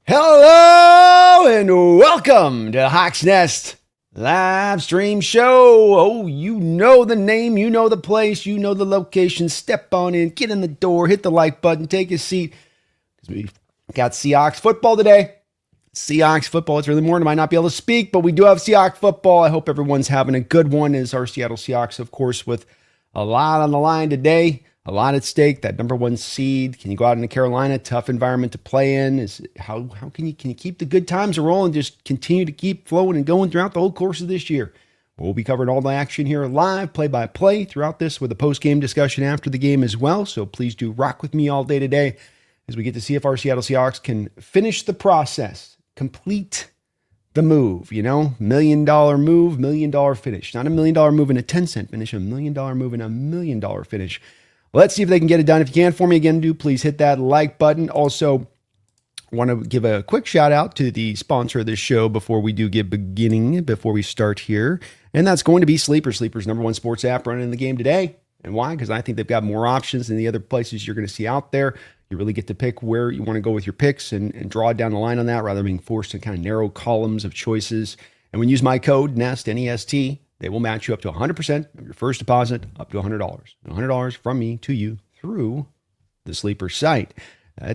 Hello and welcome to Hawk's Nest live stream show. Oh, you know the name, you know the place, you know the location. Step on in, get in the door, hit the like button, take a seat. Because we got Seahawks football today. Seahawks football. It's early morning. I might not be able to speak, but we do have Seahawks football. I hope everyone's having a good one. As our Seattle Seahawks, of course, with a lot on the line today. A lot at stake. That number one seed. Can you go out into Carolina? Tough environment to play in. How can you keep the good times rolling? Just continue to keep flowing and going throughout the whole course of this year. We'll be covering all the action here live, play by play throughout this, with a post game discussion after the game as well. So please do rock with me all day today as we get to see if our Seattle Seahawks can finish the process, complete the move. You know, $1 million move, $1 million finish. Not $1 million move and a 10-cent finish. $1 million move and $1 million finish. Let's see if they can get it done. If you can for me again, do please hit that like button. Also, want to give a quick shout out to the sponsor of this show before we start here. And that's going to be Sleeper. Sleeper's number one sports app running the game today. And why? Because I think they've got more options than the other places you're going to see out there. You really get to pick where you want to go with your picks and draw down the line on that rather than being forced to kind of narrow columns of choices. And when you use my code, NEST, N-E-S-T, they will match you up to 100% of your first deposit, up to $100. $100 from me to you through the Sleeper site.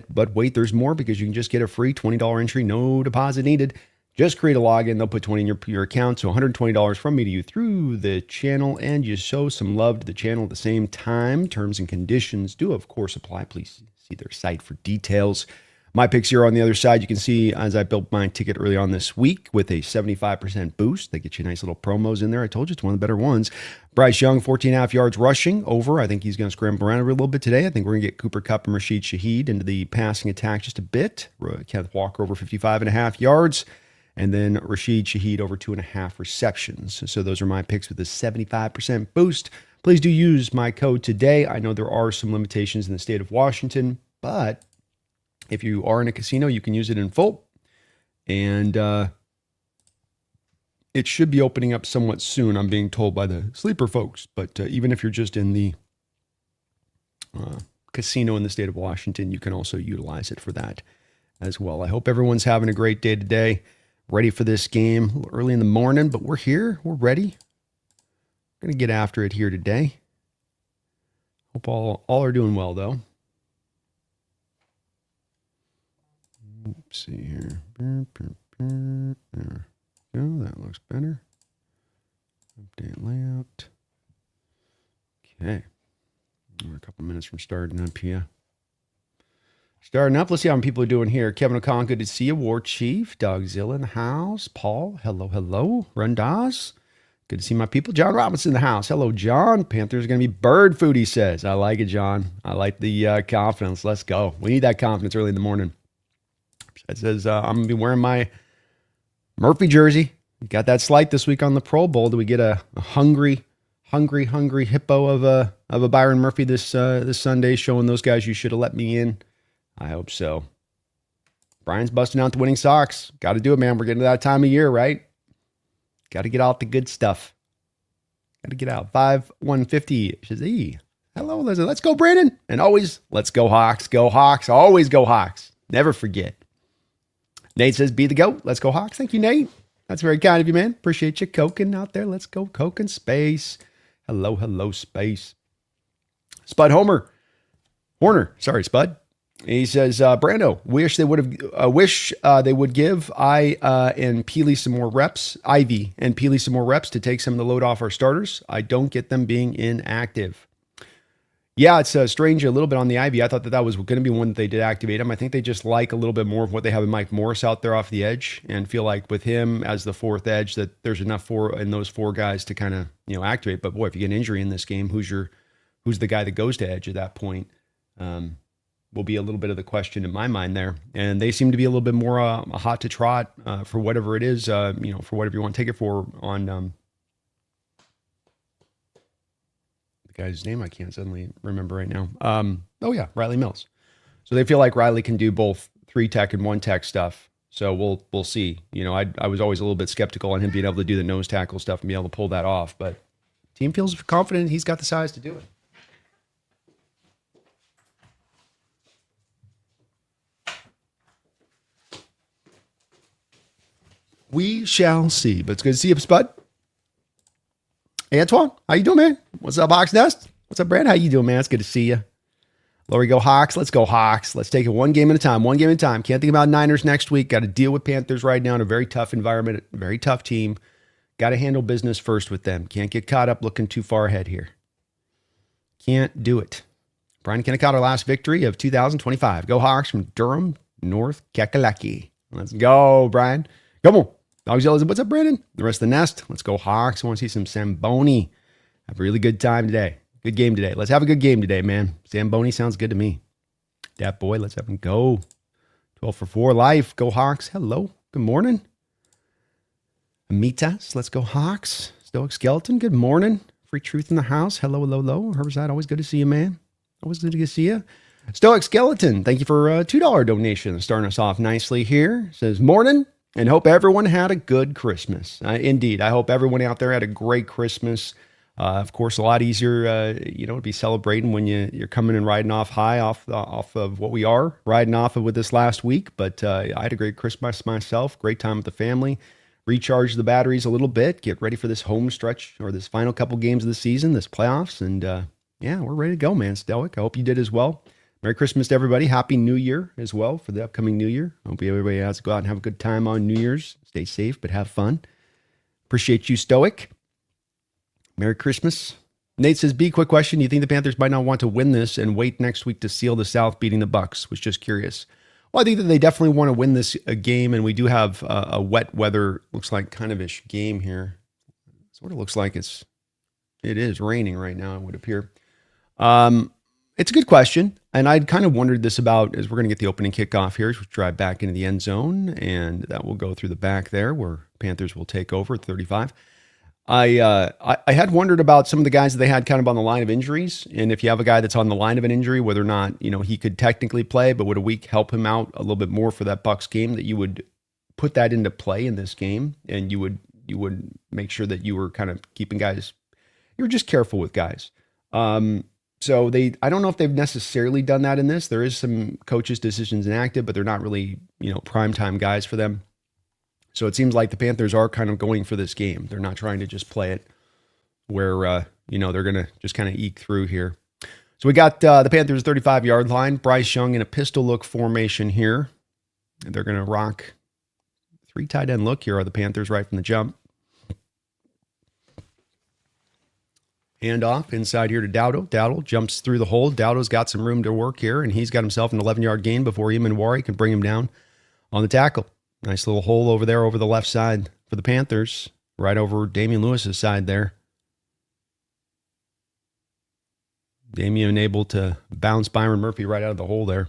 But wait, there's more, because you can just get a free $20 entry, no deposit needed. Just create a login. They'll put $20 in your account. So $120 from me to you through the channel, and you show some love to the channel at the same time. Terms and conditions do, of course, apply. Please see their site for details. My picks here on the other side, you can see as I built my ticket early on this week with a 75% boost. They get you nice little promos in there. I told you it's one of the better ones. Bryce Young, 14.5 yards rushing over. I think he's going to scramble around a little bit today. I think we're going to get Cooper Kupp and Rashid Shaheed into the passing attack just a bit. Kenneth Walker over 55.5 yards. And then Rashid Shaheed over 2.5 receptions. So those are my picks with a 75% boost. Please do use my code today. I know there are some limitations in the state of Washington, but if you are in a casino, you can use it in full. And it should be opening up somewhat soon, I'm being told by the Sleeper folks. But even if you're just in the casino in the state of Washington, you can also utilize it for that as well. I hope everyone's having a great day today. Ready for this game. A little early in the morning, but we're here. We're ready. We're going to get after it here today. Hope all are doing well, though. Let's see here. There we go. That looks better. Update layout. Okay. We're a couple minutes from starting up here. Starting up. Let's see how people are doing here. Kevin O'Connell, good to see you. War Chief. Dogzilla in the house. Paul, hello. Rundas. Good to see my people. John Robinson in the house. Hello, John. Panthers are going to be bird food, he says. I like it, John. I like the confidence. Let's go. We need that confidence early in the morning. It says, I'm going to be wearing my Murphy jersey. We got that slight this week on the Pro Bowl. Do we get a hungry hippo of a Byron Murphy this Sunday, showing those guys you should have let me in? I hope so. Brian's busting out the winning socks. Got to do it, man. We're getting to that time of year, right? Got to get out the good stuff. Got to get out. 5-150. Shazee. Hello, Leslie. Let's go, Brandon. And always, let's go Hawks. Go Hawks. Always go Hawks. Never forget. Nate says, be the GOAT. Let's go Hawks. Thank you, Nate. That's very kind of you, man. Appreciate you coking out there. Let's go coking space. Hello, space. Spud Horner. Sorry, Spud. He says, Brando, wish they would give Ivy and Peely some more reps to take some of the load off our starters. I don't get them being inactive. Yeah, it's strange a little bit on the Ivy. I thought that was going to be one that they did activate him. I think they just like a little bit more of what they have in Mike Morris out there off the edge, and feel like with him as the fourth edge that there's enough in those four guys to kind of, activate. But boy, if you get an injury in this game, who's the guy that goes to edge at that point? Will be a little bit of the question in my mind there. And they seem to be a little bit more hot to trot for whatever it is, for whatever you want to take it for on the guy's name. I can't suddenly remember right now. Riley Mills. So they feel like Riley can do both 3-tech and 1-tech stuff. So we'll see. I was always a little bit skeptical on him being able to do the nose tackle stuff and be able to pull that off, but team feels confident he's got the size to do it. We shall see. But it's good to see you, Spud. Hey, Antoine, how you doing, man? What's up, Hawks Nest? What's up, Brad? How you doing, man? It's good to see you. Lower you go, Hawks. Let's go, Hawks. Let's take it one game at a time. One game at a time. Can't think about Niners next week. Got to deal with Panthers right now in a very tough environment, a very tough team. Got to handle business first with them. Can't get caught up looking too far ahead here. Can't do it. Brian Kennecott, our last victory of 2025. Go Hawks from Durham, North Kakalaki. Let's go, Brian. Come on. Dogs Yellows. What's up, Brandon? The rest of the nest. Let's go, Hawks. I want to see some Samboni. Have a really good time today. Good game today. Let's have a good game today, man. Zamboni sounds good to me. Dat boy, let's have him go. 12 for 4 life. Go Hawks. Hello. Good morning. Amitas. Let's go Hawks. Stoic Skeleton. Good morning. Free Truth in the house. Hello, hello, hello. Herbicide. Always good to see you, man. Always good to see you. Stoic Skeleton. Thank you for a $2 donation. Starting us off nicely here. Says, morning and hope everyone had a good Christmas. Indeed. I hope everyone out there had a great Christmas. Of course, a lot easier, to be celebrating when you're coming and riding off high off of what we are riding off of with this last week. But I had a great Christmas myself. Great time with the family. Recharge the batteries a little bit. Get ready for this home stretch or this final couple games of the season, this playoffs. And we're ready to go, man. Stoic. I hope you did as well. Merry Christmas to everybody. Happy New Year as well for the upcoming New Year. I hope everybody has to go out and have a good time on New Year's. Stay safe, but have fun. Appreciate you, Stoic. Merry Christmas. Nate says, B, quick question. Do you think the Panthers might not want to win this and wait next week to seal the South beating the Bucks? Was just curious. Well, I think that they definitely want to win this game, and we do have a wet weather, looks like kind of ish game here. Sort of looks like it is raining right now, it would appear. It's a good question, and I'd kind of wondered this about as we're going to get the opening kickoff here, which will drive back into the end zone, and that will go through the back there where Panthers will take over at 35. I had wondered about some of the guys that they had kind of on the line of injuries. And if you have a guy that's on the line of an injury, whether or not, he could technically play, but would a week help him out a little bit more for that Bucks game, that you would put that into play in this game. And you would make sure that you were kind of keeping guys, you were just careful with guys. So I don't know if they've necessarily done that in this. There is some coaches' decisions enacted, but they're not really, primetime guys for them. So it seems like the Panthers are kind of going for this game. They're not trying to just play it where, they're going to just kind of eke through here. So we got the Panthers 35-yard line. Bryce Young in a pistol look formation here. And they're going to rock 3 tight end look here are the Panthers right from the jump. Hand off inside here to Dowdle. Dowdle jumps through the hole. Dowdle's got some room to work here, and he's got himself an 11-yard gain before Imanwari can bring him down on the tackle. Nice little hole over there over the left side for the Panthers, right over Damian Lewis's side there. Damian able to bounce Byron Murphy right out of the hole there.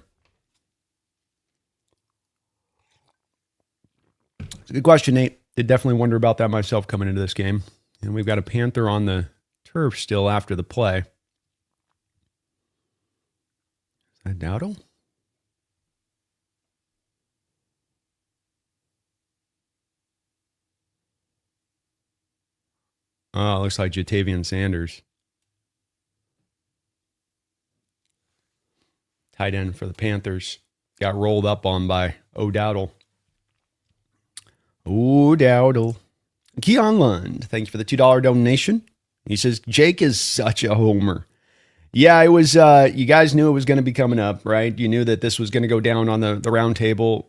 It's a good question, Nate. Did definitely wonder about that myself coming into this game. And we've got a Panther on the turf still after the play. Is that Dowdle? Oh, it looks like Jatavian Sanders. Tight end for the Panthers. Got rolled up on by O'Dowdle. O'Dowdle. Keon Lund, thank you for the $2 donation. He says, Jake is such a homer. Yeah, it was, you guys knew it was going to be coming up, right? You knew that this was going to go down on the round table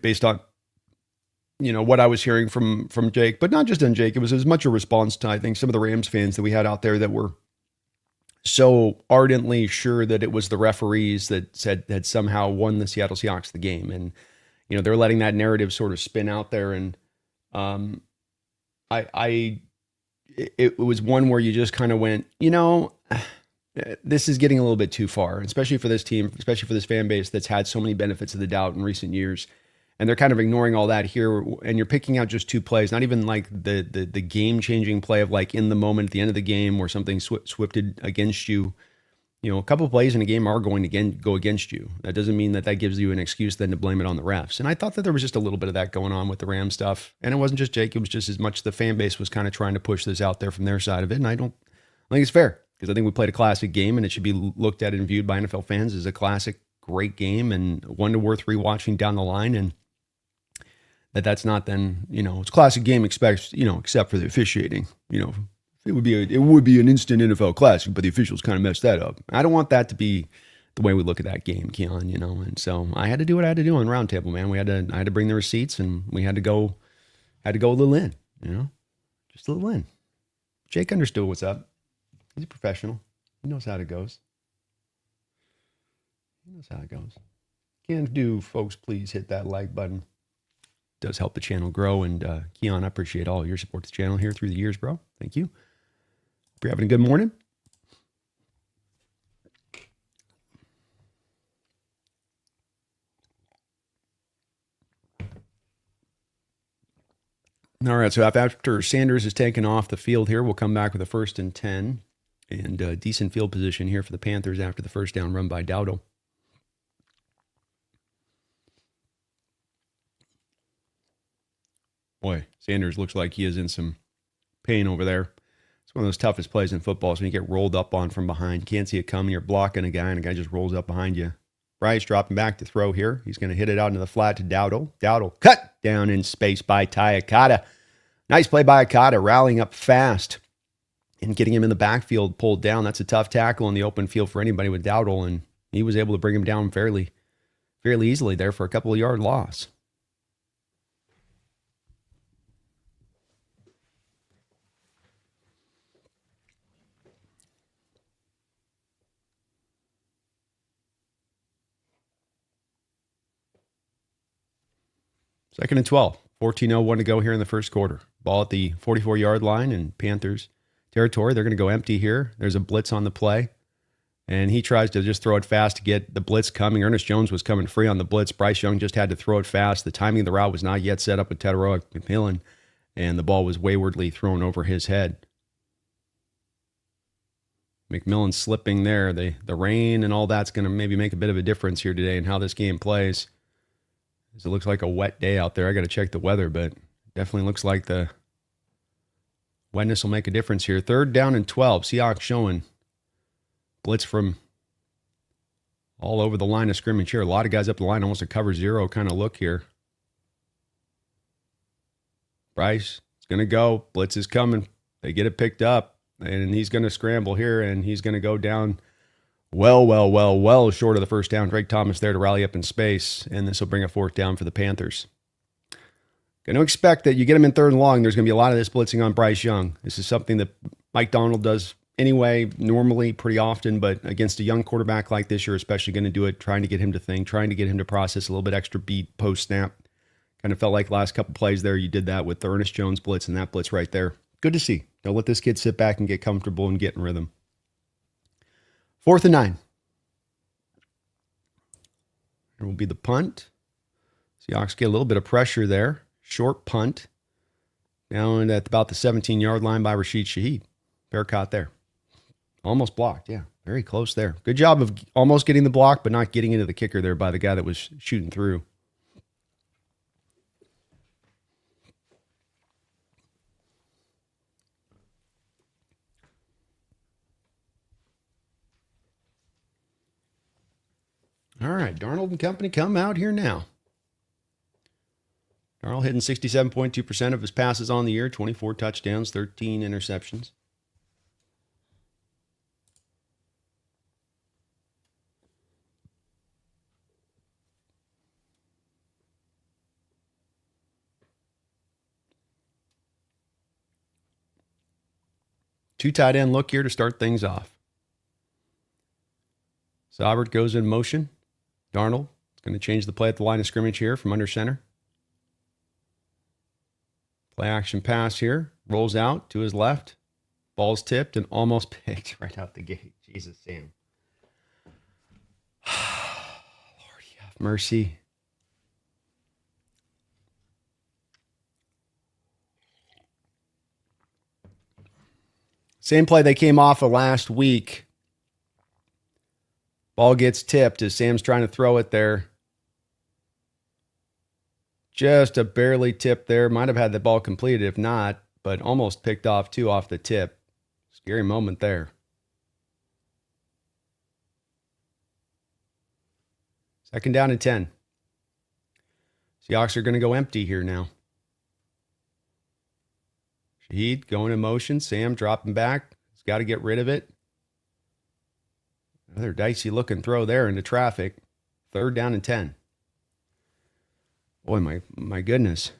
based on, what I was hearing from Jake, but not just on Jake. It was as much a response to, I think, some of the Rams fans that we had out there that were so ardently sure that it was the referees that had somehow won the Seattle Seahawks the game. And, they're letting that narrative sort of spin out there. And it was one where you just kind of went, this is getting a little bit too far, especially for this team, especially for this fan base that's had so many benefits of the doubt in recent years. And they're kind of ignoring all that here. And you're picking out just 2 plays, not even like the game-changing play of like in the moment at the end of the game where something swifted against you. A couple of plays in a game are going to go against you. That doesn't mean that gives you an excuse then to blame it on the refs. And I thought that there was just a little bit of that going on with the Ram stuff. And it wasn't just Jake. It was just as much the fan base was kind of trying to push this out there from their side of it. And I think it's fair because I think we played a classic game and it should be looked at and viewed by NFL fans as a classic, great game and one worth rewatching down the line. And that's not then, it's a classic game except for the officiating. It would be an instant NFL classic, but the officials kind of messed that up. I don't want that to be the way we look at that game, Keon, and so I had to do what I had to do on Roundtable, man. I had to bring the receipts, and we had to go a little in, just a little in. Jake understood what's up. He's a professional. He knows how it goes. Can do, folks, please hit that like button. It does help the channel grow, and Keon, I appreciate all your support to the channel here through the years, bro. Thank you. Hope you're having a good morning. All right, so after Sanders is taken off the field here, we'll come back with a 1st and 10 and decent field position here for the Panthers after the first down run by Dowdle. Boy, Sanders looks like he is in some pain over there. It's one of those toughest plays in football. So when you get rolled up on from behind, can't see it coming, you're blocking a guy, and a guy just rolls up behind you. Bryce dropping back to throw here. He's going to hit it out into the flat to Dowdle. Dowdle cut down in space by Ty Akata. Nice play by Akata, rallying up fast and getting him in the backfield pulled down. That's a tough tackle in the open field for anybody with Dowdle, and he was able to bring him down fairly easily there for a couple of yard loss. Second and 12. 14:01 to go here in the first quarter. Ball at the 44-yard line in Panthers territory. They're going to go empty here. There's a blitz on the play, and he tries to just throw it fast to get the blitz coming. Ernest Jones was coming free on the blitz. Bryce Young just had to throw it fast. The timing of the route was not yet set up with Tataroa McMillan, and the ball was waywardly thrown over his head. McMillan slipping there. The rain and all that's going to maybe make a bit of a difference here today in how this game plays. It looks like a wet day out there. I got to check the weather, but definitely looks like the wetness will make a difference here. 3rd down and 12. Seahawks showing blitz from all over the line of scrimmage here. A lot of guys up the line, almost a cover zero kind of look here. Bryce is going to go. Blitz is coming. They get it picked up, and he's going to scramble here, and he's going to go down well short of the first down. Drake Thomas there to rally up in space, and this will bring a 4th down for the Panthers. Going to expect that you get him in 3rd and long, there's going to be a lot of this blitzing on Bryce Young. This is something that Mike Macdonald does anyway, normally, pretty often, but against a young quarterback like this, you're especially going to do it, trying to get him to think, trying to get him to process a little bit extra beat post-snap. Kind of felt like last couple plays there, you did that with the Ernest Jones blitz and that blitz right there. Good to see. Don't let this kid sit back and get comfortable and get in rhythm. 4th and 9. There will be the punt. Seahawks get a little bit of pressure there. Short punt. Down at about the 17-yard line by Rashid Shaheed. Fair caught there. Almost blocked, yeah. Very close there. Good job of almost getting the block, but not getting into the kicker there by the guy that was shooting through. All right, Darnold and company come out here now. Darnold hitting 67.2% of his passes on the year, 24 touchdowns, 13 interceptions. Two tight end look here to start things off. Saubert goes in motion. Darnold is going to change the play at the line of scrimmage here from under center. Play action pass here. Rolls out to his left. Ball's tipped and almost picked right out the gate. Jesus, Sam. Lord, you have mercy. Same play they came off of last week. Ball gets tipped as Sam's trying to throw it there. Just a barely tip there. Might have had the ball completed if not, but almost picked off too off the tip. Scary moment there. Second down and 10. Seahawks are going to go empty here now. Shaheed going in motion. Sam dropping back. He's got to get rid of it. Another dicey looking throw there into traffic. 3rd down and 10. Boy, my goodness.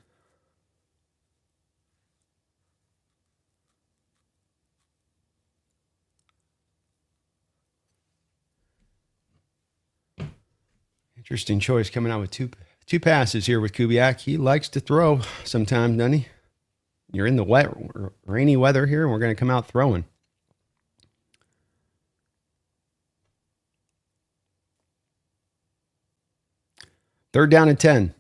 Interesting choice coming out with two passes here with Kubiak. He likes to throw sometimes, doesn't he? You're in the wet, rainy weather here, and we're going to come out throwing. Third down and 10.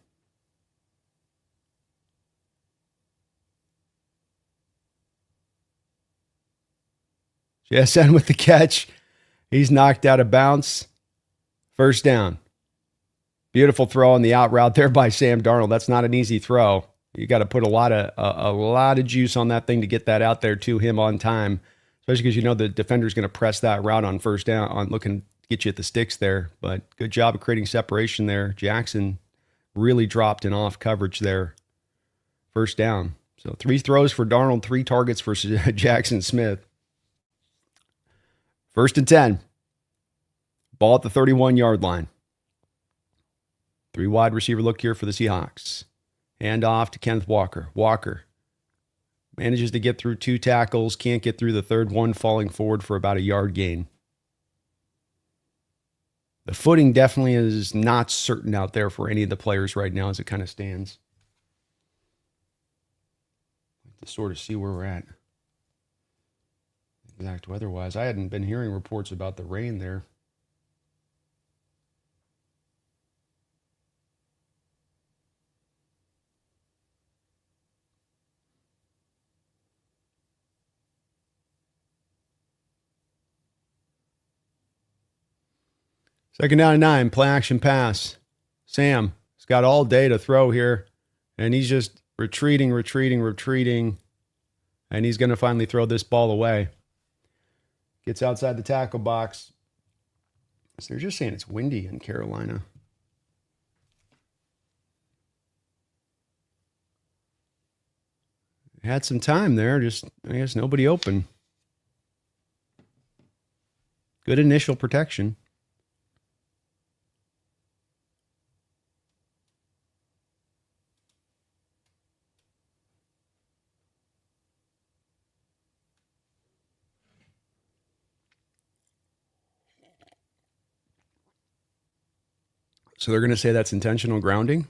JSN with the catch. He's knocked out of bounds. First down. Beautiful throw on the out route there by Sam Darnold. That's not an easy throw. You got to put a lot of juice on that thing to get that out there to him on time, especially because you know the defender's going to press that route on first down, on looking to get you at the sticks there. But good job of creating separation there. Jackson really dropped in off coverage there. First down. So 3 throws for Darnold, 3 targets for Jackson Smith. 1st and 10. Ball at the 31-yard line. 3 wide receiver look here for the Seahawks. Hand off to Kenneth Walker. Walker manages to get through 2 tackles, can't get through the third one, falling forward for about a yard gain. The footing definitely is not certain out there for any of the players right now as it kind of stands. To sort of see where we're at. Exact weather-wise. I hadn't been hearing reports about the rain there. Second down and 9, play action pass. Sam has got all day to throw here, and he's just retreating, and he's going to finally throw this ball away. Gets outside the tackle box. So they're just saying it's windy in Carolina. Had some time there, just, I guess, nobody open. Good initial protection. So they're going to say that's intentional grounding?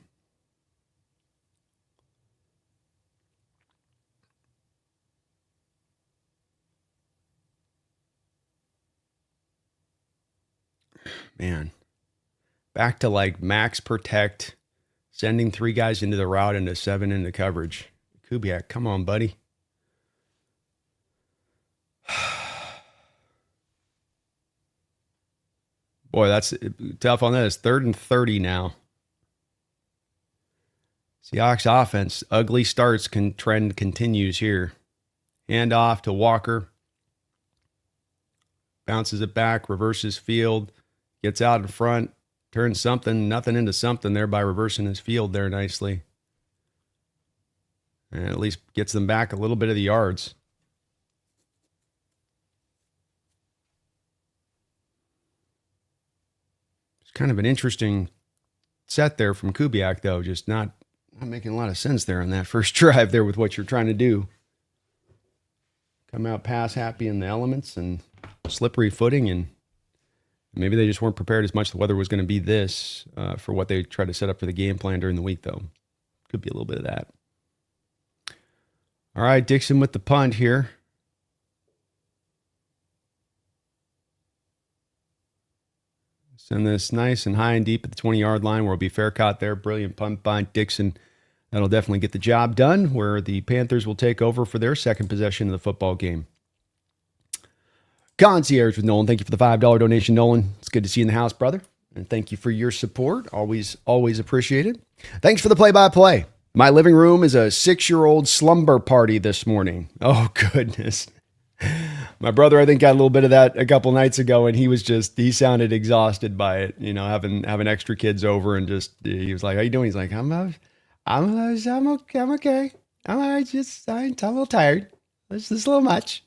Man. Back to like max protect, sending 3 guys into the route into 7 into coverage. Kubiak, come on, buddy. Boy, that's tough on that. It's 3rd and 30 now. Seahawks offense, ugly starts, trend continues here. Hand off to Walker. Bounces it back, reverses field, gets out in front, turns nothing into something there by reversing his field there nicely. And at least gets them back a little bit of the yards. Kind of an interesting set there from Kubiak, though. Just not making a lot of sense there on that first drive there with what you're trying to do. Come out pass happy in the elements and slippery footing, and maybe they just weren't prepared as much. The weather was going to be this for what they tried to set up for the game plan during the week, though. Could be a little bit of that. All right, Dixon with the punt here. Send this nice and high and deep at the 20-yard line where it'll be fair caught there. Brilliant punt by Dixon. That'll definitely get the job done, where the Panthers will take over for their second possession of the football game. Concierge with Nolan. Thank you for the $5 donation, Nolan. It's good to see you in the house, brother. And thank you for your support. Always appreciated. Thanks for the play-by-play. My living room is a 6-year-old slumber party this morning. Oh, goodness. My brother, I think, got a little bit of that a couple nights ago, and he sounded exhausted by it, having extra kids over, and just, he was like, how you doing? He's like, I'm I'm okay. I'm okay. I'm all right. I'm a little tired. It's just a little much.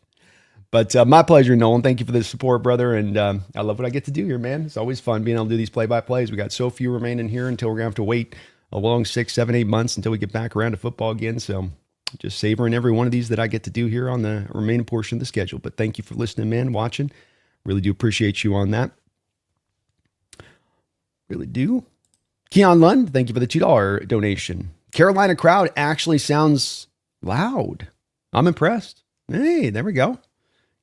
But my pleasure, Nolan. Thank you for the support, brother. And I love what I get to do here, man. It's always fun being able to do these play-by-plays. We got so few remaining here until we're going to have to wait a long 6, 7, 8 months until we get back around to football again. So just savoring every one of these that I get to do here on the remaining portion of the schedule. But thank you for listening, man, watching. Really do appreciate you on that. Really do. Keon Lund, thank you for the $2 donation. Carolina crowd actually sounds loud. I'm impressed. Hey, there we go.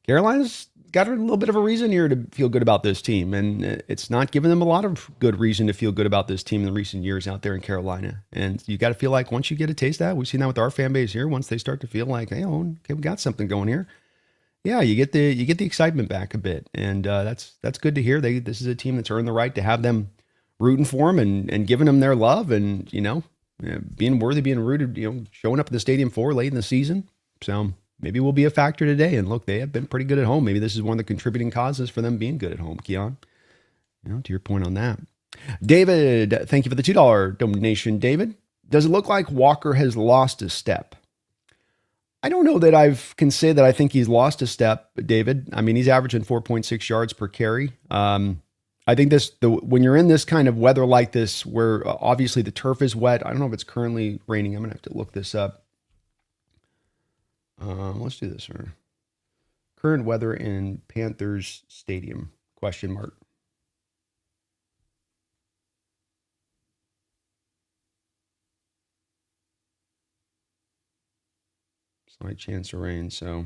Carolina's got a little bit of a reason here to feel good about this team, and it's not giving them a lot of good reason to feel good about this team in the recent years out there in Carolina. And you got to feel like once you get a taste of that, we've seen that with our fan base here. Once they start to feel like, hey, okay, we got something going here. Yeah, you get the excitement back a bit, and that's good to hear. This is a team that's earned the right to have them rooting for them and giving them their love, and being worthy, being rooted, showing up at the stadium for late in the season. So maybe will be a factor today. And look, they have been pretty good at home. Maybe this is one of the contributing causes for them being good at home, Keon. To your point on that. David, thank you for the $2 donation, David. Does it look like Walker has lost a step? I don't know that I can say that I think he's lost a step, David. I mean, he's averaging 4.6 yards per carry. I think when you're in this kind of weather like this, where obviously the turf is wet, I don't know if it's currently raining. I'm going to have to look this up. Let's do this. Current weather in Panthers Stadium, ? Slight chance of rain, so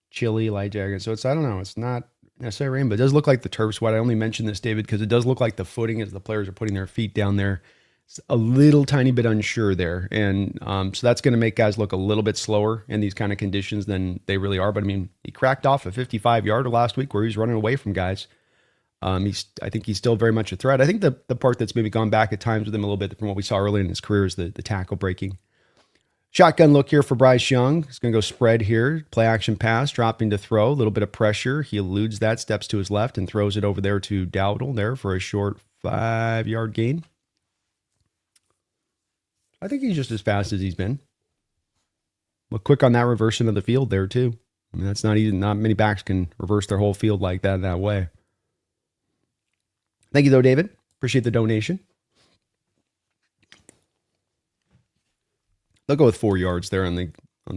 chilly, light jacket. So I don't know. It's not necessarily rain, but it does look like the turf's wet. I only mention this, David, because it does look like the footing as the players are putting their feet down there. It's a little tiny bit unsure there. And so that's going to make guys look a little bit slower in these kind of conditions than they really are. But I mean, he cracked off a 55-yarder last week where he's running away from guys. I think he's still very much a threat. I think the part that's maybe gone back at times with him a little bit from what we saw early in his career is the tackle breaking. Shotgun look here for Bryce Young. He's going to go spread here. Play action pass, dropping to throw. A little bit of pressure. He eludes that, steps to his left, and throws it over there to Dowdle there for a short 5-yard gain. I think he's just as fast as he's been. Look quick on that reverse into the field there, too. I mean, that's not easy. Not many backs can reverse their whole field like that way. Thank you, though, David. Appreciate the donation. They'll go with 4 yards there on the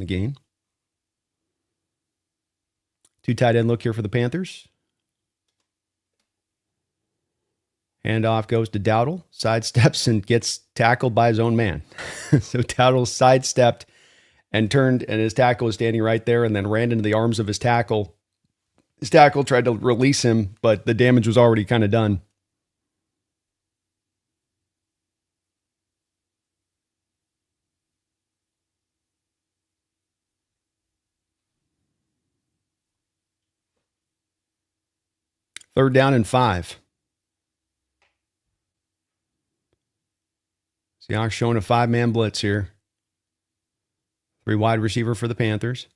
gain. 2 tight end look here for the Panthers. Handoff goes to Dowdle, sidesteps and gets tackled by his own man. So Dowdle sidestepped and turned, and his tackle was standing right there, and then ran into the arms of his tackle. His tackle tried to release him, but the damage was already kind of done. Third down and 5. Seahawks showing a 5-man blitz here. 3 wide receiver for the Panthers.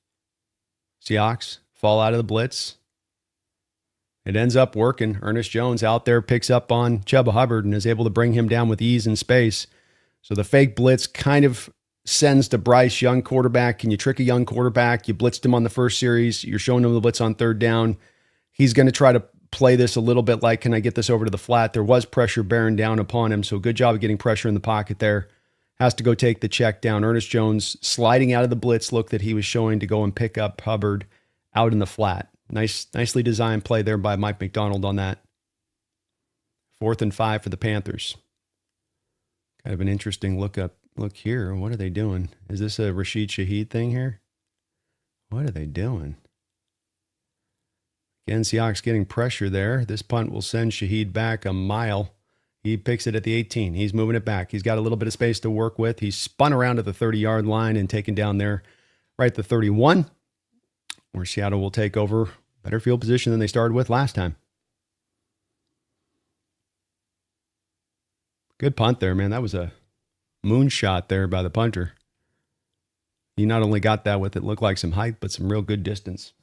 Seahawks fall out of the blitz. It ends up working. Ernest Jones out there picks up on Chuba Hubbard and is able to bring him down with ease and space. So the fake blitz kind of sends to Bryce Young, quarterback. Can you trick a young quarterback? You blitzed him on the first series. You're showing him the blitz on third down. He's going to try to play this a little bit like, can I get this over to the flat? There was pressure bearing down upon him, so good job of getting pressure in the pocket there. Has to go take the check down. Ernest Jones sliding out of the blitz look that he was showing to go and pick up Hubbard out in the flat. Nicely designed play there by Mike Macdonald on that. 4th and 5 for the Panthers. Kind of an interesting look here. What are they doing? Is this a Rashid Shaheed thing here? What are they doing? Again, Seahawks getting pressure there. This punt will send Shaheed back a mile. He picks it at the 18. He's moving it back. He's got a little bit of space to work with. He's spun around at the 30-yard line and taken down there right at the 31, where Seattle will take over better field position than they started with last time. Good punt there, man. That was a moonshot there by the punter. He not only got that with it looked like some height, but some real good distance.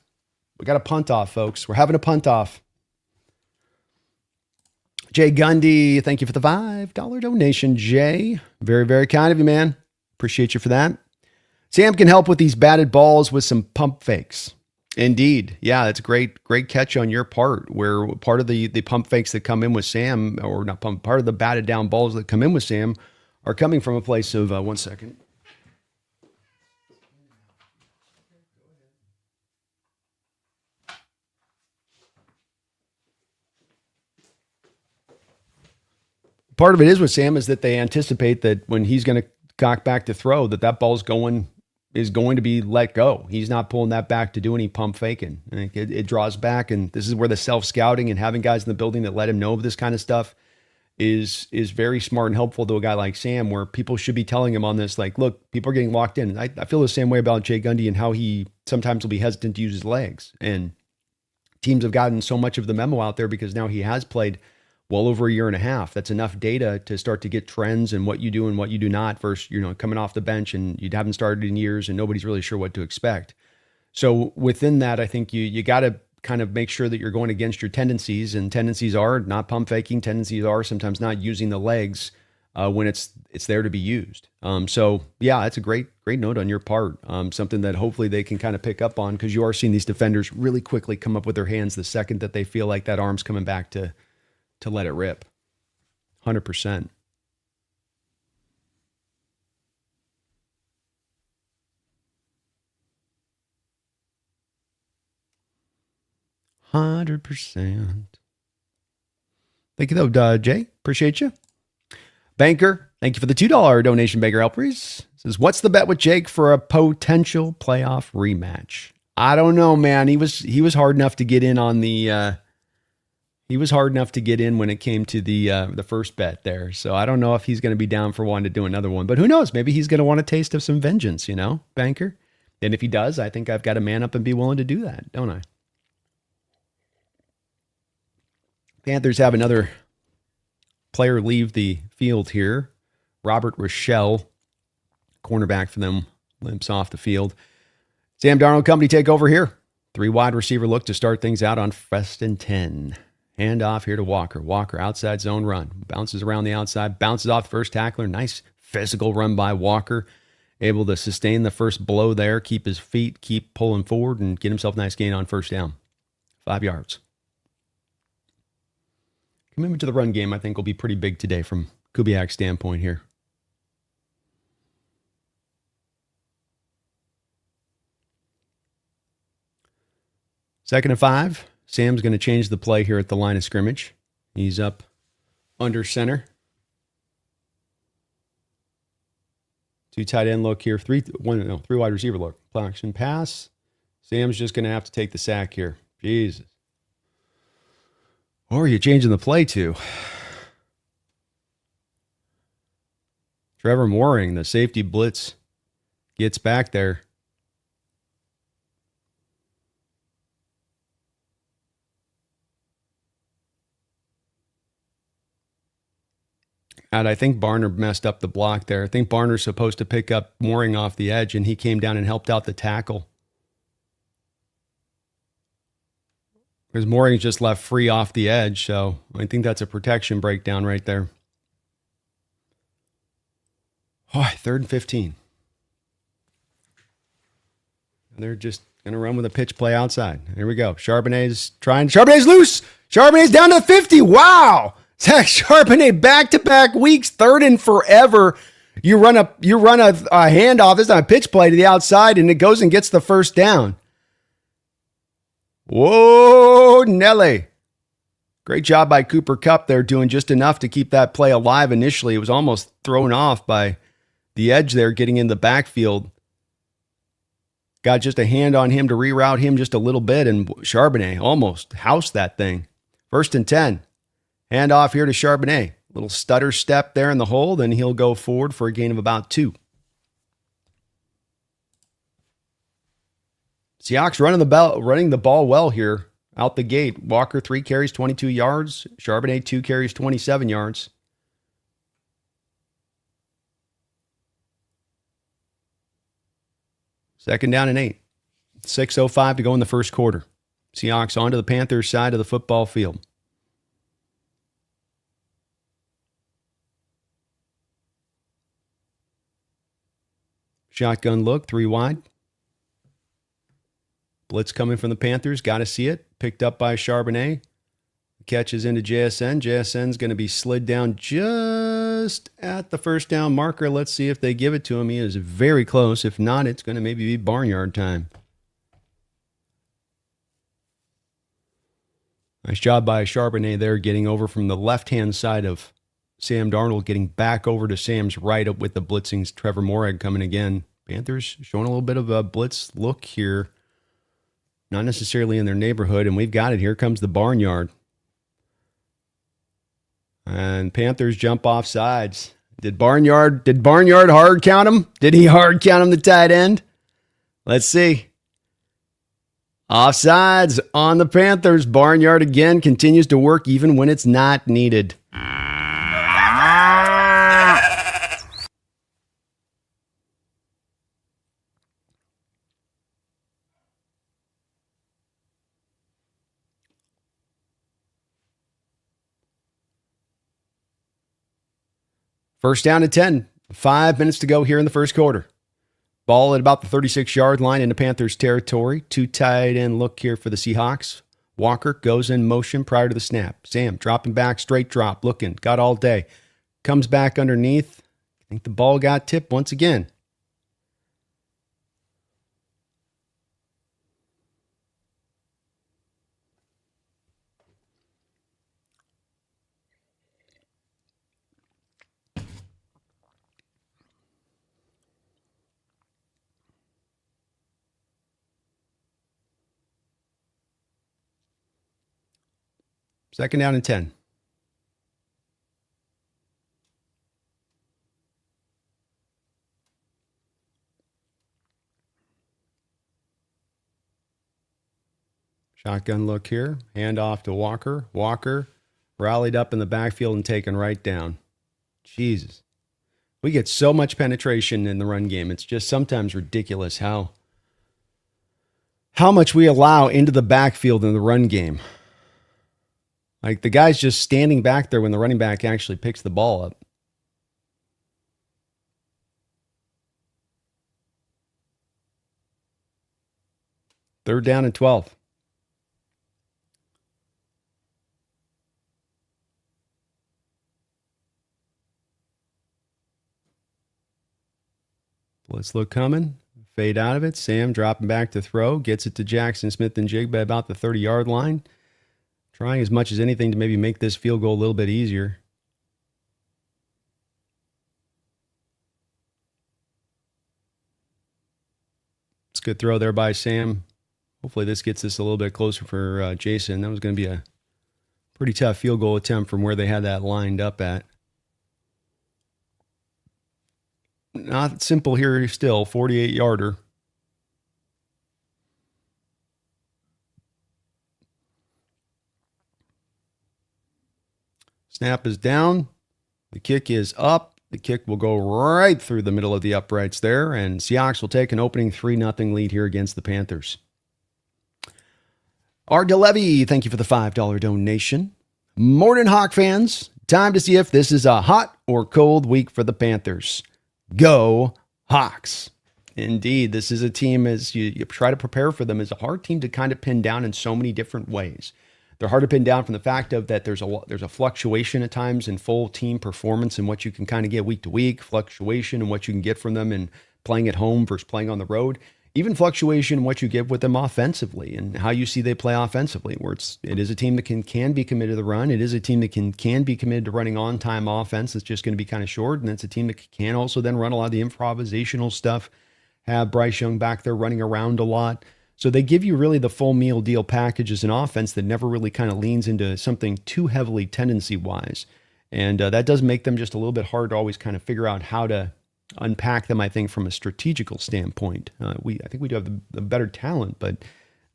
We got a punt off, folks. We're having a punt off. Jay Gundy, thank you for the $5 donation, Jay. Very, very kind of you, man. Appreciate you for that. Sam can help with these batted balls with some pump fakes. Indeed. Yeah, that's a great catch on your part, where part of the pump fakes that come in with Sam, or not pump, part of the batted down balls that come in with Sam are coming from a place of, 1 second. Part of it is with Sam is that they anticipate that when he's going to cock back to throw, that ball's is going to be let go. He's not pulling that back to do any pump faking. It draws back, and this is where the self-scouting and having guys in the building that let him know of this kind of stuff is very smart and helpful to a guy like Sam, where people should be telling him on this, like, look, people are getting locked in. I feel the same way about Jay Gundy and how he sometimes will be hesitant to use his legs. And teams have gotten so much of the memo out there because now he has played well over a year and a half. That's enough data to start to get trends and what you do and what you do not versus, coming off the bench and you haven't started in years and nobody's really sure what to expect. So within that, I think you got to kind of make sure that you're going against your tendencies, and tendencies are not pump faking. Tendencies are sometimes not using the legs when it's there to be used. So yeah, that's a great note on your part. Something that hopefully they can kind of pick up on, because you are seeing these defenders really quickly come up with their hands the second that they feel like that arm's coming back to let it rip. 100%. Thank you, though, Jay. Appreciate you. Banker, thank you for the $2 donation, Banker Alpries. Says, what's the bet with Jake for a potential playoff rematch? I don't know, man. He was hard enough to get in on the... He was hard enough to get in when it came to the first bet there. So I don't know if he's going to be down for wanting to do another one. But who knows? Maybe he's going to want a taste of some vengeance, Banker. And if he does, I think I've got to man up and be willing to do that, don't I? Panthers have another player leave the field here. Robert Rochelle, cornerback for them, limps off the field. Sam Darnold company take over here. 3 wide receiver look to start things out on 1st and 10. Hand off here to Walker. Walker, outside zone run. Bounces around the outside. Bounces off the first tackler. Nice physical run by Walker. Able to sustain the first blow there. Keep his feet. Keep pulling forward. And get himself a nice gain on first down. 5 yards. Commitment to the run game, I think, will be pretty big today from Kubiak's standpoint here. Second and 5. Sam's going to change the play here at the line of scrimmage. He's up under center. 2 tight end look here. 3 wide receiver look. Play action pass. Sam's just going to have to take the sack here. Jesus. Or are you changing the play to? Trevor Mooring, the safety blitz, gets back there. And I think Barner messed up the block there. I think Barner's supposed to pick up Mooring off the edge, and he came down and helped out the tackle. Because Mooring's just left free off the edge, so I think that's a protection breakdown right there. Oh, 3rd and 15. And they're just going to run with a pitch play outside. Here we go. Charbonnet's loose. Charbonnet's down to 50. Wow. Zach Charbonnet, back-to-back weeks, 3rd and forever. You run a handoff. It's not a pitch play to the outside, and it goes and gets the first down. Whoa, Nelly. Great job by Cooper Kupp there, doing just enough to keep that play alive initially. It was almost thrown off by the edge there, getting in the backfield. Got just a hand on him to reroute him just a little bit, and Charbonnet almost housed that thing. 1st and 10. Hand off here to Charbonnet. Little stutter step there in the hole, then he'll go forward for a gain of about 2. Seahawks running the ball well here out the gate. Walker, 3 carries, 22 yards. Charbonnet, 2 carries, 27 yards. Second down and 8. 6:05 to go in the first quarter. Seahawks onto the Panthers side of the football field. Shotgun look, 3 wide. Blitz coming from the Panthers. Got to see it. Picked up by Charbonnet. Catches into JSN. JSN's going to be slid down just at the first down marker. Let's see if they give it to him. He is very close. If not, it's going to maybe be barnyard time. Nice job by Charbonnet there, getting over from the left-hand side of Sam Darnold, getting back over to Sam's right up with the blitzing. Trevor Morag coming again. Panthers showing a little bit of a blitz look here. Not necessarily in their neighborhood, and we've got it. Here comes the barnyard. And Panthers jump off sides. Did Barnyard hard count him? Did he hard count him, the tight end? Let's see. Offsides on the Panthers. Barnyard again continues to work even when it's not needed. First down and 10. 5 minutes to go here in the first quarter. Ball at about the 36-yard line into Panthers territory. 2 tight end look here for the Seahawks. Walker goes in motion prior to the snap. Sam dropping back, straight drop, looking, got all day. Comes back underneath. I think the ball got tipped once again. Second down and 10. Shotgun look here. Hand off to Walker. Walker rallied up in the backfield and taken right down. Jesus. We get so much penetration in the run game. It's just sometimes ridiculous how much we allow into the backfield in the run game. Like the guy's just standing back there when the running back actually picks the ball up. Third down and 12. Let's look coming. Fade out of it. Sam dropping back to throw. Gets it to Jackson Smith and Jigba about the 30-yard line. Trying as much as anything to maybe make this field goal a little bit easier. It's a good throw there by Sam. Hopefully this gets us a little bit closer for Jason. That was going to be a pretty tough field goal attempt from where they had that lined up at. Not simple here still. 48-yarder. Snap is down. The kick is up. The kick will go right through the middle of the uprights there, and Seahawks will take an opening 3-0 lead here against the Panthers. Art DeLevy, thank you for the $5 donation. Morning, Hawk fans. Time to see if this is a hot or cold week for the Panthers. Go Hawks. Indeed, this is a team, as you try to prepare for them, is a hard team to kind of pin down in so many different ways. They're hard to pin down from the fact of that there's a fluctuation at times in full team performance and what you can kind of get week to week, fluctuation and what you can get from them in playing at home versus playing on the road, even fluctuation in what you get with them offensively and how you see they play offensively, where it is a team that can be committed to the run. It is a team that can be committed to running on-time offense that's just going to be kind of short, and it's a team that can also then run a lot of the improvisational stuff, have Bryce Young back there running around a lot. So they give you really the full meal deal package as an offense that never really kind of leans into something too heavily tendency-wise. And that does make them just a little bit hard to always kind of figure out how to unpack them, I think, from a strategical standpoint. I think we do have the better talent, but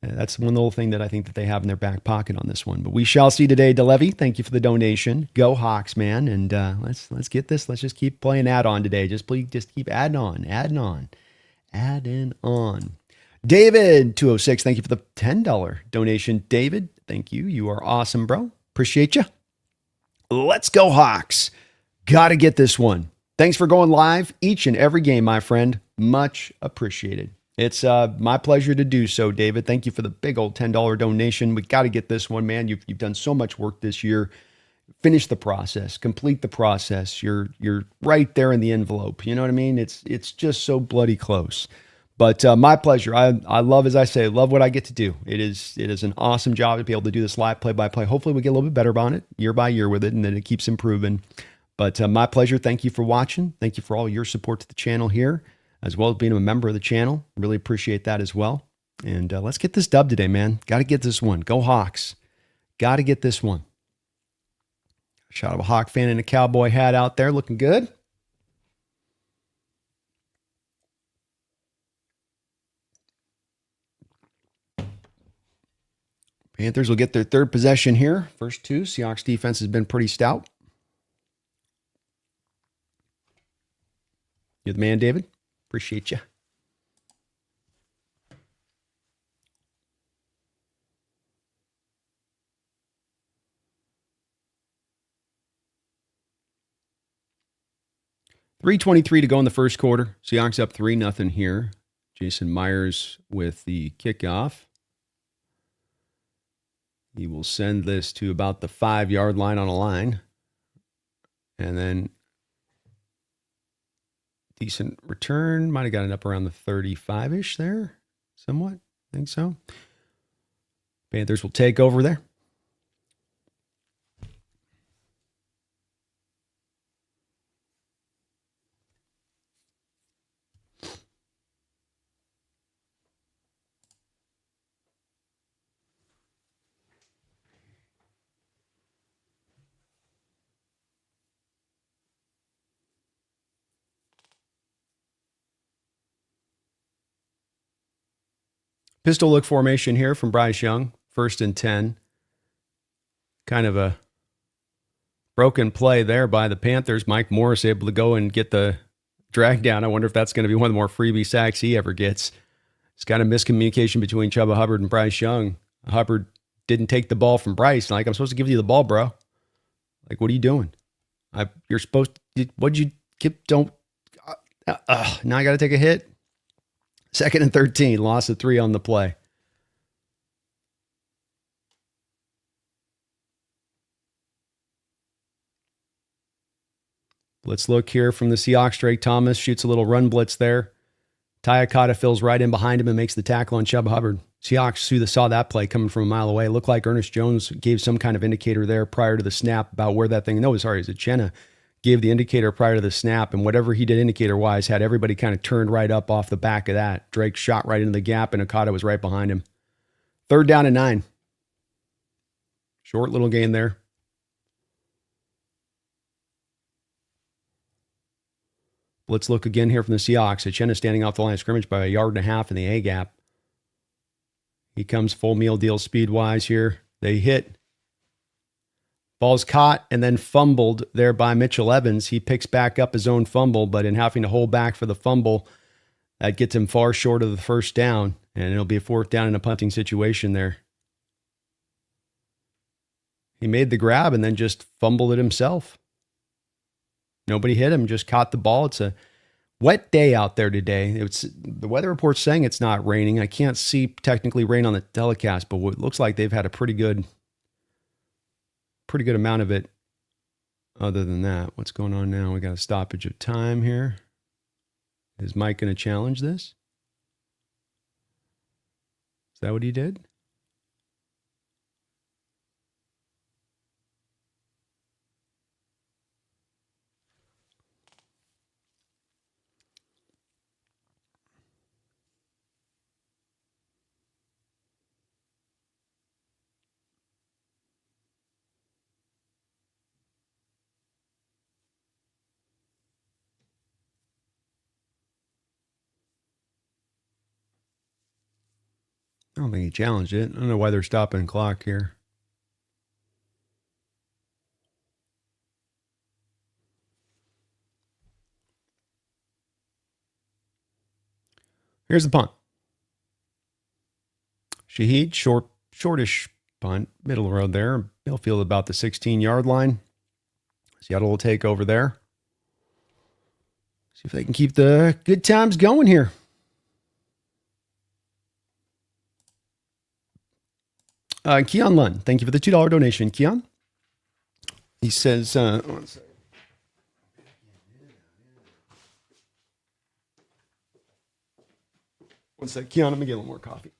that's one little thing that I think that they have in their back pocket on this one. But we shall see today, DeLevy. Thank you for the donation. Go Hawks, man. And let's get this. Let's just keep playing add-on today. Just keep adding on. David, 206, thank you for the $10 donation. David, thank you. You are awesome, bro. Appreciate you. Let's go, Hawks. Got to get this one. Thanks for going live each and every game, my friend. Much appreciated. It's my pleasure to do so, David. Thank you for the big old $10 donation. We got to get this one, man. You've done so much work this year. Finish the process, complete the process. You're right there in the envelope. You know what I mean? It's just so bloody close. But my pleasure. I love, as I say, love what I get to do. It is an awesome job to be able to do this live play-by-play. Hopefully we get a little bit better on it year by year with it, and then it keeps improving. But my pleasure. Thank you for watching. Thank you for all your support to the channel here, as well as being a member of the channel. Really appreciate that as well. And let's get this dub today, man. Got to get this one. Go Hawks. Got to get this one. Shot of a Hawk fan in a cowboy hat out there, looking good. Panthers will get their third possession here. First two. Seahawks defense has been pretty stout. You're the man, David. Appreciate you. .323 to go in the first quarter. Seahawks up 3-0 here. Jason Myers with the kickoff. He will send this to about the 5-yard line on a line. And then decent return. Might have gotten up around the 35-ish there. Somewhat. I think so. Panthers will take over there. Pistol look formation here from Bryce Young. 1st and 10. Kind of a broken play there by the Panthers. Mike Morris able to go and get the drag down. I wonder if that's going to be one of the more freebie sacks he ever gets. It's kind of miscommunication between Chuba Hubbard and Bryce Young. Hubbard didn't take the ball from Bryce. Like, I'm supposed to give you the ball, bro. Like, what are you doing? You're supposed to, what'd you get? Don't, now I got to take a hit. 2nd and 13, loss of 3 on the play. Let's look here from the Seahawks. Drake Thomas shoots a little run blitz there. Tyakata fills right in behind him and makes the tackle on Chuba Hubbard. Seahawks saw that play coming from a mile away. It looked like Ernest Jones gave some kind of indicator there prior to the snap about where that thing, no, sorry, is it Chenna? Gave the indicator prior to the snap, and whatever he did indicator-wise had everybody kind of turned right up off the back of that. Drake shot right into the gap, and Okada was right behind him. 3rd down and 9. Short little gain there. Let's look again here from the Seahawks. Chenna standing off the line of scrimmage by 1.5 yards in the A-gap. He comes full meal deal speed-wise here. They hit. Ball's caught and then fumbled there by Mitchell Evans. He picks back up his own fumble, but in having to hold back for the fumble, that gets him far short of the first down, and it'll be a 4th down in a punting situation there. He made the grab and then just fumbled it himself. Nobody hit him, just caught the ball. It's a wet day out there today. The weather report's saying it's not raining. I can't see technically rain on the telecast, but it looks like they've had a pretty good amount of it. Other than that, what's going on now? We got a stoppage of time here. Is Mike going to challenge this? Is that what he did? I don't think he challenged it. I don't know why they're stopping the clock here. Here's the punt. Shaheed, shortish punt, middle of the road there. Millfield about the 16-yard line. Seattle will take over there. See if they can keep the good times going here. Keon Lund, thank you for the $2 donation. Keon, he says, one second. One sec, Keon, I'm going to get a little more coffee.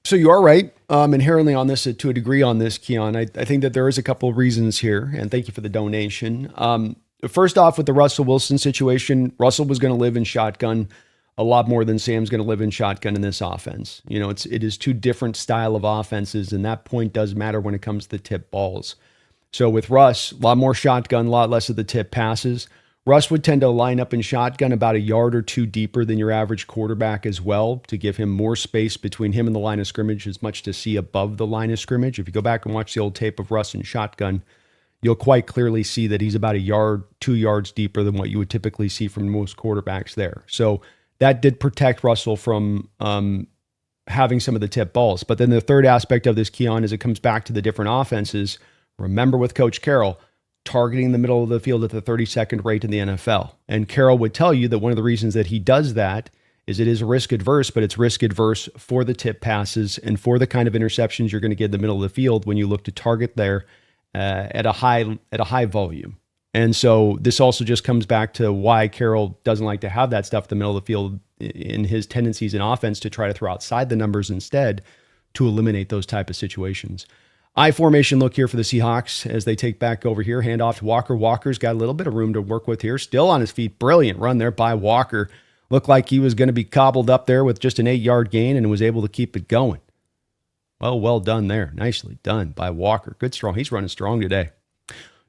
So you are right, inherently on this, to a degree on this, Keon. I think that there is a couple of reasons here, and thank you for the donation. First off, with the Russell Wilson situation, Russell was going to live in shotgun a lot more than Sam's going to live in shotgun in this offense. You know, it is two different style of offenses, and that point does matter when it comes to tip balls. So with Russ, a lot more shotgun, a lot less of the tip passes. Russ would tend to line up in shotgun about a yard or two deeper than your average quarterback as well, to give him more space between him and the line of scrimmage, as much to see above the line of scrimmage. If you go back and watch the old tape of Russ in shotgun, you'll quite clearly see that he's about a yard, 2 yards deeper than what you would typically see from most quarterbacks there. So that did protect Russell from having some of the tip balls. But then the third aspect of this, Keon, is it comes back to the different offenses. Remember with Coach Carroll, targeting the middle of the field at the 32nd rate in the NFL. And Carroll would tell you that one of the reasons that he does that is it is risk adverse, but it's risk adverse for the tip passes and for the kind of interceptions you're going to get in the middle of the field when you look to target there at a high volume. And so this also just comes back to why Carroll doesn't like to have that stuff in the middle of the field in his tendencies in offense, to try to throw outside the numbers instead to eliminate those type of situations. I formation look here for the Seahawks as they take back over here. Hand off to Walker. Walker's got a little bit of room to work with here. Still on his feet. Brilliant run there by Walker. Looked like he was going to be cobbled up there with just an 8-yard gain and was able to keep it going. Well done there. Nicely done by Walker. Good strong. He's running strong today.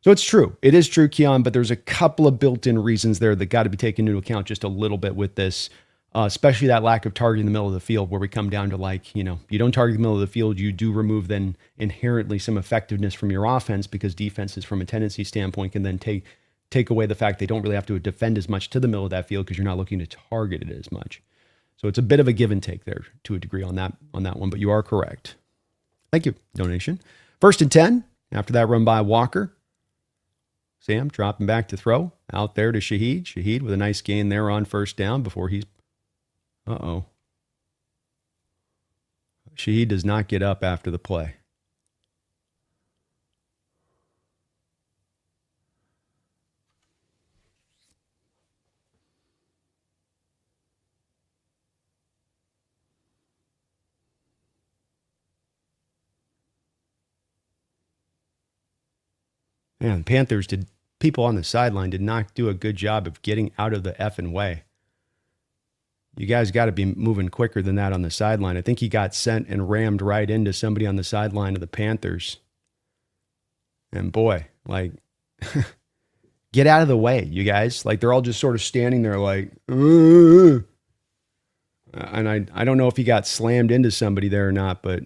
So it's true. It is true, Keon, but there's a couple of built-in reasons there that got to be taken into account just a little bit with this. Especially that lack of targeting the middle of the field, where we come down to you don't target the middle of the field, you do remove then inherently some effectiveness from your offense, because defenses from a tendency standpoint can then take away the fact they don't really have to defend as much to the middle of that field because you're not looking to target it as much. So it's a bit of a give and take there to a degree on that one, but you are correct. Thank you, donation. 1st and 10, after that run by Walker. Sam dropping back to throw, out there to Shaheed. Shaheed with a nice gain there on 1st down before he's Shaheed does not get up after the play. Man, people on the sideline did not do a good job of getting out of the effing way. You guys got to be moving quicker than that on the sideline. I think he got sent and rammed right into somebody on the sideline of the Panthers. And boy, get out of the way, you guys. They're all just sort of standing there And I don't know if he got slammed into somebody there or not, but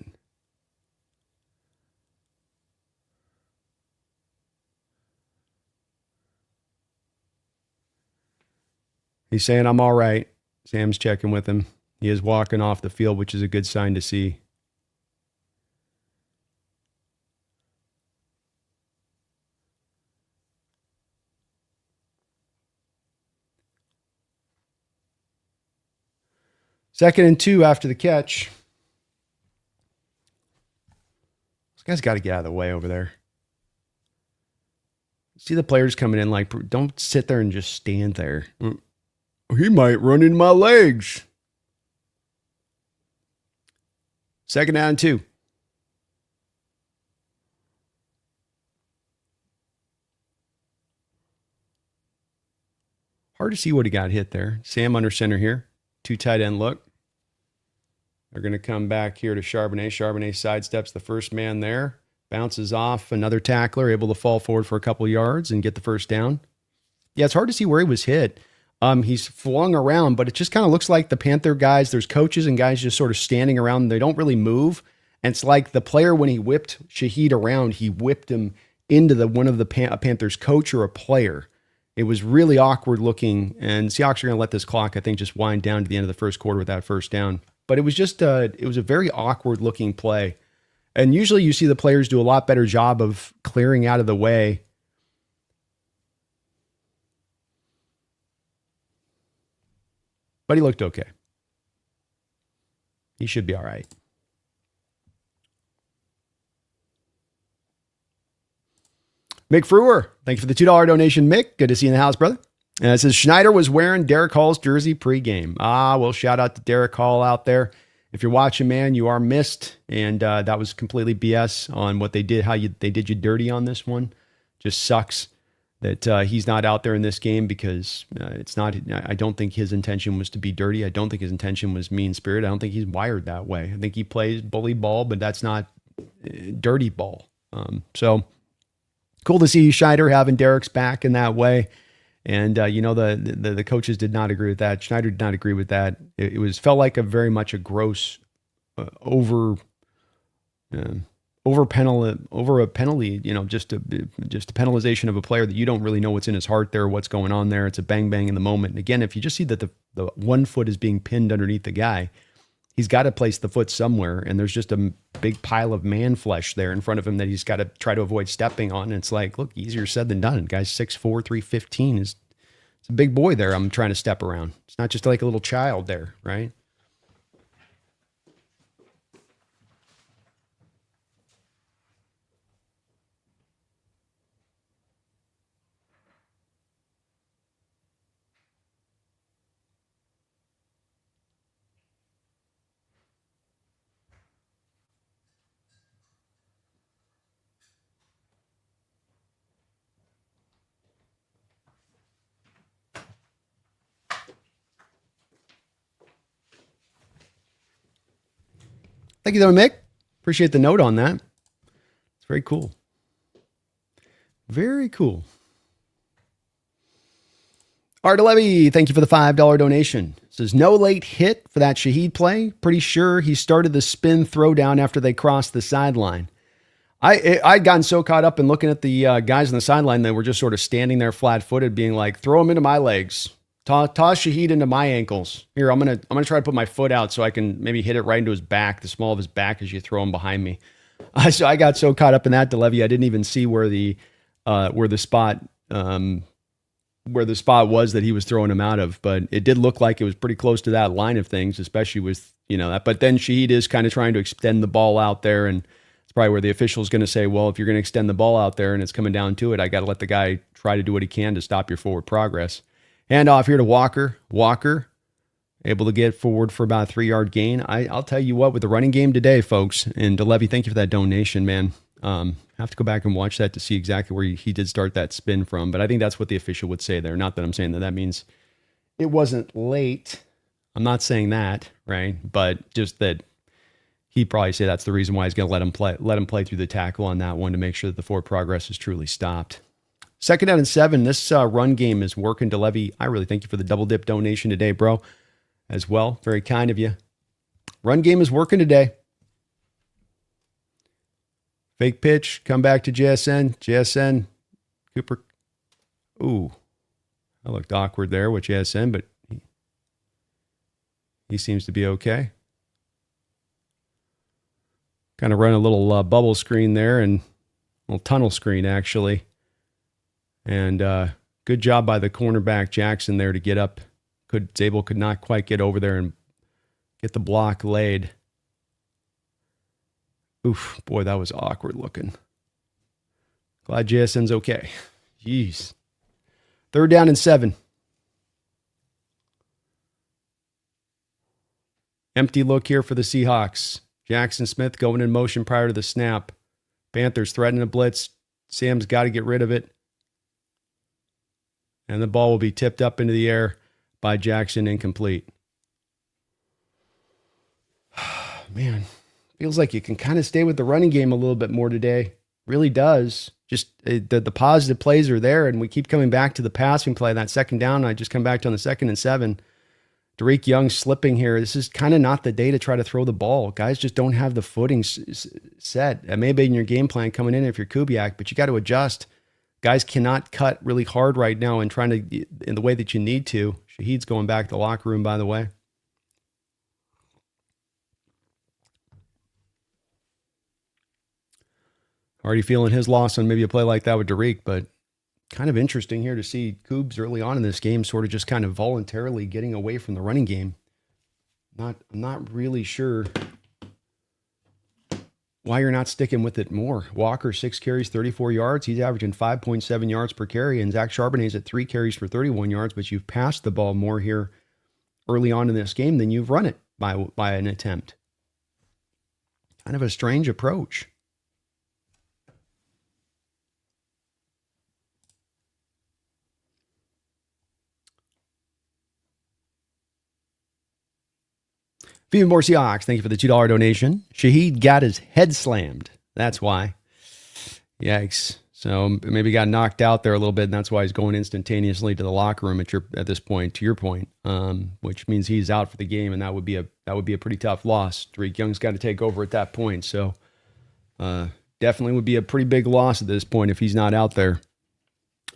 he's saying, I'm all right. Sam's checking with him. He is walking off the field, which is a good sign to see. Second and 2 after the catch. This guy's got to get out of the way over there. See the players coming in, like, don't sit there and just stand there. He might run in my legs. 2nd down and 2. Hard to see what he got hit there. Sam under center here. 2 tight end look. They're going to come back here to Charbonnet. Charbonnet sidesteps the first man there. Bounces off another tackler, able to fall forward for a couple yards and get the first down. Yeah, it's hard to see where he was hit. He's flung around, but it just kind of looks like the Panther guys, there's coaches and guys just sort of standing around. They don't really move. And it's like the player, when he whipped Shaheed around, he whipped him into one of the Panthers coach or a player. It was really awkward looking, and Seahawks are going to let this clock, I think, just wind down to the end of the first quarter with that first down. But it was just it was a very awkward looking play. And usually you see the players do a lot better job of clearing out of the way. But he looked okay. He should be all right. Mick Frewer, thank you for the $2 donation, Mick. Good to see you in the house, brother. And it says, Schneider was wearing Derek Hall's jersey pregame. Well, shout out to Derek Hall out there. If you're watching, man, you are missed. And that was completely BS on what they did, they did you dirty on this one. Just sucks that he's not out there in this game because it's not, I don't think his intention was to be dirty. I don't think his intention was mean-spirited. I don't think he's wired that way. I think he plays bully ball, but that's not dirty ball. So cool to see Schneider having Derek's back in that way. And, the coaches did not agree with that. Schneider did not agree with that. It felt like very much a gross over a penalty, just a penalization of a player that you don't really know what's in his heart there, what's going on there. It's a bang bang in the moment. And again, if you just see that the 1 foot is being pinned underneath the guy, he's got to place the foot somewhere. And there's just a big pile of man flesh there in front of him that he's got to try to avoid stepping on. And it's like, look, easier said than done. Guy's 6'4", 315 it's a big boy there. I'm trying to step around. It's not just like a little child there, right? Thank you, though, Mick. Appreciate the note on that. It's very cool. Very cool. Art Levy, thank you for the $5 donation. It says, no late hit for that Shaheed play. Pretty sure he started the spin throwdown after they crossed the sideline. I'd gotten so caught up in looking at the guys on the sideline that were just sort of standing there flat-footed, being like, throw him into my legs. Toss Shaheed into my ankles. Here, I'm gonna try to put my foot out so I can maybe hit it right into his back, the small of his back, as you throw him behind me. So I got so caught up in that, DeLevy, I didn't even see where the spot was that he was throwing him out of. But it did look like it was pretty close to that line of things, especially with that. But then Shaheed is kind of trying to extend the ball out there, and it's probably where the official is going to say, well, if you're going to extend the ball out there and it's coming down to it, I got to let the guy try to do what he can to stop your forward progress. Hand off here to Walker. Walker, able to get forward for about a 3-yard gain. I'll tell you what, with the running game today, folks, and DeLevy, thank you for that donation, man. Have to go back and watch that to see exactly where he did start that spin from. But I think that's what the official would say there. Not that I'm saying that means it wasn't late. I'm not saying that, right? But just that he'd probably say that's the reason why he's going to let him play through the tackle on that one to make sure that the forward progress is truly stopped. 2nd down and 7. This run game is working. DeLevy, I really thank you for the double dip donation today, bro, as well. Very kind of you. Run game is working today. Fake pitch, come back to JSN. JSN, Cooper. Ooh, that looked awkward there with JSN, but he seems to be okay. Kind of run a little bubble screen there and a little tunnel screen, actually. And good job by the cornerback Jackson there to get up. Zabel could not quite get over there and get the block laid. Oof, boy, that was awkward looking. Glad JSN's okay. Jeez. 3rd down and 7. Empty look here for the Seahawks. Jackson Smith going in motion prior to the snap. Panthers threatening a blitz. Sam's got to get rid of it. And the ball will be tipped up into the air by Jackson, incomplete. Man, feels like you can kind of stay with the running game a little bit more today. Really does. Just the positive plays are there, and we keep coming back to the passing play. That 2nd down, I just come back to on the 2nd and 7. Bryce Young slipping here. This is kind of not the day to try to throw the ball. Guys just don't have the footing set. That may have been your game plan coming in if you're Kubiak, but you got to adjust. Guys cannot cut really hard right now and trying to in the way that you need to. Shahid's going back to the locker room, by the way. Already feeling his loss on maybe a play like that with Derek, but kind of interesting here to see Coobs early on in this game sort of just kind of voluntarily getting away from the running game. I'm not really sure why you're not sticking with it more. Walker, 6 carries, 34 yards. He's averaging 5.7 yards per carry, and Zach Charbonnet's at 3 carries for 31 yards, but you've passed the ball more here early on in this game than you've run it by an attempt. Kind of a strange approach. Few more Seahawks, thank you for the $2 donation. Shahid got his head slammed. That's why. Yikes. So maybe got knocked out there a little bit, and that's why he's going instantaneously to the locker room at this point, to your point, which means he's out for the game, and that would be a pretty tough loss. Bryce Young's got to take over at that point. So definitely would be a pretty big loss at this point if he's not out there.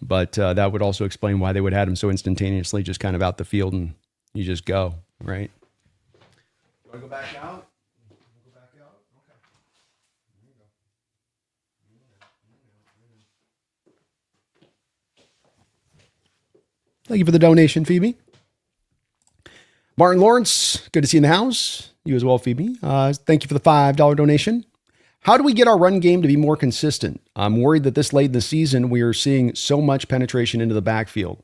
But that would also explain why they would have had him so instantaneously just kind of out the field and you just go, right? Want to go back out? Go back out? Okay. There you go. Thank you for the donation, Phoebe. Martin Lawrence, good to see you in the house. You as well, Phoebe. Thank you for the $5 donation. How do we get our run game to be more consistent? I'm worried that this late in the season, we are seeing so much penetration into the backfield.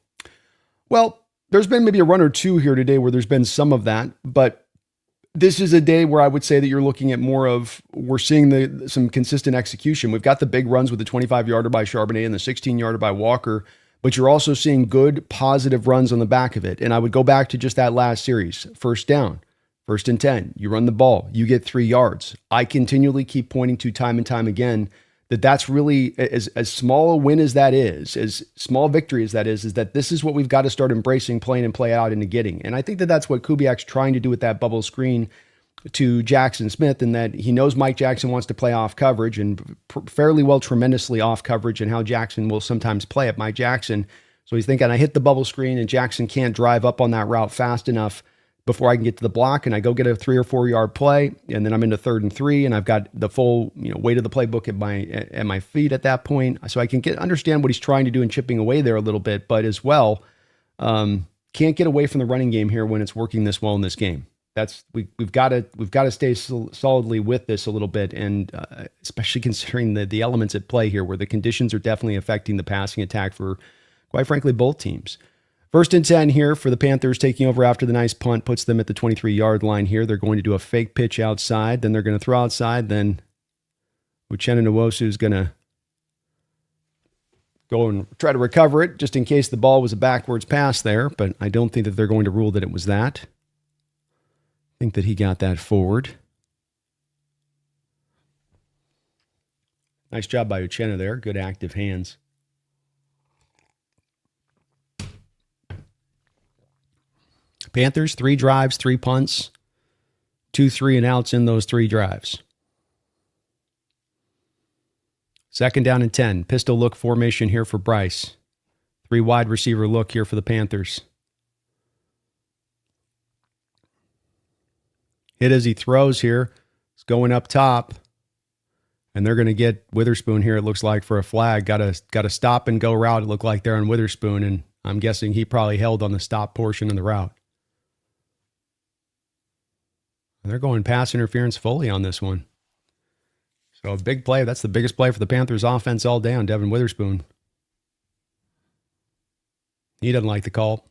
Well, there's been maybe a run or two here today where there's been some of that, but this is a day where I would say that you're looking at more of, we're seeing some consistent execution. We've got the big runs with the 25-yarder by Charbonnet and the 16-yarder by Walker, but you're also seeing good, positive runs on the back of it. And I would go back to just that last series. 1st down, 1st and 10, you run the ball, you get 3 yards. I continually keep pointing to time and time again that that's really, as small a win as that is, as small victory as that is that this is what we've got to start embracing, playing and play out into getting. And I think that that's what Kubiak's trying to do with that bubble screen to Jackson Smith, and that he knows Mike Jackson wants to play off coverage and fairly well, tremendously off coverage, and how Jackson will sometimes play at Mike Jackson. So he's thinking, I hit the bubble screen and Jackson can't drive up on that route fast enough before I can get to the block, and I go get a 3 or 4 yard play, and then I'm into 3rd and 3, and I've got the full weight of the playbook at my feet at that point, so I can understand what he's trying to do and chipping away there a little bit, but as well, can't get away from the running game here when it's working this well in this game. We've got to stay solidly with this a little bit, and especially considering the elements at play here, where the conditions are definitely affecting the passing attack for, quite frankly, both teams. 1st and 10 here for the Panthers, taking over after the nice punt puts them at the 23-yard line here. They're going to do a fake pitch outside. Then they're going to throw outside. Then Uchenna Nwosu is going to go and try to recover it just in case the ball was a backwards pass there. But I don't think that they're going to rule that it was that. I think that he got that forward. Nice job by Uchenna there. Good active hands. Panthers, 3 drives, 3 punts, 2 3 and outs in those 3 drives. 2nd down and 10. Pistol look formation here for Bryce. 3 wide receiver look here for the Panthers. Hit as he throws here. It's going up top. And they're going to get Witherspoon here, it looks like, for a flag. Got a stop and go route, it looked like there on Witherspoon. And I'm guessing he probably held on the stop portion of the route. And they're going pass interference fully on this one. So a big play. That's the biggest play for the Panthers offense all day on Devin Witherspoon. He doesn't like the call.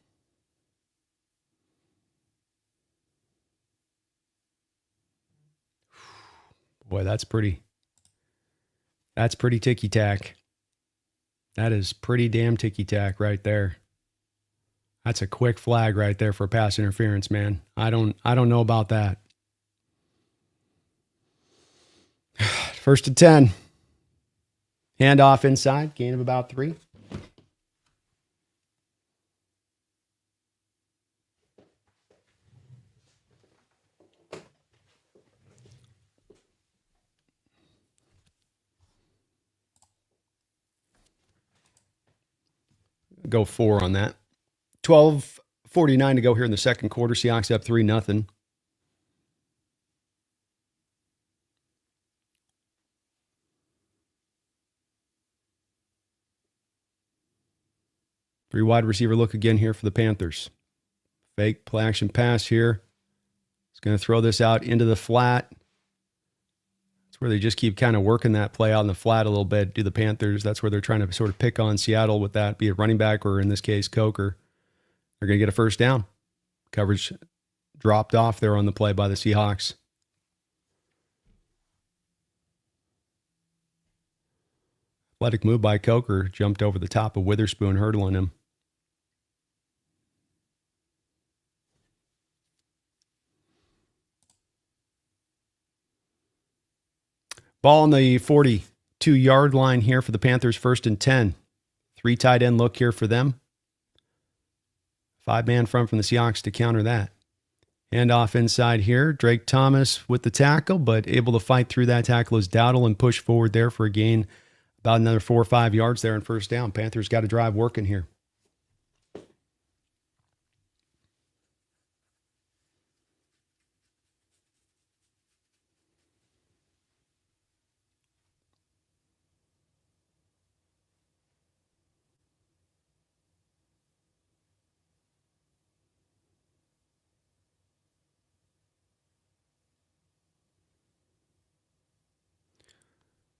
Boy, that's pretty ticky-tack. That is pretty damn ticky-tack right there. That's a quick flag right there for pass interference, man. I don't know about that. 1st and 10. Handoff inside, gain of about 3. Go 4 on that. 12:49 to go here in the second quarter. Seahawks up 3-0. Three wide receiver look again here for the Panthers. Fake play action pass here. It's going to throw this out into the flat. That's where they just keep kind of working that play out in the flat a little bit. Do the Panthers. That's where they're trying to sort of pick on Seattle with that, be it running back or in this case, Coker. They're going to get a first down. Coverage dropped off there on the play by the Seahawks. Athletic move by Coker. Jumped over the top of Witherspoon, hurdling him. Ball on the 42-yard line here for the Panthers, 1st and 10. 3 tight end look here for them. 5-man front from the Seahawks to counter that. Handoff inside here. Drake Thomas with the tackle, but able to fight through that tackle is Dowdle and push forward there for a gain about another 4 or 5 yards there in first down. Panthers got a drive working here.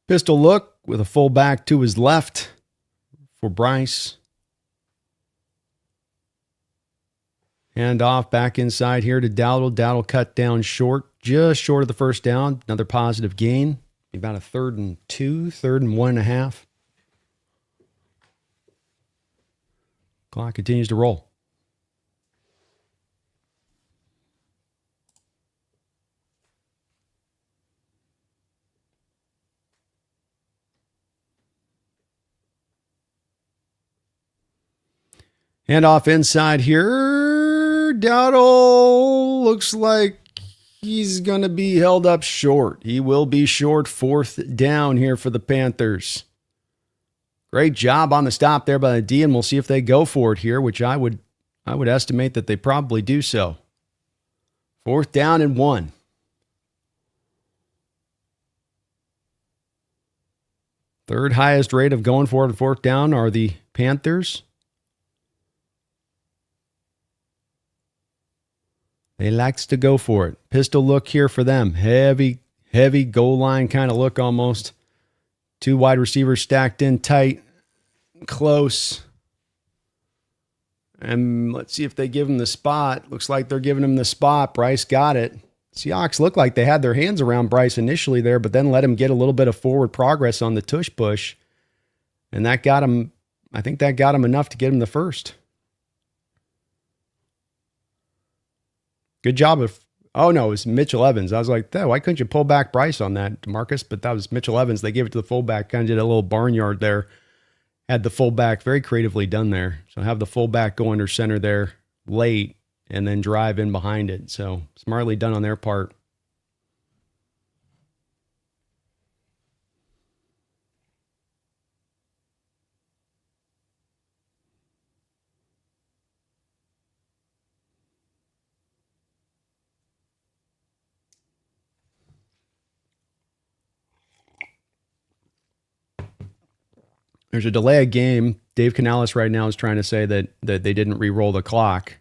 Pistol look with a fullback to his left for Bryce. Hand off back inside here to Dowdle. Dowdle cut down short, just short of the first down. Another positive gain. About a 3rd and 2, 3rd and 1.5. Clock continues to roll. Hand off inside here. Dowdle looks like he's going to be held up short. He will be short. 4th down here for the Panthers. Great job on the stop there by the D, and we'll see if they go for it here, which I would estimate that they probably do so. 4th down and 1. Third highest rate of going for it at 4th down are the Panthers. They likes to go for it. Pistol look here for them. Heavy goal line kind of look almost. 2 wide receivers stacked in tight, close. And let's see if they give him the spot. Looks like they're giving him the spot. Bryce got it. Seahawks looked like they had their hands around Bryce initially there, but then let him get a little bit of forward progress on the tush push. And that got him, I think that got him enough to get him the first. Good job of, oh no, it was Mitchell Evans. I was like, why couldn't you pull back Bryce on that, DeMarcus? But that was Mitchell Evans. They gave it to the fullback, kind of did a little barnyard there. Had the fullback very creatively done there. So have the fullback go under center there late and then drive in behind it. So smartly done on their part. There's a delay of game. Dave Canales right now is trying to say that they didn't re-roll the clock.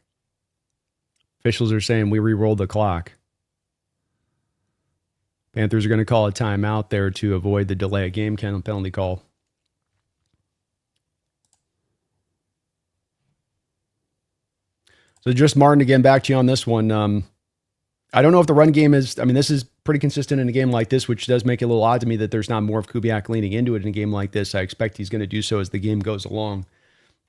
Officials are saying we re-rolled the clock. Panthers are going to call a timeout there to avoid the delay of game penalty call. So just Martin, again, back to you on this one. I don't know if the run game is, this is pretty consistent in a game like this, which does make it a little odd to me that there's not more of Kubiak leaning into it in a game like this. I expect he's going to do so as the game goes along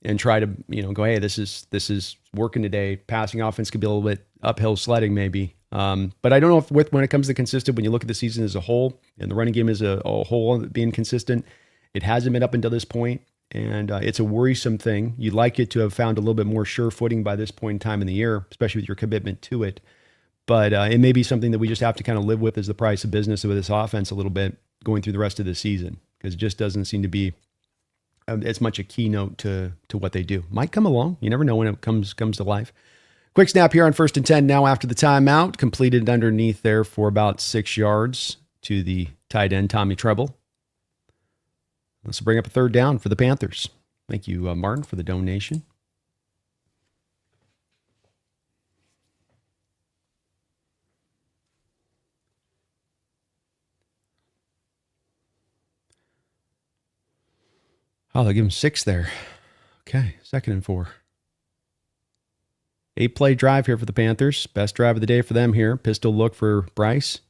and try to, go, hey, this is working today. Passing offense could be a little bit uphill sledding maybe. But I don't know if when it comes to consistent, when you look at the season as a whole and the running game as a whole being consistent, it hasn't been up until this point. And it's a worrisome thing. You'd like it to have found a little bit more sure footing by this point in time in the year, especially with your commitment to it. But it may be something that we just have to kind of live with as the price of business with this offense a little bit going through the rest of the season, because it just doesn't seem to be as much a keynote to what they do. Might come along. You never know when it comes to life. Quick snap here on 1st and 10 now after the timeout. Completed underneath there for about 6 yards to the tight end, Tommy Treble. Let's bring up a 3rd down for the Panthers. Thank you, Martin, for the donation. Oh, they'll give him 6 there. Okay, 2nd and 4. 8-play drive here for the Panthers. Best drive of the day for them here. Pistol look for Bryce.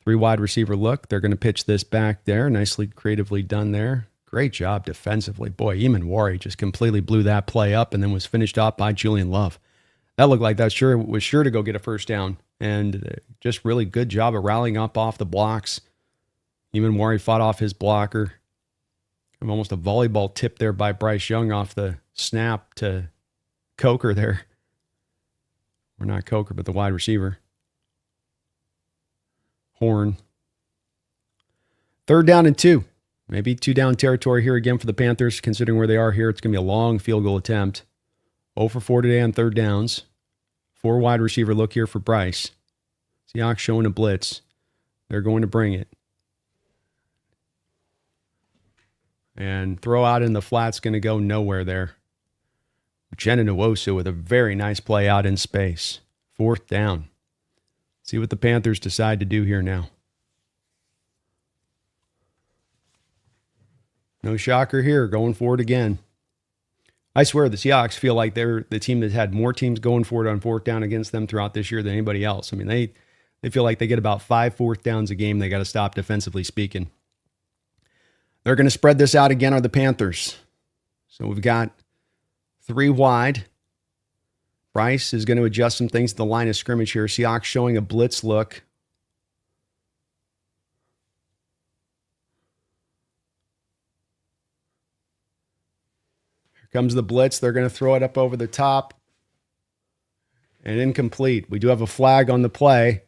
3 wide receiver look. They're going to pitch this back there. Nicely creatively done there. Great job defensively. Boy, Eamon Wari just completely blew that play up and then was finished off by Julian Love. That looked like that was sure to go get a 1st down. And just really good job of rallying up off the blocks. Eamon Wari fought off his blocker. Almost a volleyball tip there by Bryce Young off the snap to Coker there. Or not Coker, but the wide receiver. Horn. 3rd down and 2. Maybe 2-down territory here again for the Panthers. Considering where they are here, it's going to be a long field goal attempt. 0 for 4 today on 3rd downs. 4 wide receiver look here for Bryce. Seahawks showing a blitz. They're going to bring it. And throw out in the flat's going to go nowhere there. Jenna Nwosu with a very nice play out in space. 4th down. See what the Panthers decide to do here now. No shocker here, going for it again. I swear the Seahawks feel like they're the team that had more teams going for it on 4th down against them throughout this year than anybody else. They feel like they get about 5 4th downs a game they got to stop defensively speaking. They're going to spread this out again, are the Panthers. So we've got 3 wide. Bryce is going to adjust some things to the line of scrimmage here. Seahawks showing a blitz look. Here comes the blitz. They're going to throw it up over the top. And incomplete. We do have a flag on the play.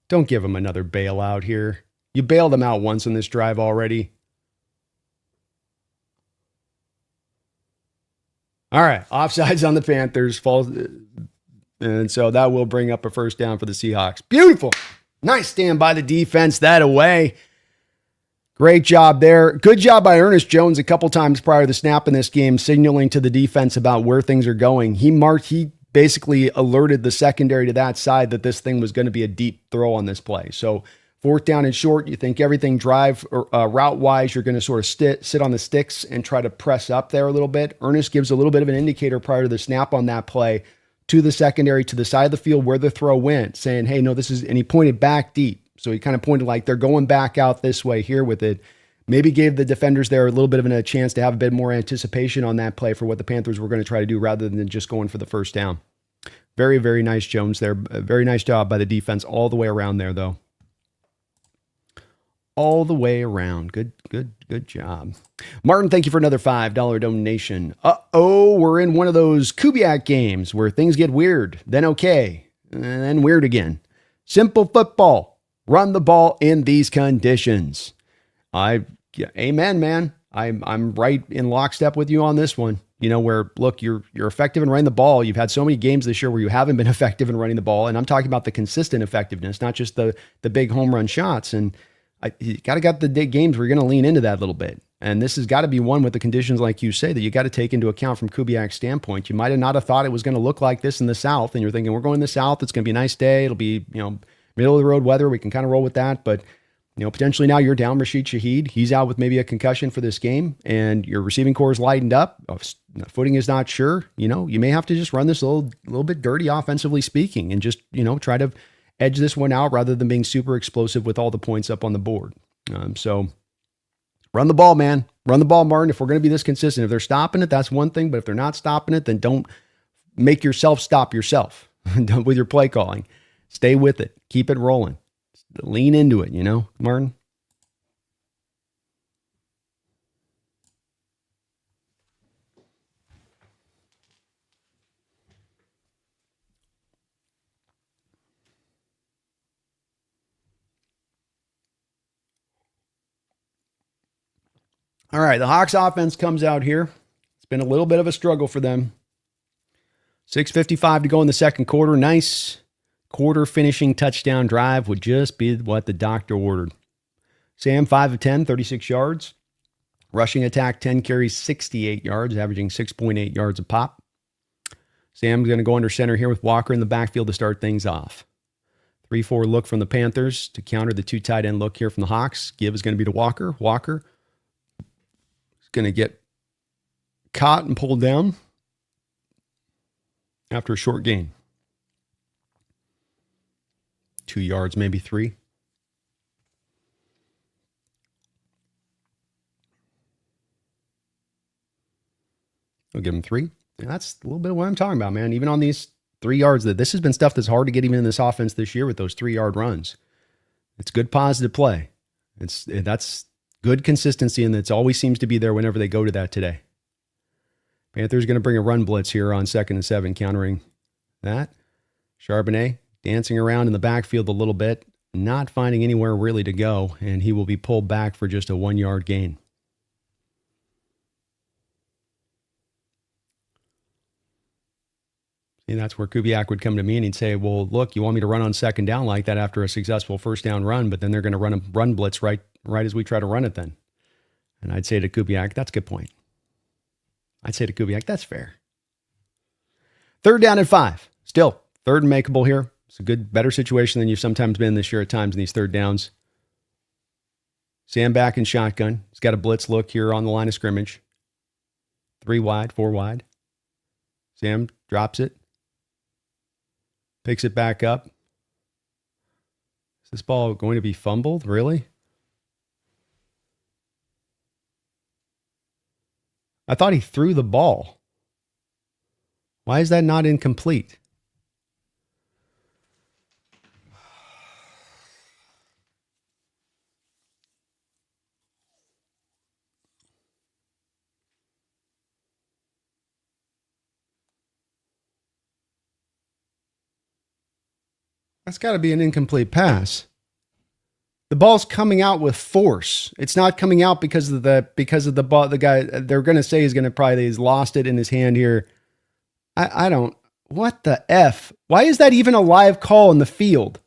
Don't give him another bailout here. You bailed him out once on this drive already. All right, offsides on the Panthers. Falls, and so that will bring up a 1st down for the Seahawks. Beautiful. Nice stand by the defense. That away. Great job there. Good job by Ernest Jones a couple times prior to the snap in this game, signaling to the defense about where things are going. He basically alerted the secondary to that side that this thing was going to be a deep throw on this play. So 4th down and short, you think everything drive or route-wise, you're going to sort of sit on the sticks and try to press up there a little bit. Ernest gives a little bit of an indicator prior to the snap on that play to the secondary, to the side of the field where the throw went, saying, hey, no, this is, and he pointed back deep. So he kind of pointed like they're going back out this way here with it. Maybe gave the defenders there a little bit of a chance to have a bit more anticipation on that play for what the Panthers were going to try to do rather than just going for the 1st down. Very, very nice Jones there. A very nice job by the defense all the way around there, though. All the way around. Good job. Martin, thank you for another $5 donation. We're in one of those Kubiak games where things get weird, then okay, and then weird again. Simple football. Run the ball in these conditions. Amen, man. I'm right in lockstep with you on this one. Where, look, you're effective in running the ball. You've had so many games this year where you haven't been effective in running the ball. And I'm talking about the consistent effectiveness, not just the big home run shots. And you got the games where you're going to lean into that a little bit. And this has got to be one with the conditions, like you say, that you got to take into account from Kubiak's standpoint. You might have not have thought it was going to look like this in the South. And you're thinking, we're going to the South. It's going to be a nice day. It'll be, middle of the road weather. We can kind of roll with that. But Potentially now you're down Rashid Shaheed. He's out with maybe a concussion for this game, and your receiving core is lightened up. Footing is not sure. You may have to just run this a little bit dirty offensively speaking, and just, try to edge this one out rather than being super explosive with all the points up on the board. So run the ball, man. Run the ball, Martin. If we're going to be this consistent, if they're stopping it, that's one thing. But if they're not stopping it, then don't make yourself stop yourself with your play calling. Stay with it. Keep it rolling. Lean into it, Martin. All right, the Hawks offense comes out here. It's been a little bit of a struggle for them. 6:55 to go in the second quarter. Nice quarter finishing touchdown drive would just be what the doctor ordered. Sam, 5 of 10, 36 yards. Rushing attack, 10 carries, 68 yards, averaging 6.8 yards a pop. Sam's going to go under center here with Walker in the backfield to start things off. 3-4 look from the Panthers to counter the 2 tight end look here from the Hawks. Give is going to be to Walker. Walker is going to get caught and pulled down after a short gain. 2 yards, maybe 3. I'll give him 3. And that's a little bit of what I'm talking about, man. Even on these 3 yards, this has been stuff that's hard to get even in this offense this year with those 3-yard runs. It's good positive play. That's good consistency, and it always seems to be there whenever they go to that today. Panthers going to bring a run blitz here on 2nd and 7, countering that. Charbonnet dancing around in the backfield a little bit, not finding anywhere really to go, and he will be pulled back for just a 1-yard gain. See, that's where Kubiak would come to me and he'd say, well, look, you want me to run on 2nd down like that after a successful 1st down run, but then they're going to run a run blitz right as we try to run it then. And I'd say to Kubiak, that's a good point. I'd say to Kubiak, that's fair. 3rd down and 5. Still, 3rd and makeable here. It's a better situation than you've sometimes been this year at times in these 3rd downs. Sam back in shotgun. He's got a blitz look here on the line of scrimmage. 3 wide, 4 wide. Sam drops it. Picks it back up. Is this ball going to be fumbled? Really? I thought he threw the ball. Why is that not incomplete? That's got to be an incomplete pass. The ball's coming out with force. It's not coming out because of the ball. The guy they're going to say he's lost it in his hand here. I don't. What the F? Why is that even a live call in the field?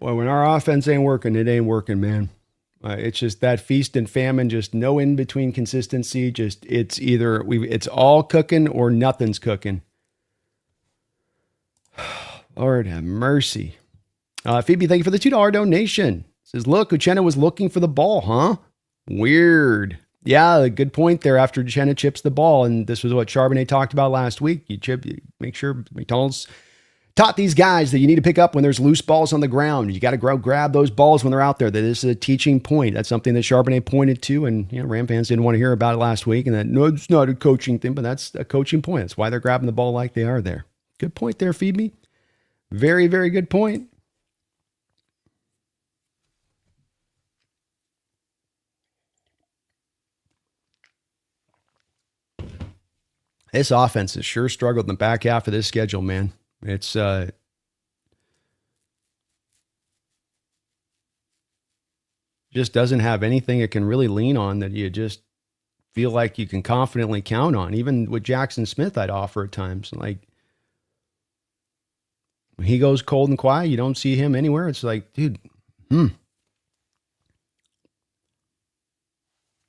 Well, when our offense ain't working, it ain't working, man. It's just that feast and famine, just no in-between consistency. Just it's either it's all cooking or nothing's cooking. Lord have mercy. Phoebe, thank you for the $2 donation. Says, look, Uchenna was looking for the ball, huh? Weird. Yeah, a good point there after Uchenna chips the ball. And this was what Charbonnet talked about last week. You make sure McDonald's taught these guys that you need to pick up when there's loose balls on the ground. You got to grab those balls when they're out there. That is a teaching point. That's something that Charbonnet pointed to, and Ram fans didn't want to hear about it last week. And that, no, it's not a coaching thing, but that's a coaching point. That's why they're grabbing the ball like they are there. Good point there, Phoebe. Very, very good point. This offense has sure struggled in the back half of this schedule, man. It's just doesn't have anything it can really lean on that you just feel like you can confidently count on. Even with Jackson Smith, I'd offer at times. Like, when he goes cold and quiet, you don't see him anywhere. It's like, dude,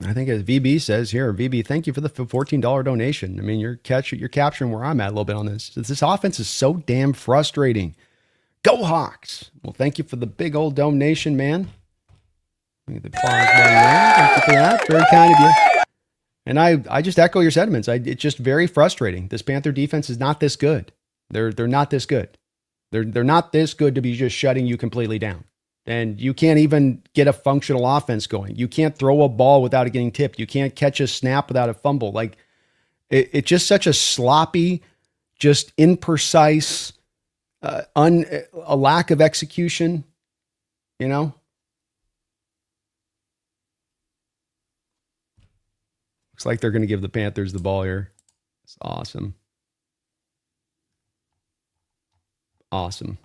I think as VB says here, VB, thank you for the $14 donation. I mean, you're capturing where I'm at a little bit on this. This offense is so damn frustrating. Go Hawks. Well, thank you for the big old donation, man. Look at the applause button there. Thank you for that. Very kind of you. And I just echo your sentiments. It's just very frustrating. This Panther defense is not this good. They're not this good. They're not this good to be just shutting you completely down. And you can't even get a functional offense going. You can't throw a ball without it getting tipped. You can't catch a snap without a fumble. Like, it's just such a sloppy, just imprecise, a lack of execution, you know? Looks like they're going to give the Panthers the ball here. It's awesome. Awesome.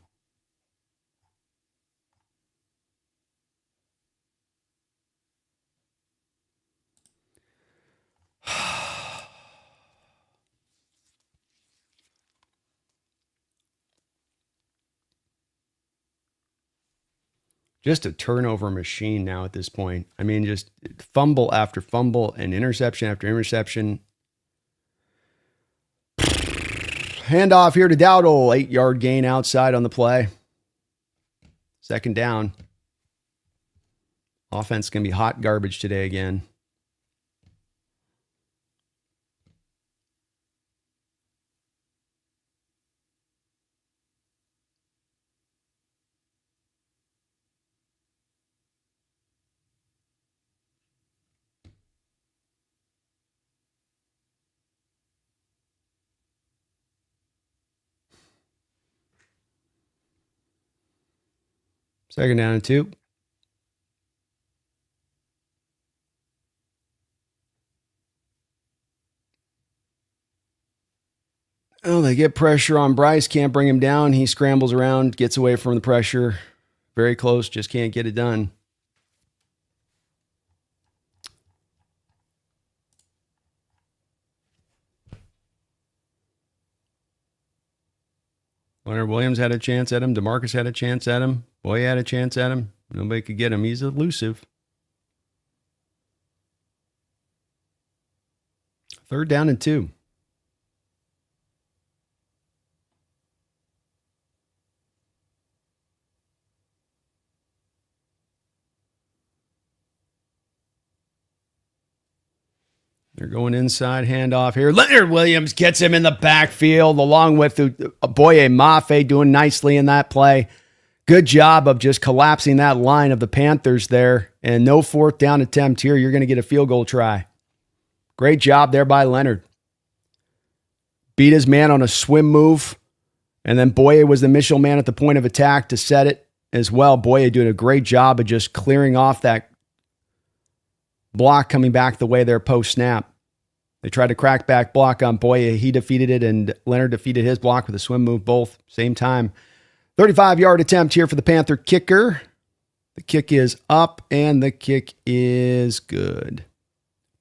Just a turnover machine now at this point. I mean, just fumble after fumble and interception after interception. Handoff here to Dowdle. 8-yard gain outside on the play. Second down. Offense going to be hot garbage today again. Second down and 2. Oh, they get pressure on Bryce. Can't bring him down. He scrambles around, gets away from the pressure. Very close. Just can't get it done. Leonard Williams had a chance at him. DeMarcus had a chance at him. Boy had a chance at him. Nobody could get him. He's elusive. Third down and 2. They're going inside, handoff here. Leonard Williams gets him in the backfield along with Boye Mafe doing nicely in that play. Good job of just collapsing that line of the Panthers there. And no fourth down attempt here. You're going to get a field goal try. Great job there by Leonard. Beat his man on a swim move. And then Boye was the initial man at the point of attack to set it as well. Boye doing a great job of just clearing off that block coming back the way there post-snap. They tried to crack back block on Boye. He defeated it, and Leonard defeated his block with a swim move, both same time. 35-yard attempt here for the Panther kicker. The kick is up, and the kick is good.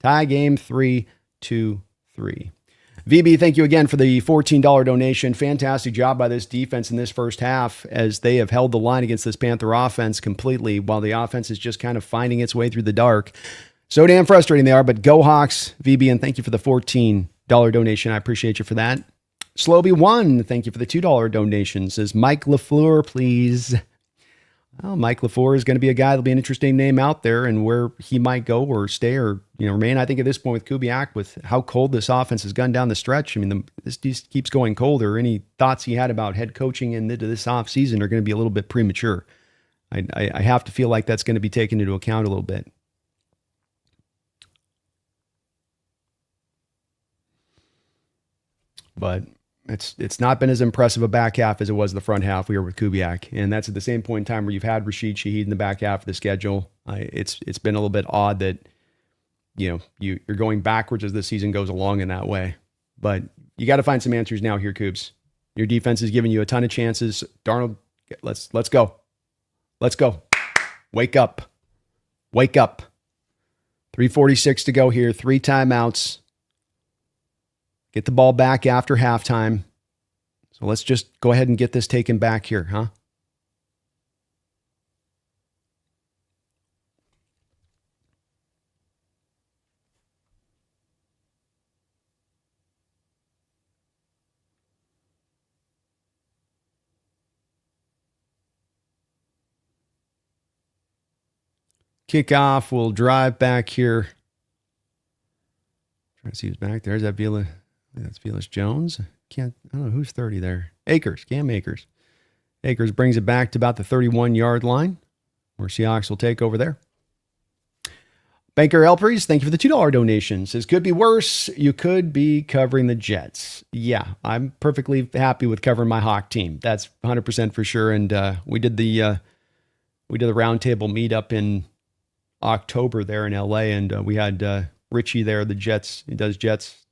Tie game 3-3. VB, thank you again for the $14 donation. Fantastic job by this defense in this first half as they have held the line against this Panther offense completely while the offense is just kind of finding its way through the dark. So damn frustrating they are, but go Hawks, VB, and thank you for the $14 donation. I appreciate you for that. Sloby1, thank you for the $2 donation. Says Mike LaFleur, please. Well, Mike LaFleur is going to be a guy that'll be an interesting name out there and where he might go or stay or remain. I think at this point with Kubiak, with how cold this offense has gone down the stretch, I mean, this just keeps going colder. Any thoughts he had about head coaching into this offseason are going to be a little bit premature. I have to feel like that's going to be taken into account a little bit. But it's not been as impressive a back half as it was the front half we were with Kubiak. And that's at the same point in time where you've had Rashid Shaheed in the back half of the schedule. It's been a little bit odd that, you're going backwards as the season goes along in that way. But you got to find some answers now here, Coobs. Your defense is giving you a ton of chances. Darnold, let's go. Let's go. Wake up. Wake up. 3:46 to go here. 3 timeouts. Get the ball back after halftime. So let's just go ahead and get this taken back here, huh? Kickoff. We'll drive back here. Trying to see who's back there. Is that Vila? That's Velus Jones. I don't know who's 30 there. Akers, Cam Akers. Akers brings it back to about the 31-yard line, where Seahawks will take over there. Banker Elpries, thank you for the $2 donation. Says, could be worse. You could be covering the Jets. Yeah, I'm perfectly happy with covering my Hawk team. That's 100% for sure. And we did the roundtable meetup in October there in LA, and we had Richie there, the Jets. He does Jets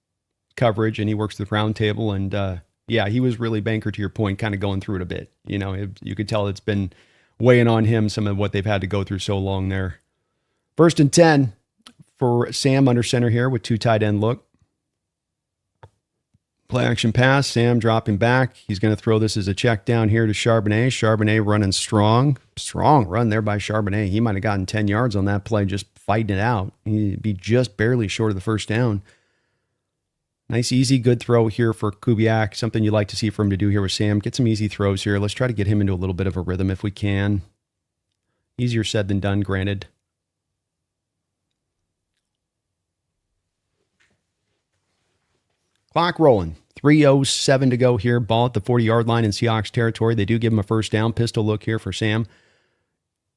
coverage, and he works the roundtable. And yeah, he was really, Banker, to your point, kind of going through it a bit. You know, you could tell it's been weighing on him, some of what they've had to go through so long there. 1st and 10 for Sam under center here with 2 tight end look. Play action pass. Sam dropping back. He's going to throw this as a check down here to Charbonnet. Charbonnet running strong. Strong run there by Charbonnet. He might have gotten 10 yards on that play, just fighting it out. He'd be just barely short of the first down. Nice, easy, good throw here for Kubiak. Something you'd like to see for him to do here with Sam. Get some easy throws here. Let's try to get him into a little bit of a rhythm if we can. Easier said than done, granted. Clock rolling. 3:07 to go here. Ball at the 40-yard line in Seahawks territory. They do give him a first down. Pistol look here for Sam.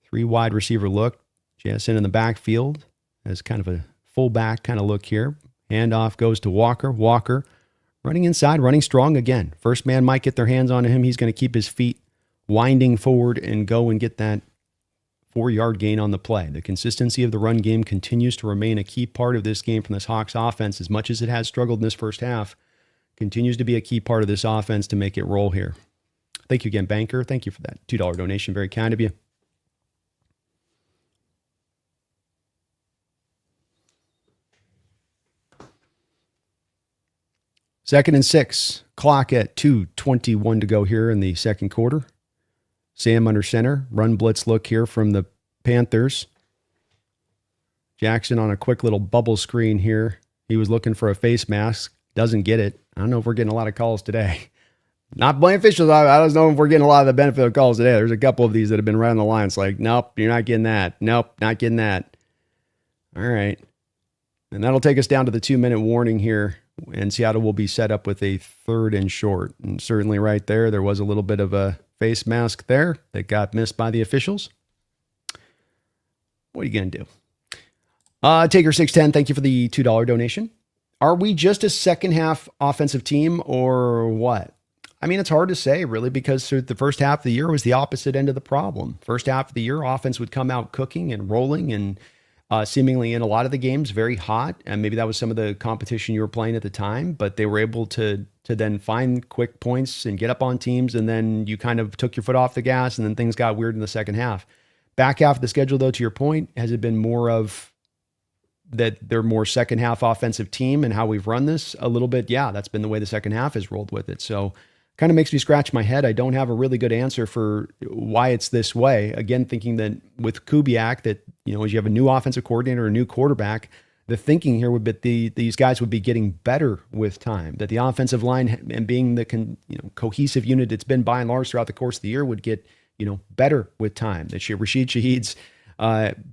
3 wide receiver look. Jessen in the backfield as kind of a fullback kind of look here. Handoff goes to Walker. Walker running inside, running strong again. First man might get their hands on him. He's going to keep his feet winding forward and go and get that 4-yard gain on the play. The consistency of the run game continues to remain a key part of this game from this Hawks offense. As much as it has struggled in this first half, continues to be a key part of this offense to make it roll here. Thank you again, Banker. Thank you for that $2 donation. Very kind of you. Second and 6. Clock at 2:21 to go here in the second quarter. Sam under center. Run blitz look here from the Panthers. Jackson on a quick little bubble screen here. He was looking for a face mask. Doesn't get it. I don't know if we're getting a lot of calls today. Not blaming officials. I don't know if we're getting a lot of the benefit of calls today. There's a couple of these that have been right on the line. It's like, nope, you're not getting that. Nope, not getting that. All right. And that'll take us down to the 2-minute warning here. And Seattle will be set up with a 3rd and short. And certainly right there was a little bit of a face mask there that got missed by the officials. What are you going to do? Taker610, thank you for the $2 donation. Are we just a second half offensive team or what? I mean, it's hard to say really, because the first half of the year was the opposite end of the problem. First half of the year, offense would come out cooking and rolling and seemingly in a lot of the games very hot. And maybe that was some of the competition you were playing at the time, but they were able to then find quick points and get up on teams. And then you kind of took your foot off the gas and then things got weird in the second half. Back half of the schedule, though, to your point, has it been more of that they're more second half offensive team and how we've run this a little bit? Yeah, that's been the way the second half has rolled with it. So kind of makes me scratch my head. I don't have a really good answer for why it's this way. Again, thinking that with Kubiak, that, you know, as you have a new offensive coordinator, a new quarterback, the thinking here would be these guys would be getting better with time, that the offensive line and being the cohesive unit it's been by and large throughout the course of the year would get, better with time. That Rashid Shaheed's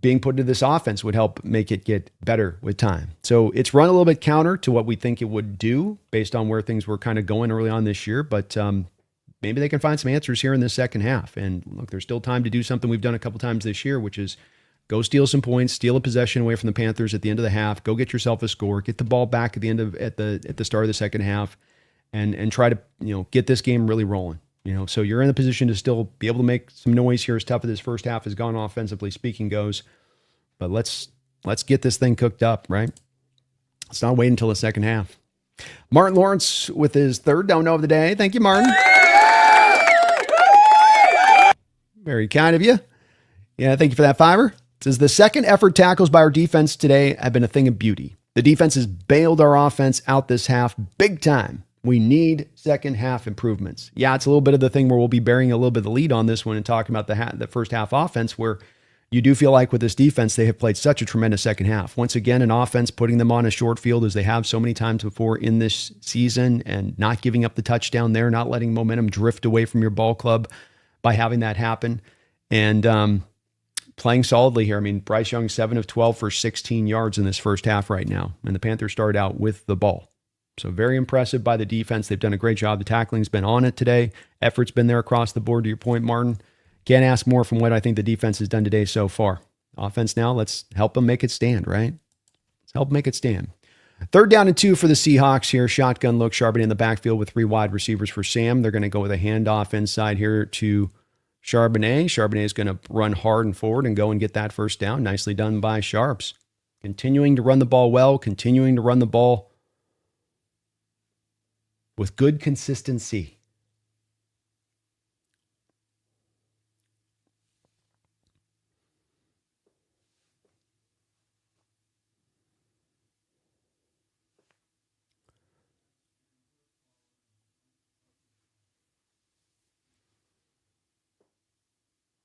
being put into this offense would help make it get better with time. So it's run a little bit counter to what we think it would do based on where things were kind of going early on this year. But maybe they can find some answers here in the second half. And look, there's still time to do something we've done a couple times this year, which is go steal some points, steal a possession away from the Panthers at the end of the half, go get yourself a score, get the ball back at the start of the second half, and try to get this game really rolling. So you're in a position to still be able to make some noise here as tough as this first half has gone offensively speaking goes. But let's get this thing cooked up, right? Let's not wait until the second half. Martin Lawrence with his third don't know of the day. Thank you, Martin. Very kind of you. Yeah, thank you for that $5. Says the second effort tackles by our defense today have been a thing of beauty. The defense has bailed our offense out this half big time. We need second half improvements. Yeah, it's a little bit of the thing where we'll be bearing a little bit of the lead on this one and talking about the first half offense, where you do feel like with this defense, they have played such a tremendous second half. Once again, an offense putting them on a short field as they have so many times before in this season and not giving up the touchdown there, not letting momentum drift away from your ball club by having that happen. And playing solidly here. I mean, Bryce Young, 7 of 12 for 16 yards in this first half right now. And the Panthers started out with the ball. So very impressive by the defense. They've done a great job. The tackling's been on it today. Effort's been there across the board, to your point, Martin. Can't ask more from what I think the defense has done today so far. Offense now, let's help them make it stand, right? Let's help make it stand. 3rd down and 2 for the Seahawks here. Shotgun look, Charbonnet in the backfield with 3 wide receivers for Sam. They're going to go with a handoff inside here to Charbonnet. Charbonnet is going to run hard and forward and go and get that first down. Nicely done by Sharps. Continuing to run the ball well, continuing to run the ball with good consistency.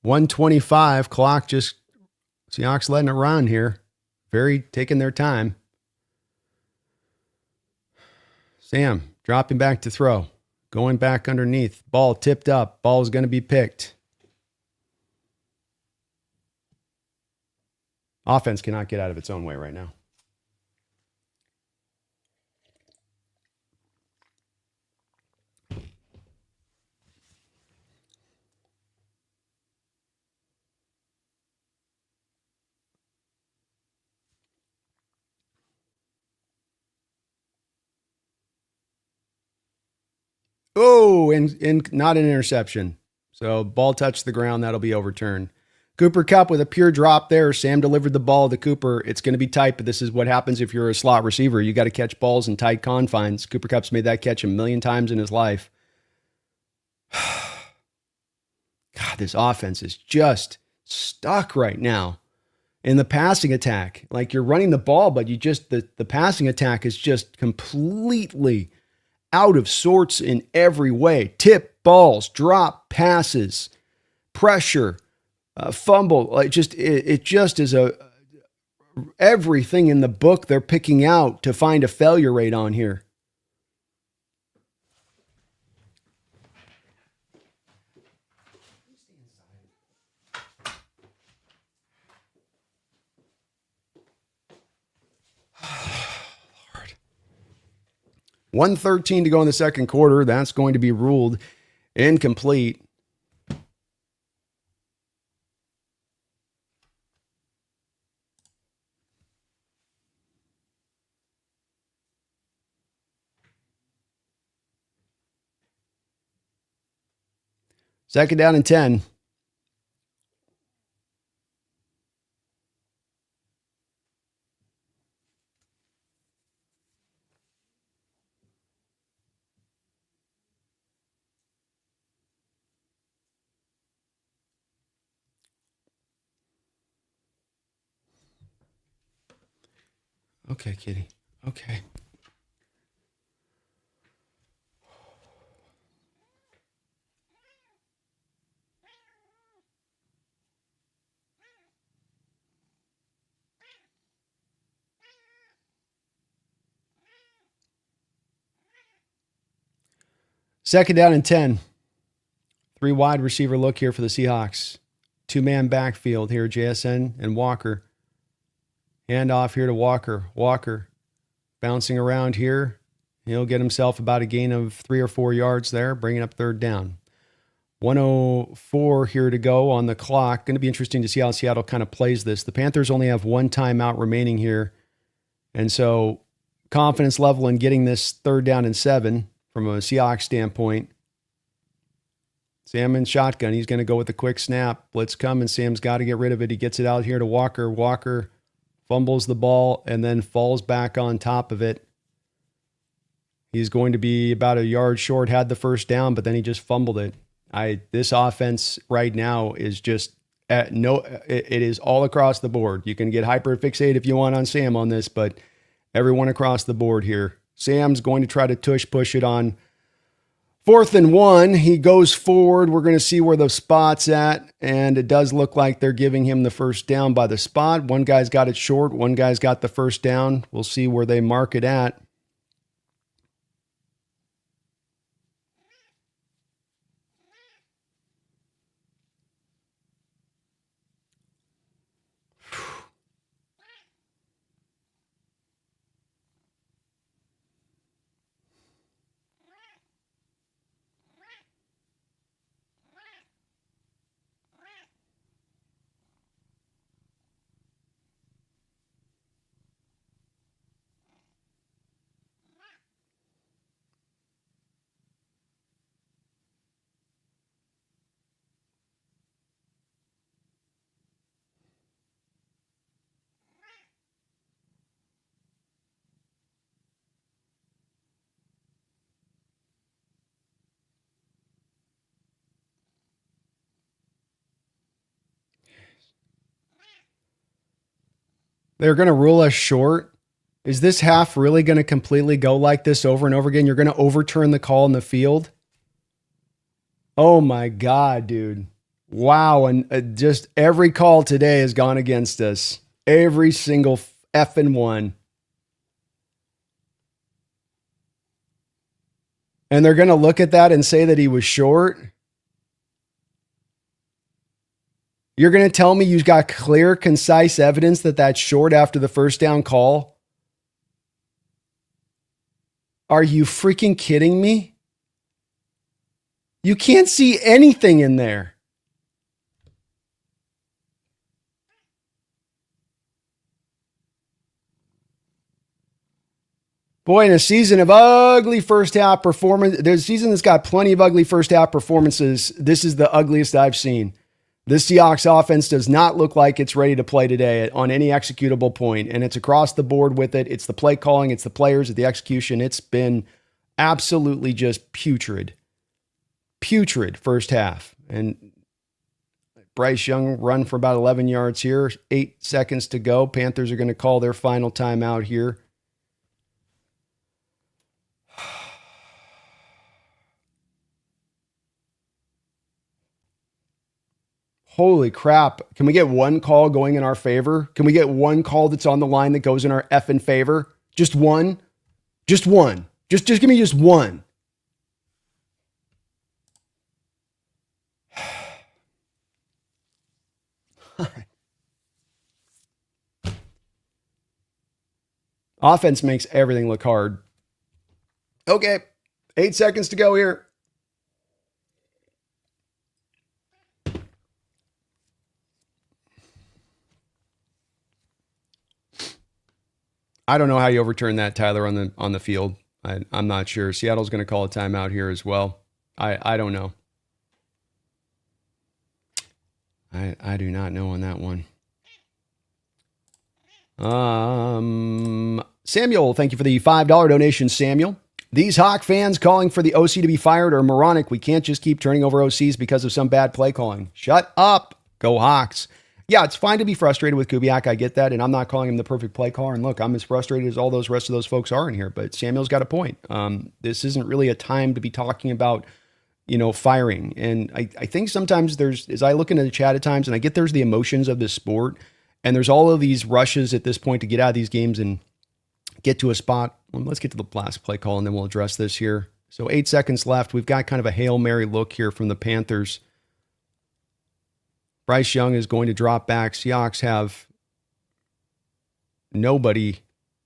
.125 clock, just Seahawks letting it run here. Very taking their time. Sam dropping back to throw. Going back underneath. Ball tipped up. Ball is going to be picked. Offense cannot get out of its own way right now. Oh, and not an interception. So ball touched the ground. That'll be overturned. Cooper Kupp with a pure drop there. Sam delivered the ball to Cooper. It's going to be tight, but this is what happens if you're a slot receiver. You got to catch balls in tight confines. Cooper Kupp's made that catch a million times in his life. God, this offense is just stuck right now in the passing attack. Like, you're running the ball, but the passing attack is just completely out of sorts in every way. Tip balls, drop passes, pressure, fumble. It just is everything in the book they're picking out to find a failure rate on here. Lord. 1:13 to go in the second quarter. That's going to be ruled incomplete. Second down and 10. Okay, kitty. Okay. Second down and 10. 3 wide receiver look here for the Seahawks. 2-man backfield here, JSN and Walker. Handoff here to Walker. Walker bouncing around here. He'll get himself about a gain of 3 or 4 yards there, bringing up third down. 1:04 here to go on the clock. Going to be interesting to see how Seattle kind of plays this. The Panthers only have 1 timeout remaining here. And so confidence level in getting this 3rd down and 7 from a Seahawks standpoint. Sam in shotgun. He's going to go with a quick snap. Blitz coming. Sam's got to get rid of it. He gets it out here to Walker. Walker fumbles the ball and then falls back on top of it. He's going to be about a yard short, had the first down, but then he just fumbled it. This offense right now is just it is all across the board. You can get hyper fixated if you want on Sam on this, but everyone across the board here. Sam's going to try to push it on 4th and 1. He goes forward. We're going to see where the spot's at, and it does look like they're giving him the first down by the spot. One guy's got it short. One guy's got the first down. We'll see where they mark it at. They're going to rule us short. Is this half really going to completely go like this over and over again? You're going to overturn the call in the field? Oh my God, dude. Wow. And just every call today has gone against us. Every single effing one. And they're going to look at that and say that he was short? You're going to tell me you've got clear, concise evidence that that's short after the first down call? Are you freaking kidding me? You can't see anything in there. Boy, in a season of ugly first half performance, there's a season that's got plenty of ugly first half performances. This is the ugliest I've seen. This Seahawks offense does not look like it's ready to play today on any executable point, and it's across the board with it. It's the play calling, it's the players, it's the execution. It's been absolutely just putrid. Putrid first half. And Bryce Young run for about 11 yards here. 8 seconds to go. Panthers are going to call their final timeout here. Holy crap. Can we get one call going in our favor? Can we get one call that's on the line that goes in our effing favor? Just one? Just one. Just give me just one. Offense makes everything look hard. Okay. 8 seconds to go here. I don't know how you overturn that, Tyler, on the field. I'm not sure. Seattle's going to call a timeout here as well. I don't know. I do not know on that one. Samuel, thank you for the $5 donation, Samuel. These Hawk fans calling for the OC to be fired are moronic. We can't just keep turning over OCs because of some bad play calling. Shut up. Go Hawks. Yeah, it's fine to be frustrated with Kubiak. I get that, and I'm not calling him the perfect play caller. And look, I'm as frustrated as all those rest of those folks are in here, but Samuel's got a point. This isn't really a time to be talking about, firing. And I think sometimes as I look into the chat at times, and I get there's the emotions of this sport, and there's all of these rushes at this point to get out of these games and get to a spot. Well, let's get to the last play call, and then we'll address this here. So 8 seconds left. We've got kind of a Hail Mary look here from the Panthers. Bryce Young is going to drop back. Seahawks have nobody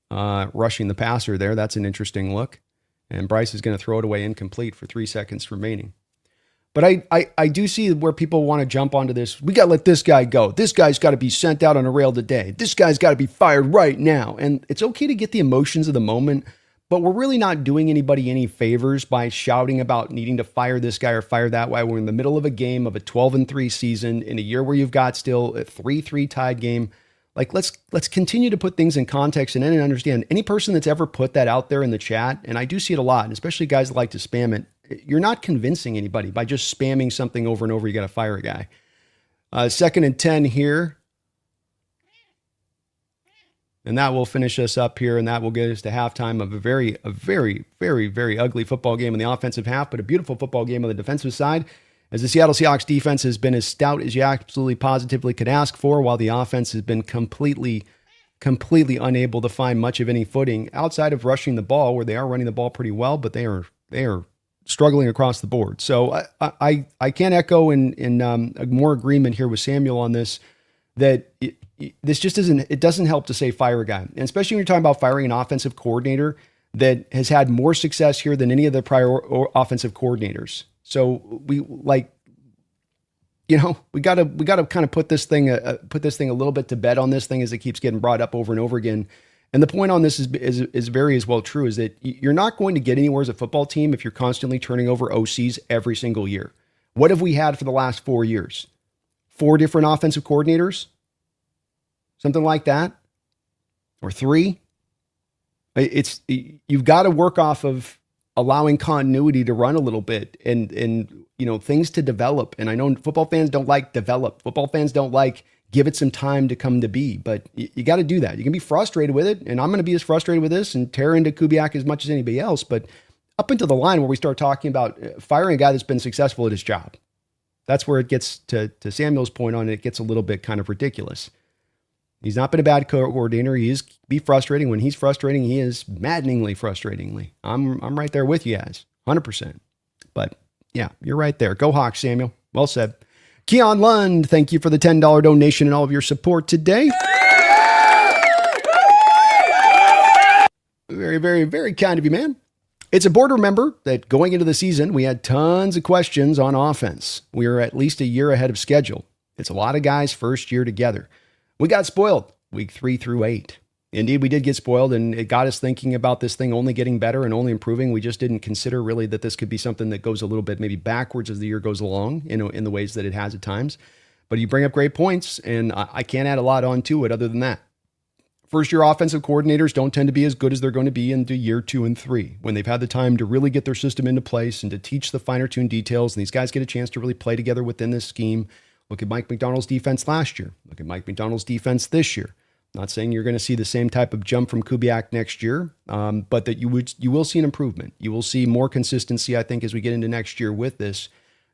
rushing the passer there. That's an interesting look. And Bryce is going to throw it away incomplete for 3 seconds remaining. But I do see where people want to jump onto this. We got to let this guy go. This guy's got to be sent out on a rail today. This guy's got to be fired right now. And it's okay to get the emotions of the moment, but we're really not doing anybody any favors by shouting about needing to fire this guy or fire that guy. We're in the middle of a game of a 12-3 season in a year where you've got still a 3-3 tied game. Like, let's continue to put things in context and then understand any person that's ever put that out there in the chat. And I do see it a lot, and especially guys that like to spam it. You're not convincing anybody by just spamming something over and over. You got to fire a guy. Second and 10 here. And that will finish us up here, and that will get us to halftime of a very, very ugly football game in the offensive half, but a beautiful football game on the defensive side, as the Seattle Seahawks defense has been as stout as you absolutely positively could ask for, while the offense has been completely unable to find much of any footing outside of rushing the ball, where they are running the ball pretty well, but they are struggling across the board. So I can't echo in more agreement here with Samuel on this, that this just it doesn't help to say fire a guy. And especially when you're talking about firing an offensive coordinator that has had more success here than any of the prior offensive coordinators. So we got to kind of put this thing a little bit to bed on this thing, as it keeps getting brought up over and over again. And the point on this is very as well true, is that you're not going to get anywhere as a football team if you're constantly turning over OCs every single year. What have we had for the last 4 years? 4 different offensive coordinators? Something like that? Or 3? You've got to work off of allowing continuity to run a little bit and things to develop. And I know football fans don't like develop. Football fans don't like give it some time to come to be, but you got to do that. You can be frustrated with it, and I'm going to be as frustrated with this and tear into Kubiak as much as anybody else, but up until the line where we start talking about firing a guy that's been successful at his job, that's where it gets to Samuel's point on it. It gets a little bit kind of ridiculous. He's not been a bad coordinator. He is be frustrating. When he's frustrating, he is maddeningly frustratingly. I'm right there with you guys, 100%. But yeah, you're right there. Go Hawks, Samuel. Well said. Keon Lund, thank you for the $10 donation and all of your support today. Very, very, very kind of you, man. It's important to remember that going into the season, we had tons of questions on offense. We were at least a year ahead of schedule. It's a lot of guys' first year together. We got spoiled week 3 through 8. Indeed, we did get spoiled, and it got us thinking about this thing only getting better and only improving. We just didn't consider really that this could be something that goes a little bit maybe backwards as the year goes along, in the ways that it has at times. But you bring up great points, and I can't add a lot on to it other than that. First-year offensive coordinators don't tend to be as good as they're going to be into year 2 and 3, when they've had the time to really get their system into place and to teach the finer-tuned details, and these guys get a chance to really play together within this scheme. Look at Mike Macdonald's defense last year. Look at Mike Macdonald's defense this year. Not saying you're going to see the same type of jump from Kubiak next year, but that you will see an improvement. You will see more consistency, I think, as we get into next year with this.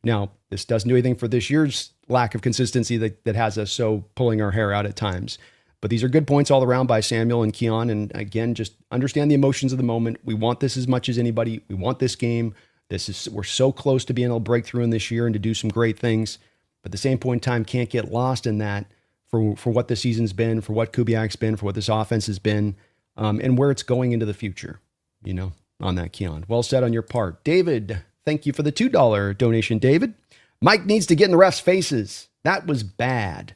Now, this doesn't do anything for this year's lack of consistency that has us so pulling our hair out at times. But these are good points all around by Samuel and Keon. And again, just understand the emotions of the moment. We want this as much as anybody. We want this game. We're so close to being able to break through in this year and to do some great things. But at the same point in time, can't get lost in that for what the season's been, for what Kubiak's been, for what this offense has been, and where it's going into the future, on that, Keon. Well said on your part. David, thank you for the $2 donation, David. Mike needs to get in the refs' faces. That was bad.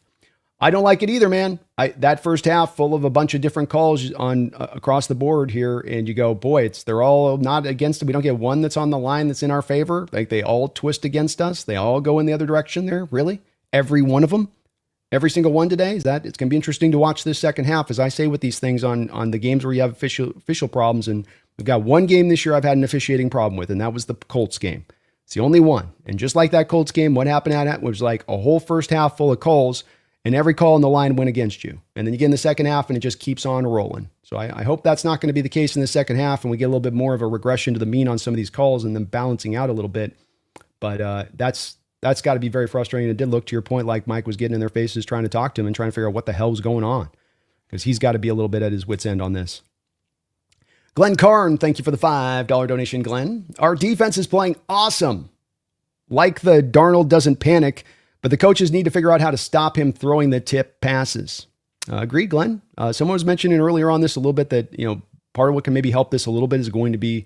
I don't like it either, man. That first half full of a bunch of different calls on across the board here, and you go, boy, they're all not against it. We don't get one that's on the line that's in our favor. Like, they all twist against us. They all go in the other direction there. Really? Every one of them? Every single one today? It's going to be interesting to watch this second half, as I say with these things on the games where you have official problems. And we've got one game this year I've had an officiating problem with, and that was the Colts game. It's the only one. And just like that Colts game, what happened at it was like a whole first half full of calls, and every call on the line went against you. And then you get in the second half, and it just keeps on rolling. So I hope that's not going to be the case in the second half, and we get a little bit more of a regression to the mean on some of these calls and then balancing out a little bit. But that's got to be very frustrating. It did look, to your point, like Mike was getting in their faces trying to talk to him and trying to figure out what the hell was going on, because he's got to be a little bit at his wit's end on this. Glenn Karn, thank you for the $5 donation, Glenn. Our defense is playing awesome. Like the Darnold doesn't panic, but the coaches need to figure out how to stop him throwing the tip passes. Agreed, Glenn. Someone was mentioning earlier on this a little bit that, part of what can maybe help this a little bit is going to be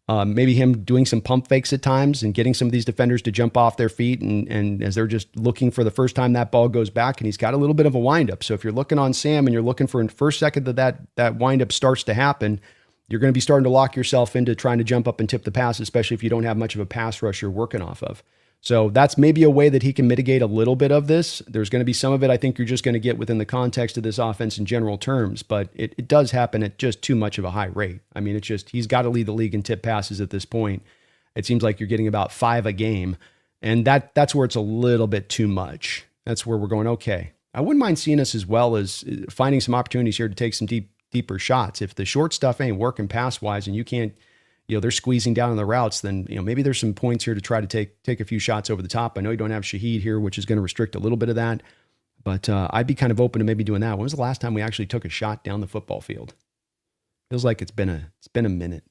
maybe him doing some pump fakes at times and getting some of these defenders to jump off their feet. And as they're just looking for the first time that ball goes back, and he's got a little bit of a windup. So if you're looking on Sam and you're looking for in first second that windup starts to happen, you're going to be starting to lock yourself into trying to jump up and tip the pass, especially if you don't have much of a pass rush you're working off of. So that's maybe a way that he can mitigate a little bit of this. There's going to be some of it I think you're just going to get within the context of this offense in general terms, but it does happen at just too much of a high rate. I mean, it's just, he's got to lead the league in tip passes at this point. It seems like you're getting about 5 a game, and that's where it's a little bit too much. That's where we're going, okay. I wouldn't mind seeing us as well as finding some opportunities here to take some deeper shots. If the short stuff ain't working pass-wise and you can't, they're squeezing down on the routes, then, maybe there's some points here to try to take a few shots over the top. I know you don't have Shaheed here, which is going to restrict a little bit of that, but I'd be kind of open to maybe doing that. When was the last time we actually took a shot down the football field? Feels like it's been a minute.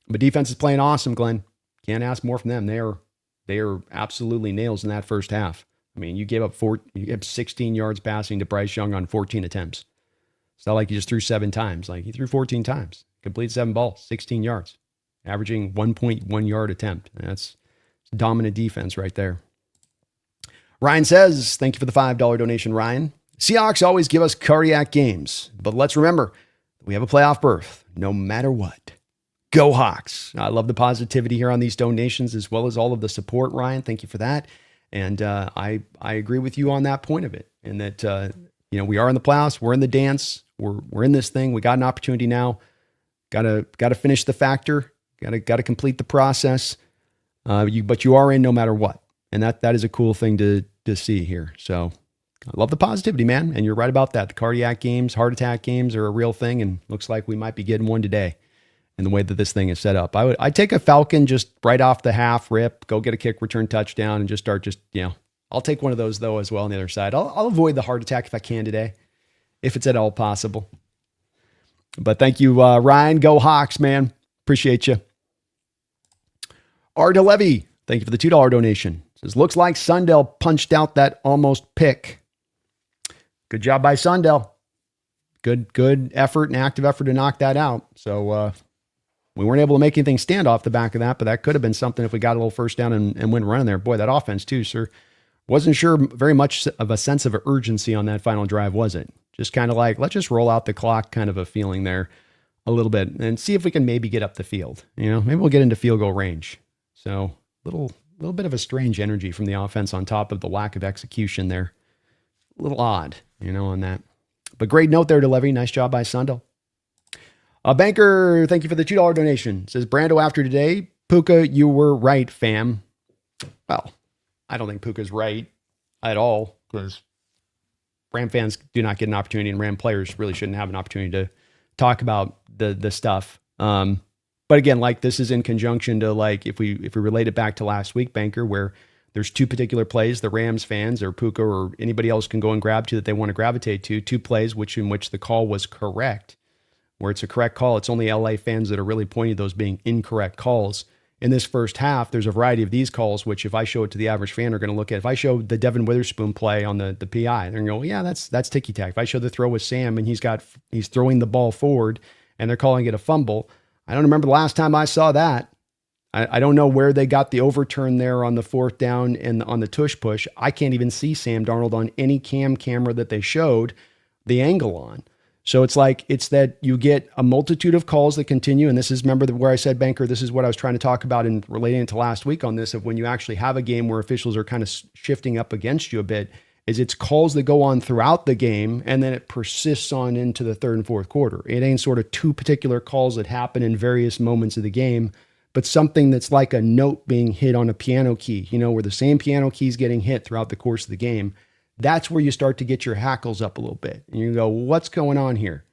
But defense is playing awesome, Glenn. Can't ask more from them. They are absolutely nails in that first half. I mean, you gave 16 yards passing to Bryce Young on 14 attempts. It's not like you just threw 7 times. Like, he threw 14 times, completed 7 balls, 16 yards, averaging 1.1 yard attempt. That's dominant defense right there. Ryan says, thank you for the $5 donation, Ryan. Seahawks always give us cardiac games, but let's remember, we have a playoff berth no matter what. Go Hawks. I love the positivity here on these donations as well as all of the support, Ryan. Thank you for that. And I agree with you on that point of it. And that, we are in the playoffs. We're in the dance. We're in this thing. We got an opportunity now. Got to finish the factor. Got to complete the process. But you are in no matter what. And that is a cool thing to see here. So I love the positivity, man. And you're right about that. The cardiac games, heart attack games are a real thing. And looks like we might be getting one today in the way that this thing is set up. I'd take a Falcon just right off the half rip, go get a kick return touchdown and just start I'll take one of those though as well on the other side. I'll avoid the heart attack if I can today, if it's at all possible. But thank you, Ryan. Go Hawks, man. Appreciate you. Arda Levy, thank you for the $2 donation. Says, looks like Sundell punched out that almost pick. Good job by Sundell. Good effort and active effort to knock that out. So we weren't able to make anything stand off the back of that, but that could have been something if we got a little first down and went running there. Boy, that offense too, sir. Wasn't sure very much of a sense of urgency on that final drive, was it? Just kind of like, let's just roll out the clock kind of a feeling there a little bit and see if we can maybe get up the field. Maybe we'll get into field goal range. So little bit of a strange energy from the offense on top of the lack of execution there. A little odd, on that. But great note there to Levy. Nice job by Sundell. Banker, thank you for the $2 donation. Says, Brando, after today, Puka, you were right, fam. Well, I don't think Puka's right at all because Ram fans do not get an opportunity and Ram players really shouldn't have an opportunity to talk about the stuff. But again, like this is in conjunction to like, if we relate it back to last week, Banker, where there's 2 particular plays the Rams fans or Puka or anybody else can go and grab to that they want to gravitate to, 2 plays in which the call was correct. Where it's a correct call, it's only LA fans that are really pointing to those being incorrect calls. In this first half, there's a variety of these calls, which if I show it to the average fan, are going to look at. If I show the Devin Witherspoon play on the PI, they're going to go, yeah, that's ticky-tack. If I show the throw with Sam and he's throwing the ball forward and they're calling it a fumble, I don't remember the last time I saw that. I don't know where they got the overturn there on the 4th down and on the tush push. I can't even see Sam Darnold on any camera that they showed the angle on. So it's that you get a multitude of calls that continue. And this is, remember where I said, Banker, this is what I was trying to talk about in relating to last week on this, of when you actually have a game where officials are kind of shifting up against you a bit, is it's calls that go on throughout the game and then it persists on into the 3rd and 4th quarter. It ain't sort of 2 particular calls that happen in various moments of the game, but something that's like a note being hit on a piano key, where the same piano key is getting hit throughout the course of the game. That's where you start to get your hackles up a little bit. And you go, what's going on here?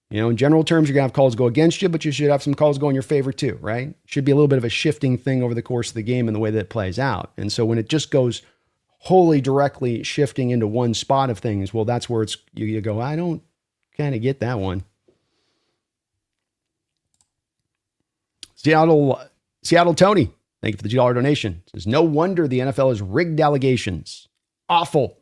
In general terms, you're going to have calls go against you, but you should have some calls go in your favor too, right? Should be a little bit of a shifting thing over the course of the game and the way that it plays out. And so when it just goes wholly directly shifting into one spot of things, well, that's where you go, I don't kind of get that one. Seattle Tony, thank you for the $2 donation. Says, no wonder the NFL has rigged allegations. Awful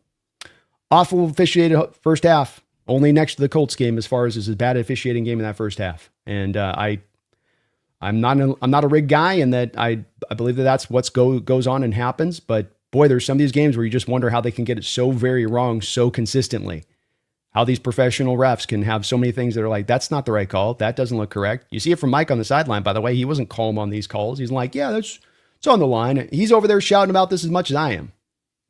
officiated first half. Only next to the Colts game as far as is a bad officiating game in that first half. And I'm not a rigged guy, and that I believe that's what goes on and happens. But boy, there's some of these games where you just wonder how they can get it so very wrong so consistently. How these professional refs can have so many things that are like, that's not the right call. That doesn't look correct. You see it from Mike on the sideline, by the way. He wasn't calm on these calls. He's like, yeah, it's on the line. He's over there shouting about this as much as I am.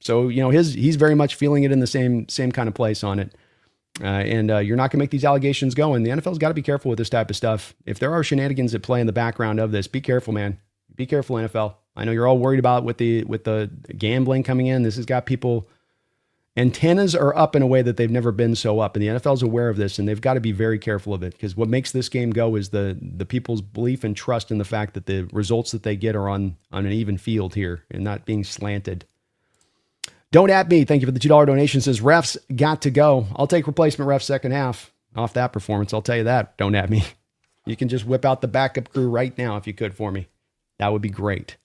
So, he's very much feeling it in the same kind of place on it. And you're not going to make these allegations go. And the NFL's got to be careful with this type of stuff. If there are shenanigans at play in the background of this, be careful, man. Be careful, NFL. I know you're all worried about with the gambling coming in. This has got people Antennas are up in a way that they've never been so up. And the NFL is aware of this, and they've got to be very careful of it, because what makes this game go is the people's belief and trust in the fact that the results that they get are on an even field here and not being slanted. Don't at me. Thank you for the $2 donation. Says refs got to go. I'll take replacement refs second half off that performance. I'll tell you that. Don't at me. You can just whip out the backup crew right now if you could for me. That would be great.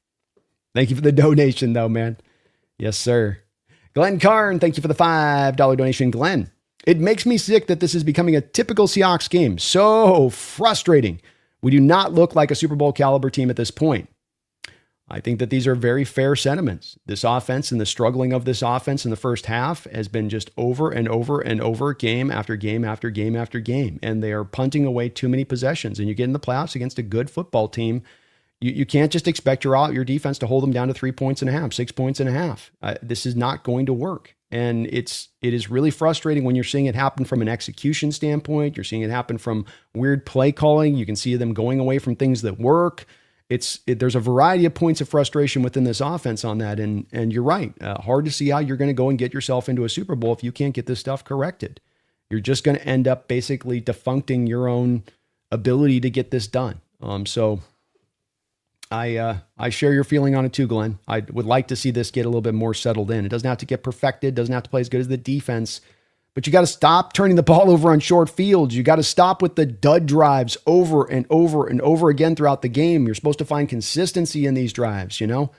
Thank you for the donation, though, man. Yes, sir. Glenn Karn, thank you for the $5 donation. Glenn, it makes me sick that this is becoming a typical Seahawks game. So frustrating. We do not look like a Super Bowl caliber team at this point. I think that these are very fair sentiments. This offense and the struggling of this offense in the first half has been just over and over and over, game after game after game after game. And they are punting away too many possessions. And you get in the playoffs against a good football team, you can't just expect your defense to hold them down to 3.5 points, 6.5 points. This is not going to work. And it is really frustrating when you're seeing it happen from an execution standpoint. You're seeing it happen from weird play calling. You can see them going away from things that work. There's a variety of points of frustration within this offense on that. And you're right. Hard to see how you're going to go and get yourself into a Super Bowl if you can't get this stuff corrected. You're just going to end up basically defuncting your own ability to get this done. So I share your feeling on it too, Glenn. I would like to see this get a little bit more settled in. It doesn't have to get perfected. Doesn't have to play as good as the defense. But you got to stop turning the ball over on short fields. You got to stop with the dud drives over and over and over again throughout the game. You're supposed to find consistency in these drives, you know?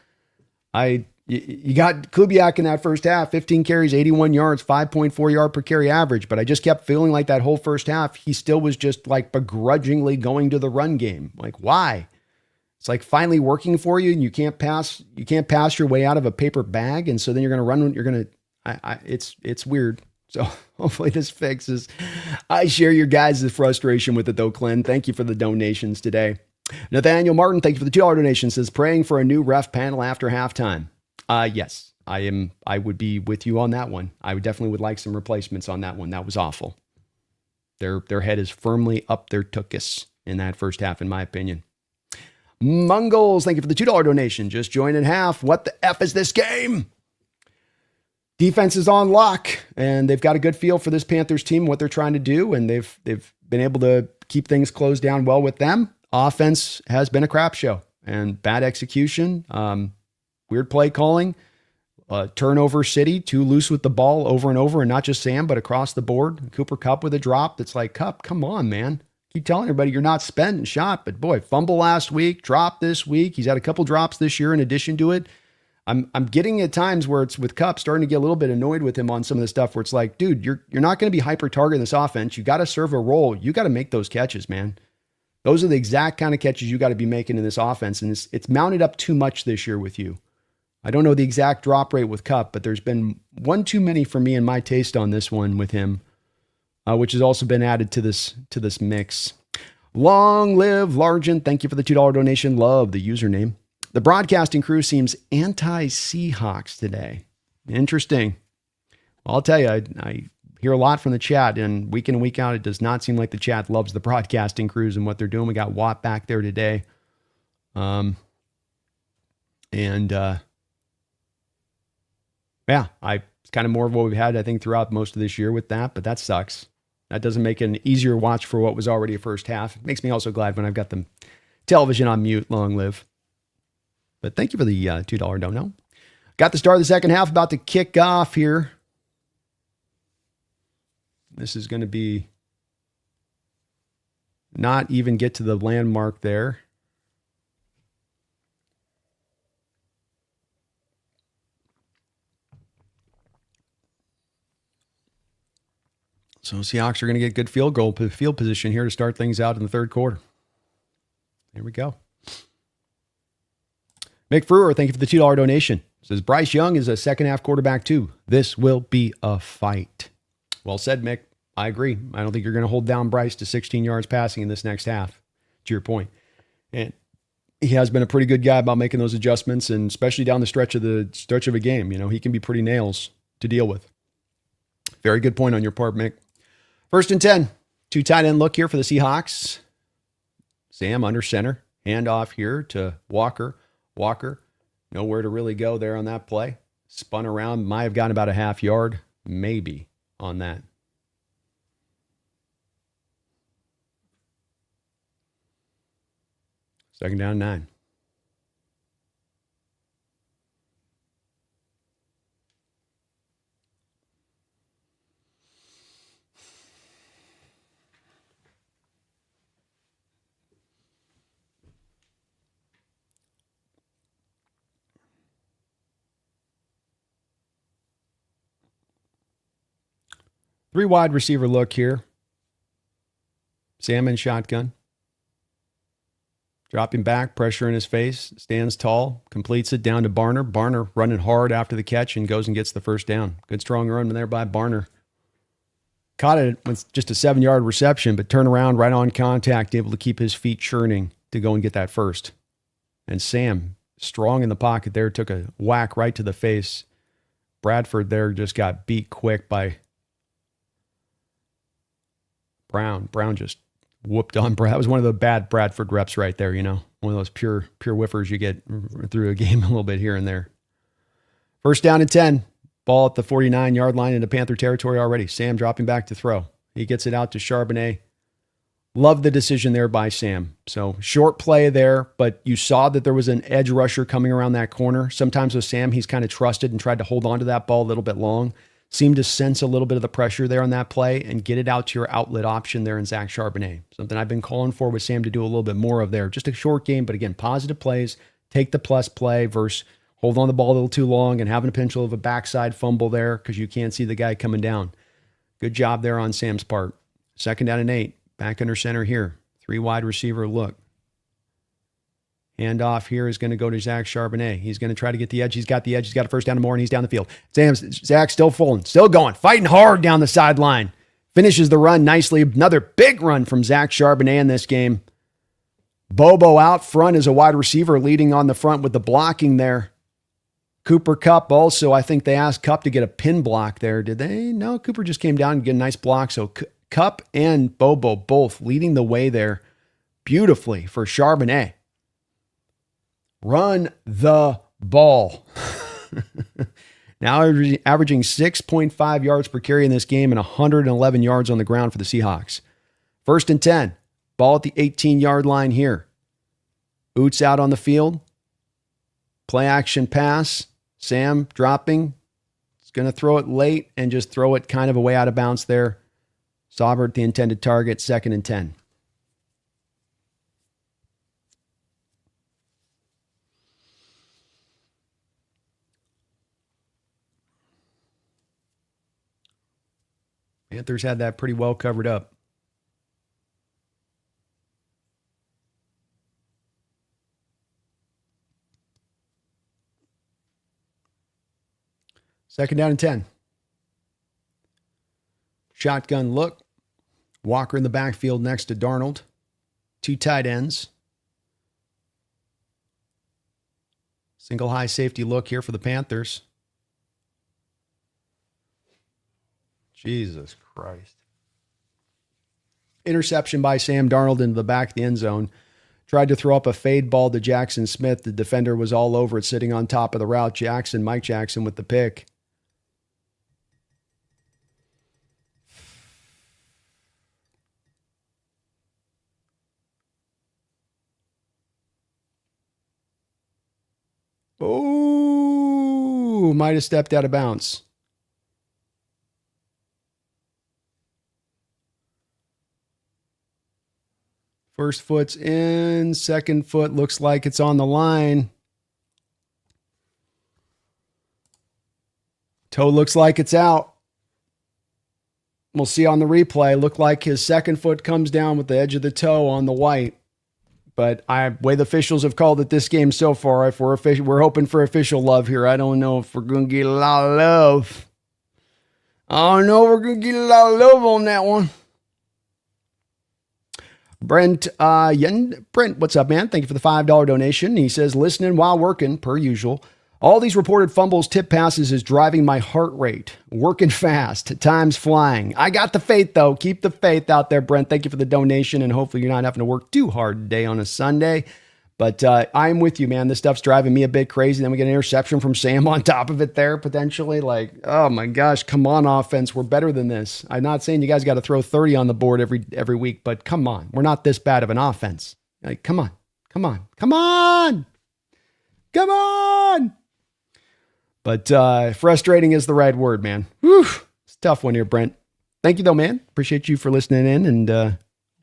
You got Kubiak in that first half, 15 carries, 81 yards, 5.4 yard per carry average. But I just kept feeling like that whole first half, he still was just like begrudgingly going to the run game. Like, why? It's like finally working for you, and you can't pass your way out of a paper bag. And so then you're going to run. It's weird. So hopefully this fixes. I share your guys' frustration with it though, Clint. Thank you for the donations today. Nathaniel Martin, thank you for the $2 donation. Says praying for a new ref panel after halftime. Yes, I would be with you on that one. I would definitely would like some replacements on that one. That was awful. Their head is firmly up their tuchus in that first half, in my opinion. Mungles, thank you for the $2 donation. Just joined in half. What the F is this game? Defense is on lock, and they've got a good feel for this Panthers team, what they're trying to do, and they've been able to keep things closed down well with them. Offense has been a crap show, and bad execution, weird play calling, turnover city, too loose with the ball over and over, and not just Sam, but across the board. Cooper Kupp with a drop that's like, Kupp, come on, man. Keep telling everybody you're not spent and shot, but boy, fumble last week, drop this week. He's had a couple drops this year in addition to it. I'm getting at times where it's with Kupp starting to get a little bit annoyed with him on some of the stuff where it's like, dude, you're not going to be hyper targeting this offense. You got to serve a role. You got to make those catches, man. Those are the exact kind of catches you got to be making in this offense. And it's mounted up too much this year with you. I don't know the exact drop rate with Kupp, but there's been one too many for me in my taste on this one with him, which has also been added to this mix. Long live Largent. Thank you for the $2 donation. Love the username. The broadcasting crew seems anti-Seahawks today. Interesting. Well, I'll tell you, I hear a lot from the chat, and week in and week out, it does not seem like the chat loves the broadcasting crews and what they're doing. We got Watt back there today. Yeah, it's kind of more of what we've had, I think, throughout most of this year with that, but that sucks. That doesn't make it an easier watch for what was already a first half. It makes me also glad when I've got the television on mute. Long live. But thank you for the $2 dono. Got the start of the second half about to kick off here. This is going to be not even get to the landmark there. So Seahawks are going to get good field position here to start things out in the third quarter. There we go. Mick Frewer, thank you for the $2 donation. Says Bryce Young is a second half quarterback too. This will be a fight. Well said, Mick. I agree. I don't think you're going to hold down Bryce to 16 yards passing in this next half, to your point. And he has been a pretty good guy about making those adjustments, and especially down the stretch of a game. You know, he can be pretty nails to deal with. Very good point on your part, Mick. 1st and 10. 2 tight end look here for the Seahawks. Sam under center. Hand off here to Walker. Walker, nowhere to really go there on that play. Spun around, might have gotten about a half yard. maybe on that. Second down, 9. Three wide receiver look here. Sam in shotgun. Dropping back, pressure in his face, stands tall, completes it down to Barner. Barner running hard after the catch and goes and gets the first down. Good strong run there by Barner. Caught it with just a 7-yard reception, but turn around right on contact, able to keep his feet churning to go and get that first. And Sam, strong in the pocket there, took a whack right to the face. Bradford there just got beat quick by Brown. Brown just whooped on Brad. That was one of the bad Bradford reps right there, you know. One of those pure whiffers you get through a game a little bit here and there. First down and 10. Ball at the 49-yard line into Panther territory already. Sam dropping back to throw. He gets it out to Charbonnet. Love the decision there by Sam. So short play there, but you saw that there was an edge rusher coming around that corner. Sometimes with Sam, he's kind of trusted and tried to hold on to that ball a little bit long. Seemed to sense a little bit of the pressure there on that play and get it out to your outlet option there in Zach Charbonnet. Something I've been calling for with Sam to do a little bit more of there. Just a short game, but again, positive plays. Take the plus play versus hold on the ball a little too long and having a potential of a backside fumble there because you can't see the guy coming down. Good job there on Sam's part. Second down and 8. Back under center here. 3 wide receiver look. Handoff here is going to go to Zach Charbonnet. He's going to try to get the edge. He's got the edge. He's got a first down and more, and he's down the field. Zach still falling, still going, fighting hard down the sideline. Finishes the run nicely. Another big run from Zach Charbonnet in this game. Bobo out front as a wide receiver, leading on the front with the blocking there. Cooper Kupp also, I think they asked Kupp to get a pin block there. Did they? No, Cooper just came down and get a nice block. So Kupp and Bobo both leading the way there beautifully for Charbonnet. Run the ball. Now averaging 6.5 yards per carry in this game and 111 yards on the ground for the Seahawks. First and 10. Ball at the 18-yard line here. Oots out on the field. Play action pass. Sam dropping. He's going to throw it late and just throw it kind of away out of bounds there. Saubert, the intended target, second and 10. Panthers had that pretty well covered up. Second down and 10. Shotgun look. Walker in the backfield next to Darnold. 2 tight ends. Single high safety look here for the Panthers. Jesus Christ. Interception by Sam Darnold into the back of the end zone. Tried to throw up a fade ball to Jackson Smith. The defender was all over it, sitting on top of the route. Mike Jackson with the pick. Oh, might have stepped out of bounds. First foot's in. Second foot looks like it's on the line. Toe looks like it's out. We'll see on the replay. Looked like his second foot comes down with the edge of the toe on the white. But way the officials have called it this game so far, if we're hoping for official love here. I don't know if we're going to get a lot of love. I don't know if we're going to get a lot of love on that one. Brent, what's up, man? Thank you for the $5 donation. He says, listening while working, per usual. All these reported fumbles, tip passes is driving my heart rate. Working fast. Time's flying. I got the faith, though. Keep the faith out there, Brent. Thank you for the donation, and hopefully you're not having to work too hard today on a Sunday. But I'm with you, man. This stuff's driving me a bit crazy. Then we get an interception from Sam on top of it there, potentially. Like, oh my gosh, come on, offense. We're better than this. I'm not saying you guys got to throw 30 on the board every week, but come on. We're not this bad of an offense. Like, come on. But frustrating is the right word, man. Whew. It's a tough one here, Brent. Thank you, though, man. Appreciate you for listening in, and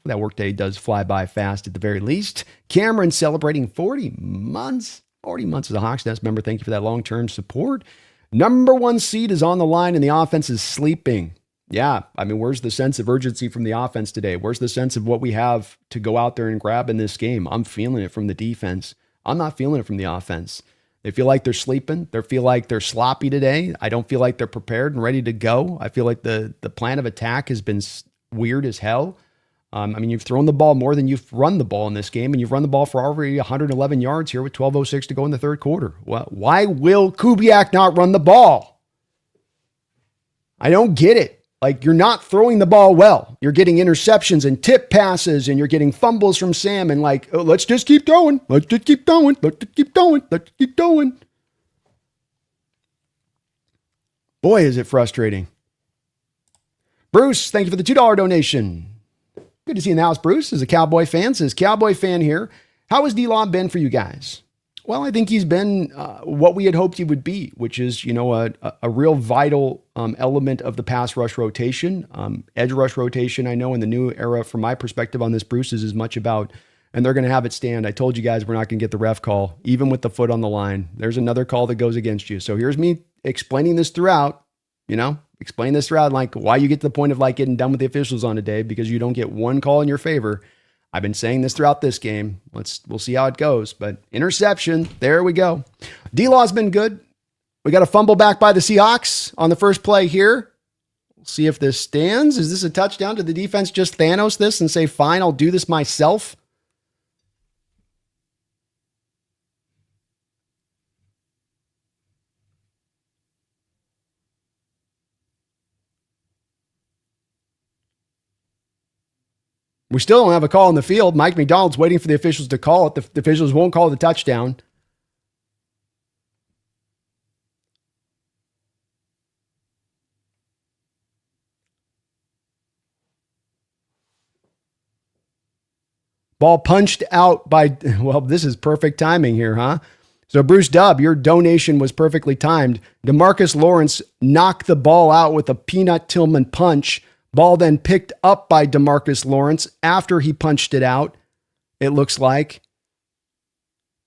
that workday does fly by fast at the very least. Cameron celebrating 40 months. 40 months as a Hawks Nest member. Thank you for that long-term support. Number 1 seed is on the line, and the offense is sleeping. Yeah, I mean, where's the sense of urgency from the offense today? Where's the sense of what we have to go out there and grab in this game? I'm feeling it from the defense. I'm not feeling it from the offense. They feel like they're sleeping. They feel like they're sloppy today. I don't feel like they're prepared and ready to go. I feel like the plan of attack has been weird as hell. I mean, you've thrown the ball more than you've run the ball in this game, and you've run the ball for already 111 yards here with 12:06 to go in the third quarter. Well, why will Kubiak not run the ball? I don't get it. Like, you're not throwing the ball well. You're getting interceptions and tip passes, and you're getting fumbles from Sam, and like, oh, let's just keep going. Let's just keep going. Let's just keep going. Let's keep going. Boy, is it frustrating. Bruce, thank you for the $2 donation. Good to see you in the house, Bruce. As a Cowboy fan, says Cowboy fan here. How has D-Law been for you guys? Well, I think he's been what we had hoped he would be, which is, a real vital element of the pass rush rotation. Edge rush rotation, I know in the new era, from my perspective on this, Bruce, is as much about, and they're going to have it stand. I told you guys we're not going to get the ref call, even with the foot on the line. There's another call that goes against you. So here's me explaining this throughout, like why you get to the point of like getting done with the officials on a day, because you don't get one call in your favor. I've been saying this throughout this game. We'll see how it goes, but interception, there we go. D-Law's been good. We got a fumble back by the Seahawks on the first play here. We'll see if this stands. Is this a touchdown? Did the defense just Thanos this and say, fine, I'll do this myself? We still don't have a call on the field. Mike Macdonald's waiting for the officials to call it. The officials won't call the touchdown. Ball punched out by, well, this is perfect timing here, huh? So Bruce Dubb, your donation was perfectly timed. DeMarcus Lawrence knocked the ball out with a Peanut Tillman punch. Ball then picked up by DeMarcus Lawrence after he punched it out. It looks like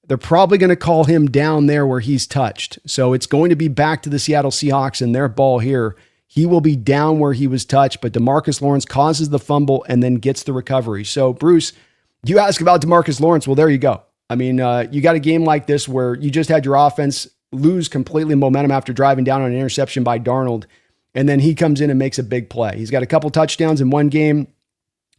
they're probably going to call him down there where he's touched. So it's going to be back to the Seattle Seahawks and their ball here. He will be down where he was touched, but DeMarcus Lawrence causes the fumble and then gets the recovery. So Bruce, you ask about DeMarcus Lawrence. Well, there you go. I mean, you got a game like this where you just had your offense lose completely momentum after driving down on an interception by Darnold. And then he comes in and makes a big play. He's got a couple touchdowns in one game,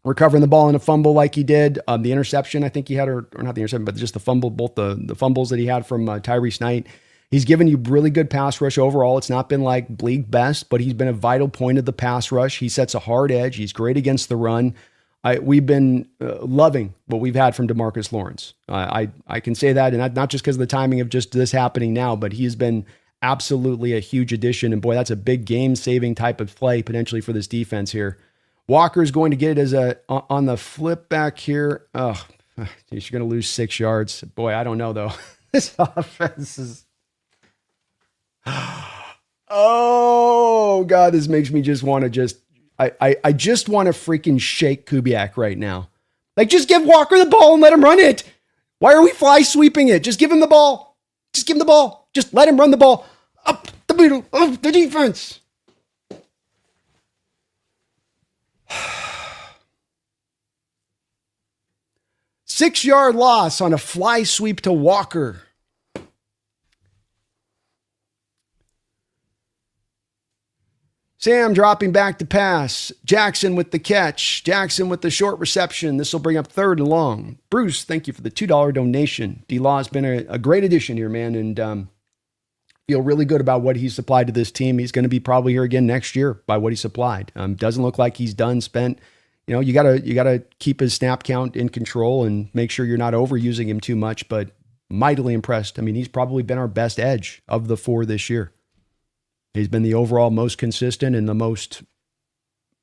recovering the ball in a fumble like he did. The interception I think he had, or not the interception, but just the fumble, both the fumbles that he had from Tyrese Knight. He's given you really good pass rush overall. It's not been like league best, but he's been a vital point of the pass rush. He sets a hard edge. He's great against the run. We've been loving what we've had from DeMarcus Lawrence. I can say that, and not just because of the timing of just this happening now, but he has been absolutely a huge addition. And boy, that's a big game-saving type of play potentially for this defense here. Walker's going to get it as on the flip back here. Oh, geez, you're going to lose 6 yards. Boy, I don't know though. This offense is. Oh God, this makes me just want to I just want to freaking shake Kubiak right now. Like, just give Walker the ball and let him run it. Why are we fly sweeping it? Just give him the ball. Just give him the ball. Just let him run the ball up the middle of the defense. Six-yard loss on a fly sweep to Walker. Sam dropping back to pass. Jackson with the catch. Jackson with the short reception. This will bring up 3rd and long. Bruce, thank you for the $2 donation. D-Law has been a great addition here, man, and feel really good about what he's supplied to this team. He's going to be probably here again next year by what he supplied. Doesn't look like he's done, spent, you gotta keep his snap count in control and make sure you're not overusing him too much, but mightily impressed. I mean, he's probably been our best edge of the 4 this year. He's been the overall most consistent and the most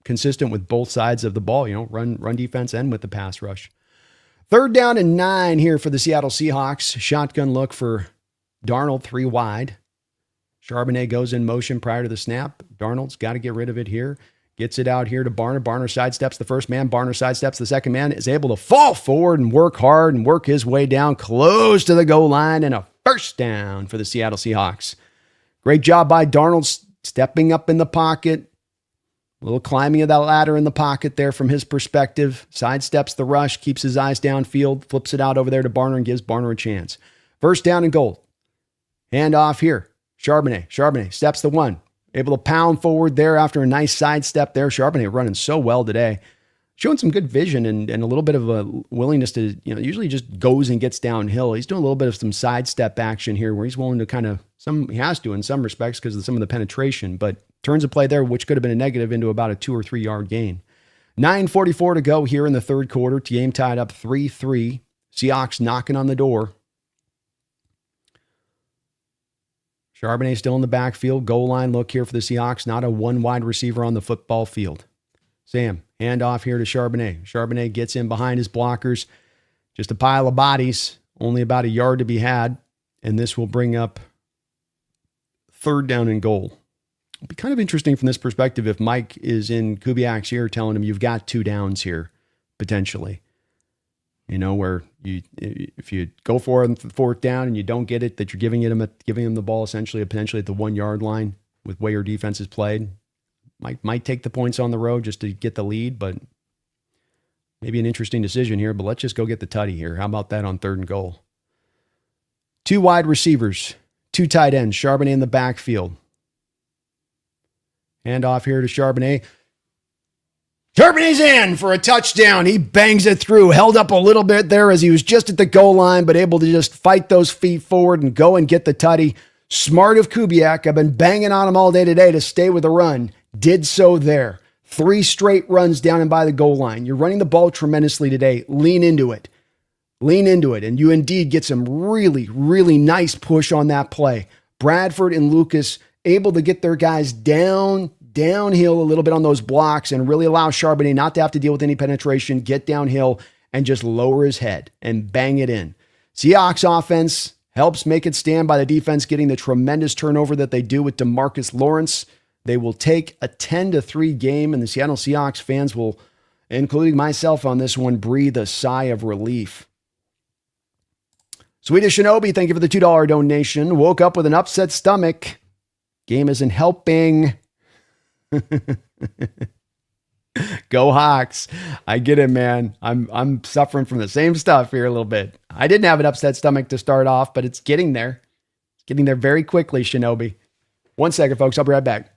consistent with both sides of the ball, run defense and with the pass rush. 3rd down and 9 here for the Seattle Seahawks. Shotgun look for Darnold, 3 wide. Charbonnet goes in motion prior to the snap. Darnold's got to get rid of it here. Gets it out here to Barner. Barner sidesteps the first man. Barner sidesteps the second man. Is able to fall forward and work hard and work his way down close to the goal line. And a first down for the Seattle Seahawks. Great job by Darnold stepping up in the pocket. A little climbing of that ladder in the pocket there from his perspective. Sidesteps the rush. Keeps his eyes downfield. Flips it out over there to Barner and gives Barner a chance. First down and goal. Hand off here. Charbonnet steps the 1. Able to pound forward there after a nice sidestep there. Charbonnet running so well today. Showing some good vision and a little bit of a willingness to, usually just goes and gets downhill. He's doing a little bit of some sidestep action here where he's willing to he has to in some respects because of some of the penetration, but turns a play there, which could have been a negative, into about a 2 or 3 yard gain. 9:44 to go here in the 3rd quarter. Game tied up 3-3. Seahawks knocking on the door. Charbonnet still in the backfield. Goal line look here for the Seahawks. Not a 1 wide receiver on the football field. Sam, hand off here to Charbonnet. Charbonnet gets in behind his blockers. Just a pile of bodies. Only about a yard to be had. And this will bring up 3rd down and goal. It'll be kind of interesting from this perspective if Mike is in Kubiak's ear telling him you've got 2 downs here, potentially. Where if you go for it on 4th down and you don't get it, that you're giving him the ball essentially, potentially at the 1 yard line with way your defense is played. Might take the points on the road just to get the lead, but maybe an interesting decision here. But let's just go get the tutty here. How about that on 3rd and goal? 2 wide receivers, 2 tight ends. Charbonnet in the backfield. Hand off here to Charbonnet. Charbonnet's in for a touchdown. He bangs it through. Held up a little bit there as he was just at the goal line, but able to just fight those feet forward and go and get the tutty. Smart of Kubiak. I've been banging on him all day today to stay with the run. Did so there. 3 straight runs down and by the goal line. You're running the ball tremendously today. Lean into it. And you indeed get some really, really nice push on that play. Bradford and Lucas able to get their guys downhill a little bit on those blocks and really allow Charbonnet not to have to deal with any penetration, get downhill, and just lower his head and bang it in. Seahawks offense helps make it stand by the defense, getting the tremendous turnover that they do with DeMarcus Lawrence. They will take a 10-3 game, and the Seattle Seahawks fans will, including myself on this one, breathe a sigh of relief. Swedish Shinobi, thank you for the $2 donation. Woke up with an upset stomach. Game isn't helping. Go Hawks. I get it, man. I'm suffering from the same stuff here a little bit. I didn't have an upset stomach to start off, but it's getting there. It's getting there very quickly, Shinobi. 1 second, folks. I'll be right back.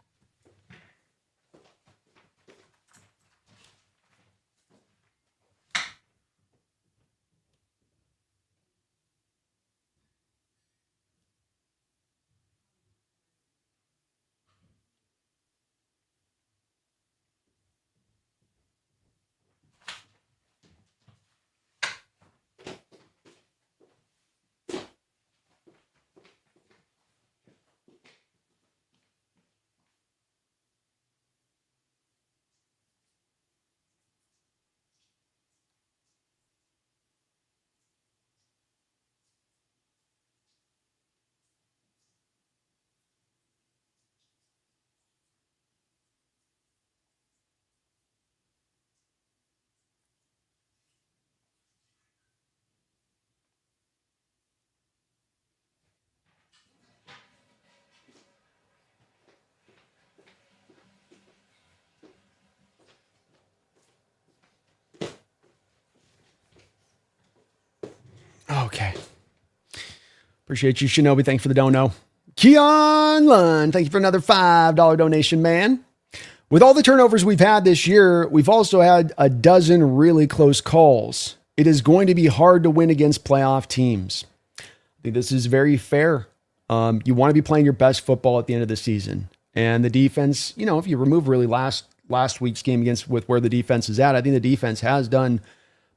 Okay. Appreciate you, Shinobi. Thanks for the dono. Keon Lund, thank you for another $5 donation, man. With all the turnovers we've had this year, we've also had a dozen really close calls. It is going to be hard to win against playoff teams. I think this is very fair. You want to be playing your best football at the end of the season. And the defense, if you remove really last last week's game with where the defense is at. I think the defense has done,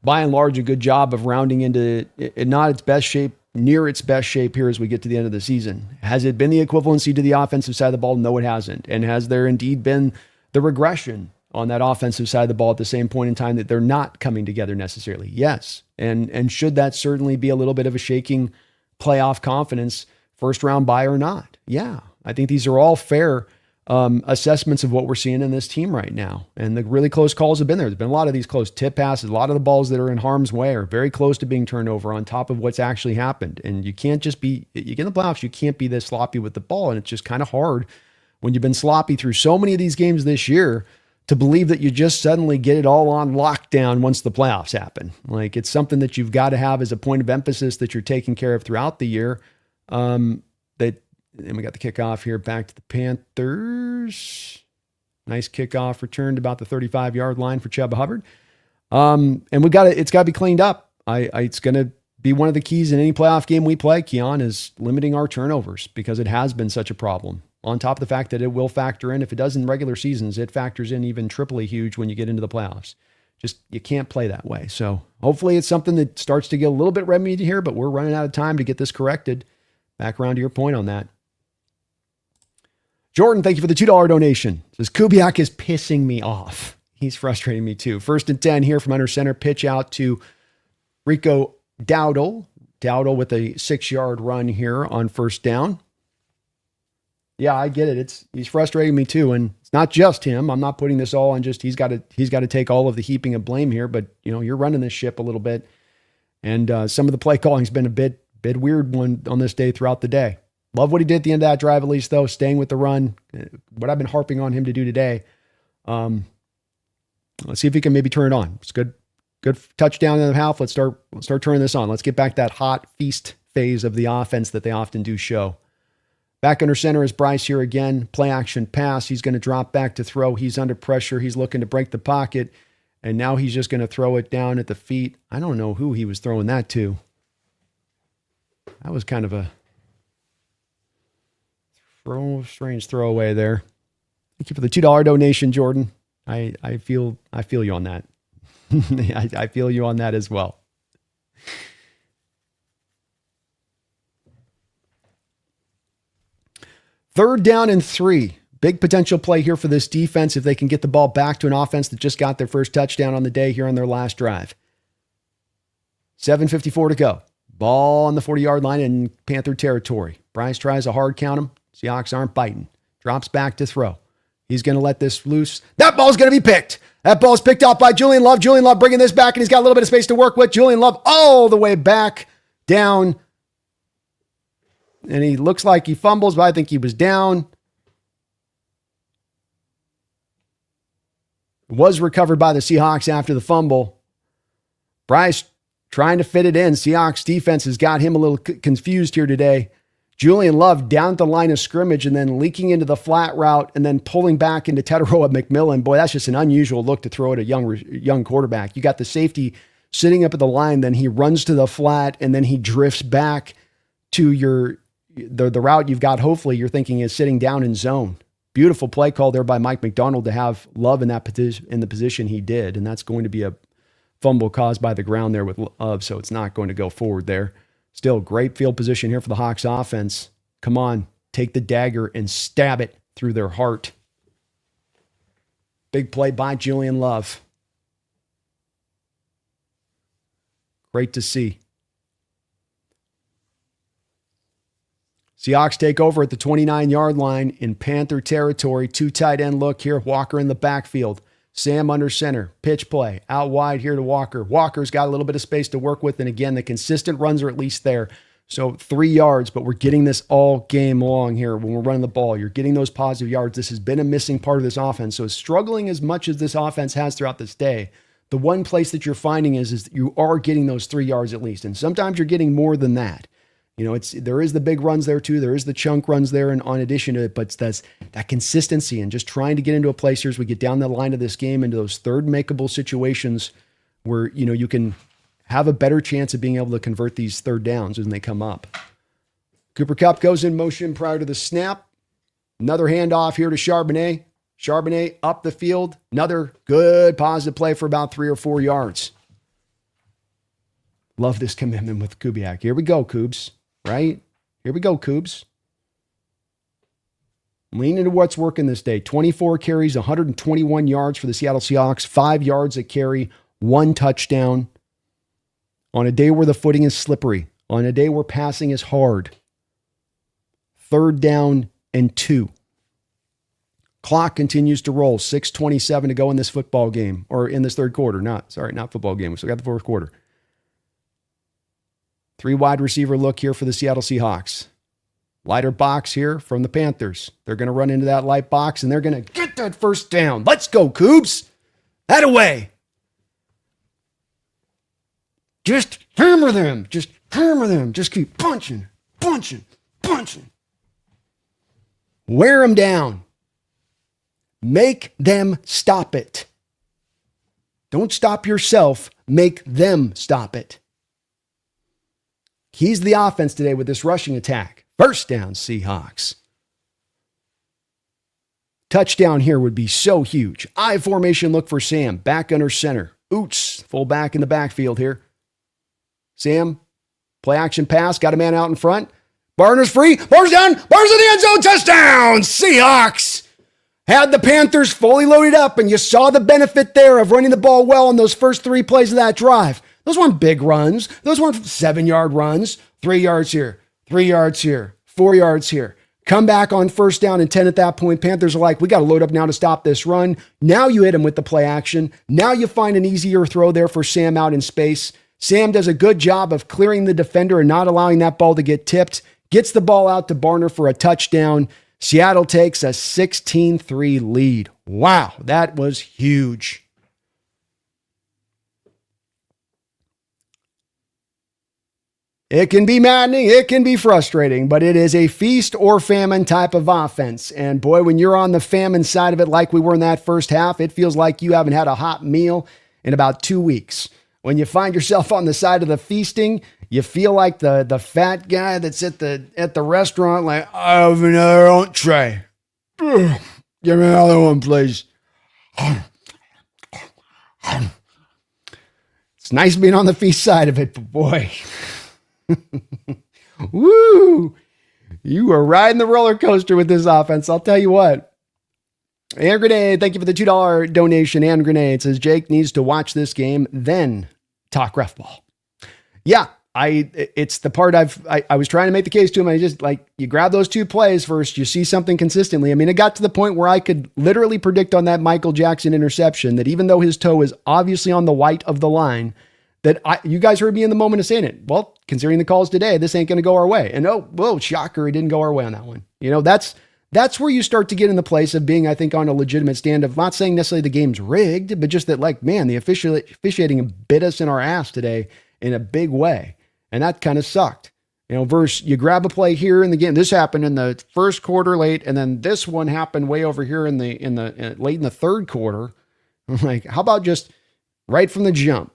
by and large, a good job of rounding into not its best shape, near its best shape here as we get to the end of the season. Has it been the equivalency to the offensive side of the ball? No, it hasn't. And has there indeed been the regression on that offensive side of the ball at the same point in time that they're not coming together necessarily? Yes. And should that certainly be a little bit of a shaking playoff confidence, first round bye or not? Yeah. I think these are all fair assessments of what we're seeing in this team right now. And the really close calls have been there. There's been a lot of these close tip passes. A lot of the balls that are in harm's way are very close to being turned over on top of what's actually happened. And you can't just you get in the playoffs, you can't be this sloppy with the ball. And it's just kind of hard when you've been sloppy through so many of these games this year to believe that you just suddenly get it all on lockdown once the playoffs happen. Like, it's something that you've got to have as a point of emphasis that you're taking care of throughout the year. And we got the kickoff here back to the Panthers. Nice kickoff returned about the 35-yard line for Chuba Hubbard. And it's got to be cleaned up. It's going to be one of the keys in any playoff game we play, Keon, is limiting our turnovers, because it has been such a problem. On top of the fact that it will factor in, if it does in regular seasons, it factors in even triply huge when you get into the playoffs. Just, you can't play that way. So hopefully it's something that starts to get a little bit remedied here, but we're running out of time to get this corrected. Back around to your point on that. Jordan, thank you for the $2 donation. Says, Kubiak is pissing me off. He's frustrating me too. 1st and 10 here from under center. Pitch out to Rico Dowdle. Dowdle with a 6-yard run here on first down. Yeah, I get it. He's frustrating me too. And it's not just him. I'm not putting this all on just, he's got to take all of the heaping of blame here, but you're running this ship a little bit. And some of the play calling has been a bit weird one on this day throughout the day. Love what he did at the end of that drive, at least, though, staying with the run. What I've been harping on him to do today. Let's see if he can maybe turn it on. It's good touchdown in the half. Let's start turning this on. Let's get back that hot feast phase of the offense that they often do show. Back under center is Bryce here again. Play action pass. He's going to drop back to throw. He's under pressure. He's looking to break the pocket. And now he's just going to throw it down at the feet. I don't know who he was throwing that to. That was kind of a strange throwaway there. Thank you for the $2 donation, Jordan. I feel you on that. I feel you on that as well. Third down and 3. Big potential play here for this defense if they can get the ball back to an offense that just got their first touchdown on the day here on their last drive. 7:54 to go. Ball on the 40-yard line in Panther territory. Bryce tries a hard count him. Seahawks aren't biting. Drops back to throw. He's going to let this loose. That ball's going to be picked. That ball's picked off by Julian Love. Julian Love bringing this back, and he's got a little bit of space to work with. Julian Love all the way back down. And he looks like he fumbles, but I think he was down. Was recovered by the Seahawks after the fumble. Bryce trying to fit it in. Seahawks defense has got him a little confused here today. Julian Love down at the line of scrimmage and then leaking into the flat route and then pulling back into Teteroa McMillan. Boy, that's just an unusual look to throw at a young quarterback. You got the safety sitting up at the line, then he runs to the flat and then he drifts back to the route you've got. Hopefully you're thinking is sitting down in zone. Beautiful play call there by Mike Macdonald to have Love in the position he did. And that's going to be a fumble caused by the ground there with Love. So it's not going to go forward there. Still, great field position here for the Hawks offense. Come on, take the dagger and stab it through their heart. Big play by Julian Love. Great to see. Seahawks take over at the 29-yard line in Panther territory. 2 tight end look here. Walker in the backfield. Sam under center. Pitch play. Out wide here to Walker. Walker's got a little bit of space to work with. And again, the consistent runs are at least there. So 3 yards, but we're getting this all game long here when we're running the ball. You're getting those positive yards. This has been a missing part of this offense. So struggling as much as this offense has throughout this day, the one place that you're finding is that you are getting those 3 yards at least. And sometimes you're getting more than that. There is the big runs there too. There is the chunk runs there, and on addition to it, but that's that consistency and just trying to get into a place here as we get down the line of this game into those third makeable situations where, you can have a better chance of being able to convert these third downs when they come up. Cooper Kupp goes in motion prior to the snap. Another handoff here to Charbonnet. Charbonnet up the field. Another good positive play for about 3 or 4 yards. Love this commitment with Kubiak. Here we go, Kubes. Right? Here we go, Kubes. Lean into what's working this day. 24 carries, 121 yards for the Seattle Seahawks. 5 yards a carry, 1 touchdown. On a day where the footing is slippery. On a day where passing is hard. 3rd down and 2. Clock continues to roll. 6:27 to go in this football game. Or in this third quarter. Not football game. We still got the fourth quarter. 3 wide receiver look here for the Seattle Seahawks. Lighter box here from the Panthers. They're going to run into that light box and they're going to get that first down. Let's go, Cougs. That away. Just hammer them. Just hammer them. Just keep punching. Wear them down. Make them stop it. Don't stop yourself. Make them stop it. He's the offense today with this rushing attack. First down, Seahawks. Touchdown here would be so huge. I formation look for Sam. Back under center. Oots. Full back in the backfield here. Sam. Play action pass. Got a man out in front. Barner's free. Barner's down. Barner's in the end zone. Touchdown. Seahawks. Had the Panthers fully loaded up, and you saw the benefit there of running the ball well on those first 3 plays of that drive. Those weren't big runs. Those weren't 7-yard runs. 3 yards here. 3 yards here, 4 yards here. Come back on first down and 10 at that point. Panthers are like, we got to load up now to stop this run. Now you hit him with the play action. Now you find an easier throw there for Sam out in space. Sam does a good job of clearing the defender and not allowing that ball to get tipped. Gets the ball out to Barner for a touchdown. Seattle takes a 16-3 lead. Wow, that was huge. It can be maddening, it can be frustrating, but it is a feast or famine type of offense. And boy, when you're on the famine side of it like we were in that first half, it feels like you haven't had a hot meal in about 2 weeks. When you find yourself on the side of the feasting, you feel like the fat guy that's at the restaurant, like, I have another entree. Give me another one, please. It's nice being on the feast side of it, but boy. Woo! You are riding the roller coaster with this offense. I'll tell you what. And Grenade, thank you for the $2 donation. And Grenade says Jake needs to watch this game, then talk ref ball. Yeah, it's the part I was trying to make the case to him. I just like, you grab those 2 plays first, you see something consistently. I mean, it got to the point where I could literally predict on that Michael Jackson interception that even though his toe is obviously on the white of the line, that you guys heard me in the moment of saying it. Well, considering the calls today, this ain't going to go our way. And whoa, shocker, it didn't go our way on that one. You know, that's where you start to get in the place of being, I think, on a legitimate stand of not saying necessarily the game's rigged, but just that, like, man, the officiating bit us in our ass today in a big way. And that kind of sucked. You know, versus you grab a play here in the game. This happened in the first quarter late, and then this one happened way over here in the late in the third quarter. I'm like, how about just right from the jump?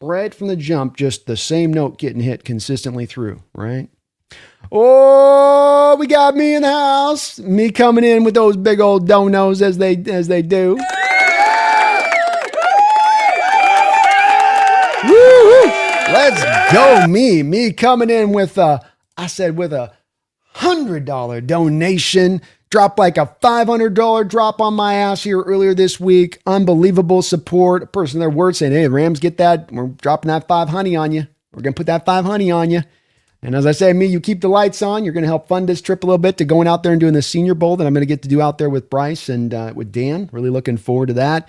Right from the jump, just the same note getting hit consistently through, right? Oh, we got me in the house. Me coming in with those big old donos as they do. Woo-hoo. Let's go, me. Me coming in with with a $100 donation. Dropped like a $500 drop on my ass here earlier this week. Unbelievable support. A person their word saying, hey, Rams, get that. We're dropping that $500 on you. We're going to put that $500 on you. And as I say, me, you keep the lights on. You're going to help fund this trip a little bit to going out there and doing the Senior Bowl that I'm going to get to do out there with Bryce and with Dan. Really looking forward to that.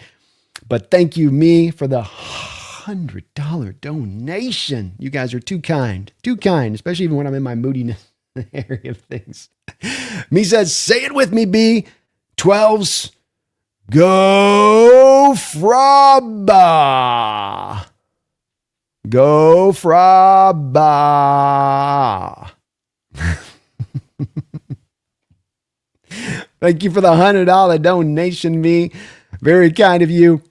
But thank you, me, for the $100 donation. You guys are too kind, especially even when I'm in my moodiness area of things. Me says, say it with me, B. 12s. Go Fraba. Go Fraba. Thank you for the $100 donation, me. Very kind of you.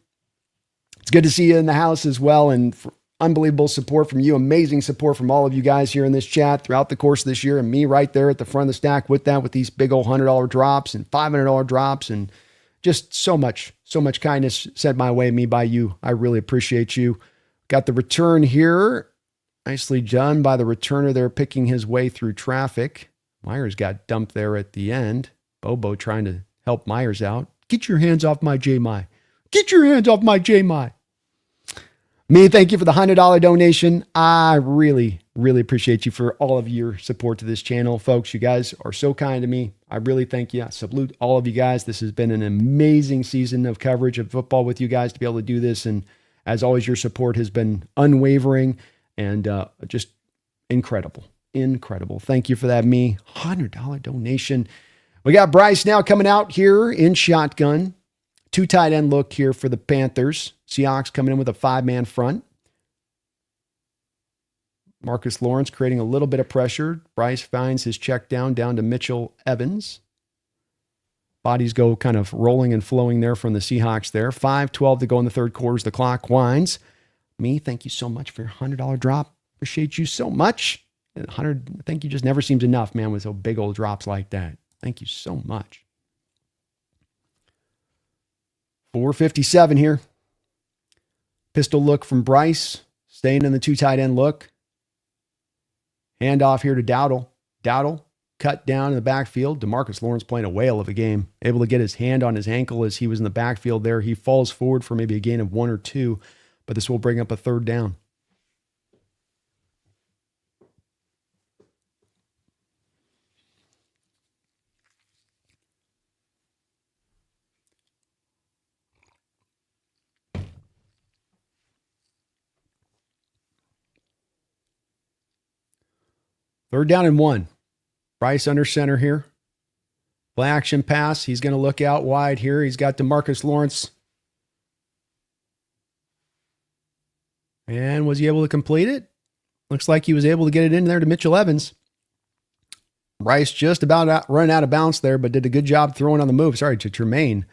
It's good to see you in the house as well. And unbelievable support from you. Amazing support from all of you guys here in this chat throughout the course of this year. And me right there at the front of the stack with that, with these big old $100 drops and $500 drops and Just so much kindness sent my way, me by you. I really appreciate you. Got the return here. Nicely done by the returner there, picking his way through traffic. Myers got dumped there at the end. Bobo trying to help Myers out. Get your hands off my J-My. Get your hands off my J-My. Me, thank you for the $100 donation. I really appreciate you for all of your support to this channel. Folks, you guys are so kind to me. I really thank you. I salute all of you guys. This has been an amazing season of coverage of football with you guys to be able to do this. And as always, your support has been unwavering and just incredible. Incredible. Thank you for that, me. $100 donation. We got Bryce now coming out here in shotgun. 2 tight end look here for the Panthers. Seahawks coming in with a 5-man front. Marcus Lawrence creating a little bit of pressure. Bryce finds his check down to Mitchell Evans. Bodies go kind of rolling and flowing there from the Seahawks there. 5:12 to go in the third quarter as the clock winds. Me, thank you so much for your $100 drop. Appreciate you so much. 100, thank you just never seems enough, man, with so big old drops like that. Thank you so much. 4:57 here. Pistol look from Bryce. Staying in the 2 tight end look. Hand off here to Dowdle. Dowdle cut down in the backfield. DeMarcus Lawrence playing a whale of a game. Able to get his hand on his ankle as he was in the backfield there. He falls forward for maybe a gain of 1 or 2, but this will bring up a 3rd down. Third down and 1. Bryce under center here. Play action pass. He's going to look out wide here. He's got DeMarcus Lawrence. And was he able to complete it? Looks like he was able to get it in there to Mitchell Evans. Bryce just about run out of bounds there, but did a good job throwing on the move. Sorry, to Tremaine.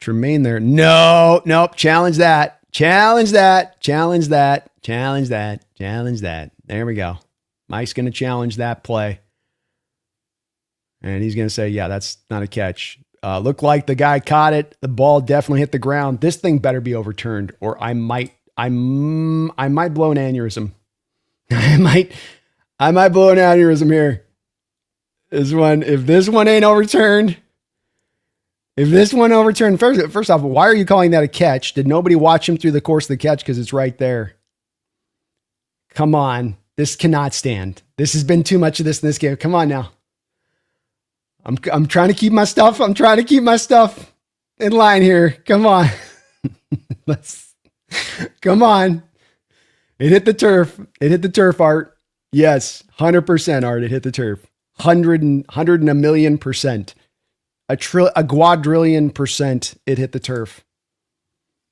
Tremaine there. Nope. Challenge that. Challenge that. Challenge that. Challenge that. Challenge that. There we go. Mike's going to challenge that play. And he's going to say, yeah, that's not a catch. Looked like the guy caught it. The ball definitely hit the ground. This thing better be overturned or I might blow an aneurysm. I might blow an aneurysm here. If this one ain't overturned, first off, why are you calling that a catch? Did nobody watch him through the course of the catch? Because it's right there. Come on. This cannot stand. This has been too much of this in this game. Come on now. I'm trying to keep my stuff. In line here. Come on. Come on. It hit the turf. Art. Yes. 100%, Art. It hit the turf. 100 and a million %. A quadrillion %. It hit the turf.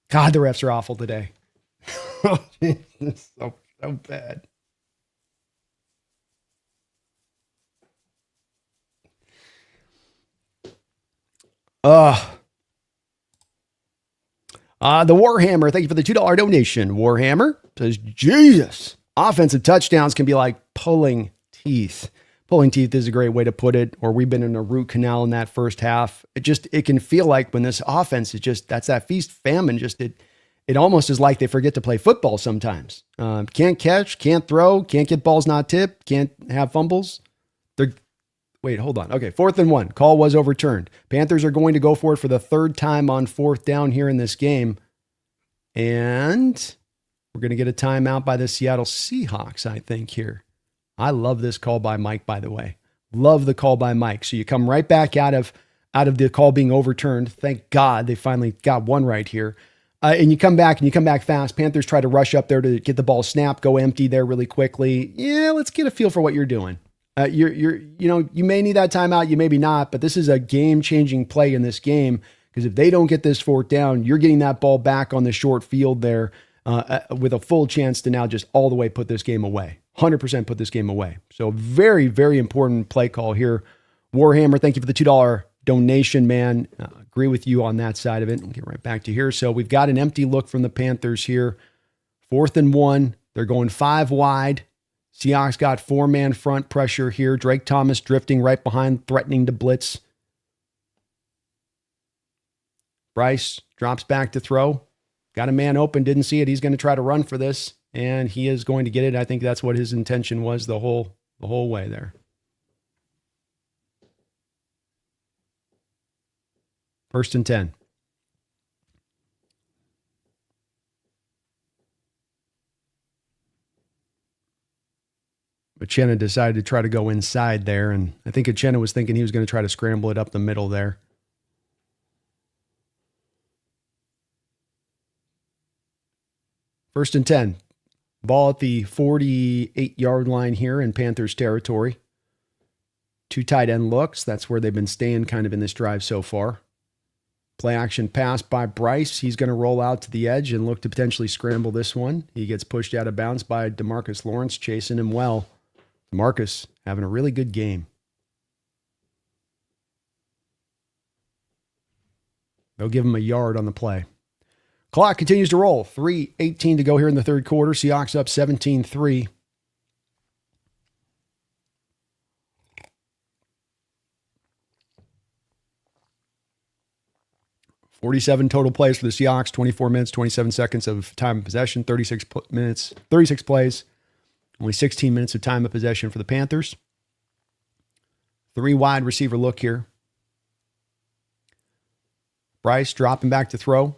God, the refs are awful today. It's so bad. The Warhammer, thank you for the $2 donation. Warhammer says, Jesus, offensive touchdowns can be like pulling teeth. Pulling teeth is a great way to put it, or we've been in a root canal in that first half. It can feel like when this offense is that's that feast famine, it almost is like they forget to play football sometimes. Can't catch, can't throw, can't get balls not tipped, can't have fumbles. Wait, hold on. Okay, 4th and 1. Call was overturned. Panthers are going to go for it for the 3rd time on 4th down here in this game. And we're going to get a timeout by the Seattle Seahawks, I think, here. I love this call by Mike, by the way. Love the call by Mike. So you come right back out of the call being overturned. Thank God they finally got one right here. And you come back fast. Panthers try to rush up there to get the ball snapped, go empty there really quickly. Yeah, let's get a feel for what you're doing. You may need that timeout, you maybe not, but this is a game-changing play in this game because if they don't get this 4th down, you're getting that ball back on the short field there with a full chance to now just all the way put this game away. 100% put this game away. So very, very important play call here. Warhammer, thank you for the $2 donation, man. Agree with you on that side of it. We'll get right back to here. So we've got an empty look from the Panthers here. 4th and 1. They're going 5 wide. Seahawks got 4-man front pressure here. Drake Thomas drifting right behind, threatening to blitz. Bryce drops back to throw. Got a man open, didn't see it. He's going to try to run for this, and he is going to get it. I think that's what his intention was the whole way there. First and 10. Uchenna decided to try to go inside there, and I think Uchenna was thinking he was going to try to scramble it up the middle there. First and 10. Ball at the 48-yard line here in Panthers territory. Two tight end looks. That's where they've been staying kind of in this drive so far. Play action pass by Bryce. He's going to roll out to the edge and look to potentially scramble this one. He gets pushed out of bounds by DeMarcus Lawrence, chasing him well. DeMarcus having a really good game. They'll give him a yard on the play. Clock continues to roll. 3:18 to go here in the third quarter. Seahawks up 17-3. $47 total plays for the Seahawks, 24 minutes, 27 seconds of time of possession, 36 plays, only 16 minutes of time of possession for the Panthers. 3 wide receiver look here. Bryce dropping back to throw.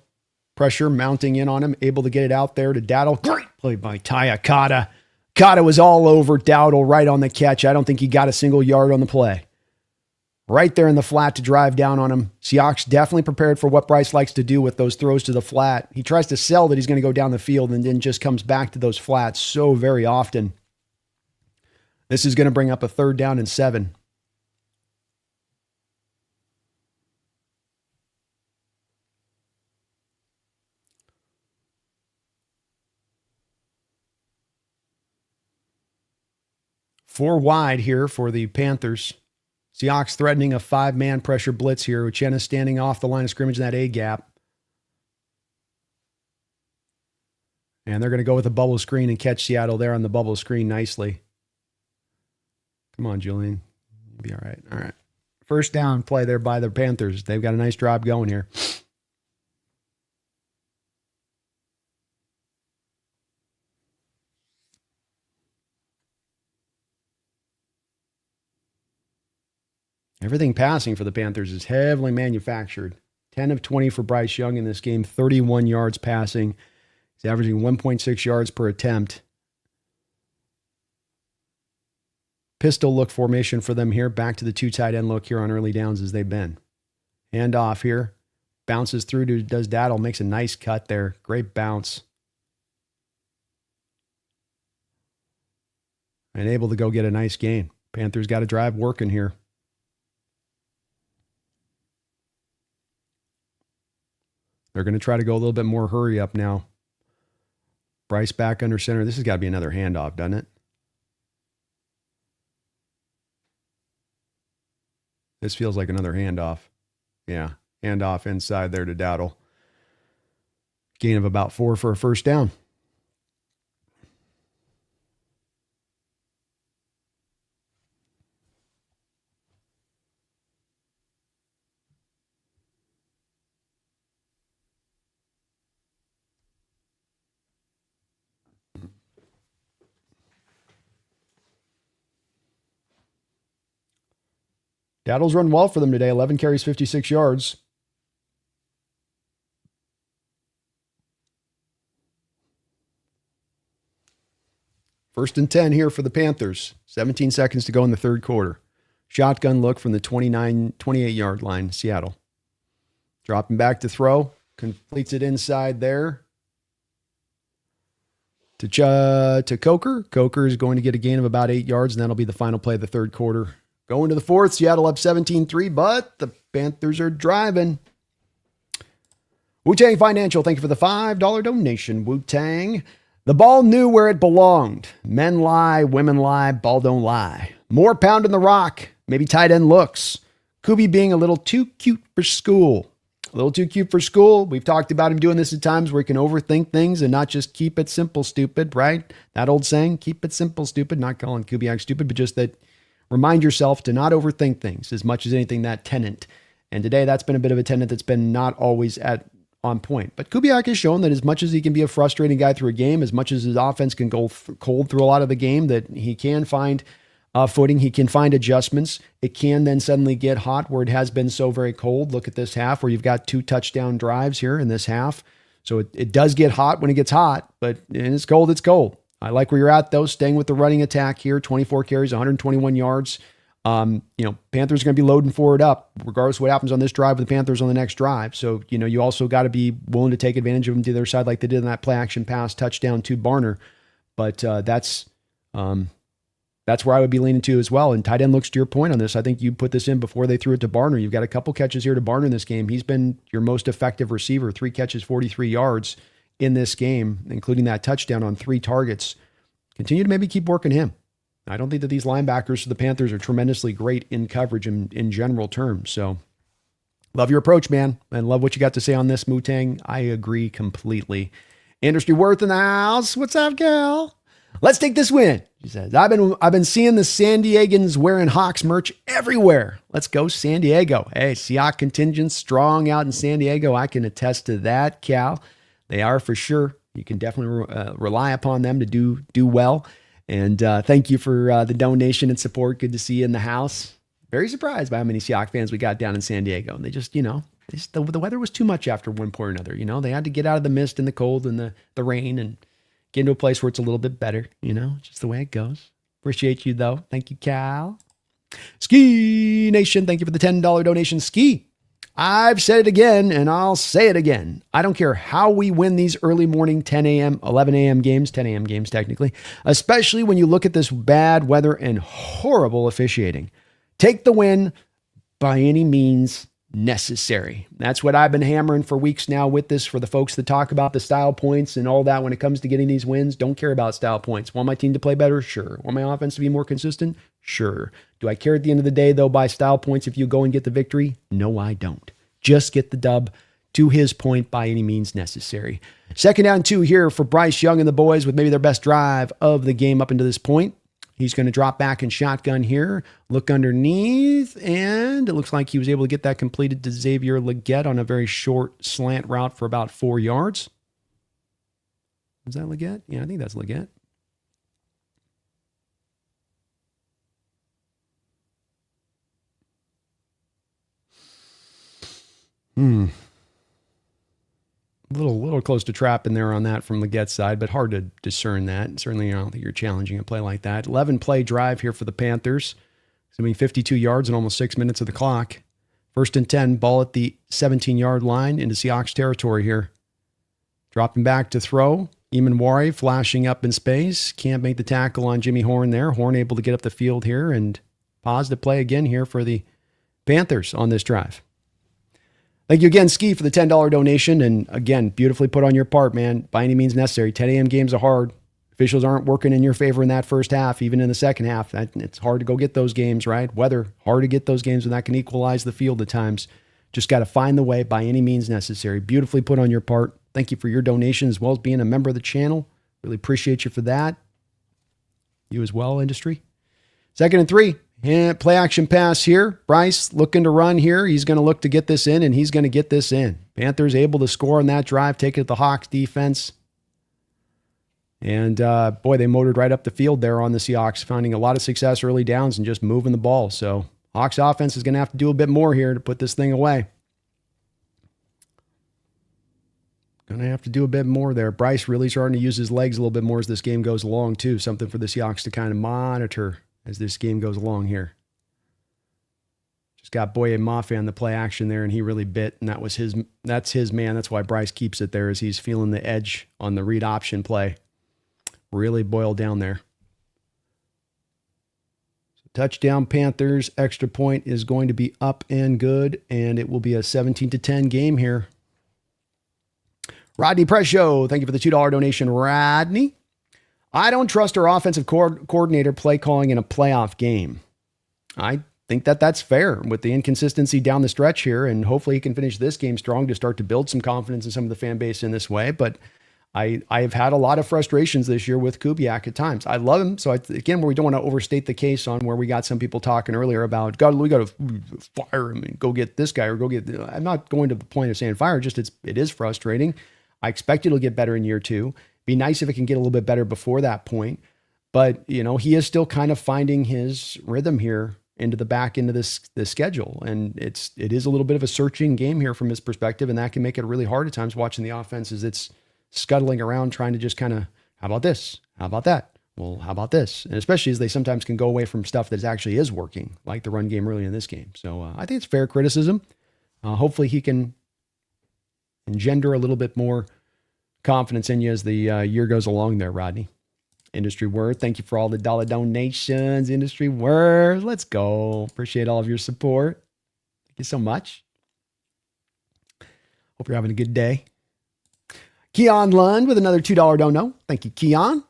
Pressure mounting in on him, able to get it out there to Dowdle. Great play by Taya Cotta. Cotta was all over Dowdle right on the catch. I don't think he got a single yard on the play. Right there in the flat to drive down on him. Seahawks definitely prepared for what Bryce likes to do with those throws to the flat. He tries to sell that he's going to go down the field and then just comes back to those flats so very often. This is going to bring up a 3rd down and 7. Four wide here for the Panthers. Seahawks threatening a 5-man pressure blitz here. Uchenna standing off the line of scrimmage in that A gap. And they're going to go with a bubble screen and catch Seattle there on the bubble screen nicely. Come on, Julian. You'll be all right. All right. First down play there by the Panthers. They've got a nice drive going here. Everything passing for the Panthers is heavily manufactured. 10 of 20 for Bryce Young in this game, 31 yards passing. He's averaging 1.6 yards per attempt. Pistol look formation for them here. Back to the 2 tight end look here on early downs as they've been. Hand off here. Bounces through to does Dowdle. Makes a nice cut there. Great bounce. And able to go get a nice gain. Panthers got a drive working here. They're going to try to go a little bit more hurry up now. Bryce back under center. This has got to be another handoff, doesn't it? This feels like another handoff. Yeah, handoff inside there to Dowdle. Gain of about 4 for a first down. Dowdle's run well for them today. 11 carries, 56 yards. First and 10 here for the Panthers. 17 seconds to go in the third quarter. Shotgun look from the 28-yard line, Seattle. Dropping back to throw. Completes it inside there. To Coker. Coker is going to get a gain of about 8 yards, and that'll be the final play of the third quarter. Going to the fourth, Seattle up 17-3, but the Panthers are driving. Wu-Tang Financial, thank you for the $5 donation, Wu-Tang. The ball knew where it belonged. Men lie, women lie, ball don't lie. More pounding the rock, maybe tight end looks. Kubi being a little too cute for school. A little too cute for school. We've talked about him doing this at times where he can overthink things and not just keep it simple, stupid, right? That old saying, keep it simple, stupid. Not calling Kubiak stupid, but just that remind yourself to not overthink things as much as anything, that tenant. And today that's been a bit of a tenet that's been not always on point. But Kubiak has shown that as much as he can be a frustrating guy through a game, as much as his offense can go cold through a lot of the game, that he can find footing, he can find adjustments. It can then suddenly get hot where it has been so very cold. Look at this half where you've got 2 touchdown drives here in this half. So it does get hot when it gets hot, but when it's cold, it's cold. I like where you're at, though, staying with the running attack here. 24 carries, 121 yards. Panthers are going to be loading forward up, regardless of what happens on this drive with the Panthers on the next drive. So, you also got to be willing to take advantage of them to the other side like they did in that play action pass touchdown to Barner. But that's where I would be leaning to as well. And tight end looks to your point on this. I think you put this in before they threw it to Barner. You've got a couple catches here to Barner in this game. He's been your most effective receiver, 3 catches, 43 yards in this game, including that touchdown on 3 targets. Continue to maybe keep working him. I don't think that these linebackers for the Panthers are tremendously great in coverage in general terms. So love your approach, man, and love what you got to say on this, Wu-Tang. I agree completely. Industry Worth in the house. What's up, girl? Let's take this win. She says, I've been seeing the San Diegans wearing Hawks merch everywhere. Let's go San Diego. Hey, Seahawks contingent strong out in San Diego. I can attest to that, Cal. They are for sure. You can definitely rely upon them to do well. And thank you for the donation and support. Good to see you in the house. Very surprised by how many Seahawks fans we got down in San Diego. And they just, the weather was too much after one point or another. They had to get out of the mist and the cold and the rain and get into a place where it's a little bit better. Just the way it goes. Appreciate you, though. Thank you, Cal. Ski Nation, thank you for the $10 donation. Ski. I've said it again, and I'll say it again. I don't care how we win these early morning 10 a.m., 11 a.m. games, 10 a.m. games technically, especially when you look at this bad weather and horrible officiating. Take the win by any means necessary. That's what I've been hammering for weeks now with this for the folks that talk about the style points and all that when it comes to getting these wins. Don't care about style points. Want my team to play better? Sure. Want my offense to be more consistent? Sure. Do I care at the end of the day, though, by style points if you go and get the victory? No, I don't. Just get the dub, to his point, by any means necessary. 2nd down 2 here for Bryce Young and the boys with maybe their best drive of the game up until this point. He's going to drop back in shotgun here, look underneath, and it looks like he was able to get that completed to Xavier Legette on a very short slant route for about 4 yards. Is that Legette? Yeah, I think that's Legette. A little close to trap in there on that from Legette's side, but hard to discern that. Certainly, I don't think you're challenging a play like that. 11-play drive here for the Panthers. It's going to be 52 yards and almost 6 minutes of the clock. 1st and 10, ball at the 17-yard line into Seahawks territory here. Dropping back to throw. Eamon flashing up in space. Can't make the tackle on Jimmy Horn there. Horn able to get up the field here and positive play again here for the Panthers on this drive. Thank you again, Ski, for the $10 donation. And again, beautifully put on your part, man. By any means necessary. 10 a.m. games are hard. Officials aren't working in your favor in that first half, even in the second half. It's hard to go get those games, right? Weather, hard to get those games, and that can equalize the field at times. Just got to find the way by any means necessary. Beautifully put on your part. Thank you for your donation as well as being a member of the channel. Really appreciate you for that. You as well, industry. 2nd and 3. Play action pass here. Bryce looking to run here. He's going to look to get this in, and he's going to get this in. Panthers able to score on that drive, take it to the Hawks defense. And, they motored right up the field there on the Seahawks, finding a lot of success early downs and just moving the ball. So Hawks offense is going to have to do a bit more here to put this thing away. Going to have to do a bit more there. Bryce really starting to use his legs a little bit more as this game goes along, too. Something for the Seahawks to kind of monitor as this game goes along here. Just got Boye Mafe on the play action there, and he really bit, and that's his man. That's why Bryce keeps it there, as he's feeling the edge on the read option play. Really boiled down there. So touchdown Panthers. Extra point is going to be up and good, and it will be a 17-10 game here. Rodney Presho, thank you for the $2 donation, Rodney. I don't trust our offensive coordinator play calling in a playoff game. I think that's fair with the inconsistency down the stretch here, and hopefully he can finish this game strong to start to build some confidence in some of the fan base in this way. But I've had a lot of frustrations this year with Kubiak at times. I love him. So again, where we don't want to overstate the case on where we got some people talking earlier about, God, we got to fire him and go get this guy or go get, I'm not going to the point of saying fire, just it is frustrating. I expect it'll get better in year 2. Be nice if it can get a little bit better before that point. But, he is still kind of finding his rhythm here into the back end of this schedule. And it is a little bit of a searching game here from his perspective. And that can make it really hard at times watching the offense as it's scuttling around trying to just kind of, how about this? How about that? Well, how about this? And especially as they sometimes can go away from stuff that actually is working, like the run game early in this game. So I think it's fair criticism. Hopefully he can engender a little bit more confidence in you as the year goes along there, Rodney. Industry Word, thank you for all the dollar donations. Industry Word, let's go. Appreciate all of your support. Thank you so much. Hope you're having a good day. Keon Lund with another $2 dono. Thank you, Keon.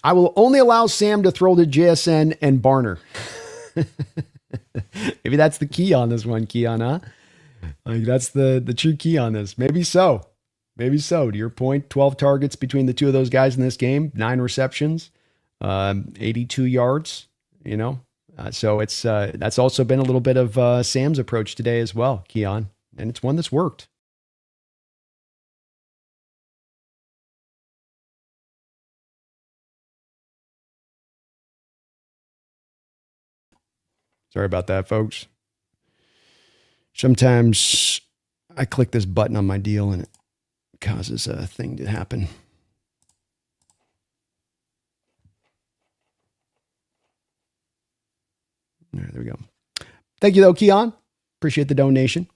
I will only allow Sam to throw to JSN and Barner. Maybe that's the key on this one, Keon, huh? Like that's the true key on this. Maybe so. Maybe so. To your point, 12 targets between the two of those guys in this game, 9 receptions, 82 yards, So it's that's also been a little bit of Sam's approach today as well, Keon. And it's one that's worked. Sorry about that, folks. Sometimes I click this button on my deal and it causes a thing to happen. All right, there we go. Thank you, though, Keon. Appreciate the donation.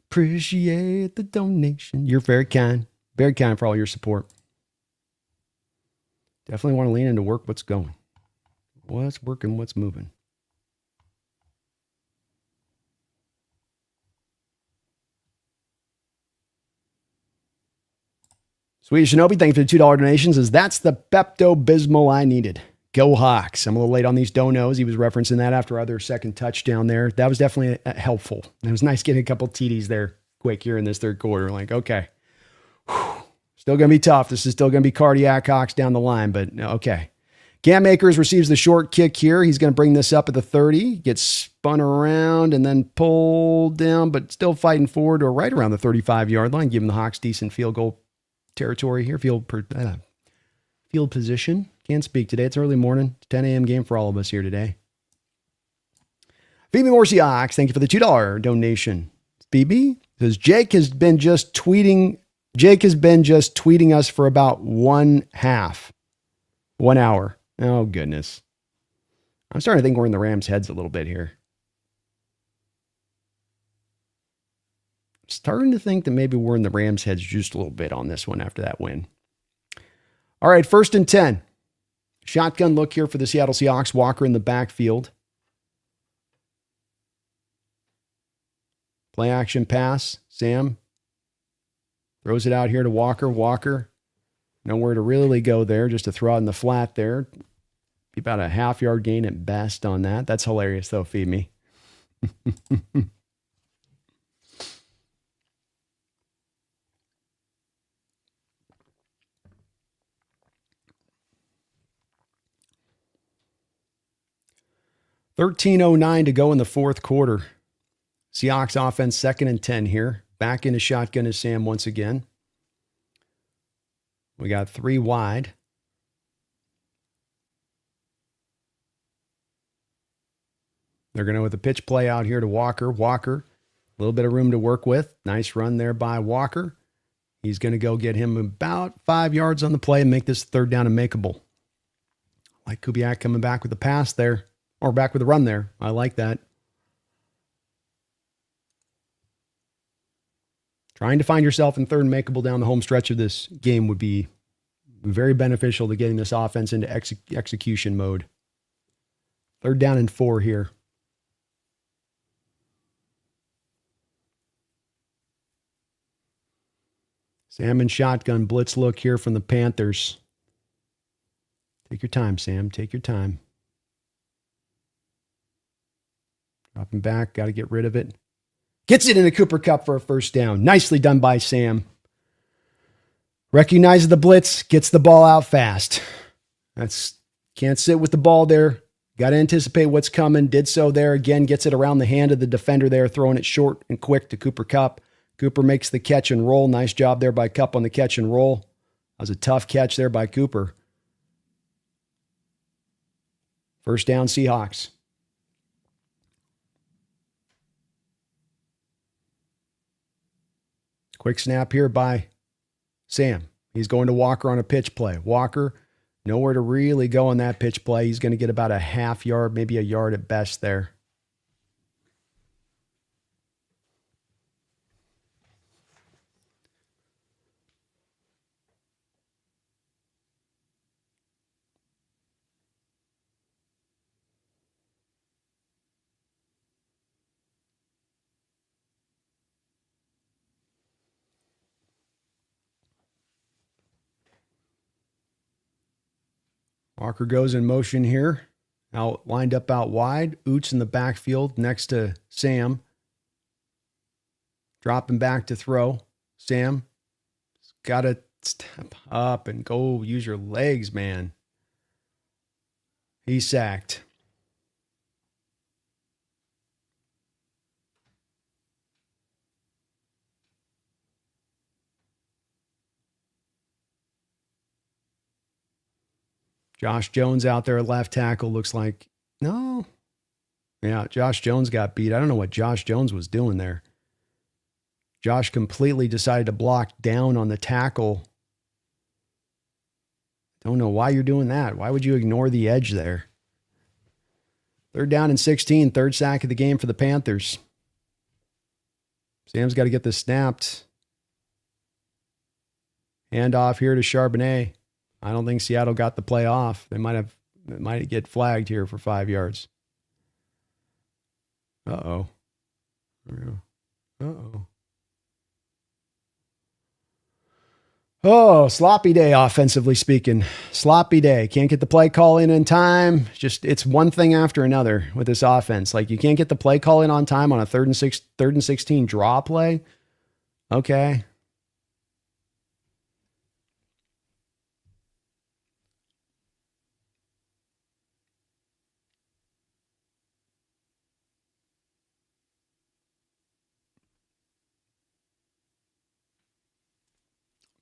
Appreciate the donation. You're very kind for all your support. Definitely want to lean into work what's going. What's working, what's moving. Sweet Shinobi, thank you for the $2 donations. That's the Pepto-Bismol I needed. Go Hawks. I'm a little late on these donos. He was referencing that after other second touchdown there. That was definitely helpful. It was nice getting a couple TDs there quick here in this third quarter. Like, okay. Whew. Still going to be tough. This is still going to be cardiac Hawks down the line, but okay. Cam Akers receives the short kick here. He's going to bring this up at the 30. Gets spun around and then pulled down, but still fighting forward or right around the 35-yard line, giving the Hawks decent field goal territory here. Field position. Can't speak today. It's early morning. 10 a.m. game for all of us here today. Phoebe Morsi Hawks, thank you for the $2 donation. Phoebe says Jake has been just tweeting us for about 1 hour. Oh, goodness. I'm starting to think we're in the Rams' heads a little bit here. Starting to think that maybe we're in the Rams' heads just a little bit on this one after that win. All right, 1st and 10. Shotgun look here for the Seattle Seahawks. Walker in the backfield. Play action pass. Sam throws it out here to Walker. Walker, nowhere to really go there, just to throw out in the flat there. Be about a half-yard gain at best on that. That's hilarious, though, feed me. 13:09 to go in the fourth quarter. Seahawks offense 2nd and 10 here. Back into shotgun is Sam once again. We got 3 wide. They're going to with a pitch play out here to Walker. Walker, a little bit of room to work with. Nice run there by Walker. He's going to go get him about 5 yards on the play and make this 3rd down and makeable. Like Kubiak coming back with the pass there. Or back with a run there. I like that. Trying to find yourself in 3rd and makeable down the home stretch of this game would be very beneficial to getting this offense into execution mode. 3rd down and 4 here. Sam and shotgun blitz look here from the Panthers. Take your time, Sam. Take your time. Dropping back, got to get rid of it. Gets it into Cooper Kupp for a first down. Nicely done by Sam. Recognizes the blitz, gets the ball out fast. Can't sit with the ball there. Got to anticipate what's coming. Did so there. Again, gets it around the hand of the defender there, throwing it short and quick to Cooper Kupp. Cooper makes the catch and roll. Nice job there by Kupp on the catch and roll. That was a tough catch there by Cooper. First down, Seahawks. Quick snap here by Sam. He's going to Walker on a pitch play. Walker, nowhere to really go on that pitch play. He's going to get about a half yard, maybe a yard at best there. Walker goes in motion here. Lined up out wide. Oots in the backfield next to Sam. Dropping back to throw. Sam got to step up and go use your legs, man. He's sacked. Josh Jones out there at left tackle looks like, no. Yeah, Josh Jones got beat. I don't know what Josh Jones was doing there. Josh completely decided to block down on the tackle. Don't know why you're doing that. Why would you ignore the edge there? Third down and 16, third sack of the game for the Panthers. Sam's got to get this snapped. Hand off here to Charbonnet. I don't think Seattle got the play off. They might get flagged here for 5 yards. Uh-oh. Oh, sloppy day offensively speaking. Sloppy day. Can't get the play call in time. Just it's one thing after another with this offense. Like you can't get the play call in on time on a third and 16 draw play. Okay.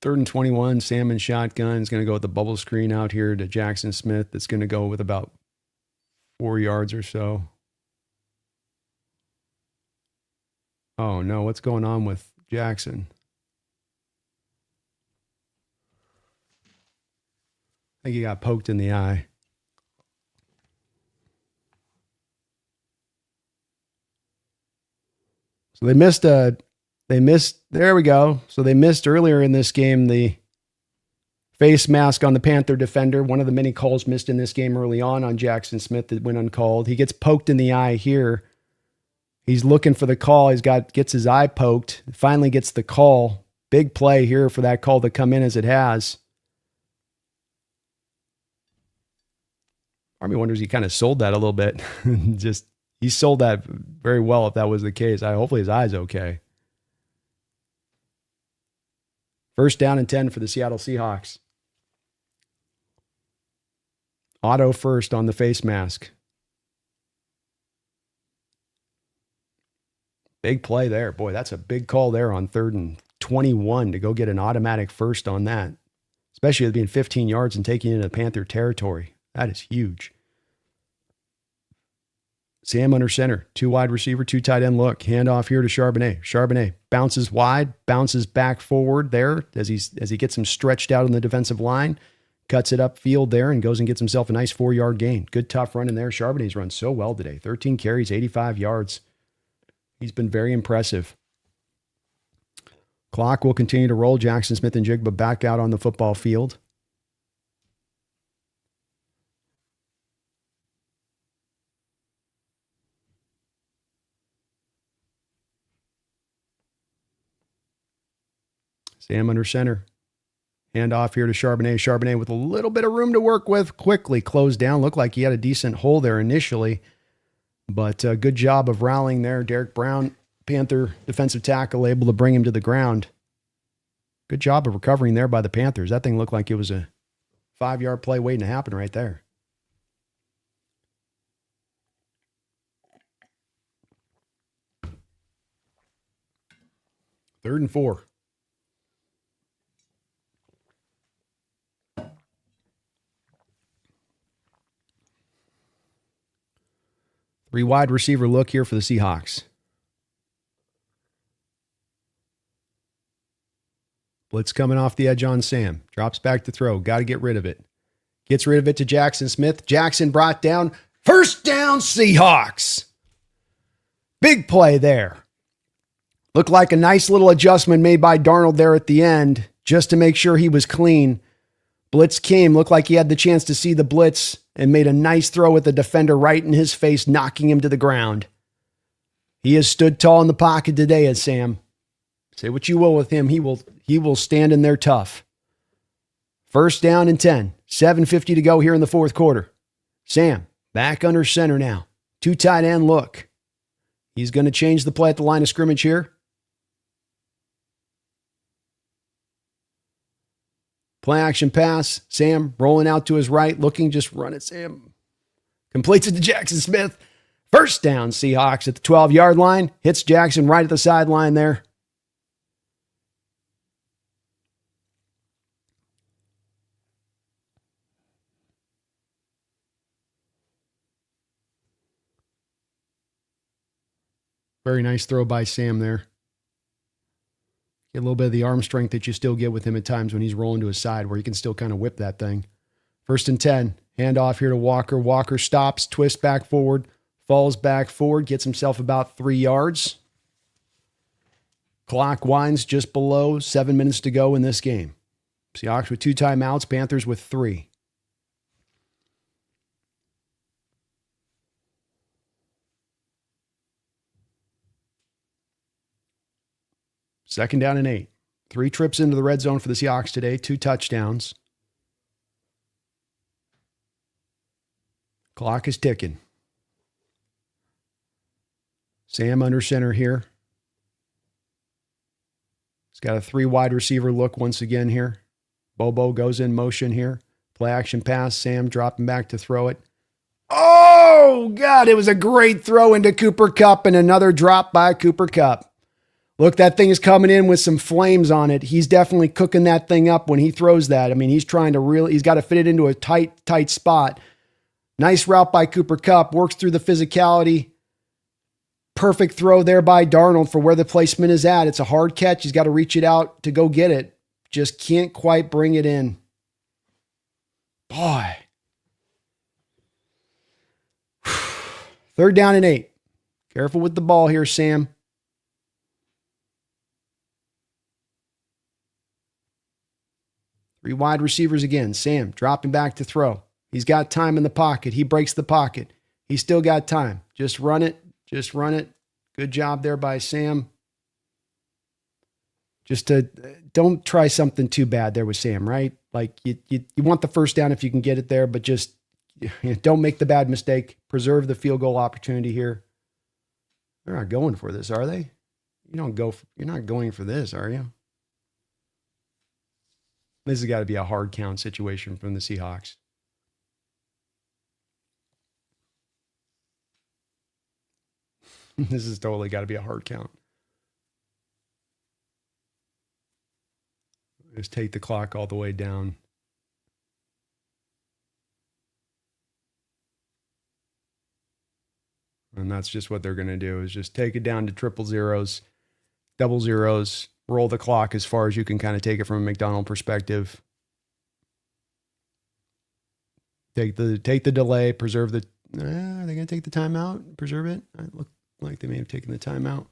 Third and 21, Sam and shotgun is going to go with the bubble screen out here to Jackson Smith. That's going to go with about 4 yards or so. Oh, no. What's going on with Jackson? I think he got poked in the eye. So they missed, there we go. So they missed earlier in this game the face mask on the Panther defender. One of the many calls missed in this game early on Jackson Smith that went uncalled. He gets poked in the eye here. He's looking for the call. Gets his eye poked. Finally gets the call. Big play here for that call to come in as it has. Army wonders he kind of sold that a little bit. He sold that very well if that was the case. Hopefully his eye's okay. First down and 10 for the Seattle Seahawks. Auto first on the face mask. Big play there. Boy, that's a big call there on 3rd and 21 to go get an automatic first on that. Especially with being 15 yards and taking it into Panther territory. That is huge. Sam under center, 2 wide receiver, 2 tight end look. Hand off here to Charbonnet. Charbonnet bounces wide, bounces back forward there as he gets him stretched out on the defensive line. Cuts it upfield there and goes and gets himself a nice 4-yard gain. Good tough run in there. Charbonnet's run so well today. 13 carries, 85 yards. He's been very impressive. Clock will continue to roll. Jackson Smith and Jigba back out on the football field. Sam under center. Hand off here to Charbonnet. Charbonnet with a little bit of room to work with. Quickly closed down. Looked like he had a decent hole there initially. But good job of rallying there. Derek Brown Panther defensive tackle able to bring him to the ground. Good job of recovering there by the Panthers. That thing looked like it was a 5-yard play waiting to happen right there. Third and 4. Three wide receiver look here for the Seahawks. Blitz coming off the edge on Sam. Drops back to throw. Got to get rid of it. Gets rid of it to Jackson Smith. Jackson brought down. First down, Seahawks. Big play there. Looked like a nice little adjustment made by Darnold there at the end just to make sure he was clean. Blitz came. Looked like he had the chance to see the blitz and made a nice throw with the defender right in his face, knocking him to the ground. He has stood tall in the pocket today, as Sam. Say what you will with him. He will stand in there tough. First down and 10. 7:50 to go here in the fourth quarter. Sam back under center now. 2 tight end look. He's going to change the play at the line of scrimmage here. Play action pass. Sam rolling out to his right, looking, just run it. Sam completes it to Jackson Smith. First down, Seahawks at the 12-yard line. Hits Jackson right at the sideline there. Very nice throw by Sam there. Get a little bit of the arm strength that you still get with him at times when he's rolling to his side, where he can still kind of whip that thing. First and 10. Hand off here to Walker. Walker stops, twists back forward, falls back forward, gets himself about 3 yards. Clock winds just below 7 minutes to go in this game. Seahawks with 2 timeouts, Panthers with 3. Second down and 8. 3 trips into the red zone for the Seahawks today, 2 touchdowns. Clock is ticking. Sam under center here. He's got a 3 wide receiver look once again here. Bobo goes in motion here. Play action pass. Sam dropping back to throw it. Oh, God, it was a great throw into Cooper Kupp and another drop by Cooper Kupp. Look, that thing is coming in with some flames on it. He's definitely cooking that thing up when he throws that. I mean, he's got to fit it into a tight spot. Nice route by Cooper Kupp. Works through the physicality. Perfect throw there by Darnold for where the placement is at. It's a hard catch. He's got to reach it out to go get it. Just can't quite bring it in. Boy. Third down and 8. Careful with the ball here, Sam. Three wide receivers again. Sam dropping back to throw. He's got time in the pocket. He breaks the pocket. He's still got time. Just run it. Just run it. Good job there by Sam. Don't try something too bad there with Sam, right? Like you want the first down if you can get it there, but just don't make the bad mistake. Preserve the field goal opportunity here. They're not going for this, are they? You're not going for this, are you? This has got to be a hard count situation from the Seahawks. This has totally got to be a hard count. Just take the clock all the way down. And that's just what they're going to do, is just take it down to triple zeros, double zeros, roll the clock as far as you can kind of take it from a Macdonald perspective. Take the delay, preserve the... are they going to take the timeout, preserve it? It looked like they may have taken the timeout.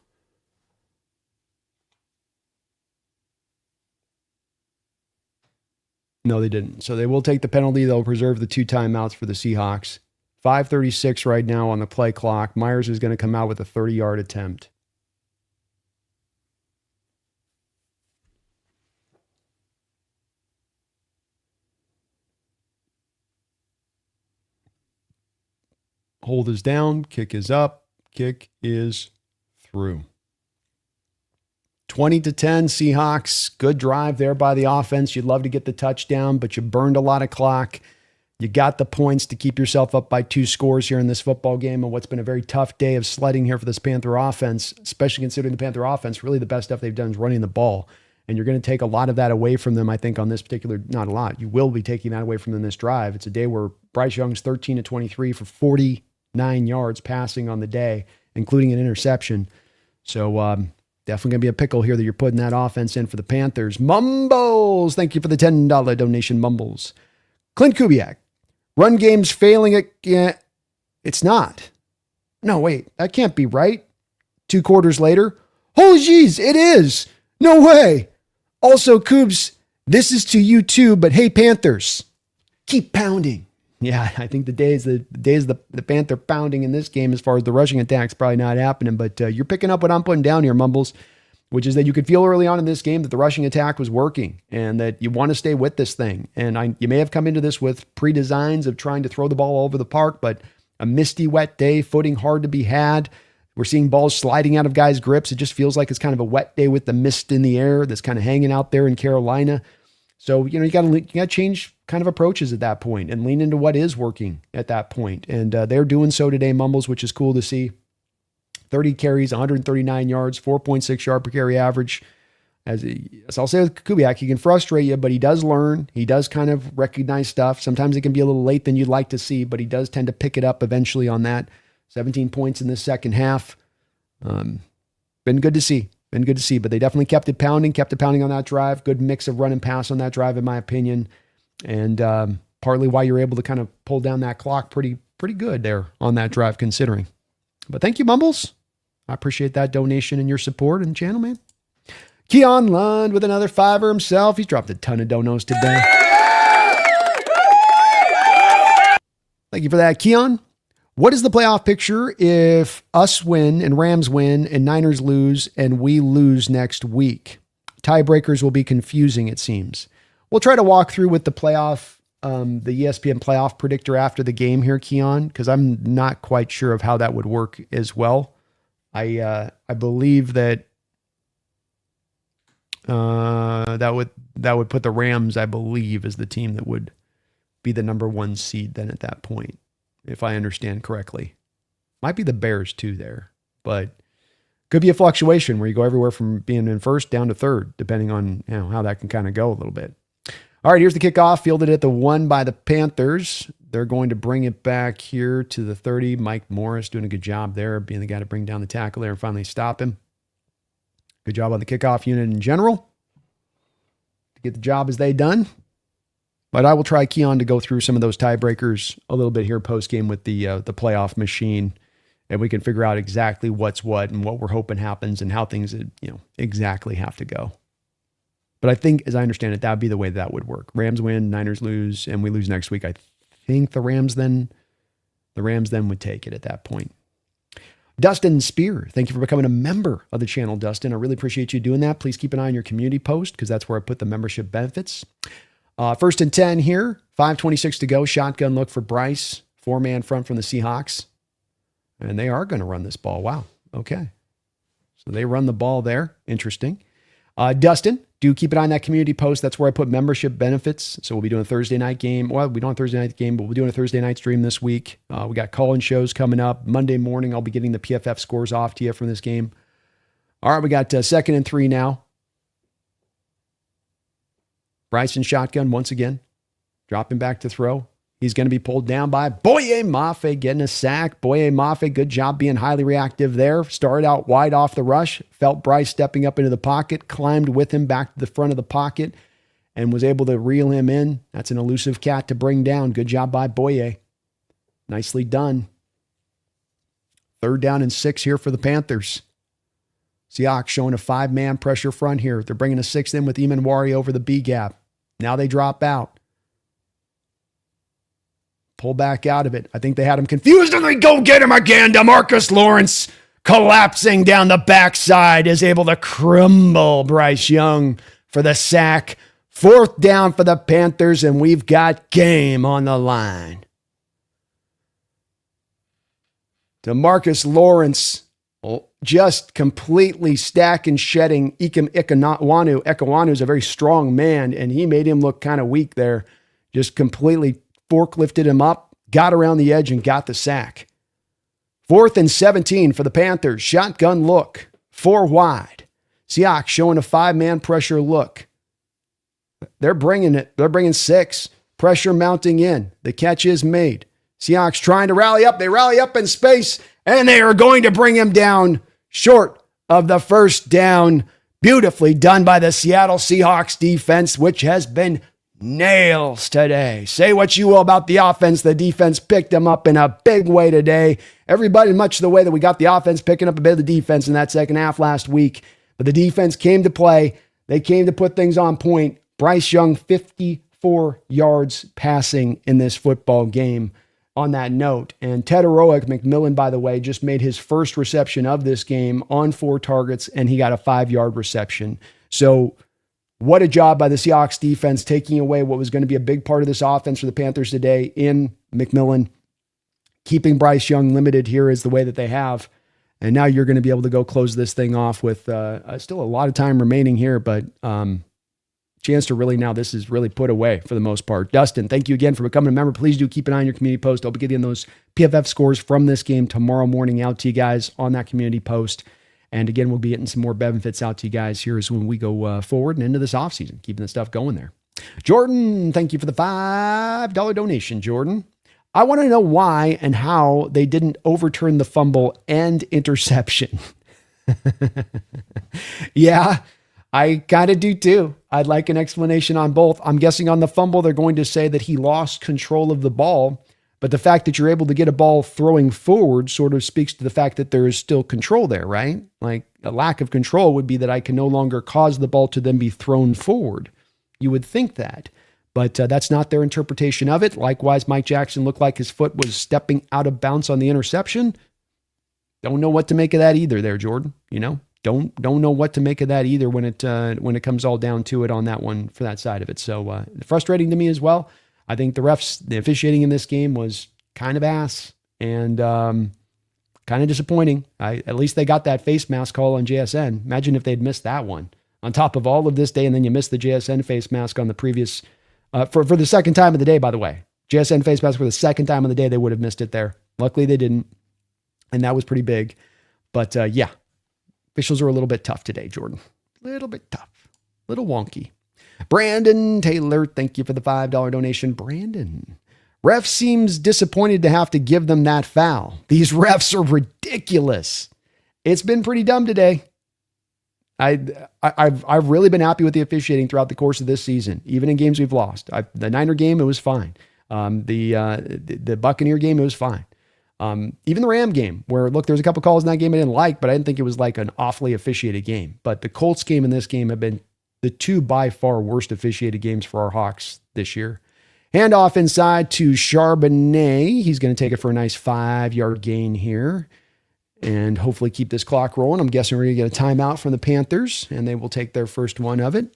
No, they didn't. So they will take the penalty. They'll preserve the 2 timeouts for the Seahawks. 5:36 right now on the play clock. Myers is going to come out with a 30-yard attempt. Hold is down. Kick is up. Kick is through. 20-10 Seahawks. Good drive there by the offense. You'd love to get the touchdown, but you burned a lot of clock. You got the points to keep yourself up by 2 scores here in this football game, and what's been a very tough day of sledding here for this Panther offense, especially considering the Panther offense, really the best stuff they've done is running the ball. And you're going to take a lot of that away from them, I think, on this particular, not a lot. You will be taking that away from them this drive. It's a day where Bryce Young's 13-23 for 49 yards passing on the day, including an interception. So definitely going to be a pickle here that you're putting that offense in for the Panthers. Mumbles, thank you for the $10 donation, Mumbles. Clint Kubiak, run game's failing again. It's not. No, wait, that can't be right. 2 quarters later. Holy jeez, it is. No way. Also, Coobs, this is to you too, but hey, Panthers, keep pounding. Yeah, I think the days the Panther pounding in this game as far as the rushing attack's probably not happening, but you're picking up what I'm putting down here, Mumbles, which is that you could feel early on in this game that the rushing attack was working and that you want to stay with this thing. And you may have come into this with pre-designs of trying to throw the ball all over the park, but a misty, wet day, footing hard to be had. We're seeing balls sliding out of guys' grips. It just feels like it's kind of a wet day with the mist in the air that's kind of hanging out there in Carolina. So, you got to change kind of approaches at that point and lean into what is working at that point. And they're doing so today, Mumbles, which is cool to see. 30 carries, 139 yards, 4.6 yard per carry average. As I'll say with Kubiak, he can frustrate you, but he does learn. He does kind of recognize stuff. Sometimes it can be a little late than you'd like to see, but he does tend to pick it up eventually on that. 17 points in the second half. Been good to see. But they definitely kept it pounding on that drive. Good mix of run and pass on that drive, in my opinion. And partly why you're able to kind of pull down that clock pretty good there on that drive, considering. But thank you, Mumbles. I appreciate that donation and your support in the channel, man. Keon Lund with another $5 himself. He's dropped a ton of donos today. Thank you for that, Keon. What is the playoff picture if us win and Rams win and Niners lose and we lose next week? Tiebreakers will be confusing, it seems. We'll try to walk through with the playoff, the ESPN playoff predictor after the game here, Keon, because I'm not quite sure of how that would work as well. I believe that that would put the Rams, I believe, as the team that would be the number 1 seed then at that point, if I understand correctly. Might be the Bears too there, but could be a fluctuation where you go everywhere from being in first down to third, depending on how that can kind of go a little bit. All right, here's the kickoff, fielded at the 1 by the Panthers. They're going to bring it back here to the 30. Mike Morris doing a good job there, being the guy to bring down the tackle there and finally stop him. Good job on the kickoff unit in general to get the job as they done. But I will try, Keon, to go through some of those tiebreakers a little bit here post-game with the playoff machine, and we can figure out exactly what's what and what we're hoping happens and how things exactly have to go. But I think, as I understand it, that would be the way that would work. Rams win, Niners lose, and we lose next week. I think the Rams then would take it at that point. Dustin Spear, thank you for becoming a member of the channel, Dustin. I really appreciate you doing that. Please keep an eye on your community post because that's where I put the membership benefits. 1st and 10 here, 5:26 to go. Shotgun look for Bryce, 4-man front from the Seahawks. And they are going to run this ball. Wow. Okay. So they run the ball there. Interesting. Dustin, do keep an eye on that community post. That's where I put membership benefits. So we'll be doing a Thursday night game. Well, we don't have a Thursday night game, but we'll be doing a Thursday night stream this week. We got call-in shows coming up. Monday morning, I'll be getting the PFF scores off to you from this game. All right, we got 2nd and 3 now. Bryson shotgun once again. Dropping back to throw. He's going to be pulled down by Boye Mafe getting a sack. Boye Mafe, good job being highly reactive there. Started out wide off the rush. Felt Bryce stepping up into the pocket. Climbed with him back to the front of the pocket and was able to reel him in. That's an elusive cat to bring down. Good job by Boye. Nicely done. 3rd down and 6 here for the Panthers. Seahawks showing a 5-man pressure front here. They're bringing a 6th in with Emanwari over the B gap. Now they drop out. Pull back out of it. I think they had him confused and they go get him again. DeMarcus Lawrence collapsing down the backside is able to crumble Bryce Young for the sack. 4th down for the Panthers and we've got game on the line. DeMarcus Lawrence just completely stack and shedding Ikem Ekwonu. Ekwonu is a very strong man, and he made him look kind of weak there. Just completely forklifted him up, got around the edge, and got the sack. 4th and 17 for the Panthers. Shotgun look. 4 wide. Seahawks showing a 5-man pressure look. They're bringing it. They're bringing 6. Pressure mounting in. The catch is made. Seahawks trying to rally up. They rally up in space, and they are going to bring him down short of the first down. Beautifully done by the Seattle Seahawks defense, which has been nails today. Say what you will about the offense. The defense picked them up in a big way today. Everybody, much the way that we got the offense picking up a bit of the defense in that second half last week. But the defense came to play. They came to put things on point. Bryce Young, 54 yards passing in this football game on that note. And Tedoroa McMillan, by the way, just made his first reception of this game on 4 targets, and he got a 5-yard reception. So what a job by the Seahawks defense, taking away what was going to be a big part of this offense for the Panthers today in McMillan. Keeping Bryce Young limited here is the way that they have. And now you're going to be able to go close this thing off with still a lot of time remaining here, but chance to really now this is really put away for the most part. Dustin, thank you again for becoming a member. Please do keep an eye on your community post. I'll be getting those PFF scores from this game tomorrow morning out to you guys on that community post. And again, we'll be getting some more benefits out to you guys here as when we go forward and into this offseason, keeping the stuff going there. Jordan, thank you for the $5 donation, Jordan. I want to know why and how they didn't overturn the fumble and interception. Yeah, I kind of do too. I'd like an explanation on both. I'm guessing on the fumble, they're going to say that he lost control of the ball. But the fact that you're able to get a ball throwing forward sort of speaks to the fact that there is still control there, right? Like a lack of control would be that I can no longer cause the ball to then be thrown forward. You would think that. But that's not their interpretation of it. Likewise, Mike Jackson looked like his foot was stepping out of bounds on the interception. Don't know what to make of that either there, Jordan. You know, don't know what to make of that either when it comes all down to it on that one for that side of it. So frustrating to me as well. I think the officiating in this game was kind of ass and kind of disappointing. At least they got that face mask call on JSN. Imagine if they'd missed that one on top of all of this day, and then you missed the JSN face mask on the previous for the second time of the day. By the way, JSN face mask for the second time of the day, they would have missed it there. Luckily, they didn't, and that was pretty big. But yeah, officials are a little bit tough today, Jordan. A little bit tough, a little wonky. Brandon Taylor, thank you for the $5 donation. Brandon, ref seems disappointed to have to give them that foul. These refs are ridiculous. It's been pretty dumb today. I've really been happy with the officiating throughout the course of this season, even in games we've lost. The Niner game, it was fine. The Buccaneer game, it was fine. Even the Ram game, where look, there's a couple calls in that game I didn't like, but I didn't think it was like an awfully officiated game. But the Colts game and this game have been the two by far worst officiated games for our Hawks this year. Handoff inside to Charbonnet. He's going to take it for a nice 5-yard gain here and hopefully keep this clock rolling. I'm guessing we're going to get a timeout from the Panthers, and they will take their first one of it.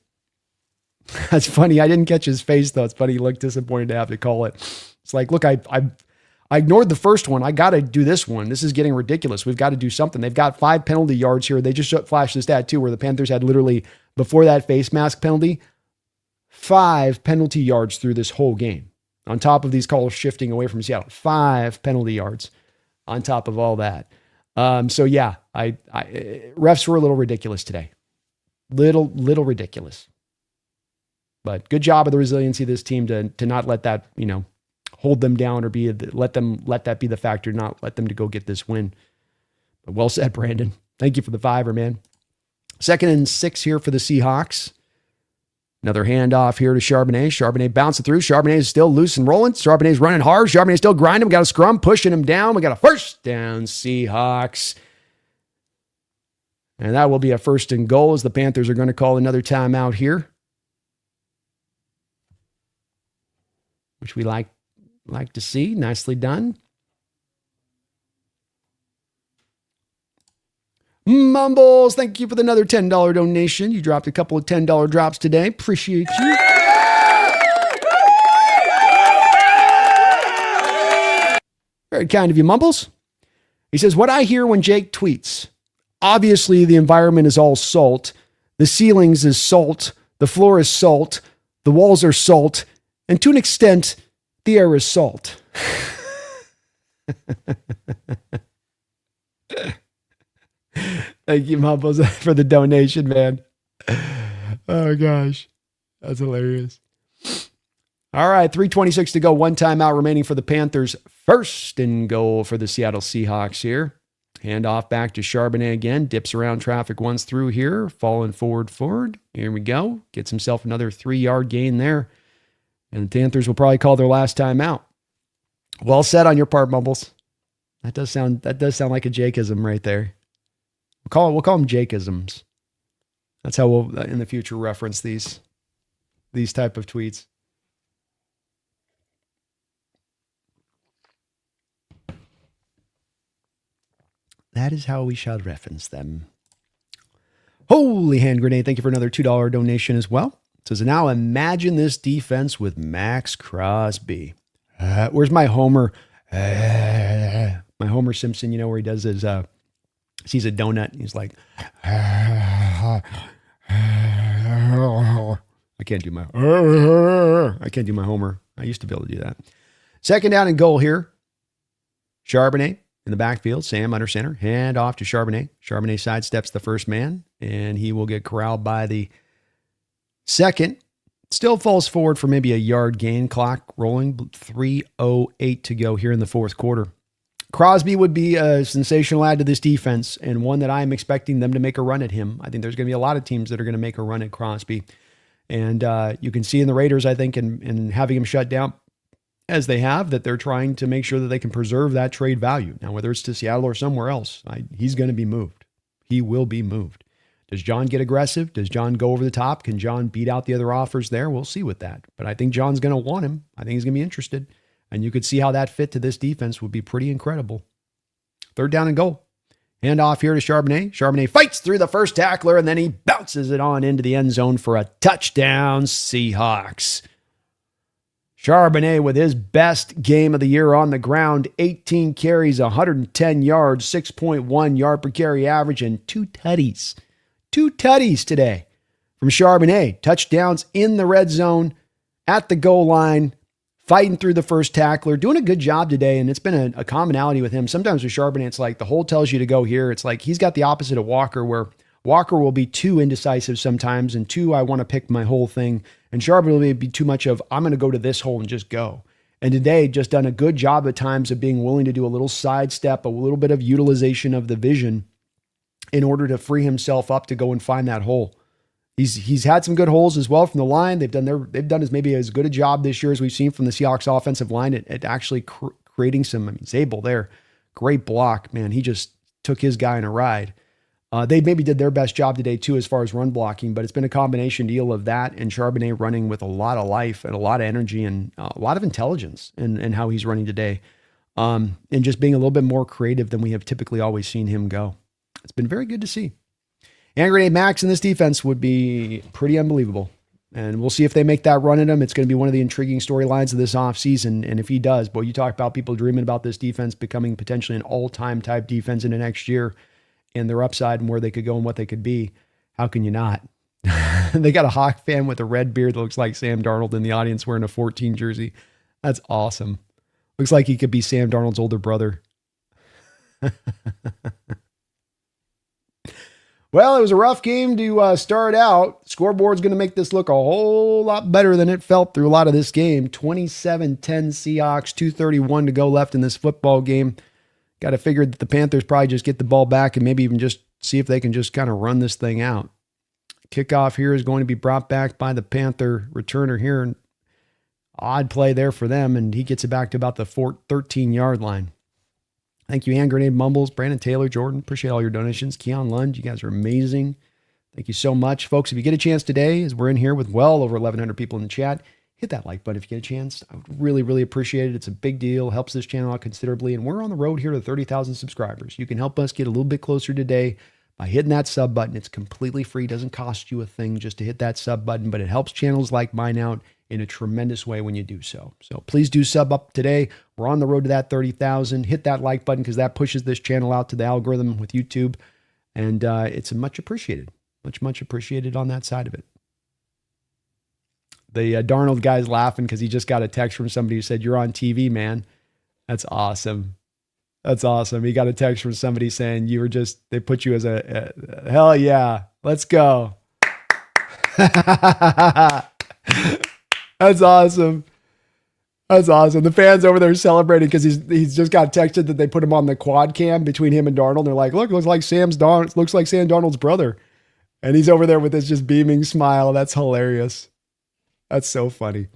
That's funny. I didn't catch his face, though. It's funny. He looked disappointed to have to call it. It's like, look, I ignored the first one. I got to do this one. This is getting ridiculous. We've got to do something. They've got 5 penalty yards here. They just flashed the stat, too, where the Panthers had literally, before that face mask penalty, 5 penalty yards through this whole game. On top of these calls shifting away from Seattle. 5 penalty yards on top of all that. So yeah, refs were a little ridiculous today. Little ridiculous. But good job of the resiliency of this team to not let that, hold them down or let that be the factor, not let them to go get this win. But well said, Brandon. Thank you for the 5er, man. 2nd and 6 here for the Seahawks. Another handoff here to Charbonnet. Charbonnet bouncing through. Charbonnet is still loose and rolling. Charbonnet's running hard. Charbonnet's still grinding. We got a scrum pushing him down. We got a first down, Seahawks. And that will be a 1st and goal as the Panthers are going to call another timeout here, which we like to see. Nicely done. Mumbles, thank you for another $10 donation. You dropped a couple of $10 drops today. Appreciate you. Very kind of you, Mumbles. He says, what I hear when Jake tweets, Obviously, the environment is all salt. The ceilings is salt. The floor is salt. The walls are salt. And to an extent, the air is salt. Thank you, Mumbles, for the donation, man. Oh, gosh. That's hilarious. All right, 3:26 to go. One timeout remaining for the Panthers. First and goal for the Seattle Seahawks here. Hand off back to Charbonnet again. Dips around traffic once through here. Falling forward. Here we go. Gets himself another 3-yard gain there. And the Panthers will probably call their last timeout. Well said on your part, Mumbles. That does sound like a Jakeism right there. We'll call them Jakeisms. That's how we'll in the future reference these type of tweets. That is how we shall reference them. Holy hand grenade. Thank you for another $2 donation as well. It says, now imagine this defense with Max Crosby. Where's my Homer? My Homer Simpson, you know, where he does his, sees a donut. And he's like, I can't do my Homer. I used to be able to do that. Second down and goal here. Charbonnet in the backfield. Sam under center. Hand off to Charbonnet. Charbonnet sidesteps the first man, and he will get corralled by the second. Still falls forward for maybe a yard gain. Clock rolling. 3:08 to go here in the fourth quarter. Crosby would be a sensational add to this defense, and one that I'm expecting them to make a run at him. I think there's going to be a lot of teams that are going to make a run at Crosby. And you can see in the Raiders, I think, in having him shut down as they have, that they're trying to make sure that they can preserve that trade value. Now, whether it's to Seattle or somewhere else, he's going to be moved. He will be moved. Does John get aggressive? Does John go over the top? Can John beat out the other offers there? We'll see with that. But I think John's going to want him. I think he's going to be interested. And you could see how that fit to this defense would be pretty incredible. Third down and goal. Hand off here to Charbonnet. Charbonnet fights through the first tackler, and then he bounces it on into the end zone for a touchdown, Seahawks. Charbonnet with his best game of the year on the ground. 18 carries, 110 yards, 6.1 yard per carry average, and 2 tutties. 2 tutties today from Charbonnet. Touchdowns in the red zone, at the goal line, fighting through the first tackler, doing a good job today, and it's been a commonality with him. Sometimes with Charbonnet, it's like the hole tells you to go here. It's like he's got the opposite of Walker, where Walker will be too indecisive sometimes, and too, I want to pick my whole thing. And Charbonnet will be too much of, I'm going to go to this hole and just go. And today, just done a good job at times of being willing to do a little sidestep, a little bit of utilization of the vision in order to free himself up to go and find that hole. He's had some good holes as well from the line. They've done as maybe as good a job this year as we've seen from the Seahawks offensive line at actually creating some. I mean, Zabel there, great block, man. He just took his guy in a ride. They maybe did their best job today too as far as run blocking, but it's been a combination deal of that and Charbonnet running with a lot of life and a lot of energy and a lot of intelligence in how he's running today, and just being a little bit more creative than we have typically always seen him go. It's been very good to see. Hand grenade Max in this defense would be pretty unbelievable. And we'll see if they make that run at him. It's going to be one of the intriguing storylines of this offseason. And if he does, boy, you talk about people dreaming about this defense becoming potentially an all-time type defense in the next year and their upside and where they could go and what they could be. How can you not? They got a Hawk fan with a red beard that looks like Sam Darnold in the audience wearing a 14 jersey. That's awesome. Looks like he could be Sam Darnold's older brother. Well, it was a rough game to start out. Scoreboard's going to make this look a whole lot better than it felt through a lot of this game. 27-10 Seahawks, 2:31 to go left in this football game. Got to figure that the Panthers probably just get the ball back and maybe even just see if they can just kind of run this thing out. Kickoff here is going to be brought back by the Panther returner here. Odd play there for them, and he gets it back to about the 13-yard line. Thank you, Hand Grenade Mumbles, Brandon Taylor, Jordan. Appreciate all your donations. Keon Lund, you guys are amazing. Thank you so much. Folks, if you get a chance today, as we're in here with well over 1,100 people in the chat, hit that like button if you get a chance. I would really, really appreciate it. It's a big deal. Helps this channel out considerably. And we're on the road here to 30,000 subscribers. You can help us get a little bit closer today by hitting that sub button. It's completely free. Doesn't cost you a thing just to hit that sub button, but it helps channels like mine out in a tremendous way when you do so. So please do sub up today. We're on the road to that 30,000. Hit that like button because that pushes this channel out to the algorithm with YouTube. And it's much appreciated. Much appreciated on that side of it. The Darnold guy's laughing because he just got a text from somebody who said, "You're on TV, man." That's awesome. That's awesome. He got a text from somebody saying they put you as a hell yeah, let's go. That's awesome. That's awesome. The fans over there celebrating because he's just got texted that they put him on the quad cam between him and Darnold. And they're like, look, looks like Sam Darnold's brother. And he's over there with this just beaming smile. That's hilarious. That's so funny.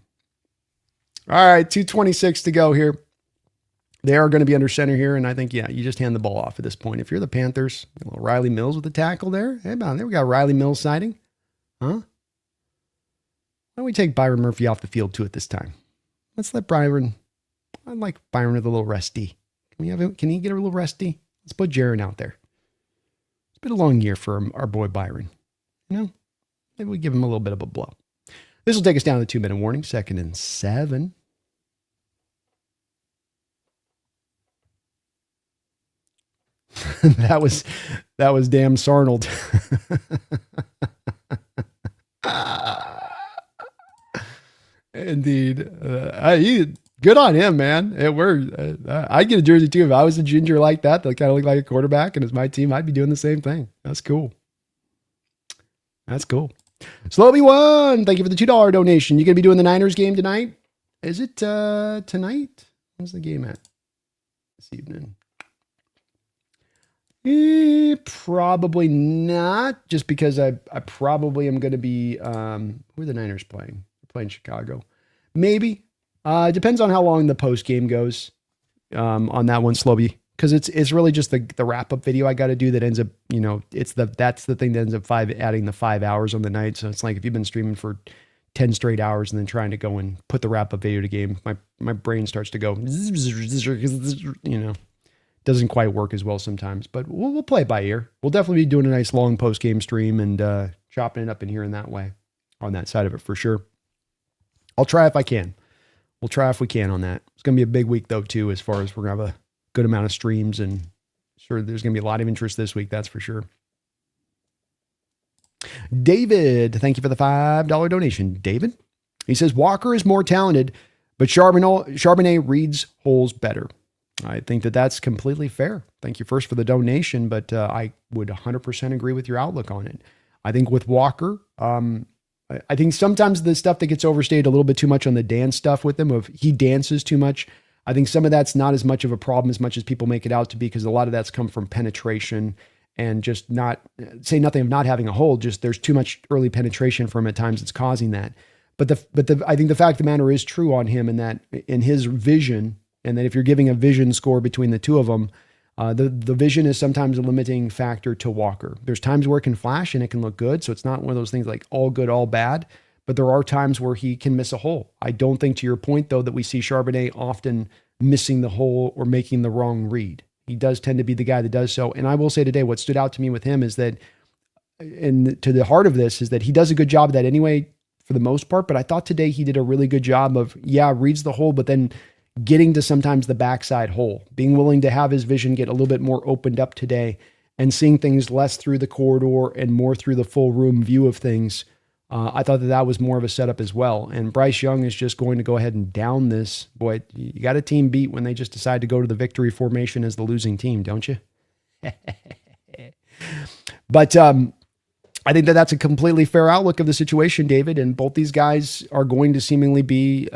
All right, 2:26 to go here. They are going to be under center here, and I think, yeah, you just hand the ball off at this point. If you're the Panthers, a little Riley Mills with the tackle there. Hey, man, there we got Riley Mills sighting. Huh? Why don't we take Byron Murphy off the field, too, at this time? Let's let Byron, I like Byron with a little resty. Can he get a little resty? Let's put Jaron out there. It's been a long year for our boy Byron. Maybe we give him a little bit of a blow. This will take us down to the 2-minute warning, 2nd and 7. that was damn Sarnold. Indeed. Good on him, man. I'd get a jersey too if I was a ginger like that kind of look like a quarterback and it's my team. I'd be doing the same thing. That's cool. That's cool. Slowby one. Thank you for the $2 donation. You going to be doing the Niners game tonight? Is it tonight? When's the game at? This evening. Probably not, just because I probably am going to be, who are the Niners playing? They're playing Chicago. Maybe. It depends on how long the post game goes on that one, Slowby, because it's really just the wrap-up video I got to do that ends up, that's the thing that ends up adding the 5 hours on the night. So it's like if you've been streaming for 10 straight hours and then trying to go and put the wrap-up video to game, my brain starts to go, doesn't quite work as well sometimes, but we'll play it by ear. We'll definitely be doing a nice long post-game stream and chopping it up in here in that way on that side of it for sure. I'll try if I can. We'll try if we can on that. It's going to be a big week though too, as far as we're going to have a good amount of streams, and sure there's going to be a lot of interest this week. That's for sure. David, thank you for the $5 donation. David, he says Walker is more talented, but Charbonnet reads holes better. I think that's completely fair. Thank you first for the donation, but I would 100% agree with your outlook on it. I think with Walker, I think sometimes the stuff that gets overstated a little bit too much on the dance stuff with him, he dances too much. I think some of that's not as much of a problem as much as people make it out to be, because a lot of that's come from penetration and just not say nothing of not having a hold. Just there's too much early penetration from him at times. It's causing that. But I think the fact of the matter is true on him, in that in his vision, and that if you're giving a vision score between the two of them, the vision is sometimes a limiting factor to Walker. There's times where it can flash and it can look good. So it's not one of those things like all good, all bad, but there are times where he can miss a hole. I don't think, to your point though, that we see Charbonnet often missing the hole or making the wrong read. He does tend to be the guy that does so. And I will say today, what stood out to me with him is that, and to the heart of this, is that he does a good job of that anyway, for the most part. But I thought today he did a really good job of, reads the hole, but then getting to sometimes the backside hole, being willing to have his vision get a little bit more opened up today and seeing things less through the corridor and more through the full room view of things. I thought that was more of a setup as well. And Bryce Young is just going to go ahead and down this. Boy, you got a team beat when they just decide to go to the victory formation as the losing team, don't you? But I think that's a completely fair outlook of the situation, David. And both these guys are going to seemingly be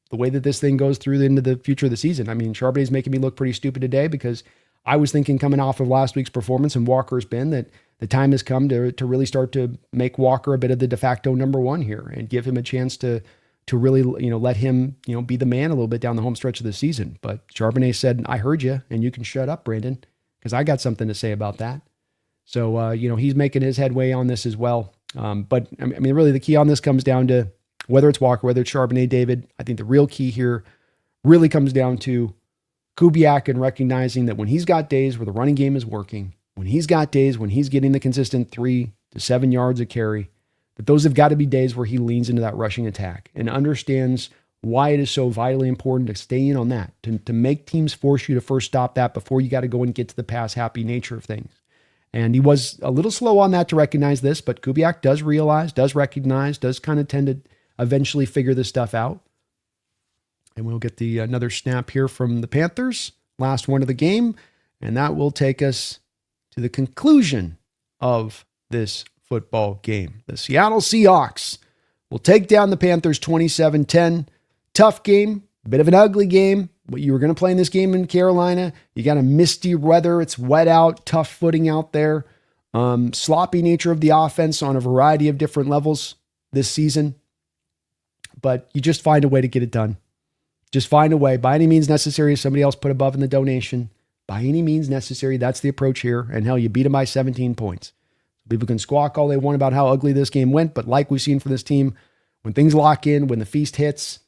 the way that this thing goes through into the future of the season. I mean, Charbonnet's making me look pretty stupid today, because I was thinking coming off of last week's performance, and Walker's been, that the time has come to really start to make Walker a bit of the de facto number one here and give him a chance to really, let him, be the man a little bit down the home stretch of the season. But Charbonnet said, I heard you, and you can shut up, Brandon, because I got something to say about that. So, he's making his headway on this as well. But I mean, really the key on this comes down to whether it's Walker, whether it's Charbonnet, David. I think the real key here really comes down to Kubiak and recognizing that when he's got days where the running game is working, when he's got days when he's getting the consistent 3 to 7 yards a carry, that those have got to be days where he leans into that rushing attack and understands why it is so vitally important to stay in on that, to make teams force you to first stop that before you got to go and get to the pass happy nature of things. And he was a little slow on that to recognize this, but Kubiak does realize, does recognize, does kind of tend to eventually figure this stuff out. And we'll get another snap here from the Panthers. Last one of the game. And that will take us to the conclusion of this football game. The Seattle Seahawks will take down the Panthers 27-10. Tough game, a bit of an ugly game. What you were going to play in this game in Carolina, you got a misty weather. It's wet out, tough footing out there. Sloppy nature of the offense on a variety of different levels this season. But you just find a way to get it done. Just find a way. By any means necessary, as somebody else put above in the donation. By any means necessary, that's the approach here. And hell, you beat them by 17 points. People can squawk all they want about how ugly this game went, but like we've seen from this team, when things lock in, when the feast hits,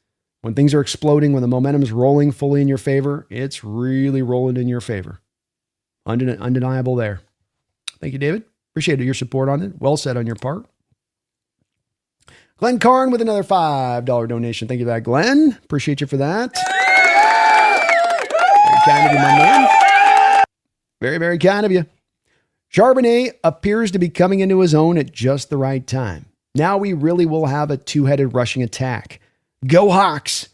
when things are exploding, when the momentum is rolling fully in your favor, it's really rolling in your favor. Undeniable there. Thank you, David. Appreciate your support on it. Well said on your part. Glenn Karn with another $5 donation. Thank you for that, Glenn. Appreciate you for that. Very kind of you, my man. Very, very kind of you. Charbonnet appears to be coming into his own at just the right time. Now we really will have a two-headed rushing attack. Go Hawks.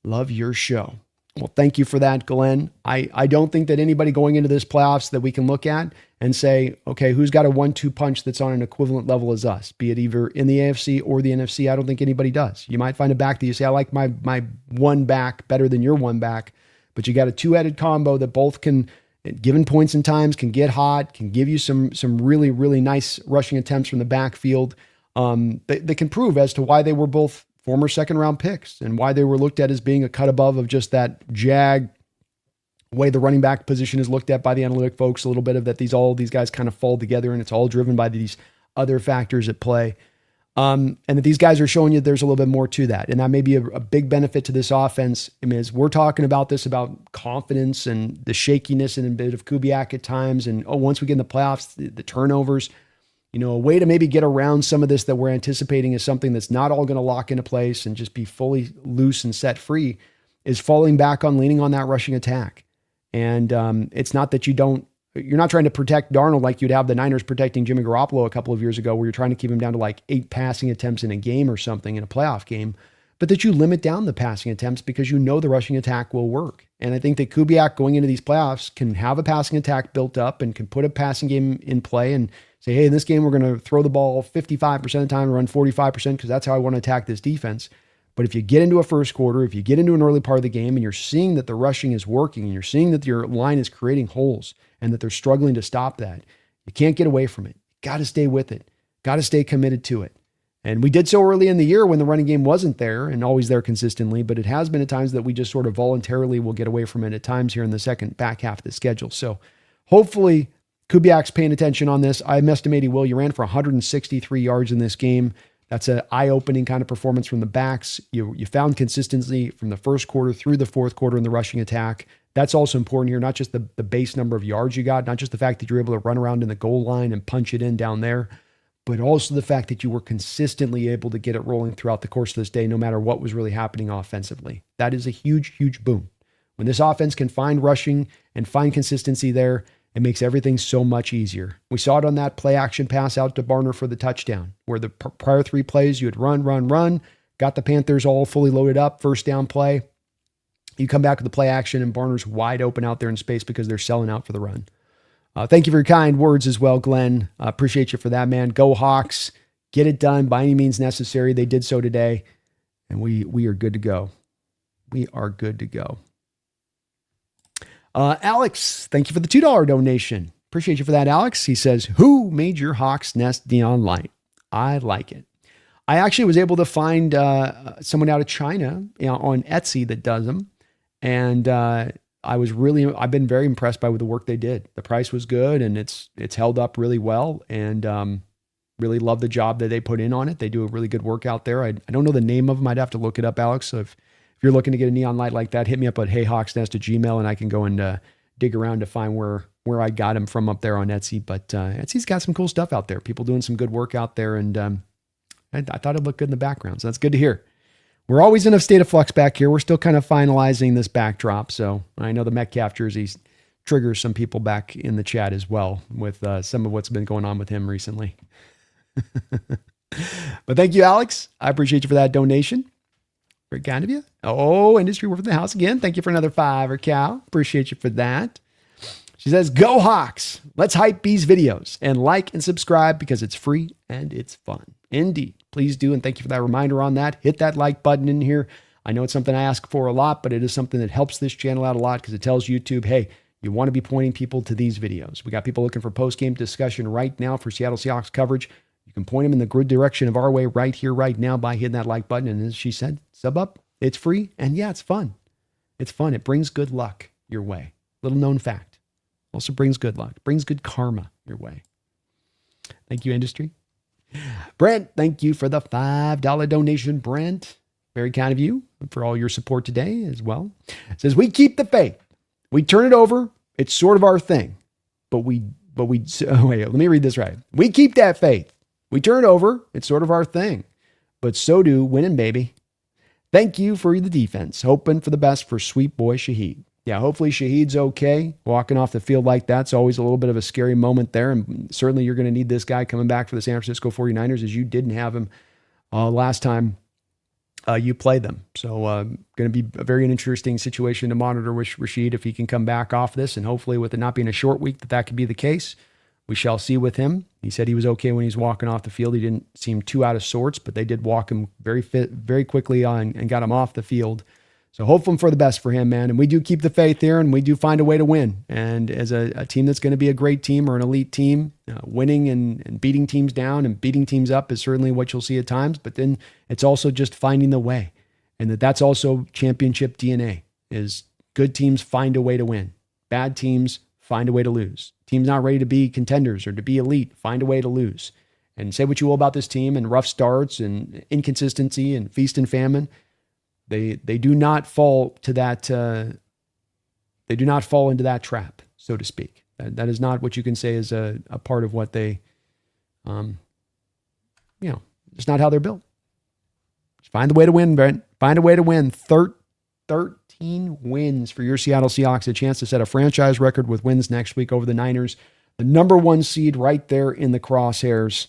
Love your show. Well, thank you for that, Glenn. I don't think that anybody going into this playoffs that we can look at and say, okay, who's got a 1-2 punch that's on an equivalent level as us, be it either in the AFC or the NFC. I don't think anybody does. You might find a back that you say, I like my one back better than your one back, but you got a two-headed combo that both can, at given points and times, can get hot, can give you some really, really nice rushing attempts from the backfield. They can prove as to why they were both former second-round picks and why they were looked at as being a cut above of just that jag way the running back position is looked at by the analytic folks, a little bit of that all these guys kind of fall together and it's all driven by these other factors at play. And that these guys are showing you there's a little bit more to that. And that may be a big benefit to this offense. I mean, as we're talking about this, about confidence and the shakiness and a bit of Kubiak at times. And once we get in the playoffs, the turnovers, a way to maybe get around some of this that we're anticipating is something that's not all going to lock into place and just be fully loose and set free is falling back on leaning on that rushing attack. And it's not that you're not trying to protect Darnold like you'd have the Niners protecting Jimmy Garoppolo a couple of years ago, where you're trying to keep him down to like 8 passing attempts in a game or something in a playoff game, but that you limit down the passing attempts because the rushing attack will work. And I think that Kubiak going into these playoffs can have a passing attack built up and can put a passing game in play and say, hey, in this game, we're going to throw the ball 55% of the time and run 45% because that's how I want to attack this defense. But if you get into a first quarter, if you get into an early part of the game and you're seeing that the rushing is working and you're seeing that your line is creating holes and that they're struggling to stop that, you can't get away from it. Got to stay with it. Got to stay committed to it. And we did so early in the year when the running game wasn't there and always there consistently, but it has been at times that we just sort of voluntarily will get away from it at times here in the second back half of the schedule. So hopefully Kubiak's paying attention on this. I estimate he will. You ran for 163 yards in this game. That's an eye-opening kind of performance from the backs. You found consistency from the first quarter through the fourth quarter in the rushing attack. That's also important here, not just the base number of yards you got, not just the fact that you're able to run around in the goal line and punch it in down there, but also the fact that you were consistently able to get it rolling throughout the course of this day, no matter what was really happening offensively. That is a huge, huge boom. When this offense can find rushing and find consistency there, it makes everything so much easier. We saw it on that play action pass out to Barner for the touchdown, where the prior 3 plays you had run, got the Panthers all fully loaded up, first down play. You come back with the play action and Barner's wide open out there in space because they're selling out for the run. Thank you for your kind words as well, Glenn. Appreciate you for that, man. Go Hawks. Get it done by any means necessary. They did so today, and we are good to go. We are good to go. Alex, thank you for the $2 donation. Appreciate you for that, Alex. He says, who made your Hawks Nest neon light? I like it. I actually was able to find someone out of China on Etsy that does them. And I've been very impressed by the work they did. The price was good and it's held up really well. And really love the job that they put in on it. They do a really good work out there. I don't know the name of them. I'd have to look it up, Alex. So if you're looking to get a neon light like that, hit me up at heyhawksnest@gmail.com and I can go and dig around to find where I got them from up there on Etsy. But Etsy's got some cool stuff out there. People doing some good work out there. And I thought it looked good in the background. So that's good to hear. We're always in a state of flux back here. We're still kind of finalizing this backdrop. So I know the Metcalf jersey's trigger some people back in the chat as well with some of what's been going on with him recently. But thank you, Alex. I appreciate you for that donation. Very kind of you. Oh, Industry Worth in the house again. Thank you for another $5, Cal. Appreciate you for that. She says, go Hawks. Let's hype these videos and like and subscribe because it's free and it's fun. Indeed. Please do. And thank you for that reminder on that. Hit that like button in here. I know it's something I ask for a lot, but it is something that helps this channel out a lot because it tells YouTube, hey, you want to be pointing people to these videos. We got people looking for post-game discussion right now for Seattle Seahawks coverage. You can point them in the good direction of our way right here, right now by hitting that like button. And as she said, sub up. It's free. And yeah, it's fun. It's fun. It brings good luck your way. Little known fact. Also brings good luck. Brings good karma your way. Thank you, Industry. Brent, thank you for the $5 donation, Brent. Very kind of you for all your support today as well. It says, we keep the faith. We turn it over. It's sort of our thing. But wait, let me read this right. We keep that faith. We turn it over. It's sort of our thing. But so do winning, baby. Thank you for the defense. Hoping for the best for sweet boy Shaheed. Yeah, hopefully Shaheed's okay. Walking off the field like that's always a little bit of a scary moment there. And certainly you're going to need this guy coming back for the San Francisco 49ers as you didn't have him last time you played them. So going to be a very interesting situation to monitor with Rashid if he can come back off this. And hopefully with it not being a short week, that could be the case. We shall see with him. He said he was okay when he's walking off the field. He didn't seem too out of sorts, but they did walk him very quickly on and got him off the field. So hopefully for the best for him, man. And we do keep the faith here, and we do find a way to win. And as a team that's going to be a great team or an elite team, winning and beating teams down and beating teams up is certainly what you'll see at times. But then it's also just finding the way. And that's also championship DNA, is good teams find a way to win. Bad teams find a way to lose. Teams not ready to be contenders or to be elite, find a way to lose. And say what you will about this team and rough starts and inconsistency and feast and famine. They do not fall to that. They do not fall into that trap, so to speak. That is not what you can say is a part of what they, it's not how they're built. Just find the way to win, Brent. Find a way to win. 13 wins for your Seattle Seahawks. A chance to set a franchise record with wins next week over the Niners. The number 1 seed right there in the crosshairs,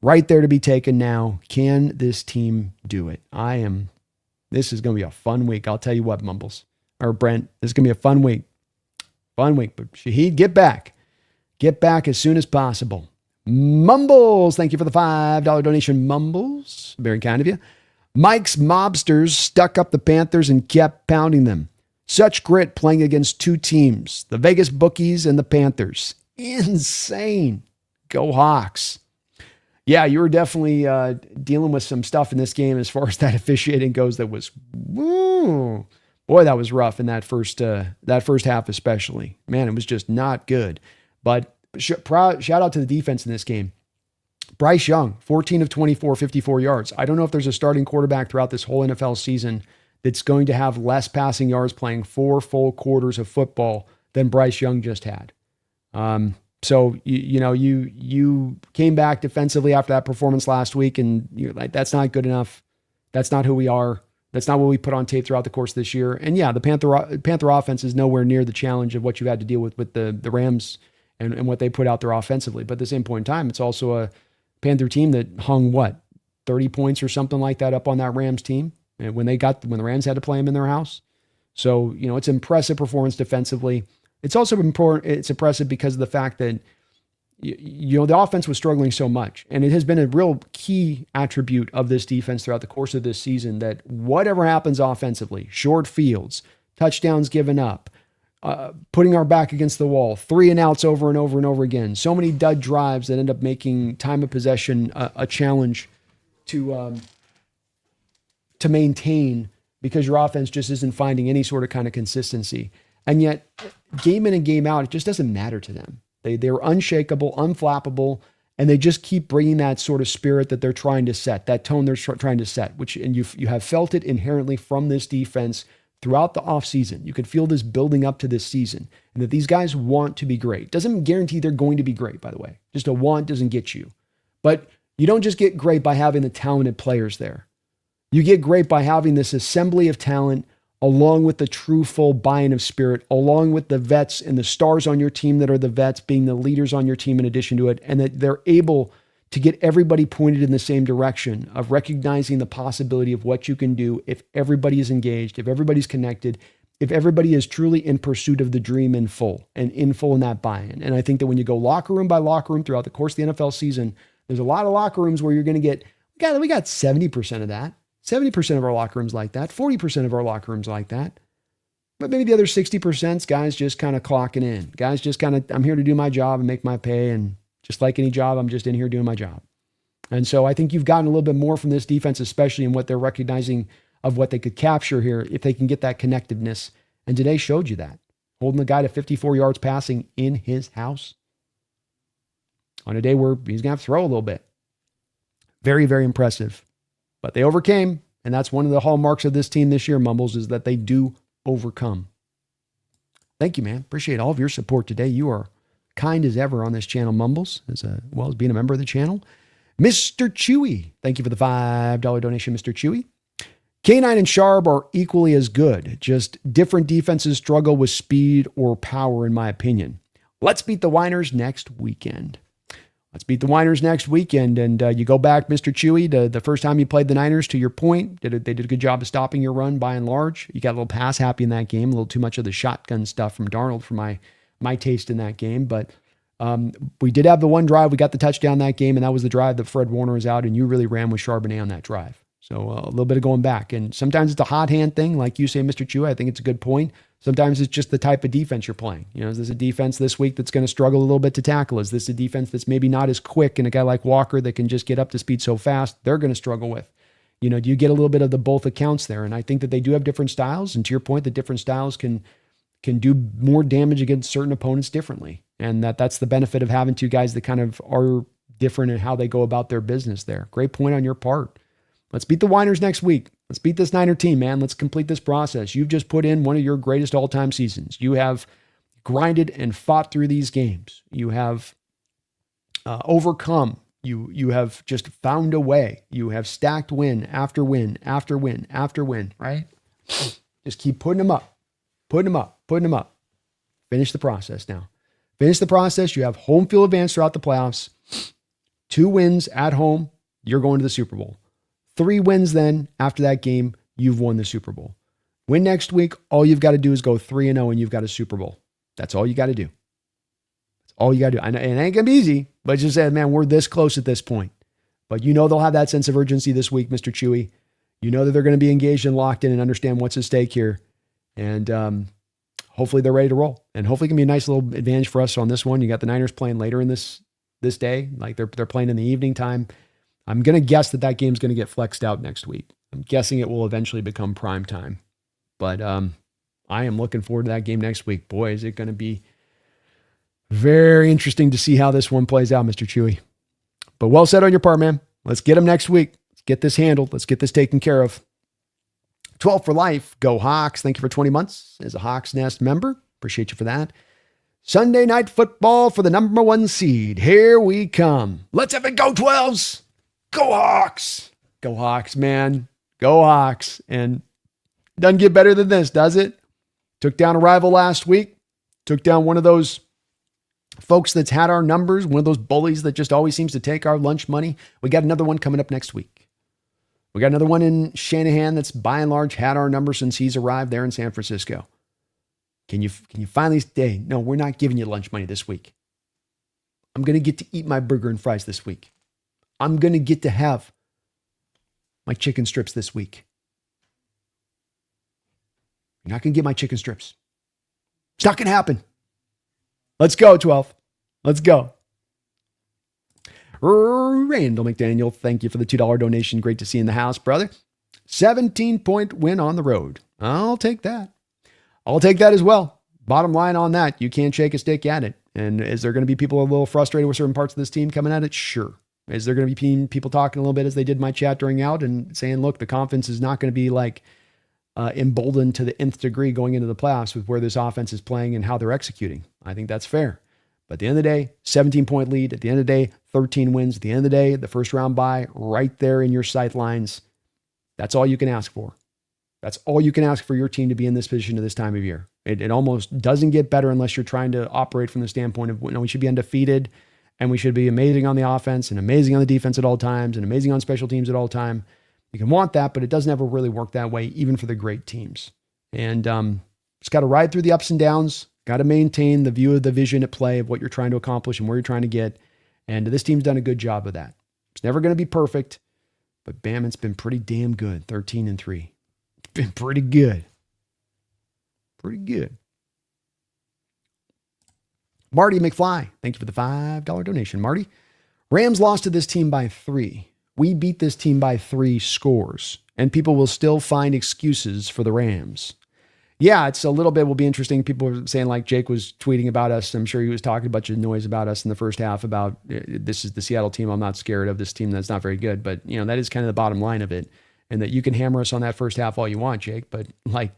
right there to be taken now. Can this team do it? This is going to be a fun week. I'll tell you what, Mumbles. Or Brent, this is going to be a fun week. Fun week. But Shaheed, get back. Get back as soon as possible. Mumbles, thank you for the $5 donation, Mumbles. Very kind of you. Mike's Mobsters stuck up the Panthers and kept pounding them. Such grit playing against 2 teams, the Vegas Bookies and the Panthers. Insane. Go Hawks. Yeah, you were definitely dealing with some stuff in this game as far as that officiating goes. That was, boy, that was rough in that first half especially. Man, it was just not good. But shout out to the defense in this game. Bryce Young, 14 of 24, 54 yards. I don't know if there's a starting quarterback throughout this whole NFL season that's going to have less passing yards playing 4 full quarters of football than Bryce Young just had. So, you came back defensively after that performance last week, and you're like, that's not good enough. That's not who we are. That's not what we put on tape throughout the course of this year. And yeah, the Panther offense is nowhere near the challenge of what you had to deal with the Rams and what they put out there offensively. But at the same point in time, it's also a Panther team that hung 30 points or something like that up on that Rams team. And when the Rams had to play them in their house. So, it's impressive performance defensively. It's also important. It's impressive because of the fact that, the offense was struggling so much. And it has been a real key attribute of this defense throughout the course of this season that whatever happens offensively, short fields, touchdowns given up, putting our back against the wall, 3 and outs over and over and over again, so many dud drives that end up making time of possession a challenge to maintain because your offense just isn't finding any sort of kind of consistency. And yet, game in and game out, it just doesn't matter to them. They're unshakable, unflappable, and they just keep bringing that sort of spirit that they're trying to set, that tone they're trying to set, and you have felt it inherently from this defense throughout the offseason. You could feel this building up to this season, and that these guys want to be great. Doesn't guarantee they're going to be great, by the way. Just a want doesn't get you. But you don't just get great by having the talented players there. You get great by having this assembly of talent along with the true full buy-in of spirit, along with the vets and the stars on your team that are the vets being the leaders on your team in addition to it, and that they're able to get everybody pointed in the same direction of recognizing the possibility of what you can do if everybody is engaged, if everybody's connected, if everybody is truly in pursuit of the dream in full in that buy-in. And I think that when you go locker room by locker room throughout the course of the NFL season, there's a lot of locker rooms where you're going to get, we got 70% of that. 70% of our locker rooms like that. 40% of our locker rooms like that. But maybe the other 60%, guys just kind of clocking in. Guys just kind of, I'm here to do my job and make my pay. And just like any job, I'm just in here doing my job. And so I think you've gotten a little bit more from this defense, especially in what they're recognizing of what they could capture here if they can get that connectiveness. And today showed you that. Holding the guy to 54 yards passing in his house on a day where he's going to have to throw a little bit. Very, very impressive. But they overcame, and that's one of the hallmarks of this team this year, Mumbles, is that they do overcome. Thank you, man. Appreciate all of your support today. You are kind as ever on this channel, Mumbles, as well as being a member of the channel. Mr. Chewy, thank you for the $5 donation, Mr. Chewy. K9 and Sharp are equally as good. Just different defenses struggle with speed or power, in my opinion. Let's beat the Winers next weekend. Let's beat the Winers next weekend. And you go back, Mr. Chewy, to the first time you played the Niners, to your point. They did a good job of stopping your run by and large. You got a little pass happy in that game, a little too much of the shotgun stuff from Darnold for my taste in that game. But we did have the one drive. We got the touchdown that game, and that was the drive that Fred Warner was out, and you really ran with Charbonnet on that drive. So a little bit of going back. And sometimes it's a hot hand thing, like you say, Mr. Chewy. I think it's a good point. Sometimes it's just the type of defense you're playing. You know, is this a defense this week that's going to struggle a little bit to tackle? Is this a defense that's maybe not as quick, and a guy like Walker that can just get up to speed so fast, they're going to struggle with? You know, do you get a little bit of the both accounts there? And I think that they do have different styles. And to your point, the different styles can do more damage against certain opponents differently. And that's the benefit of having two guys that kind of are different in how they go about their business there. Great point on your part. Let's beat the Winers next week. Let's beat this Niner team, man. Let's complete this process. You've just put in one of your greatest all-time seasons. You have grinded and fought through these games. You have overcome. You have just found a way. You have stacked win after win after win after win, right? Just keep putting them up, putting them up, putting them up. Finish the process now. Finish the process. You have home field advance throughout the playoffs. 2 wins at home. You're going to the Super Bowl. 3 wins then after that game, you've won the Super Bowl. Win next week, all you've got to do is go 3-0 and you've got a Super Bowl. That's all you got to do. That's all you got to do. I know it ain't going to be easy, but just say, man, we're this close at this point. But you know they'll have that sense of urgency this week, Mr. Chewy. You know that they're going to be engaged and locked in and understand what's at stake here. And hopefully they're ready to roll. And hopefully it can be a nice little advantage for us on this one. You got the Niners playing later in this day. Like they're playing in the evening time. I'm going to guess that game's going to get flexed out next week. I'm guessing it will eventually become prime time. But I am looking forward to that game next week. Boy, is it going to be very interesting to see how this one plays out, Mr. Chewy. But well said on your part, man. Let's get them next week. Let's get this handled. Let's get this taken care of. 12 for life. Go Hawks. Thank you for 20 months as a Hawks Nest member. Appreciate you for that. Sunday night football for the number 1 seed. Here we come. Let's have it go 12s. Go Hawks. Go Hawks, man. Go Hawks. And doesn't get better than this, does it? Took down a rival last week. Took down one of those folks that's had our numbers, one of those bullies that just always seems to take our lunch money. We got another one coming up next week. We got another one in Shanahan that's by and large had our number since he's arrived there in San Francisco. Can you finally say, no, we're not giving you lunch money this week. I'm going to get to eat my burger and fries this week. I'm going to get to have my chicken strips this week. You're not going to get my chicken strips. It's not going to happen. Let's go, 12. Let's go. Randall McDaniel, thank you for the $2 donation. Great to see you in the house, brother. 17-point win on the road. I'll take that. I'll take that as well. Bottom line on that, you can't shake a stick at it. And is there going to be people a little frustrated with certain parts of this team coming at it? Sure. Is there going to be people talking a little bit as they did my chat during out and saying, look, the confidence is not going to be like emboldened to the nth degree going into the playoffs with where this offense is playing and how they're executing. I think that's fair. But at the end of the day, 17-point lead. At the end of the day, 13 wins. At the end of the day, the first round bye right there in your sight lines. That's all you can ask for. That's all you can ask for your team to be in this position at this time of year. It almost doesn't get better unless you're trying to operate from the standpoint of, we should be undefeated and we should be amazing on the offense and amazing on the defense at all times and amazing on special teams at all time. You can want that, but it doesn't ever really work that way, even for the great teams. And just got to ride through the ups and downs, got to maintain the view of the vision at play of what you're trying to accomplish and where you're trying to get. And this team's done a good job of that. It's never going to be perfect, but bam, it's been pretty damn good. 13-3. It's been pretty good. Pretty good. Marty McFly, thank you for the $5 donation. Marty, Rams lost to this team by 3. We beat this team by 3 scores, and people will still find excuses for the Rams. Yeah, it's a little bit will be interesting. People are saying, like Jake was tweeting about us. I'm sure he was talking a bunch of noise about us in the first half about this is the Seattle team I'm not scared of, this team that's not very good. But, that is kind of the bottom line of it. And that you can hammer us on that first half all you want, Jake. But,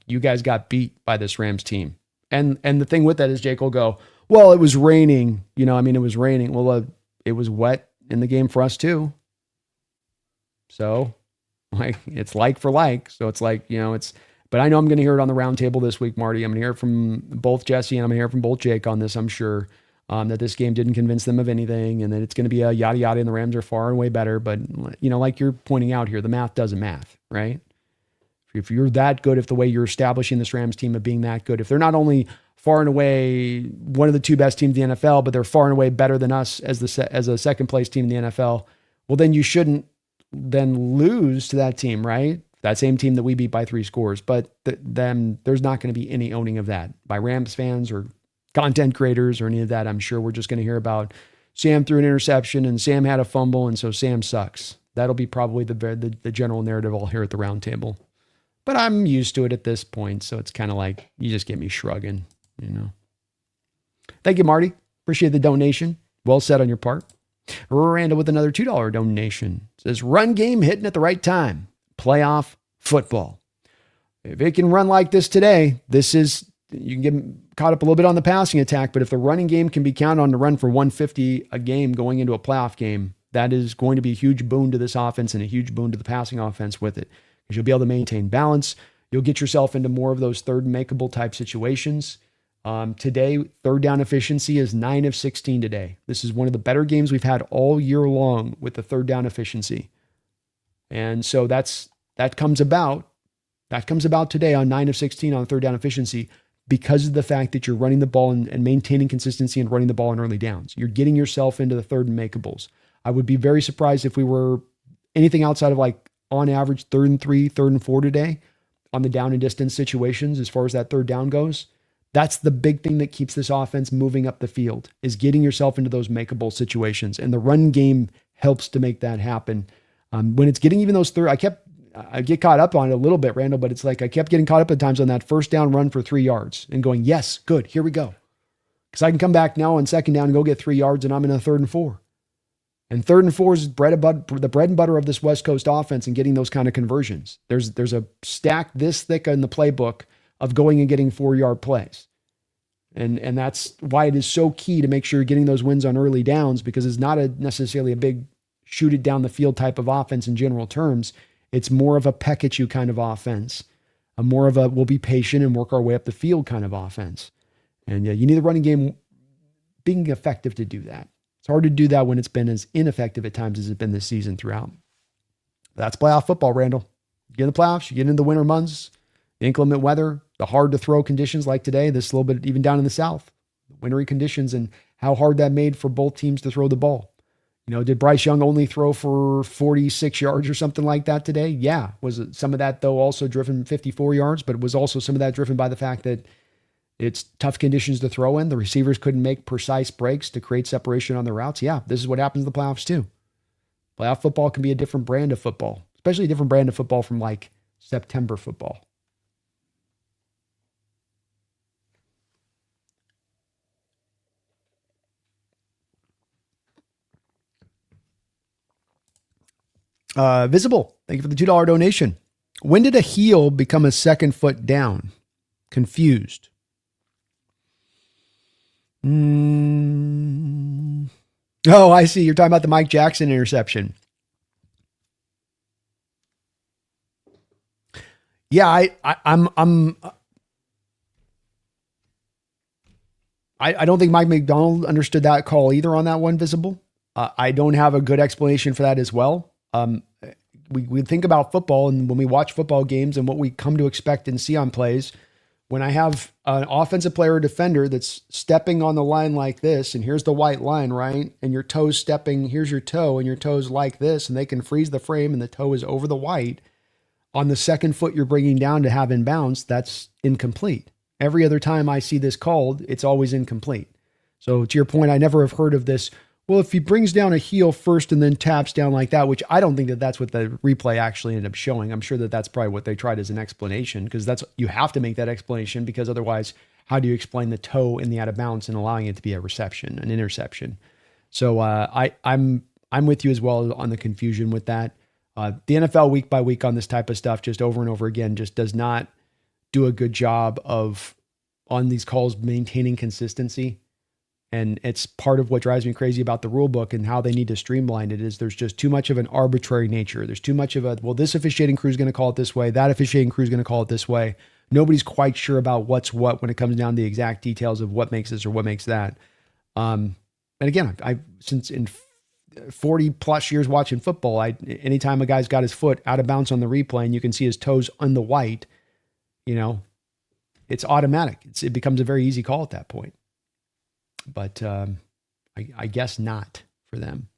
you guys got beat by this Rams team. And the thing with that is Jake will go, well, it was raining. It was raining. Well, it was wet in the game for us too. So, it's like for like. So it's like, but I know I'm going to hear it on the round table this week, Marty. I'm going to hear it from both Jesse and I'm going to hear it from both Jake on this, I'm sure, that this game didn't convince them of anything and that it's going to be a yada yada and the Rams are far and away better. But, like you're pointing out here, the math doesn't math, right? If you're that good, if the way you're establishing this Rams team of being that good, if they're not only far and away one of the 2 best teams in the NFL, but they're far and away better than us as a second place team in the NFL, well, then you shouldn't then lose to that team, right? That same team that we beat by 3 scores. But then there's not going to be any owning of that by Rams fans or content creators or any of that. I'm sure we're just going to hear about Sam threw an interception and Sam had a fumble, and so Sam sucks. That'll be probably the general narrative I'll hear at the round table. But I'm used to it at this point, so it's kind of like you just get me shrugging, Thank you, Marty. Appreciate the donation. Well said on your part. Randall with another $2 donation. Says, run game hitting at the right time. Playoff football. If it can run like this today, you can get caught up a little bit on the passing attack, but if the running game can be counted on to run for 150 a game going into a playoff game, that is going to be a huge boon to this offense and a huge boon to the passing offense with it. Because you'll be able to maintain balance. You'll get yourself into more of those third and makeable type situations. Today, third down efficiency is 9 of 16 today. This is one of the better games we've had all year long with the third down efficiency. And so that comes about today on 9 of 16 on third down efficiency because of the fact that you're running the ball and maintaining consistency and running the ball on early downs. You're getting yourself into the third and makeables. I would be very surprised if we were anything outside of on average 3rd and 3, 3rd and 4 today on the down and distance situations as far as that third down goes. That's the big thing that keeps this offense moving up the field is getting yourself into those makeable situations. And the run game helps to make that happen. When it's getting even those I get caught up on it a little bit, Randall, but it's like I kept getting caught up at times on that first down run for 3 yards and going, yes, good, here we go. Because I can come back now on second down and go get 3 yards and I'm in a 3rd and 4. And 3rd and 4 is the bread and butter of this West Coast offense and getting those kind of conversions. There's a stack this thick in the playbook of going and getting 4-yard plays. And that's why it is so key to make sure you're getting those wins on early downs because it's not necessarily a big shoot it down the field type of offense in general terms. It's more of a peck at you kind of offense, more of a we'll be patient and work our way up the field kind of offense. And you need the running game being effective to do that. It's hard to do that when it's been as ineffective at times as it's been this season throughout. That's playoff football, Randall. You get in the playoffs, you get into the winter months, the inclement weather, the hard to throw conditions like today, this a little bit even down in the South, wintry conditions and how hard that made for both teams to throw the ball. Did Bryce Young only throw for 46 yards or something like that today? Yeah. Was it some of that though also driven 54 yards, but it was also some of that driven by the fact that it's tough conditions to throw in. The receivers couldn't make precise breaks to create separation on the routes. Yeah, this is what happens in the playoffs too. Playoff football can be a different brand of football, especially a different brand of football from September football. Visible, thank you for the $2 donation. When did a heel become a second foot down? Confused. Oh, I see. You're talking about the Mike Jackson interception. Yeah, I don't think Mike Macdonald understood that call either on that one, Visible. I don't have a good explanation for that as well. We think about football, and when we watch football games and what we come to expect and see on plays, when I have an offensive player or defender that's stepping on the line like this, and here's the white line, right? And your toe's stepping, here's your toe, and your toe's like this, and they can freeze the frame and the toe is over the white. On the second foot you're bringing down to have inbounds, that's incomplete. Every other time I see this called, it's always incomplete. So to your point, I never have heard of this. Well, if he brings down a heel first and then taps down like that, which I don't think that that's what the replay actually ended up showing. I'm sure that that's probably what they tried as an explanation, because you have to make that explanation, because otherwise, how do you explain the toe in the out of bounds and allowing it to be a reception, an interception? So I'm with you as well on the confusion with that. The NFL week by week on this type of stuff, just over and over again, just does not do a good job of, on these calls, maintaining consistency. And it's part of what drives me crazy about the rule book and how they need to streamline it, is there's just too much of an arbitrary nature. There's too much of a, well, this officiating crew is going to call it this way, that officiating crew is going to call it this way. Nobody's quite sure about what's what when it comes down to the exact details of what makes this or what makes that. And again, since in 40 plus years watching football, anytime a guy's got his foot out of bounds on the replay and you can see his toes on the white, it's automatic. It becomes a very easy call at that point. But I guess not for them.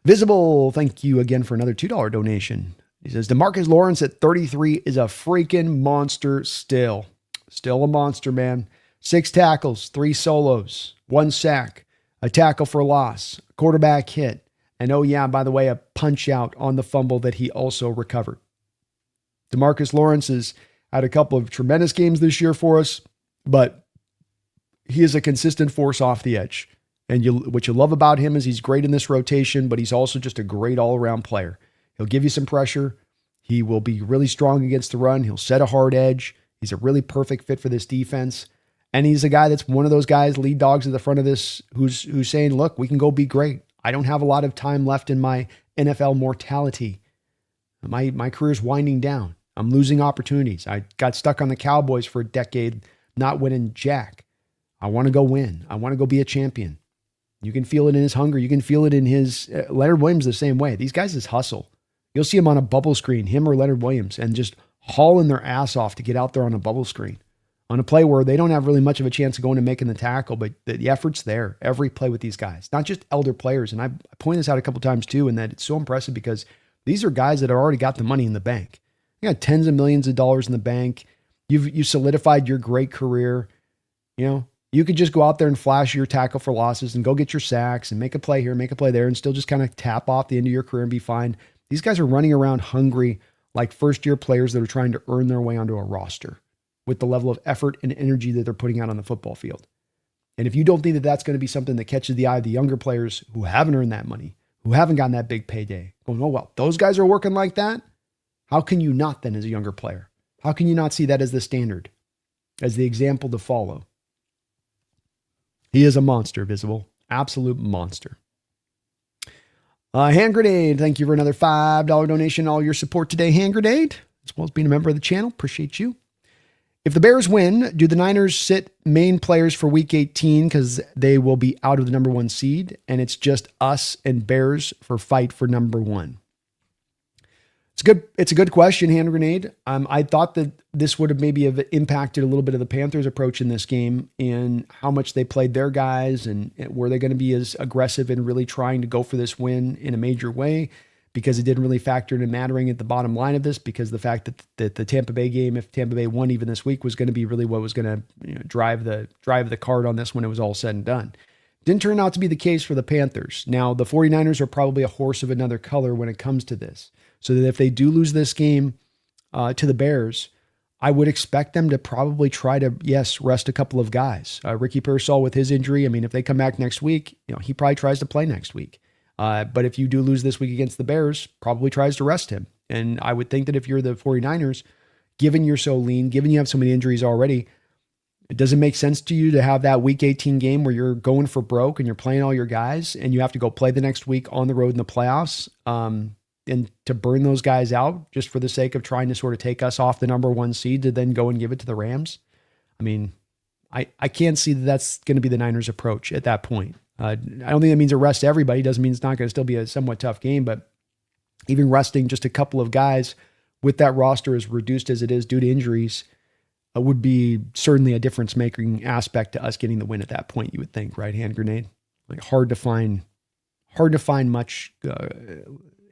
Visible, thank you again for another $2 donation. He says, DeMarcus Lawrence at 33 is a freaking monster still. Still a monster, man. 6 tackles, 3 solos, 1 sack, a tackle for loss, a quarterback hit, and oh yeah, by the way, a punch out on the fumble that he also recovered. DeMarcus Lawrence has had a couple of tremendous games this year for us, but he is a consistent force off the edge. And what you love about him is he's great in this rotation, but he's also just a great all-around player. He'll give you some pressure. He will be really strong against the run. He'll set a hard edge. He's a really perfect fit for this defense. And he's a guy that's one of those guys, lead dogs at the front of this, who's saying, look, we can go be great. I don't have a lot of time left in my NFL mortality. My career's winding down. I'm losing opportunities. I got stuck on the Cowboys for a decade, not winning jack. I want to go win. I want to go be a champion. You can feel it in his hunger. You can feel it in his, Leonard Williams the same way. These guys just hustle. You'll see him on a bubble screen, him or Leonard Williams, and just hauling their ass off to get out there on a bubble screen. On a play where they don't have really much of a chance of going and making the tackle, but the effort's there every play with these guys, not just elder players. And I point this out a couple times too, and that it's so impressive because these are guys that have already got the money in the bank. You got tens of millions of dollars in the bank. You've solidified your great career. You could just go out there and flash your tackle for losses and go get your sacks and make a play here, make a play there, and still just kind of tap off the end of your career and be fine. These guys are running around hungry like first-year players that are trying to earn their way onto a roster with the level of effort and energy that they're putting out on the football field. And if you don't think that that's going to be something that catches the eye of the younger players who haven't earned that money, who haven't gotten that big payday, going, oh, well, those guys are working like that? How can you not then as a younger player? How can you not see that as the standard, as the example to follow? He is a monster, Visible. Absolute monster. Hand Grenade, thank you for another $5 donation. All your support today, Hand Grenade, as well as being a member of the channel. Appreciate you. If the Bears win, do the Niners sit main players for week 18 because they will be out of the number 1 seed, and it's just us and Bears for fight for number 1? It's a good question, Hand Grenade. I thought that this would have maybe have impacted a little bit of the Panthers' approach in this game in how much they played their guys and were they going to be as aggressive in really trying to go for this win in a major way, because it didn't really factor into mattering at the bottom line of this, because the fact that the Tampa Bay game, if Tampa Bay won even this week, was going to be really what was going to drive the card on this when it was all said and done. Didn't turn out to be the case for the Panthers. Now, the 49ers are probably a horse of another color when it comes to this. So that if they do lose this game to the Bears, I would expect them to probably try to, rest a couple of guys. Ricky Pearsall with his injury, if they come back next week, he probably tries to play next week. But if you do lose this week against the Bears, probably tries to rest him. And I would think that if you're the 49ers, given you're so lean, given you have so many injuries already, it doesn't make sense to you to have that week 18 game where you're going for broke and you're playing all your guys and you have to go play the next week on the road in the playoffs. and to burn those guys out just for the sake of trying to sort of take us off the number 1 seed to then go and give it to the Rams. I mean, I can't see that that's going to be the Niners' approach at that point. I don't think that means arrest everybody. Doesn't mean it's not going to still be a somewhat tough game, but even resting just a couple of guys with that roster as reduced as it is due to injuries would be certainly a difference-making aspect to us getting the win at that point, you would think, right? Hand grenade. Like hard to find much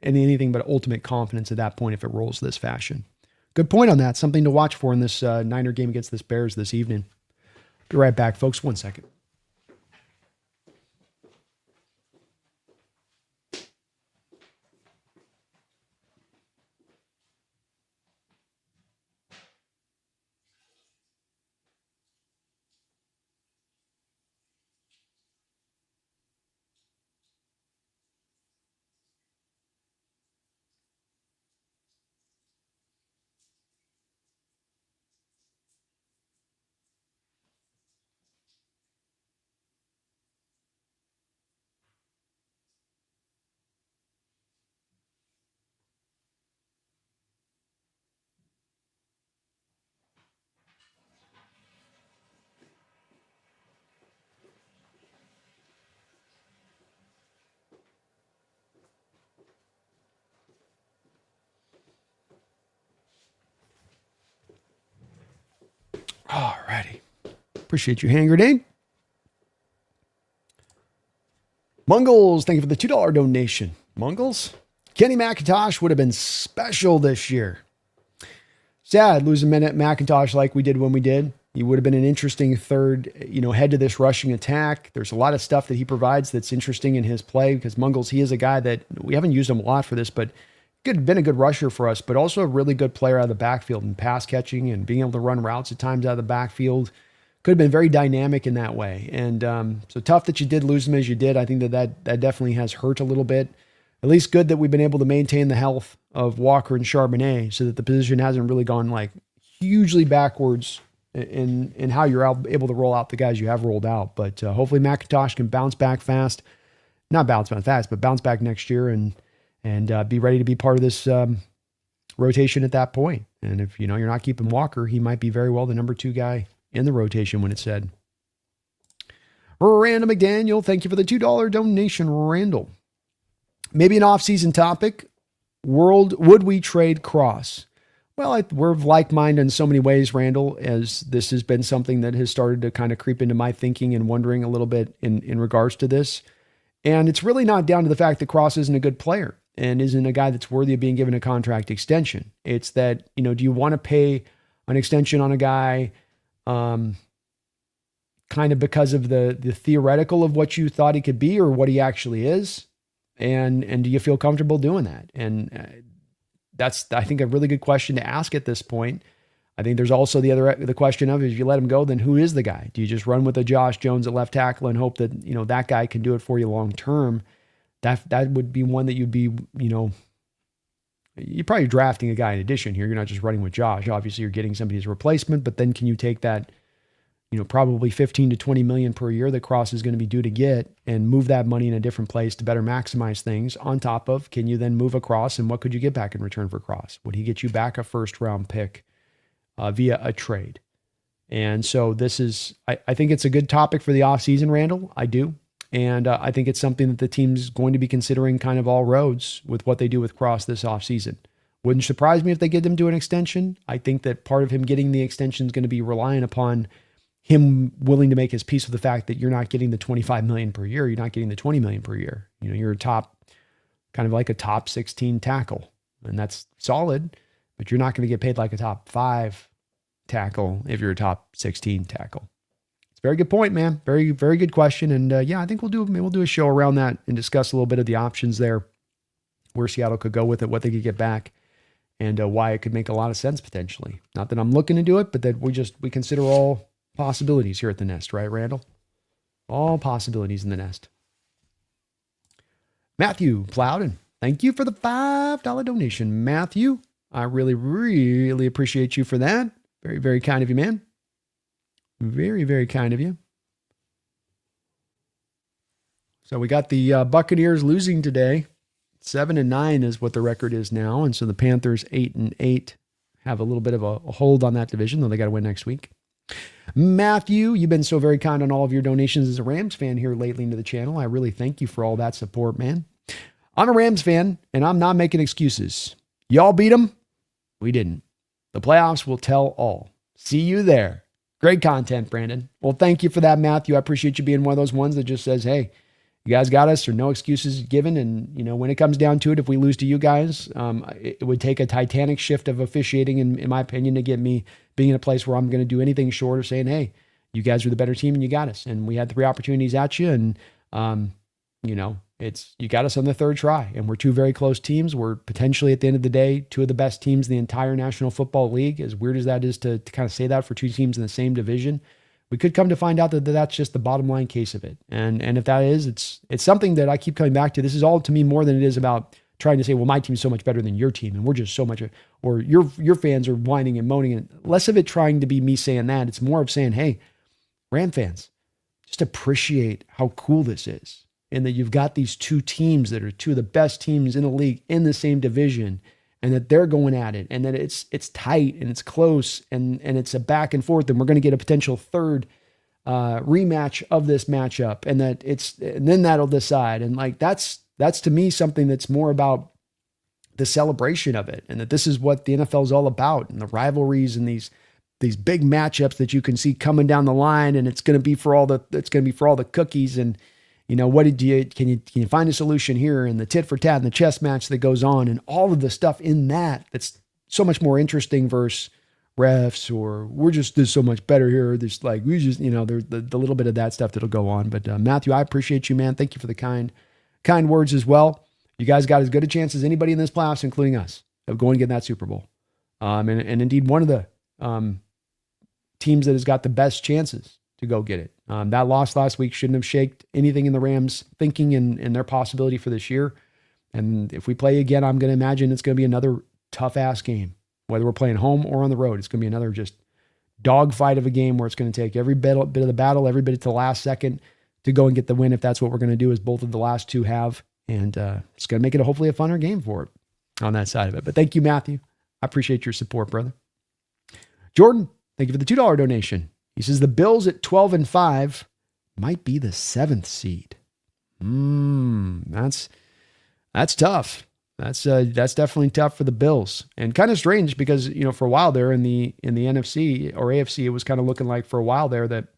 anything but ultimate confidence at that point if it rolls this fashion. Good point on that. Something to watch for in this Niner game against this Bears this evening. Be right back, folks. 1 second. All righty. Appreciate you, hand grenade. Mungles, thank you for the $2 donation. Mungles? Kenny McIntosh would have been special this year. Sad losing McIntosh like we did when we did. He would have been an interesting third, head to this rushing attack. There's a lot of stuff that he provides that's interesting in his play because Mungles, he is a guy that we haven't used him a lot for this, but been a good rusher for us, but also a really good player out of the backfield and pass catching and being able to run routes at times out of the backfield. Could have been very dynamic in that way. And so tough that you did lose him as you did. I think that definitely has hurt a little bit. At least good that we've been able to maintain the health of Walker and Charbonnet so that the position hasn't really gone like hugely backwards in how you're able to roll out the guys you have rolled out. But hopefully McIntosh can bounce back fast. Not bounce back fast, but bounce back next year and be ready to be part of this rotation at that point. And if you're not keeping Walker, he might be very well the number 2 guy in the rotation when it's said. Randall McDaniel, thank you for the $2 donation, Randall. Maybe an off-season topic. Would we trade Cross? Well, we're of like mind in so many ways, Randall, as this has been something that has started to kind of creep into my thinking and wondering a little bit in regards to this. And it's really not down to the fact that Cross isn't a good player and isn't a guy that's worthy of being given a contract extension. It's that, do you want to pay an extension on a guy kind of because of the theoretical of what you thought he could be or what he actually is? And do you feel comfortable doing that? And that's, I think, a really good question to ask at this point. I think there's also the question of, if you let him go, then who is the guy? Do you just run with a Josh Jones at left tackle and hope that, that guy can do it for you long term? That would be one that you'd be, you're probably drafting a guy in addition here. You're not just running with Josh. Obviously, you're getting somebody's replacement, but then can you take that, probably 15 to 20 million per year that Cross is going to be due to get and move that money in a different place to better maximize things on top of, can you then move across and what could you get back in return for Cross? Would he get you back a first round pick via a trade? And so this is, I think it's a good topic for the offseason, Randall. I do. And I think it's something that the team's going to be considering kind of all roads with what they do with Cross this offseason. Wouldn't surprise me if they get him to an extension. I think that part of him getting the extension is going to be relying upon him willing to make his peace with the fact that you're not getting the $25 million per year. You're not getting the $20 million per year. You're a kind of like a top 16 tackle, and that's solid, but you're not going to get paid like a top 5 tackle if you're a top 16 tackle. It's a very good point, man. Very, very good question. And I think we'll do a show around that and discuss a little bit of the options there, where Seattle could go with it, what they could get back, and why it could make a lot of sense potentially. Not that I'm looking to do it, but that we consider all possibilities here at the Nest, right, Randall? All possibilities in the Nest. Matthew Plowden, thank you for the $5 donation, Matthew. I really, really appreciate you for that. Very, very kind of you, man. Very, very kind of you. So we got the Buccaneers losing today. 7-9 is what the record is now. And so the Panthers 8-8 have a little bit of a hold on that division, though they got to win next week. Matthew, you've been so very kind on all of your donations as a Rams fan here lately into the channel. I really thank you for all that support, man. I'm a Rams fan, and I'm not making excuses. Y'all beat them. We didn't. The playoffs will tell all. See you there. Great content, Brandon. Well, thank you for that, Matthew. I appreciate you being one of those ones that just says, hey, you guys got us, or no excuses given. And, when it comes down to it, if we lose to you guys, it would take a titanic shift of officiating, in my opinion, to get me being in a place where I'm going to do anything short of saying, hey, you guys are the better team and you got us. And we had 3 opportunities at you. And, you got us on the 3rd try. And we're 2 very close teams. We're potentially, at the end of the day, 2 of the best teams in the entire National Football League. As weird as that is to kind of say that for 2 teams in the same division, we could come to find out that that's just the bottom line case of it. And if that is, it's something that I keep coming back to. This is all, to me, more than it is about trying to say, well, my team's so much better than your team, and we're just so much, or your fans are whining and moaning. And less of it trying to be me saying that. It's more of saying, hey, Ram fans, just appreciate how cool this is. And that you've got these 2 teams that are 2 of the best teams in the league in the same division, and that they're going at it, and that it's tight and it's close, and it's a back and forth, and we're going to get a potential 3rd rematch of this matchup, and then that'll decide. And like that's to me something that's more about the celebration of it, and that this is what the NFL is all about, and the rivalries and these big matchups that you can see coming down the line, and it's going to be for all the cookies. And can you find a solution here, and the tit for tat and the chess match that goes on, and all of the stuff in that's so much more interesting versus refs, or we're just this so much better here. There's like, we just, there's the little bit of that stuff that'll go on. But Matthew, I appreciate you, man. Thank you for the kind words as well. You guys got as good a chance as anybody in this playoffs, including us, of going to get that Super Bowl. And indeed one of the teams that has got the best chances to go get it. That loss last week shouldn't have shaked anything in the Rams' thinking and their possibility for this year. And if we play again, I'm going to imagine it's going to be another tough-ass game, whether we're playing home or on the road. It's going to be another just dogfight of a game where it's going to take every bit of the battle, every bit at the last second to go and get the win, if that's what we're going to do, as both of the last 2 have. And it's going to make it hopefully a funner game for it on that side of it. But thank you, Matthew. I appreciate your support, brother. Jordan, thank you for the $2 donation. He says the Bills at 12-5 might be the 7th seed. That's tough. That's definitely tough for the Bills, and kind of strange because, for a while there in the NFC or AFC, it was kind of looking like for a while there that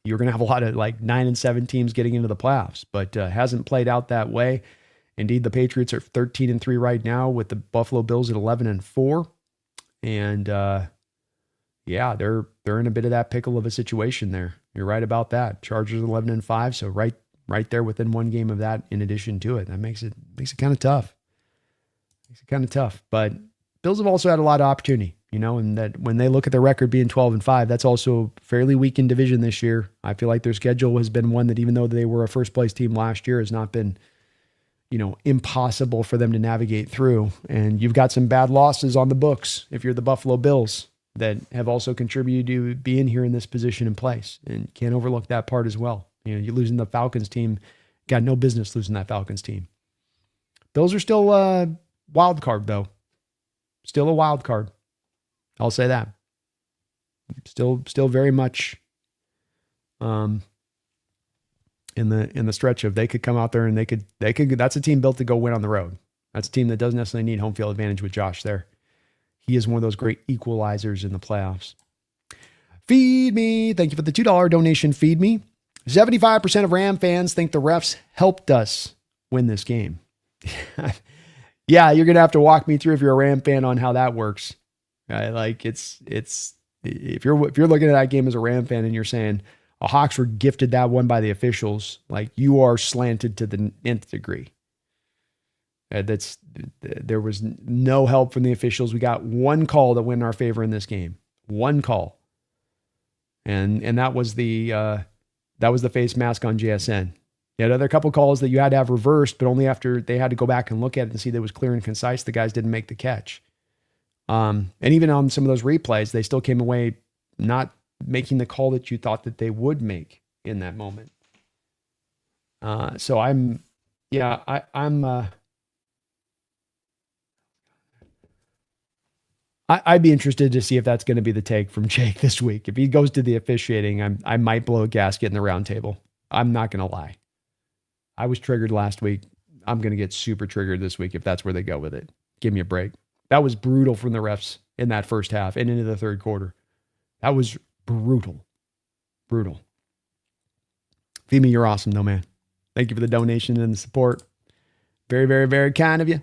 you're going to have a lot of like 9-7 teams getting into the playoffs, but hasn't played out that way. Indeed, the Patriots are 13-3 right now, with the Buffalo Bills at 11-4. And, yeah, they're in a bit of that pickle of a situation there. You're right about that. Chargers 11-5, so right there within 1 game of that. In addition to it, that makes it kind of tough. But Bills have also had a lot of opportunity, and that when they look at their record being 12-5, that's also fairly weak in division this year. I feel like their schedule has been one that, even though they were a first place team last year, has not been, impossible for them to navigate through. And you've got some bad losses on the books if you're the Buffalo Bills, that have also contributed to being here in this position and place, and can't overlook that part as well. You're losing the Falcons team. Got no business losing that Falcons team. Bills are still a wild card, though. Still a wild card. I'll say that. Still very much in the stretch of they could come out there and they could. That's a team built to go win on the road. That's a team that doesn't necessarily need home field advantage with Josh there. He is one of those great equalizers in the playoffs. Feed me. Thank you for the $2 donation. Feed me. 75% of Ram fans think the refs helped us win this game. Yeah, you're going to have to walk me through, if you're a Ram fan, on how that works. Like it's if you're looking at that game as a Ram fan and you're saying, oh, Hawks were gifted that one by the officials, like you are slanted to the nth degree. There was no help from the officials. We got 1 call that went in our favor in this game. 1 call. And that was the face mask on JSN. You had other couple calls that you had to have reversed, but only after they had to go back and look at it and see that it was clear and concise. The guys didn't make the catch. And even on some of those replays, they still came away not making the call that you thought that they would make in that moment. So I'm I'd be interested to see if that's going to be the take from Jake this week. If he goes to the officiating, I might blow a gasket in the round table. I'm not going to lie. I was triggered last week. I'm going to get super triggered this week if that's where they go with it. Give me a break. That was brutal from the refs in that first half and into the third quarter. That was brutal. Brutal. Femi, you're awesome though, man. Thank you for the donation and the support. Very, very, very kind of you.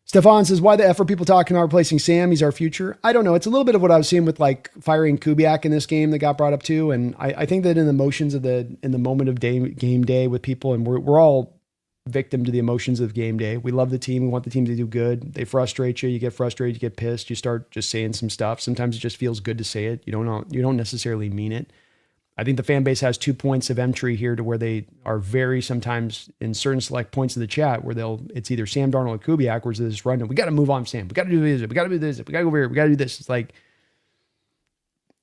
Stefan says, why the F are people talking about replacing Sam? He's our future. I don't know. It's a little bit of what I was seeing with like firing Kubiak in this game that got brought up too. And I think that in the emotions of in the moment of game day with people, and we're all victim to the emotions of game day. We love the team. We want the team to do good. They frustrate you. You get frustrated. You get pissed. You start just saying some stuff. Sometimes it just feels good to say it. You don't necessarily mean it. I think the fan base has 2 points of entry here to where they are very sometimes in certain select points of the chat where it's either Sam Darnold or Kubiak, where there's this run. We got to move on, Sam. We got to do this. We got to do this. We got to go over here. We got to do this. It's like,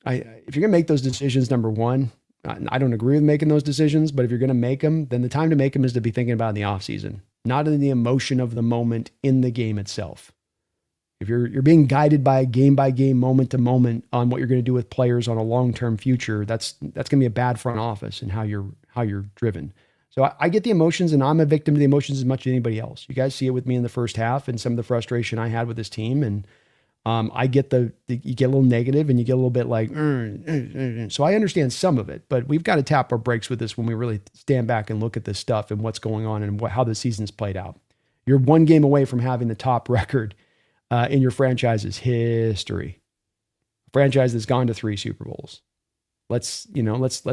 if you're going to make those decisions, number one, I don't agree with making those decisions, but if you're going to make them, then the time to make them is to be thinking about in the off season, not in the emotion of the moment in the game itself. If you're being guided by game, moment to moment on what you're going to do with players on a long-term future, that's going to be a bad front office and how you're driven. So I get the emotions, and I'm a victim to the emotions as much as anybody else. You guys see it with me in the first half and some of the frustration I had with this team. And I get you get a little negative and you get a little bit like, so I understand some of it, but we've got to tap our brakes with this when we really stand back and look at this stuff and what's going on and how the season's played out. You're one game away from having the top record in your franchise's history. A franchise that's gone to 3 Super Bowls. Let's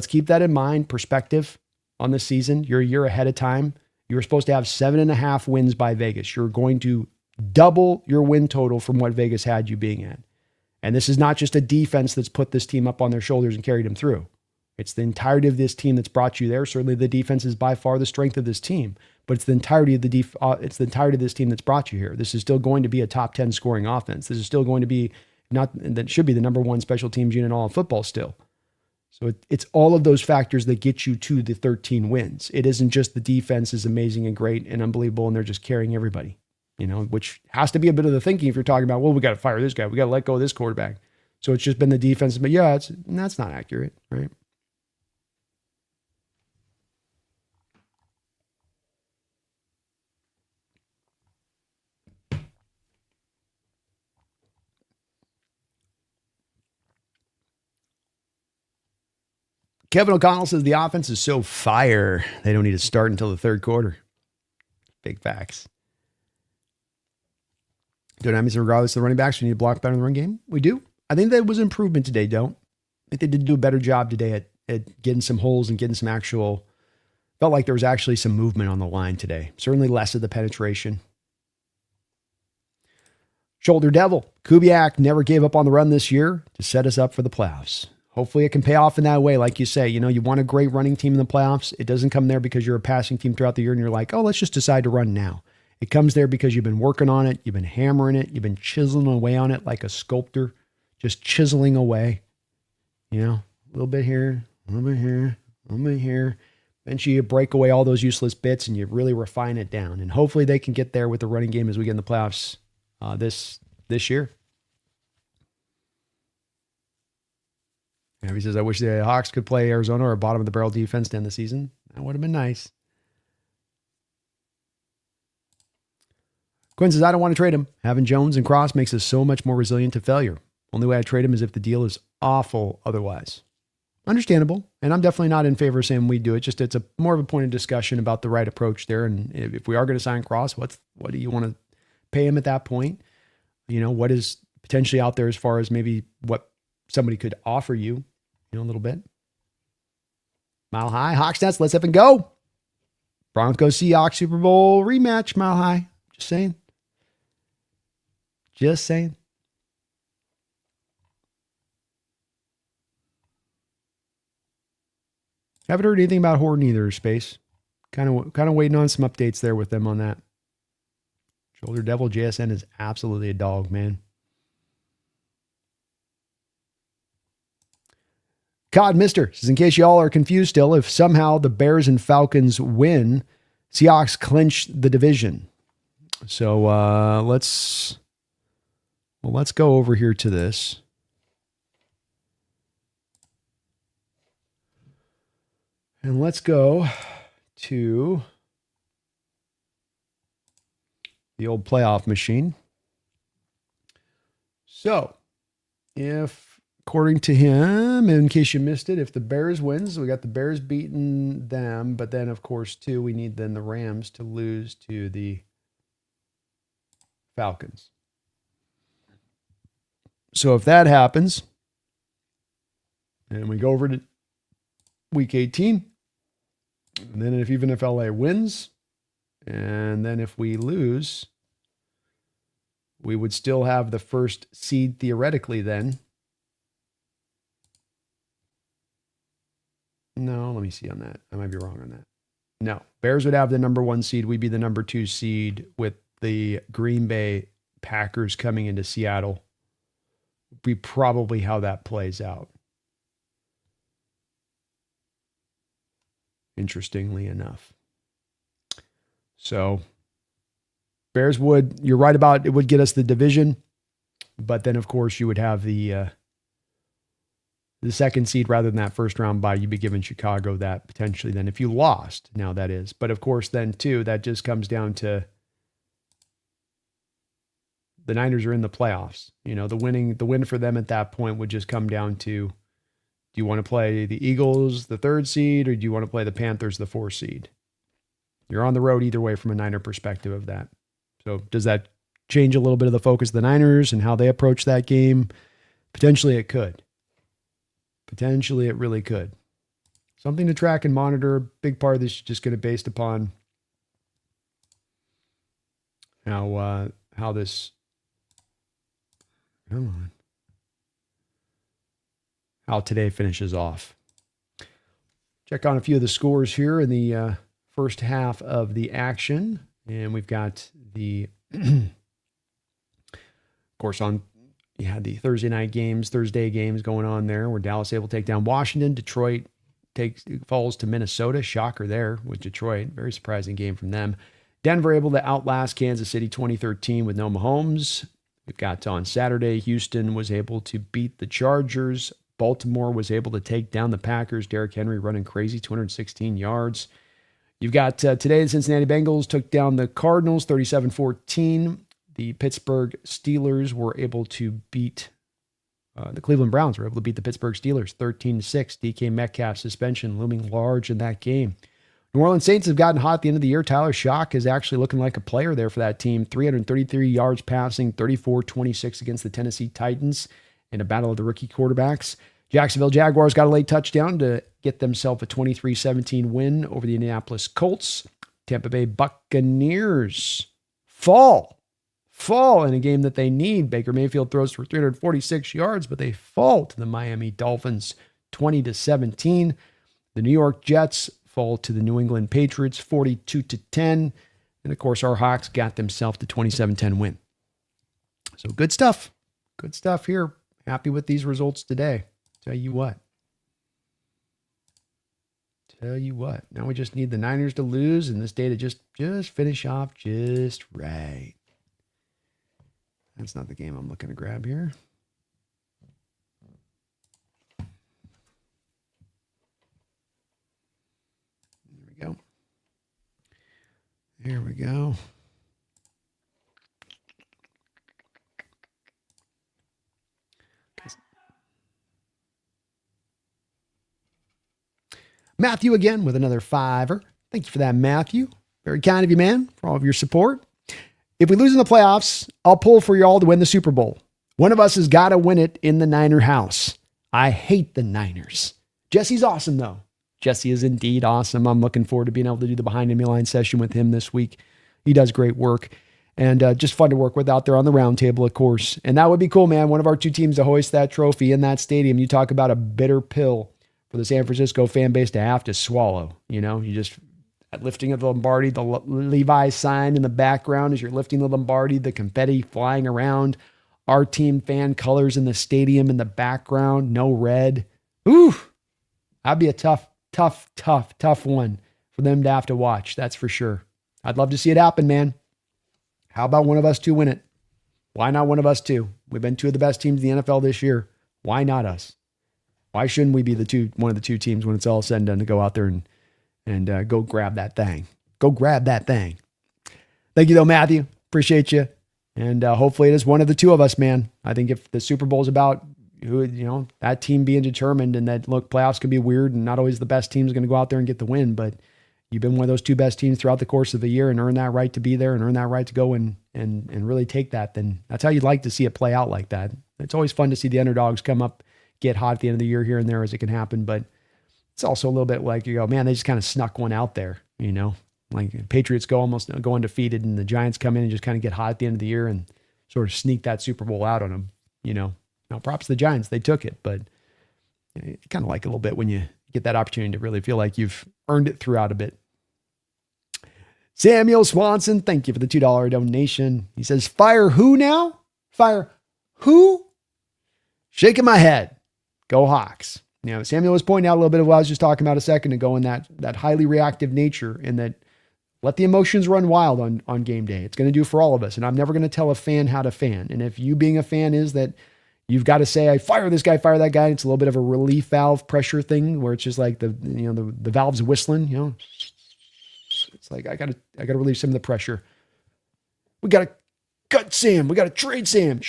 keep that in mind. Perspective on this season. You're a year ahead of time. You were supposed to have 7.5 wins by Vegas. You're going to double your win total from what Vegas had you being at. And this is not just a defense that's put this team up on their shoulders and carried them through. It's the entirety of this team that's brought you there. Certainly the defense is by far the strength of this team, but it's the entirety of this team that's brought you here. This is still going to be a top 10 scoring offense. This is still going to be that should be the number 1 special teams unit in all of football still. So it's all of those factors that get you to the 13 wins. It isn't just the defense is amazing and great and unbelievable and they're just carrying everybody, which has to be a bit of the thinking if you're talking about, well, we got to fire this guy. We got to let go of this quarterback. So it's just been the defense, but yeah, that's not accurate, right? Kevin O'Connell says the offense is so fire, they don't need to start until the third quarter. Big facts. Don't have me regardless of the running backs. We need to block better in the run game. We do. I think that was an improvement today, don't? I think they did do a better job today at getting some holes and getting some actual, felt like there was actually some movement on the line today. Certainly less of the penetration. Shoulder Devil. Kubiak never gave up on the run this year to set us up for the playoffs. Hopefully it can pay off in that way. Like you say, you want a great running team in the playoffs. It doesn't come there because you're a passing team throughout the year and you're like, oh, let's just decide to run now. It comes there because you've been working on it. You've been hammering it. You've been chiseling away on it like a sculptor, just chiseling away, a little bit here, a little bit here, a little bit here. Eventually you break away all those useless bits and you really refine it down. And hopefully they can get there with the running game as we get in the playoffs this year. He says, I wish the Hawks could play Arizona or a bottom of the barrel defense to end the season. That would have been nice. Quinn says, I don't want to trade him. Having Jones and Cross makes us so much more resilient to failure. Only way I trade him is if the deal is awful otherwise. Understandable. And I'm definitely not in favor of saying we do it. Just it's a more of a point of discussion about the right approach there. And if we are going to sign Cross, what do you want to pay him at that point? What is potentially out there as far as maybe what somebody could offer you, a little bit. Mile High, Hawks Nets, let's up and go. Broncos Seahawks Super Bowl rematch, Mile High. Just saying. Just saying. Haven't heard anything about Horton either, Space. Kind of waiting on some updates there with them on that. Shoulder Devil JSN is absolutely a dog, man. Cod Mister says, in case y'all are confused still, if somehow the Bears and Falcons win, Seahawks clinch the division. So let's go over here to this. And let's go to the old playoff machine. So, if, according to him, in case you missed it, if the Bears wins, we got the Bears beating them. But then, of course, too, we need then the Rams to lose to the Falcons. So if that happens, and we go over to week 18, and then even if LA wins, and then if we lose, we would still have the first seed theoretically then. No, let me see on that. I might be wrong on that. No, Bears would have the number 1 seed. We'd be the number 2 seed with the Green Bay Packers coming into Seattle. Be probably how that plays out. Interestingly enough. So Bears would, you're right about, it would get us the division, but then of course you would have the second seed rather than that first round bye. You'd be giving Chicago that potentially then if you lost, now that is. But of course then too, that just comes down to the Niners are in the playoffs. You know, the win for them at that point would just come down to, do you want to play the Eagles, the 3rd seed, or do you want to play the Panthers, the 4th seed? You're on the road either way from a Niner perspective of that. So does that change a little bit of the focus of the Niners and how they approach that game? Potentially it could. Potentially it really could. Something to track and monitor. Big part of this is just going to be based upon how this, come on, how today finishes off. Check on a few of the scores here in the first half of the action. And we've got the, of course, you had the Thursday games going on there where Dallas able to take down Washington. Detroit falls to Minnesota. Shocker there with Detroit. Very surprising game from them. Denver able to outlast Kansas City 2013 with no Mahomes. We've got on Saturday, Houston was able to beat the Chargers. Baltimore was able to take down the Packers. Derrick Henry running crazy, 216 yards. You've got today, the Cincinnati Bengals took down the Cardinals 37-14. The Pittsburgh Steelers were able to beat, the Cleveland Browns were able to beat the Pittsburgh Steelers 13-6. DK Metcalf suspension looming large in that game. New Orleans Saints have gotten hot at the end of the year. Tyler Shock is actually looking like a player there for that team. 333 yards passing, 34-26 against the Tennessee Titans in a battle of the rookie quarterbacks. Jacksonville Jaguars got a late touchdown to get themselves a 23-17 win over the Indianapolis Colts. Tampa Bay Buccaneers fall in a game that they need. Baker Mayfield throws for 346 yards, but they fall to the Miami Dolphins 20-17. The New York Jets fall to the New England Patriots 42-10. And of course, our Hawks got themselves the 27-10 win. So good stuff. Good stuff here. Happy with these results today. Tell you what. Now we just need the Niners to lose and this day to just finish off just right. That's not the game I'm looking to grab here. There we go. Matthew again with another $5. Thank you for that, Matthew. Very kind of you, man, for all of your support. If we lose in the playoffs, I'll pull for y'all to win the Super Bowl. One of us has got to win it in the Niner house. I hate the Niners. Jesse's awesome, though. Jesse is indeed awesome. I'm looking forward to being able to do the Behind Enemy Line session with him this week. He does great work and just fun to work with out there on the round table, of course. And that would be cool, man. One of our two teams to hoist that trophy in that stadium. You talk about a bitter pill for the San Francisco fan base to have to swallow. You know, you just lifting of the Lombardi, the Levi sign in the background as you're lifting the Lombardi, the confetti flying around, our team fan colors in the stadium in the background, no red. Ooh, that'd be a tough one for them to have to watch. That's for sure. I'd love to see it happen, man. How about one of us two win it? Why not one of us two? We've been two of the best teams in the NFL this year. Why not us? Why shouldn't we be one of the two teams when it's all said and done to go out there and go grab that thing? Go grab that thing. Thank you, though, Matthew. Appreciate you. And hopefully it is one of the two of us, man. I think if the Super Bowl is about that team being determined and that, look, playoffs can be weird and not always the best team is going to go out there and get the win, but you've been one of those two best teams throughout the course of the year and earn that right to be there and earn that right to go and really take that, then that's how you'd like to see it play out like that. It's always fun to see the underdogs come up, get hot at the end of the year here and there as it can happen, but it's also a little bit like you go, man, they just kind of snuck one out there, like Patriots go undefeated and the Giants come in and just kind of get hot at the end of the year and sort of sneak that Super Bowl out on them, Now, props to the Giants. They took it, but you kind of like a little bit when you get that opportunity to really feel like you've earned it throughout a bit. Samuel Swanson, thank you for the $2 donation. He says, fire who now? Fire who? Shaking my head. Go Hawks. Samuel was pointing out a little bit of what I was just talking about a second ago in that highly reactive nature and that let the emotions run wild on game day. It's going to do for all of us. And I'm never going to tell a fan how to fan. And if you being a fan is that you've got to say, I fire this guy, fire that guy. It's a little bit of a relief valve pressure thing where it's just like the valve's whistling, It's like, I gotta relieve some of the pressure. We got to cut Sam. We got to trade Sam.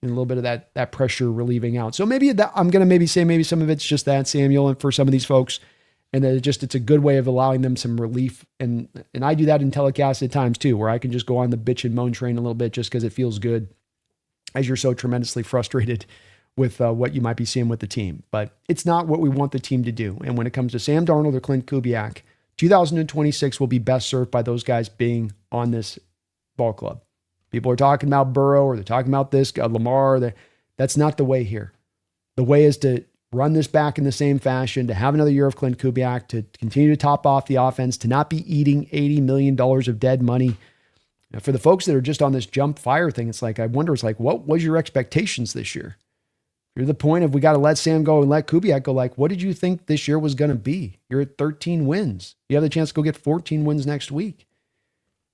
And a little bit of that pressure relieving out. So maybe I'm going to maybe say maybe some of it's just that, Samuel, and for some of these folks, and that it's a good way of allowing them some relief. And I do that in telecast at times too, where I can just go on the bitch and moan train a little bit just because it feels good as you're so tremendously frustrated with what you might be seeing with the team. But it's not what we want the team to do. And when it comes to Sam Darnold or Clint Kubiak, 2026 will be best served by those guys being on this ball club. People are talking about Burrow or they're talking about this, Lamar. That's not the way here. The way is to run this back in the same fashion, to have another year of Clint Kubiak, to continue to top off the offense, to not be eating $80 million of dead money. Now, for the folks that are just on this jump fire thing, it's like, I wonder, what was your expectations this year? You're the point of we got to let Sam go and let Kubiak go. Like, what did you think this year was going to be? You're at 13 wins. You have the chance to go get 14 wins next week.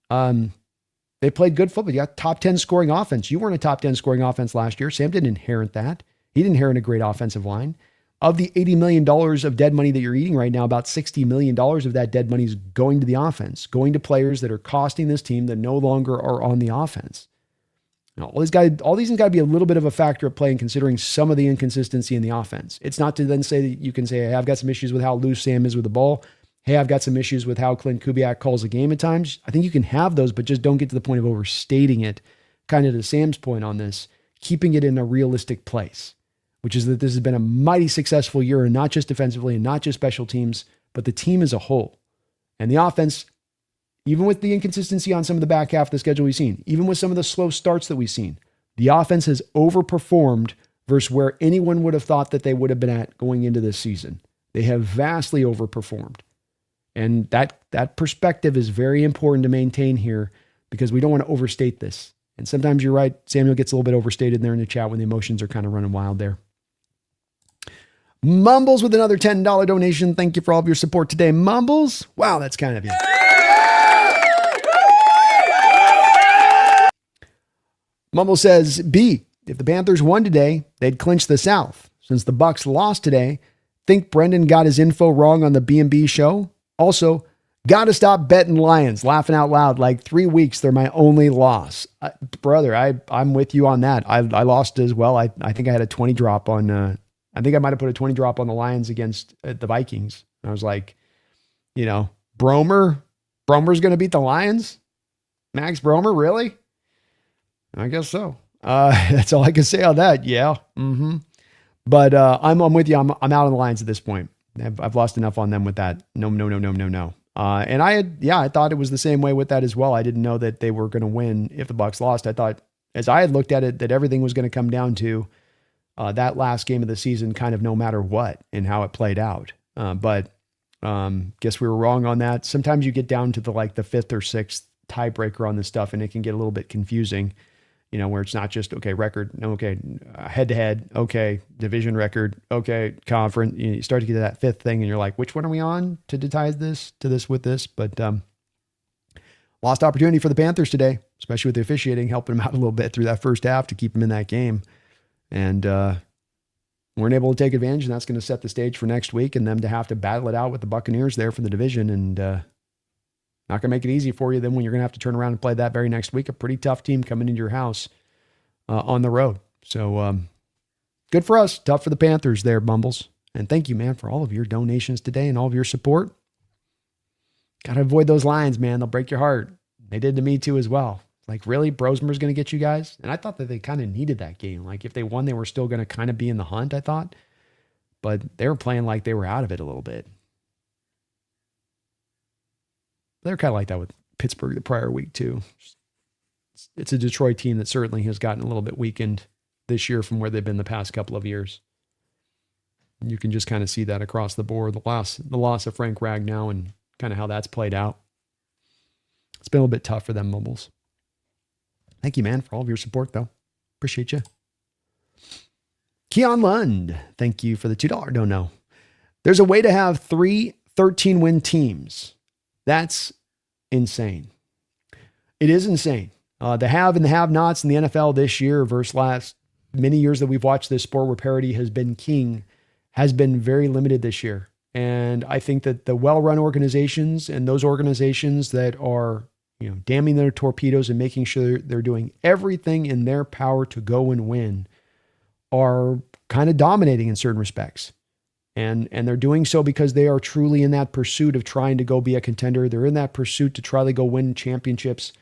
They played good football. You got top 10 scoring offense. You weren't a top 10 scoring offense last year. Sam didn't inherit that. He didn't inherit a great offensive line. Of the $80 million of dead money that you're eating right now, about $60 million of that dead money is going to the offense, going to players that are costing this team that no longer are on the offense. Now, all these things got to be a little bit of a factor at play in considering some of the inconsistency in the offense. It's not to then say that you can say, hey, I've got some issues with how loose Sam is with the ball. Hey, I've got some issues with how Clint Kubiak calls a game at times. I think you can have those, but just don't get to the point of overstating it. Kind of to Sam's point on this, keeping it in a realistic place, which is that this has been a mighty successful year, and not just defensively and not just special teams, but the team as a whole. And the offense, even with the inconsistency on some of the back half of the schedule we've seen, even with some of the slow starts that we've seen, the offense has overperformed versus where anyone would have thought that they would have been at going into this season. They have vastly overperformed. And that perspective is very important to maintain here because we don't want to overstate this. And sometimes you're right, Samuel gets a little bit overstated there in the chat when the emotions are kind of running wild there. Mumbles with another $10 donation. Thank you for all of your support today. Mumbles, wow, that's kind of you. Mumble says, B, if the Panthers won today, they'd clinch the South. Since the Bucs lost today, think Brendan got his info wrong on the B&B show? Also, got to stop betting Lions. Laughing out loud. Like 3 weeks, they're my only loss. Brother, I'm with you on that. I lost as well. I think I had a 20 drop on, I think I might have put a 20 drop on the Lions against the Vikings. And I was like, Bromer's going to beat the Lions? Max Bromer, really? I guess so. That's all I can say on that. Yeah. Mm-hmm. But I'm with you. I'm out on the Lions at this point. I've lost enough on them with that. No. And I thought it was the same way with that as well. I didn't know that they were going to win if the Bucs lost. I thought, as I had looked at it, that everything was going to come down to that last game of the season, kind of no matter what and how it played out. But guess we were wrong on that. Sometimes you get down to the fifth or sixth tiebreaker on this stuff, and it can get a little bit confusing. Where it's not just, okay, record, okay, head-to-head, okay, division record, okay, conference. You start to get to that fifth thing, and you're like, which one are we on to tie this to this with this? But lost opportunity for the Panthers today, especially with the officiating, helping them out a little bit through that first half to keep them in that game. And weren't able to take advantage, and that's going to set the stage for next week and them to have to battle it out with the Buccaneers there for the division. And not going to make it easy for you then when you're going to have to turn around and play that very next week. A pretty tough team coming into your house on the road. So good for us. Tough for the Panthers there, Bumbles. And thank you, man, for all of your donations today and all of your support. Got to avoid those lines, man. They'll break your heart. They did to me too as well. Like, really? Brosmer's going to get you guys? And I thought that they kind of needed that game. Like, if they won, they were still going to kind of be in the hunt, I thought. But they were playing like they were out of it a little bit. They're kind of like that with Pittsburgh the prior week, too. It's a Detroit team that certainly has gotten a little bit weakened this year from where they've been the past couple of years. You can just kind of see that across the board. The loss of Frank Ragnow and kind of how that's played out. It's been a little bit tough for them, Mumbles. Thank you, man, for all of your support, though. Appreciate you. Keon Lund, thank you for the $2 dono. There's a way to have 3 13-win teams. That's insane. It is insane. The have and the have-nots in the NFL this year versus last many years that we've watched this sport where parity has been king has been very limited this year. And I think that the well-run organizations and those organizations that are damming their torpedoes and making sure they're doing everything in their power to go and win are kind of dominating in certain respects. And they're doing so because they are truly in that pursuit of trying to go be a contender. They're in that pursuit to try to go win championships.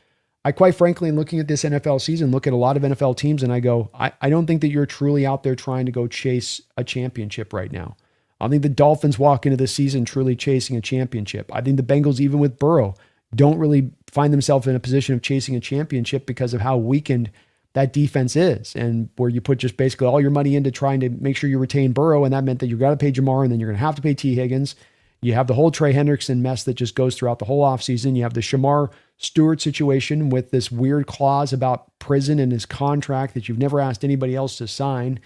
I quite frankly, in looking at this NFL season, look at a lot of NFL teams and I go, I don't think that you're truly out there trying to go chase a championship right now. I think the Dolphins walk into the season truly chasing a championship. I think the Bengals, even with Burrow, don't really find themselves in a position of chasing a championship because of how weakened that defense is, and where you put just basically all your money into trying to make sure you retain Burrow, and that meant that you got to pay Jamar, and then you're going to have to pay T. Higgins. You have the whole Trey Hendrickson mess that just goes throughout the whole offseason. You have the Shamar Stewart situation with this weird clause about prison and his contract that you've never asked anybody else to sign.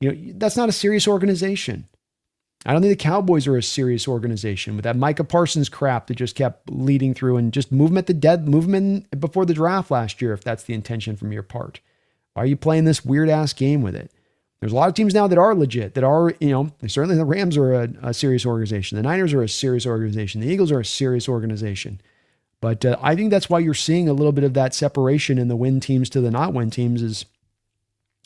That's not a serious organization. I don't think the Cowboys are a serious organization with that Micah Parsons crap that just kept leading through, and just move them in before the draft last year if that's the intention from your part. Why are you playing this weird-ass game with it? There's a lot of teams now that are legit, that are, certainly the Rams are a serious organization. The Niners are a serious organization. The Eagles are a serious organization. But I think that's why you're seeing a little bit of that separation in the win teams to the not win teams is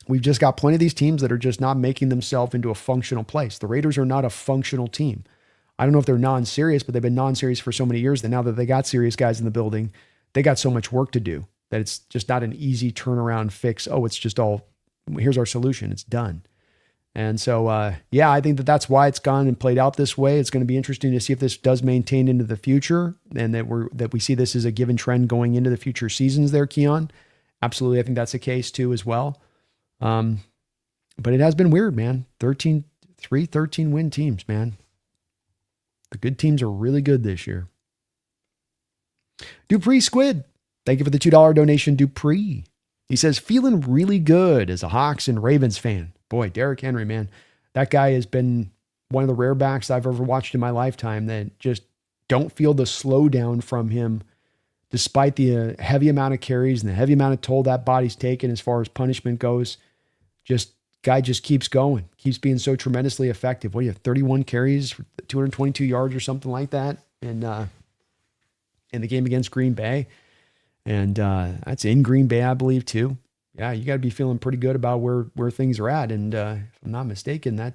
we've just got plenty of these teams that are just not making themselves into a functional place. The Raiders are not a functional team. I don't know if they're non-serious, but they've been non-serious for so many years that now that they got serious guys in the building, they got so much work to do that it's just not an easy turnaround fix. Oh, it's just all, here's our solution. It's done. And so, I think that that's why it's gone and played out this way. It's going to be interesting to see if this does maintain into the future, and that we see this as a given trend going into the future seasons there, Keon. Absolutely. I think that's the case too, as well. But it has been weird, man. 13 win teams, man. The good teams are really good this year. Dupree Squid, thank you for the $2 donation, Dupree. He says, feeling really good as a Hawks and Ravens fan. Boy, Derrick Henry, man, that guy has been one of the rare backs I've ever watched in my lifetime that just don't feel the slowdown from him, despite the heavy amount of carries and the heavy amount of toll that body's taken as far as punishment goes. Guy just keeps going, keeps being so tremendously effective. What do you have, 31 carries for 222 yards or something like that in the game against Green Bay. And that's in Green Bay, I believe, too. Yeah, you got to be feeling pretty good about where things are at. And if I'm not mistaken, I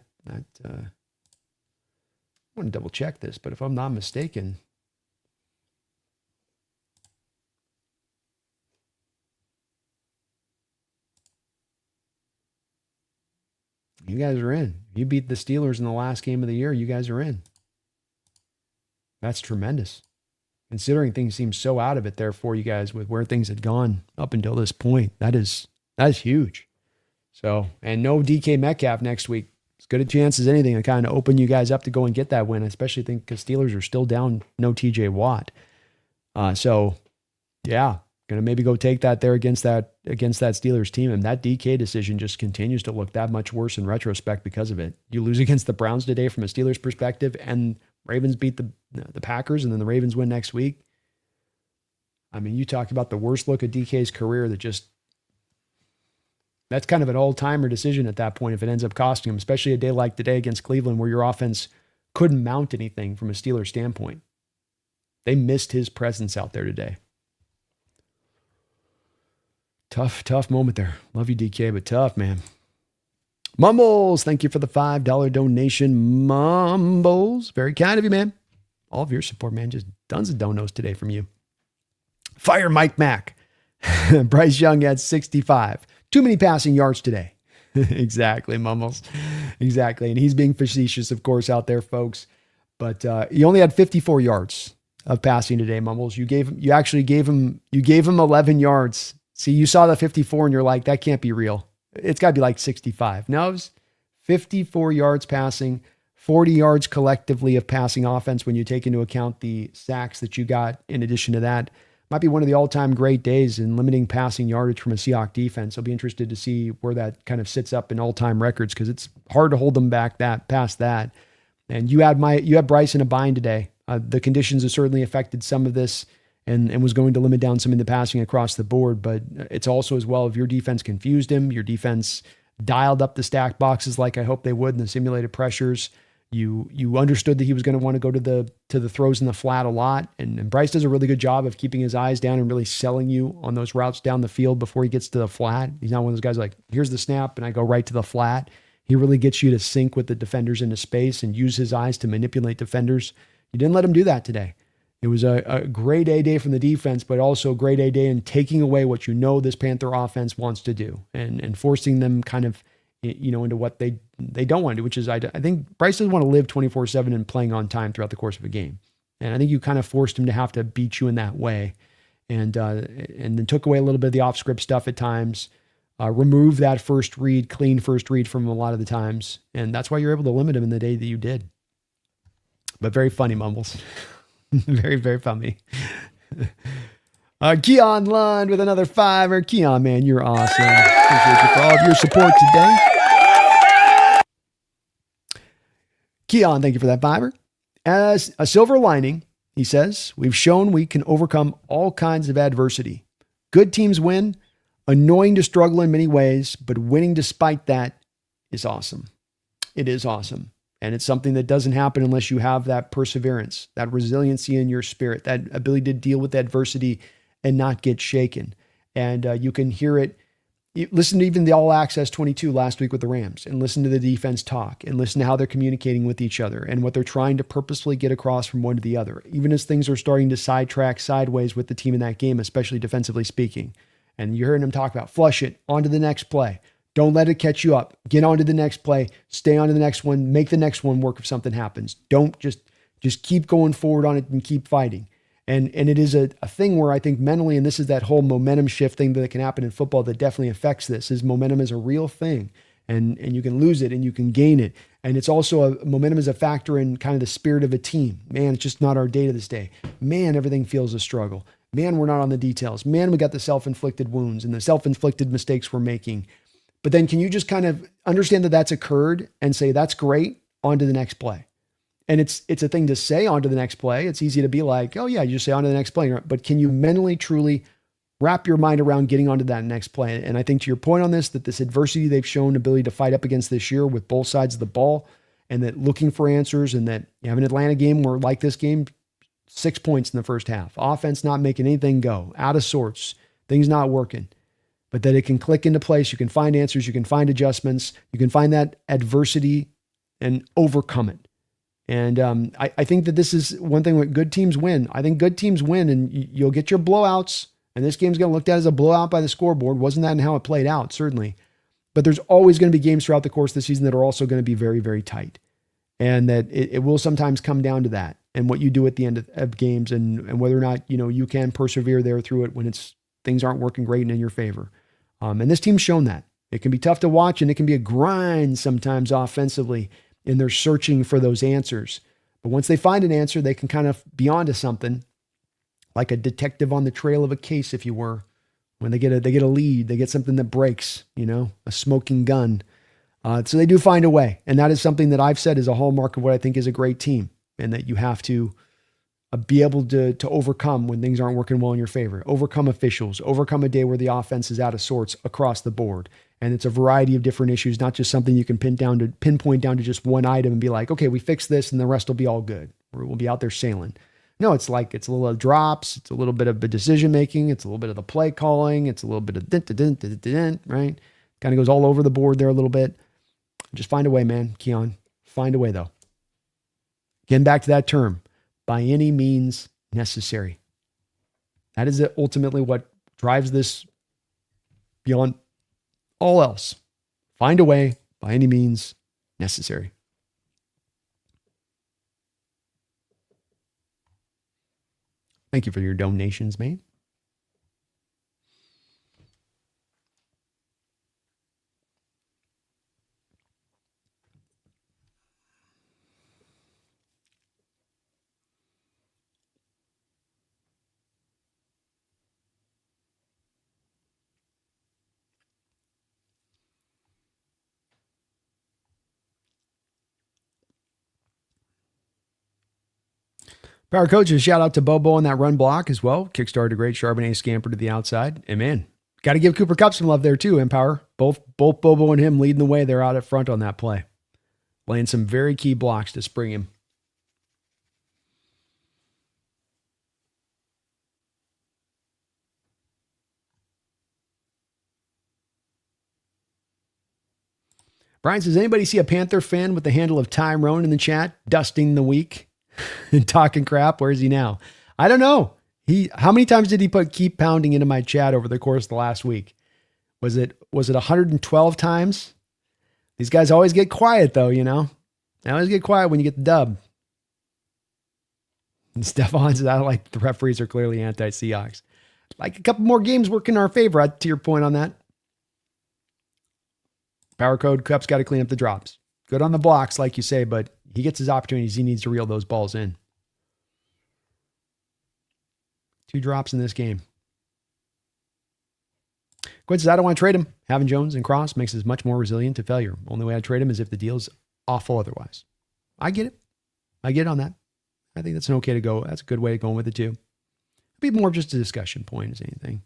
want to double check this, but if I'm not mistaken, you guys are in. You beat the Steelers in the last game of the year. You guys are in. That's tremendous. Considering things seem so out of it there for you guys with where things had gone up until this point. That is huge. So, and no DK Metcalf next week. As good a chance as anything to kind of open you guys up to go and get that win. I especially think because Steelers are still down no TJ Watt. So, yeah, going to maybe go take that there against that Steelers team. And that DK decision just continues to look that much worse in retrospect because of it. You lose against the Browns today from a Steelers perspective, and Ravens beat the Packers, and then the Ravens win next week. I mean, you talked about the worst look of DK's career that's kind of an all-timer decision at that point if it ends up costing him, especially a day like today against Cleveland where your offense couldn't mount anything from a Steelers standpoint. They missed his presence out there today. Tough moment there. Love you, DK, but tough, man. Mumbles, thank you for the $5 donation. Mumbles, very kind of you, man. All of your support, man. Just tons of donos today from you. Fire Mike Mac. Bryce Young had 65. Too many passing yards today. Exactly, Mumbles. Exactly. And he's being facetious, of course, out there, folks. But he only had 54 yards of passing today, Mumbles. You actually gave him 11 yards. See, you saw the 54 and you're like, that can't be real. It's got to be like 65. No, it was 54 yards passing, 40 yards collectively of passing offense when you take into account the sacks that you got in addition to that. Might be one of the all-time great days in limiting passing yardage from a Seahawks defense. I'll be interested to see where that kind of sits up in all-time records because it's hard to hold them back past that. And you had Bryce in a bind today. The conditions have certainly affected some of this and was going to limit down some of the passing across the board. But it's also as well, if your defense confused him, your defense dialed up the stack boxes like I hope they would in the simulated pressures. You understood that he was going to want to go to the throws in the flat a lot. And Bryce does a really good job of keeping his eyes down and really selling you on those routes down the field before he gets to the flat. He's not one of those guys like, here's the snap and I go right to the flat. He really gets you to sync with the defenders into space and use his eyes to manipulate defenders. You didn't let him do that today. It was a grade A day from the defense, but also a grade A day in taking away what you know this Panther offense wants to do and forcing them kind of, into what they don't want to do, which is I think Bryce doesn't want to live 24/7 and playing on time throughout the course of a game. And I think you kind of forced him to have to beat you in that way and then took away a little bit of the off script stuff at times, remove that clean first read from him a lot of the times. And that's why you're able to limit him in the day that you did. But very funny, Mumbles. Very, very funny. Keon Lund with another $5. Keon, man, you're awesome. Appreciate you for all of your support today. Keon, thank you for that $5. As a silver lining, he says, we've shown we can overcome all kinds of adversity. Good teams win, annoying to struggle in many ways, but winning despite that is awesome. It is awesome. And it's something that doesn't happen unless you have that perseverance, that resiliency in your spirit, that ability to deal with adversity and not get shaken. And you can hear it. Listen to even the All Access 22 last week with the Rams and listen to the defense talk and listen to how they're communicating with each other and what they're trying to purposefully get across from one to the other, even as things are starting to sidetrack sideways with the team in that game, especially defensively speaking. And you're hearing them talk about flush it onto the next play. Don't let it catch you up. Get on to the next play. Stay on to the next one. Make the next one work if something happens. Don't just keep going forward on it and keep fighting. And it is a thing where I think mentally, and this is that whole momentum shift thing that can happen in football that definitely affects this, is momentum is a real thing. And you can lose it and you can gain it. And it's also momentum is a factor in kind of the spirit of a team. Man, it's just not our day to this day. Man, everything feels a struggle. Man, we're not on the details. Man, we got the self-inflicted wounds and the self-inflicted mistakes we're making. But then can you just kind of understand that that's occurred and say, that's great, on to the next play. And it's a thing to say on to the next play. It's easy to be like, oh yeah, you just say on to the next play. But can you mentally truly wrap your mind around getting onto that next play? And I think to your point on this, that this adversity they've shown ability to fight up against this year with both sides of the ball and that looking for answers and that you have an Atlanta game where like this game, 6 points in the first half, offense not making anything go, out of sorts, things not working. But that it can click into place. You can find answers. You can find adjustments. You can find that adversity and overcome it. And I think that this is one thing where good teams win. I think good teams win and you'll get your blowouts. And this game's going to look at as a blowout by the scoreboard. Wasn't that in how it played out? Certainly. But there's always going to be games throughout the course of the season that are also going to be very, very tight. And that it will sometimes come down to that and what you do at the end of games and whether or not, you can persevere there through it when things aren't working great and in your favor. And this team's shown that. It can be tough to watch and it can be a grind sometimes offensively and they're searching for those answers. But once they find an answer, they can kind of be onto something like a detective on the trail of a case, if you were. When they get a lead, they get something that breaks, a smoking gun. So they do find a way. And that is something that I've said is a hallmark of what I think is a great team and that you have to be able to overcome when things aren't working well in your favor, overcome officials, overcome a day where the offense is out of sorts across the board. And it's a variety of different issues, not just something you can pinpoint down to just one item and be like, okay, we fixed this and the rest will be all good, or we'll be out there sailing. No, it's a little of drops. It's a little bit of the decision making. It's a little bit of the play calling. It's a little bit of right? Kind of goes all over the board there a little bit. Just find a way, man, Keon. Find a way, though. Getting back to that term, by any means necessary. That is ultimately what drives this beyond all else. Find a way by any means necessary. Thank you for your donations, man. Power coaches, shout out to Bobo on that run block as well. Kickstarted a great Charbonnet scamper to the outside. And man, got to give Cooper Kupp some love there too, Empower. Both Bobo and him leading the way. They're out at front on that play. Laying some very key blocks to spring him. Brian says, anybody see a Panther fan with the handle of Tyrone in the chat, dusting the week and talking crap? Where is he now? I don't know. How many times did he keep pounding into my chat over the course of the last week? Was it 112 times? These guys always get quiet though, you know? They always get quiet when you get the dub. And Stefan says, I don't like the referees are clearly anti-Seahawks. Like a couple more games work in our favor, to your point on that. Power code, Kupp's got to clean up the drops. Good on the blocks, like you say, but he gets his opportunities. He needs to reel those balls in. 2 drops in this game. Quinn says, I don't want to trade him. Having Jones and Cross makes us much more resilient to failure. Only way I'd trade him is if the deal's awful otherwise. I get it. I get on that. I think that's an okay to go. That's a good way of going with it too. It'd be more of just a discussion point as anything.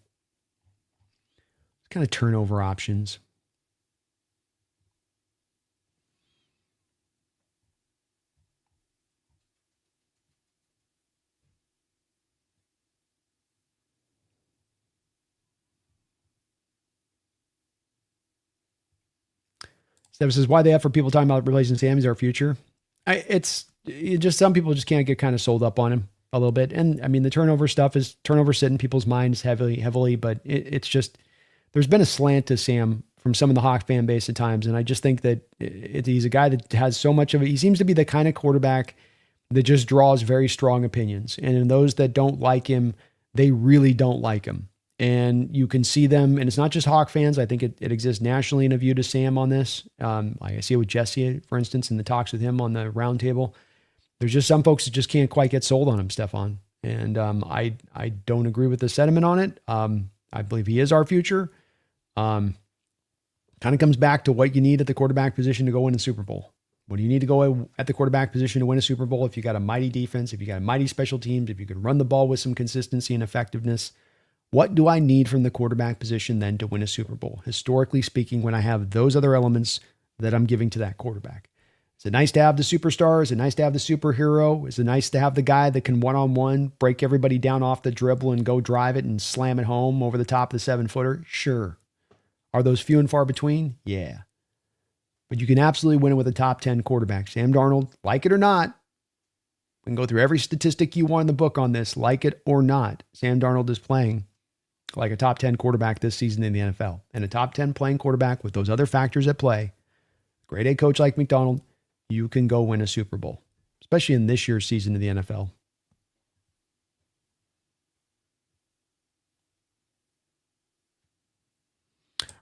Kind of turnover options. Steph says, why the F are people talking about Relation Sammy's our future? It's just some people just can't get kind of sold up on him a little bit. And I mean, the turnover stuff is turnover sit in people's minds heavily, but it's just, there's been a slant to Sam from some of the Hawks fan base at times. And I just think that he's a guy that has so much of it. He seems to be the kind of quarterback that just draws very strong opinions. And in those that don't like him, they really don't like him. And you can see them, and it's not just Hawk fans. I think it exists nationally in a view to Sam on this. I see it with Jesse, for instance, in the talks with him on the roundtable. There's just some folks that just can't quite get sold on him, Stefan. And I don't agree with the sentiment on it. I believe he is our future. Kind of comes back to what you need at the quarterback position to go win a Super Bowl. What do you need to go at the quarterback position to win a Super Bowl? If you got a mighty defense, if you got a mighty special teams, if you can run the ball with some consistency and effectiveness. What do I need from the quarterback position then to win a Super Bowl? Historically speaking, when I have those other elements that I'm giving to that quarterback. Is it nice to have the superstar? Is it nice to have the superhero? Is it nice to have the guy that can one-on-one break everybody down off the dribble and go drive it and slam it home over the top of the 7-footer? Sure. Are those few and far between? Yeah. But you can absolutely win it with a top 10 quarterback. Sam Darnold, like it or not, we can go through every statistic you want in the book on this, like it or not. Sam Darnold is playing like a top 10 quarterback this season in the NFL. And a top 10 playing quarterback with those other factors at play, grade A coach like Macdonald, you can go win a Super Bowl, especially in this year's season of the NFL.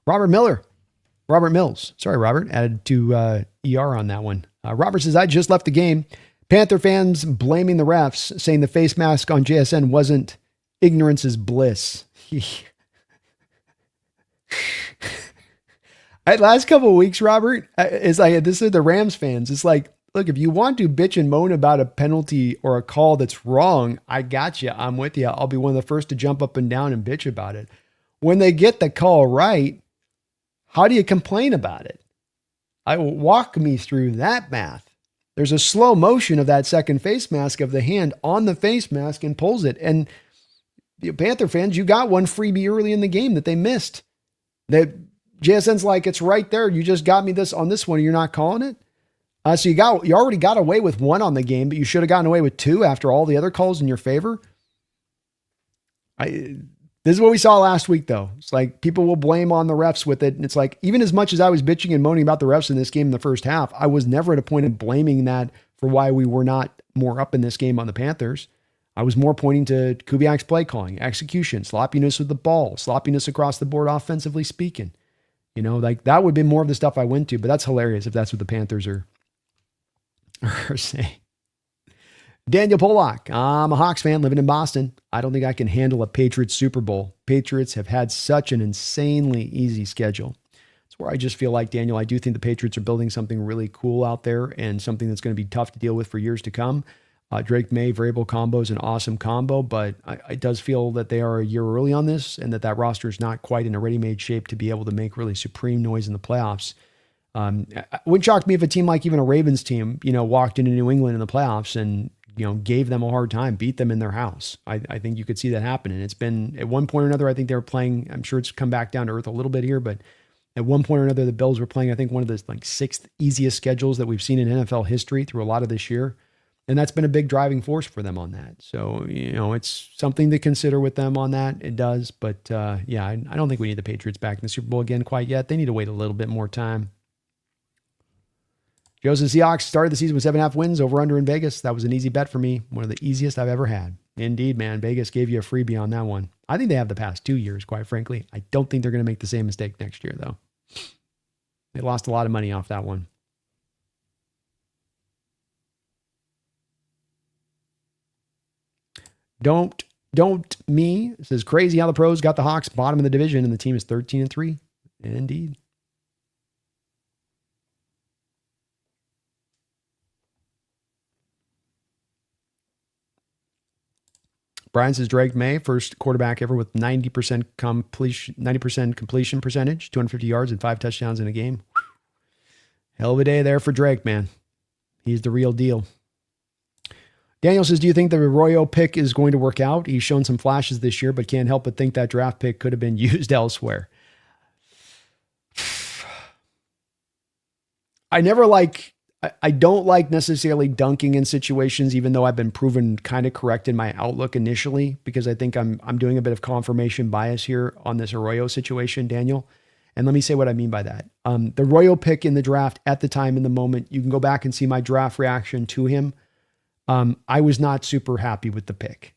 Robert Mills. Sorry, Robert. Added to ER on that one. Robert says, I just left the game. Panther fans blaming the refs, saying the face mask on JSN wasn't ignorance is bliss. Last couple of weeks, Robert, it's like, this is the Rams fans. It's like Look, if you want to bitch and moan about a penalty or a call that's wrong, I got you. I'm with you. I'll be one of the first to jump up and down and bitch about it. When they get the call right, how do you complain about it? Walk me through that math. There's a slow motion of that second face mask of the hand on the face mask and pulls it. And the Panther fans, you got one freebie early in the game that they missed. That JSN's like, it's right there. You just got me this on this one. You're not calling it. So you already got away with one on the game, but you should have gotten away with two after all the other calls in your favor. This is what we saw last week, though. It's like people will blame on the refs with it. And it's like, even as much as I was bitching and moaning about the refs in this game in the first half, I was never at a point of blaming that for why we were not more up in this game on the Panthers. I was more pointing to Kubiak's play calling, execution, sloppiness with the ball, sloppiness across the board, offensively speaking. Like that would be more of the stuff I went to, but that's hilarious if that's what the Panthers are saying. Daniel Pollock, I'm a Hawks fan living in Boston. I don't think I can handle a Patriots Super Bowl. Patriots have had such an insanely easy schedule. It's where I just feel like, Daniel, I do think the Patriots are building something really cool out there and something that's going to be tough to deal with for years to come. Drake May, variable combo is an awesome combo, but it does feel that they are a year early on this and that roster is not quite in a ready-made shape to be able to make really supreme noise in the playoffs. It wouldn't shock me if a team like even a Ravens team, walked into New England in the playoffs and, gave them a hard time, beat them in their house. I think you could see that happen. And it's been at one point or another, I think they were playing, I'm sure it's come back down to earth a little bit here, but at one point or another, the Bills were playing, I think, one of the sixth easiest schedules that we've seen in NFL history through a lot of this year. And that's been a big driving force for them on that. So, it's something to consider with them on that. It does. But I don't think we need the Patriots back in the Super Bowl again quite yet. They need to wait a little bit more time. Joseph Seahawks started the season with 7.5 wins over under in Vegas. That was an easy bet for me. One of the easiest I've ever had. Indeed, man. Vegas gave you a freebie on that one. I think they have the past 2 years, quite frankly. I don't think they're going to make the same mistake next year, though. They lost a lot of money off that one. Don't me. It says crazy how the pros got the Hawks bottom of the division and the team is 13-3. Indeed. Brian says Drake May, first quarterback ever with 90% completion percentage, 250 yards and 5 touchdowns in a game. Hell of a day there for Drake, man. He's the real deal. Daniel says, do you think the Arroyo pick is going to work out? He's shown some flashes this year, but can't help but think that draft pick could have been used elsewhere. I don't like necessarily dunking in situations, even though I've been proven kind of correct in my outlook initially, because I think I'm doing a bit of confirmation bias here on this Arroyo situation, Daniel. And let me say what I mean by that. The Arroyo pick in the draft at the time, in the moment, you can go back and see my draft reaction to him. I was not super happy with the pick.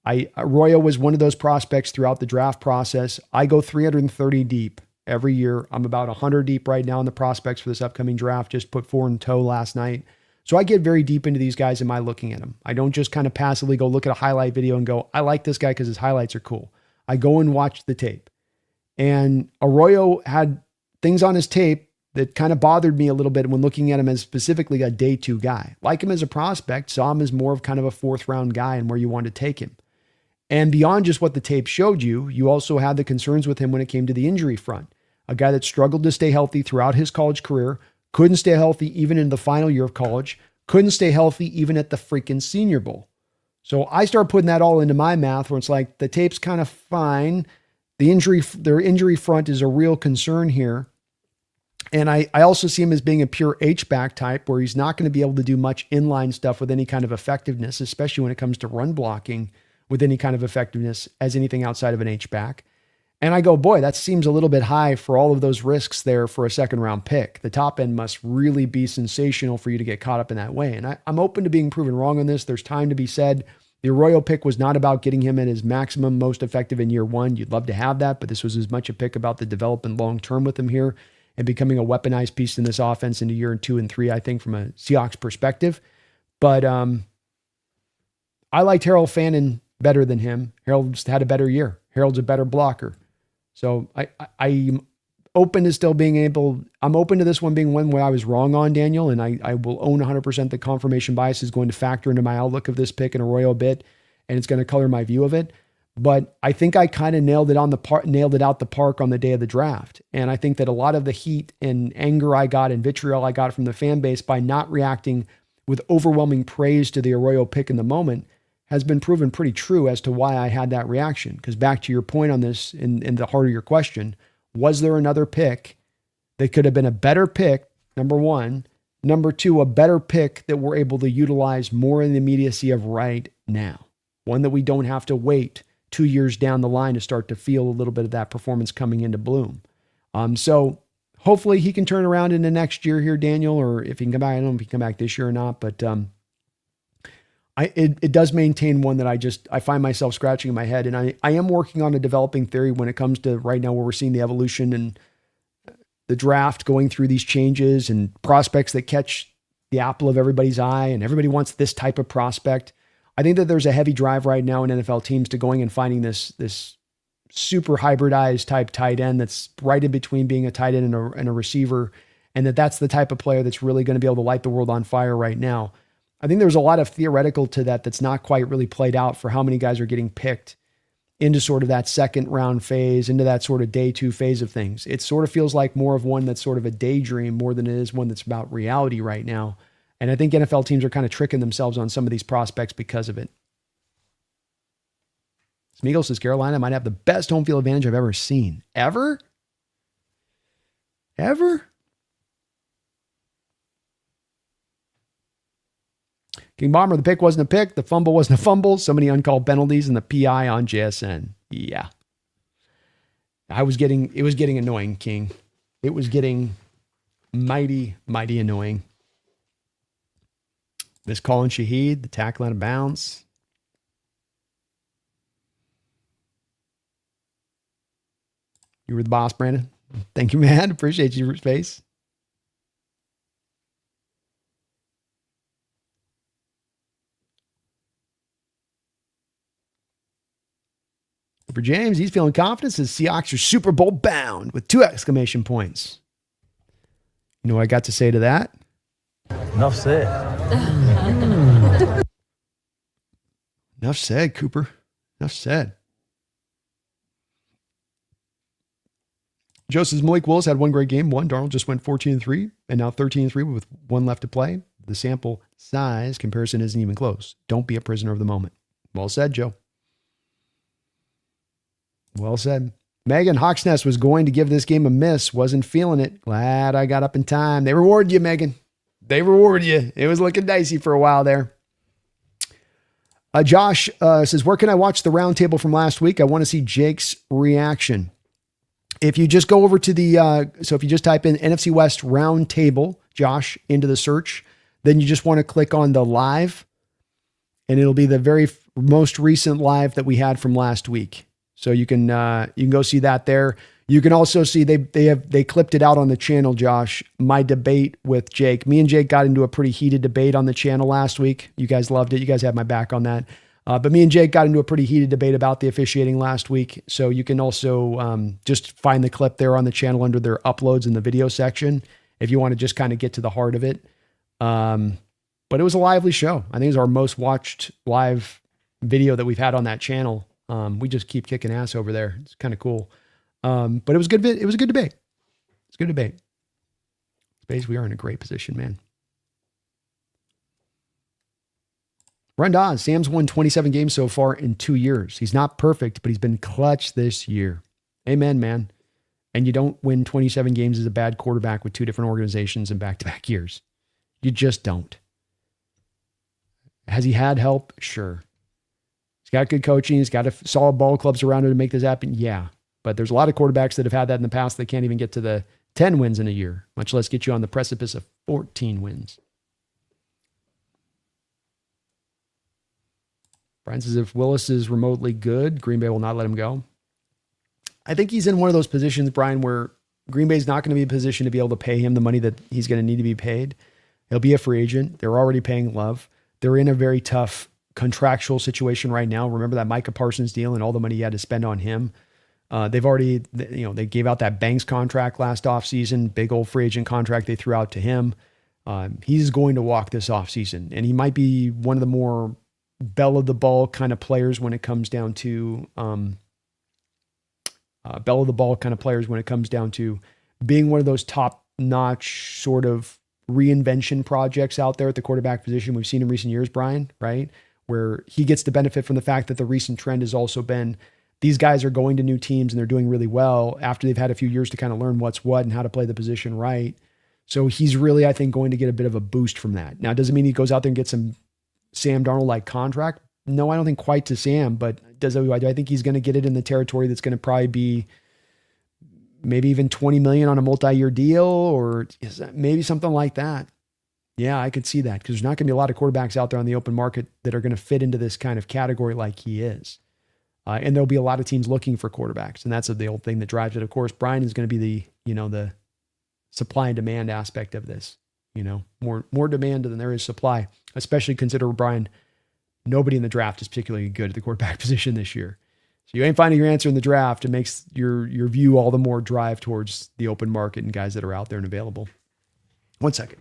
Arroyo was one of those prospects throughout the draft process. I go 330 deep every year. I'm about 100 deep right now in the prospects for this upcoming draft. Just put 4 in tow last night. So I get very deep into these guys. Am I looking at them? I don't just kind of passively go look at a highlight video and go, I like this guy because his highlights are cool. I go and watch the tape. And Arroyo had things on his tape that kind of bothered me a little bit when looking at him as specifically a day 2 guy. Like him as a prospect, saw him as more of kind of a 4th round guy and where you want to take him. And beyond just what the tape showed you, you also had the concerns with him when it came to the injury front. A guy that struggled to stay healthy throughout his college career, couldn't stay healthy even in the final year of college, couldn't stay healthy even at the freaking Senior Bowl. So I start putting that all into my math where it's like the tape's kind of fine. Their injury front is a real concern here. And I also see him as being a pure H-back type where he's not going to be able to do much inline stuff with any kind of effectiveness, especially when it comes to run blocking with any kind of effectiveness as anything outside of an H-back. And I go, boy, that seems a little bit high for all of those risks there for a 2nd round pick. The top end must really be sensational for you to get caught up in that way. And I'm open to being proven wrong on this. There's time to be said. The Arroyo pick was not about getting him at his maximum, most effective in year 1. You'd love to have that, but this was as much a pick about the development long-term with him here and becoming a weaponized piece in this offense into year 2 and 3, I think, from a Seahawks perspective. But I liked Harold Fannin better than him. Harold's had a better year. Harold's a better blocker. So open to still being able, I'm open to this one being one where I was wrong on, Daniel, and I will own 100% the confirmation bias is going to factor into my outlook of this pick in Arroyo a bit, and it's going to color my view of it. But I think I kind of nailed it out the park on the day of the draft. And I think that a lot of the heat and anger I got and vitriol I got from the fan base by not reacting with overwhelming praise to the Arroyo pick in the moment has been proven pretty true as to why I had that reaction. Because back to your point on this, in the heart of your question, was there another pick that could have been a better pick, number one? Number two, a better pick that we're able to utilize more in the immediacy of right now. One that we don't have to wait 2 years down the line to start to feel a little bit of that performance coming into bloom. So hopefully he can turn around in the next year here, Daniel, or if he can come back. I don't know if he can come back this year or not, but it does maintain one that I find myself scratching in my head. And I am working on a developing theory when it comes to right now where we're seeing the evolution and the draft going through these changes and prospects that catch the apple of everybody's eye, and everybody wants this type of prospect. I think that there's a heavy drive right now in NFL teams to going and finding this super hybridized type tight end that's right in between being a tight end and a receiver, and that's the type of player that's really going to be able to light the world on fire right now. I think there's a lot of theoretical to that's not quite really played out for how many guys are getting picked into sort of that second round phase, into that sort of day two phase of things. It sort of feels like more of one that's sort of a daydream more than it is one that's about reality right now. And I think NFL teams are kind of tricking themselves on some of these prospects because of it. Smeagol says Carolina might have the best home field advantage I've ever seen. Ever? King Bomber, the pick wasn't a pick. The fumble wasn't a fumble. So many uncalled penalties and the PI on JSN. Yeah. It was getting annoying, King. It was getting mighty, mighty annoying. Miss Colin Shaheed, the tackle out of bounds. You were the boss, Brandon. Thank you, man. Appreciate your space. For James, he's feeling confident. His Seahawks are Super Bowl bound with 2 exclamation points. You know what I got to say to that? Enough said. Enough said, Cooper. Enough said. Joe says Malik Willis had one great game. Darnold just went 14-3 and now 13-3 with one left to play. The sample size comparison isn't even close. Don't be a prisoner of the moment. Well said, Joe. Well said. Megan, Hawks Nest was going to give this game a miss. Wasn't feeling it. Glad I got up in time. They rewarded you, Megan. They rewarded you. It was looking dicey for a while there. Josh says, where can I watch the roundtable from last week? I want to see Jake's reaction. If you just go over to if you just type in NFC West roundtable, Josh, into the search, then you just want to click on the live, and it'll be the very most recent live that we had from last week. So you can go see that there. You can also see they clipped it out on the channel, Josh. My debate with Jake. Me and Jake got into a pretty heated debate on the channel last week. You guys loved it. You guys had my back on that. But me and Jake got into a pretty heated debate about the officiating last week. So you can also just find the clip there on the channel under their uploads in the video section if you want to just kind of get to the heart of it. But it was a lively show. I think it was our most watched live video that we've had on that channel. We just keep kicking ass over there. It's kind of cool. But it was good. It was a good debate. It's a good debate. Space, we are in a great position, man. Run Dawes, Sam's won 27 games so far in 2 years. He's not perfect, but he's been clutch this year. Amen, man. And you don't win 27 games as a bad quarterback with 2 different organizations in back-to-back years. You just don't. Has he had help? Sure. He's got good coaching. He's got solid ball clubs around him to make this happen. Yeah. But there's a lot of quarterbacks that have had that in the past. They can't even get to the 10 wins in a year, much less get you on the precipice of 14 wins. Brian says if Willis is remotely good, Green Bay will not let him go. I think he's in one of those positions, Brian, where Green Bay is not going to be in a position to be able to pay him the money that he's going to need to be paid. He'll be a free agent. They're already paying Love. They're in a very tough contractual situation right now. Remember that Micah Parsons deal and all the money he had to spend on him. They've already, they gave out that Banks contract last offseason, big old free agent contract they threw out to him. He's going to walk this offseason, and he might be one of the more bell of the ball kind of players when it comes down to being one of those top-notch sort of reinvention projects out there at the quarterback position we've seen in recent years, Brian, right? Where he gets to benefit from the fact that the recent trend has also been these guys are going to new teams and they're doing really well after they've had a few years to kind of learn what's what and how to play the position right. So he's really, I think, going to get a bit of a boost from that. Now, doesn't mean he goes out there and gets some Sam Darnold-like contract. No, I don't think quite to Sam, but do I think he's going to get it in the territory that's going to probably be maybe even $20 million on a multi-year deal, or maybe something like that. Yeah, I could see that, because there's not going to be a lot of quarterbacks out there on the open market that are going to fit into this kind of category like he is. And there'll be a lot of teams looking for quarterbacks. And that's the old thing that drives it. Of course, Brian is going to be the supply and demand aspect of this, more demand than there is supply, especially consider, Brian, nobody in the draft is particularly good at the quarterback position this year. So you ain't finding your answer in the draft. It makes your view all the more drive towards the open market and guys that are out there and available. 1 second.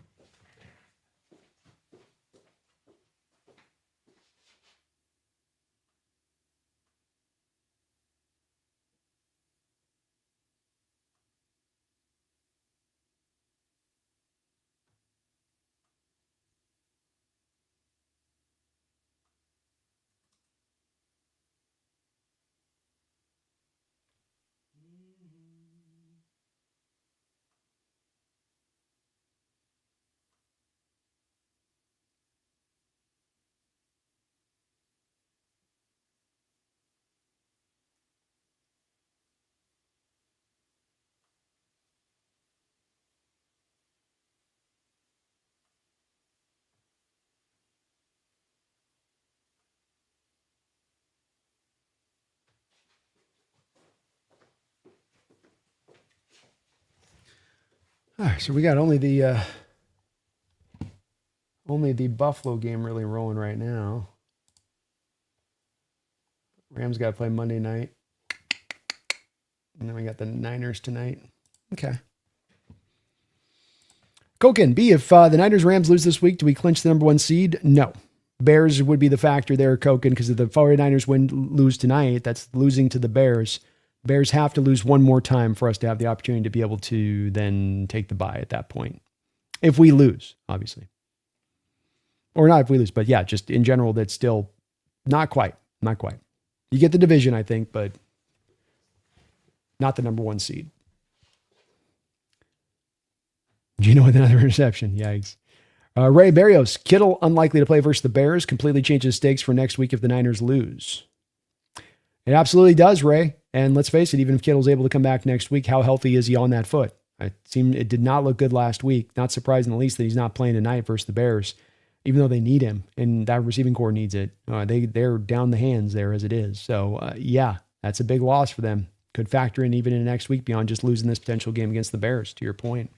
All right, so we got only the Buffalo game really rolling right now. Rams got to play Monday night. And then we got the Niners tonight. Okay. Koken, B, if the Niners-Rams lose this week, do we clinch the number 1 seed? No. Bears would be the factor there, Koken, because if the 49ers lose tonight, that's losing to the Bears. Bears have to lose one more time for us to have the opportunity to be able to then take the bye at that point. If we lose, obviously. Or not if we lose, but yeah, just in general, that's still not quite. Not quite. You get the division, I think, but not the number 1 seed. Gino with another interception. Yikes. Ray Barrios, Kittle unlikely to play versus the Bears, completely changes stakes for next week if the Niners lose. It absolutely does, Ray. And let's face it, even if Kittle's able to come back next week, how healthy is he on that foot? It did not look good last week. Not surprising, at least, that he's not playing tonight versus the Bears, even though they need him, and that receiving core needs it. They're down the hands there as it is. So, yeah, that's a big loss for them. Could factor in even in next week beyond just losing this potential game against the Bears, to your point.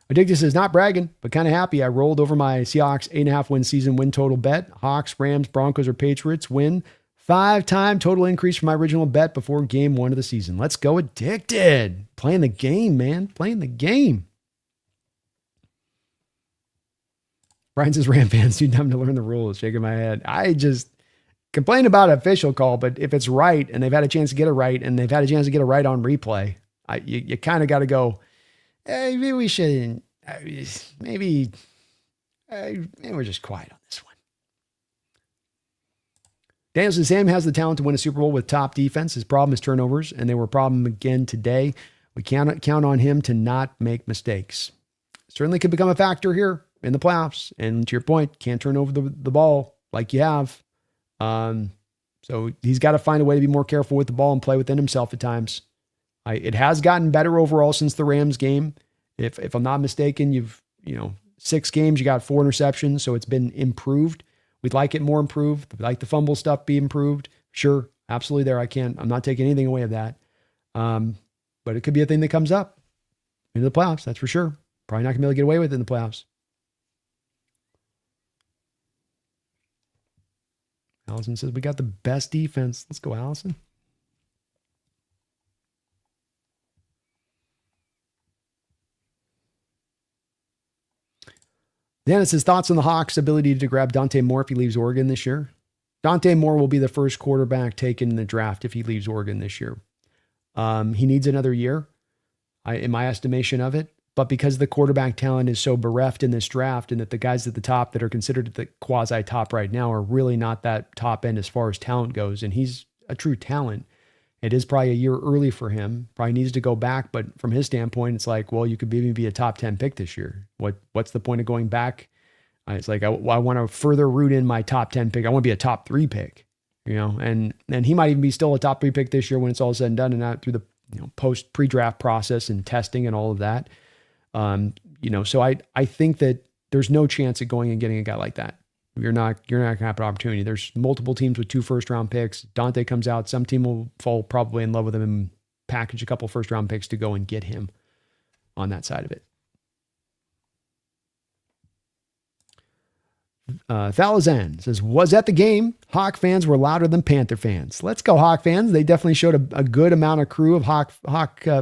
Addictus says, not bragging, but kind of happy. I rolled over my Seahawks 8.5 win season win total bet. Hawks, Rams, Broncos, or Patriots win. 5-time total increase from my original bet before game 1 of the season. Let's go, Addicted. Playing the game, man. Playing the game. Brian says, Ram fans too dumb to learn the rules. Shaking my head. I just complain about an official call, but if it's right and they've had a chance to get it right and they've had a chance to get it right on replay, you kind of got to go, hey, maybe we shouldn't. Maybe we're just quiet on this one. Daniel says, Sam has the talent to win a Super Bowl with top defense. His problem is turnovers, and they were a problem again today. We cannot count on him to not make mistakes. Certainly could become a factor here in the playoffs. And to your point, can't turn over the ball like you have. So he's got to find a way to be more careful with the ball and play within himself at times. It has gotten better overall since the Rams game. If I'm not mistaken, you've 6 games, you got 4 interceptions, so it's been improved. We'd like it more improved. We'd like the fumble stuff be improved. Sure, absolutely there. I'm not taking anything away of that. But it could be a thing that comes up into the playoffs, that's for sure. Probably not going to be able to get away with it in the playoffs. Allison says, we got the best defense. Let's go, Allison. Dennis, his thoughts on the Hawks' ability to grab Dante Moore if he leaves Oregon this year. Dante Moore will be the first quarterback taken in the draft if he leaves Oregon this year. He needs another year, in my estimation of it. But because the quarterback talent is so bereft in this draft, and that the guys at the top that are considered the quasi-top right now are really not that top end as far as talent goes, and he's a true talent, it is probably a year early for him. Probably needs to go back, but from his standpoint, it's like, well, you could maybe be a top 10 pick this year. What's the point of going back? It's like, I want to further root in my top 10 pick. I want to be a top 3 pick, and he might even be still a top 3 pick this year when it's all said and done, and not through the post pre-draft process and testing and all of that. So I think that there's no chance of going and getting a guy like that. You're not going to have an opportunity. There's multiple teams with 2 first-round picks. Dante comes out. Some team will fall probably in love with him and package a couple first-round picks to go and get him on that side of it. Thalazan says, was at the game. Hawk fans were louder than Panther fans. Let's go, Hawk fans. They definitely showed a good amount of crew of Hawk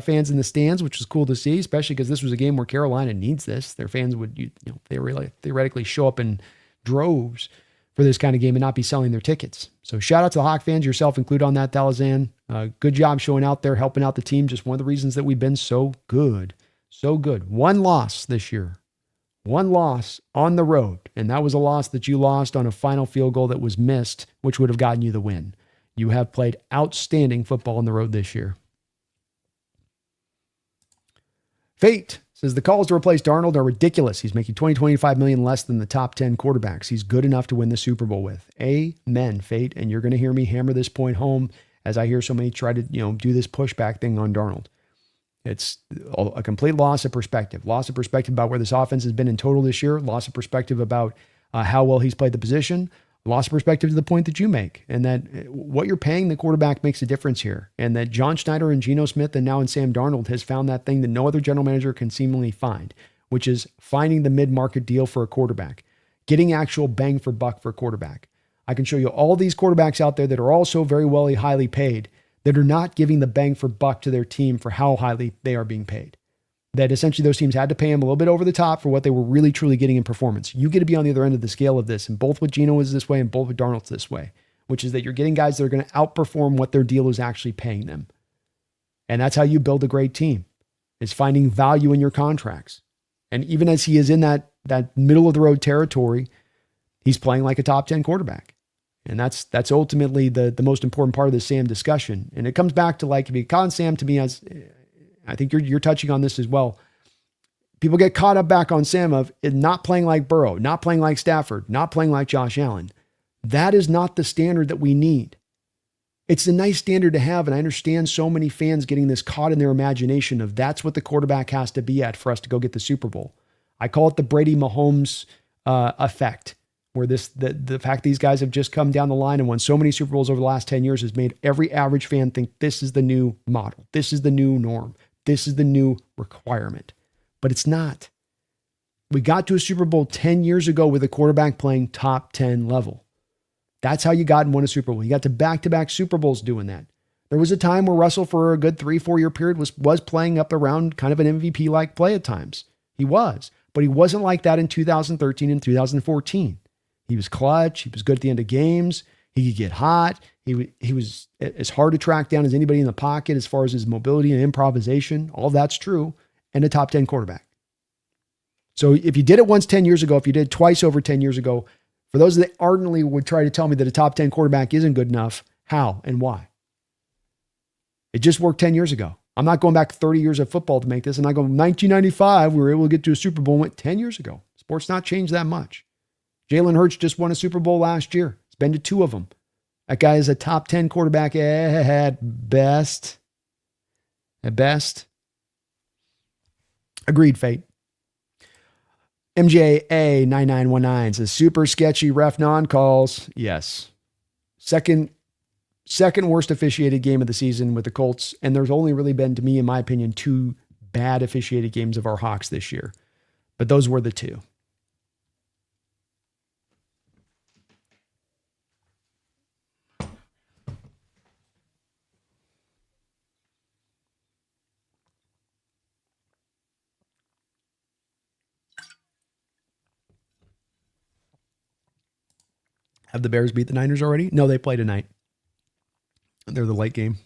fans in the stands, which was cool to see, especially because this was a game where Carolina needs this. Their fans would, they really theoretically show up in droves for this kind of game and not be selling their tickets. So shout out to the Hawk fans, yourself included on that, Thalazan. Good job showing out there, helping out the team. Just one of the reasons that we've been so good. So good. 1 loss this year. 1 loss on the road, and that was a loss that you lost on a final field goal that was missed, which would have gotten you the win. You have played outstanding football on the road this year. Fate says the calls to replace Darnold are ridiculous. He's making $25 million less than the top 10 quarterbacks. He's good enough to win the Super Bowl with. Amen, Fate. And you're going to hear me hammer this point home as I hear so many try to do this pushback thing on Darnold. It's a complete loss of perspective. Loss of perspective about where this offense has been in total this year. Loss of perspective about how well he's played the position. Loss of perspective to the point that you make. And that what you're paying the quarterback makes a difference here. And that John Schneider and Geno Smith and now in Sam Darnold has found that thing that no other general manager can seemingly find, which is finding the mid-market deal for a quarterback. Getting actual bang for buck for a quarterback. I can show you all these quarterbacks out there that are also very well highly paid that are not giving the bang for buck to their team for how highly they are being paid. That essentially those teams had to pay them a little bit over the top for what they were really truly getting in performance. You get to be on the other end of the scale of this, and both with Geno is this way and both with Darnold's this way, which is that you're getting guys that are going to outperform what their deal is actually paying them. And that's how you build a great team, is finding value in your contracts. And even as he is in that middle of the road territory, he's playing like a top 10 quarterback. And that's ultimately the most important part of the Sam discussion. And it comes back to, like, if you con Sam, to me, as I think you're touching on this as well. People get caught up back on Sam of it not playing like Burrow, not playing like Stafford, not playing like Josh Allen. That is not the standard that we need. It's a nice standard to have. And I understand so many fans getting this caught in their imagination of that's what the quarterback has to be at for us to go get the Super Bowl. I call it the Brady Mahomes effect. Where the fact these guys have just come down the line and won so many Super Bowls over the last 10 years has made every average fan think this is the new model. This is the new norm. This is the new requirement. But it's not. We got to a Super Bowl 10 years ago with a quarterback playing top 10 level. That's how you got and won a Super Bowl. You got to back-to-back Super Bowls doing that. There was a time where Russell, for a good 3-4 year period, was playing up around kind of an MVP-like play at times. He was. But he wasn't like that in 2013 and 2014. He was clutch. He was good at the end of games. He could get hot. He was as hard to track down as anybody in the pocket as far as his mobility and improvisation. All that's true. And a top 10 quarterback. So if you did it once 10 years ago, if you did it twice over 10 years ago, for those that ardently would try to tell me that a top 10 quarterback isn't good enough, how and why? It just worked 10 years ago. I'm not going back 30 years of football to make this. And I go, 1995, we were able to get to a Super Bowl, went 10 years ago. Sports not changed that much. Jalen Hurts just won a Super Bowl last year. It's been to 2 of them. That guy is a top 10 quarterback at best. At best. Agreed, Fate. MJA9919 says, super sketchy ref non-calls. Yes. Second worst officiated game of the season with the Colts. And there's only really been, to me, in my opinion, 2 bad officiated games of our Hawks this year. But those were the 2. Have the Bears beat the Niners already? No, they play tonight. They're the late game.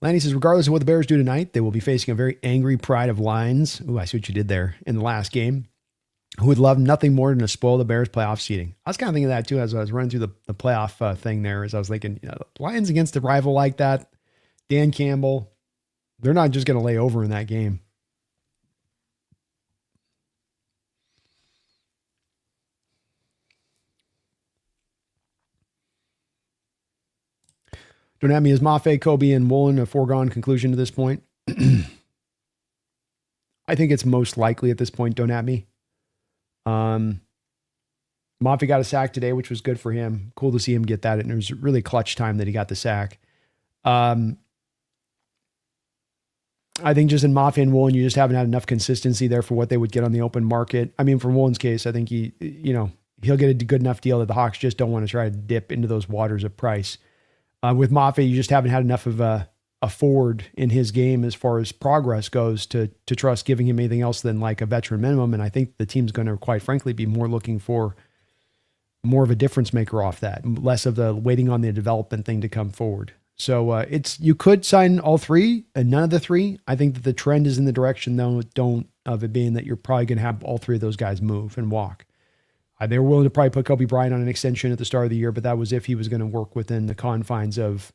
Lanny says, regardless of what the Bears do tonight, they will be facing a very angry Pride of Lions. Ooh, I see what you did there in the last game. Who would love nothing more than to spoil the Bears playoff seeding. I was kind of thinking of that too as I was running through the playoff thing there, as I was thinking, Lions against a rival like that, Dan Campbell, they're not just going to lay over in that game. Don't have me as Mafe, Kobe, and Woolen a foregone conclusion to this point. I think it's most likely at this point, don't at me. Mafe got a sack today, which was good for him. Cool to see him get that. And it was really clutch time that he got the sack. I think just in Mafe and Woolen, you just haven't had enough consistency there for what they would get on the open market. I mean, for Woolen's case, I think he'll get a good enough deal that the Hawks just don't want to try to dip into those waters of price. With Mafe, you just haven't had enough of a forward in his game as far as progress goes to trust giving him anything else than like a veteran minimum. And I think the team's going to, quite frankly, be more looking for more of a difference maker off that, less of the waiting on the development thing to come forward. So you could sign all three and none of the three. I think that the trend is in the direction, though, of it being that you're probably going to have all three of those guys move and walk. They were willing to probably put Kobe Bryant on an extension at the start of the year, but that was if he was going to work within the confines of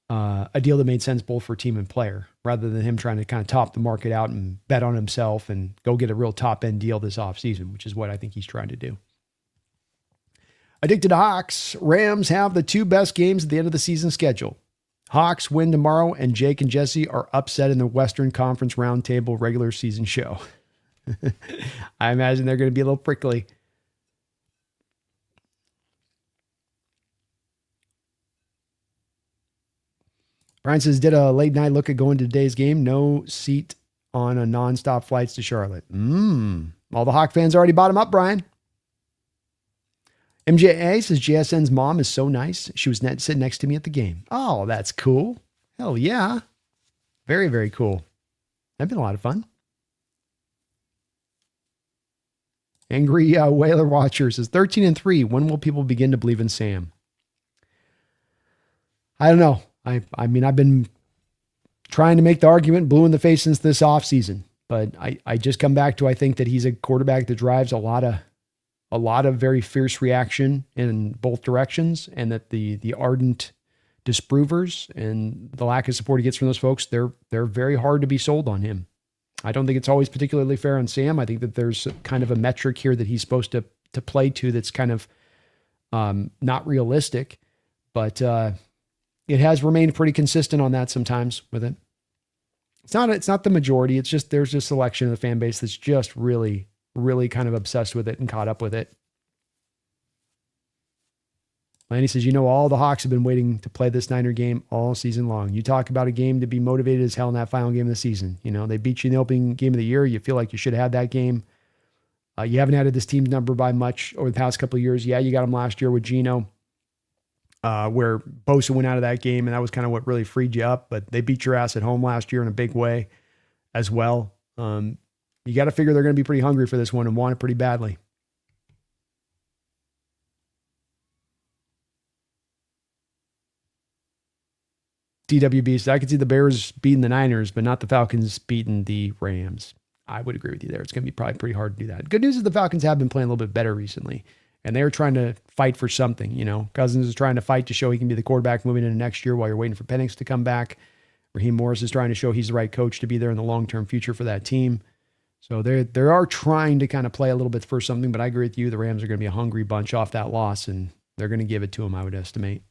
a deal that made sense both for team and player, rather than him trying to kind of top the market out and bet on himself and go get a real top-end deal this offseason, which is what I think he's trying to do. Addicted to Hawks, Rams have the two best games at the end of the season schedule. Hawks win tomorrow, and Jake and Jesse are upset in the Western Conference Roundtable regular season show. I imagine they're going to be a little prickly. Brian says, did a late night look at going to today's game. No seat on a nonstop flights to Charlotte. All the Hawk fans already bought him up, Brian. MJA says, JSN's mom is so nice. She was sitting next to me at the game. Oh, that's cool. Hell yeah. Very, very cool. That'd been a lot of fun. Angry Whaler Watcher says, 13-3. When will people begin to believe in Sam? I don't know. I mean, I've been trying to make the argument blue in the face since this offseason, but I just come back to, I think that he's a quarterback that drives a lot of very fierce reaction in both directions, and that the ardent disprovers and the lack of support he gets from those folks, they're very hard to be sold on him. I don't think it's always particularly fair on Sam. I think that there's kind of a metric here that he's supposed to play to that's kind of not realistic, but it has remained pretty consistent on that sometimes with it. It's not the majority. It's just, there's a selection of the fan base that's just really, really kind of obsessed with it and caught up with it. Lanny says, all the Hawks have been waiting to play this Niner game all season long. You talk about a game to be motivated as hell in that final game of the season. They beat you in the opening game of the year. You feel like you should have had that game. You haven't added this team's number by much over the past couple of years. Yeah, you got him last year with Geno. Where Bosa went out of that game, and that was kind of what really freed you up. But they beat your ass at home last year in a big way as well. You got to figure they're going to be pretty hungry for this one and want it pretty badly. DWB says, I could see the Bears beating the Niners, but not the Falcons beating the Rams. I would agree with you there. It's going to be probably pretty hard to do that. Good news is the Falcons have been playing a little bit better recently. And they're trying to fight for something, Cousins is trying to fight to show he can be the quarterback moving into next year while you're waiting for Penix to come back. Raheem Morris is trying to show he's the right coach to be there in the long-term future for that team. So they are trying to kind of play a little bit for something, but I agree with you. The Rams are going to be a hungry bunch off that loss, and they're going to give it to them, I would estimate.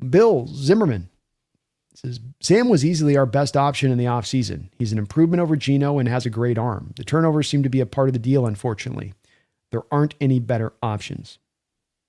Bill Zimmerman says, Sam was easily our best option in the offseason. He's an improvement over Geno and has a great arm. The turnovers seem to be a part of the deal, unfortunately. There aren't any better options.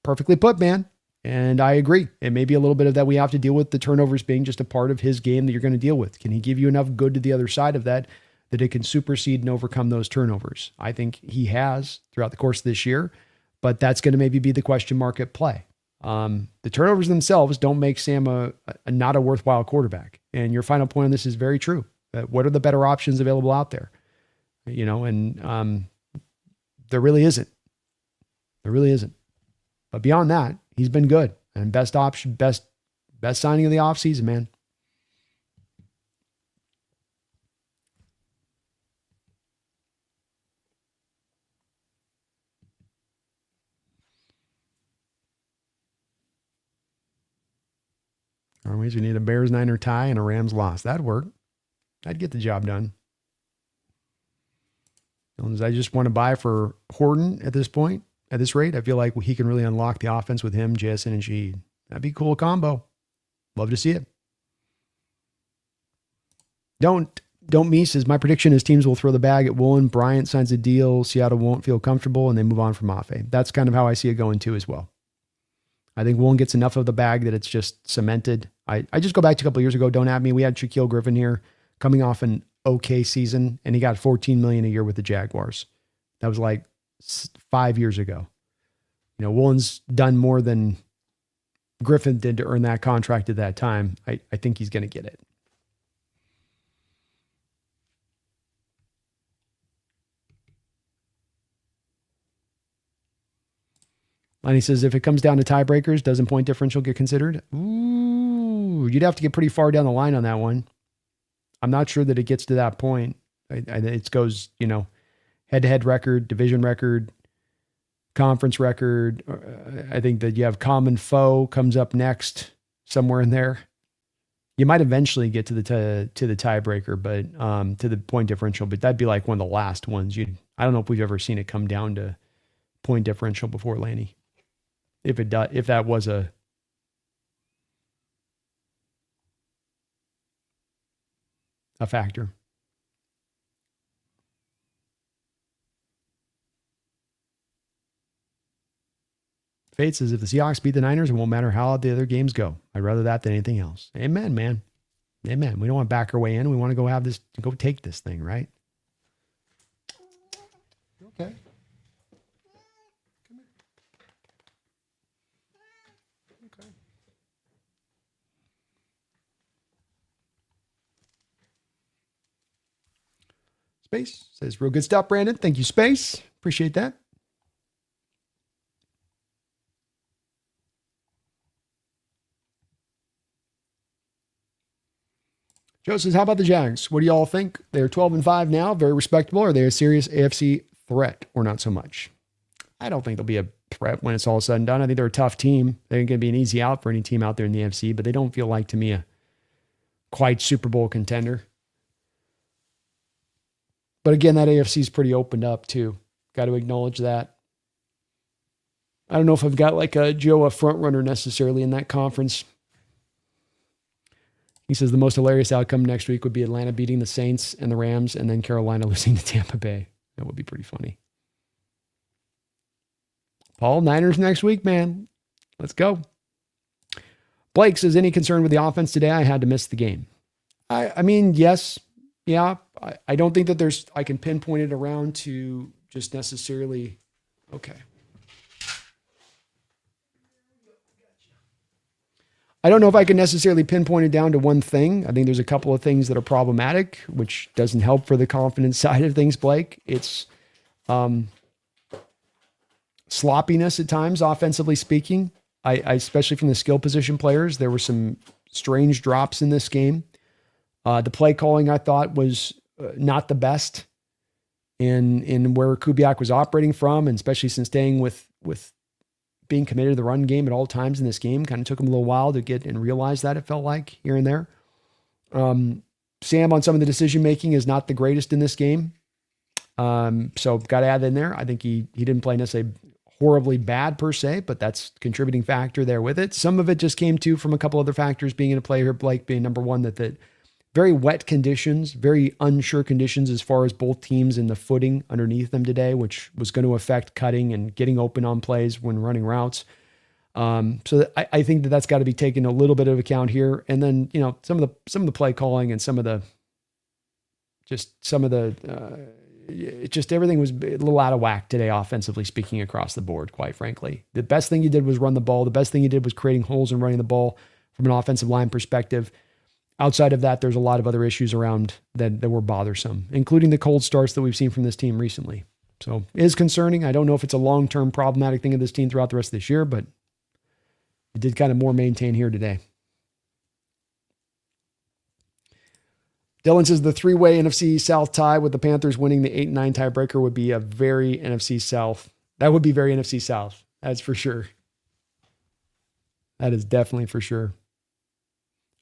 Perfectly put, man. And I agree. It may be a little bit of that we have to deal with the turnovers being just a part of his game that you're going to deal with. Can he give you enough good to the other side of that it can supersede and overcome those turnovers? I think he has throughout the course of this year, but that's going to maybe be the question mark at play. The turnovers themselves don't make Sam a not a worthwhile quarterback. And your final point on this is very true. What are the better options available out there? There really isn't. There really isn't. But beyond that, he's been good. And best option, best signing of the offseason, man. Always, we need a Bears-Niner tie and a Rams loss. That'd work. That'd get the job done. I just want to buy for Horton at this point, at this rate. I feel like he can really unlock the offense with him, Jason, and Sheed. That'd be a cool combo. Love to see it. Don't me says, my prediction is teams will throw the bag at Woolen. Bryant signs a deal. Seattle won't feel comfortable, and they move on from Mafe. That's kind of how I see it going too as well. I think Woolen gets enough of the bag that it's just cemented. I just go back to a couple of years ago. Don't at me. We had Shaquille Griffin here coming off an okay season, and he got $14 million a year with the Jaguars. That was like 5 years ago. You know, Woolen's done more than Griffin did to earn that contract at that time. I think he's going to get it. Lenny says, if it comes down to tiebreakers, doesn't point differential get considered? Ooh, you'd have to get pretty far down the line on that one. I'm not sure that it gets to that point. It goes, head-to-head record, division record, conference record. I think that you have common foe comes up next somewhere in there. You might eventually get to the tiebreaker, but to the point differential. But that'd be like one of the last ones. I don't know if we've ever seen it come down to point differential before, Lanny. If that was a factor. Fate says, if the Seahawks beat the Niners, it won't matter how the other games go. I'd rather that than anything else. Amen, man. Amen. We don't want to back our way in. We want to go take this thing, right? Okay. Okay. Space says, real good stuff, Brandon. Thank you, Space. Appreciate that. Joe says, how about the Jags? What do y'all think? They're 12-5 now, very respectable. Are they a serious AFC threat or not so much? I don't think they'll be a threat when it's all said and done. I think they're a tough team. They're going to be an easy out for any team out there in the AFC, but they don't feel like, to me, a quite Super Bowl contender. But again, that AFC is pretty opened up too. Got to acknowledge that. I don't know if I've got like a front runner necessarily in that conference. He says the most hilarious outcome next week would be Atlanta beating the Saints and the Rams and then Carolina losing to Tampa Bay. That would be pretty funny. Paul, Niners next week, man. Let's go. Blake says, any concern with the offense today? I had to miss the game. I mean, yes. Yeah. I don't think that I can pinpoint it around to just necessarily, okay. I don't know if I can necessarily pinpoint it down to one thing. I think there's a couple of things that are problematic, which doesn't help for the confidence side of things, Blake. It's sloppiness at times, offensively speaking. I especially from the skill position players, there were some strange drops in this game. The play calling, I thought, was not the best in where Kubiak was operating from, and especially since staying with being committed to the run game at all times in this game. Kind of took him a little while to get and realize that, it felt like, here and there. Sam on some of the decision-making is not the greatest in this game. So got to add in there. I think he didn't play necessarily horribly bad per se, but that's a contributing factor there with it. Some of it just came from a couple other factors being in a play here, Blake being number one, that very wet conditions, very unsure conditions as far as both teams and the footing underneath them today, which was going to affect cutting and getting open on plays when running routes. So I think that's got to be taken a little bit of account here. And then, some of the play calling and everything was a little out of whack today, offensively speaking, across the board, quite frankly. The best thing you did was run the ball. The best thing you did was creating holes and running the ball from an offensive line perspective. Outside of that, there's a lot of other issues around that were bothersome, including the cold starts that we've seen from this team recently. So it is concerning. I don't know if it's a long-term problematic thing of this team throughout the rest of this year, but it did kind of more maintain here today. Dylan says the three-way NFC South tie with the Panthers winning the 8-9 tiebreaker would be a very NFC South. That would be very NFC South. That's for sure. That is definitely for sure.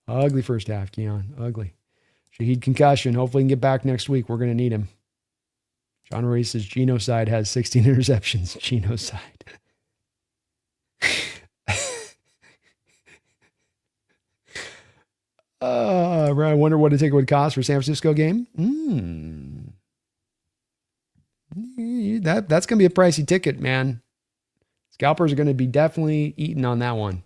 Ugly first half, Keon. Ugly. Shaheed concussion. Hopefully he can get back next week. We're going to need him. John Ray says Genocide has 16 interceptions. Genocide. I wonder what a ticket would cost for San Francisco game. That's going to be a pricey ticket, man. Scalpers are going to be definitely eating on that one.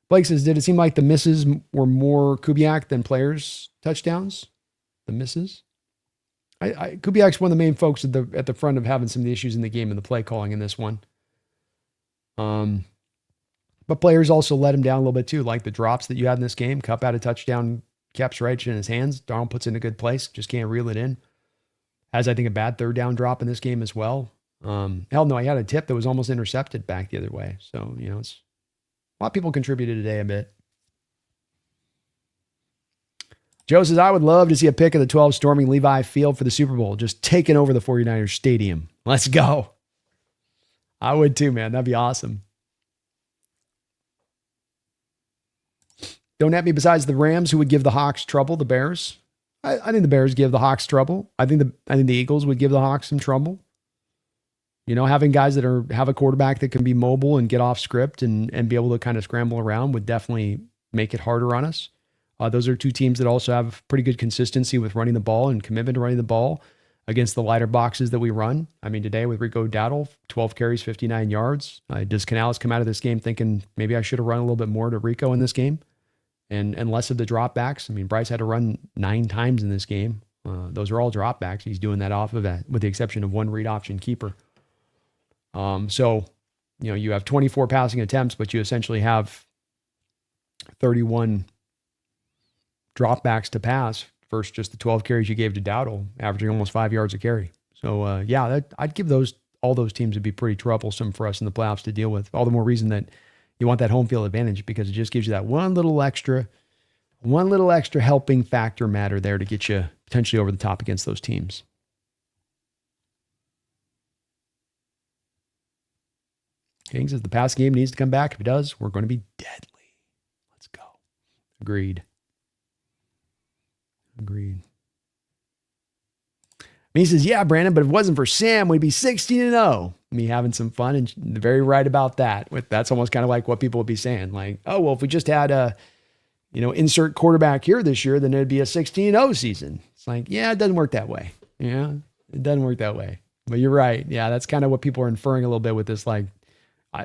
Blake says, did it seem like the misses were more Kubiak than players' touchdowns? The misses? Kubiak's one of the main folks at the front of having some of the issues in the game and the play calling in this one. But players also let him down a little bit too, like the drops that you had in this game. Cup had a touchdown, Cap's right in his hands. Darnold puts it in a good place, just can't reel it in. Has, I think, a bad third down drop in this game as well. Hell no, he had a tip that was almost intercepted back the other way. So, it's a lot of people contributed today a bit. Joe says, I would love to see a pick of the 12 storming Levi Field for the Super Bowl, just taking over the 49ers stadium. Let's go. I would too, man. That'd be awesome. Don't at me besides the Rams, who would give the Hawks trouble, the Bears. I think the Bears give the Hawks trouble. I think the Eagles would give the Hawks some trouble. Having guys that have a quarterback that can be mobile and get off script and be able to kind of scramble around would definitely make it harder on us. Those are two teams that also have pretty good consistency with running the ball and commitment to running the ball against the lighter boxes that we run. I mean, today with Rico Dowdle, 12 carries, 59 yards. Does Canales come out of this game thinking maybe I should have run a little bit more to Rico in this game and less of the dropbacks? I mean, Bryce had to run 9 times in this game. Those are all dropbacks. He's doing that off of that, with the exception of one read option keeper. So, you have 24 passing attempts, but you essentially have 31 dropbacks to pass versus just the 12 carries you gave to Dowdle, averaging almost 5 yards a carry. So, I'd give all those teams would be pretty troublesome for us in the playoffs to deal with. All the more reason that you want that home field advantage, because it just gives you that one little extra helping factor matter there to get you potentially over the top against those teams. King says the pass game needs to come back. If it does, we're going to be deadly. Let's go. Agreed. He says, yeah, Brandon, but if it wasn't for Sam, we'd be 16-0. Me having some fun, and very right about that. That's almost kind of like what people would be saying. Like, oh, well, if we just had a, insert quarterback here this year, then it'd be a 16-0 season. It's like, yeah, it doesn't work that way. Yeah, it doesn't work that way. But you're right. Yeah, that's kind of what people are inferring a little bit with this, like,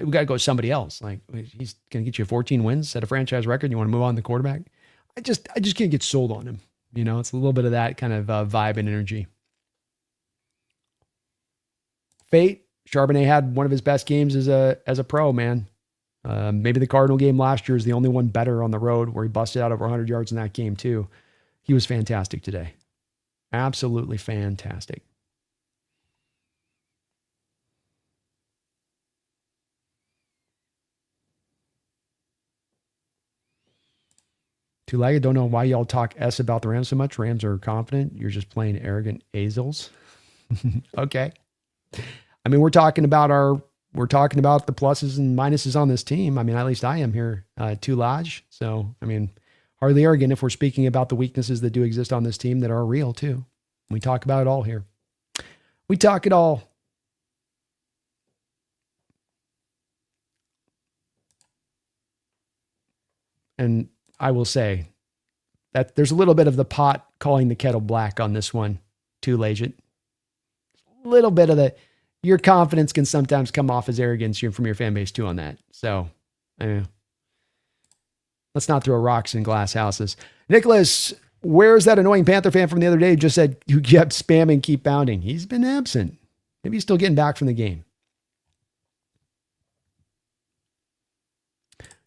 we got to go with somebody else. Like, he's going to get you 14 wins, set a franchise record. You want to move on to the quarterback? I just can't get sold on him. It's a little bit of that kind of vibe and energy. Fate, Charbonnet had one of his best games as a pro, man. Maybe the Cardinal game last year is the only one better on the road, where he busted out over 100 yards in that game too. He was fantastic today. Absolutely fantastic. Two-legged, don't know why y'all talk S about the Rams so much. Rams are confident. You're just playing arrogant azels. Okay. I mean, we're talking about the pluses and minuses on this team. I mean, at least I am here, too large. So, I mean, hardly arrogant if we're speaking about the weaknesses that do exist on this team that are real too. We talk about it all here. We talk it all. And I will say that there's a little bit of the pot calling the kettle black on this one too, Legit. A little bit of your confidence can sometimes come off as arrogance from your fan base too on that. So, let's not throw rocks in glass houses. Nicholas, where's that annoying Panther fan from the other day who just said you kept spamming, keep pounding? He's been absent. Maybe he's still getting back from the game.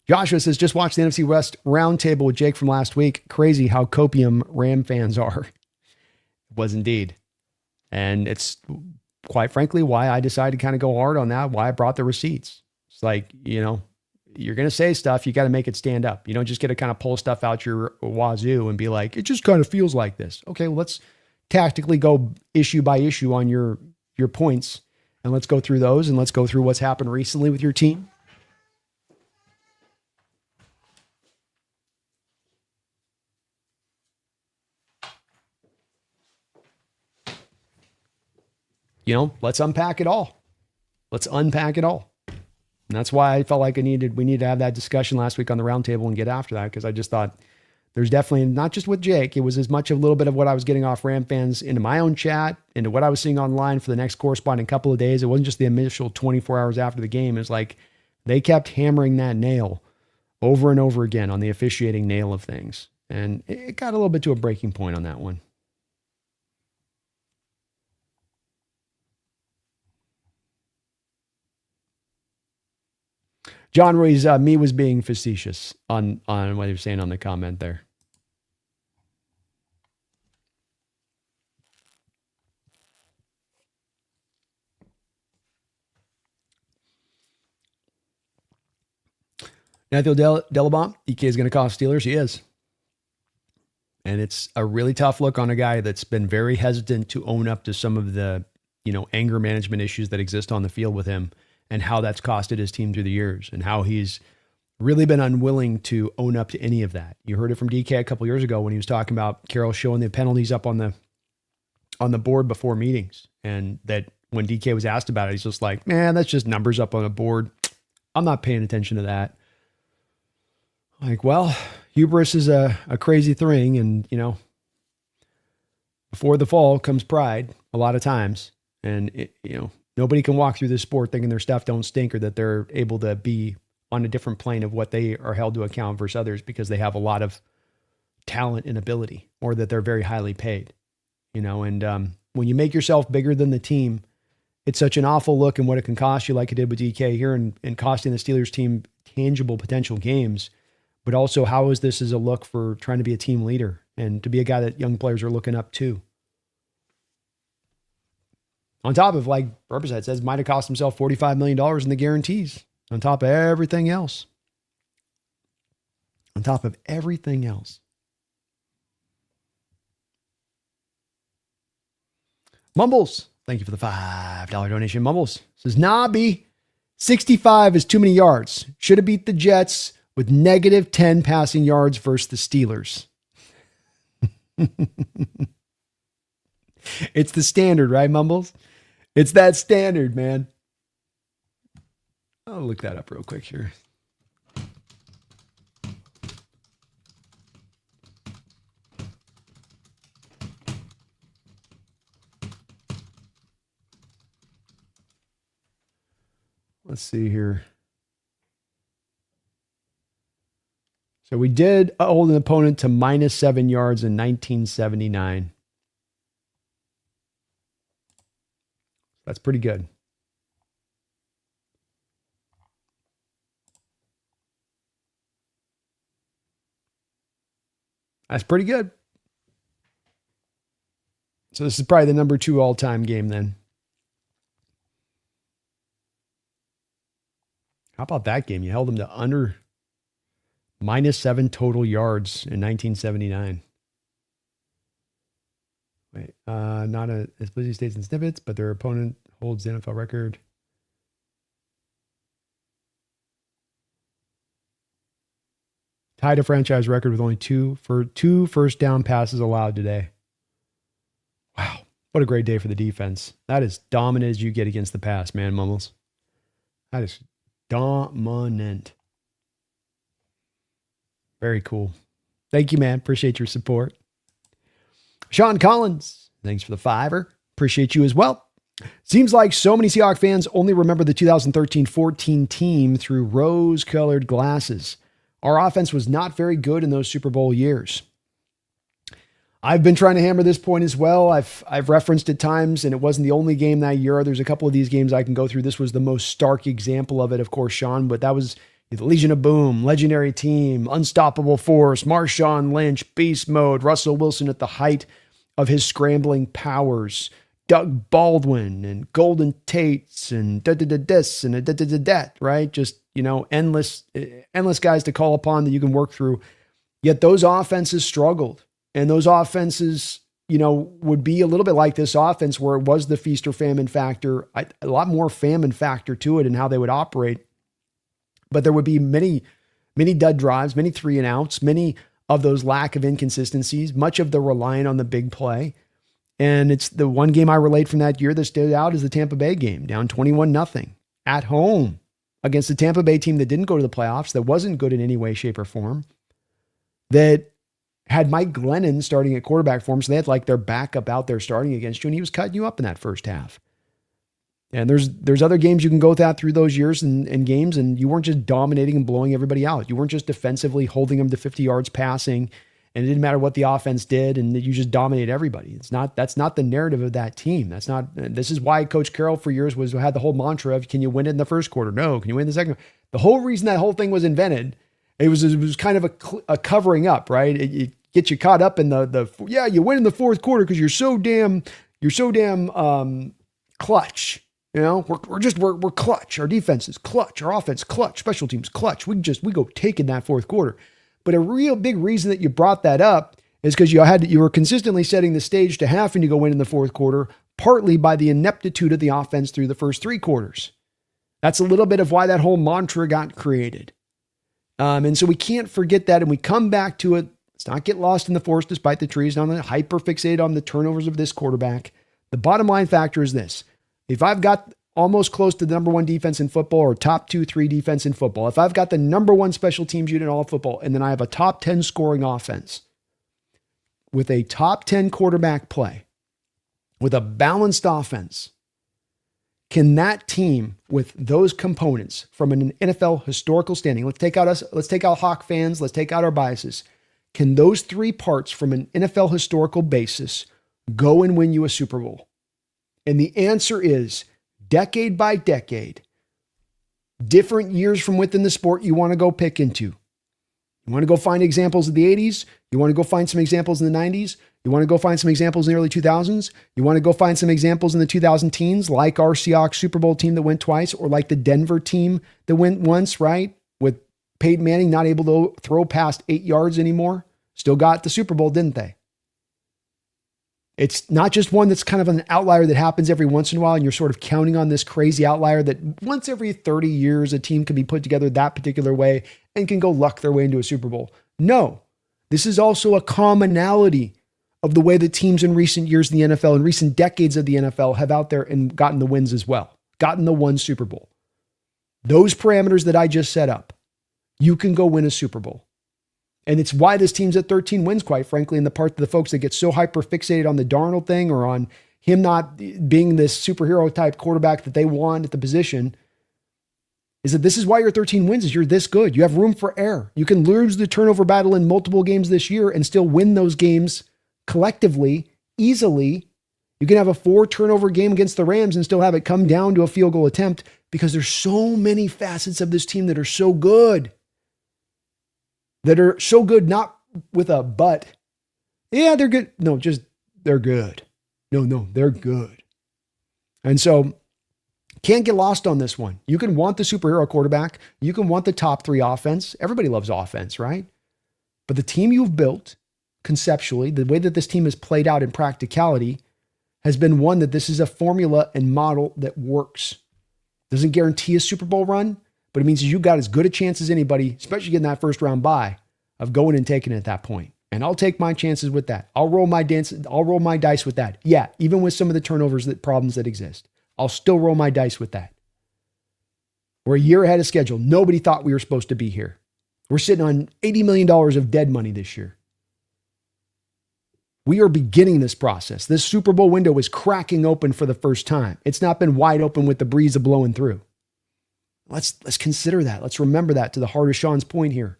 Joshua says, just watch the NFC West roundtable with Jake from last week. Crazy how copium Ram fans are. It was indeed. And it's quite frankly why I decided to kind of go hard on that, why I brought the receipts. It's like, you're going to say stuff, you got to make it stand up. You don't just get to kind of pull stuff out your wazoo and be like, it just kind of feels like this. Okay, well, let's tactically go issue by issue on your points, and let's go through those, and let's go through what's happened recently with your team. Let's unpack it all. Let's unpack it all. And that's why I felt like we needed to have that discussion last week on the roundtable and get after that, because I just thought there's definitely, not just with Jake, it was as much a little bit of what I was getting off Ram fans into my own chat, into what I was seeing online for the next corresponding couple of days. It wasn't just the initial 24 hours after the game. It's like they kept hammering that nail over and over again on the officiating nail of things. And it got a little bit to a breaking point on that one. John Ruiz, me was being facetious on what he was saying on the comment there. Nathaniel Delabont, EK is going to cost Steelers. He is. And it's a really tough look on a guy that's been very hesitant to own up to some of the, anger management issues that exist on the field with him, and how that's costed his team through the years, and how he's really been unwilling to own up to any of that. You heard it from DK a couple years ago when he was talking about Carroll showing the penalties up on the board before meetings. And that when DK was asked about it, he's just like, man, that's just numbers up on a board. I'm not paying attention to that. Like, well, hubris is a crazy thing. And, before the fall comes pride a lot of times. And, nobody can walk through this sport thinking their stuff don't stink, or that they're able to be on a different plane of what they are held to account versus others because they have a lot of talent and ability, or that they're very highly paid, and when you make yourself bigger than the team, it's such an awful look, and what it can cost you, like it did with DK here, and costing the Steelers team tangible potential games. But also, how is this as a look for trying to be a team leader and to be a guy that young players are looking up to? On top of, like Purpose says, might have cost himself $45 million in the guarantees. On top of everything else. On top of everything else. Mumbles, thank you for the $5 donation. Mumbles says, Nobby, 65 is too many yards. Should have beat the Jets with negative 10 passing yards versus the Steelers. It's the standard, right, Mumbles? It's that standard, man. I'll look that up real quick here. Let's see here. So we did hold an opponent to minus 7 yards in 1979. That's pretty good. That's pretty good. So this is probably the number 2 all-time game then. How about that game? You held them to under minus 7 total yards in 1979. Wait, not as busy states and snippets, but their opponent holds the NFL record. Tied a franchise record with only two first down passes allowed today. Wow. What a great day for the defense. That is dominant as you get against the pass, man, Mumbles. That is dominant. Very cool. Thank you, man. Appreciate your support. Sean Collins, thanks for the $5. Appreciate you as well. Seems like so many Seahawks fans only remember the 2013-14 team through rose-colored glasses. Our offense was not very good in those Super Bowl years. I've been trying to hammer this point as well. I've referenced it times, and it wasn't the only game that year. There's a couple of these games I can go through. This was the most stark example of it, of course, Sean, but that was The Legion of Boom, legendary team, unstoppable force, Marshawn Lynch, beast mode, Russell Wilson at the height of his scrambling powers, Doug Baldwin and Golden Tates and this and that, right? Just, endless guys to call upon that you can work through. Yet those offenses struggled. And those offenses, would be a little bit like this offense where it was the feast or famine factor, a lot more famine factor to it and how they would operate. But there would be many dud drives, many 3-and-outs, many of those lack of inconsistencies, much of the relying on the big play. And it's the one game I relate from that year that stood out is the Tampa Bay game, down 21-0 at home against the Tampa Bay team that didn't go to the playoffs, that wasn't good in any way, shape, or form, that had Mike Glennon starting at quarterback for them. So they had like their backup out there starting against you, and he was cutting you up in that first half. And there's other games you can go through those years and games, and you weren't just dominating and blowing everybody out. You weren't just defensively holding them to 50 yards passing, and it didn't matter what the offense did, and you just dominate everybody. That's not the narrative of that team. This is why Coach Carroll for years had the whole mantra of, can you win it in the first quarter? No. Can you win the second? The whole reason that whole thing was invented, it was kind of a covering up, right? It gets you caught up in you win in the fourth quarter because you're so damn clutch. We're clutch. Our defense is clutch. Our offense clutch. Special teams clutch. We go take in that fourth quarter. But a real big reason that you brought that up is because you were consistently setting the stage to having to go win in the fourth quarter, partly by the ineptitude of the offense through the first three quarters. That's a little bit of why that whole mantra got created. And so we can't forget that, and we come back to it. Let's not get lost in the forest despite the trees, not hyper fixated on the turnovers of this quarterback. The bottom line factor is this. If I've got almost close to the number one defense in football or top 2-3 defense in football, if I've got the number one special teams unit in all of football, and then I have a top 10 scoring offense with a top 10 quarterback play, with a balanced offense, can that team with those components from an NFL historical standing, let's take out Hawk fans, let's take out our biases. Can those three parts from an NFL historical basis go and win you a Super Bowl? And the answer is decade by decade, different years from within the sport you want to go pick into. You want to go find examples of the 80s. You want to go find some examples in the 90s. You want to go find some examples in the early 2000s. You want to go find some examples in the 2000 teens, like our Seahawks Super Bowl team that went twice, or like the Denver team that went once, right? With Peyton Manning not able to throw past 8 yards anymore. Still got the Super Bowl, didn't they? It's not just one that's kind of an outlier that happens every once in a while, and you're sort of counting on this crazy outlier that once every 30 years a team can be put together that particular way and can go luck their way into a Super Bowl. No, this is also a commonality of the way that teams in recent years in the NFL, in recent decades of the NFL, have out there and gotten the wins as well, gotten the one Super Bowl. Those parameters that I just set up, you can go win a Super Bowl. And it's why this team's at 13 wins, quite frankly, and the part of the folks that get so hyper fixated on the Darnold thing or on him not being this superhero type quarterback that they want at the position is that this is why your 13 wins is you're this good. You have room for error. You can lose the turnover battle in multiple games this year and still win those games collectively, easily. You can have a 4 turnover game against the Rams and still have it come down to a field goal attempt because there's so many facets of this team that are so good. Not with a but. Yeah, they're good. No, just they're good. No, they're good. And so can't get lost on this one. You can want the superhero quarterback. You can want the top 3 offense. Everybody loves offense, right? But the team you've built conceptually, the way that this team has played out in practicality has been one that this is a formula and model that works. Doesn't guarantee a Super Bowl run, but it means you got as good a chance as anybody, especially getting that first round bye, of going and taking it at that point. And I'll take my chances with that. I'll roll my dice with that. Yeah, even with some of the problems that exist. I'll still roll my dice with that. We're a year ahead of schedule. Nobody thought we were supposed to be here. We're sitting on $80 million of dead money this year. We are beginning this process. This Super Bowl window is cracking open for the first time. It's not been wide open with the breeze of blowing through. Let's consider that. Let's remember that to the heart of Sean's point here.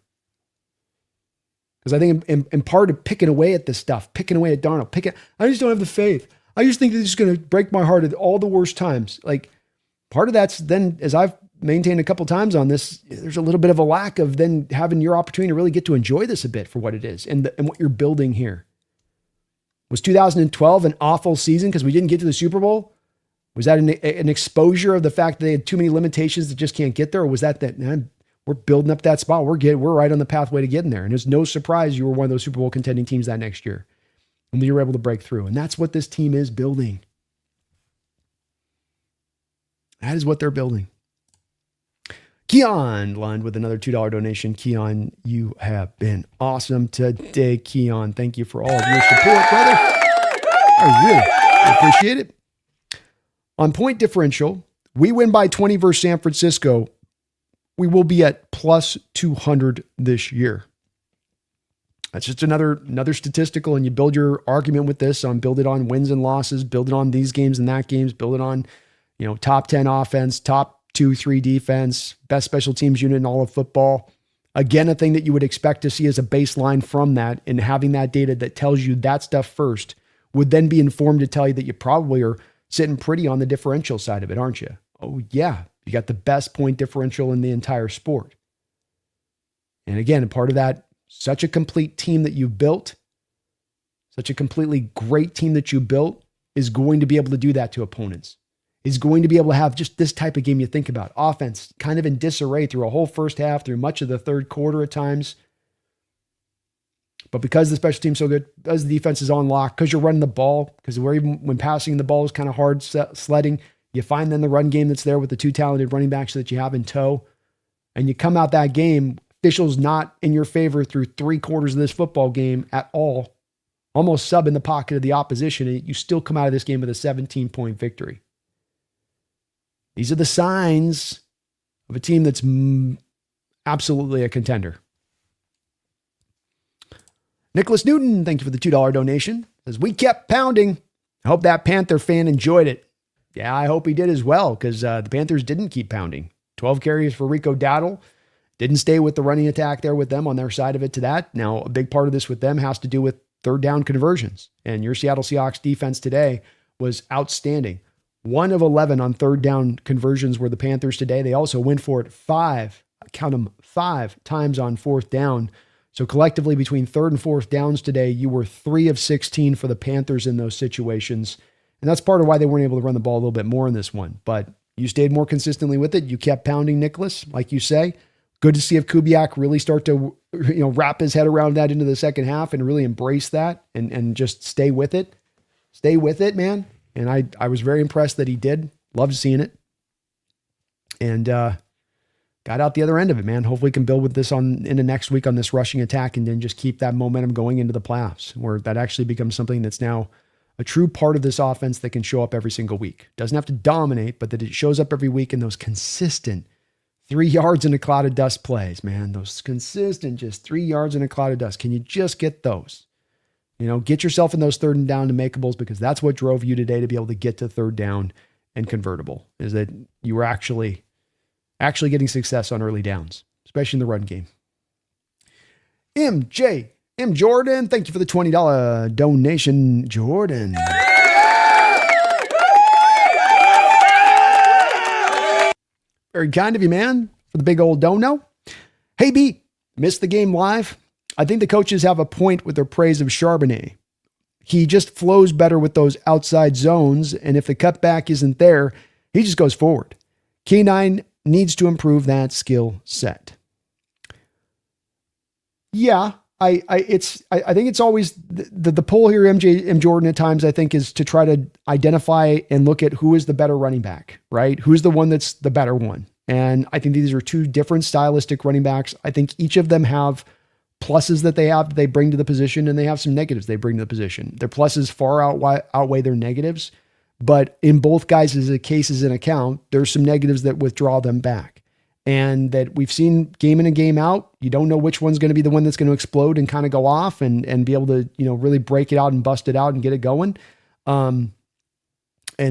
Because I think in part of picking away at this stuff, picking away at Darnold, I just don't have the faith. I just think that it's going to break my heart at all the worst times. Like part of that's then, as I've maintained a couple times on this, there's a little bit of a lack of then having your opportunity to really get to enjoy this a bit for what it is and what you're building here. Was 2012 an awful season because we didn't get to the Super Bowl? Was that an exposure of the fact that they had too many limitations that just can't get there? Or was that man, we're building up that spot. We're right on the pathway to getting there. And it's no surprise you were one of those Super Bowl contending teams that next year. And you were able to break through. And that's what this team is building. That is what they're building. Keon lined with another $2 donation. Keon, you have been awesome today, Keon. Thank you for all of your support, brother. I really appreciate it. On point differential, we win by 20 versus San Francisco. We will be at plus 200 this year. That's just another statistical, and you build your argument with this build it on wins and losses, build it on these games and that games, build it on, top 10 offense, top 2-3 defense, best special teams unit in all of football. Again, a thing that you would expect to see as a baseline from that, and having that data that tells you that stuff first would then be informed to tell you that you probably are sitting pretty on the differential side of it, aren't you? Oh yeah, you got the best point differential in the entire sport. And again, part of that, such a complete team that you've built, such a completely great team that you built is going to be able to do that to opponents. Is going to be able to have just this type of game you think about. Offense kind of in disarray through a whole first half, through much of the third quarter at times. But because the special team's so good, because the defense is on lock, because you're running the ball, because even when passing the ball is kind of hard sledding, you find then the run game that's there with the two talented running backs that you have in tow, and you come out that game, officials not in your favor through 3 quarters of this football game at all, almost sub in the pocket of the opposition, and you still come out of this game with a 17-point victory. These are the signs of a team that's absolutely a contender. Nicholas Newton, thank you for the $2 donation. Says, we kept pounding. I hope that Panther fan enjoyed it. Yeah, I hope he did as well, because the Panthers didn't keep pounding. 12 carries for Rico Dowdle. Didn't stay with the running attack there with them on their side of it to that. Now, a big part of this with them has to do with third down conversions. And your Seattle Seahawks defense today was outstanding. 1 of 11 on third down conversions were the Panthers today. They also went for it 5 times on fourth down. So collectively between third and fourth downs today, you were 3 of 16 for the Panthers in those situations. And that's part of why they weren't able to run the ball a little bit more in this one. But you stayed more consistently with it. You kept pounding, Nicholas, like you say. Good to see if Kubiak really start to wrap his head around that into the second half and really embrace that and just stay with it. Stay with it, man. And I was very impressed that he did. Loved seeing it. And got out the other end of it, man. Hopefully we can build with this into next week on this rushing attack and then just keep that momentum going into the playoffs, where that actually becomes something that's now a true part of this offense that can show up every single week. Doesn't have to dominate, but that it shows up every week in those consistent 3 yards in a cloud of dust plays, man. Those consistent just 3 yards in a cloud of dust. Can you just get those? Get yourself in those third and down to makeables, because that's what drove you today to be able to get to third down and convertible, is that you were actually getting success on early downs, especially in the run game. M Jordan, thank you for the $20 donation, Jordan. Very kind of you, man, for the big old dono. Hey, B, missed the game live. I think the coaches have a point with their praise of Charbonnet. He just flows better with those outside zones, and if the cutback isn't there, he just goes forward. K9 needs to improve that skill set. Yeah, I think it's always the pull here, M Jordan, at times, I think, is to try to identify and look at who is the better running back, right? Who's the one that's the better one? And I think these are two different stylistic running backs. I think each of them have pluses that they bring to the position, and they have some negatives they bring to the position. Their pluses far outweigh their negatives, but in both guys' cases in account, there's some negatives that withdraw them back. And that we've seen game in and game out. You don't know which one's going to be the one that's going to explode and kind of go off and be able to, really break it out and bust it out and get it going. And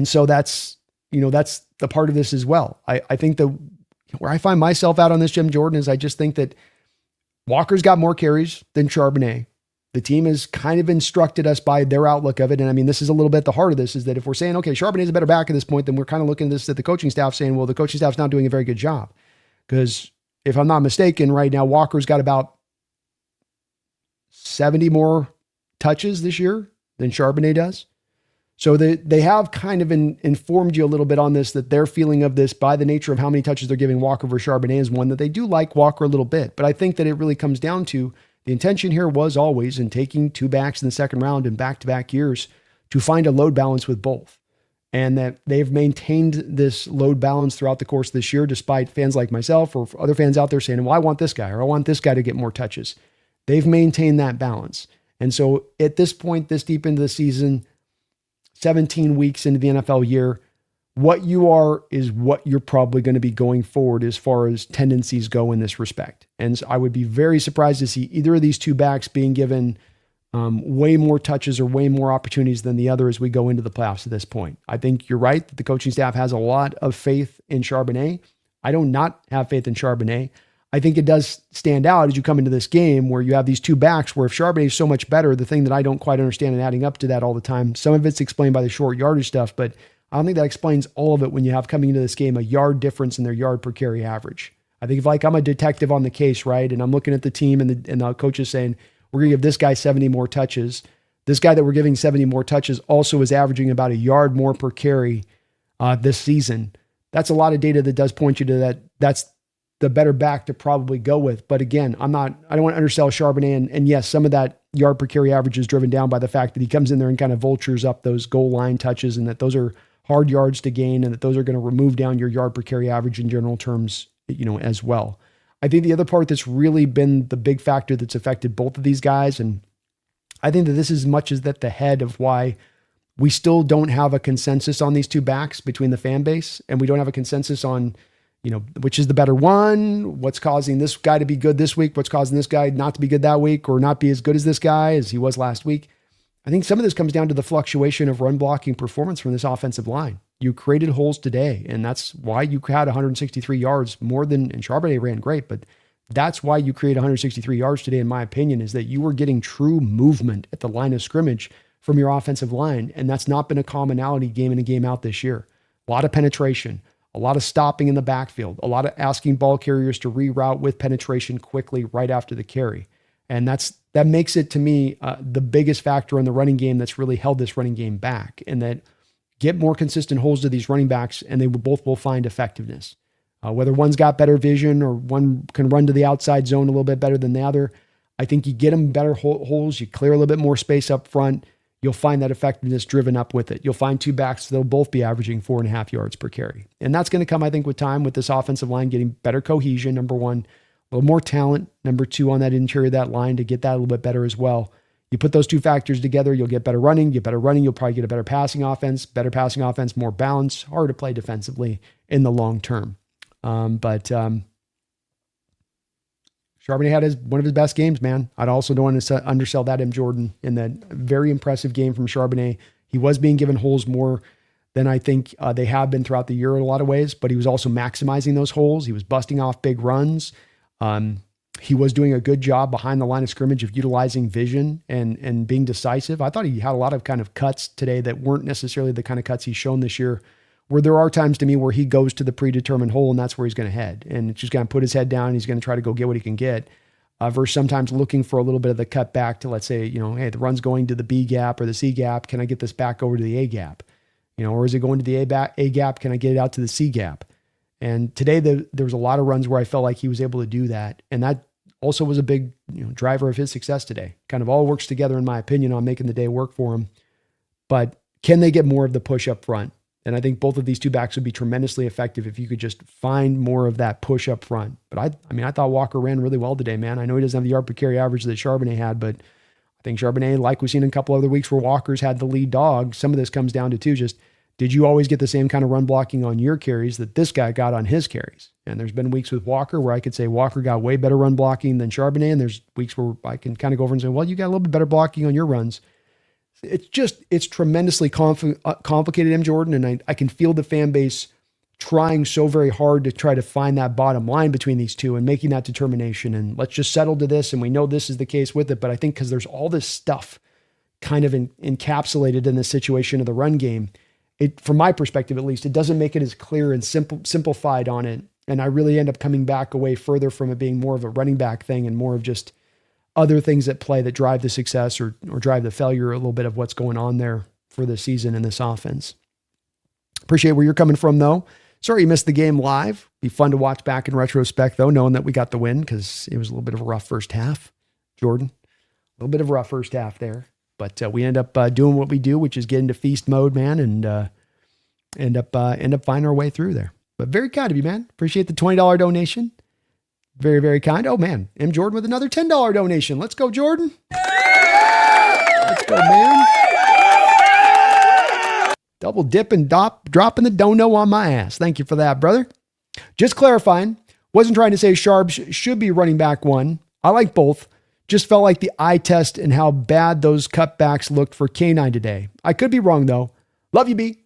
so that's the part of this as well. I think where I find myself out on this, Jim Jordan, is I just think that Walker's got more carries than Charbonnet. The team has kind of instructed us by their outlook of it. And I mean, this is a little bit the heart of this, is that if we're saying, okay, Charbonnet is a better back at this point, then we're kind of looking at this at the coaching staff saying, well, the coaching staff's not doing a very good job. Because if I'm not mistaken, right now, Walker's got about 70 more touches this year than Charbonnet does. So they have kind of informed you a little bit on this, that their feeling of this by the nature of how many touches they're giving Walker versus Charbonnet is one that they do like Walker a little bit. But I think that it really comes down to the intention here was always in taking two backs in the second round in back-to-back years to find a load balance with both. And that they've maintained this load balance throughout the course of this year, despite fans like myself or other fans out there saying, well, I want this guy, or I want this guy to get more touches. They've maintained that balance. And so at this point, this deep into the season, 17 weeks into the NFL year, what you are is what you're probably going to be going forward as far as tendencies go in this respect. And so I would be very surprised to see either of these two backs being given way more touches or way more opportunities than the other as we go into the playoffs at this point. I think you're right that the coaching staff has a lot of faith in Charbonnet. I do not have faith in Charbonnet. I think it does stand out as you come into this game where you have these two backs where if Charbonnet is so much better, the thing that I don't quite understand and adding up to that all the time, some of it's explained by the short yardage stuff, but I don't think that explains all of it when you have coming into this game a yard difference in their yard per carry average. I think if like I'm a detective on the case, right, and I'm looking at the team and the coach is saying, we're going to give this guy 70 more touches. This guy that we're giving 70 more touches also is averaging about a yard more per carry this season. That's a lot of data that does point you to that. That's the better back to probably go with. But again, I don't want to undersell Charbonnet. And yes, some of that yard per carry average is driven down by the fact that he comes in there and kind of vultures up those goal line touches and that those are hard yards to gain and that those are going to remove down your yard per carry average in general terms, as well. I think the other part that's really been the big factor that's affected both of these guys, and I think that this is as much as that the head of why we still don't have a consensus on these two backs between the fan base, and we don't have a consensus on, which is the better one, what's causing this guy to be good this week, what's causing this guy not to be good that week, or not be as good as this guy as he was last week. I think some of this comes down to the fluctuation of run blocking performance from this offensive line. You created holes today, and that's why you had 163 yards more than, and Charbonnet ran great, but that's why you create 163 yards today, in my opinion, is that you were getting true movement at the line of scrimmage from your offensive line, and that's not been a commonality game in and game out this year. A lot of penetration, a lot of stopping in the backfield, a lot of asking ball carriers to reroute with penetration quickly right after the carry. And that makes it, to me, the biggest factor in the running game that's really held this running game back, and that get more consistent holes to these running backs, and they both will find effectiveness. Whether one's got better vision or one can run to the outside zone a little bit better than the other, I think you get them better holes, you clear a little bit more space up front, you'll find that effectiveness driven up with it. You'll find two backs that'll both be averaging 4.5 yards per carry. And that's going to come, I think, with time, with this offensive line getting better cohesion, number one, a little more talent, number two, on that interior of that line to get that a little bit better as well. You put those two factors together, you'll get better running. You'll probably get a better passing offense, more balance, hard to play defensively in the long term. But Charbonnet had one of his best games, man. I also don't want to undersell that M. Jordan in that very impressive game from Charbonnet. He was being given holes more than I think they have been throughout the year in a lot of ways, but he was also maximizing those holes. He was busting off big runs. He was doing a good job behind the line of scrimmage of utilizing vision and being decisive. I thought he had a lot of kind of cuts today that weren't necessarily the kind of cuts he's shown this year, where there are times to me where he goes to the predetermined hole and that's where he's going to head. And it's just going to put his head down and he's going to try to go get what he can get, versus sometimes looking for a little bit of the cut back to, let's say, hey, the run's going to the B gap or the C gap. Can I get this back over to the A gap? Or is it going to the A gap? Can I get it out to the C gap? And today there was a lot of runs where I felt like he was able to do that. And that also was a big driver of his success today. Kind of all works together, in my opinion, on making the day work for him. But can they get more of the push up front? And I think both of these two backs would be tremendously effective if you could just find more of that push up front. But I thought Walker ran really well today, man. I know he doesn't have the yard per carry average that Charbonnet had, but I think Charbonnet, like we've seen in a couple other weeks where Walker's had the lead dog, some of this comes down to too, just did you always get the same kind of run blocking on your carries that this guy got on his carries? And there's been weeks with Walker where I could say Walker got way better run blocking than Charbonnet. And there's weeks where I can kind of go over and say, well, you got a little bit better blocking on your runs. It's tremendously complicated, M. Jordan. And I can feel the fan base trying so very hard to try to find that bottom line between these two and making that determination. And let's just settle to this. And we know this is the case with it. But I think because there's all this stuff kind of encapsulated in the situation of the run game, it, from my perspective, at least, it doesn't make it as clear and simplified on it. And I really end up coming back away further from it being more of a running back thing and more of just other things at play that drive the success or drive the failure, a little bit of what's going on there for the season in this offense. Appreciate where you're coming from, though. Sorry you missed the game live. Be fun to watch back in retrospect, though, knowing that we got the win because it was a little bit of a rough first half. Jordan, a little bit of a rough first half there. But we end up doing what we do, which is get into feast mode, man, and end up finding our way through there. But very kind of you, man. Appreciate the $20 donation. Very, very kind. Oh, man. M. Jordan with another $10 donation. Let's go, Jordan. Let's go, man. Double dip and dropping the dono on my ass. Thank you for that, brother. Just clarifying. Wasn't trying to say Sharp should be running back one. I like both. Just felt like the eye test and how bad those cutbacks looked for K9 today. I could be wrong, though. Love you, B.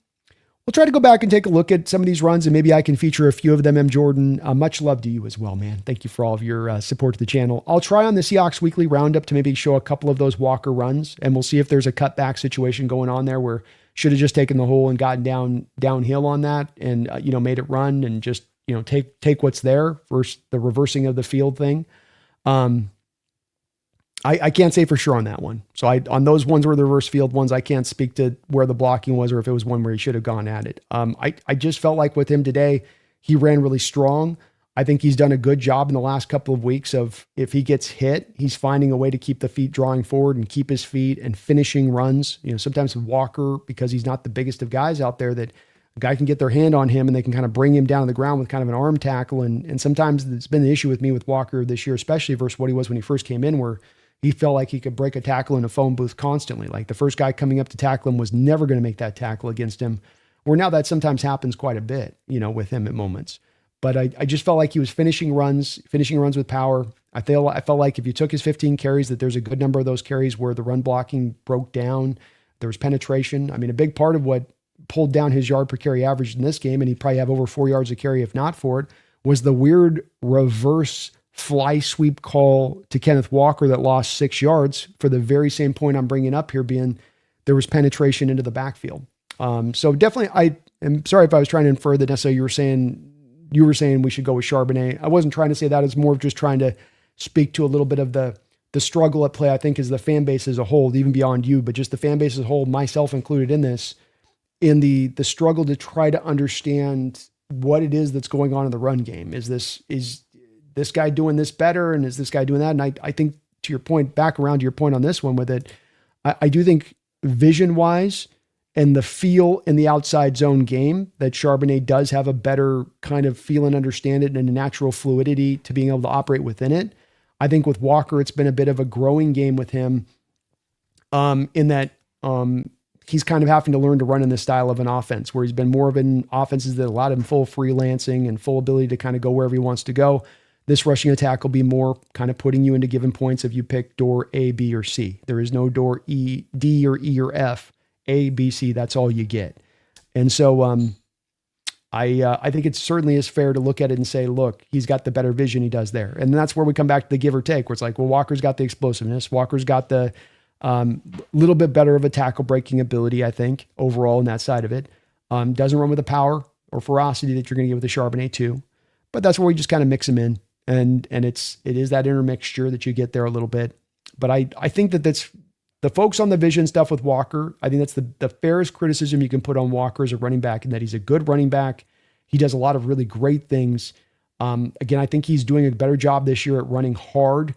We'll try to go back and take a look at some of these runs, and maybe I can feature a few of them, M. Jordan. Much love to you as well, man. Thank you for all of your support to the channel. I'll try on the Seahawks Weekly Roundup to maybe show a couple of those Walker runs, and we'll see if there's a cutback situation going on there where should have just taken the hole and gotten downhill on that and, made it run and just, take what's there versus the reversing of the field thing. I can't say for sure on that one. So on those ones where the reverse field ones, I can't speak to where the blocking was or if it was one where he should have gone at it. I just felt like with him today, he ran really strong. I think he's done a good job in the last couple of weeks of if he gets hit, he's finding a way to keep the feet drawing forward and keep his feet and finishing runs. Sometimes with Walker, because he's not the biggest of guys out there, that a guy can get their hand on him and they can kind of bring him down to the ground with kind of an arm tackle. And sometimes it's been the issue with me with Walker this year, especially versus what he was when he first came in, where he felt like he could break a tackle in a phone booth constantly. Like the first guy coming up to tackle him was never going to make that tackle against him. Where now that sometimes happens quite a bit, with him at moments. But I just felt like he was finishing runs with power. I felt like if you took his 15 carries, that there's a good number of those carries where the run blocking broke down. There was penetration. I mean, a big part of what pulled down his yard per carry average in this game, and he'd probably have over 4 yards a carry if not for it, was the weird reverse fly sweep call to Kenneth Walker that lost 6 yards for the very same point I'm bringing up here, being there was penetration into the backfield. So definitely, I am sorry if I was trying to infer that necessarily you were saying we should go with Charbonnet. I wasn't trying to say that. It's more of just trying to speak to a little bit of the struggle at play, I think, is the fan base as a whole, even beyond you, but just the fan base as a whole, myself included in this, in the struggle to try to understand what it is that's going on in the run game. Is this guy doing this better? And is this guy doing that? And I think to your point, back around to your point on this one with it, I do think vision wise and the feel in the outside zone game that Charbonnet does have a better kind of feel and understand it and a natural fluidity to being able to operate within it. I think with Walker, it's been a bit of a growing game with him in that he's kind of having to learn to run in this style of an offense where he's been more of an offenses that allowed him full freelancing and full ability to kind of go wherever he wants to go. This rushing attack will be more kind of putting you into given points if you pick door A, B, or C. There is no door E, D, or E, or F. A, B, C, that's all you get. And so I think it certainly is fair to look at it and say, look, he's got the better vision he does there. And that's where we come back to the give or take, where it's like, well, Walker's got the explosiveness. Walker's got the little bit better of a tackle breaking ability, I think, overall in that side of it. Doesn't run with the power or ferocity that you're going to get with the Charbonnet too. But that's where we just kind of mix them in. And it is that intermixture that you get there a little bit. But I think that's the folks on the vision stuff with Walker. I think that's the fairest criticism you can put on Walker as a running back, and that he's a good running back. He does a lot of really great things. Again, I think he's doing a better job this year at running hard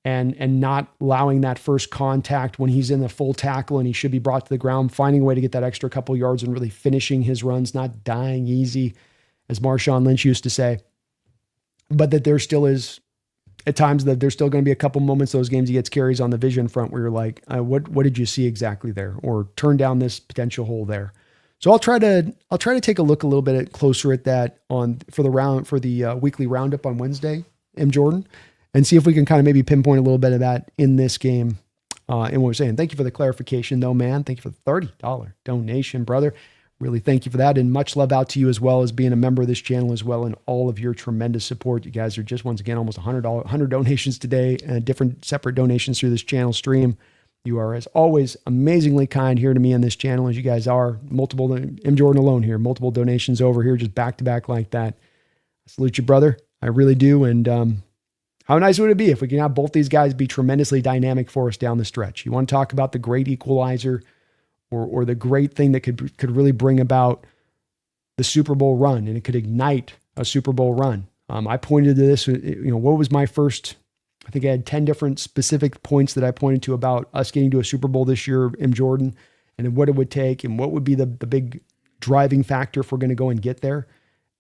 and not allowing that first contact when he's in the full tackle and he should be brought to the ground, finding a way to get that extra couple yards and really finishing his runs, not dying easy, as Marshawn Lynch used to say. But that there still is, at times, that there's still going to be a couple moments those games he gets carries on the vision front where you're like, what did you see exactly there? Or turn down this potential hole there. So I'll try to take a look a little bit closer at that for the weekly roundup on Wednesday, M. Jordan, and see if we can kind of maybe pinpoint a little bit of that in this game. And what we're saying. Thank you for the clarification though, man. Thank you for the $30 donation, brother. Really thank you for that. And much love out to you as well as being a member of this channel as well, and all of your tremendous support. You guys are just, once again, almost $100 donations today, different separate donations through this channel stream. You are, as always, amazingly kind here to me on this channel, as you guys are. Multiple, M. Jordan alone here, multiple donations over here, just back to back like that. I salute you, brother. I really do. And how nice would it be if we can have both these guys be tremendously dynamic for us down the stretch? You want to talk about the great equalizer, or the great thing that could really bring about the Super Bowl run, and it could ignite a Super Bowl run. I pointed to this, what was my first, I think I had 10 different specific points that I pointed to about us getting to a Super Bowl this year, M. Jordan, and what it would take and what would be the big driving factor if we're going to go and get there.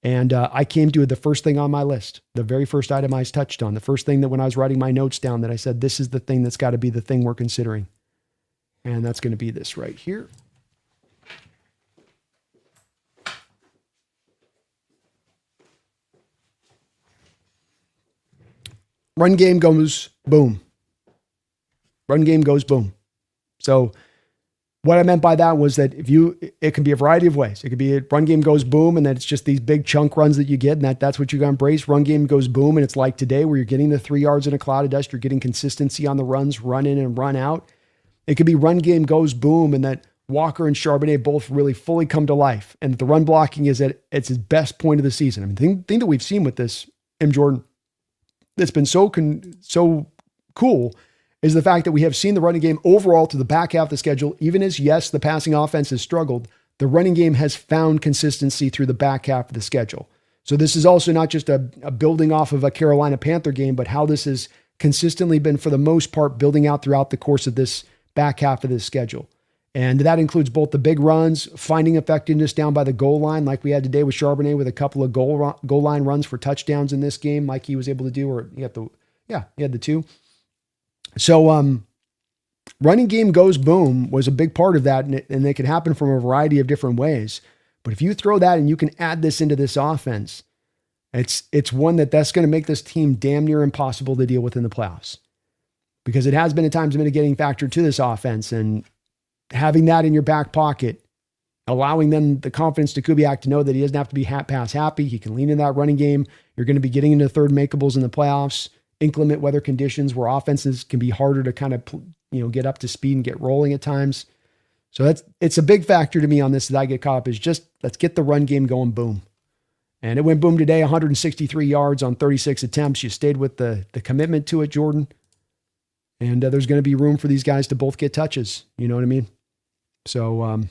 And I came to the first thing on my list, the very first item I touched on, the first thing that when I was writing my notes down that I said, this is the thing that's got to be the thing we're considering. And that's going to be this right here. Run game goes boom. Run game goes boom. So what I meant by that was that it can be a variety of ways. It could be a run game goes boom, and that it's just these big chunk runs that you get, and that's what you got to embrace. Run game goes boom, and it's like today where you're getting the 3 yards in a cloud of dust. You're getting consistency on the runs, run in and run out. It could be run game goes boom, and that Walker and Charbonnet both really fully come to life, and the run blocking is at its best point of the season. I mean, the thing that we've seen with this, M. Jordan, that's been so cool is the fact that we have seen the running game overall to the back half of the schedule, even as, yes, the passing offense has struggled, the running game has found consistency through the back half of the schedule. So this is also not just a building off of a Carolina Panther game, but how this has consistently been, for the most part, building out throughout the course of this back half of this schedule. And that includes both the big runs, finding effectiveness down by the goal line, like we had today with Charbonnet, with a couple of goal line runs for touchdowns in this game, like he was able to do, or he had the 2. So running game goes boom was a big part of that, and it can happen from a variety of different ways. But if you throw that and you can add this into this offense, it's one that's going to make this team damn near impossible to deal with in the playoffs, because it has been at times a mitigating factor to this offense. And having that in your back pocket, allowing them the confidence to Kubiak to know that he doesn't have to be pass happy. He can lean in that running game. You're going to be getting into third makeables in the playoffs, inclement weather conditions where offenses can be harder to kind of, get up to speed and get rolling at times. So it's a big factor to me on this that I get caught up, is just, let's get the run game going boom. And it went boom today, 163 yards on 36 attempts. You stayed with the commitment to it, Jordan. And there's going to be room for these guys to both get touches. You know what I mean? So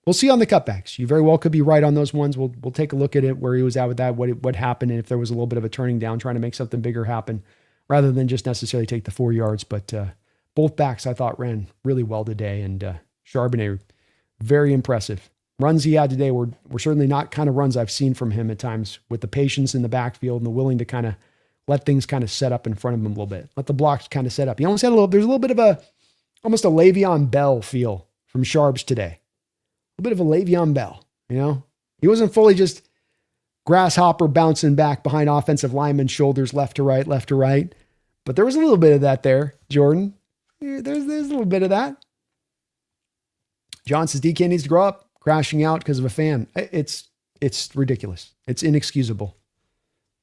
we'll see on the cutbacks. You very well could be right on those ones. We'll take a look at it, where he was at with that, what happened, and if there was a little bit of a turning down, trying to make something bigger happen, rather than just necessarily take the 4 yards. But both backs, I thought, ran really well today. And Charbonnet, very impressive. Runs he had today were certainly not kind of runs I've seen from him at times, with the patience in the backfield and the willing to kind of let things kind of set up in front of him a little bit. Let the blocks kind of set up. He almost had there's a little bit of almost a Le'Veon Bell feel from Sharps today. A little bit of a Le'Veon Bell, He wasn't fully just grasshopper bouncing back behind offensive linemen's shoulders left to right. But there was a little bit of that there, Jordan. There's a little bit of that. John says DK needs to grow up, crashing out because of a fan. It's ridiculous. It's inexcusable.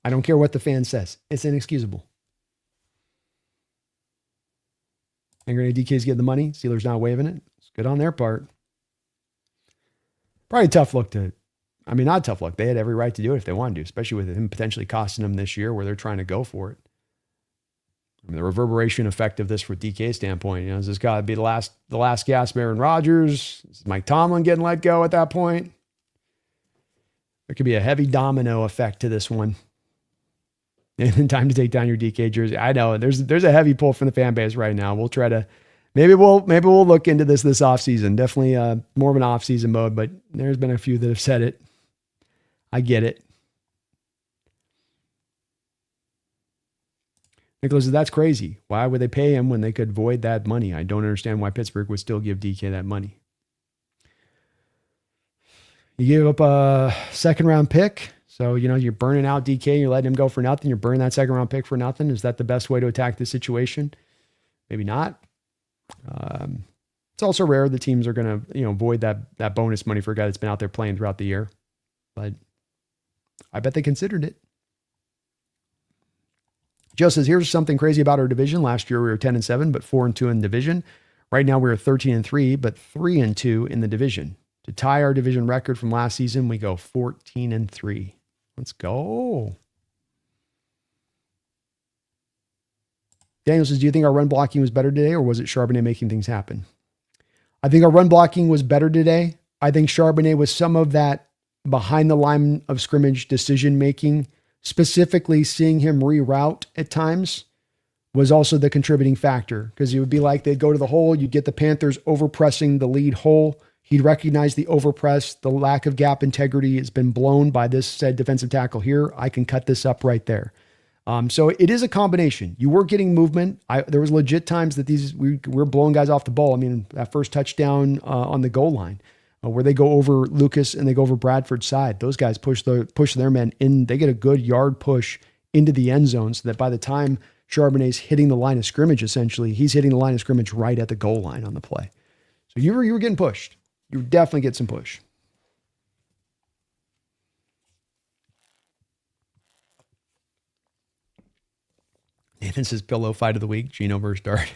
I don't care what the fan says. It's inexcusable. And DK's getting the money. Steelers not waving it. It's good on their part. Probably a tough look not a tough look. They had every right to do it if they wanted to, especially with him potentially costing them this year, where they're trying to go for it. The reverberation effect of this, from DK standpoint, is this got to be the last gasp of Aaron Rodgers? Is Mike Tomlin getting let go at that point? There could be a heavy domino effect to this one. And time to take down your DK jersey. I know there's a heavy pull from the fan base right now. We'll try to, maybe we'll look into this offseason. Definitely more of an offseason mode, but there's been a few that have said it. I get it. Nicholas says, that's crazy. Why would they pay him when they could void that money? I don't understand why Pittsburgh would still give DK that money. You gave up a second-round pick, so you're burning out DK. You're letting him go for nothing. You're burning that second-round pick for nothing. Is that the best way to attack this situation? Maybe not. It's also rare the teams are going to, void that bonus money for a guy that's been out there playing throughout the year. But I bet they considered it. Joe says, here's something crazy about our division. Last year we were 10-7, but 4-2 in division. Right now we're 13-3, but 3-2 in the division. To tie our division record from last season, we go 14-3. Let's go. Daniel says, do you think our run blocking was better today, or was it Charbonnet making things happen? I think our run blocking was better today. I think Charbonnet was some of that behind the line of scrimmage decision-making, specifically seeing him reroute at times, was also the contributing factor, because it would be like they'd go to the hole, you'd get the Panthers overpressing the lead hole. He'd recognize the overpress, the lack of gap integrity has been blown by this said defensive tackle here. I can cut this up right there. So it is a combination. You were getting movement. There was legit times that we're blowing guys off the ball. I mean, that first touchdown on the goal line, where they go over Lucas and they go over Bradford's side. Those guys push their men in. They get a good yard push into the end zone, so that by the time Charbonnet's hitting the line of scrimmage, essentially, he's hitting the line of scrimmage right at the goal line on the play. So you were getting pushed. You were definitely getting some push. Nathan says pillow fight of the week, Gino versus Dart.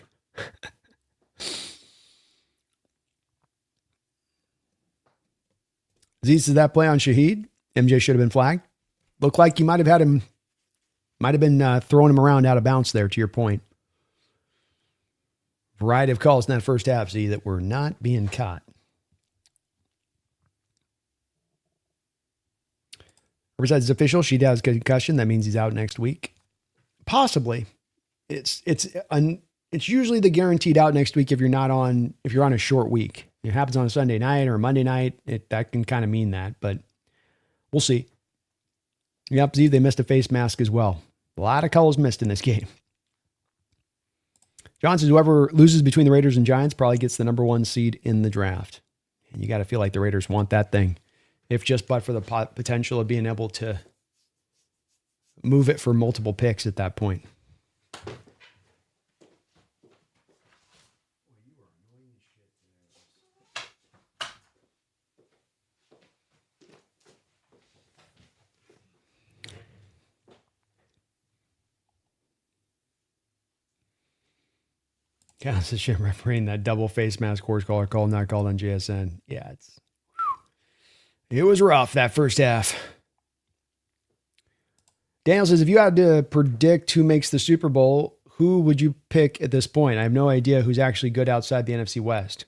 Aziz says that play on Shaheed, MJ should have been flagged. Looked like you might have been throwing him around out of bounds there, to your point. Variety of calls in that first half, Z, that were not being caught. Besides, it's official. She has concussion. That means he's out next week. Possibly. It's usually the guaranteed out next week if you're on a short week. It happens on a Sunday night or a Monday night. That can kind of mean that, but we'll see. Yep, Z, they missed a face mask as well. A lot of colors missed in this game. John says whoever loses between the Raiders and Giants probably gets the number 1 seed in the draft. And you got to feel like the Raiders want that thing, if just but for the potential of being able to move it for multiple picks at that point. Counts as shit refereeing that double face mask horse collar call not called on JSN. Yeah, it was rough that first half. Daniel says, if you had to predict who makes the Super Bowl, who would you pick at this point? I have no idea who's actually good outside the NFC West.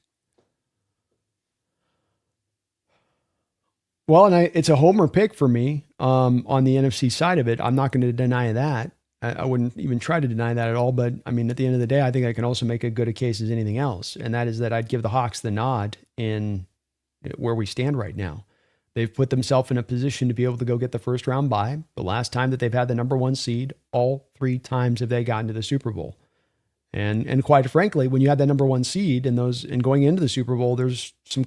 Well, and it's a homer pick for me on the NFC side of it. I'm not going to deny that. I wouldn't even try to deny that at all. But I mean, at the end of the day, I think I can also make as good a case as anything else. And that is that I'd give the Hawks the nod in where we stand right now. They've put themselves in a position to be able to go get the first round bye. The last time that they've had the number 1 seed, all 3 times have they gotten to the Super Bowl. And quite frankly, when you had that number 1 seed and going into the Super Bowl, there's some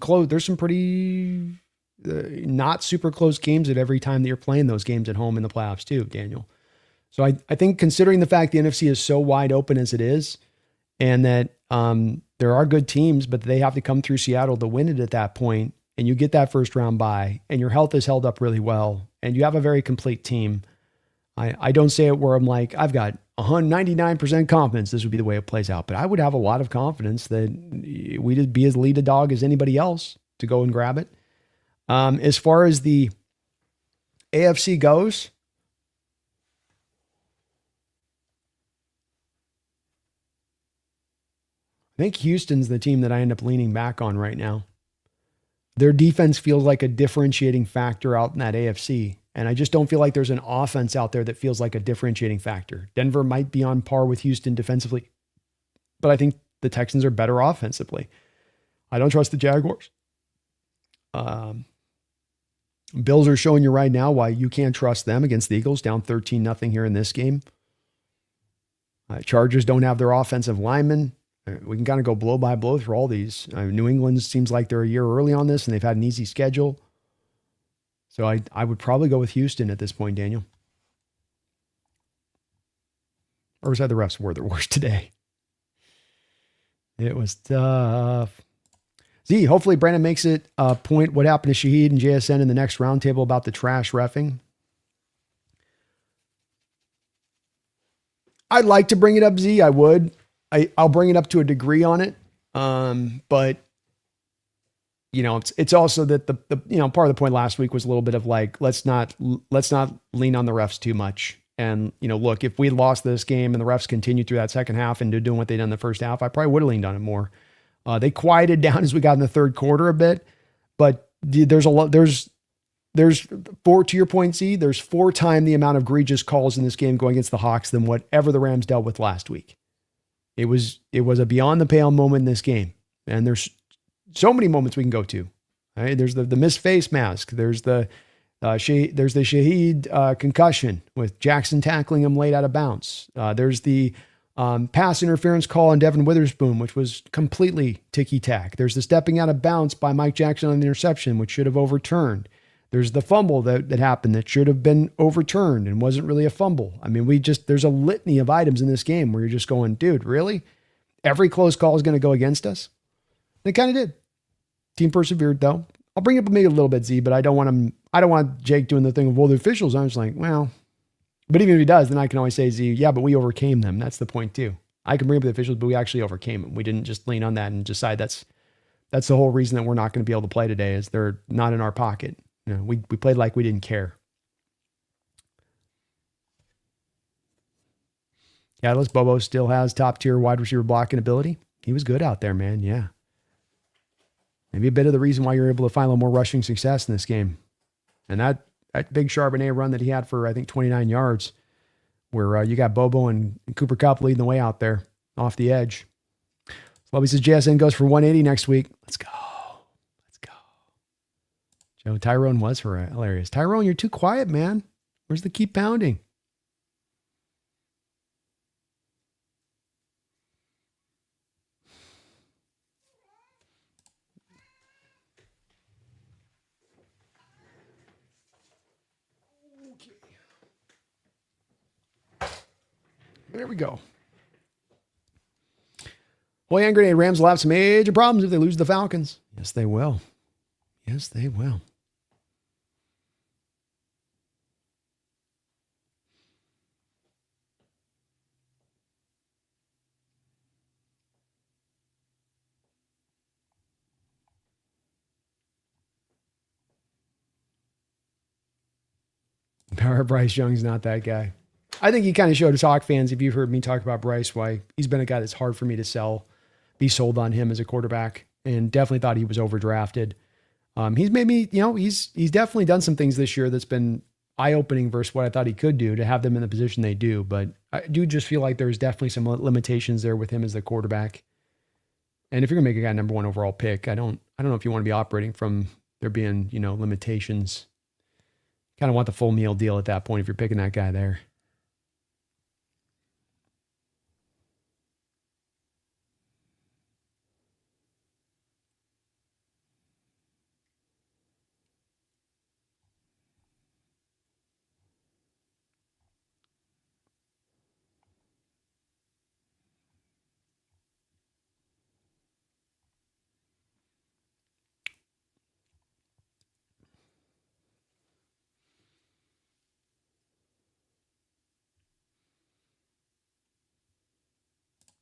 pretty not super close games at every time that you're playing those games at home in the playoffs too, Daniel. So I think considering the fact the NFC is so wide open as it is, and that there are good teams, but they have to come through Seattle to win it at that point, and you get that first round bye, and your health is held up really well, and you have a very complete team. I don't say it where I'm like, I've got 99% confidence this would be the way it plays out, but I would have a lot of confidence that we'd be as lead a dog as anybody else to go and grab it. As far as the AFC goes, I think Houston's the team that I end up leaning back on right now. Their defense feels like a differentiating factor out in that AFC. And I just don't feel like there's an offense out there that feels like a differentiating factor. Denver might be on par with Houston defensively, but I think the Texans are better offensively. I don't trust the Jaguars. Bills are showing you right now why you can't trust them against the Eagles, down 13-0 here in this game. Chargers don't have their offensive linemen. We can kind of go blow by blow through all these. New England seems like they're a year early on this, and they've had an easy schedule. So I would probably go with Houston at this point, Daniel. Or was that the refs were their worst today? It was tough. Z, hopefully Brandon makes it a point what happened to Shaheed and JSN in the next roundtable about the trash reffing. I'd like to bring it up, Z. I would. I'll bring it up to a degree on it. But you know, it's also that the part of the point last week was a little bit of like, let's not lean on the refs too much. And, you know, look, if we lost this game and the refs continued through that second half and doing what they did in the first half, I probably would have leaned on it more. They quieted down as we got in the third quarter a bit, but there's four, to your point, Z, there's 4 times the amount of egregious calls in this game going against the Hawks than whatever the Rams dealt with last week. It was a beyond the pale moment in this game. And there's so many moments we can go to. Right? There's the missed face mask. There's the Shaheed concussion with Jackson tackling him late out of bounds. There's the pass interference call on Devin Witherspoon, which was completely ticky-tack. There's the stepping out of bounds by Mike Jackson on the interception, which should have overturned. There's the fumble that happened that should have been overturned and wasn't really a fumble. I mean, there's a litany of items in this game where you're just going, dude, really? Every close call is going to go against us? They kind of did. Team persevered, though. I'll bring it up maybe a little bit, Z, but I don't want Jake doing the thing of, well, the officials. I'm just like, well, but even if he does, then I can always say, Z, yeah, but we overcame them. That's the point too. I can bring up the officials, but we actually overcame them. We didn't just lean on that and decide that's the whole reason that we're not going to be able to play today is they're not in our pocket. You know, we played like we didn't care. Yeah, Atlas Bobo still has top tier wide receiver blocking ability. He was good out there, man. Yeah. Maybe a bit of the reason why you're able to find a little more rushing success in this game. And that big Charbonnet run that he had for, I think, 29 yards, where you got Bobo and Cooper Kupp leading the way out there off the edge. Bobby says JSN goes for 180 next week. Let's go. Joe, Tyrone was hilarious. Tyrone, you're too quiet, man. Where's the keep pounding? There we go. Boy, hand grenade. Rams will have some major problems if they lose the Falcons. Yes, they will. Yes, they will. Power Bryce Young's not that guy. I think he kind of showed his Hawk fans, if you've heard me talk about Bryce, why he's been a guy that's hard for me to be sold on him as a quarterback, and definitely thought he was overdrafted. He's made me, he's definitely done some things this year that's been eye-opening versus what I thought he could do to have them in the position they do. But I do just feel like there's definitely some limitations there with him as the quarterback. And if you're gonna make a guy number 1 overall pick, I don't know if you want to be operating from there being, limitations. Kind of want the full meal deal at that point if you're picking that guy there.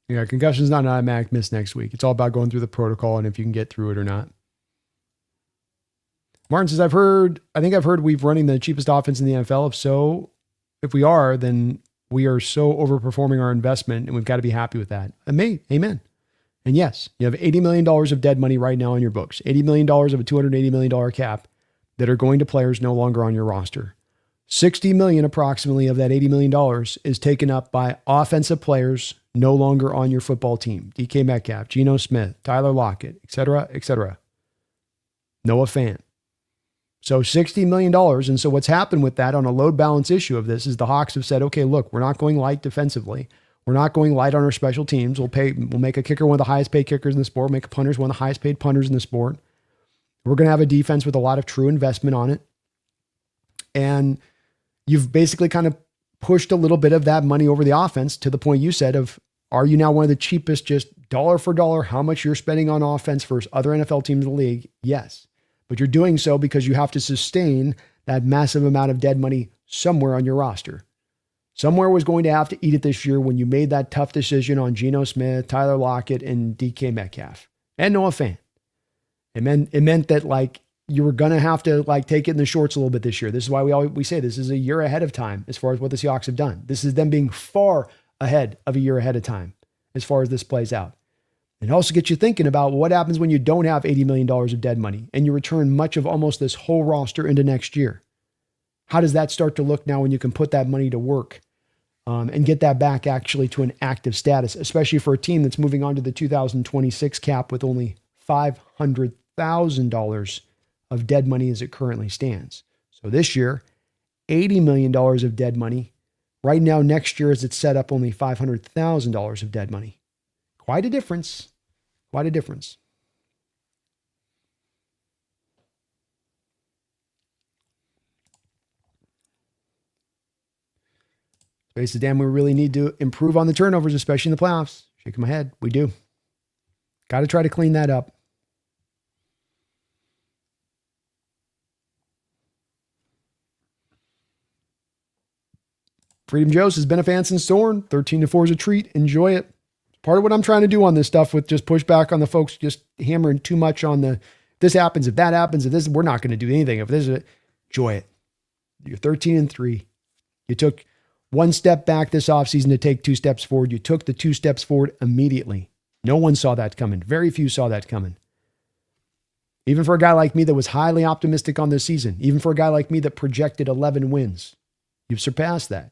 Yeah, concussion's not an automatic miss next week. It's all about going through the protocol and if you can get through it or not. Martin says, I think I've heard we've running the cheapest offense in the NFL. If we are, then we are so overperforming our investment and we've got to be happy with that. Amen. And yes, you have $80 million of dead money right now on your books, $80 million of a $280 million cap that are going to players no longer on your roster. $60 million approximately of that $80 million is taken up by offensive players no longer on your football team. DK Metcalf, Geno Smith, Tyler Lockett, et cetera. Noah Fant. So $60 million. And so what's happened with that on a load balance issue of this is the Hawks have said, okay, look, we're not going light defensively. We're not going light on our special teams. We'll make a kicker one of the highest paid kickers in the sport, make a punters one of the highest paid punters in the sport. We're going to have a defense with a lot of true investment on it. And you've basically kind of pushed a little bit of that money over the offense to the point you said of Are you now one of the cheapest, just dollar for dollar, how much you're spending on offense versus other NFL teams in the league? Yes. But you're doing so because you have to sustain that massive amount of dead money somewhere on your roster. Somewhere was going to have to eat it this year when you made that tough decision on Geno Smith, Tyler Lockett, and DK Metcalf, and Noah Fant. It meant that like you were going to have to like take it in the shorts a little bit this year. This is why we say this is a year ahead of time as far as what the Seahawks have done. This is them being far ahead of a year ahead of time as far as this plays out. It also gets you thinking about what happens when you don't have $80 million of dead money and you return much of almost this whole roster into next year. How does that start to look now when you can put that money to work and get that back actually to an active status, especially for a team that's moving on to the 2026 cap with only $500,000 of dead money as it currently stands. So this year, $80 million of dead money. Right now, next year, as it's set up, only $500,000 of dead money. Quite a difference. Quite a difference. Space the damn, we really need to improve on the turnovers, especially in the playoffs. Shaking my head. We do. Got to try to clean that up. Freedom Joe has been a fan since Thorn. 13-4 is a treat. Enjoy it. Part of what I'm trying to do on this stuff with just push back on the folks just hammering too much on the this happens, if that happens, if this, we're not going to do anything. If this is enjoy it. You're 13-3. You took one step back this offseason to take two steps forward. You took the two steps forward immediately. No one saw that coming. Very few saw that coming. Even for a guy like me that was highly optimistic on this season, even for a guy like me that projected 11 wins, you've surpassed that.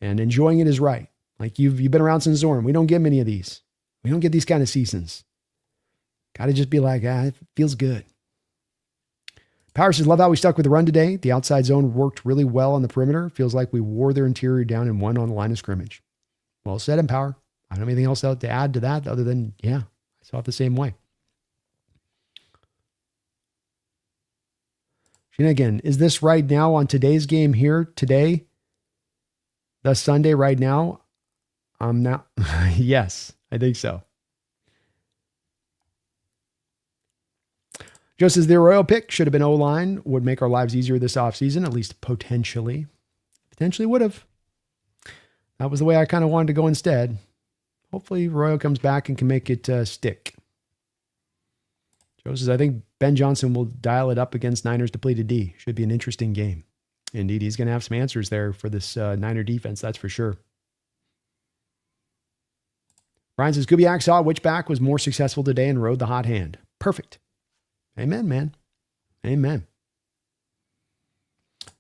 And enjoying it is right. Like you've been around since Zorn. We don't get many of these. We don't get these kind of seasons. Got to just be like, it feels good. Power says, love how we stuck with the run today. The outside zone worked really well on the perimeter. Feels like we wore their interior down and won on the line of scrimmage. Well said, Empower. I don't have anything else to add to that other than, yeah, I saw it the same way. And again, is this right now on today's game here today? The Sunday right now? I'm not. Yes, I think so. Joe says the Arroyo pick should have been O-line, would make our lives easier this offseason, at least potentially. Potentially would have. That was the way I kind of wanted to go instead. Hopefully Arroyo comes back and can make it stick. Joe says, I think Ben Johnson will dial it up against Niners depleted D. Should be an interesting game. Indeed, he's going to have some answers there for this Niner defense, that's for sure. Brian says, Kubiak saw which back was more successful today and rode the hot hand. Perfect. Amen, man. Amen.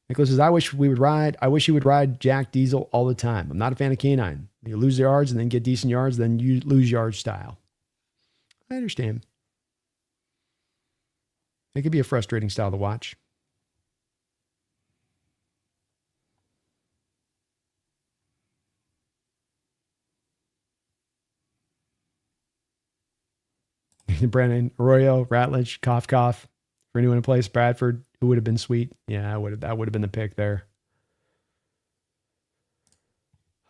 Nicholas says, I wish he would ride Jack Diesel all the time. I'm not a fan of K9. You lose yards and then get decent yards, then you lose yard style. I understand. It could be a frustrating style to watch. Brandon, Arroyo, Ratledge, cough. For anyone who plays Bradford, who would have been sweet? Yeah, that would have been the pick there.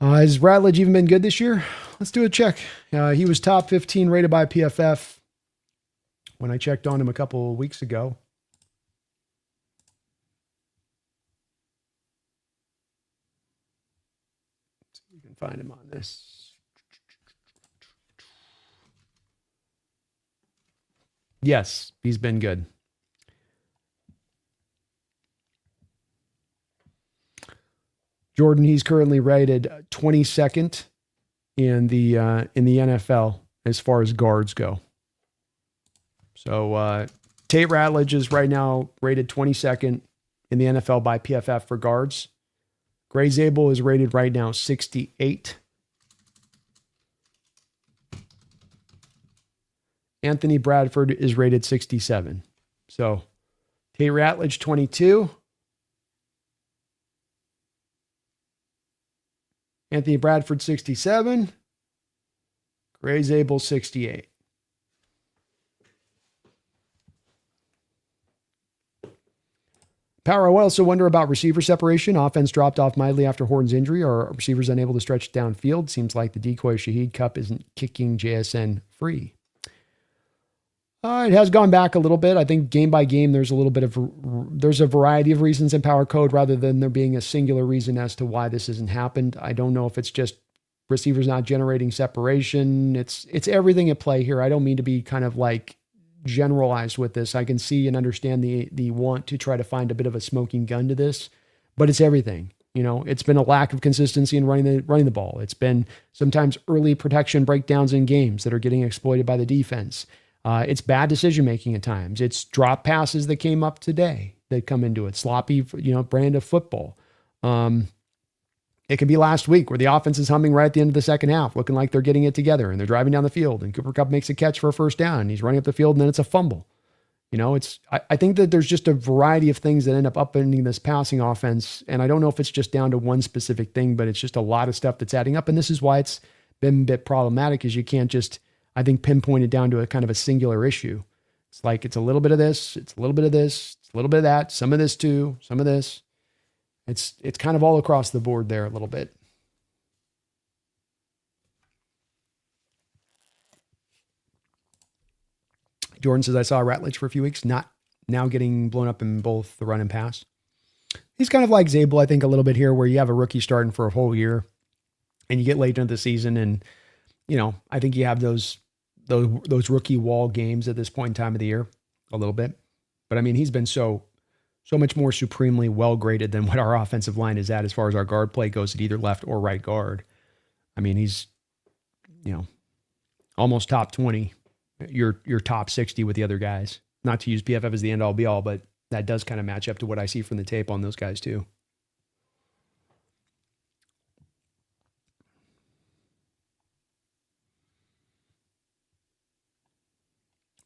Has Ratledge even been good this year? Let's do a check. He was top 15 rated by PFF when I checked on him a couple of weeks ago. Let's see if we can find him on this. Yes, he's been good. Jordan, he's currently rated 22nd in the NFL as far as guards go. So Tate Ratledge is right now rated 22nd in the NFL by PFF for guards. Gray Zabel is rated right now 68. Anthony Bradford is rated 67. So Tate Ratledge 22. Anthony Bradford 67. Gray Zabel 68. Power, I also wonder about receiver separation. Offense dropped off mildly after Horton's injury. Are receivers unable to stretch downfield? Seems like the decoy Shaheed Cup isn't kicking JSN free. It has gone back a little bit. I think game by game, there's a variety of reasons in Power Code rather than there being a singular reason as to why this hasn't happened. I don't know if it's just receivers not generating separation. It's everything at play here. I don't mean to be kind of like generalized with this. I can see and understand the want to try to find a bit of a smoking gun to this, but it's everything. It's been a lack of consistency in running the ball. It's been sometimes early protection breakdowns in games that are getting exploited by the defense. It's bad decision making at times. It's drop passes that came up today that come into it. Sloppy, brand of football. It could be last week where the offense is humming right at the end of the second half, looking like they're getting it together and they're driving down the field and Cooper Kupp makes a catch for a first down and he's running up the field and then it's a fumble. I think that there's just a variety of things that end up upending this passing offense. And I don't know if it's just down to one specific thing, but it's just a lot of stuff that's adding up. And this is why it's been a bit problematic, is you can't just, I think, pinpoint it down to a kind of a singular issue. It's like, it's a little bit of this, it's a little bit of this, it's a little bit of that, some of this too, some of this. It's kind of all across the board there a little bit. Jordan says, I saw Ratledge for a few weeks, not now getting blown up in both the run and pass. He's kind of like Zabel, I think, a little bit here, where you have a rookie starting for a whole year and you get late into the season. And, I think you have those rookie wall games at this point in time of the year a little bit. But I mean, he's been so much more supremely well graded than what our offensive line is at as far as our guard play goes at either left or right guard. I mean, he's, almost top 20. You're top 60 with the other guys. Not to use PFF as the end all be all, but that does kind of match up to what I see from the tape on those guys too.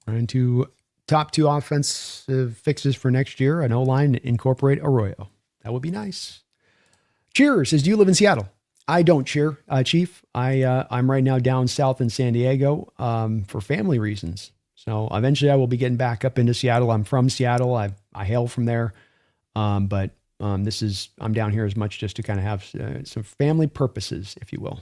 Trying to top 2 offensive fixes for next year. An O-line, incorporate Arroyo. That would be nice. Cheers says, do you live in Seattle? I don't cheer, Chief. I'm right now down south in San Diego for family reasons. So eventually I will be getting back up into Seattle. I'm from Seattle. I hail from there. But I'm down here as much just to kind of have some family purposes, if you will.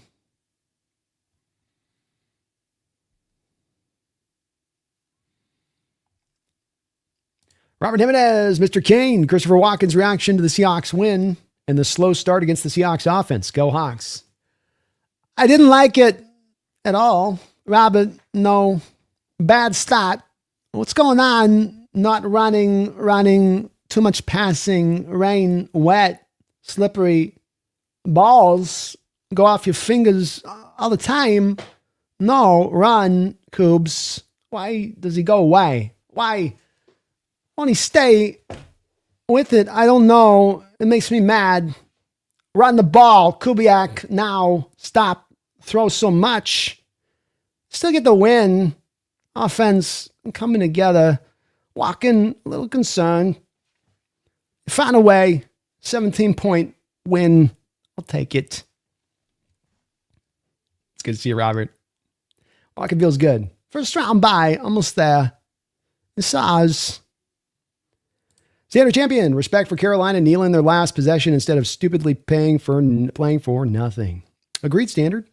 Robert Jimenez, Mr. Kane, Christopher Watkins' reaction to the Seahawks win and the slow start against the Seahawks offense. Go Hawks. I didn't like it at all. Robert, no. Bad start. What's going on? Not running, too much passing, rain, wet, slippery, balls go off your fingers all the time. No, run, Coobs. Why does he go away? Why won't he stay with it? I don't know. It makes me mad. Run the ball. Kubiak, now. Stop. Throw so much. Still get the win. Offense coming together. Walking, a little concerned. Found a way. 17-point win. I'll take it. It's good to see you, Robert. Walking feels good. First round bye. Almost there. Massage. Standard champion, respect for Carolina kneeling their last possession instead of stupidly playing for nothing. Agreed, Standard.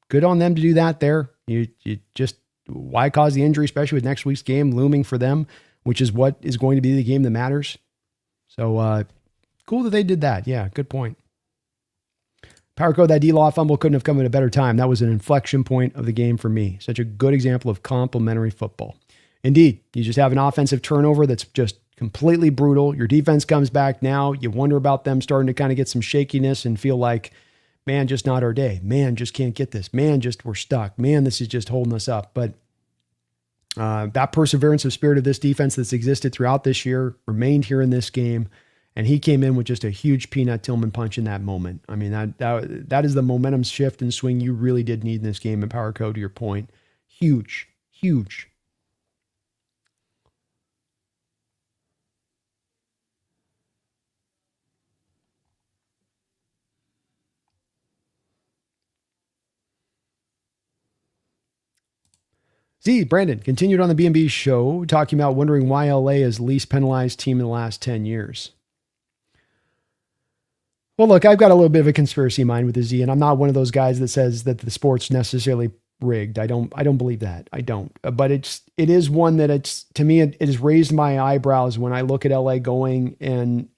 Good on them to do that there. You just, why cause the injury, especially with next week's game looming for them, which is what is going to be the game that matters. So cool that they did that. Yeah, good point. Power Code, that D-Law fumble couldn't have come at a better time. That was an inflection point of the game for me. Such a good example of complementary football. Indeed, you just have an offensive turnover that's just completely brutal. Your defense comes back now. You wonder about them starting to kind of get some shakiness and feel like, man, just not our day. Man, just can't get this. Man, just we're stuck. Man, this is just holding us up. But that perseverance of spirit of this defense that's existed throughout this year remained here in this game. And he came in with just a huge peanut Tillman punch in that moment. I mean, that is the momentum shift and swing you really did need in this game in Power Code, to your point. Huge, huge. Brandon continued on the B&B show talking about wondering why LA is least penalized team in the last 10 years. Well, look, I've got a little bit of a conspiracy mind with the Z, and I'm not one of those guys that says that the sport's necessarily rigged. I don't believe that. I don't. But it is one that it's, to me, it has raised my eyebrows when I look at LA going, and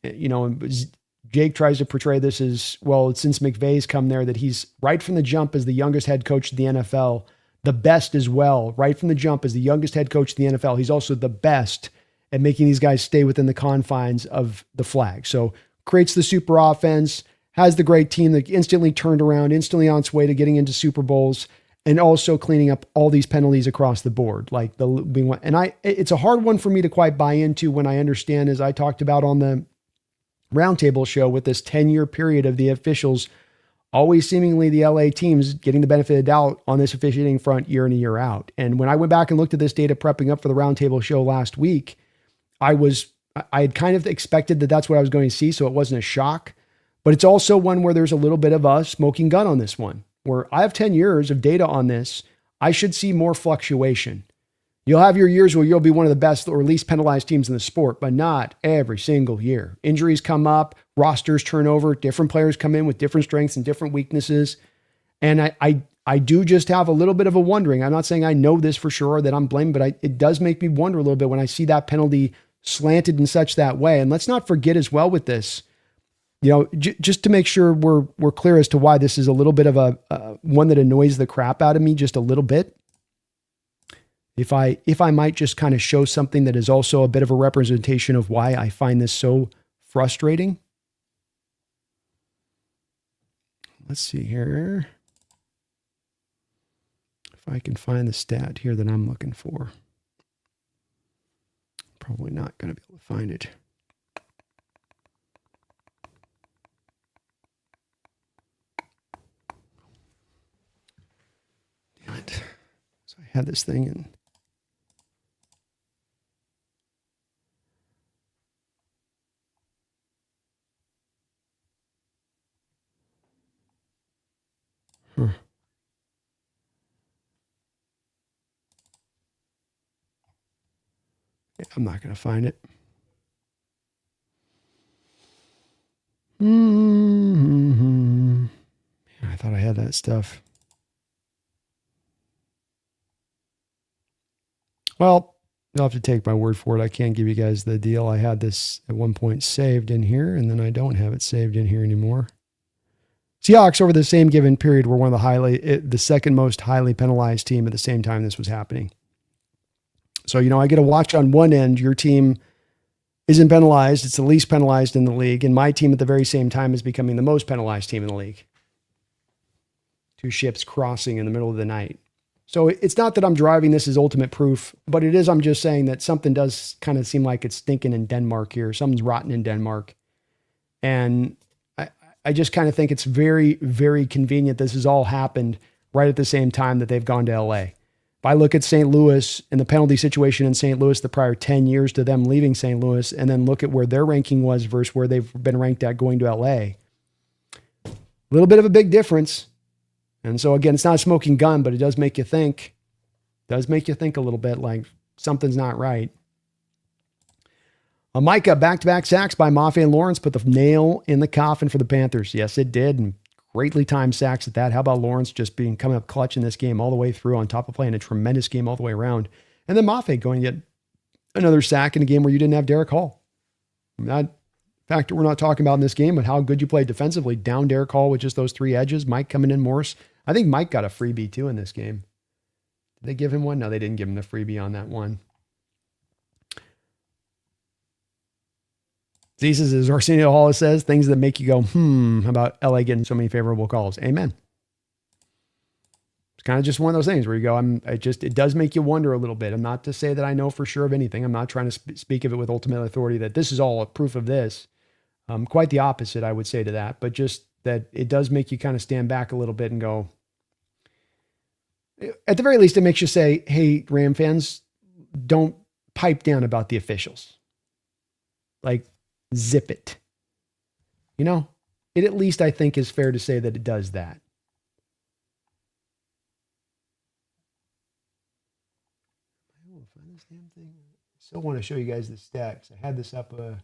Jake tries to portray this as, well, since McVay's come there, that he's right from the jump as the youngest head coach of the NFL, the best as well, right from the jump as the youngest head coach of the NFL. He's also the best at making these guys stay within the confines of the flag. So creates the super offense, has the great team that instantly turned around, instantly on its way to getting into Super Bowls, and also cleaning up all these penalties across the board. It's a hard one for me to quite buy into when I understand, as I talked about on the roundtable show, with this 10-year period of the officials, always seemingly the LA teams getting the benefit of the doubt on this officiating front year in and year out. And when I went back and looked at this data prepping up for the roundtable show last week, I had kind of expected that that's what I was going to see, so it wasn't a shock. But it's also one where there's a little bit of a smoking gun on this one, where I have 10 years of data on this. I should see more fluctuation. You'll have your years where you'll be one of the best or least penalized teams in the sport, but not every single year. Injuries come up, rosters turn over, different players come in with different strengths and different weaknesses. And I do just have a little bit of a wondering. I'm not saying I know this for sure, that I'm blamed, but it does make me wonder a little bit when I see that penalty slanted in such that way. And let's not forget as well with this, just to make sure we're clear as to why this is a little bit of a one that annoys the crap out of me just a little bit. If I might just kind of show something that is also a bit of a representation of why I find this so frustrating. Let's see here. If I can find the stat here that I'm looking for. Probably not going to be able to find it. Damn it. So I had this thing in. Yeah, I'm not going to find it. I thought I had that stuff. Well, you'll have to take my word for it. I can't give you guys the deal. I had this at one point saved in here, and then I don't have it saved in here anymore. Seahawks over the same given period were one of the second most highly penalized team at the same time this was happening. So, I get a watch on one end. Your team isn't penalized. It's the least penalized in the league. And my team at the very same time is becoming the most penalized team in the league. Two ships crossing in the middle of the night. So it's not that I'm driving this as ultimate proof, but it is, I'm just saying that something does kind of seem like it's stinking in Denmark here. Something's rotten in Denmark. And I just kind of think it's very, very convenient this has all happened right at the same time that they've gone to LA. If I look at St. Louis and the penalty situation in St. Louis the prior 10 years to them leaving St. Louis, and then look at where their ranking was versus where they've been ranked at going to LA, a little bit of a big difference. And so again, it's not a smoking gun, but it does make you think. It does make you think a little bit like something's not right. Micah, back-to-back sacks by Mafe and Lawrence put the nail in the coffin for the Panthers. Yes, it did. And greatly timed sacks at that. How about Lawrence just coming up clutch in this game all the way through, on top of playing a tremendous game all the way around. And then Mafe going to get another sack in a game where you didn't have Derek Hall. Not factor we're not talking about in this game, but how good you played defensively. Down Derek Hall with just those three edges. Mike coming in, Morris. I think Mike got a freebie too in this game. Did they give him one? No, they didn't give him the freebie on that one. Jesus, as Arsenio Hall says, things that make you go, about LA getting so many favorable calls. Amen. It's kind of just one of those things where you go, it does make you wonder a little bit. I'm not to say that I know for sure of anything. I'm not trying to speak of it with ultimate authority that this is all a proof of this. Quite the opposite, I would say to that, but just that it does make you kind of stand back a little bit and go, at the very least, it makes you say, hey, Ram fans, don't pipe down about the officials. Like, zip it. It at least I think is fair to say that it does that. I will find this damn thing. I still want to show you guys the stats. I had this up. Holy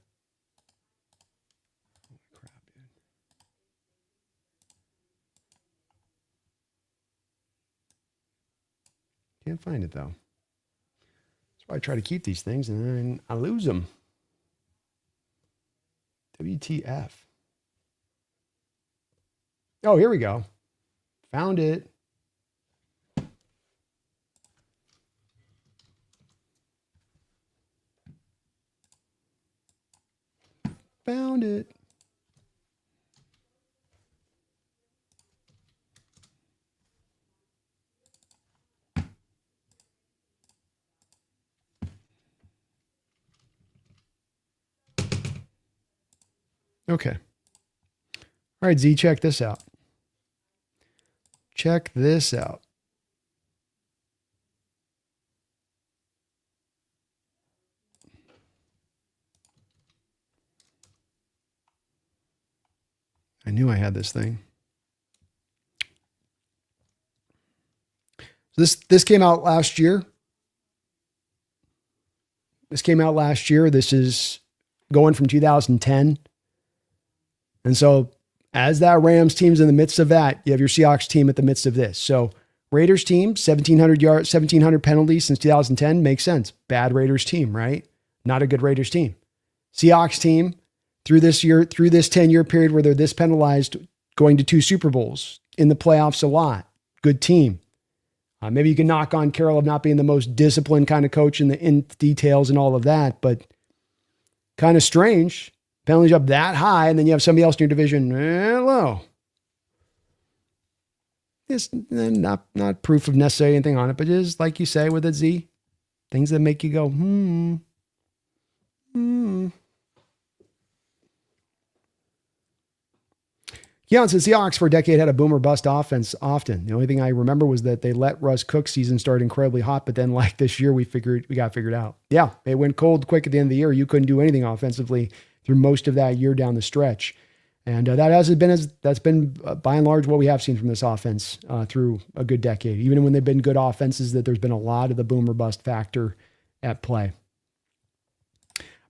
crap, dude. Can't find it, though. That's why I try to keep these things, and then I lose them. WTF. Oh, here we go. Found it. Found it. Okay. All right, Z, check this out. Check this out. I knew I had this thing. This came out last year. This is going from 2010. And so as that Rams team's in the midst of that, you have your Seahawks team at the midst of this. So Raiders team, 1,700 yards, 1,700 penalties since 2010 makes sense. Bad Raiders team, right? Not a good Raiders team. Seahawks team through this 10-year period where they're this penalized, going to 2 Super Bowls, in the playoffs a lot. Good team. Maybe you can knock on Carroll of not being the most disciplined kind of coach in the details and all of that, but kind of strange. Penalties up that high, and then you have somebody else in your division low. It's not proof of necessarily anything on it, but it is, like you say with a Z, things that make you go, Yeah, since the Seahawks for a decade had a boom or bust offense often. The only thing I remember was that they let Russ Cook's season start incredibly hot, but then like this year we got figured out. Yeah, it went cold quick at the end of the year. You couldn't do anything offensively through most of that year down the stretch. And that's been by and large what we have seen from this offense through a good decade. Even when they've been good offenses, that there's been a lot of the boom or bust factor at play.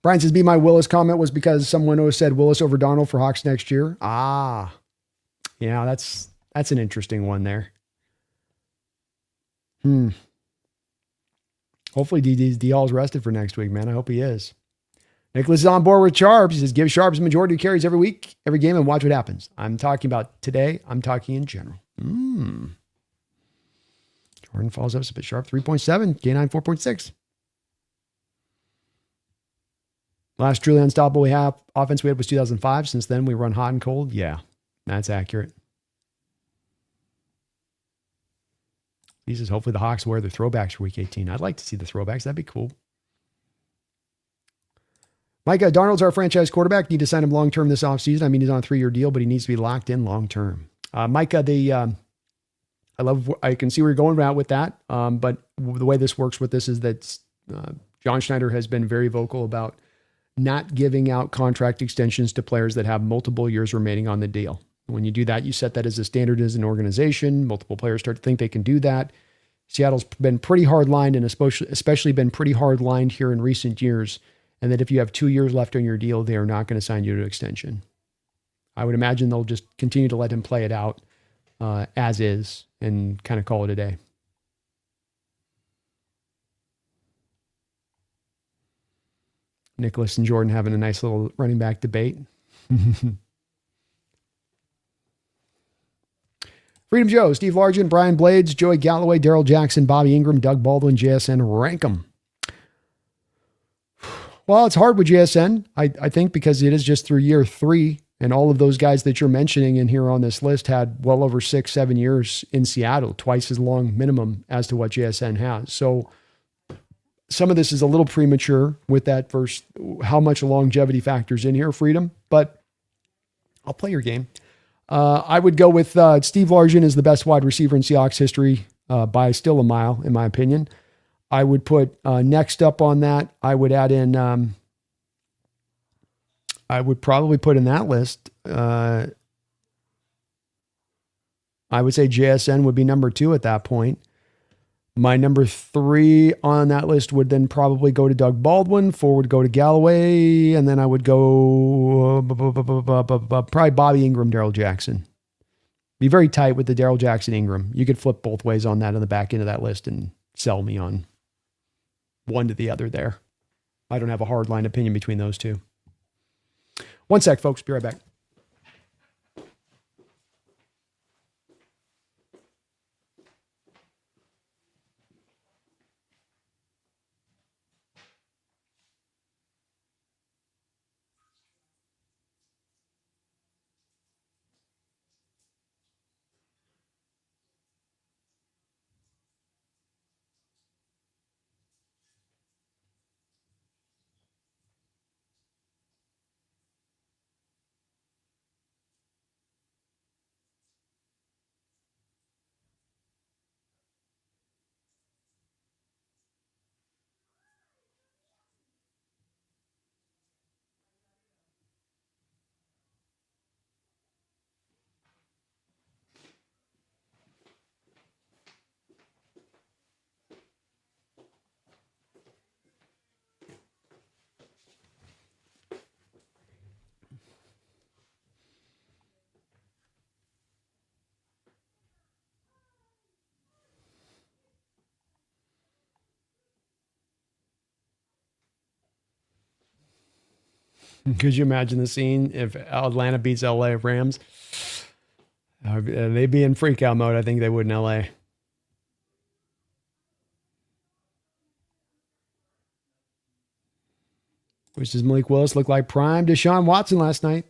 Brian says, my Willis comment was because someone said Willis over Donald for Hawks next year. Yeah, that's an interesting one there. Hopefully D-Hall's rested for next week, man. I hope he is. Nicholas is on board with Sharps. He says, give Sharps a majority of carries every week, every game, and watch what happens. I'm talking about today. I'm talking in general. Jordan falls up a bit sharp. 3.7. K9, 4.6. Last truly unstoppable offense we had was 2005. Since then, we run hot and cold. Yeah. That's accurate. He says, hopefully the Hawks wear the throwbacks for week 18. I'd like to see the throwbacks. That'd be cool. Mike, Darnold's our franchise quarterback. Need to sign him long-term this offseason. I mean, he's on a 3-year deal, but he needs to be locked in long-term. Mike, I can see where you're going out with that. But the way this works with this is that John Schneider has been very vocal about not giving out contract extensions to players that have multiple years remaining on the deal. When you do that, you set that as a standard as an organization. Multiple players start to think they can do that. Seattle's been pretty hard-lined and especially been pretty hard-lined here in recent years. And that if you have 2 years left on your deal, they are not going to sign you to an extension. I would imagine they'll just continue to let him play it out as is and kind of call it a day. Nicholas and Jordan having a nice little running back debate. Freedom Joe, Steve Largent, Brian Blades, Joey Galloway, Daryl Jackson, Bobby Ingram, Doug Baldwin, JSN, rank them. Well, it's hard with JSN, I think, because it is just through year 3, and all of those guys that you're mentioning in here on this list had well over 6-7 years in Seattle, twice as long minimum as to what JSN has. So some of this is a little premature with that first, how much longevity factors in here, Freedom, but I'll play your game. I would go with Steve Largent is the best wide receiver in Seahawks history by still a mile, in my opinion. I would put next up on that. I would add in, I would probably put in that list. I would say JSN would be number 2 at that point. My number 3 on that list would then probably go to Doug Baldwin. 4 would go to Galloway. And then I would go probably Bobby Ingram, Daryl Jackson. Be very tight with the Daryl Jackson Ingram. You could flip both ways on that on the back end of that list and sell me on one to the other there. I don't have a hard line opinion between those two. One sec, folks. Be right back. Could you imagine the scene if Atlanta beats LA Rams? They'd be in freak out mode. I think they would in LA. Which does Malik Willis look like prime Deshaun Watson last night?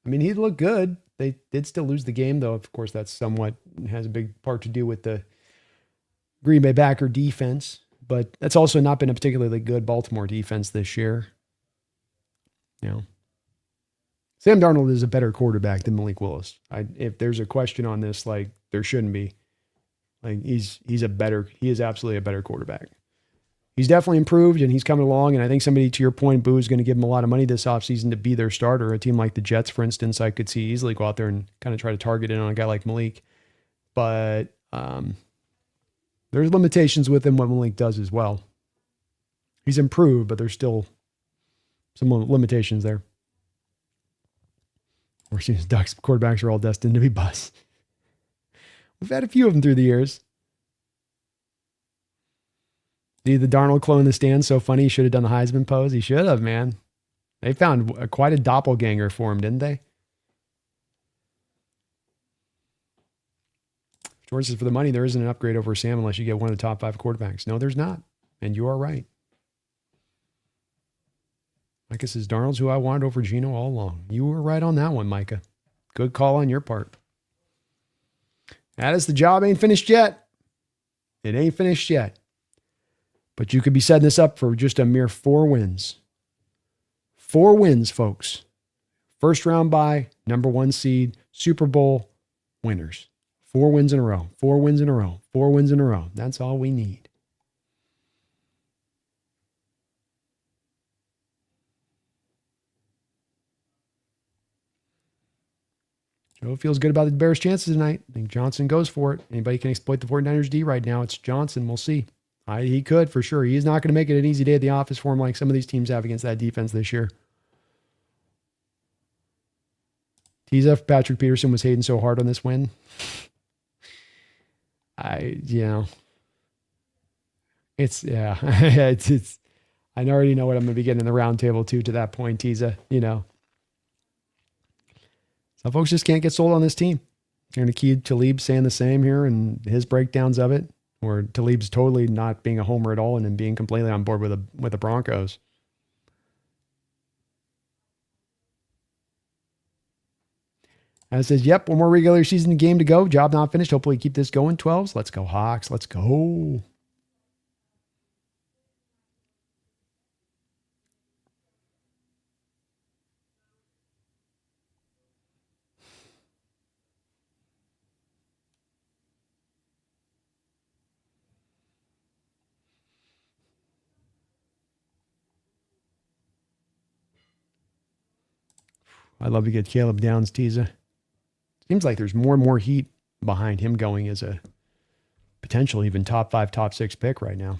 I mean, he looked good. They did still lose the game, though. Of course, that's somewhat has a big part to do with the Green Bay Packer defense. But that's also not been a particularly good Baltimore defense this year. You know, Sam Darnold is a better quarterback than Malik Willis. If there's a question on this, like there shouldn't be. Like he is absolutely a better quarterback. He's definitely improved and he's coming along. And I think somebody, to your point, Boo, is going to give him a lot of money this offseason to be their starter. A team like the Jets, for instance, I could see easily go out there and kind of try to target in on a guy like Malik. But there's limitations with him what Malik does as well. He's improved, but there's still some limitations there. Or Ducks quarterbacks are all destined to be busts. We've had a few of them through the years. The Darnold clone in the stand so funny. He should have done the Heisman pose. He should have, man. They found quite a doppelganger for him, didn't they? George says, for the money, there isn't an upgrade over Sam unless you get one of the top 5 quarterbacks. No, there's not. And you are right. Micah says, Darnold's who I wanted over Geno all along. You were right on that one, Micah. Good call on your part. That is, the job ain't finished yet. It ain't finished yet. But you could be setting this up for just a mere 4 wins. 4 wins, folks. First round bye, number 1 seed, Super Bowl winners. 4 wins in a row. 4 wins in a row. 4 wins in a row. That's all we need. Joe feels good about the Bears' chances tonight. I think Johnson goes for it. Anybody can exploit the 49ers D right now. It's Johnson. We'll see. He could, for sure. He's not going to make it an easy day at the office for him like some of these teams have against that defense this year. TZF Patrick Peterson was hating so hard on this win. It's I already know what I'm going to be getting in the round table too to that point, Tiza, Some folks just can't get sold on this team. You're going to keep Talib saying the same here and his breakdowns of it, or Talib's totally not being a homer at all and then being completely on board with the Broncos. And it says, yep, one more regular season game to go. Job not finished. Hopefully keep this going, 12s. Let's go, Hawks. Let's go. I'd love to get Caleb Downs, Tiza. Seems like there's more and more heat behind him going as a potential even top 5, top 6 pick right now.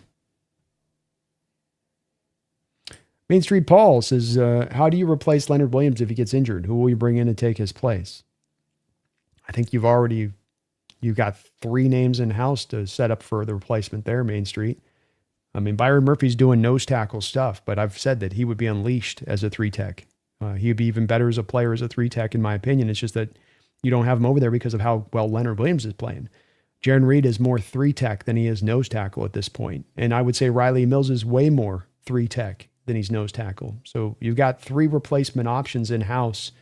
Main Street Paul says, how do you replace Leonard Williams if he gets injured? Who will you bring in to take his place? I think you've already you've got 3 names in-house to set up for the replacement there, Main Street. I mean, Byron Murphy's doing nose tackle stuff, but I've said that he would be unleashed as a 3-tech. He would be even better as a player as a 3-tech, in my opinion. It's just that you don't have him over there because of how well Leonard Williams is playing. Jaron Reed is more 3-tech than he is nose tackle at this point. And I would say Riley Mills is way more 3-tech than he's nose tackle. So you've got 3 replacement options in-house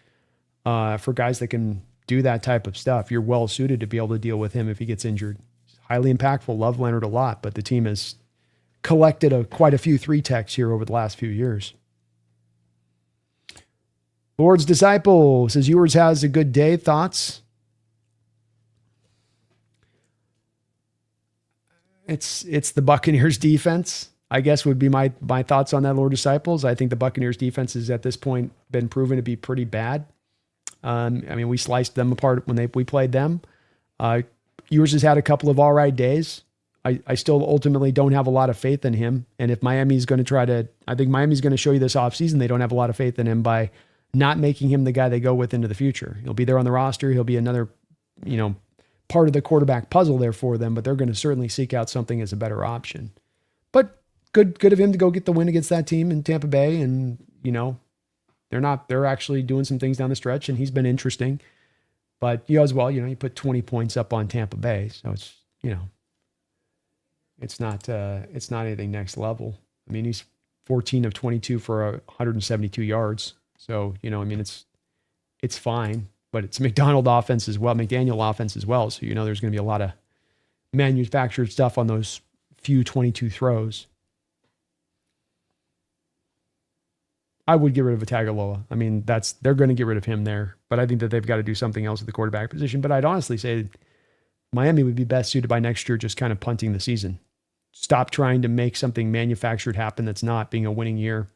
for guys that can do that type of stuff. You're well suited to be able to deal with him if he gets injured. He's highly impactful. Love Leonard a lot, but the team has collected quite a few 3-techs here over the last few years. Lord's Disciple says, yours has a good day. Thoughts? It's the Buccaneers defense, I guess, would be my thoughts on that, Lord Disciples. I think the Buccaneers defense has at this point been proven to be pretty bad. I mean, we sliced them apart when we played them. Yours has had a couple of all right days. I still ultimately don't have a lot of faith in him. And if Miami's going to I think Miami's going to show you this offseason, they don't have a lot of faith in him by not making him the guy they go with into the future. He'll be there on the roster. He'll be another, part of the quarterback puzzle there for them, but they're going to certainly seek out something as a better option. But good of him to go get the win against that team in Tampa Bay. And, they're actually doing some things down the stretch, and he's been interesting. But you as well, you put 20 points up on Tampa Bay. So it's, it's not anything next level. I mean, he's 14 of 22 for 172 yards. So, it's fine, but it's McDonald offense as well, McDaniel offense as well. So, there's going to be a lot of manufactured stuff on those few 22 throws. I would get rid of Tagovailoa. I mean, they're going to get rid of him there, but I think that they've got to do something else at the quarterback position. But I'd honestly say Miami would be best suited by next year just kind of punting the season. Stop trying to make something manufactured happen that's not being a winning year,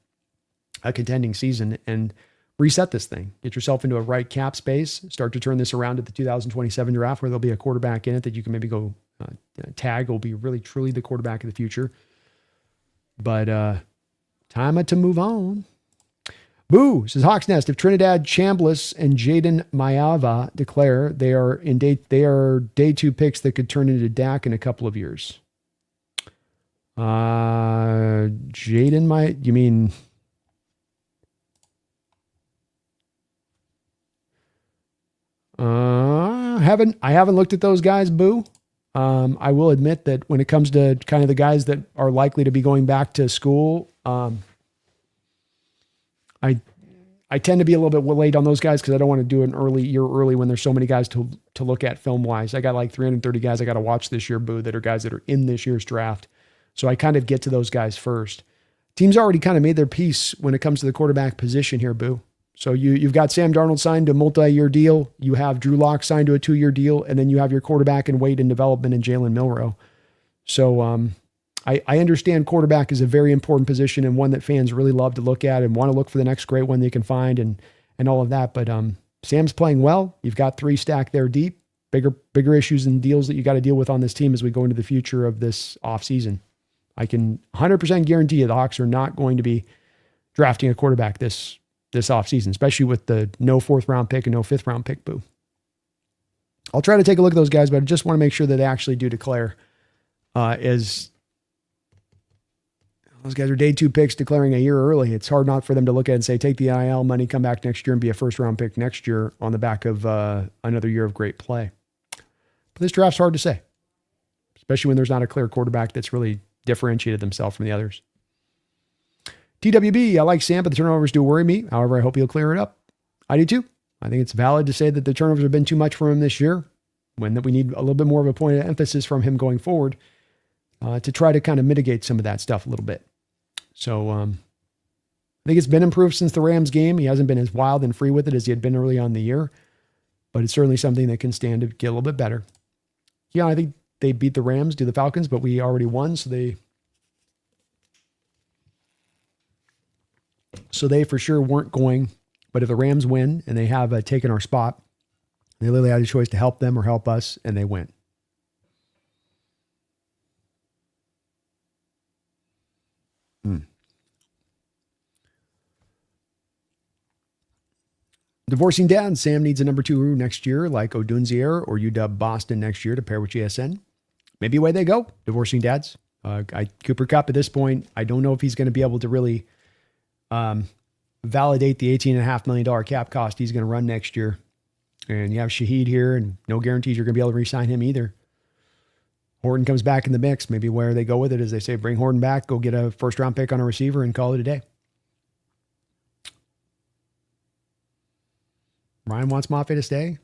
a contending season, and reset this thing. Get yourself into a right cap space. Start to turn this around at the 2027 draft where there'll be a quarterback in it that you can maybe go tag will be really, truly the quarterback of the future. But time to move on. Boo, says Hawks Nest. If Trinidad Chambliss and Jaden Mayava declare they are day 2 picks that could turn into Dak in a couple of years. You mean I haven't looked at those guys, Boo. I will admit that when it comes to kind of the guys that are likely to be going back to school, I tend to be a little bit late on those guys because I don't want to do an year early when there's so many guys to look at film wise. I got like 330 guys I got to watch this year, Boo, that are guys that are in this year's draft. So I kind of get to those guys first. Teams already kind of made their peace when it comes to the quarterback position here, Boo. So you've got Sam Darnold signed to a multi-year deal. You have Drew Lock signed to a 2-year deal, and then you have your quarterback and wait in development in Jalen Milroe. So I understand quarterback is a very important position and one that fans really love to look at and want to look for the next great one they can find and all of that. But Sam's playing well. You've got 3 stacked there deep. Bigger issues and deals that you got to deal with on this team as we go into the future of this offseason. I can 100% guarantee you the Hawks are not going to be drafting a quarterback this offseason, especially with the no 4th round pick and no 5th round pick, Boo. I'll try to take a look at those guys, but I just want to make sure that they actually do declare as those guys are day 2 picks declaring a year early. It's hard not for them to look at and say, take the IL money, come back next year and be a 1st round pick next year on the back of another year of great play. But this draft's hard to say, especially when there's not a clear quarterback that's really differentiated themselves from the others. TWB, I like Sam, but the turnovers do worry me. However, I hope he'll clear it up. I do too. I think it's valid to say that the turnovers have been too much for him this year, when that we need a little bit more of a point of emphasis from him going forward to try to kind of mitigate some of that stuff a little bit. So I think it's been improved since the Rams game. He hasn't been as wild and free with it as he had been early on in the year, but it's certainly something that can stand to get a little bit better. Yeah, I think they beat the Rams, do the Falcons, but we already won, so they for sure weren't going. But if the Rams win and they have taken our spot, they literally had a choice to help them or help us, and they win. Divorcing dad, Sam needs a number 2 next year, like Odunzier or UW Boston next year to pair with GSN. Maybe away they go, divorcing dads. Cooper Kupp at this point, I don't know if he's going to be able to really validate the $18.5 million cap cost he's going to run next year. And you have Shaheed here, and no guarantees you're going to be able to re-sign him either. Horton comes back in the mix. Maybe where they go with it is they say, bring Horton back, go get a first-round pick on a receiver, and call it a day. Brian wants Mafe to stay.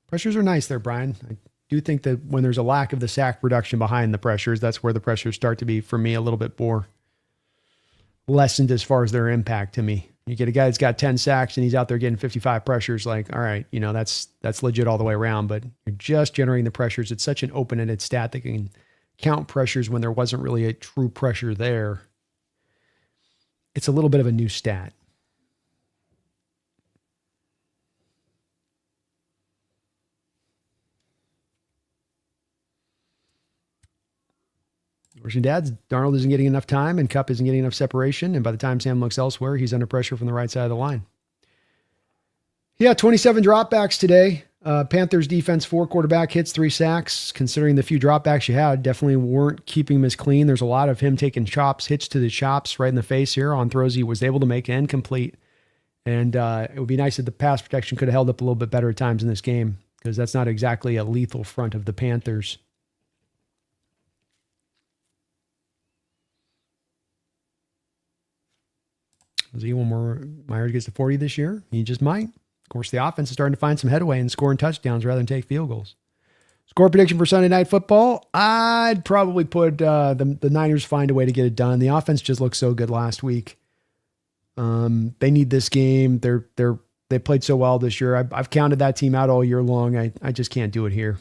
Pressures are nice there, Brian. I do think that when there's a lack of the sack production behind the pressures, that's where the pressures start to be, for me, a little bit more lessened as far as their impact to me. You get a guy that's got 10 sacks and he's out there getting 55 pressures, like, all right, that's legit all the way around, but you're just generating the pressures. It's such an open-ended stat that can count pressures when there wasn't really a true pressure there. It's a little bit of a new stat. Where's your dad's? Darnold isn't getting enough time and Kupp isn't getting enough separation. And by the time Sam looks elsewhere, he's under pressure from the right side of the line. Yeah, 27 dropbacks today. Panthers defense, 4 quarterback hits, 3 sacks. Considering the few dropbacks you had, definitely weren't keeping him as clean. There's a lot of him taking hits to the chops right in the face here on throws he was able to make and complete. And it would be nice if the pass protection could have held up a little bit better at times in this game, because that's not exactly a lethal front of the Panthers. Is he one more? Myers gets to 40 this year. He just might. Of course, the offense is starting to find some headway and scoring touchdowns rather than take field goals. Score prediction for Sunday Night Football. I'd probably put the Niners find a way to get it done. The offense just looked so good last week. They need this game. They played so well this year. I've counted that team out all year long. I just can't do it here.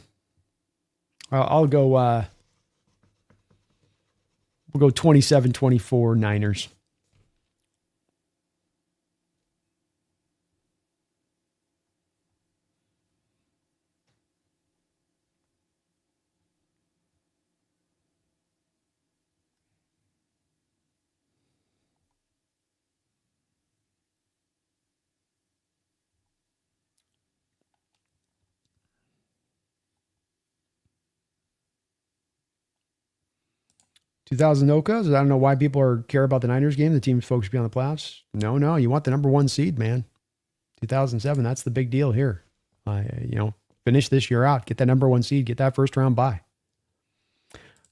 I'll go. We'll go 27-24 Niners. 2000 Okas. I don't know why people care about the Niners game. The team's focused beyond the playoffs. No. You want the number 1 seed, man. 2007. That's the big deal here. Finish this year out. Get that number 1 seed. Get that first round bye.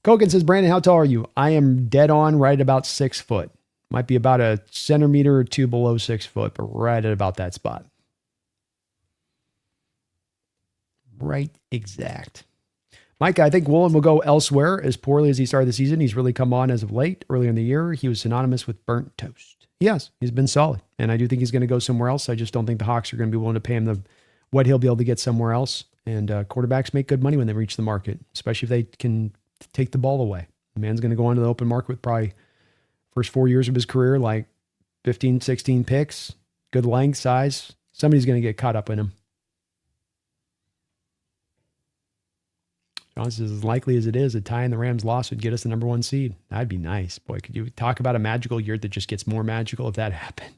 Kogan says, Brandon, how tall are you? I am dead on right at about 6 foot. Might be about a centimeter or 2 below 6 foot, but right at about that spot. Right exact. Mike, I think Woolen will go elsewhere. As poorly as he started the season, he's really come on as of late. Earlier in the year, he was synonymous with burnt toast. Yes, he's been solid. And I do think he's going to go somewhere else. I just don't think the Hawks are going to be willing to pay him what he'll be able to get somewhere else. And quarterbacks make good money when they reach the market, especially if they can take the ball away. The man's going to go into the open market with probably first 4 years of his career, like 15, 16 picks, good length, size. Somebody's going to get caught up in him. Says, as likely as it is, a tie in the Rams loss would get us the number 1 seed. That'd be nice. Boy, could you talk about a magical year that just gets more magical if that happened?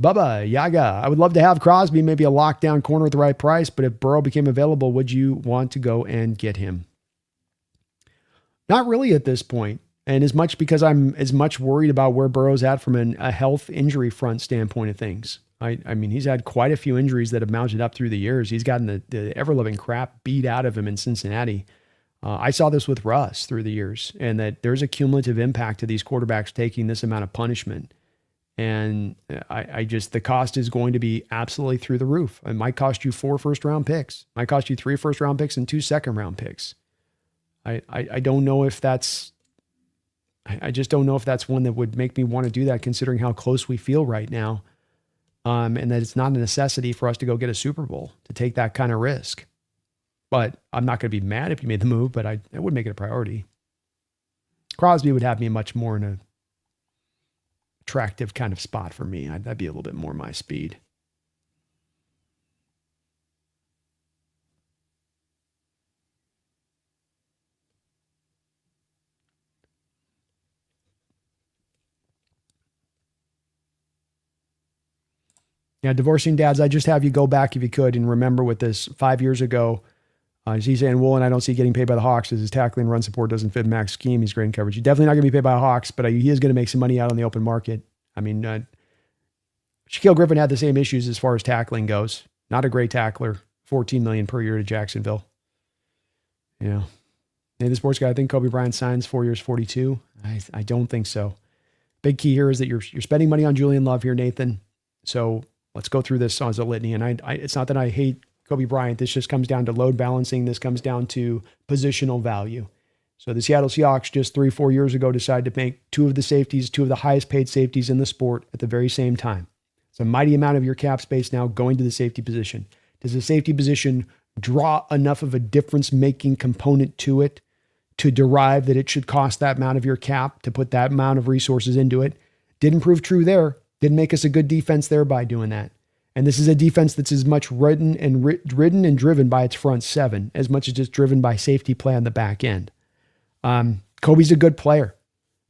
Bubba, Yaga, I would love to have Crosby, maybe a lockdown corner at the right price, but if Burrow became available, would you want to go and get him? Not really at this point. And as much because I'm as much worried about where Burrow's at from a health injury front standpoint of things. I mean, he's had quite a few injuries that have mounted up through the years. He's gotten the ever-living crap beat out of him in Cincinnati. I saw this with Russ through the years, and that there's a cumulative impact to these quarterbacks taking this amount of punishment. And the cost is going to be absolutely through the roof. It might cost you 4 first-round picks. It might cost you 3 first-round picks and 2 second-round picks. I don't know if that's... I just don't know if that's one that would make me want to do that, considering how close we feel right now. And that it's not a necessity for us to go get a Super Bowl to take that kind of risk. But I'm not going to be mad if you made the move, but I would make it a priority. Crosby would have me much more in a attractive kind of spot for me. That'd be a little bit more my speed. Yeah, divorcing dads, I just have you go back if you could and remember with this 5 years ago. He's saying, well, and I don't see getting paid by the Hawks as his tackling run support doesn't fit Mac's scheme. He's great in coverage. He's definitely not going to be paid by the Hawks, but he is going to make some money out on the open market. I mean, Shaquille Griffin had the same issues as far as tackling goes. Not a great tackler. $14 million per year to Jacksonville. You know, the sports guy, I think Kobe Bryant signs 4 years, 42. I don't think so. Big key here is that you're spending money on Julian Love here, Nathan. So let's go through this as a litany. And it's not that I hate Kobe Bryant. This just comes down to load balancing. This comes down to positional value. So the Seattle Seahawks just 3-4 years ago decided to make two of the highest paid safeties in the sport at the very same time. It's a mighty amount of your cap space now going to the safety position. Does the safety position draw enough of a difference-making component to it to derive that it should cost that amount of your cap to put that amount of resources into it? Didn't prove true there. Didn't make us a good defense there by doing that. And this is a defense that's as much ridden and driven by its front seven as much as just driven by safety play on the back end. Kobe's a good player,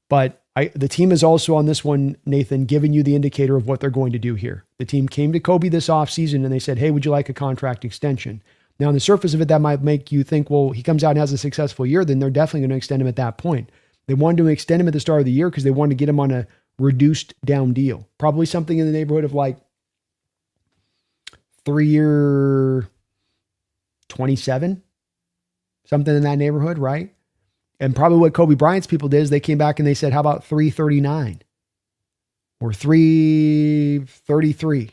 but the team is also on this one, Nathan, giving you the indicator of what they're going to do here. The team came to Kobe this offseason and they said, hey, would you like a contract extension? Now, on the surface of it, that might make you think, well, he comes out and has a successful year, then they're definitely going to extend him at that point. They wanted to extend him at the start of the year because they wanted to get him on a reduced down deal. Probably something in the neighborhood of like 3-year 27, something in that neighborhood, right? And probably what Kobe Bryant's people did is they came back and they said, how about 339 or 333?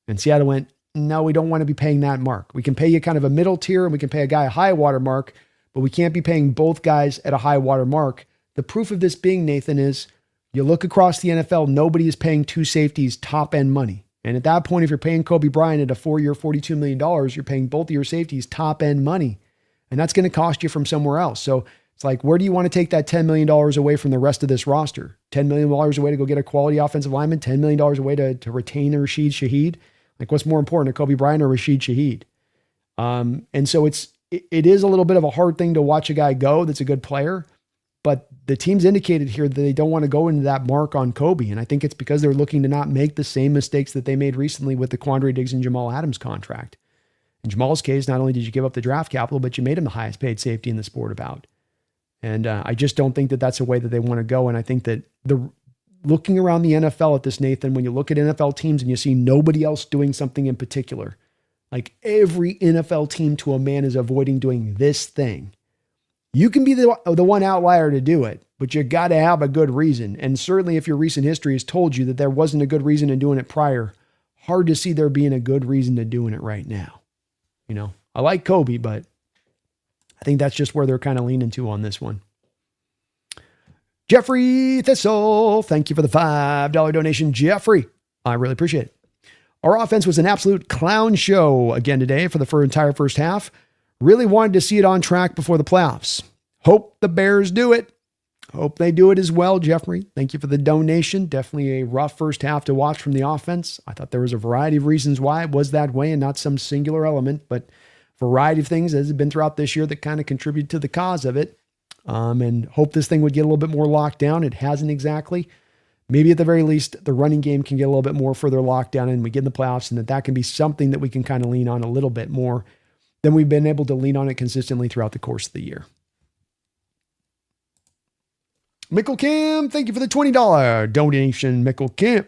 And Seattle went, no, we don't want to be paying that mark. We can pay you kind of a middle tier and we can pay a guy a high water mark, but we can't be paying both guys at a high water mark. The proof of this being, Nathan, is you look across the NFL, nobody is paying two safeties top end money. And at that point, if you're paying Kobe Bryant at a 4-year, $42 million, you're paying both of your safeties top end money. And that's going to cost you from somewhere else. So it's like, where do you want to take that $10 million away from the rest of this roster? $10 million away to go get a quality offensive lineman, $10 million away to retain a Rashid Shaheed. Like, what's more important, a Kobe Bryant or Rashid Shaheed? And so it is a little bit of a hard thing to watch a guy go that's a good player, but the team's indicated here that they don't want to go into that mark on Kobe. And I think it's because they're looking to not make the same mistakes that they made recently with the Quandre Diggs and Jamal Adams contract. In Jamal's case, not only did you give up the draft capital, but you made him the highest paid safety in the sport about. And I just don't think that that's a way that they want to go. And I think that looking around the NFL at this, Nathan, when you look at NFL teams and you see nobody else doing something in particular, like every NFL team to a man is avoiding doing this thing. You can be the one outlier to do it, but you got to have a good reason. And certainly if your recent history has told you that there wasn't a good reason in doing it prior, hard to see there being a good reason to doing it right now. You know, I like Kobe, but I think that's just where they're kind of leaning to on this one. Jeffrey Thistle, thank you for the $5 donation, Jeffrey. I really appreciate it. Our offense was an absolute clown show again today for the entire first half. Really wanted to see it on track before the playoffs. Hope the Bears do it. Hope they do it as well, Jeffrey. Thank you for the donation. Definitely a rough first half to watch from the offense. I thought there was a variety of reasons why it was that way and not some singular element, but variety of things as has been throughout this year that kind of contribute to the cause of it. And hope this thing would get a little bit more locked down. It hasn't exactly. Maybe at the very least, the running game can get a little bit more further locked down and we get in the playoffs and that can be something that we can kind of lean on a little bit more than we've been able to lean on it consistently throughout the course of the year. Mickle Cam, thank you for the $20 donation, Mickle Cam.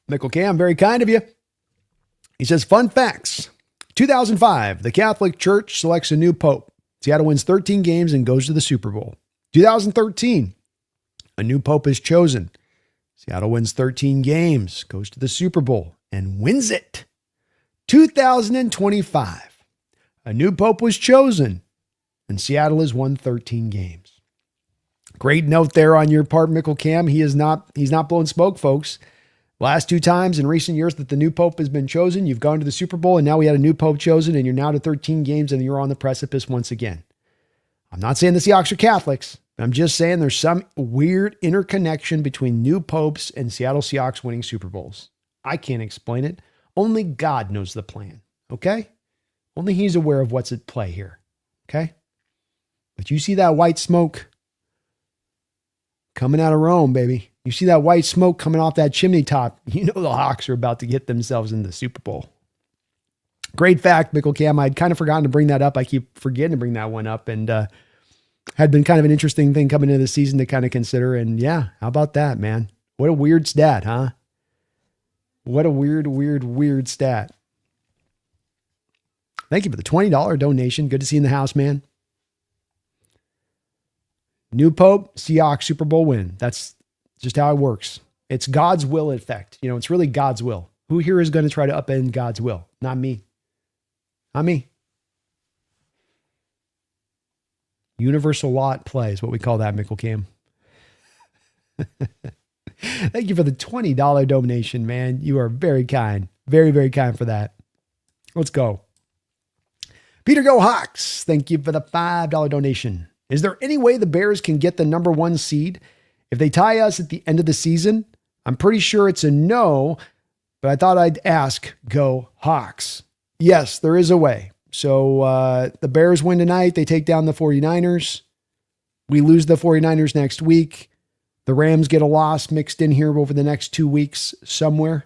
Mickle Cam, very kind of you. He says, fun facts. 2005, the Catholic Church selects a new pope. Seattle wins 13 games and goes to the Super Bowl. 2013, a new pope is chosen. Seattle wins 13 games, goes to the Super Bowl, and wins it. 2025, a new pope was chosen, and Seattle has won 13 games. Great note there on your part, Mickle Cam. He's not blowing smoke, folks. Last two times in recent years that the new pope has been chosen, you've gone to the Super Bowl, and now we had a new pope chosen, and you're now to 13 games, and you're on the precipice once again. I'm not saying the Seahawks are Catholics. I'm just saying there's some weird interconnection between new popes and Seattle Seahawks winning Super Bowls. I can't explain it. Only God knows the plan, okay? Only he's aware of what's at play here. Okay? But you see that white smoke coming out of Rome, baby. You see that white smoke coming off that chimney top. You know the Hawks are about to get themselves in the Super Bowl. Great fact, Mickle Cam. I'd kind of forgotten to bring that up. I keep forgetting to bring that one up, and had been kind of an interesting thing coming into the season to kind of consider. And yeah, how about that, man? What a weird stat, huh? What a weird stat. Thank you for the $20 donation. Good to see you in the house, man. New Pope, Seahawks Super Bowl win. That's just how it works. It's God's will in effect. You know, it's really God's will. Who here is going to try to upend God's will? Not me. Not me. Universal law at play is what we call that, Mickle Cam. Thank you for the $20 donation, man. You are very kind. Very kind for that. Let's go. Peter Go Hawks, thank you for the $5 donation. Is there any way the Bears can get the number 1 seed if they tie us at the end of the season? I'm pretty sure it's a no, but I thought I'd ask. Go Hawks. Yes, there is a way. So the Bears win tonight. They take down the 49ers. We lose the 49ers next week. The Rams get a loss mixed in here over the next 2 weeks somewhere.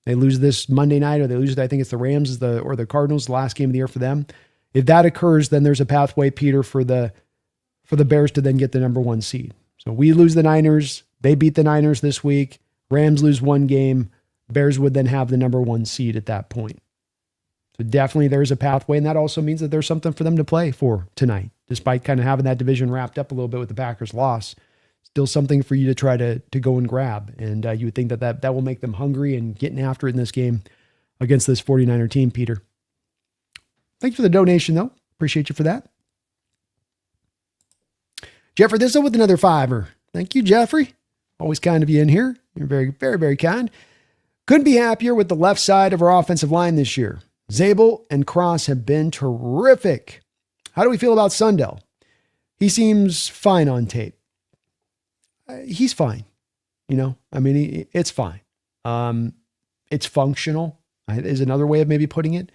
They lose this Monday night, or they lose, I think it's the Rams or the Cardinals, the last game of the year for them. If that occurs, then there's a pathway, Peter, for the Bears to then get the number 1 seed. So we lose the Niners. They beat the Niners this week. Rams lose 1 game. Bears would then have the number 1 seed at that point. So definitely there's a pathway, and that also means that there's something for them to play for tonight, despite kind of having that division wrapped up a little bit with the Packers' loss. Still something for you to try to go and grab. And you would think that will make them hungry and getting after it in this game against this 49er team, Peter. Thanks for the donation, though. Appreciate you for that. Jeffrey Thistle with another $5. Thank you, Jeffrey. Always kind of you in here. You're very kind. Couldn't be happier with the left side of our offensive line this year. Zabel and Cross have been terrific. How do we feel about Sundell? He seems fine on tape. He's fine. You know, I mean, it's fine. It's functional is another way of maybe putting it.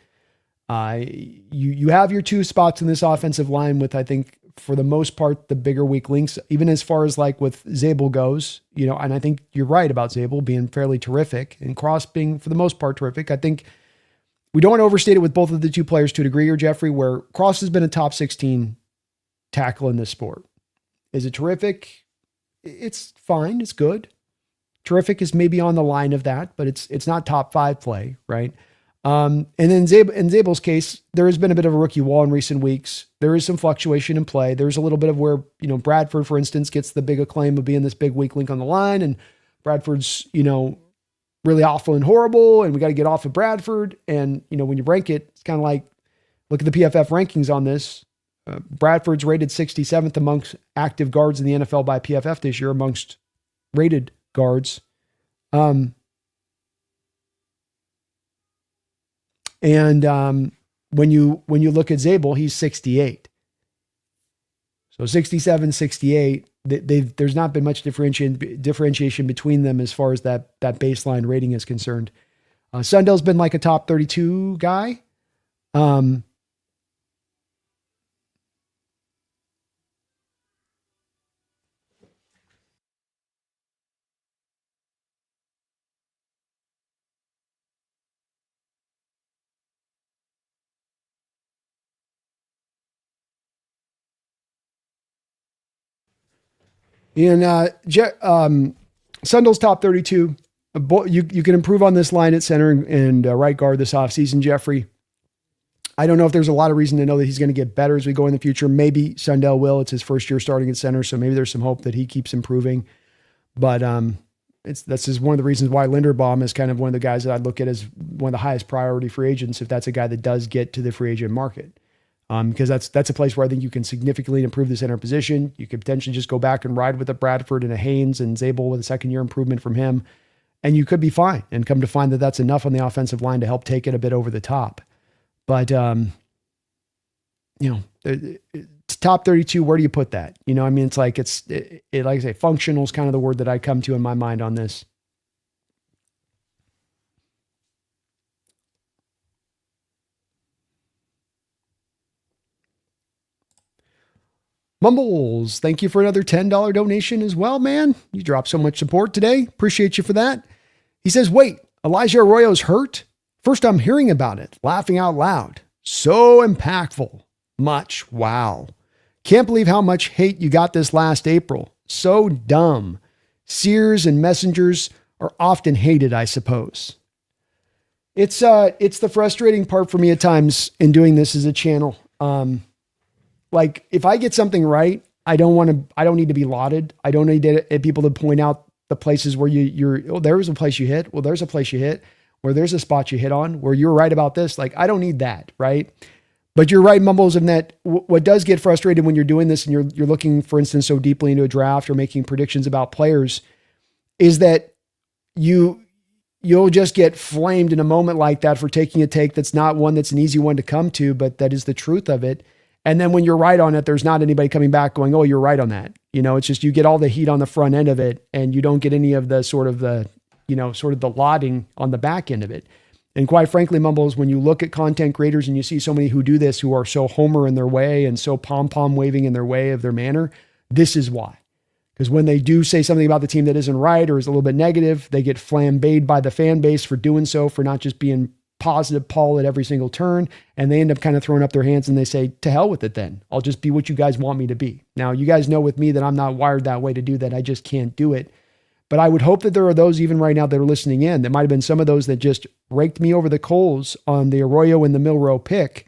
You have your 2 spots in this offensive line with, I think, for the most part, the bigger weak links, even as far as like with Zabel goes, you know, and I think you're right about Zabel being fairly terrific and Cross being, for the most part, terrific. I think we don't want to overstate it with both of the 2 players to a degree, or Jeffrey, where Cross has been a top 16 tackle in this sport. Is it terrific? It's fine. It's good. Terrific is maybe on the line of that, but it's not top 5 play, right? And then in Zabel's case, there has been a bit of a rookie wall in recent weeks. There is some fluctuation in play. There's a little bit of where, you know, Bradford, for instance, gets the big acclaim of being this big weak link on the line, and Bradford's, you know, really awful and horrible, and we got to get off of Bradford. And, you know, when you rank it, it's kind of like, look at the PFF rankings on this. Bradford's rated 67th amongst active guards in the NFL by PFF this year amongst rated guards. And when you look at Zabel, he's 68. So 67, 68, there's not been much differentiation between them as far as that baseline rating is concerned. Sundell's been like a top 32 guy. And Sundell's top 32. You can improve on this line at center and right guard this offseason, Jeffrey. I don't know if there's a lot of reason to know that he's going to get better as we go in the future. Maybe Sundell will. It's his first year starting at center, so maybe there's some hope that he keeps improving. But that's just one of the reasons why Linderbaum is kind of one of the guys that I'd look at as one of the highest priority free agents if that's a guy that does get to the free agent market. Because that's a place where I think you can significantly improve the center position. You could potentially just go back and ride with a Bradford and a Haynes and Zabel with a second-year improvement from him, and you could be fine and come to find that that's enough on the offensive line to help take it a bit over the top. But, it's top 32, where do you put that? You know, I mean, it's like, like I say, functional is kind of the word that I come to in my mind on this. Mumbles, thank you for another $10 donation as well, man. You dropped so much support today. Appreciate you for that. He says, wait, Elijah Arroyo's hurt? First I'm hearing about it, laughing out loud. So impactful. Much. Wow. Can't believe how much hate you got this last April. So dumb. Seers and messengers are often hated, I suppose. It's the frustrating part for me at times in doing this as a channel. Like if I get something right, I don't need to be lauded. I don't need people to point out the places where there was a place you hit. Well, there's a place you hit, where there's a spot you hit on, where you're right about this. Like, I don't need that. Right. But you're right, Mumbles, in that what does get frustrated when you're doing this and you're looking, for instance, so deeply into a draft or making predictions about players is that you'll just get flamed in a moment like that for taking a take that's not one that's an easy one to come to, but that is the truth of it. And then when you're right on it, there's not anybody coming back going, oh, you're right on that. It's just, you get all the heat on the front end of it and you don't get any of the sort of the lauding on the back end of it. And quite frankly, Mumbles, when you look at content creators and you see so many who do this, who are so homer in their way and so pom-pom waving in their way of their manner, this is why. Because when they do say something about the team that isn't right or is a little bit negative, they get flambéed by the fan base for doing so, for not just being positive Paul at every single turn. And they end up kind of throwing up their hands and they say, to hell with it then. I'll just be what you guys want me to be. Now, you guys know with me that I'm not wired that way to do that. I just can't do it. But I would hope that there are those even right now that are listening in. That might have been some of those that just raked me over the coals on the Arroyo and the Milroe pick.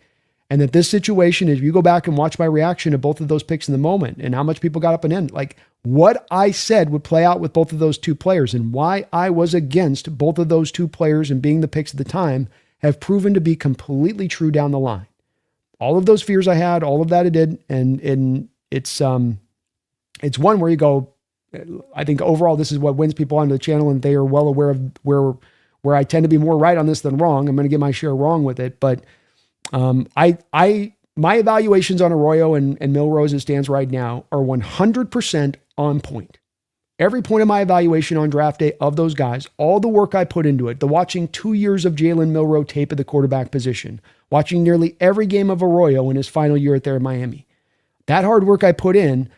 And that this situation, if you go back and watch my reaction to both of those picks in the moment and how much people got up and in, like what I said would play out with both of those two players and why I was against both of those two players and being the picks at the time have proven to be completely true down the line. All of those fears I had, all of that I did. And it's one where you go, I think overall, this is what wins people onto the channel and they are well aware of where I tend to be more right on this than wrong. I'm going to get my share wrong with it, but my evaluations on Arroyo and Milroe as it stands right now are 100% on point. Every point of my evaluation on draft day of those guys, all the work I put into it, the watching 2 years of Jalen Milroe tape at the quarterback position, watching nearly every game of Arroyo in his final year there in Miami. That hard work I put in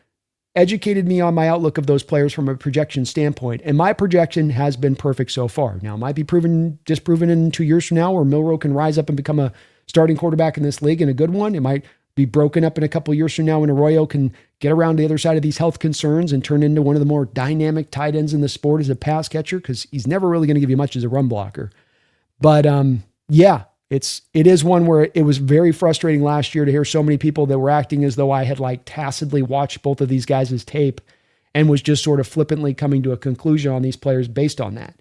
educated me on my outlook of those players from a projection standpoint. And my projection has been perfect so far. Now, it might be disproven in 2 years from now where Milroe can rise up and become a starting quarterback in this league and a good one. It might be broken up in a couple of years from now when Arroyo can get around the other side of these health concerns and turn into one of the more dynamic tight ends in the sport as a pass catcher, because he's never really going to give you much as a run blocker. But yeah, it is one where it was very frustrating last year to hear so many people that were acting as though I had like tacitly watched both of these guys' tape and was just sort of flippantly coming to a conclusion on these players based on that.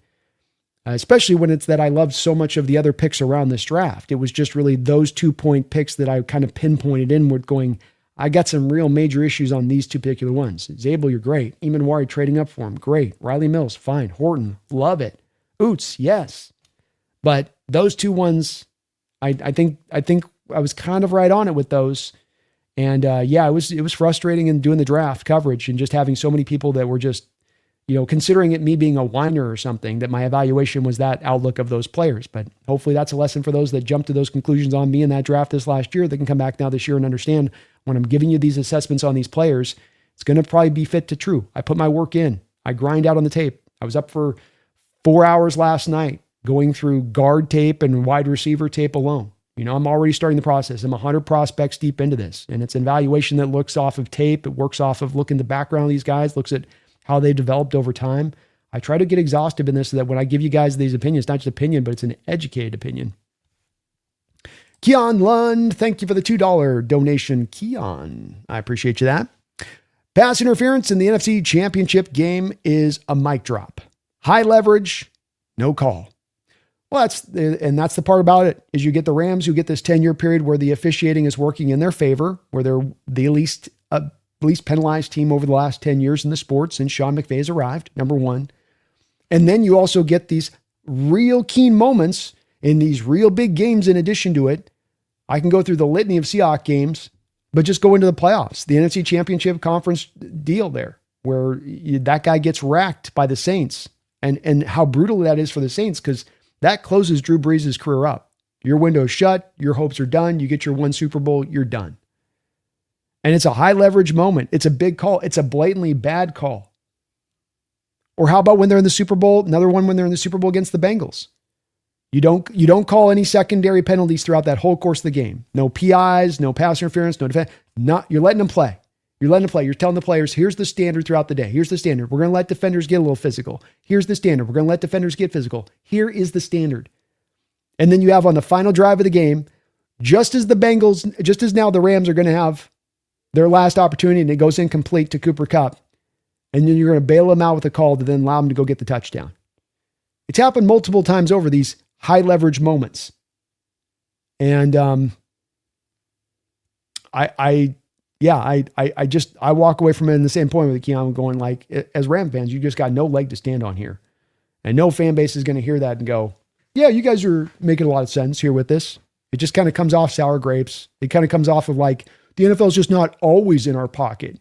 Especially when it's that I loved so much of the other picks around this draft. It was just really those 2-point picks that I kind of pinpointed inward going, I got some real major issues on these two particular ones. Zabel, you're great. Emanwari trading up for him. Great. Riley Mills, fine. Horton, love it. Oots, yes. But those two ones, I think I was kind of right on it with those. And yeah, it was frustrating in doing the draft coverage and just having so many people that were just, considering it me being a whiner or something, that my evaluation was that outlook of those players. But hopefully that's a lesson for those that jumped to those conclusions on me in that draft this last year. They can come back now this year and understand when I'm giving you these assessments on these players, it's going to probably be fit to true. I put my work in. I grind out on the tape. I was up for 4 hours last night going through guard tape and wide receiver tape alone. I'm already starting the process. I'm 100 prospects deep into this. And it's an evaluation that looks off of tape. It works off of looking at the background of these guys, looks at how they developed over time. I try to get exhaustive in this so that when I give you guys these opinions, not just opinion, but it's an educated opinion. Keon Lund, thank you for the $2 donation. Keon, I appreciate you that. Pass interference in the NFC Championship game is a mic drop. High leverage, no call. Well, that's the part about it is you get the Rams who get this 10-year period where the officiating is working in their favor, where they're the least penalized team over the last 10 years in the sport since Sean McVay has arrived, number one. And then you also get these real keen moments in these real big games in addition to it. I can go through the litany of Seahawks games, but just go into the playoffs, the NFC Championship conference deal there, where that guy gets racked by the Saints and how brutal that is for the Saints, because that closes Drew Brees' career up. Your window's shut. Your hopes are done. You get your one Super Bowl, you're done. And it's a high leverage moment. It's a big call. It's a blatantly bad call. Or how about when they're in the Super Bowl? Another one when they're in the Super Bowl against the Bengals. You don't call any secondary penalties throughout that whole course of the game. No PIs, no pass interference, no defense. You're letting them play. You're letting them play. You're telling the players, here's the standard throughout the day. Here's the standard. We're going to let defenders get a little physical. Here's the standard. We're going to let defenders get physical. Here is the standard. And then you have on the final drive of the game, just as now the Rams are going to have their last opportunity and it goes incomplete to Cooper Kupp. And then you're going to bail them out with a call to then allow them to go get the touchdown. It's happened multiple times over, these high leverage moments. And I walk away from it in the same point with Keon going like, as Ram fans, you just got no leg to stand on here. And no fan base is going to hear that and go, yeah, you guys are making a lot of sense here with this. It just kind of comes off sour grapes. It kind of comes off of like, the NFL is just not always in our pocket.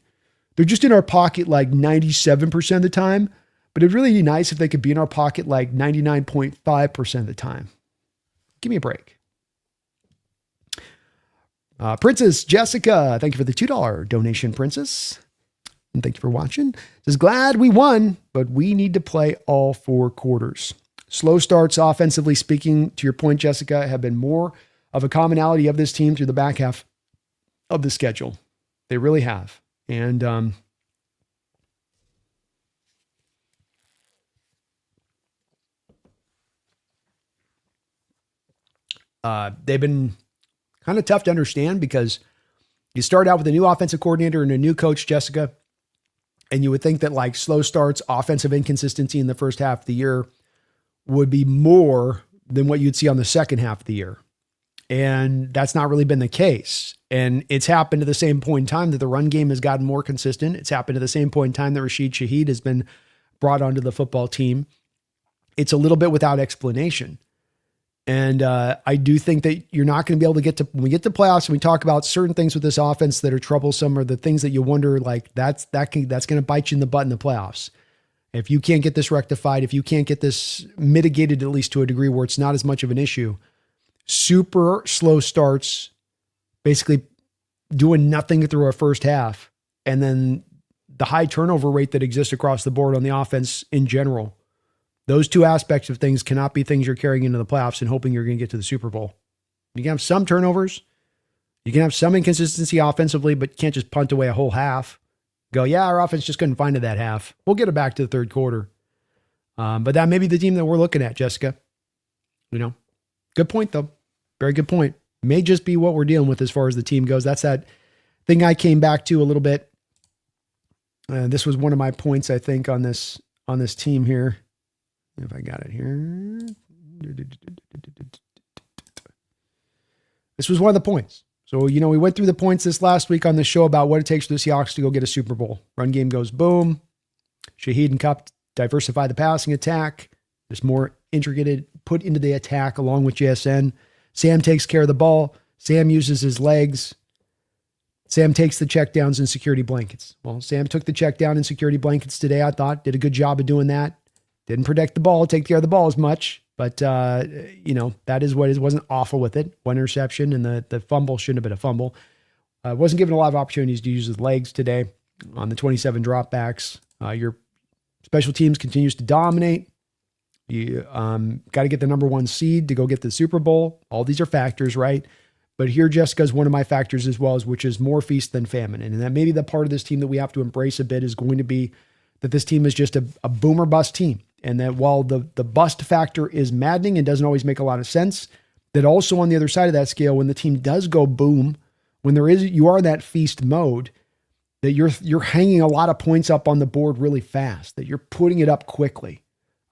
They're just in our pocket like 97% of the time, but it'd really be nice if they could be in our pocket like 99.5% of the time. Give me a break. Princess Jessica, thank you for the $2 donation, Princess. And thank you for watching. Says, glad we won, but we need to play all 4 quarters. Slow starts, offensively speaking, to your point, Jessica, have been more of a commonality of this team through the back half of the schedule. They really have. And they've been kind of tough to understand because you start out with a new offensive coordinator and a new coach, Jessica, and you would think that like slow starts, offensive inconsistency in the first half of the year would be more than what you'd see on the second half of the year. And that's not really been the case. And it's happened at the same point in time that the run game has gotten more consistent. It's happened at the same point in time that Rashid Shaheed has been brought onto the football team. It's a little bit without explanation. And I do think that you're not going to be able to get to, when we get to playoffs and we talk about certain things with this offense that are troublesome or the things that you wonder, like that's going to bite you in the butt in the playoffs. If you can't get this rectified, if you can't get this mitigated at least to a degree where it's not as much of an issue, super slow starts, basically doing nothing through our first half, and then the high turnover rate that exists across the board on the offense in general. Those two aspects of things cannot be things you're carrying into the playoffs and hoping you're going to get to the Super Bowl. You can have some turnovers. You can have some inconsistency offensively, but you can't just punt away a whole half. Go, yeah, our offense just couldn't find it that half. We'll get it back to the third quarter. But that may be the team that we're looking at, Jessica. You know, good point, though. Very good point. May just be what we're dealing with as far as the team goes. That's that thing I came back to a little bit. This was one of my points, I think, on this team here. If I got it here. This was one of the points. So, you know, we went through the points this last week on the show about what it takes for the Seahawks to go get a Super Bowl. Run game goes boom. Shaheed and Kupp diversify the passing attack. There's more intricate put into the attack along with JSN. Sam takes care of the ball. Sam uses his legs. Sam takes the checkdowns and security blankets. Well, Sam took the check down and security blankets today, I thought. Did a good job of doing that. Didn't protect the ball, take care of the ball as much. But, you know, that is what it wasn't awful with it. One interception and the fumble shouldn't have been a fumble. Wasn't given a lot of opportunities to use his legs today on the 27 dropbacks. Your special teams continues to dominate. You got to get the number 1 seed to go get the Super Bowl. All these are factors, right? But here, Jessica, is one of my factors as well, which is more feast than famine. And that maybe the part of this team that we have to embrace a bit is going to be that this team is just a boomer bust team. And that while the bust factor is maddening and doesn't always make a lot of sense, that also on the other side of that scale, when the team does go boom, when you are in that feast mode, that you're hanging a lot of points up on the board really fast, that you're putting it up quickly.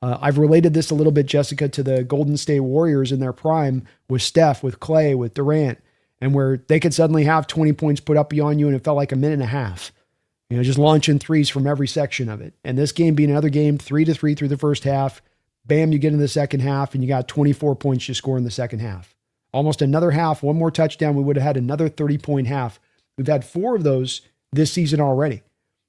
I've related this a little bit, Jessica, to the Golden State Warriors in their prime with Steph, with Clay, with Durant, and where they could suddenly have 20 points put up beyond you and it felt like a minute and a half. You know, just launching threes from every section of it. And this game being another game, 3-3 through the first half. Bam, you get into the second half and you got 24 points you score in the second half. Almost another half, one more touchdown. We would have had another 30-point half. We've had 4 of those this season already.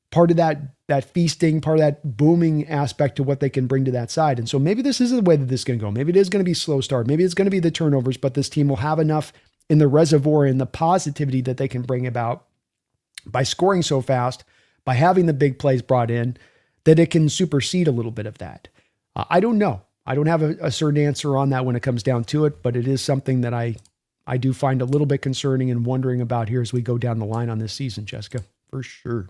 Part of that feasting, part of that booming aspect to what they can bring to that side. And so maybe this is the way that this is going to go. Maybe it is going to be slow start. Maybe it's going to be the turnovers, but this team will have enough in the reservoir and the positivity that they can bring about by scoring so fast, by having the big plays brought in, that it can supersede a little bit of that. I don't know. I don't have a certain answer on that when it comes down to it, but it is something that I do find a little bit concerning and wondering about here as we go down the line on this season, Jessica, for sure.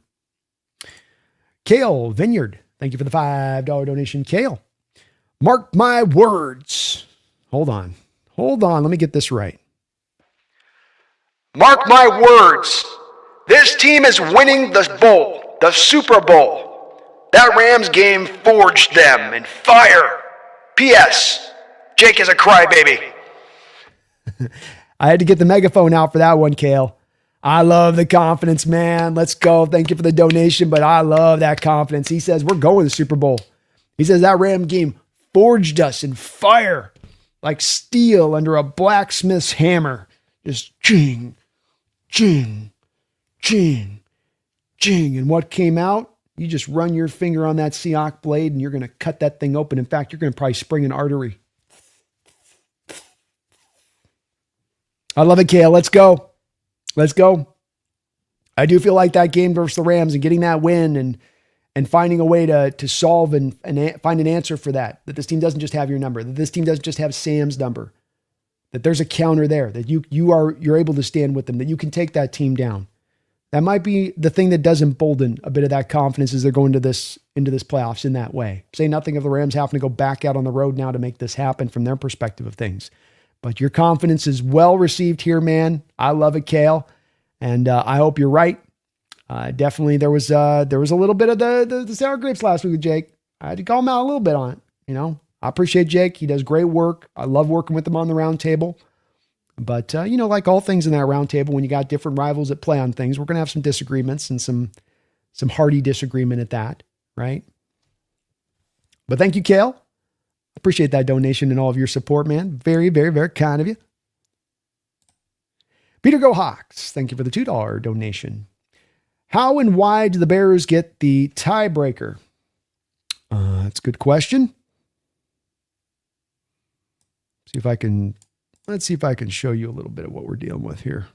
Kale Vineyard, thank you for the $5 donation. Kale, mark my words. Hold on. Let me get this right. Mark my words. This team is winning the bowl, the Super Bowl. That Rams game forged them in fire. P.S. Jake is a crybaby. I had to get the megaphone out for that one, Kale. I love the confidence, man. Let's go. Thank you for the donation, but I love that confidence. He says, we're going to the Super Bowl. He says that Ram game forged us in fire like steel under a blacksmith's hammer. Just ching, ching, ching, ching. And what came out? You just run your finger on that Seahawk blade and you're going to cut that thing open. In fact, you're going to probably spring an artery. I love it, Kale. Let's go. Let's go. I do feel like that game versus the Rams and getting that win and finding a way to solve and find an answer for that this team doesn't just have your number, that this team doesn't just have Sam's number, that there's a counter there, that you're able to stand with them, that you can take that team down. That might be the thing that does embolden a bit of that confidence as they're going into this playoffs in that way. Say nothing of the Rams having to go back out on the road now to make this happen from their perspective of things. But your confidence is well received here, man. I love it, Kale. And I hope you're right. Definitely there was a little bit of the sour grapes last week with Jake. I had to call him out a little bit on it. You know, I appreciate Jake. He does great work. I love working with him on the round table. But, like all things in that round table, when you got different rivals that play on things, we're going to have some disagreements and some hearty disagreement at that, right? But thank you, Kale. Appreciate that donation and all of your support, man. Very, very, very kind of you. Peter Go Hawks, thank you for the $2 donation. How and why do the Bears get the tiebreaker? That's a good question. Let's see if I can show you a little bit of what we're dealing with here.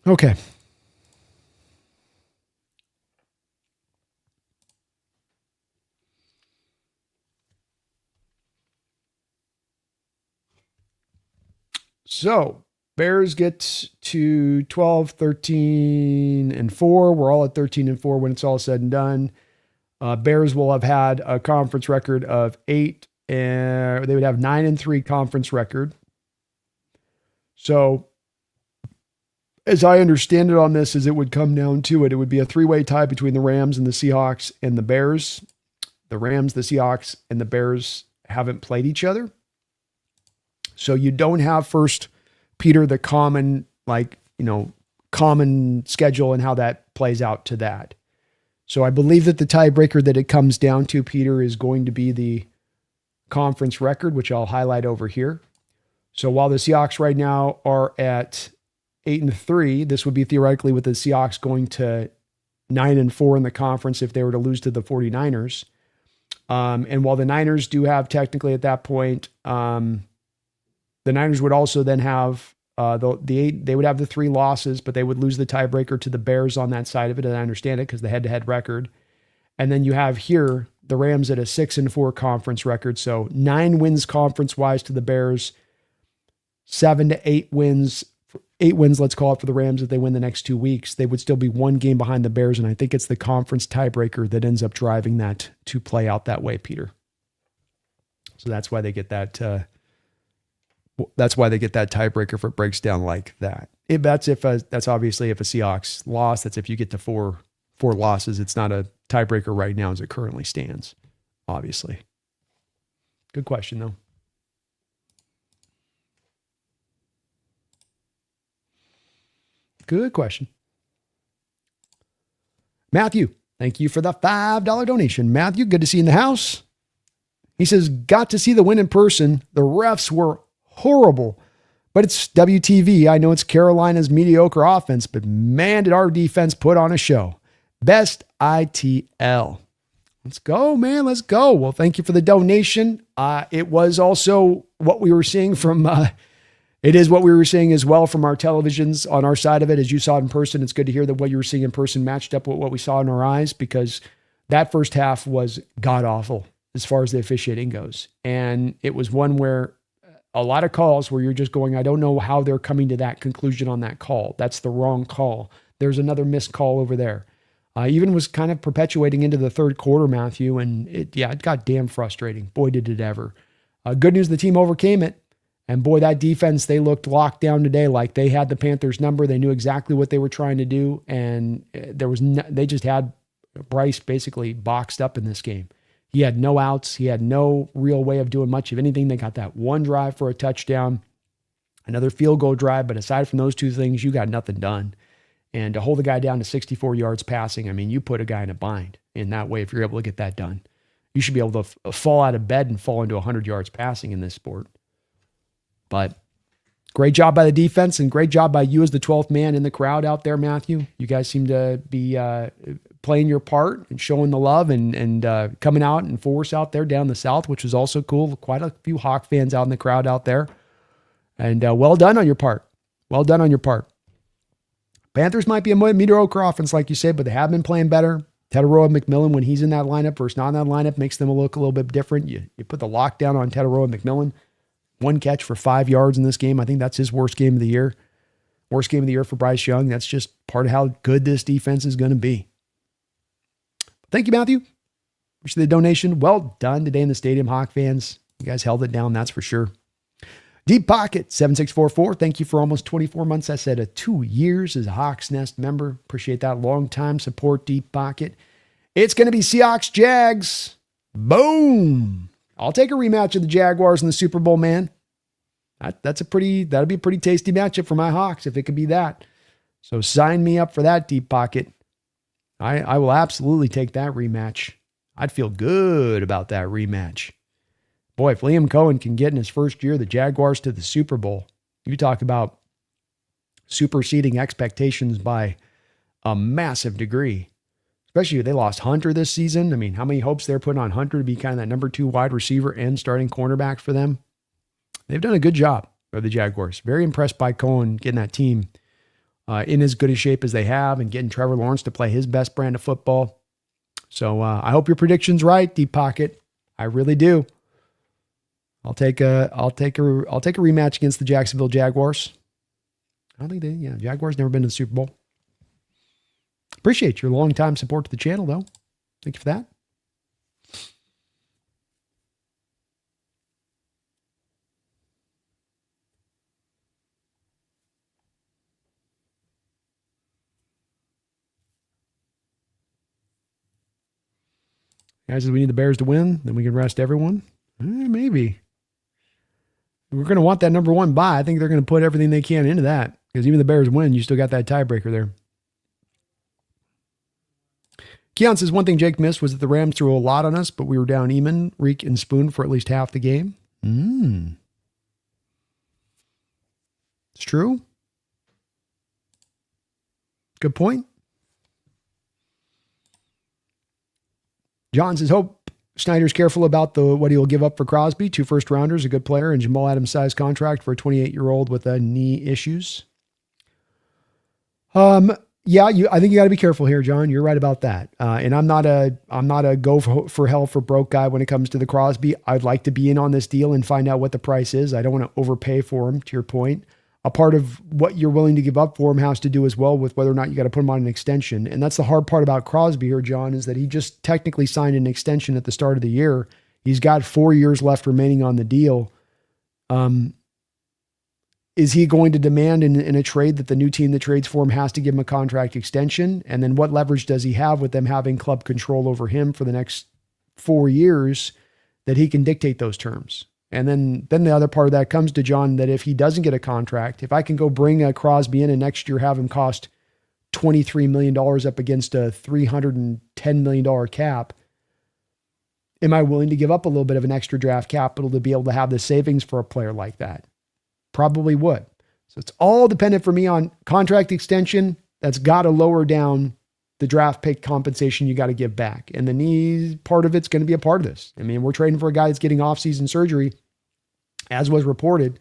Okay. So Bears get to 12, 13, and 4. We're all at 13 and 4 when it's all said and done. Bears will have had a conference record of 8, and they would have 9 and 3 conference record. So as I understand it on this, as it would come down to it, it would be a 3-way tie between the Rams and the Seahawks and the Bears. The Rams, the Seahawks, and the Bears haven't played each other. So you don't have first, Peter, the common schedule and how that plays out to that. So I believe that the tiebreaker that it comes down to, Peter, is going to be the conference record, which I'll highlight over here. So while the Seahawks right now are at 8 and 3, this would be theoretically with the Seahawks going to 9 and 4 in the conference if they were to lose to the 49ers. And while the Niners do have technically at that point, the Niners would also then have they would have the 3 losses, but they would lose the tiebreaker to the Bears on that side of it, and I understand it because the head-to-head record. And then you have here the Rams at a 6 and 4 conference record, so 9 wins conference-wise to the Bears, 7 to 8 wins, 8 wins, let's call it, for the Rams if they win the next 2 weeks. They would still be 1 game behind the Bears, and I think it's the conference tiebreaker that ends up driving that to play out that way, Peter. So that's why they get that. That's why they get that tiebreaker if it breaks down like that. That's obviously if a Seahawks loss. That's if you get to four losses. It's not a tiebreaker right now as it currently stands, obviously. Good question, though. Good question. Matthew, thank you for the $5 donation. Matthew, good to see you in the house. He says, got to see the win in person. The refs were horrible, but it's WTV. I know it's Carolina's mediocre offense, but man, did our defense put on a show. Best ITL. Let's go, man. Let's go. Well, thank you for the donation. It was also what we were seeing from, it is what we were seeing as well from our televisions on our side of it. As you saw it in person, it's good to hear that what you were seeing in person matched up with what we saw in our eyes, because that first half was god awful as far as the officiating goes. And it was one where a lot of calls where you're just going, I don't know how they're coming to that conclusion on that call. That's the wrong call. There's another missed call over there. Even was kind of perpetuating into the third quarter, Matthew, and it got damn frustrating. Boy, did it ever. Good news, the team overcame it. And boy, that defense, they looked locked down today like they had the Panthers number. They knew exactly what they were trying to do, and they just had Bryce basically boxed up in this game. He had no outs. He had no real way of doing much of anything. They got that one drive for a touchdown, another field goal drive, but aside from those two things, you got nothing done. And to hold the guy down to 64 yards passing, I mean, you put a guy in a bind in that way if you're able to get that done. You should be able to fall out of bed and fall into 100 yards passing in this sport. But great job by the defense and great job by you as the 12th man in the crowd out there, Matthew. You guys seem to be playing your part and showing the love and coming out in force out there down the South, which was also cool. Quite a few Hawk fans out in the crowd out there. And well done on your part. Well done on your part. Panthers might be a mediocre offense, like you said, but they have been playing better. Tetaroa McMillan, when he's in that lineup versus not in that lineup, makes them look a little bit different. You put the lockdown on Tetaroa McMillan. 1 catch for 5 yards in this game. I think that's his worst game of the year. Worst game of the year for Bryce Young. That's just part of how good this defense is going to be. Thank you, Matthew. Appreciate the donation. Well done today in the stadium, Hawk fans. You guys held it down, that's for sure. Deep Pocket 7644. Thank you for almost 24 months. I said 2 years as a Hawks Nest member. Appreciate that long time support, Deep Pocket. It's going to be Seahawks Jags. Boom. I'll take a rematch of the Jaguars in the Super Bowl, man. That'd be a pretty tasty matchup for my Hawks if it could be that. So sign me up for that, Deep Pocket. I will absolutely take that rematch. I'd feel good about that rematch. Boy, if Liam Cohen can get in his first year the Jaguars to the Super Bowl, you talk about superseding expectations by a massive degree. Especially if they lost Hunter this season. I mean, how many hopes they're putting on Hunter to be kind of that number 2 wide receiver and starting cornerback for them? They've done a good job for the Jaguars. Very impressed by Cohen getting that team in as good a shape as they have and getting Trevor Lawrence to play his best brand of football. So I hope your prediction's right, Deep Pocket. I really do. I'll take a rematch against the Jacksonville Jaguars. I don't think Jaguars never been to the Super Bowl. Appreciate your long-time support to the channel, though. Thank you for that. Guys, we need the Bears to win, then we can rest everyone. Maybe. We're going to want that number 1 bye. I think they're going to put everything they can into that, because even the Bears win, you still got that tiebreaker there. Keon says one thing Jake missed was that the Rams threw a lot on us, but we were down Eamon, Reek, and Spoon for at least half the game. It's true. Good point. John says, hope Snyder's careful about what he'll give up for Crosby. 2 first-rounders, a good player, and Jamal Adams-sized contract for a 28-year-old with knee issues. Yeah, I think you got to be careful here, John. You're right about that. And I'm not a go for hell for broke guy when it comes to the Crosby. I'd like to be in on this deal and find out what the price is. I don't want to overpay for him, to your point. A part of what you're willing to give up for him has to do as well with whether or not you got to put him on an extension. And that's the hard part about Crosby here, John, is that he just technically signed an extension at the start of the year. He's got 4 years left remaining on the deal. Is he going to demand in a trade that the new team that trades for him has to give him a contract extension? And then what leverage does he have with them having club control over him for the next 4 years that he can dictate those terms? And then the other part of that comes to John, that if he doesn't get a contract, if I can go bring a Crosby in and next year have him cost $23 million up against a $310 million cap, am I willing to give up a little bit of an extra draft capital to be able to have the savings for a player like that? Probably would. So it's all dependent for me on contract extension that's got to lower down the draft pick compensation you got to give back. And the knee part of it's going to be a part of this. I mean, we're trading for a guy that's getting off-season surgery, as was reported.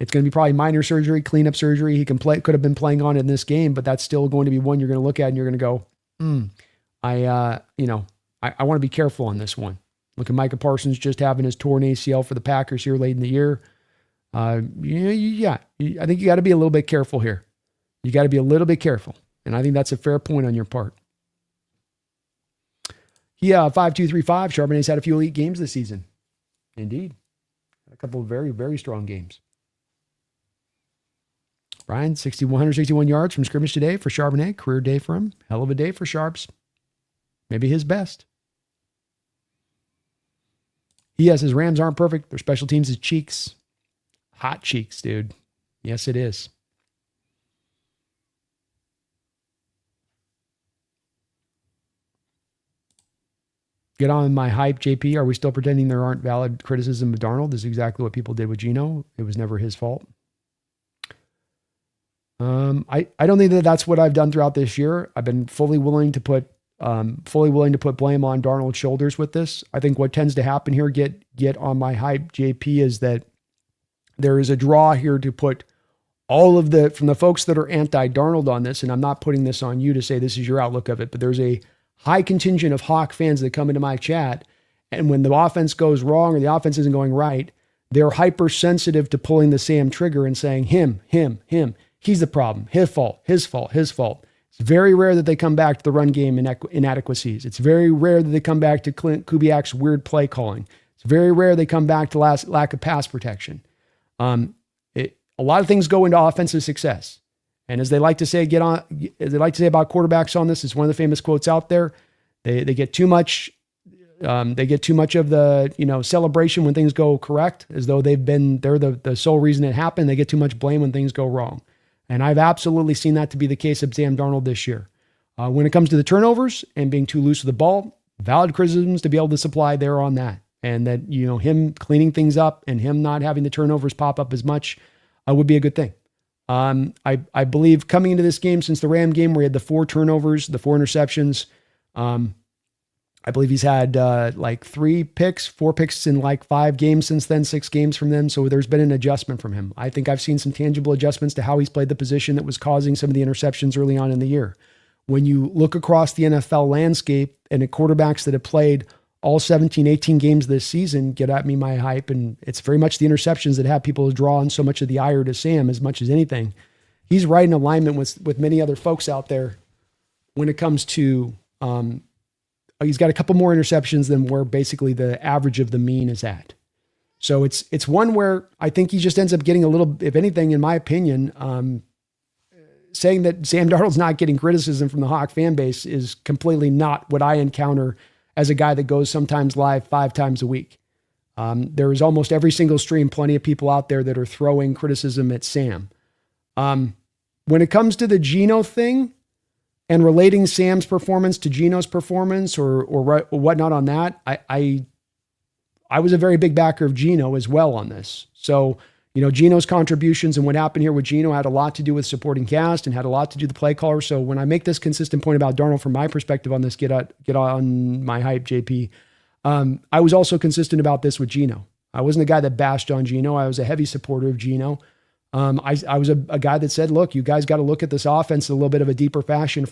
It's going to be probably minor surgery, cleanup surgery. He could have been playing on in this game, but that's still going to be one you're going to look at and you're going to go, I want to be careful on this one. Look at Micah Parsons just having his torn ACL for the Packers here late in the year. I think you got to be a little bit careful here. You got to be a little bit careful. And I think that's a fair point on your part. 5235. Charbonnet's had a few elite games this season. Indeed. A couple of very, very strong games. Brian, 161 yards from scrimmage today for Charbonnet. Career day for him. Hell of a day for Sharps. Maybe his best. He says Rams aren't perfect. Their special teams is cheeks. Hot cheeks, dude. Yes, it is. Get on my hype, JP. Are we still pretending there aren't valid criticism of Darnold? This is exactly what people did with Geno. It was never his fault. I don't think that that's what I've done throughout this year. I've been fully willing to put blame on Darnold's shoulders with this. I think what tends to happen here, get on my hype, JP, is that there is a draw here to put all of from the folks that are anti-Darnold on this, and I'm not putting this on you to say this is your outlook of it, but there's a high contingent of Hawk fans that come into my chat, and when the offense goes wrong or the offense isn't going right, they're hypersensitive to pulling the Sam trigger and saying, him. He's the problem. His fault. It's very rare that they come back to the run game inadequacies. It's very rare that they come back to Clint Kubiak's weird play calling. It's very rare they come back to lack of pass protection. A lot of things go into offensive success. And as they like to say about quarterbacks on this, it's one of the famous quotes out there. They get too much. They get too much of the celebration when things go correct, as though they're the sole reason it happened. They get too much blame when things go wrong. And I've absolutely seen that to be the case of Sam Darnold this year. When it comes to the turnovers and being too loose with the ball, valid criticisms to be able to supply there on that. And that, him cleaning things up and him not having the turnovers pop up as much would be a good thing. I believe coming into this game, since the Ram game where he had the 4 turnovers, the 4 interceptions, I believe he's had 4 picks in 5 games since then, 6 games from them. So there's been an adjustment from him. I think I've seen some tangible adjustments to how he's played the position that was causing some of the interceptions early on in the year. When you look across the NFL landscape and at quarterbacks that have played all 17, 18 games this season, get at me my hype. And it's very much the interceptions that have people draw on so much of the ire to Sam as much as anything. He's right in alignment with many other folks out there when it comes to, he's got a couple more interceptions than where basically the average of the mean is at. So it's one where I think he just ends up getting a little, if anything, in my opinion, saying that Sam Darnold's not getting criticism from the Hawk fan base is completely not what I encounter as a guy that goes sometimes live 5 times a week. There is almost every single stream, plenty of people out there that are throwing criticism at Sam. When it comes to the Geno thing and relating Sam's performance to Geno's performance or whatnot on that, I was a very big backer of Geno as well on this. So, Geno's contributions and what happened here with Geno had a lot to do with supporting cast and had a lot to do with the play caller. So when I make this consistent point about Darnold from my perspective on this, get on my hype, JP. I was also consistent about this with Geno. I wasn't a guy that bashed on Geno. I was a heavy supporter of Geno. I was a guy that said, look, you guys got to look at this offense in a little bit of a deeper fashion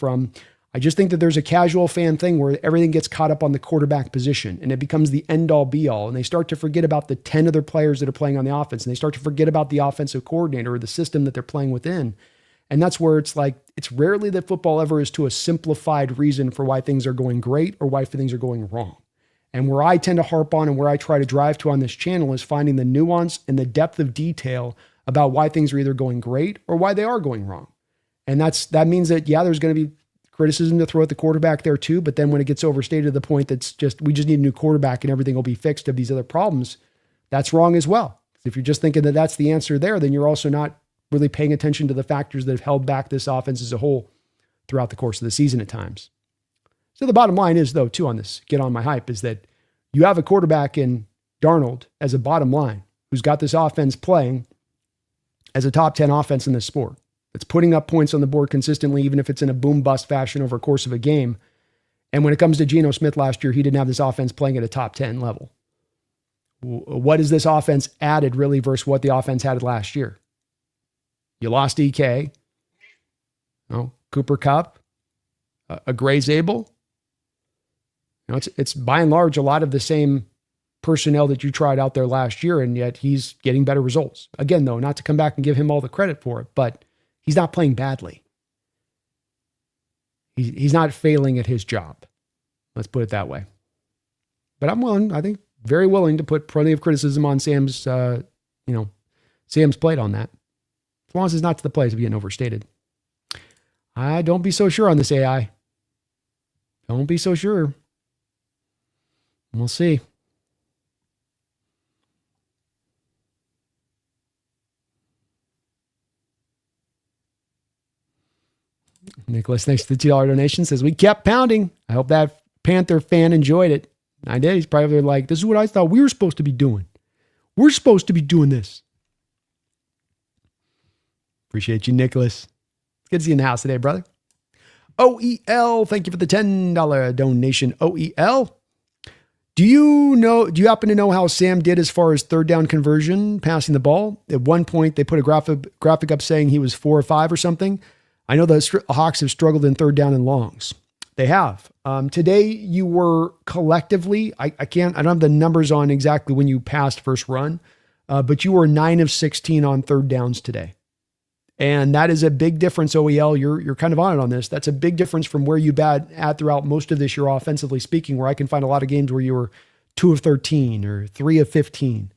I just think that there's a casual fan thing where everything gets caught up on the quarterback position and it becomes the end all be all. And they start to forget about the 10 other players that are playing on the offense. And they start to forget about the offensive coordinator or the system that they're playing within. And that's where it's rarely that football ever is to a simplified reason for why things are going great or why things are going wrong. And where I tend to harp on and where I try to drive to on this channel is finding the nuance and the depth of detail about why things are either going great or why they are going wrong. And that means that, there's going to be criticism to throw at the quarterback there too. But then when it gets overstated to the point that's we just need a new quarterback and everything will be fixed of these other problems, that's wrong as well. If you're just thinking that that's the answer there, then you're also not really paying attention to the factors that have held back this offense as a whole throughout the course of the season at times. So the bottom line is, though, too, on this, get on my hype, is that you have a quarterback in Darnold as a bottom line who's got this offense playing as a top 10 offense in this sport. that's putting up points on the board consistently, even if it's in a boom-bust fashion over the course of a game. And when it comes to Geno Smith last year, he didn't have this offense playing at a top 10 level. What is this offense added really versus what the offense had last year? You lost EK, Cooper Kupp, a Gray Zabel. It's by and large a lot of the same personnel that you tried out there last year, and yet he's getting better results. Again, though, not to come back and give him all the credit for it, but he's not playing badly. He's not failing at his job. Let's put it that way. But I'm willing, I think, very willing to put plenty of criticism on Sam's plate on that. As long as it's not to the place of getting overstated. I don't be so sure on this AI. Don't be so sure. We'll see. Nicholas, thanks to the $2 donation, says, we kept pounding. I hope that Panther fan enjoyed it. I did. He's probably like, this is what I thought we were supposed to be doing. We're supposed to be doing this. Appreciate you, Nicholas. Good to see you in the house today, brother. OEL, thank you for the $10 donation. OEL. Do you happen to know how Sam did as far as third down conversion, passing the ball? At one point, they put a graphic up saying he was 4 or 5 or something. I know the Hawks have struggled in third down and longs. They have. Today, you were collectively, I don't have the numbers on exactly when you passed first run, but you were 9 of 16 on third downs today. And that is a big difference, OEL. You're kind of on it on this. That's a big difference from where you bat at throughout most of this year, offensively speaking, where I can find a lot of games where you were 2 of 13 or 3 of 15,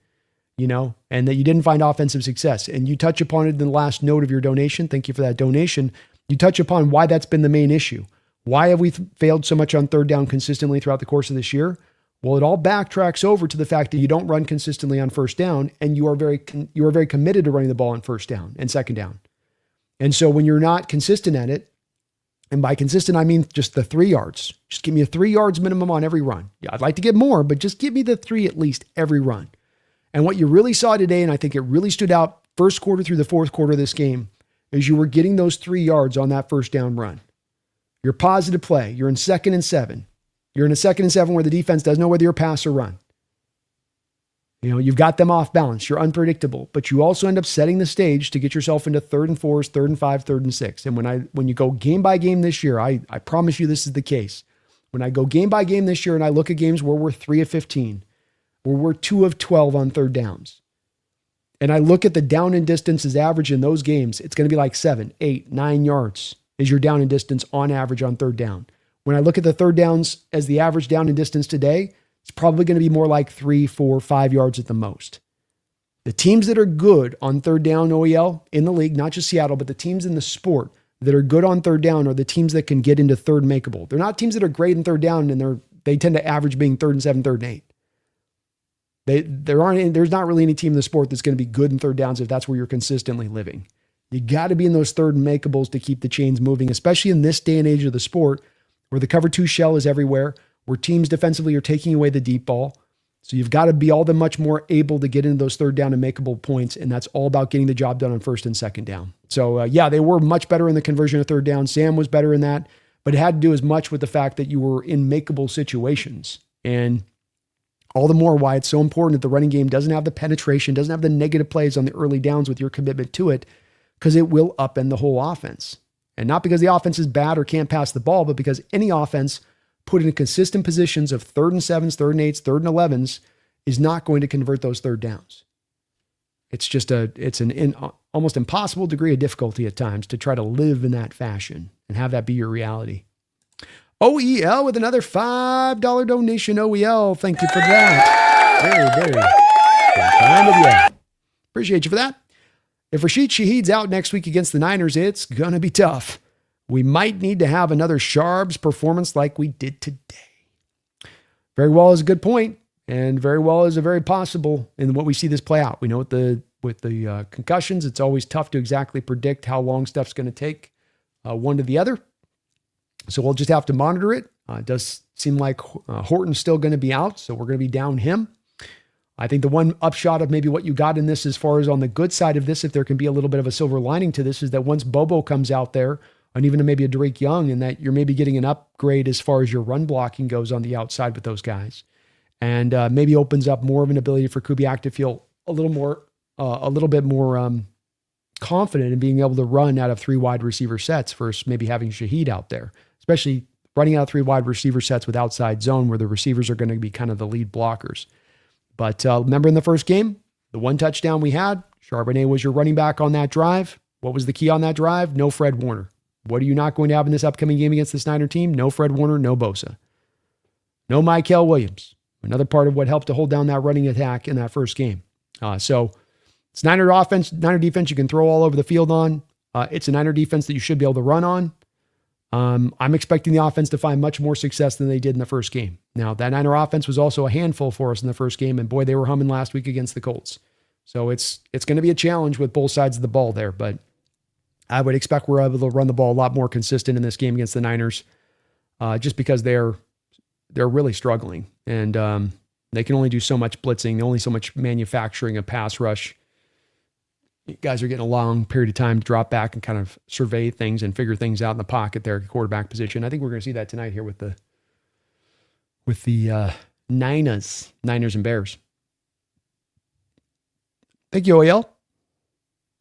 and that you didn't find offensive success. And you touch upon it in the last note of your donation. Thank you for that donation. You touch upon why that's been the main issue. Why have we failed so much on third down consistently throughout the course of this year? Well, it all backtracks over to the fact that you don't run consistently on first down, and you are very committed to running the ball on first down and second down. And so when you're not consistent at it, and by consistent, I mean just the 3 yards. Just give me a 3 yards minimum on every run. Yeah, I'd like to get more, but just give me the 3 at least every run. And what you really saw today, and I think it really stood out first quarter through the fourth quarter of this game, is you were getting those 3 yards on that first down run. You're positive play. You're in 2nd and 7. You're in a 2nd and 7 where the defense doesn't know whether you're pass or run. You've got them off balance. You're unpredictable, but you also end up setting the stage to get yourself into 3rd and 4s, 3rd and 5, 3rd and 6. And when you go game by game this year, I promise you this is the case. When I go game by game this year and I look at games where we're 3 of 15, where we're 2 of 12 on third downs, and I look at the down and distances average in those games, it's going to be like 7, 8, 9 yards is your down and distance on average on third down. When I look at the third downs as the average down and distance today, it's probably going to be more like 3, 4, 5 yards at the most. The teams that are good on third down, OEL, in the league, not just Seattle, but the teams in the sport that are good on third down are the teams that can get into third makeable. They're not teams that are great in third down, and they tend to average being 3rd and 7, 3rd and 8. There's not really any team in the sport that's going to be good in third downs if that's where you're consistently living. You got to be in those third makeables to keep the chains moving, especially in this day and age of the sport where the cover 2 shell is everywhere, where teams defensively are taking away the deep ball. So you've got to be all the much more able to get into those third down and makeable points, and that's all about getting the job done on first and second down. So they were much better in the conversion of third down. Sam was better in that, but it had to do as much with the fact that you were in makeable situations. And all the more why it's so important that the running game doesn't have the penetration, doesn't have the negative plays on the early downs with your commitment to it, because it will upend the whole offense. And not because the offense is bad or can't pass the ball, but because any offense put in consistent positions of 3rd and 7s, 3rd and 8s, 3rd and 11s is not going to convert those third downs. It's just an almost impossible degree of difficulty at times to try to live in that fashion and have that be your reality. OEL with another $5 donation. OEL, thank you for that. Very, very kind of you. Appreciate you for that. If Rashid Shaheed's out next week against the Niners, it's going to be tough. We might need to have another Sharbs performance like we did today. Very well is a good point, and very well is a very possible in what we see this play out. We know with the concussions, it's always tough to exactly predict how long stuff's going to take one to the other. So we'll just have to monitor it. It does seem like Horton's still going to be out, so we're going to be down him. I think the one upshot of maybe what you got in this as far as on the good side of this, if there can be a little bit of a silver lining to this, is that once Bobo comes out there, and even maybe a Drake Young, and that you're maybe getting an upgrade as far as your run blocking goes on the outside with those guys. And maybe opens up more of an ability for Kubiak to feel a little bit more confident in being able to run out of 3 wide receiver sets versus maybe having Shaheed out there, especially running out of 3 wide receiver sets with outside zone where the receivers are going to be kind of the lead blockers. But remember in the first game, the 1 touchdown we had, Charbonnet was your running back on that drive. What was the key on that drive? No Fred Warner. What are you not going to have in this upcoming game against the Snyder team? No Fred Warner, no Bosa. No Mykel Williams. Another part of what helped to hold down that running attack in that first game. So it's Niner offense, Niner defense you can throw all over the field on. It's a Niner defense that you should be able to run on. I'm expecting the offense to find much more success than they did in the first game. Now, that Niner offense was also a handful for us in the first game, and boy, they were humming last week against the Colts. So it's going to be a challenge with both sides of the ball there, but I would expect we're able to run the ball a lot more consistent in this game against the Niners, just because they're really struggling, and they can only do so much blitzing, only so much manufacturing of pass rush. You guys are getting a long period of time to drop back and kind of survey things and figure things out in the pocket there at quarterback position. I think we're going to see that tonight here with the Niners and Bears. Thank you, OEL.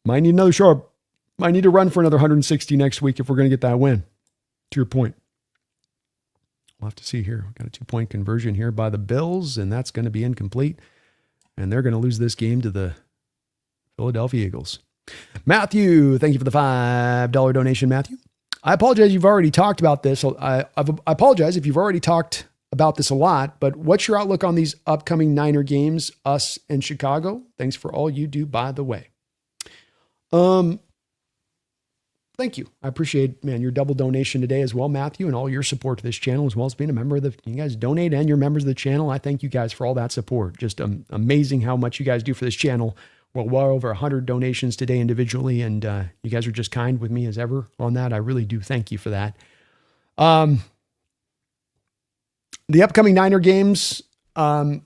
Might need another sharp. Might need to run for another 160 next week if we're going to get that win. To your point. We'll have to see here. We've got a 2-point conversion here by the Bills, and that's going to be incomplete. And they're going to lose this game to the Philadelphia Eagles. Matthew, thank you for the $5 donation, Matthew. I apologize if you've already talked about this. I apologize if you've already talked about this a lot, but what's your outlook on these upcoming Niner games, us and Chicago? Thanks for all you do, by the way. Thank you. I appreciate, your double donation today as well, Matthew, and all your support to this channel, as well as being a member of you guys donate and you're members of the channel. I thank you guys for all that support. Just amazing how much you guys do for this channel. Well over 100 donations today individually, and you guys are just kind with me as ever on that. I really do thank you for that. The upcoming Niner games, the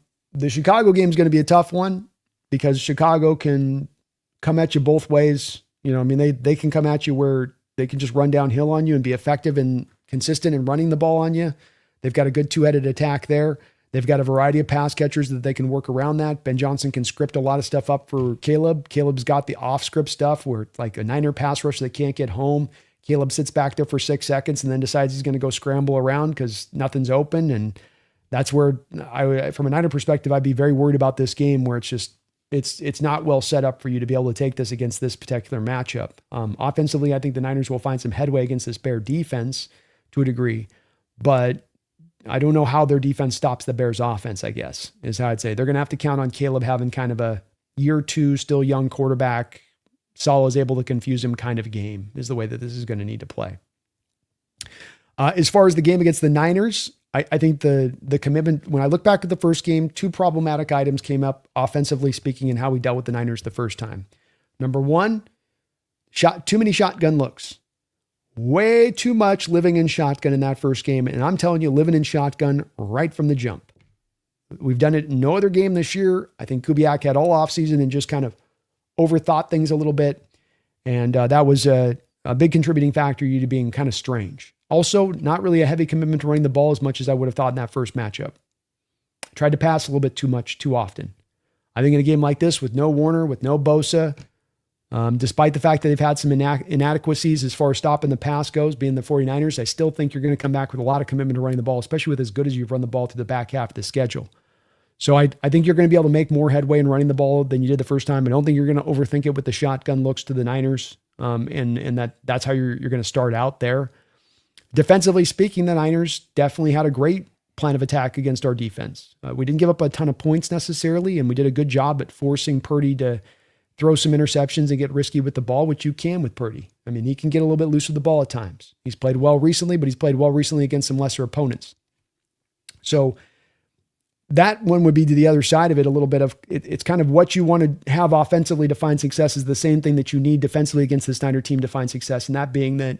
Chicago game is going to be a tough one because Chicago can come at you both ways. They can come at you where they can just run downhill on you and be effective and consistent in running the ball on you. They've got a good 2-headed attack there. They've got a variety of pass catchers that they can work around that. Ben Johnson can script a lot of stuff up for Caleb. Caleb's got the off-script stuff where it's like a Niner pass rush that can't get home. Caleb sits back there for 6 seconds and then decides he's going to go scramble around because nothing's open. And that's where, from a Niner perspective, I'd be very worried about this game where it's not well set up for you to be able to take this against this particular matchup. Offensively, I think the Niners will find some headway against this Bear defense to a degree, but I don't know how their defense stops the Bears offense, I guess, is how I'd say. They're going to have to count on Caleb having kind of a year 2, still young quarterback. Saul is able to confuse him kind of game is the way that this is going to need to play. As far as the game against the Niners, I think the commitment, when I look back at the first game, 2 problematic items came up offensively speaking and how we dealt with the Niners the first time. Number 1, too many shotgun looks. Way too much living in shotgun in that first game. And I'm telling you, living in shotgun right from the jump. We've done it in no other game this year. I think Kubiak had all offseason and just kind of overthought things a little bit. And that was a big contributing factor to being kind of strange. Also, not really a heavy commitment to running the ball as much as I would have thought in that first matchup. Tried to pass a little bit too much, too often. I think in a game like this with no Warner, with no Bosa, despite the fact that they've had some inadequacies as far as stopping the pass goes, being the 49ers, I still think you're going to come back with a lot of commitment to running the ball, especially with as good as you've run the ball through the back half of the schedule. So I think you're going to be able to make more headway in running the ball than you did the first time. I don't think you're going to overthink it with the shotgun looks to the Niners, and that's how you're going to start out there. Defensively speaking, the Niners definitely had a great plan of attack against our defense. We didn't give up a ton of points necessarily, and we did a good job at forcing Purdy to throw some interceptions and get risky with the ball, which you can with Purdy. I mean, he can get a little bit loose with the ball at times. He's played well recently, but he's played well recently against some lesser opponents. So that one would be to the other side of it, a little bit of it's kind of what you want to have offensively to find success is the same thing that you need defensively against this Niner team to find success. And that being that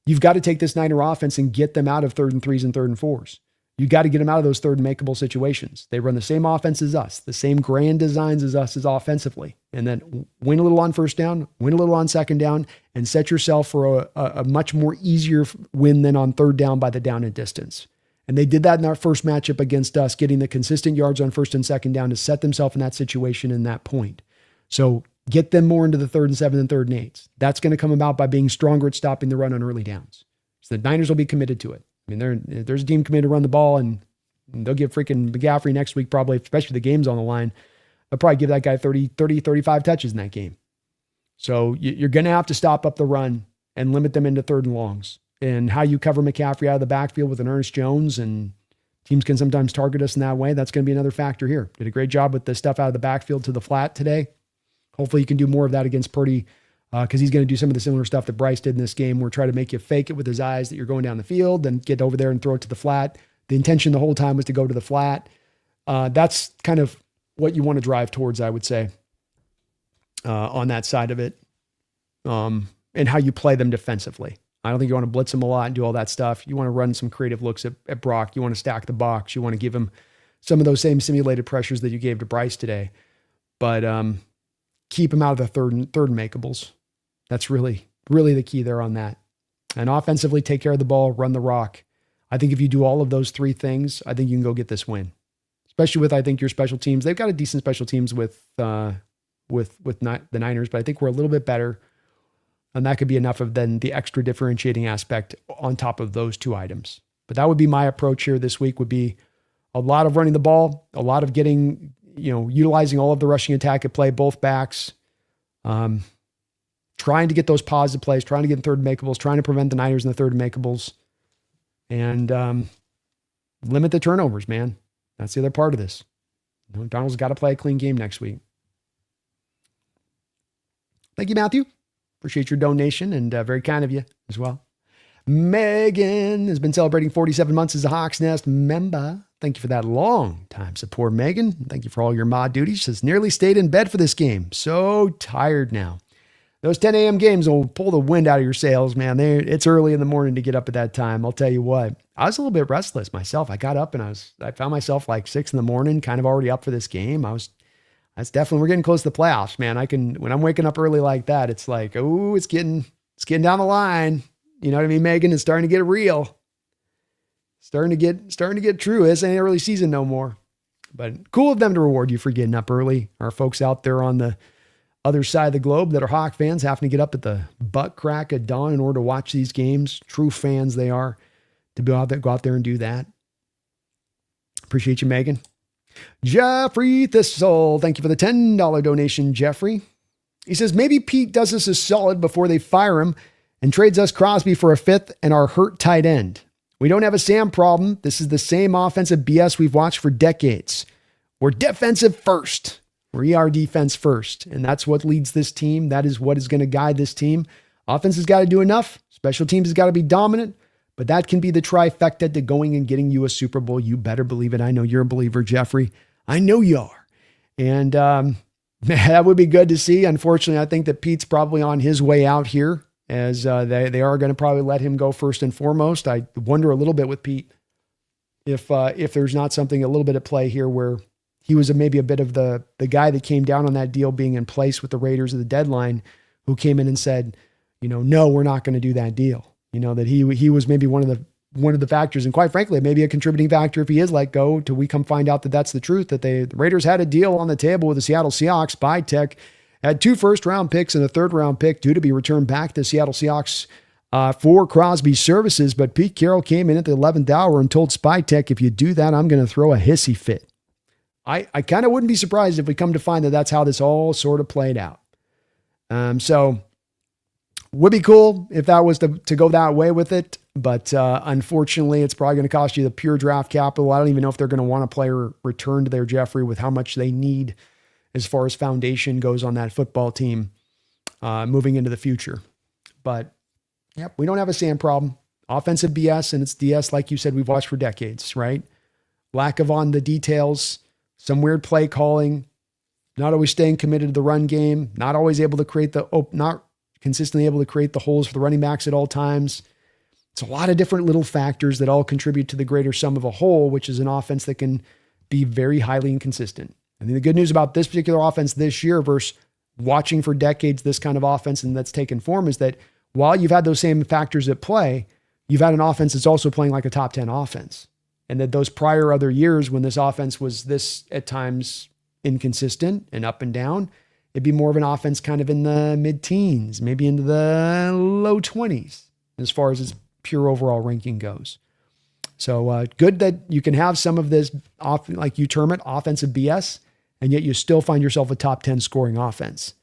you've got to take this Niner offense and get them out of 3rd and 3s and 3rd and 4s. You got to get them out of those third and makeable situations. They run the same offense as us, the same grand designs as us as offensively, and then win a little on first down, win a little on second down, and set yourself for a much more easier win than on third down by the down and distance. And they did that in our first matchup against us, getting the consistent yards on first and second down to set themselves in that situation in that point. So get them more into the 3rd and 7 and 3rd and 8s. That's going to come about by being stronger at stopping the run on early downs. So the Niners will be committed to it. I mean, there's a team committed to run the ball, and they'll give freaking McCaffrey next week, probably, especially the game's on the line. They'll probably give that guy 30, 35 touches in that game. So you're going to have to stop up the run and limit them into 3rd and longs. And how you cover McCaffrey out of the backfield with an Ernest Jones, and teams can sometimes target us in that way. That's going to be another factor here. Did a great job with the stuff out of the backfield to the flat today. Hopefully you can do more of that against Purdy, because he's going to do some of the similar stuff that Bryce did in this game, where try to make you fake it with his eyes that you're going down the field, then get over there and throw it to the flat. The intention the whole time was to go to the flat. That's kind of what you want to drive towards, I would say, on that side of it, and how you play them defensively. I don't think you want to blitz them a lot and do all that stuff. You want to run some creative looks at Brock. You want to stack the box. You want to give him some of those same simulated pressures that you gave to Bryce today. But keep him out of the third and makeables. That's really, really the key there on that. And offensively, take care of the ball, run the rock. I think if you do all of those 3 things, I think you can go get this win. Especially with, I think, your special teams. They've got a decent special teams with the Niners, but I think we're a little bit better. And that could be enough of then the extra differentiating aspect on top of those 2 items. But that would be my approach here this week, would be a lot of running the ball, a lot of getting, utilizing all of the rushing attack at play, both backs, trying to get those positive plays, trying to get in third makeables, trying to prevent the Niners in the third makeables, and limit the turnovers, man. That's the other part of this. Donald's got to play a clean game next week. Thank you, Matthew. Appreciate your donation, and very kind of you as well. Megan has been celebrating 47 months as a Hawks Nest member. Thank you for that long time support, Megan. Thank you for all your mod duties. She's nearly stayed in bed for this game. So tired now. Those 10 a.m. games will pull the wind out of your sails, man. It's early in the morning to get up at that time. I'll tell you what. I was a little bit restless myself. I got up and I found myself like 6 in the morning, kind of already up for this game. That's definitely, we're getting close to the playoffs, man. When I'm waking up early like that, it's like, oh, it's getting down the line. You know what I mean, Megan? It's starting to get real. Starting to get true. This ain't early season no more. But cool of them to reward you for getting up early. Our folks out there on the other side of the globe that are Hawk fans having to get up at the butt crack of dawn in order to watch these games. True fans they are, to go out there and do that. Appreciate you, Megan. Jeffrey Thistle, thank you for the $10 donation, Jeffrey. He says, maybe Pete does us a solid before they fire him and trades us Crosby for a 5th and our hurt tight end. We don't have a Sam problem. This is the same offensive BS we've watched for decades. We're defensive first. We are defense first. And that's what leads this team. That is what is going to guide this team. Offense has got to do enough. Special teams has got to be dominant. But that can be the trifecta to going and getting you a Super Bowl. You better believe it. I know you're a believer, Jeffrey. I know you are. And that would be good to see. Unfortunately, I think that Pete's probably on his way out here, as they are going to probably let him go first and foremost. I wonder a little bit with Pete if there's not something a little bit at play here where he was maybe a bit of the guy that came down on that deal being in place with the Raiders at the deadline, who came in and said, no, we're not going to do that deal. That he was maybe one of the factors, and quite frankly, maybe a contributing factor if he is let go, till we come find out that that's the truth, that the Raiders had a deal on the table with the Seattle Seahawks. Spytech had 2 first-round picks and a third-round pick due to be returned back to the Seattle Seahawks for Crosby's services. But Pete Carroll came in at the 11th hour and told Spytech, if you do that, I'm going to throw a hissy fit. I kind of wouldn't be surprised if we come to find that that's how this all sort of played out. So would be cool if that was to go that way with it. But unfortunately, it's probably going to cost you the pure draft capital. I don't even know if they're going to want a player returned there, Jeffrey, with how much they need as far as foundation goes on that football team moving into the future. But yep, we don't have a Sam problem. Offensive BS, and it's DS, like you said, we've watched for decades, right? Lack of on the details, some weird play calling, not always staying committed to the run game, not always able to create not consistently able to create the holes for the running backs at all times. It's a lot of different little factors that all contribute to the greater sum of a whole, which is an offense that can be very highly inconsistent. I think the good news about this particular offense this year versus watching for decades this kind of offense and that's taken form is that while you've had those same factors at play, you've had an offense that's also playing like a top 10 offense. And that those prior other years when this offense was this at times inconsistent and up and down, it'd be more of an offense kind of in the mid-teens, maybe into the low 20s as far as its pure overall ranking goes. So good that you can have some of this, like you term it, offensive BS, and yet you still find yourself a top 10 scoring offense.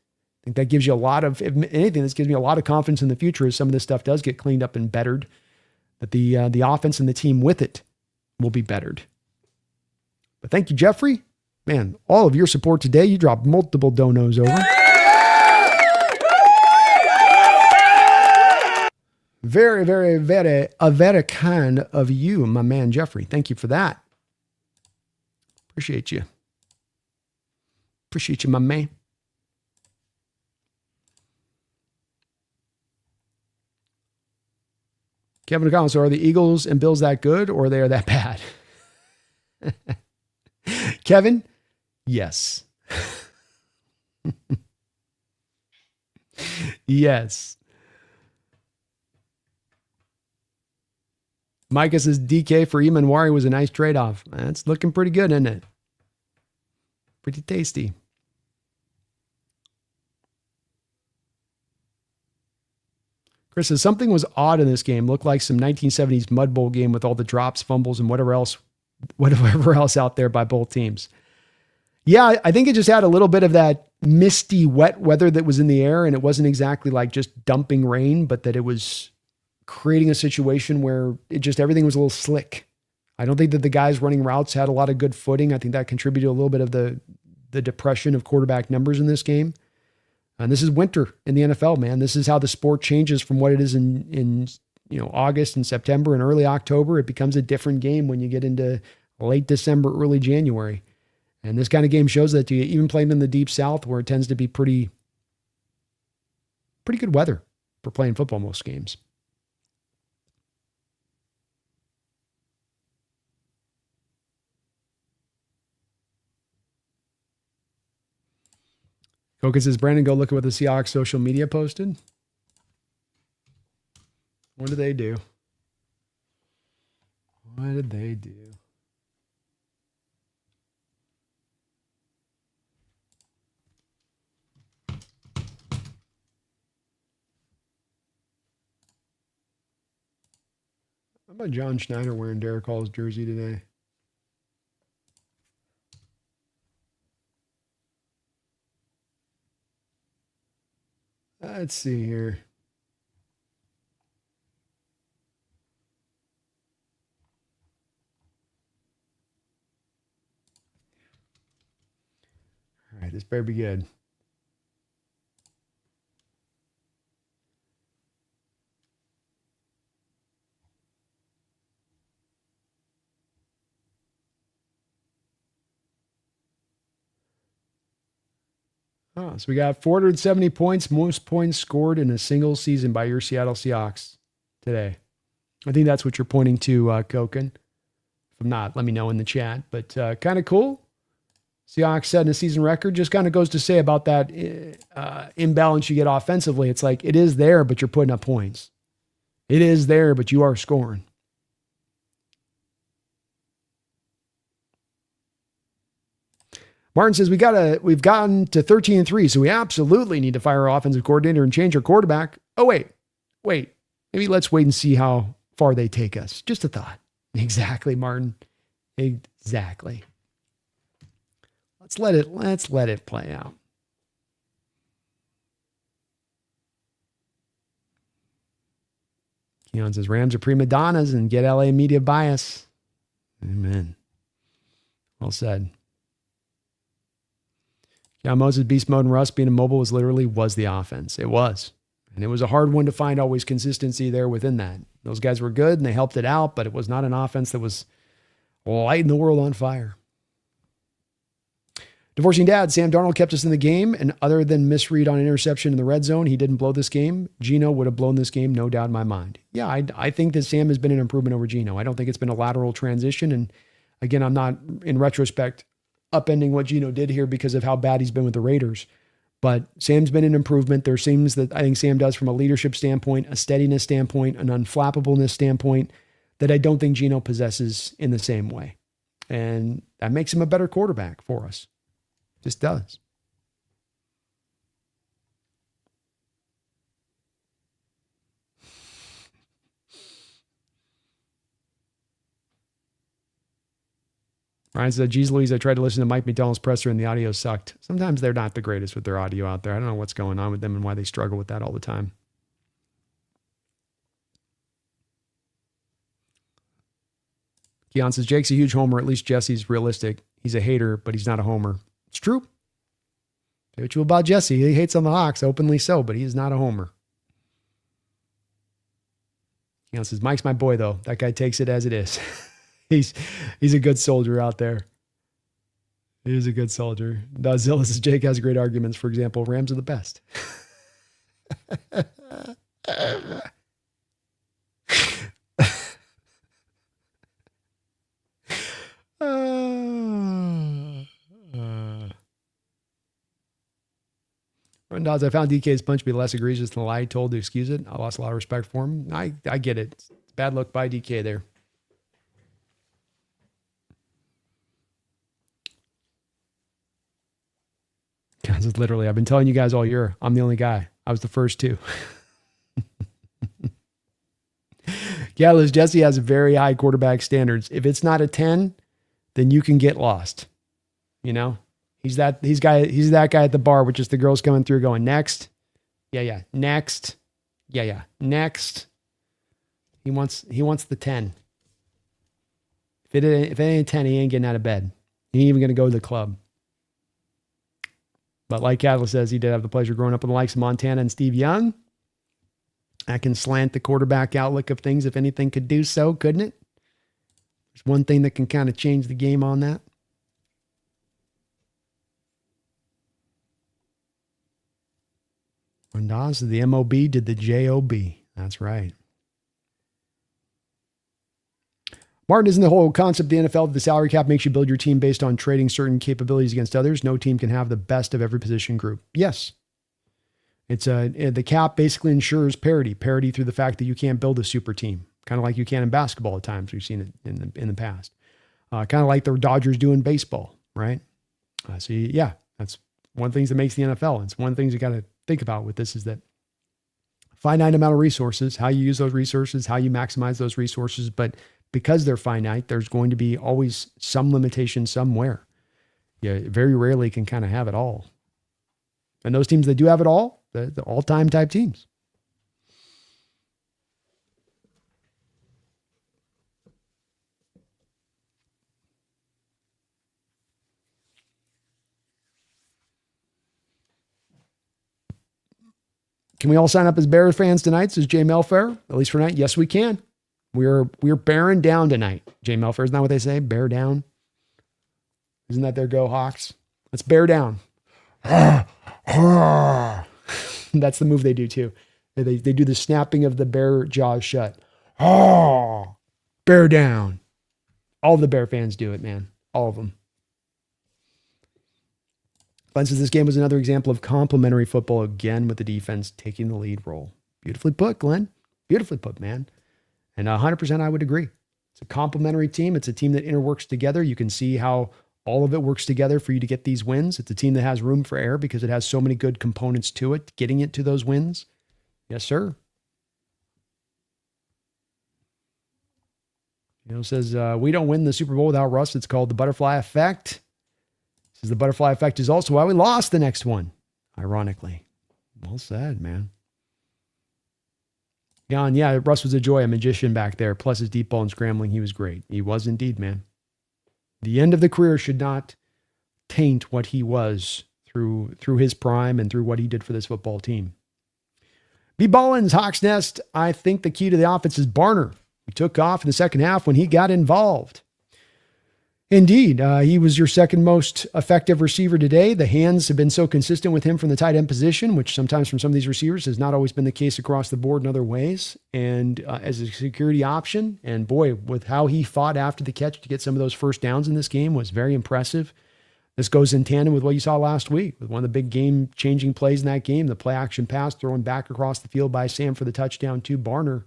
I think that gives you a lot of, if anything, this gives me a lot of confidence in the future as some of this stuff does get cleaned up and bettered, that the offense and the team with it will be bettered. But thank you, Jeffrey. Man, all of your support today. You dropped multiple donos over. Very, very, very kind of you, my man, Jeffrey. Thank you for that. Appreciate you. Appreciate you, my man. Kevin McDonald, so are the Eagles and Bills that good or they are that bad? Kevin, yes. Yes. Micah says DK for Imanwari was a nice trade-off. That's looking pretty good, isn't it? Pretty tasty. Chris says something was odd in this game. Looked like some 1970s Mud Bowl game with all the drops, fumbles, and whatever else out there by both teams. Yeah, I think it just had a little bit of that misty, wet weather that was in the air, and it wasn't exactly like just dumping rain, but that it was creating a situation where everything was a little slick. I don't think that the guys running routes had a lot of good footing. I think that contributed a little bit of the depression of quarterback numbers in this game. And this is winter in the NFL, man. This is how the sport changes from what it is in August and September and early October. It becomes a different game when you get into late December, early January. And this kind of game shows that to you, even playing in the deep South where it tends to be pretty good weather for playing football most games. Coca says, Brandon, go look at what the Seahawks social media posted. What did they do? What did they do? How about John Schneider wearing Derek Hall's jersey today? Let's see here. All right, this better be good. Oh, so we got 470 points, most points scored in a single season by your Seattle Seahawks today. I think that's what you're pointing to, Koken. If I'm not, let me know in the chat. But kind of cool. Seahawks setting a season record. Just kind of goes to say about that imbalance you get offensively. It's like it is there, but you're putting up points. It is there, but you are scoring. Martin says we've gotten to 13-3, so we absolutely need to fire our offensive coordinator and change our quarterback. Oh, wait. Maybe let's wait and see how far they take us. Just a thought. Exactly, Martin. Exactly. Let's let it play out. Keon says Rams are prima donnas and get LA media bias. Amen. Well said. Yeah, Moses, Beast Mode, and Russ being immobile was the offense. It was. And it was a hard one to find always consistency there within that. Those guys were good and they helped it out, but it was not an offense that was lighting the world on fire. Divorcing Dad, Sam Darnold kept us in the game, and other than misread on interception in the red zone, he didn't blow this game. Geno would have blown this game, no doubt in my mind. Yeah, I think that Sam has been an improvement over Geno. I don't think it's been a lateral transition, and again, I'm not, in retrospect, upending what Geno did here because of how bad he's been with the Raiders. But Sam's been an improvement. There seems that I think Sam does from a leadership standpoint, a steadiness standpoint, an unflappableness standpoint that I don't think Geno possesses in the same way. And that makes him a better quarterback for us. Just does. Ryan said, geez Louise, I tried to listen to Mike Macdonald's presser and the audio sucked. Sometimes they're not the greatest with their audio out there. I don't know what's going on with them and why they struggle with that all the time. Keon says, Jake's a huge homer. At least Jesse's realistic. He's a hater, but he's not a homer. It's true. Say what you will about Jesse. He hates on the Hawks, openly so, but he is not a homer. Keon says, Mike's my boy, though. That guy takes it as it is. He's a good soldier out there. He is a good soldier. Dazilla says, Jake has great arguments. For example, Rams are the best. Dodds, I found DK's punch to be less egregious than the lie he told to excuse it. I lost a lot of respect for him. I get it. It's bad luck by DK there. Guys, it's literally, I've been telling you guys all year, I'm the only guy. I was the first two. Yeah, Liz, Jesse has very high quarterback standards. If it's not a 10, then you can get lost. You know? He's that guy at the bar with just the girls coming through going, next. Yeah. Next. Yeah. Next. He wants the 10. If it ain't a 10, he ain't getting out of bed. He ain't even going to go to the club. But like Cadler says, he did have the pleasure of growing up with the likes of Montana and Steve Young. That can slant the quarterback outlook of things, if anything could do so, couldn't it? There's one thing that can kind of change the game on that. Rondaz, the MOB did the JOB. That's right. Martin, isn't the whole concept of the NFL that the salary cap makes you build your team based on trading certain capabilities against others? No team can have the best of every position group. Yes. It's the cap basically ensures parity through the fact that you can't build a super team, kind of like you can in basketball at times. We've seen it in the past. Kind of like the Dodgers do in baseball, right? That's one of the things that makes the NFL. It's one of the things you got to think about with this is that finite amount of resources, how you use those resources, how you maximize those resources. But because they're finite, there's going to be always some limitation somewhere. You very rarely can kind of have it all. And those teams that do have it all, the all-time type teams. Can we all sign up as Bears fans tonight, says Jay Melfair? At least for tonight? Yes, we can. We're bearing down tonight. Jay Melfair, isn't that what they say? Bear down? Isn't that their go Hawks? Let's bear down. That's the move they do too. They do the snapping of the bear jaws shut. Bear down. All of the Bear fans do it, man. All of them. Glenn says this game was another example of complementary football, again with the defense taking the lead role. Beautifully put, Glenn. Beautifully put, man. And 100% I would agree. It's a complementary team. It's a team that interworks together. You can see how all of it works together for you to get these wins. It's a team that has room for error because it has so many good components to it, getting it to those wins. Yes, sir. Says, we don't win the Super Bowl without Russ. It's called the butterfly effect. Says the butterfly effect is also why we lost the next one. Ironically. Well said, man. Jan, yeah, Russ was a joy, a magician back there. Plus his deep ball and scrambling, he was great. He was indeed, man. The end of the career should not taint what he was through his prime and through what he did for this football team. B. Ballins, Hawks Nest. I think the key to the offense is Barner. He took off in the second half when he got involved. Indeed. He was your second most effective receiver today. The hands have been so consistent with him from the tight end position, which sometimes from some of these receivers has not always been the case across the board in other ways. And as a security option, and boy, with how he fought after the catch to get some of those first downs in this game was very impressive. This goes in tandem with what you saw last week with one of the big game-changing plays in that game, the play-action pass thrown back across the field by Sam for the touchdown to Barner.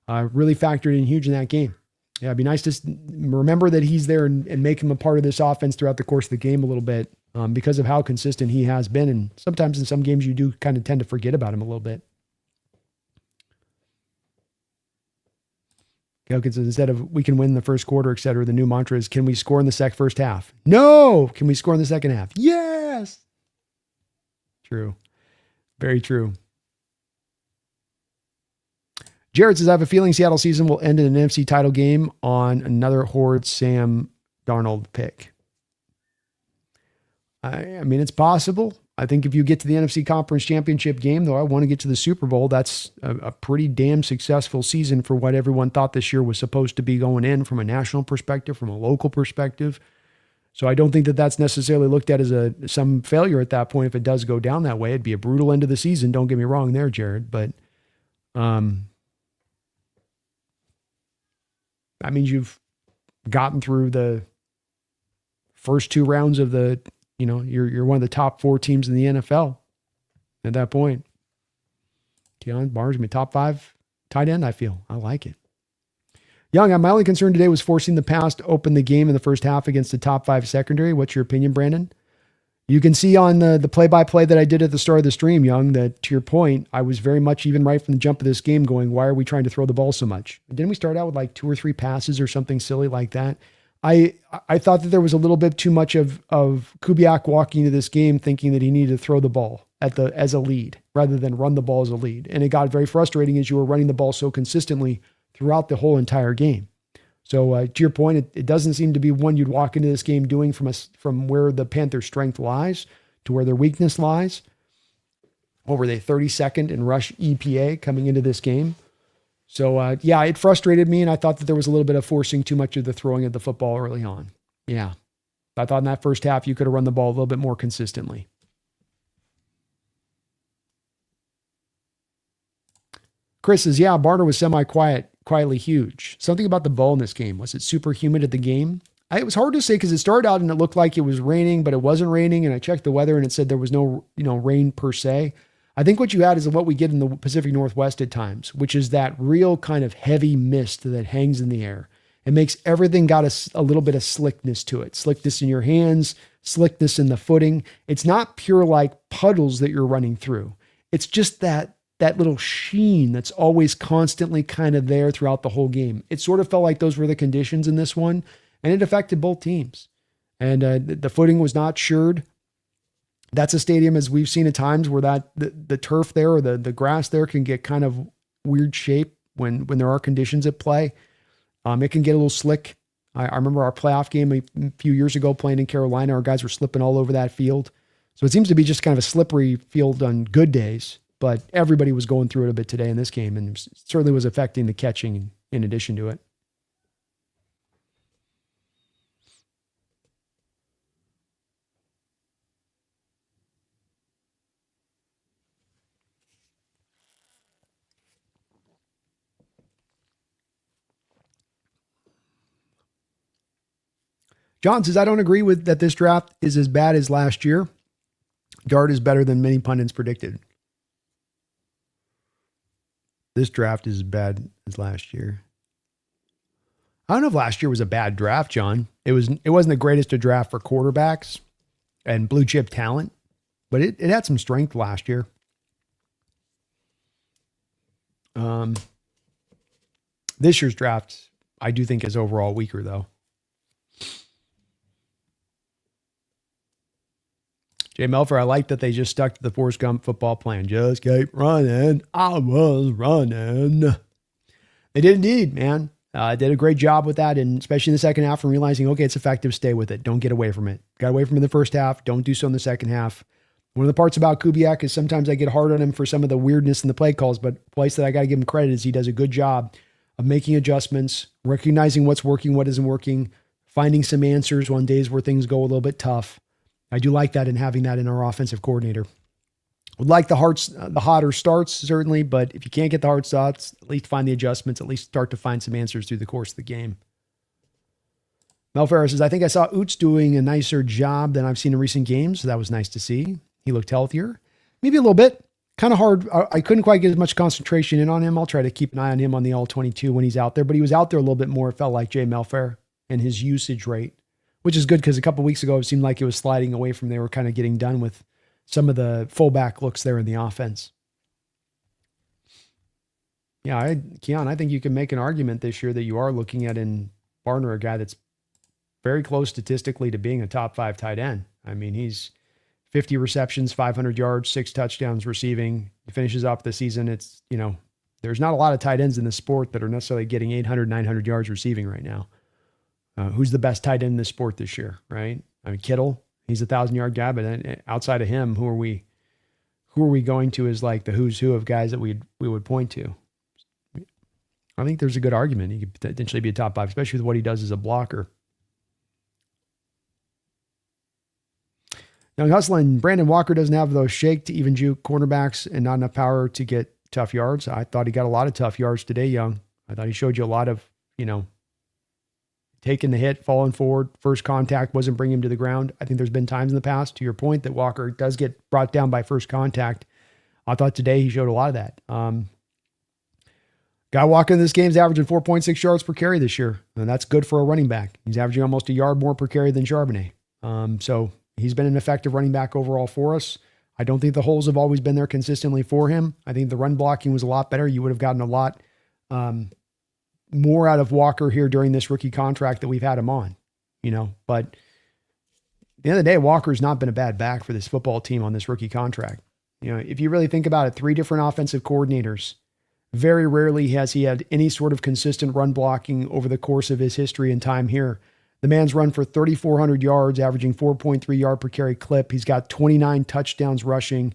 Really factored in huge in that game. Yeah, it'd be nice to remember that he's there and make him a part of this offense throughout the course of the game a little bit because of how consistent he has been. And sometimes in some games you do kind of tend to forget about him a little bit. Because instead of we can win the first quarter, et cetera, the new mantra is, can we score in the first half? No. Can we score in the second half? Yes. True. Very true. Jared says, I have a feeling Seattle season will end in an NFC title game on another Horde Sam Darnold pick. I mean, it's possible. I think if you get to the NFC Conference Championship game, though, I want to get to the Super Bowl. That's a pretty damn successful season for what everyone thought this year was supposed to be going in from a national perspective, from a local perspective. So I don't think that that's necessarily looked at as some failure at that point if it does go down that way. It'd be a brutal end of the season. Don't get me wrong there, Jared. But that means you've gotten through the first two rounds of the, you're one of the top 4 teams in the NFL at that point. Keon Barnes, my top 5 tight end, I feel. I like it. Young, my only concern today was forcing the pass to open the game in the first half against the top 5 secondary. What's your opinion, Brandon? You can see on the play-by-play that I did at the start of the stream, Young, that to your point, I was very much even right from the jump of this game going, why are we trying to throw the ball so much? Didn't we start out with like 2 or 3 passes or something silly like that? I thought that there was a little bit too much of Kubiak walking into this game thinking that he needed to throw the ball as a lead rather than run the ball as a lead. And it got very frustrating as you were running the ball so consistently throughout the whole entire game. So to your point, it doesn't seem to be one you'd walk into this game doing from where the Panthers' strength lies to where their weakness lies. What were they, 32nd in rush EPA coming into this game? So it frustrated me, and I thought that there was a little bit of forcing too much of the throwing of the football early on. Yeah. I thought in that first half you could have run the ball a little bit more consistently. Chris says, yeah, Barner was quietly huge. Something about the ball in this game. Was it super humid at the game? It was hard to say because it started out and it looked like it was raining, but it wasn't raining. And I checked the weather and it said there was no, rain per se. I think what you had is what we get in the Pacific Northwest at times, which is that real kind of heavy mist that hangs in the air. It makes everything got a little bit of slickness to it. Slickness in your hands, slickness in the footing. It's not pure like puddles that you're running through. It's just that little sheen that's always constantly kind of there throughout the whole game. It sort of felt like those were the conditions in this one, and it affected both teams. And the footing was not sured. That's a stadium, as we've seen at times, where the turf there or the grass there can get kind of weird shape when there are conditions at play. It can get a little slick. I remember our playoff game a few years ago playing in Carolina. Our guys were slipping all over that field. So it seems to be just kind of a slippery field on good days. But everybody was going through it a bit today in this game, and it certainly was affecting the catching in addition to it. John says, I don't agree with that this draft is as bad as last year. Dart is better than many pundits predicted. This draft is as bad as last year. I don't know if last year was a bad draft, John. It wasn't the greatest of draft for quarterbacks and blue chip talent, but it had some strength last year. This year's draft, I do think, is overall weaker, though. Jay Melfer, I like that they just stuck to the Forrest Gump football plan. Just keep running. I was running. They did indeed, man. Did a great job with that, and especially in the second half, and realizing, okay, it's effective, stay with it. Don't get away from it. Got away from it in the first half. Don't do so in the second half. One of the parts about Kubiak is sometimes I get hard on him for some of the weirdness in the play calls, but the place that I got to give him credit is he does a good job of making adjustments, recognizing what's working, what isn't working, finding some answers on days where things go a little bit tough. I do like that and having that in our offensive coordinator. Would like the hotter starts, certainly, but if you can't get the hard starts, at least find the adjustments, at least start to find some answers through the course of the game. Mel Ferris says, I think I saw Oots doing a nicer job than I've seen in recent games, so that was nice to see. He looked healthier. Maybe a little bit. Kind of hard. I couldn't quite get as much concentration in on him. I'll try to keep an eye on him on the all-22 when he's out there, but he was out there a little bit more, it felt like, Jay Melfair, and his usage rate, which is good because a couple of weeks ago, it seemed like it was sliding away from they were kind of getting done with some of the fullback looks there in the offense. Yeah, Keon, I think you can make an argument this year that you are looking at in Barner a guy that's very close statistically to being a top 5 tight end. I mean, he's 50 receptions, 500 yards, 6 touchdowns receiving. He finishes off the season. It's, there's not a lot of tight ends in the sport that are necessarily getting 800, 900 yards receiving right now. Who's the best tight end in the sport this year, right? I mean, Kittle, he's a 1,000-yard guy, but outside of him, who are we going to as like the who's who of guys that we would point to? I think there's a good argument. He could potentially be a top 5, especially with what he does as a blocker. Young hustling, Brandon Walker doesn't have those shake to even juke cornerbacks and not enough power to get tough yards. I thought he got a lot of tough yards today, Young. I thought he showed you a lot of, taking the hit, falling forward, first contact wasn't bringing him to the ground. I think there's been times in the past, to your point, that Walker does get brought down by first contact. I thought today he showed a lot of that. Guy walking in this game is averaging 4.6 yards per carry this year, and that's good for a running back. He's averaging almost a yard more per carry than Charbonnet. So he's been an effective running back overall for us. I don't think the holes have always been there consistently for him. I think the run blocking was a lot better. You would have gotten a lot more out of Walker here during this rookie contract that we've had him on, but at the end of the day, Walker's not been a bad back for this football team on this rookie contract. If you really think about it, 3 different offensive coordinators, very rarely has he had any sort of consistent run blocking over the course of his history and time here. The man's run for 3,400 yards, averaging 4.3 yard per carry clip. He's got 29 touchdowns rushing,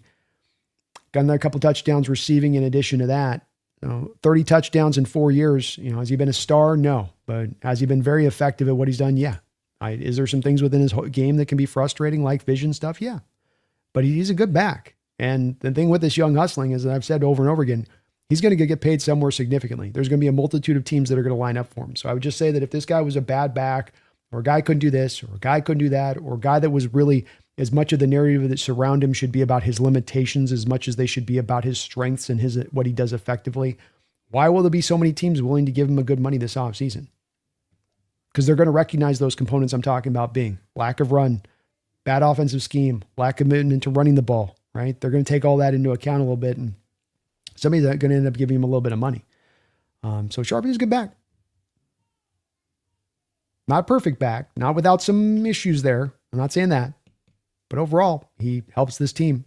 got another couple touchdowns receiving in addition to that. 30 touchdowns in 4 years. Has he been a star? No. But has he been very effective at what he's done? Yeah. Is there some things within his game that can be frustrating, like vision stuff? Yeah. But he's a good back. And the thing with this young hustling is that I've said over and over again, he's going to get paid somewhere significantly. There's going to be a multitude of teams that are going to line up for him. So I would just say that if this guy was a bad back, or a guy couldn't do this, or a guy couldn't do that, or a guy that was really, as much of the narrative that surround him should be about his limitations as much as they should be about his strengths and what he does effectively, why will there be so many teams willing to give him a good money this offseason? Because they're going to recognize those components I'm talking about being lack of run, bad offensive scheme, lack of commitment to running the ball, right? They're going to take all that into account a little bit, and somebody's going to end up giving him a little bit of money. So Sharpie is a good back. Not perfect back, not without some issues there. I'm not saying that. But overall, he helps this team.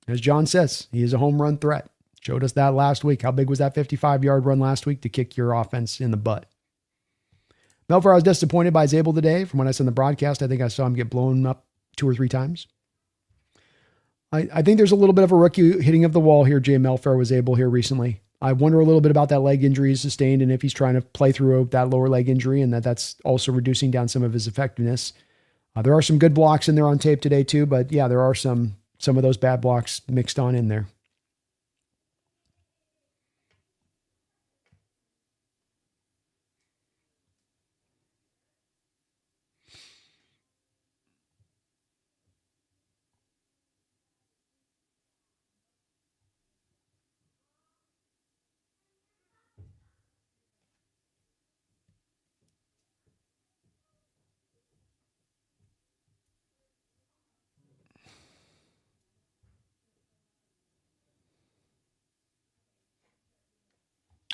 As John says, he is a home run threat. Showed us that last week. How big was that 55-yard run last week to kick your offense in the butt? Melvar, I was disappointed by Zabel today. From what I saw in the broadcast, I think I saw him get blown up 2 or 3 times. I think there's a little bit of a rookie hitting of the wall here. Jay Melfair was able here recently. I wonder a little bit about that leg injury he's sustained and if he's trying to play through that lower leg injury and that's also reducing down some of his effectiveness. There are some good blocks in there on tape today too, but yeah, there are some of those bad blocks mixed on in there.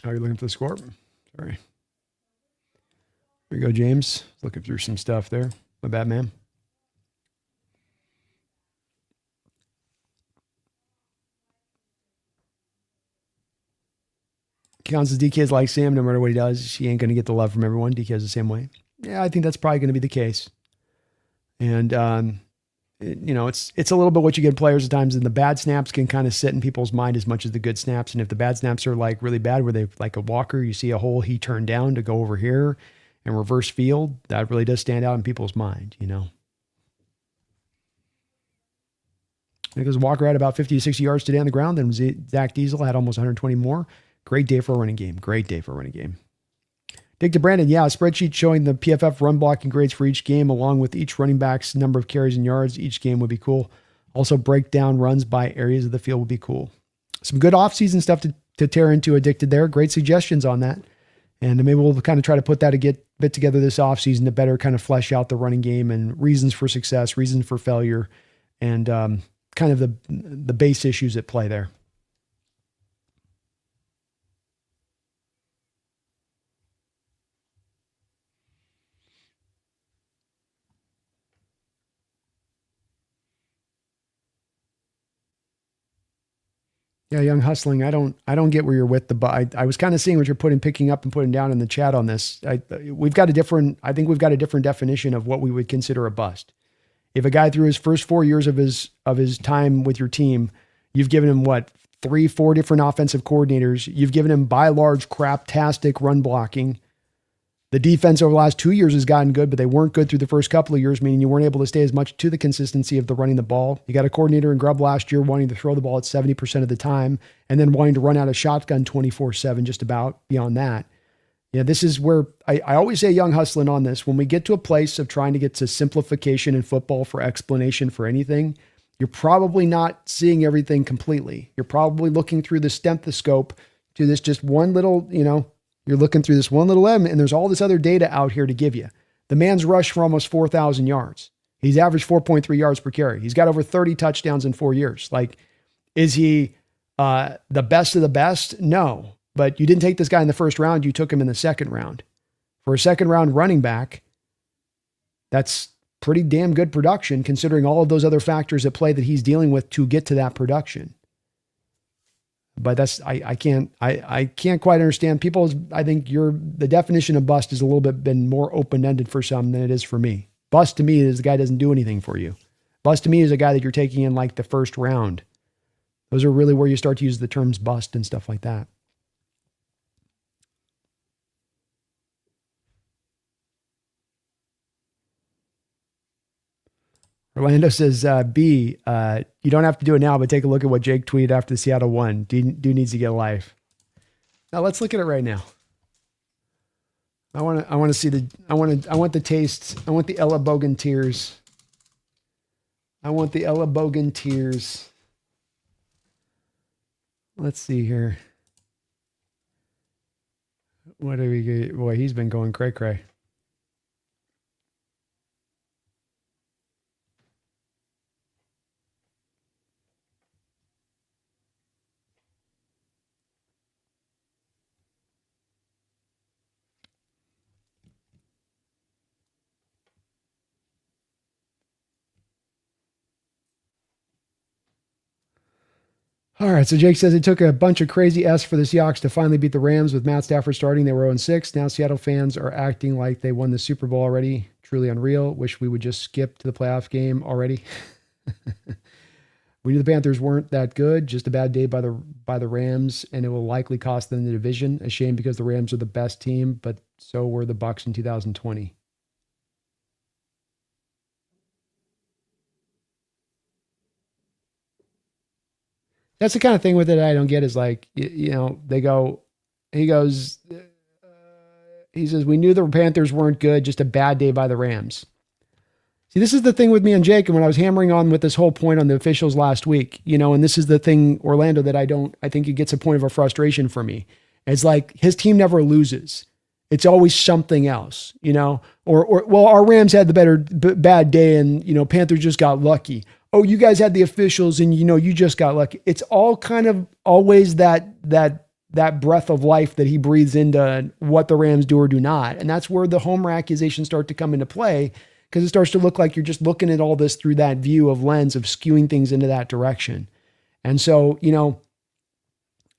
Oh, you're looking for the score? Sorry. Here you go, James. Looking through some stuff there. My bad, man. Kansas DK is like Sam. No matter what he does, he ain't going to get the love from everyone. DK is the same way. Yeah, I think that's probably going to be the case. And it's a little bit what you get players at times, and the bad snaps can kind of sit in people's mind as much as the good snaps. And if the bad snaps are like really bad, where they like a Walker, you see a hole he turned down to go over here and reverse field, that really does stand out in people's mind, Because Walker had about 50 to 60 yards today on the ground, and Zach Diesel had almost 120 more. Great day for a running game. Dick to Brandon, yeah, a spreadsheet showing the PFF run blocking grades for each game, along with each running back's number of carries and yards each game would be cool. Also, break down runs by areas of the field would be cool. Some good offseason stuff to tear into Addicted there. Great suggestions on that. And maybe we'll kind of try to put that a bit together this offseason to better kind of flesh out the running game and reasons for success, reasons for failure, and kind of the base issues at play there. Yeah, Young Hustling. I don't get where you're with I was kind of seeing what you're picking up and putting down in the chat on this. I think we've got a different definition of what we would consider a bust. If a guy through his first 4 years of his time with your team, you've given him 3-4 different offensive coordinators. You've given him by large craptastic run blocking. The defense over the last 2 years has gotten good, but they weren't good through the first couple of years, meaning you weren't able to stay as much to the consistency of the running the ball. You got a coordinator in Grubb last year wanting to throw the ball at 70% of the time and then wanting to run out of shotgun 24/7, just about beyond that. Yeah, this is where I always say Young Hustling on this. When we get to a place of trying to get to simplification in football for explanation for anything, you're probably not seeing everything completely. You're probably looking through the stethoscope to this just one little, you're looking through this one little element, and there's all this other data out here to give you. The man's rushed for almost 4,000 yards. He's averaged 4.3 yards per carry. He's got over 30 touchdowns in 4 years. Is he the best of the best? No. But you didn't take this guy in the first round. You took him in the second round. For a second round running back, that's pretty damn good production considering all of those other factors at play that he's dealing with to get to that production. But I can't quite understand people's. I think the definition of bust is a little bit been more open-ended for some than it is for me. Bust to me is the guy doesn't do anything for you. Bust to me is a guy that you're taking in the first round. Those are really where you start to use the terms bust and stuff like that. Orlando says, B, you don't have to do it now, but take a look at what Jake tweeted after the Seattle won. Dude needs to get a life. Now let's look at it right now. I want to see I want the taste. I want the Ella Bogan tears. Let's see here. What do we get? Boy, he's been going cray. All right, so Jake says it took a bunch of crazy S for the Seahawks to finally beat the Rams with Matt Stafford starting. They were 0-6. Now Seattle fans are acting like they won the Super Bowl already. Truly unreal. Wish we would just skip to the playoff game already. We knew the Panthers weren't that good. Just a bad day by the Rams, and it will likely cost them the division. A shame because the Rams are the best team, but so were the Bucs in 2020. That's the kind of thing with it I don't get is he says, we knew the Panthers weren't good, just a bad day by the Rams. See, this is the thing with me and Jake, and when I was hammering on with this whole point on the officials last week, and this is the thing, Orlando, that I think it gets a point of a frustration for me. It's his team never loses. It's always something else, or our Rams had the bad day and, Panthers just got lucky. Oh, you guys had the officials and, you just got lucky. It's all kind of always that breath of life that he breathes into what the Rams do or do not. And that's where the homer accusations start to come into play because it starts to look like you're just looking at all this through that view of lens of skewing things into that direction. And so,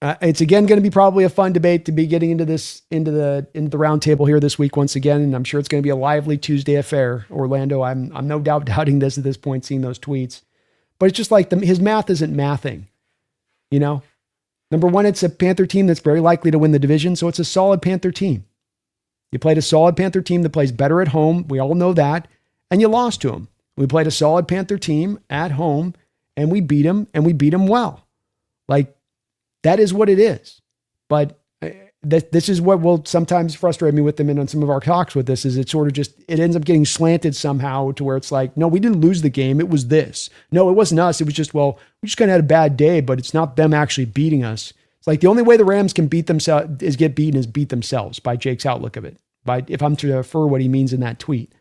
It's again going to be probably a fun debate to be getting into the round table here this week once again, and I'm sure it's going to be a lively Tuesday affair. Orlando, I'm no doubt doubting this at this point, seeing those tweets, but it's just like his math isn't mathing, you know. Number one, it's a Panther team that's very likely to win the division, so it's a solid Panther team. You played a solid Panther team that plays better at home. We all know that, and you lost to them. We played a solid Panther team at home, and we beat them, and we beat them well. Like, that is what it is. But this is what will sometimes frustrate me with them, and on some of our talks with this is it sort of just, it ends up getting slanted somehow to where it's like, no, we didn't lose the game. It was this. No, it wasn't us. It was just, well, we just kind of had a bad day, but it's not them actually beating us. It's like the only way the Rams can beat themselves is get beaten is beat themselves by Jake's outlook of it. If I'm to refer what he means in that tweet.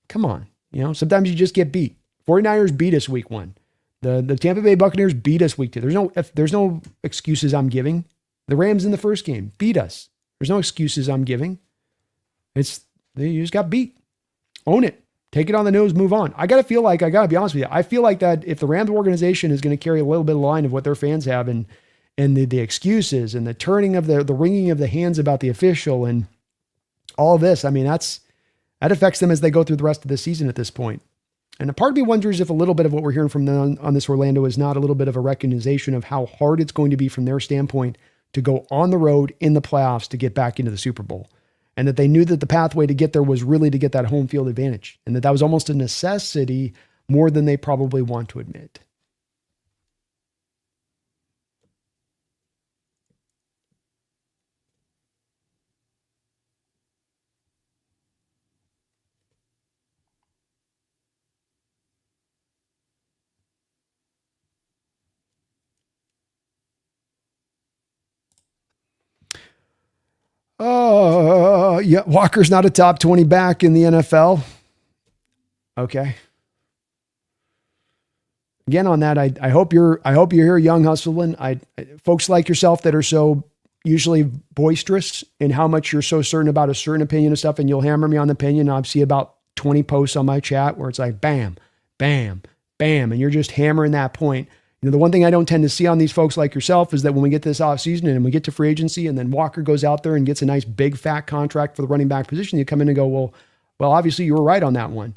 Come on. You know, sometimes you just get beat. 49ers beat us week 1. The Tampa Bay Buccaneers beat us week 2. There's no excuses I'm giving. The Rams in the first game beat us. There's no excuses I'm giving. You just got beat. Own it. Take it on the nose, move on. I got to be honest with you. I feel like that if the Rams organization is going to carry a little bit of line of what their fans have and the excuses and the turning of the wringing of the hands about the official and all of this, I mean, that affects them as they go through the rest of the season at this point. And a part of me wonders if a little bit of what we're hearing from them on this Orlando is not a little bit of a recognition of how hard it's going to be from their standpoint to go on the road in the playoffs to get back into the Super Bowl. And that they knew that the pathway to get there was really to get that home field advantage. And that was almost a necessity more than they probably want to admit. Oh, yeah. Walker's not a top 20 back in the NFL. Okay. Again, on that, I hope you're here, young hustling. Folks like yourself that are so usually boisterous in how much you're so certain about a certain opinion of stuff, and you'll hammer me on the opinion. I've seen about 20 posts on my chat where it's like, bam, bam, bam, and you're just hammering that point. You know, the one thing I don't tend to see on these folks like yourself is that when we get this offseason and we get to free agency and then Walker goes out there and gets a nice big fat contract for the running back position, you come in and go, well, obviously you were right on that one.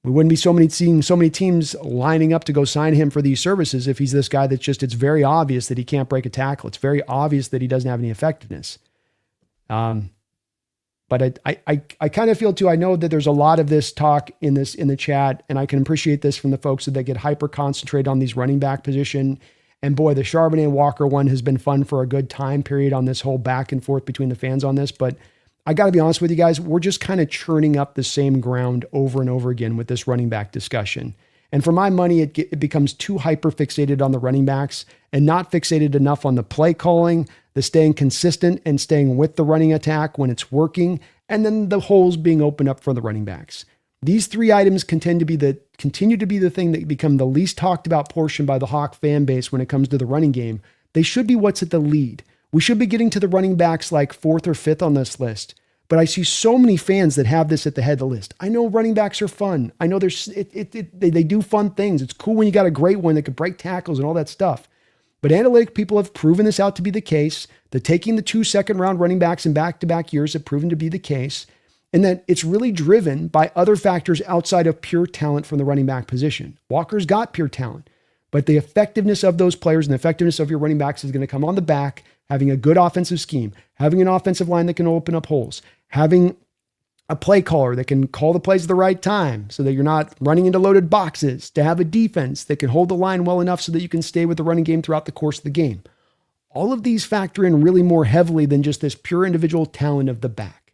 We wouldn't be seeing so many teams lining up to go sign him for these services if he's this guy that's just, it's very obvious that he can't break a tackle. It's very obvious that he doesn't have any effectiveness. But I kind of feel too, I know that there's a lot of this talk in the chat, and I can appreciate this from the folks that get hyper concentrated on these running back position. And boy, the Charbonnet Walker one has been fun for a good time period on this whole back and forth between the fans on this. But I got to be honest with you guys, we're just kind of churning up the same ground over and over again with this running back discussion. And for my money, it becomes too hyper fixated on the running backs and not fixated enough on the play calling, the staying consistent and staying with the running attack when it's working, and then the holes being opened up for the running backs. These three items continue to be the thing that become the least talked about portion by the Hawk fan base when it comes to the running game. They should be what's at the lead. We should be getting to the running backs like 4th or 5th on this list. But I see so many fans that have this at the head of the list. I know running backs are fun. I know they do fun things. It's cool when you got a great one that could break tackles and all that stuff. But analytic people have proven this out to be the case, that taking the 2 second-round running backs in back-to-back years have proven to be the case, and that it's really driven by other factors outside of pure talent from the running back position. Walker's got pure talent, but the effectiveness of those players and the effectiveness of your running backs is going to come on the back, having a good offensive scheme, having an offensive line that can open up holes, having a play caller that can call the plays at the right time so that you're not running into loaded boxes, to have a defense that can hold the line well enough so that you can stay with the running game throughout the course of the game. All of these factor in really more heavily than just this pure individual talent of the back.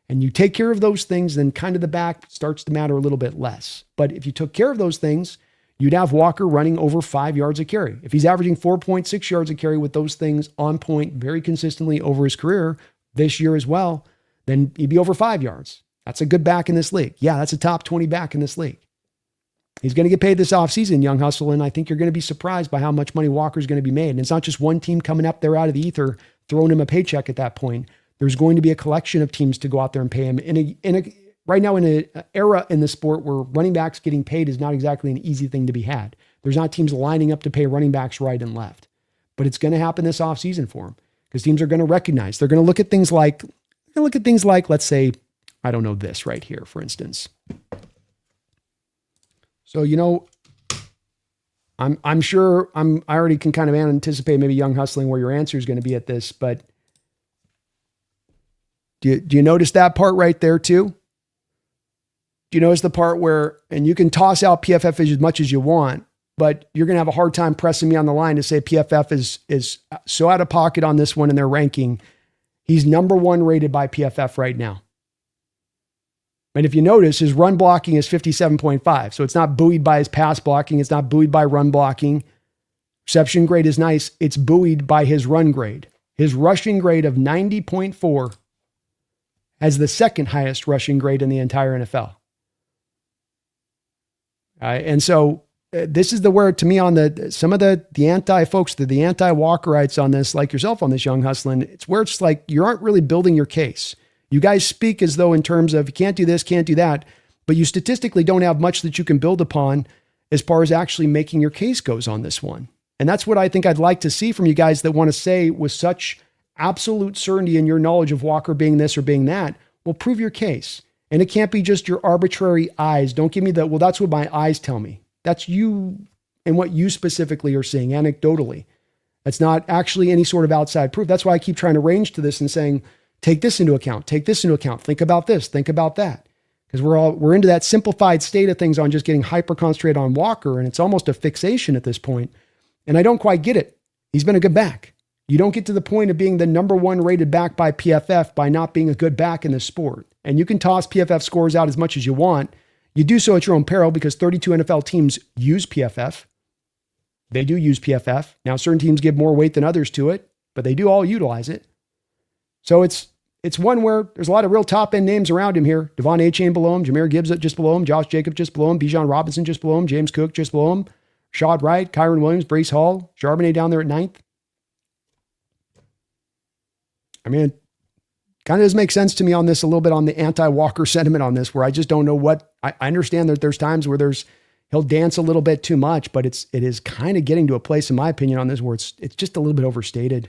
And you take care of those things, then kind of the back starts to matter a little bit less. But if you took care of those things, you'd have Walker running over 5 yards a carry. If he's averaging 4.6 yards a carry with those things on point very consistently over his career this year as well, then he'd be over 5 yards. That's a good back in this league. Yeah, that's a top 20 back in this league. He's going to get paid this offseason, young hustle, and I think you're going to be surprised by how much money Walker's going to be made. And it's not just one team coming up there out of the ether, throwing him a paycheck at that point. There's going to be a collection of teams to go out there and pay him. Right now in an era in the sport where running backs getting paid is not exactly an easy thing to be had. There's not teams lining up to pay running backs right and left. but it's going to happen this offseason for him because teams are going to recognize. They're going to look at things like, let's say, I don't know, this right here, for instance. So, I'm sure I already can kind of anticipate maybe Young Hustling where your answer is going to be at this, but do you notice that part right there too? Do you notice the part where, and you can toss out PFF as much as you want, but you're going to have a hard time pressing me on the line to say PFF is so out of pocket on this one in their ranking. He's number 1 rated by PFF right now. And if you notice, his run blocking is 57.5. So it's not buoyed by his pass blocking. It's not buoyed by run blocking. Reception grade is nice. It's buoyed by his run grade. His rushing grade of 90.4 has the second highest rushing grade in the entire NFL. And so this is the word to me on some of the anti-folks, the anti-Walkerites on this, like yourself on this, Young Hustling. It's where it's like you aren't really building your case. You guys speak as though in terms of you can't do this, can't do that, but you statistically don't have much that you can build upon as far as actually making your case goes on this one. And that's what I think I'd like to see from you guys that want to say with such absolute certainty in your knowledge of Walker being this or being that, well, prove your case. And it can't be just your arbitrary eyes. Don't give me well, that's what my eyes tell me. That's you and what you specifically are seeing anecdotally. That's not actually any sort of outside proof. That's why I keep trying to range to this and saying, take this into account, think about this, think about that. Because we're into that simplified state of things on just getting hyper concentrated on Walker, and it's almost a fixation at this point. And I don't quite get it. He's been a good back. You don't get to the point of being the number 1 rated back by PFF by not being a good back in this sport. And you can toss PFF scores out as much as you want. You do so at your own peril because 32 NFL teams use PFF. They do use PFF. Now, certain teams give more weight than others to it, but they do all utilize it. So it's one where there's a lot of real top-end names around him here. Devon Achane below him, Jahmyr Gibbs just below him, Josh Jacobs just below him, Bijan Robinson just below him, James Cook just below him, Rashad Wright, Kyron Williams, Breece Hall, Charbonnet down there at 9th. I mean, it kind of does make sense to me on this a little bit on the anti-Walker sentiment on this, where I just don't know what, I understand that there's times where he'll dance a little bit too much, but it is kind of getting to a place, in my opinion, on this where it's just a little bit overstated.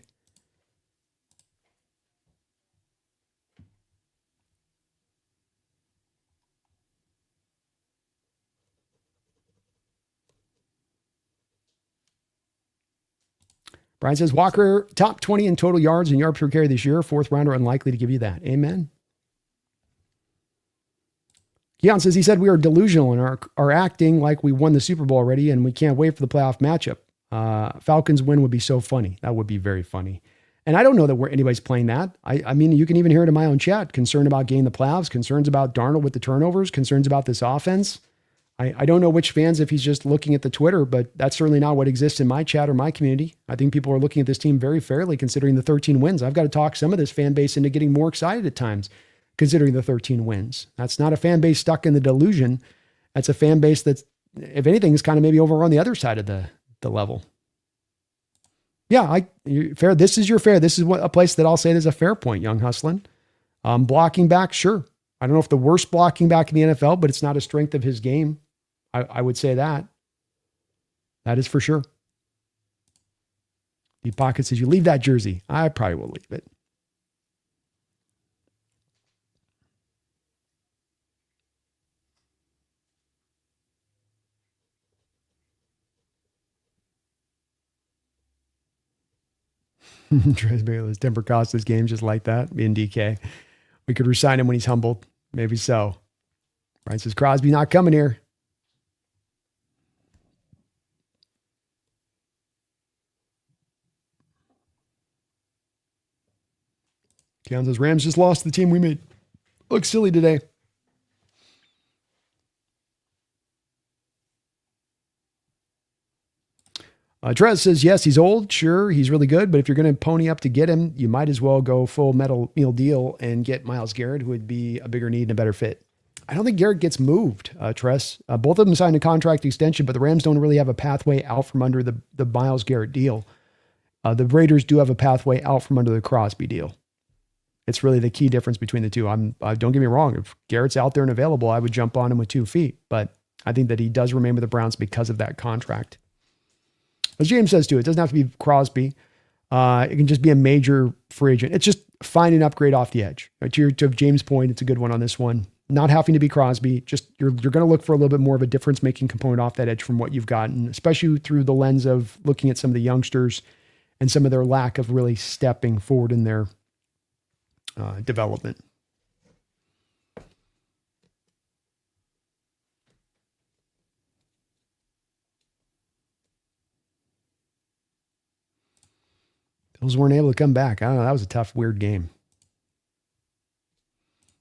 Brian says, Walker, top 20 in total yards and yards per carry this year. 4th rounder, unlikely to give you that. Amen. Keon says, he said we are delusional and are acting like we won the Super Bowl already and we can't wait for the playoff matchup. Falcons win would be so funny. That would be very funny. And I don't know that anybody's playing that. I mean, you can even hear it in my own chat. Concern about getting the playoffs, concerns about Darnold with the turnovers, concerns about this offense. I don't know which fans, if he's just looking at the Twitter, but that's certainly not what exists in my chat or my community. I think people are looking at this team very fairly considering the 13 wins. I've got to talk some of this fan base into getting more excited at times considering the 13 wins. That's not a fan base stuck in the delusion. That's a fan base that's, if anything, is kind of maybe over on the other side of the level. Yeah, fair. This is your fair. This is a place that I'll say there's a fair point, Young Hustling. Blocking back, sure. I don't know if the worst blocking back in the NFL, but it's not a strength of his game. I would say that. That is for sure. Deep Pocket says, you leave that jersey. I probably will leave it. Trace Baylor's temper cost this game just like that. Me and DK. We could resign him when he's humbled. Maybe so. Brian says, Crosby not coming here. Keon says, Rams just lost to the team we made. Looks silly today. Trez says, yes, he's old. Sure, he's really good. But if you're going to pony up to get him, you might as well go full metal meal deal and get Myles Garrett, who would be a bigger need and a better fit. I don't think Garrett gets moved, Tress. Both of them signed a contract extension, but the Rams don't really have a pathway out from under the Myles Garrett deal. The Raiders do have a pathway out from under the Crosby deal. It's really the key difference between the two. Don't get me wrong. If Garrett's out there and available, I would jump on him with 2 feet. But I think that he does remain with the Browns because of that contract. As James says too, it doesn't have to be Crosby. It can just be a major free agent. It's just find an upgrade off the edge. Right? To James' point, it's a good one on this one. Not having to be Crosby, just you're going to look for a little bit more of a difference-making component off that edge from what you've gotten, especially through the lens of looking at some of the youngsters and some of their lack of really stepping forward in their development. Bills weren't able to come back. I don't know. That was a tough, weird game.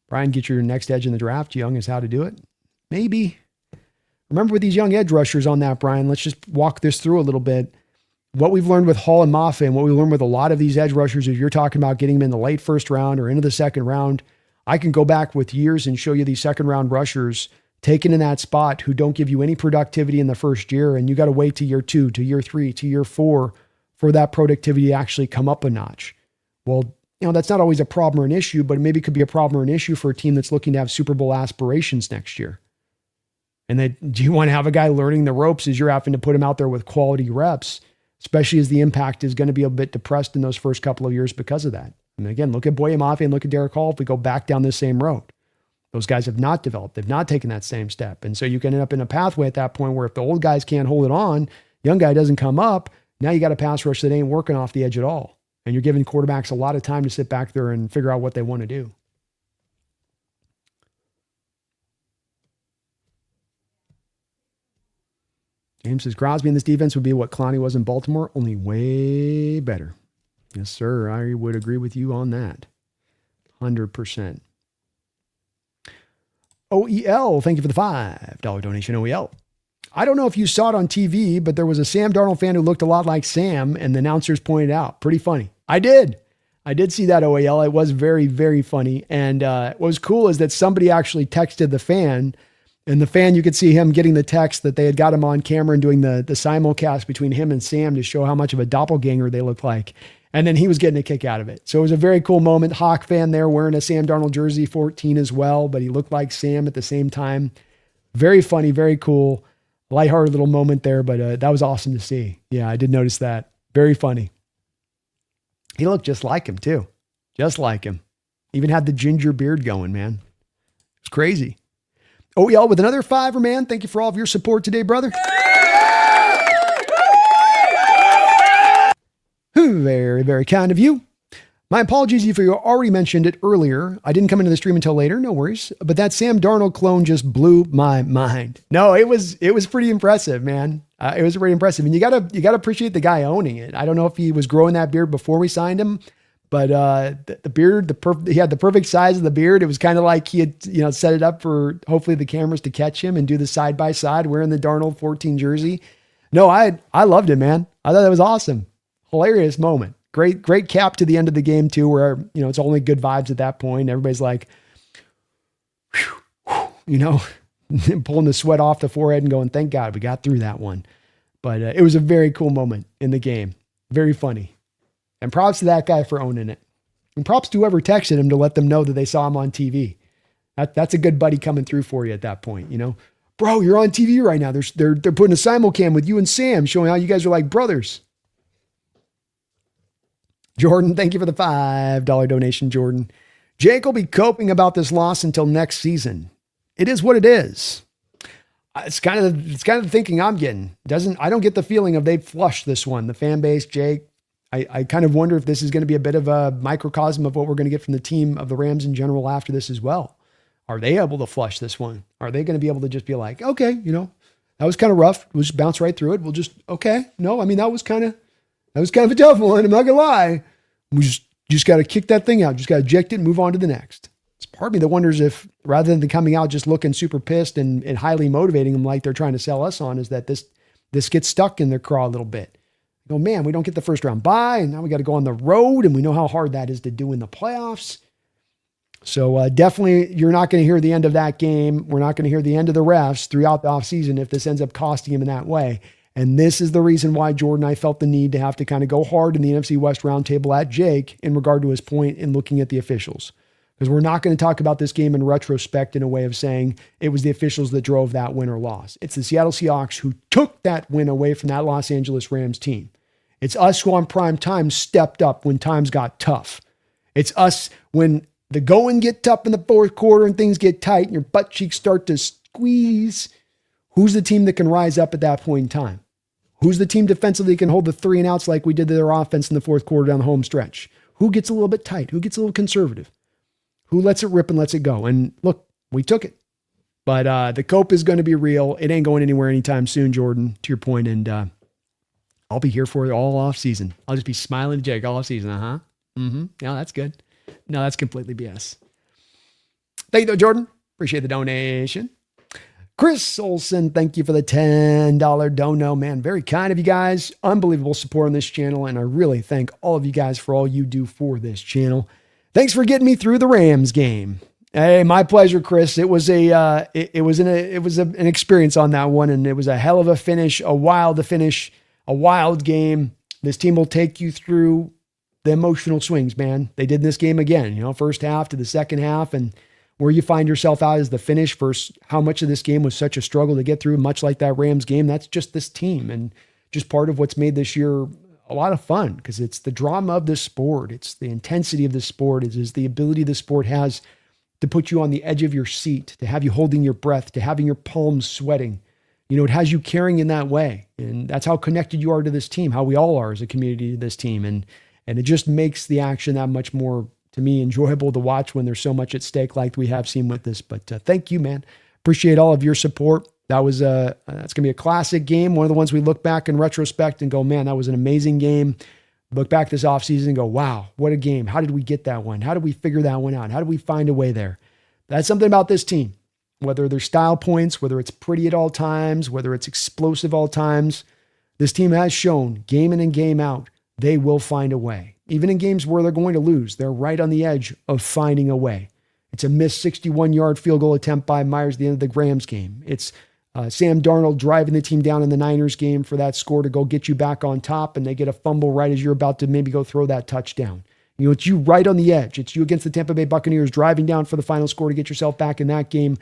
Brian, get your next edge in the draft. Young is how to do it. Maybe. Remember with these young edge rushers on that, Brian, let's just walk this through a little bit. What we've learned with Hall and Moffitt and what we learned with a lot of these edge rushers, if you're talking about getting them in the late first round or into the second round, I can go back with years and show you these second round rushers taken in that spot who don't give you any productivity in the first year. And you got to wait to year 2, to year 3, to year 4 for that productivity to actually come up a notch. Well, that's not always a problem or an issue, but it maybe could be a problem or an issue for a team that's looking to have Super Bowl aspirations next year. And then do you want to have a guy learning the ropes as you're having to put him out there with quality reps, especially as the impact is going to be a bit depressed in those first couple of years because of that? And again, look at Boye Mafe and look at Derek Hall if we go back down this same road. Those guys have not developed. They've not taken that same step. And so you can end up in a pathway at that point where if the old guys can't hold it on, young guy doesn't come up, now you got a pass rush that ain't working off the edge at all. And you're giving quarterbacks a lot of time to sit back there and figure out what they want to do. James says Crosby in this defense would be what Clowney was in Baltimore, only way better. Yes, sir. I would agree with you on that. 100%. OEL, thank you for the $5 donation, OEL. I don't know if you saw it on TV, but there was a Sam Darnold fan who looked a lot like Sam, and the announcers pointed out. Pretty funny. I did see that, OAL. It was very, very funny. And what was cool is that somebody actually texted the fan, and the fan, you could see him getting the text that they had got him on camera and doing the simulcast between him and Sam to show how much of a doppelganger they looked like. And then he was getting a kick out of it. So it was a very cool moment. Hawk fan there wearing a Sam Darnold jersey, 14 as well, but he looked like Sam at the same time. Very funny, very cool. Lighthearted little moment there, but that was awesome to see. Yeah, I did notice that. Very funny. He looked just like him too. Just like him. Even had the ginger beard going, man. It's crazy. OEL with another $5, man. Thank you for all of your support today, brother. Very, very kind of you. My apologies if you already mentioned it earlier. I didn't come into the stream until later. No worries. But that Sam Darnold clone just blew my mind. No, it was pretty impressive, man. It was pretty impressive. And you gotta appreciate the guy owning it. I don't know if he was growing that beard before we signed him, but the beard, he had the perfect size of the beard. It was kind of like he had, set it up for hopefully the cameras to catch him and do the side by side wearing the Darnold 14 jersey. No, I loved it, man. I thought that was awesome. Hilarious moment. Great cap to the end of the game too, where, it's only good vibes at that point. Everybody's like, pulling the sweat off the forehead and going, thank God we got through that one. But it was a very cool moment in the game. Very funny. And props to that guy for owning it. And props to whoever texted him to let them know that they saw him on TV. That's a good buddy coming through for you at that point, Bro, you're on TV right now. They're putting a simulcam with you and Sam showing how you guys are like brothers. Jordan, thank you for the $5 donation, Jordan. Jake will be coping about this loss until next season. It is what it is. It's kind of the thinking I'm getting. I don't get the feeling of they'd flush this one. The fan base, Jake, I kind of wonder if this is going to be a bit of a microcosm of what we're going to get from the team of the Rams in general after this as well. Are they able to flush this one? Are they going to be able to just be like, okay, that was kind of rough. We'll just bounce right through it. We'll just, okay. No, I mean, that was kind of a tough one. I'm not gonna lie. We just got to kick that thing out. Just got to eject it and move on to the next. It's part of me that wonders if rather than coming out just looking super pissed and highly motivating them like they're trying to sell us on, is that this gets stuck in their craw a little bit. Man, we don't get the first round bye, and now we got to go on the road, and we know how hard that is to do in the playoffs. So definitely you're not going to hear the end of that game. We're not going to hear the end of the refs throughout the offseason if this ends up costing him in that way. And this is the reason why Jordan, I felt the need to have to kind of go hard in the NFC West roundtable at Jake in regard to his point in looking at the officials. Because we're not going to talk about this game in retrospect in a way of saying it was the officials that drove that win or loss. It's the Seattle Seahawks who took that win away from that Los Angeles Rams team. It's us who on prime time stepped up when times got tough. It's us when the going get tough in the fourth quarter and things get tight and your butt cheeks start to squeeze. Who's the team that can rise up at that point in time? Who's the team defensively that can hold the 3 and outs like we did to their offense in the fourth quarter down the home stretch? Who gets a little bit tight? Who gets a little conservative? Who lets it rip and lets it go? And look, we took it. But the cope is going to be real. It ain't going anywhere anytime soon, Jordan, to your point. And I'll be here for it all off season. I'll just be smiling at Jake all off season. Yeah, that's good. No, that's completely BS. Thank you, though, Jordan. Appreciate the donation. Chris Olson, thank you for the $10 dono. Man, very kind of you guys. Unbelievable support on this channel. And I really thank all of you guys for all you do for this channel. Thanks for getting me through the Rams game. Hey, my pleasure, Chris. It was an experience on that one, and it was a hell of a finish, a wild game. This team will take you through the emotional swings, man. They did in this game again, first half to the second half, and where you find yourself out is the finish versus how much of this game was such a struggle to get through, much like that Rams game. That's just this team and just part of what's made this year a lot of fun, because it's the drama of this sport. It's the intensity of this sport. It is the ability the sport has to put you on the edge of your seat, to have you holding your breath, to having your palms sweating. It has you caring in that way. And that's how connected you are to this team, how we all are as a community to this team. And it just makes the action that much more, to me, enjoyable to watch when there's so much at stake like we have seen with this. But thank you, man. Appreciate all of your support. That's going to be a classic game. One of the ones we look back in retrospect and go, man, that was an amazing game. Look back this offseason and go, wow, what a game. How did we get that one? How did we figure that one out? How did we find a way there? That's something about this team, whether they're style points, whether it's pretty at all times, whether it's explosive all times. This team has shown game in and game out, they will find a way. Even in games where they're going to lose, they're right on the edge of finding a way. It's a missed 61-yard field goal attempt by Myers at the end of the Rams game. It's Sam Darnold driving the team down in the Niners game for that score to go get you back on top, and they get a fumble right as you're about to maybe go throw that touchdown. It's you right on the edge. It's you against the Tampa Bay Buccaneers driving down for the final score to get yourself back in that game.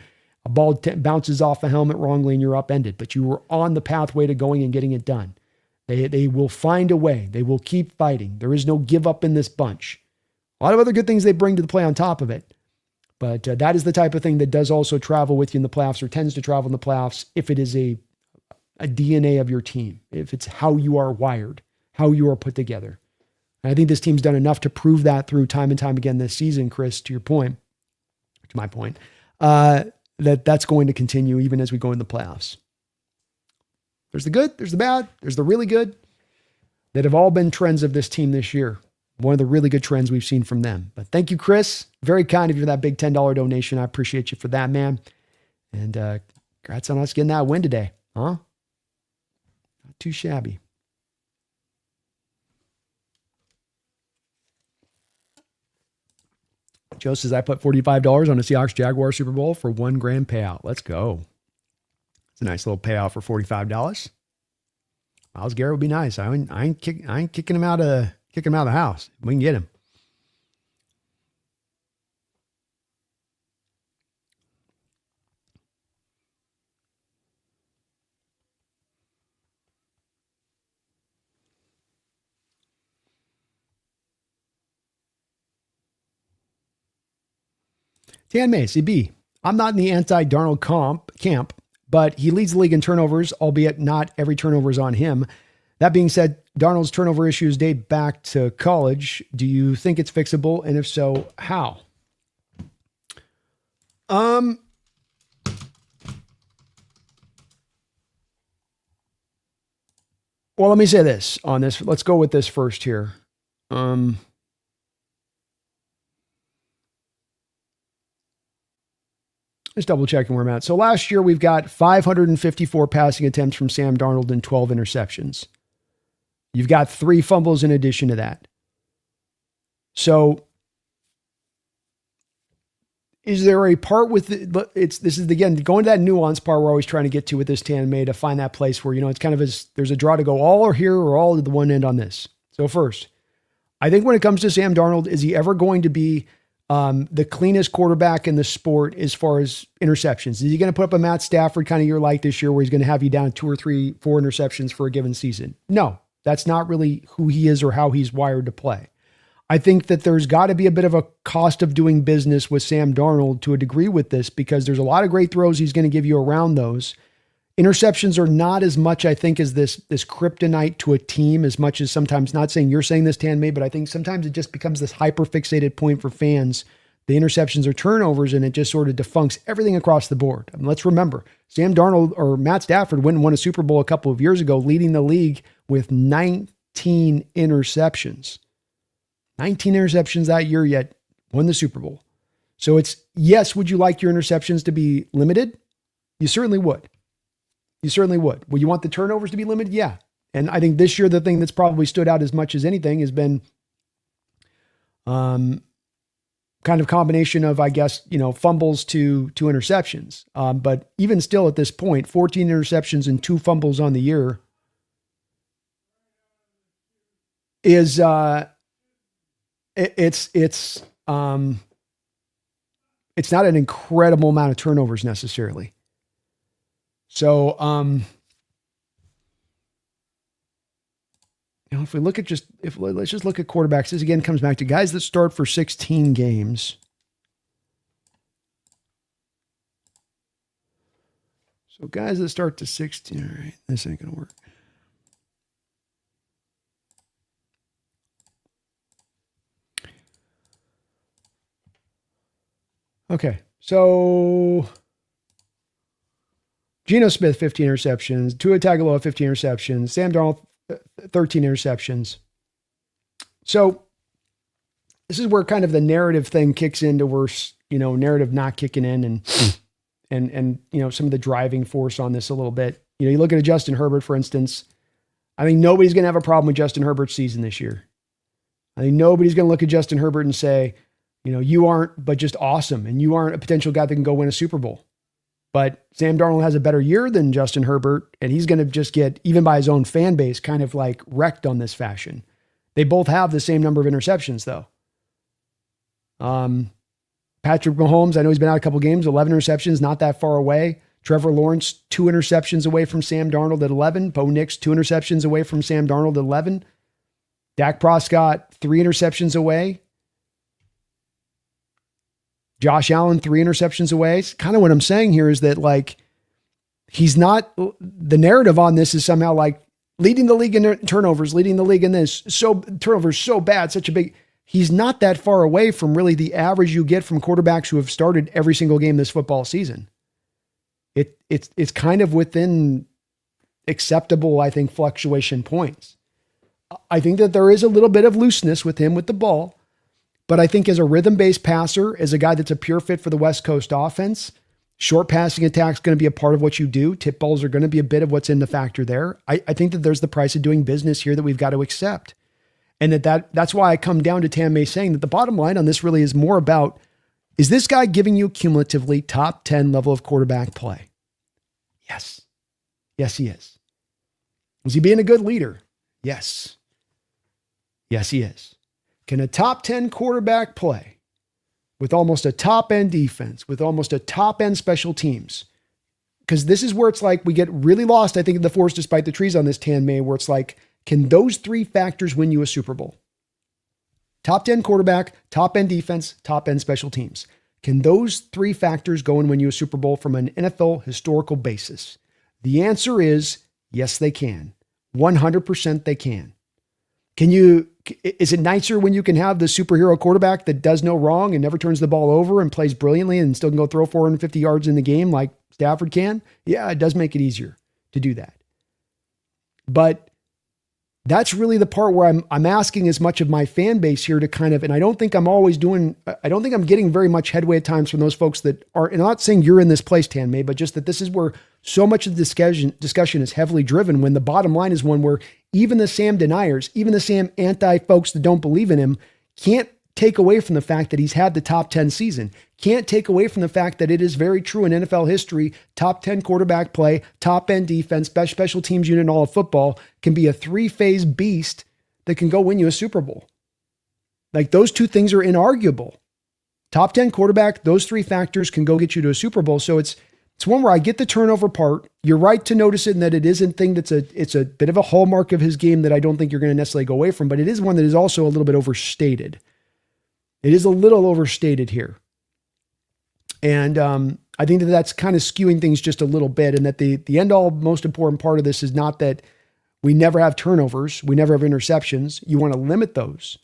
A ball bounces off a helmet wrongly and you're upended, but you were on the pathway to going and getting it done. They will find a way. They will keep fighting. There is no give up in this bunch. A lot of other good things they bring to the play on top of it. But that is the type of thing that does also travel with you in the playoffs, or tends to travel in the playoffs, if it is a DNA of your team, if it's how you are wired, how you are put together. And I think this team's done enough to prove that through time and time again this season, Chris, to my point, that's going to continue even as we go in the playoffs. There's the good, there's the bad, there's the really good that have all been trends of this team this year. One of the really good trends we've seen from them. But thank you, Chris. Very kind of you for that big $10 donation. I appreciate you for that, man. And congrats on us getting that win today. Huh? Not too shabby. Joe says, I put $45 on a Seahawks-Jaguars Super Bowl for $1,000 payout. Let's go. It's a nice little payout for $45. Myles Garrett would be nice. I ain't kicking him out of the house. We can get him. Dan May, CB. I'm not in the anti-Darnold camp, but he leads the league in turnovers, albeit not every turnover is on him. That being said, Darnold's turnover issues date back to college. Do you think it's fixable? And if so, how? Well, let me say this on this. Let's go with this first here. Just double checking where I'm at. So last year we've got 554 passing attempts from Sam Darnold and 12 interceptions. You've got 3 fumbles in addition to that. So is there a part with this is again, going to that nuance part we're always trying to get to with this TNMA to find that place where, it's kind of there's a draw to go all or here or all at the one end on this. So first, I think when it comes to Sam Darnold, is he ever going to be the cleanest quarterback in the sport as far as interceptions. Is he going to put up a Matt Stafford kind of year like this year where he's going to have you down 2 or 3, 4 interceptions for a given season? No, that's not really who he is or how he's wired to play. I think that there's got to be a bit of a cost of doing business with Sam Darnold to a degree with this, because there's a lot of great throws he's going to give you around those. Interceptions are not as much, I think, as this kryptonite to a team, as much as sometimes, not saying you're saying this, Tan May, but I think sometimes it just becomes this hyper fixated point for fans. The interceptions or turnovers, and it just sort of defuncts everything across the board. I mean, let's remember, Sam Darnold or Matt Stafford went and won a Super Bowl a couple of years ago, leading the league with 19 interceptions. 19 interceptions that year, yet won the Super Bowl. So it's, yes, would you like your interceptions to be limited? You certainly would. You certainly would. Would you want the turnovers to be limited? Yeah. And I think this year, the thing that's probably stood out as much as anything has been kind of combination of, I guess, fumbles to interceptions. But even still at this point, 14 interceptions and 2 fumbles on the year is, it's not an incredible amount of turnovers necessarily. So, if we look at let's just look at quarterbacks. This again comes back to guys that start for 16 games. So guys that start to 16, all right, this ain't going to work. Okay, so Geno Smith, 15 interceptions. Tua Tagovailoa, 15 interceptions. Sam Darnold, 13 interceptions. So this is where kind of the narrative thing kicks into where, narrative not kicking in and some of the driving force on this a little bit. You look at a Justin Herbert, for instance. I think nobody's going to have a problem with Justin Herbert's season this year. I think nobody's going to look at Justin Herbert and say, you aren't, but just awesome. And you aren't a potential guy that can go win a Super Bowl. But Sam Darnold has a better year than Justin Herbert, and he's going to just get, even by his own fan base, kind of like wrecked on this fashion. They both have the same number of interceptions, though. Patrick Mahomes, I know he's been out a couple games, 11 interceptions, not that far away. Trevor Lawrence, 2 interceptions away from Sam Darnold at 11. Bo Nix, 2 interceptions away from Sam Darnold at 11. Dak Prescott, 3 interceptions away. Josh Allen, 3 interceptions away. Kind of what I'm saying here is that, he's not, the narrative on this is somehow leading the league in turnovers, leading the league in this. So turnovers so bad, such a big, he's not that far away from really the average you get from quarterbacks who have started every single game this football season. It's kind of within acceptable, I think, fluctuation points. I think that there is a little bit of looseness with him with the ball. But I think as a rhythm-based passer, as a guy that's a pure fit for the West Coast offense, short passing attack is going to be a part of what you do. Tip balls are going to be a bit of what's in the factor there. I think that there's the price of doing business here that we've got to accept. And that's why I come down to Tam May saying that the bottom line on this really is more about, is this guy giving you cumulatively top 10 level of quarterback play? Yes. Yes, he is. Is he being a good leader? Yes. Yes, he is. Can a top 10 quarterback play with almost a top end defense, with almost a top end special teams? Because this is where it's we get really lost, I think, in the forest despite the trees on this, Tan May, where it's can those 3 factors win you a Super Bowl? Top 10 quarterback, top end defense, top end special teams. Can those 3 factors go and win you a Super Bowl from an NFL historical basis? The answer is yes, they can. 100% they can. Is it nicer when you can have the superhero quarterback that does no wrong and never turns the ball over and plays brilliantly and still can go throw 450 yards in the game like Stafford can? Yeah, it does make it easier to do that. But that's really the part where I'm asking as much of my fan base here to kind of, and I don't think I'm getting very much headway at times from those folks that are, and I'm not saying you're in this place, Tan May, but just that this is where so much of the discussion is heavily driven, when the bottom line is one where even the Sam deniers, even the Sam anti-folks that don't believe in him, can't take away from the fact that he's had the top 10 season. Can't take away from the fact that it is very true in NFL history. Top 10 quarterback play, top end defense, best special teams unit in all of football can be a 3-phase beast that can go win you a Super Bowl. Those 2 things are inarguable. Top 10 quarterback, those three factors can go get you to a Super Bowl. So it's one where I get the turnover part. You're right to notice it, and that it is a thing it's a bit of a hallmark of his game that I don't think you're going to necessarily go away from, but it is one that is also a little bit overstated. It is a little overstated here. And I think that that's kind of skewing things just a little bit, and that the end all most important part of this is not that we never have turnovers, we never have interceptions. You want to limit those.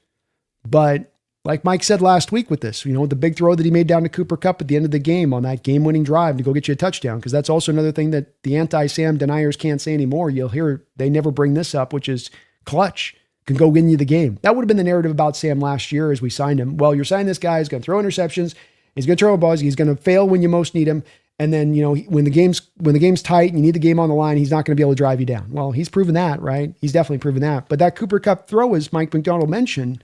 But like Mike said last week with this, the big throw that he made down to Cooper Kupp at the end of the game on that game-winning drive to go get you a touchdown, because that's also another thing that the anti-Sam deniers can't say anymore. You'll hear they never bring this up, which is clutch, can go win you the game. That would have been the narrative about Sam last year as we signed him. Well, you're signing this guy, he's going to throw interceptions, he's going to throw balls, he's going to fail when you most need him, and then when the game's tight and you need the game on the line, he's not going to be able to drive you down. Well, he's proven that, right? He's definitely proven that. But that Cooper Kupp throw, as Mike Macdonald mentioned,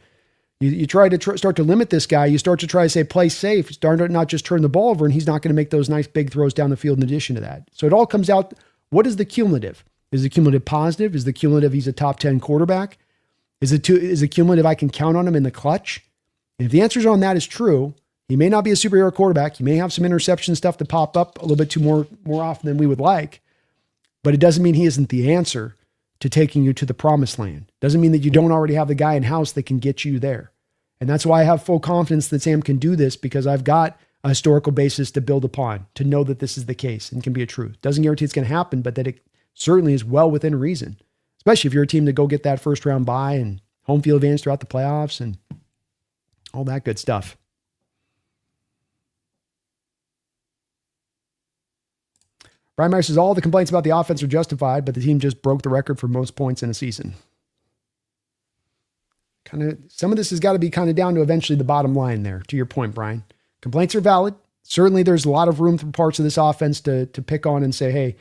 you try to start to limit this guy. You start to try to say, play safe. Start to not just turn the ball over, and he's not going to make those nice big throws down the field in addition to that. So it all comes out, what is the cumulative? Is the cumulative positive? Is the cumulative he's a top 10 quarterback? Is the cumulative I can count on him in the clutch? And if the answers on that is true, he may not be a superhero quarterback. He may have some interception stuff to pop up a little bit more often than we would like, but it doesn't mean he isn't the answer to taking you to the promised land. Doesn't mean that you don't already have the guy in house that can get you there. And that's why I have full confidence that Sam can do this, because I've got a historical basis to build upon, to know that this is the case and can be a truth. Doesn't guarantee it's going to happen, but that it certainly is well within reason, especially if you're a team to go get that first round bye and home field advantage throughout the playoffs and all that good stuff. Brian Meyer says all the complaints about the offense are justified, but the team just broke the record for most points in a season. Some of this has got to be kind of down to eventually the bottom line there, to your point, Brian. Complaints are valid. Certainly there's a lot of room for parts of this offense to pick on and say, hey,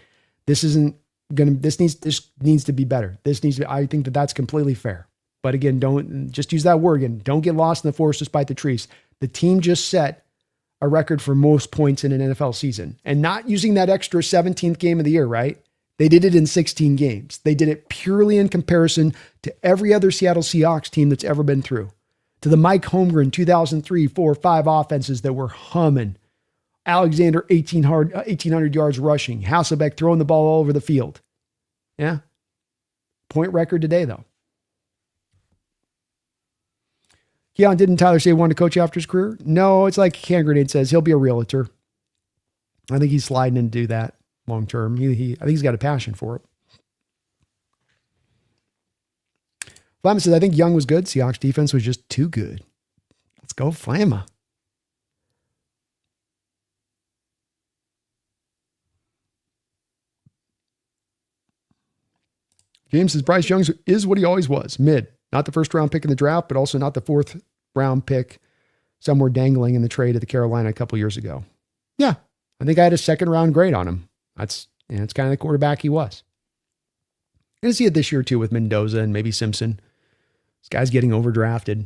this needs to be better. I think that's completely fair. But again, don't just use that word again. Don't get lost in the forest despite the trees. The team just set a record for most points in an NFL season, and not using that extra 17th game of the year, right? They did it in 16 games. They did it purely in comparison to every other Seattle Seahawks team that's ever been through, to the Mike Holmgren 2003, 4, 5 offenses that were humming. Alexander, 1,800 yards rushing. Hasselbeck throwing the ball all over the field. Yeah. Point record today, though. Keon, didn't Tyler say he wanted to coach after his career? No, it's like Can Grenade says, he'll be a realtor. I think he's sliding in to do that long term. I think he's got a passion for it. Flamma says, I think Young was good. Seahawks defense was just too good. Let's go, Flamma. James says, Bryce Young is what he always was, mid. Not the first round pick in the draft, but also not the fourth round pick somewhere dangling in the trade at the Carolina a couple years ago. Yeah, I think I had a second round grade on him. It's kind of the quarterback he was. You're going to see it this year too with Mendoza and maybe Simpson. This guy's getting overdrafted.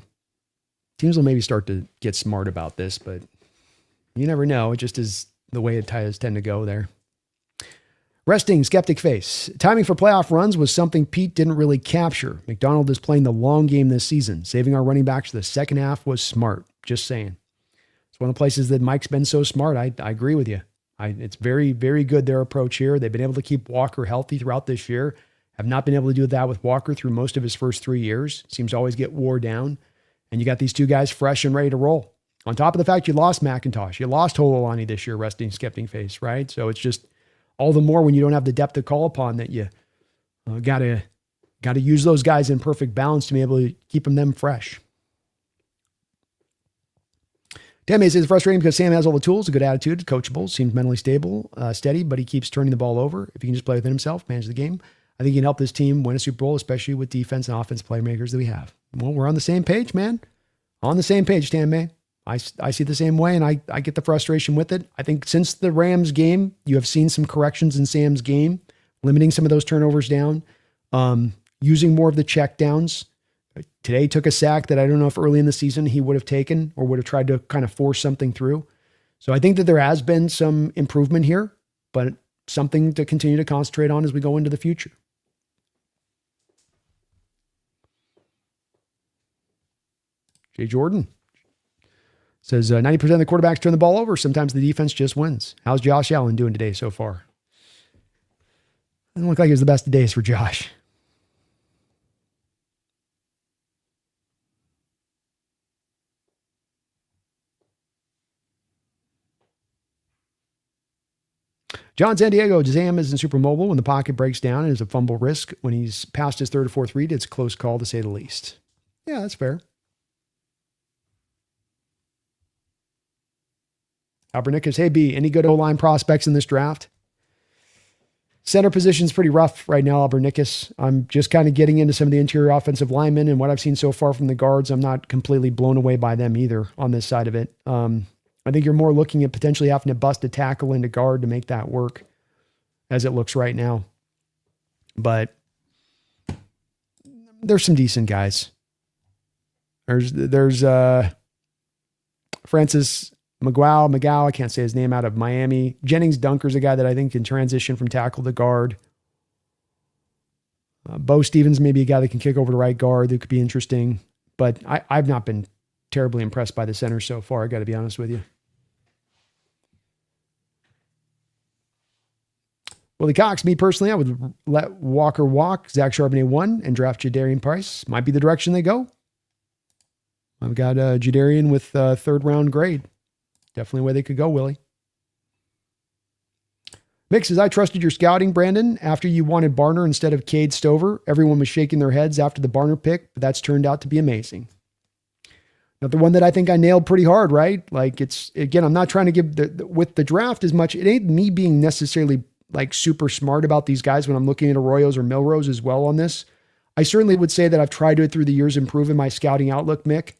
Teams will maybe start to get smart about this, but you never know. It just is the way it tends to go there. Resting skeptic face. Timing for playoff runs was something Pete didn't really capture. Macdonald is playing the long game this season. Saving our running backs for the second half was smart. Just saying. It's one of the places that Mike's been so smart. I agree with you. It's very, very good, their approach here. They've been able to keep Walker healthy throughout this year. Have not been able to do that with Walker through most of his first 3 years. Seems to always get wore down. And you got these two guys fresh and ready to roll. On top of the fact you lost McIntosh. You lost Hololani this year, resting skeptic face, right? So it's just all the more when you don't have the depth to call upon that you got to use those guys in perfect balance to be able to keep them fresh. Tammy says, frustrating because Sam has all the tools, a good attitude, coachable, seems mentally stable, steady, but he keeps turning the ball over. If he can just play within himself, manage the game, I think he can help this team win a Super Bowl, especially with defense and offense playmakers that we have. Well, we're on the same page, man. On the same page, Tammy. I see the same way, and I get the frustration with it. I think since the Rams game, you have seen some corrections in Sam's game, limiting some of those turnovers down, using more of the check downs. Today took a sack that I don't know if early in the season he would have taken or would have tried to kind of force something through. So I think that there has been some improvement here, but something to continue to concentrate on as we go into the future. Jay Jordan Says 90% of the quarterbacks turn the ball over. Sometimes the defense just wins. How's Josh Allen doing today so far? Doesn't look like it was the best of days for Josh. John San Diego, Jazam isn't super mobile when the pocket breaks down and is a fumble risk. When he's past his third or fourth read, it's a close call to say the least. Yeah, that's fair. Albernicus, hey B, any good O-line prospects in this draft? Center position's pretty rough right now, Albernicus. I'm just kind of getting into some of the interior offensive linemen, and what I've seen so far from the guards, I'm not completely blown away by them either on this side of it. I think you're more looking at potentially having to bust a tackle into guard to make that work as it looks right now. But there's some decent guys. There's Francis McGow, I can't say his name, out of Miami. Jennings Dunker's a guy that I think can transition from tackle to guard. Bo Stevens may be a guy that can kick over to right guard that could be interesting. But I've not been terribly impressed by the center so far, I got to be honest with you. Willie Cox, me personally, I would let Walker walk, Zach Charbonnet 1, and draft Jadarian Price. Might be the direction they go. I've got Jadarian with third round grade. Definitely where they could go, Willie. Mick says, I trusted your scouting, Brandon, after you wanted Barner instead of Cade Stover. Everyone was shaking their heads after the Barner pick, but that's turned out to be amazing. Another one that I think I nailed pretty hard, right? Like it's, again, I'm not trying to give with the draft as much. It ain't me being necessarily like super smart about these guys when I'm looking at Arroyos or Milrose as well on this. I certainly would say that I've tried to, through the years, improve in my scouting outlook, Mick.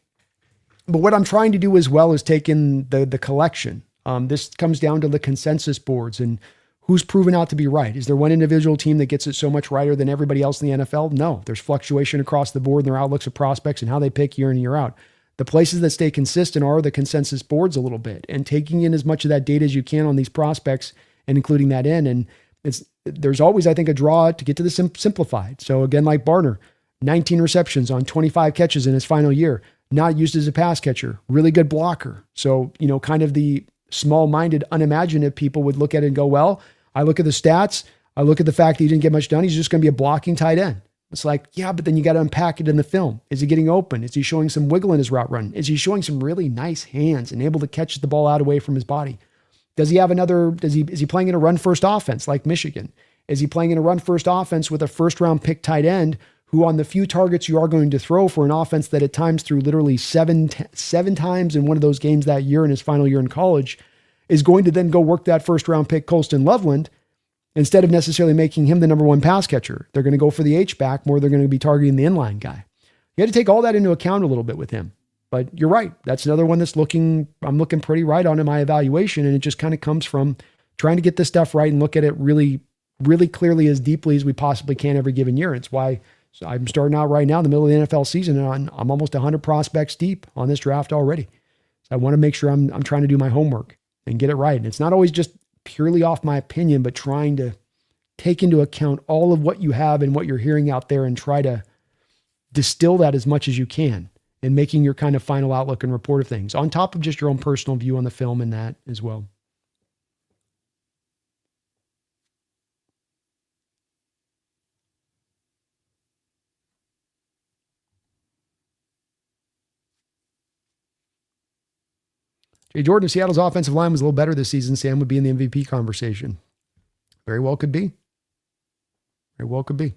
But what I'm trying to do as well is take in the collection. This comes down to the consensus boards and who's proven out to be right. Is there one individual team that gets it so much righter than everybody else in the NFL? No, there's fluctuation across the board in their outlooks of prospects and how they pick year in and year out. The places that stay consistent are the consensus boards a little bit, and taking in as much of that data as you can on these prospects and including that in. And there's always, I think, a draw to get to the simplified. So again, like Barner, 19 receptions on 25 catches in his final year, not used as a pass catcher, really good blocker. So, kind of the small-minded, unimaginative people would look at it and go, well, I look at the stats, I look at the fact that he didn't get much done, he's just going to be a blocking tight end. It's like, yeah, but then you got to unpack it in the film. Is he getting open? Is he showing some wiggle in his route run? Is he showing some really nice hands and able to catch the ball out away from his body? Does he have is he playing in a run first offense like Michigan? Is he playing in a run first offense with a first round pick tight end who, on the few targets you are going to throw for an offense that at times threw literally seven times in one of those games that year in his final year in college, is going to then go work that first round pick Colston Loveland instead of necessarily making him the number one pass catcher? They're going to go for the H-back more. They're going to be targeting the inline guy. You had to take all that into account a little bit with him. But you're right. That's another one that's I'm looking pretty right on in my evaluation. And it just kind of comes from trying to get this stuff right and look at it really, really clearly as deeply as we possibly can every given year. It's why I'm starting out right now in the middle of the NFL season, and I'm almost 100 prospects deep on this draft already. So I want to make sure I'm trying to do my homework and get it right. And it's not always just purely off my opinion, but trying to take into account all of what you have and what you're hearing out there and try to distill that as much as you can and making your kind of final outlook and report of things on top of just your own personal view on the film and that as well. Jay Jordan, if Seattle's offensive line was a little better this season, Sam would be in the MVP conversation. Very well could be. Very well could be.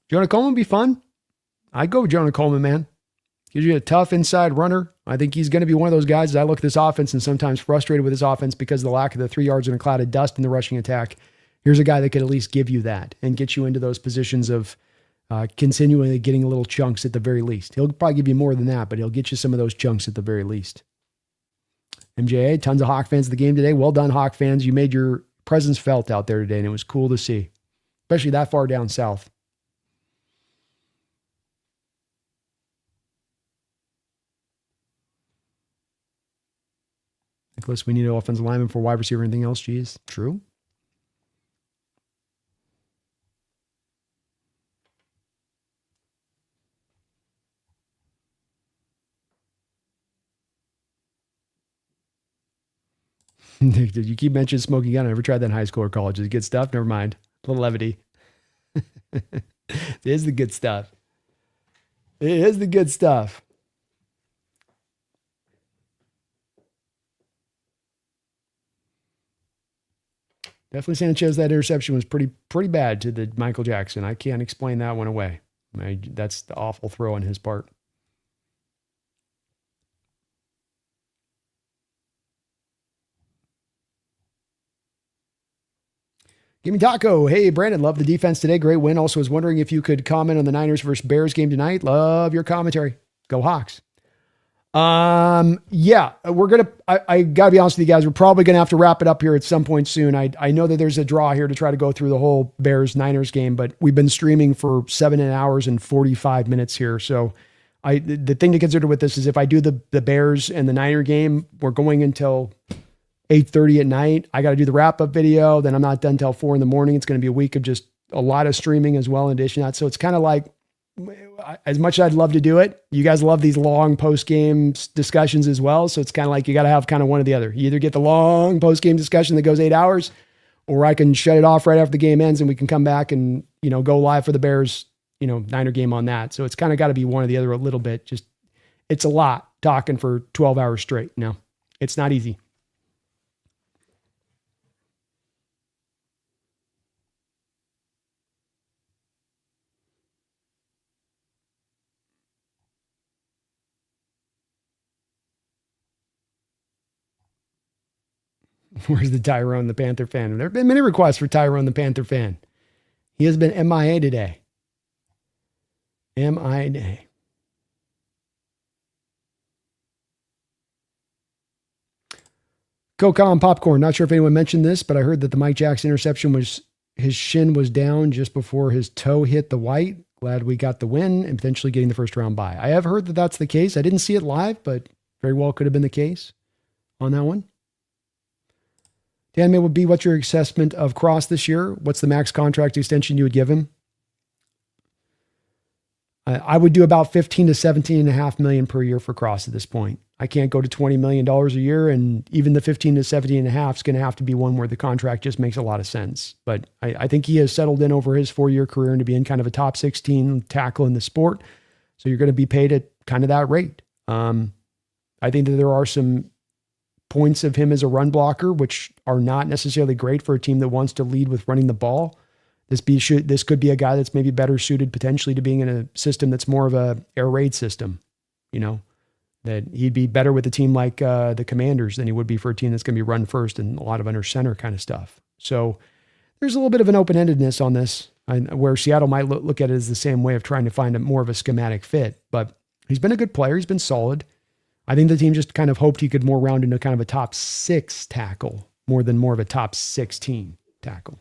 Jonah Coleman would be fun. I'd go with Jonah Coleman, man. Gives you a tough inside runner. I think he's going to be one of those guys, as I look at this offense and sometimes frustrated with this offense because of the lack of the 3 yards in a cloud of dust in the rushing attack. Here's a guy that could at least give you that and get you into those positions of continually getting a little chunks at the very least. He'll probably give you more than that, but he'll get you some of those chunks at the very least. MJA, tons of Hawk fans of the game today. Well done, Hawk fans. You made your presence felt out there today, and it was cool to see, especially that far down south. Nicholas, we need an offensive lineman for wide receiver. Anything else? Geez, true. You keep mentioning smoking gun. I never tried that in high school or college. Is it good stuff? Never mind. A little levity. It is the good stuff. It is the good stuff. Definitely Sanchez, that interception was pretty bad to the Michael Jackson. I can't explain that one away. That's the awful throw on his part. Give me Taco. Hey, Brandon, love the defense today. Great win. Also was wondering if you could comment on the Niners versus Bears game tonight. Love your commentary. Go Hawks. Yeah, I gotta be honest with you guys. We're probably going to have to wrap it up here at some point soon. I know that there's a draw here to try to go through the whole Bears Niners game, but we've been streaming for 7 hours and 45 minutes here. So the thing to consider with this is if I do the Bears and the Niner game, we're going until 8:30 at night. I got to do the wrap up video. Then I'm not done till 4 in the morning. It's going to be a week of just a lot of streaming as well in addition to that. So it's kind of like, as much as I'd love to do it, you guys love these long post-game discussions as well. So it's kind of like you got to have kind of one or the other. You either get the long post-game discussion that goes 8 hours, or I can shut it off right after the game ends and we can come back and, go live for the Bears, Niner game on that. So it's kind of got to be one or the other a little bit. Just, it's a lot talking for 12 hours straight. No, it's not easy. Where's the Tyrone the Panther fan? There have been many requests for Tyrone the Panther fan. He has been MIA today. MIA. Coca and Popcorn. Not sure if anyone mentioned this, but I heard that the Mike Jackson interception was his shin was down just before his toe hit the white. Glad we got the win and potentially getting the first round bye. I have heard that that's the case. I didn't see it live, but very well could have been the case on that one. Dan, would be what's your assessment of Cross this year? What's the max contract extension you would give him? I would do about 15 to 17.5 million per year for Cross at this point. I can't go to $20 million a year, and even the 15 to 17.5 is going to have to be one where the contract just makes a lot of sense. But I think he has settled in over his 4-year career into being kind of a top 16 tackle in the sport. So you're going to be paid at kind of that rate. I think that there are some points of him as a run blocker, which are not necessarily great for a team that wants to lead with running the ball. This could be a guy that's maybe better suited potentially to being in a system that's more of a air raid system, that he'd be better with a team like the Commanders than he would be for a team that's going to be run first and a lot of under center kind of stuff. So there's a little bit of an open-endedness on this, where Seattle might look at it as the same way of trying to find more of a schematic fit, but he's been a good player. He's been solid. I think the team just kind of hoped he could more round into kind of a top 6 tackle more than more of a top 16 tackle.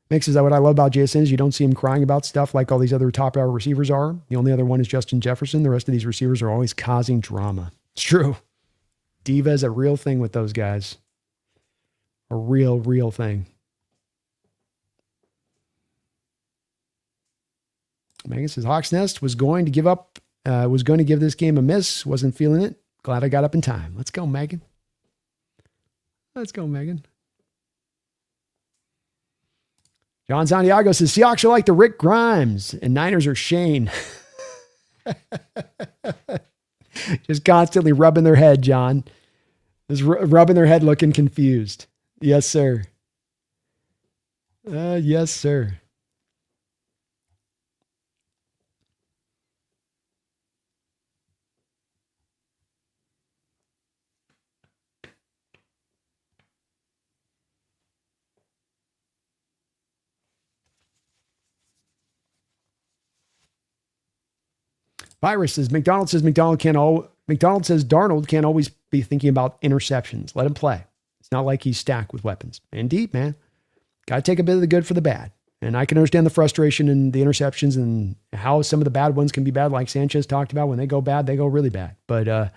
Mix, is that what I love about JSN is you don't see him crying about stuff like all these other top hour receivers are. The only other one is Justin Jefferson. The rest of these receivers are always causing drama. It's true. Diva is a real thing with those guys. A real thing. Megan says, Hawks Nest was going to give this game a miss. Wasn't feeling it. Glad I got up in time. Let's go, Megan. Let's go, Megan. John Santiago says, Seahawks are like the Rick Grimes and Niners are Shane. Just constantly rubbing their head, John. Just rubbing their head looking confused. Yes, sir. Yes, sir. Virus says Macdonald says Darnold can't always be thinking about interceptions. Let him play. It's not like he's stacked with weapons. Indeed, man. Got to take a bit of the good for the bad. And I can understand the frustration in the interceptions and how some of the bad ones can be bad, like Sanchez talked about. When they go bad, they go really bad. But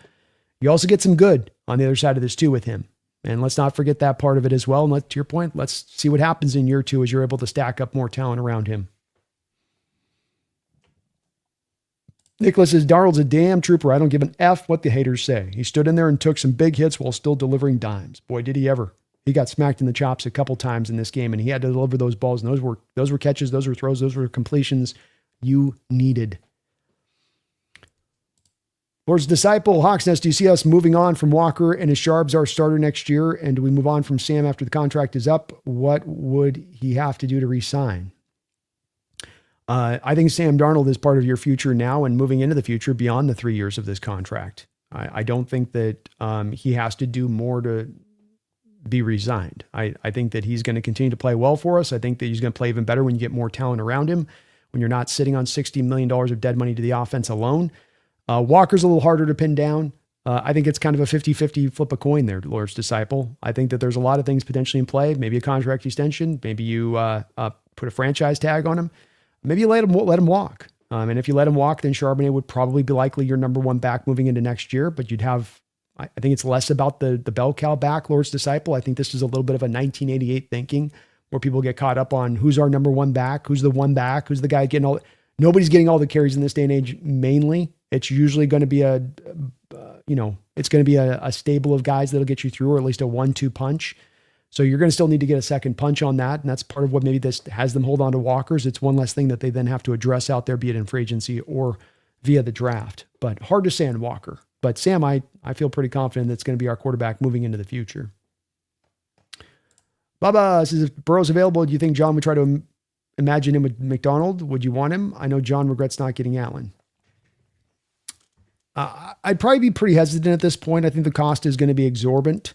you also get some good on the other side of this too with him. And let's not forget that part of it as well. And to your point, let's see what happens in year 2 as you're able to stack up more talent around him. Nicholas says, Darnold's a damn trooper. I don't give an F what the haters say. He stood in there and took some big hits while still delivering dimes. Boy, did he ever. He got smacked in the chops a couple times in this game, and he had to deliver those balls. And those were catches, those were throws, those were completions you needed. Lord's Disciple, Hawks Nest, do you see us moving on from Walker and is Sharps our starter next year? And do we move on from Sam after the contract is up? What would he have to do to re-sign? I think Sam Darnold is part of your future now and moving into the future beyond the 3 years of this contract. I don't think that he has to do more to be resigned. I think that he's going to continue to play well for us. I think that he's going to play even better when you get more talent around him, when you're not sitting on $60 million of dead money to the offense alone. Walker's a little harder to pin down. I think it's kind of a 50-50 flip a coin there, Lord's Disciple. I think that there's a lot of things potentially in play. Maybe a contract extension. Maybe you put a franchise tag on him. Maybe you let him walk. And if you let him walk, then Charbonnet would probably be likely your number one back moving into next year. But you'd have, I think it's less about the bell cow back, Lord's Disciple. I think this is a little bit of a 1988 thinking where people get caught up on who's our number one back, who's the one back, who's the guy getting all. Nobody's getting all the carries in this day and age. Mainly, it's usually going to be a stable of guys that'll get you through, or at least a 1-2 punch. So you're going to still need to get a second punch on that. And that's part of what maybe this has them hold on to Walkers. It's one less thing that they then have to address out there, be it in free agency or via the draft. But hard to say on Walker. But Sam, I feel pretty confident that's going to be our quarterback moving into the future. Baba says, if Burrow's available, do you think John would try to imagine him with Macdonald? Would you want him? I know John regrets not getting Allen. I'd probably be pretty hesitant at this point. I think the cost is going to be exorbitant.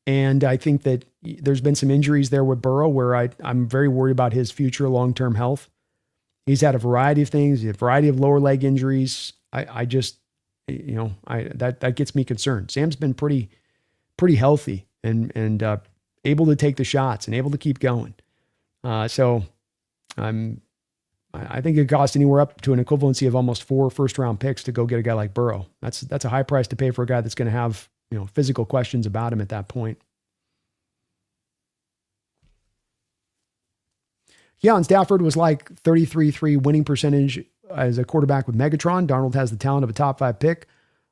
And I think that there's been some injuries there with Burrow where I'm very worried about his future long-term health. He's had a variety of things, a variety of lower leg injuries. That gets me concerned. Sam's been pretty healthy and able to take the shots and able to keep going. So I think it costs anywhere up to an equivalency of almost 4 first-round picks to go get a guy like Burrow. That's a high price to pay for a guy that's going to have physical questions about him at that point. Keon Stafford was like 33.3 winning percentage as a quarterback with Megatron. Darnold has the talent of a top 5 pick.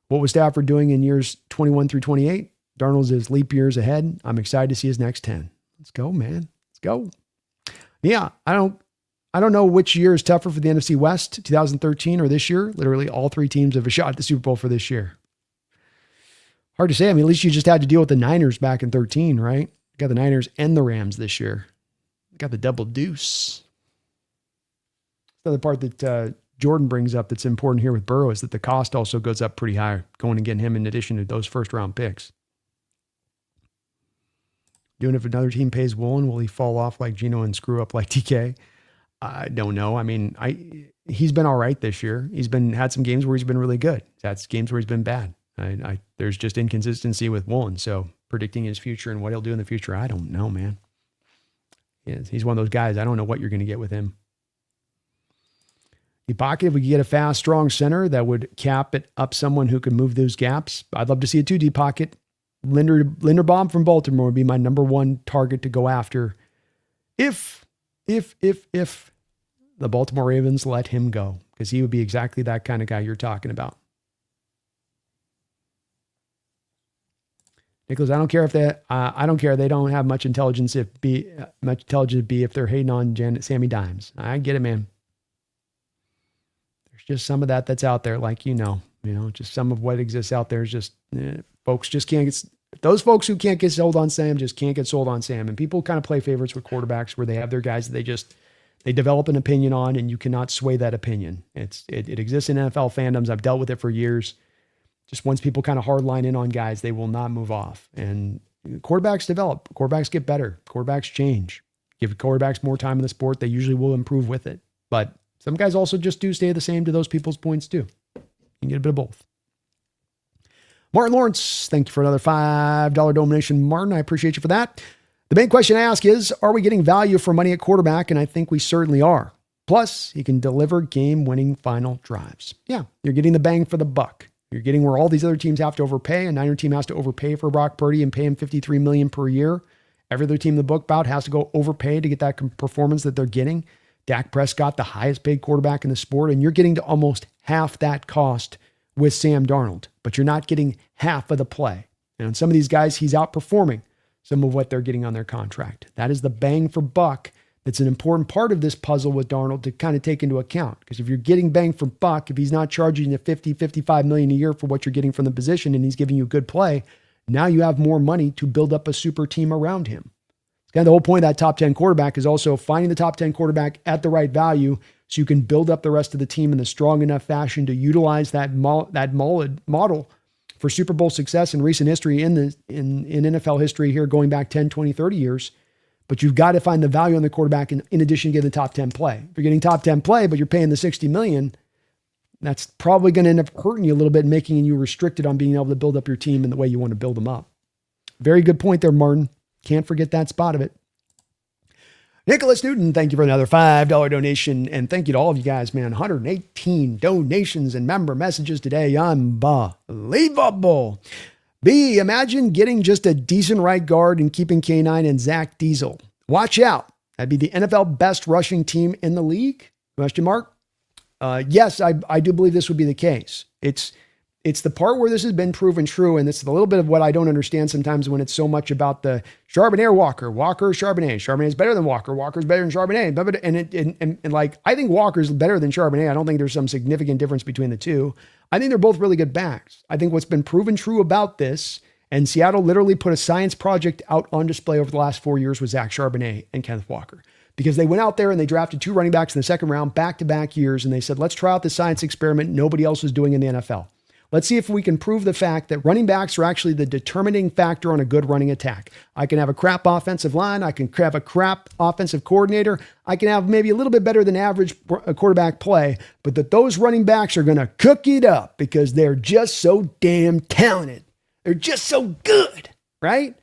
What was Stafford doing in years 21 through 28? Darnold's is leap years ahead. I'm excited to see his next 10. Let's go, man. Let's go. Yeah, I don't know which year is tougher for the NFC West, 2013 or this year. Literally all 3 teams have a shot at the Super Bowl for this year. Hard to say. I mean, at least you just had to deal with the Niners back in 13, right? You got the Niners and the Rams this year. You got the double deuce. The other part that Jordan brings up that's important here with Burrow is that the cost also goes up pretty high going and getting him in addition to those first-round picks. Doing if another team pays Woolen, will he fall off like Geno and screw up like TK? I don't know. I mean, he's been all right this year. He's had some games where he's been really good. He's had games where he's been bad. There's just inconsistency with Woolen. So predicting his future and what he'll do in the future, I don't know, man. He's one of those guys. I don't know what you're going to get with him. The pocket, if we could get a fast, strong center that would cap it up someone who could move those gaps. I'd love to see a 2D pocket. Linderbaum from Baltimore would be my number one target to go after. If the Baltimore Ravens let him go, because he would be exactly that kind of guy you're talking about. Nicholas, I don't care they don't have much intelligence. If they're hating on Sammy Dimes. I get it, man. There's just some of that's out there, like just some of what exists out there is just folks just can't get. Those folks who can't get sold on Sam just can't get sold on Sam. And people kind of play favorites with quarterbacks where they have their guys that they develop an opinion on, and you cannot sway that opinion. It exists in NFL fandoms. I've dealt with it for years. Just once people kind of hard line in on guys, they will not move off. And quarterbacks develop. Quarterbacks get better. Quarterbacks change. Give quarterbacks more time in the sport, they usually will improve with it. But some guys also just do stay the same to those people's points too. You can get a bit of both. Martin Lawrence, thank you for another $5 donation. Martin, I appreciate you for that. The main question I ask is, are we getting value for money at quarterback? And I think we certainly are. Plus, he can deliver game-winning final drives. Yeah, you're getting the bang for the buck. You're getting where all these other teams have to overpay. A Niner team has to overpay for Brock Purdy and pay him $53 million per year. Every other team in the book bout has to go overpay to get that performance that they're getting. Dak Prescott, the highest paid quarterback in the sport, and you're getting to almost half that cost with Sam Darnold, but you're not getting half of the play. And on some of these guys, he's outperforming some of what they're getting on their contract. That is the bang for buck. That's an important part of this puzzle with Darnold to kind of take into account. Because if you're getting bang for buck, if he's not charging you 50, 55 million a year for what you're getting from the position and he's giving you good play, now you have more money to build up a super team around him. It's kind of the whole point of that top 10 quarterback is also finding the top 10 quarterback at the right value so you can build up the rest of the team in a strong enough fashion to utilize that model for Super Bowl success in recent history in NFL history here going back 10, 20, 30 years. But you've got to find the value on the quarterback in addition to getting the top 10 play. If you're getting top 10 play, but you're paying the $60 million, that's probably going to end up hurting you a little bit, making you restricted on being able to build up your team in the way you want to build them up. Very good point there, Martin. Can't forget that spot of it. Nicholas Newton, thank you for another $5 donation. And thank you to all of you guys, man. 118 donations and member messages today. Unbelievable. B, imagine getting just a decent right guard and keeping K9 and Zach Diesel. Watch out. That'd be the NFL best rushing team in the league? Question mark. Yes, I do believe this would be the case. It's the part where this has been proven true, and it's a little bit of what I don't understand sometimes when it's so much about the Charbonnet or Walker or Charbonnet. Charbonnet is better than Walker. Walker's better than Charbonnet. And like, I think Walker's better than Charbonnet. I don't think there's some significant difference between the two. I think they're both really good backs. I think what's been proven true about this, and Seattle literally put a science project out on display over the last 4 years with Zach Charbonnet and Kenneth Walker. Because they went out there and they drafted 2 running backs in the second round, back-to-back years, and they said, let's try out this science experiment nobody else was doing in the NFL. Let's see if we can prove the fact that running backs are actually the determining factor on a good running attack. I can have a crap offensive line. I can have a crap offensive coordinator. I can have maybe a little bit better than average quarterback play, but that those running backs are going to cook it up because they're just so damn talented. They're just so good, right?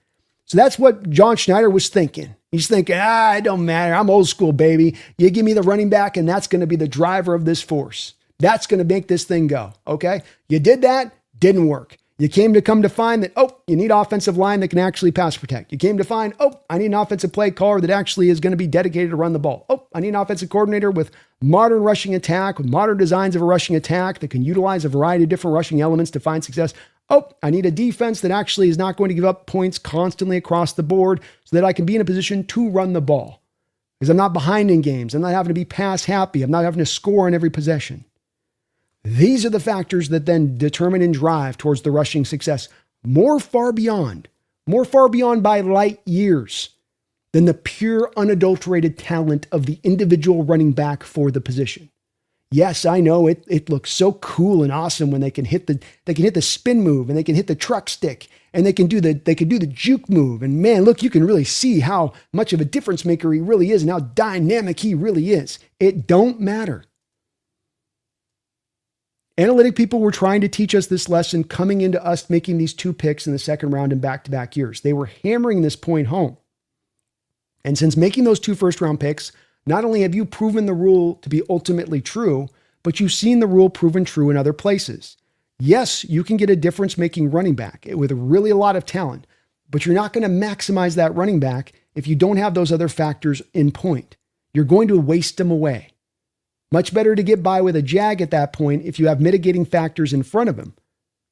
So that's what John Schneider was thinking. He's thinking, it don't matter. I'm old school, baby. You give me the running back, and that's going to be the driver of this force. That's going to make this thing go, okay? You did that, didn't work. You come to find that, you need offensive line that can actually pass protect. You came to find, I need an offensive play caller that actually is going to be dedicated to run the ball. I need an offensive coordinator with modern rushing attack, with modern designs of a rushing attack that can utilize a variety of different rushing elements to find success. I need a defense that actually is not going to give up points constantly across the board so that I can be in a position to run the ball. Because I'm not behind in games. I'm not having to be pass happy. I'm not having to score in every possession. These are the factors that then determine and drive towards the rushing success more far beyond by light years than the pure unadulterated talent of the individual running back for the position. Yes, I know it looks so cool and awesome when they can hit the spin move and they can hit the truck stick and they can do the juke move. And man, look, you can really see how much of a difference maker he really is and how dynamic he really is. It don't matter. Analytic people were trying to teach us this lesson coming into us making these 2 picks in the second round in back-to-back years. They were hammering this point home. And since making those 2 first-round picks, not only have you proven the rule to be ultimately true, but you've seen the rule proven true in other places. Yes, you can get a difference-making running back with really a lot of talent, but you're not going to maximize that running back if you don't have those other factors in point. You're going to waste them away. Much better to get by with a jag at that point if you have mitigating factors in front of him.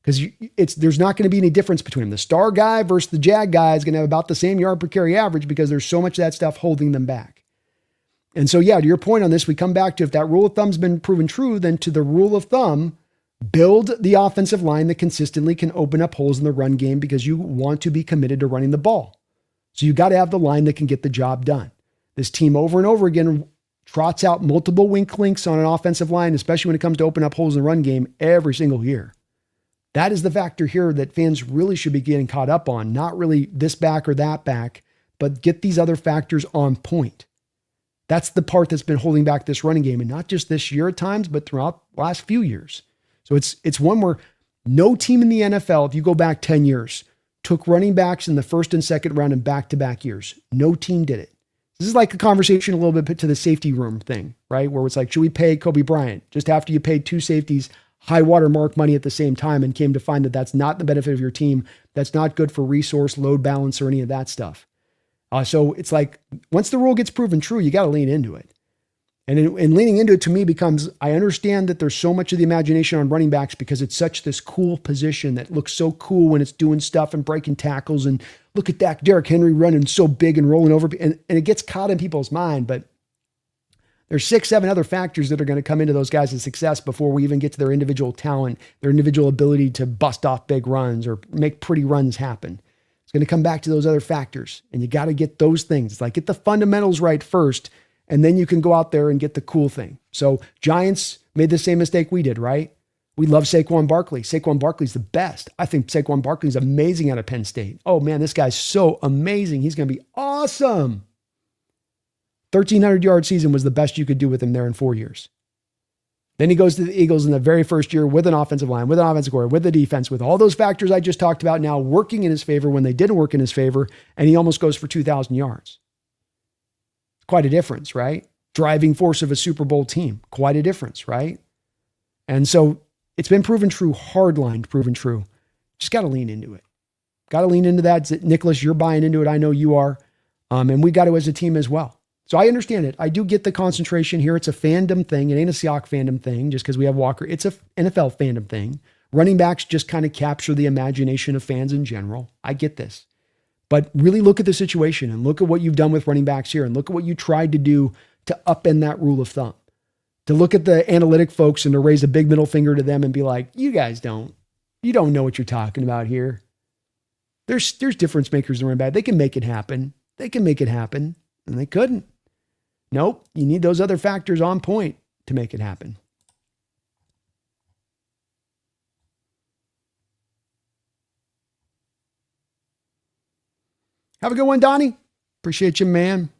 Because there's not going to be any difference between them. The star guy versus the jag guy is going to have about the same yard per carry average because there's so much of that stuff holding them back. And so, to your point on this, we come back to if that rule of thumb's been proven true, then to the rule of thumb, build the offensive line that consistently can open up holes in the run game because you want to be committed to running the ball. So you got to have the line that can get the job done. This team over and over again trots out multiple weak links on an offensive line, especially when it comes to open up holes in the run game every single year. That is the factor here that fans really should be getting caught up on, not really this back or that back, but get these other factors on point. That's the part that's been holding back this running game, and not just this year at times, but throughout the last few years. So it's one where no team in the NFL, if you go back 10 years, took running backs in the first and second round in back-to-back years. No team did it. This is like a conversation a little bit to the safety room thing, right? Where it's like, should we pay Kobe Bryant just after you paid 2 safeties high water mark money at the same time and came to find that that's not the benefit of your team. That's not good for resource, load balance, or any of that stuff. So it's like, once the rule gets proven true, you got to lean into it. And leaning into it to me becomes, I understand that there's so much of the imagination on running backs because it's such this cool position that looks so cool when it's doing stuff and breaking tackles. And look at that, Derrick Henry running so big and rolling over. And it gets caught in people's mind. But there's 6, 7 other factors that are going to come into those guys' success before we even get to their individual talent, their individual ability to bust off big runs or make pretty runs happen. It's going to come back to those other factors. And you got to get those things. It's like get the fundamentals right first, and then you can go out there and get the cool thing. So Giants made the same mistake we did, right? We love Saquon Barkley. Saquon Barkley's the best. I think Saquon Barkley's amazing out of Penn State. Oh man, this guy's so amazing. He's going to be awesome. 1,300-yard season was the best you could do with him there in 4 years. Then he goes to the Eagles in the very first year with an offensive line, with an offensive coordinator, with the defense, with all those factors I just talked about now working in his favor when they didn't work in his favor, and he almost goes for 2,000 yards. Quite a difference, right? Driving force of a Super Bowl team. Quite a difference, right? And so it's been proven true, hardline proven true. Just got to lean into it. Got to lean into that. Nicholas, you're buying into it. I know you are. And we got to as a team as well. So I understand it. I do get the concentration here. It's a fandom thing. It ain't a Seahawks fandom thing just because we have Walker. It's a NFL fandom thing. Running backs just kind of capture the imagination of fans in general. I get this. But really look at the situation and look at what you've done with running backs here and look at what you tried to do to upend that rule of thumb. To look at the analytic folks and to raise a big middle finger to them and be like, you don't know what you're talking about here. There's difference makers in running back. They can make it happen. And they couldn't. Nope. You need those other factors on point to make it happen. Have a good one, Donnie. Appreciate you, man.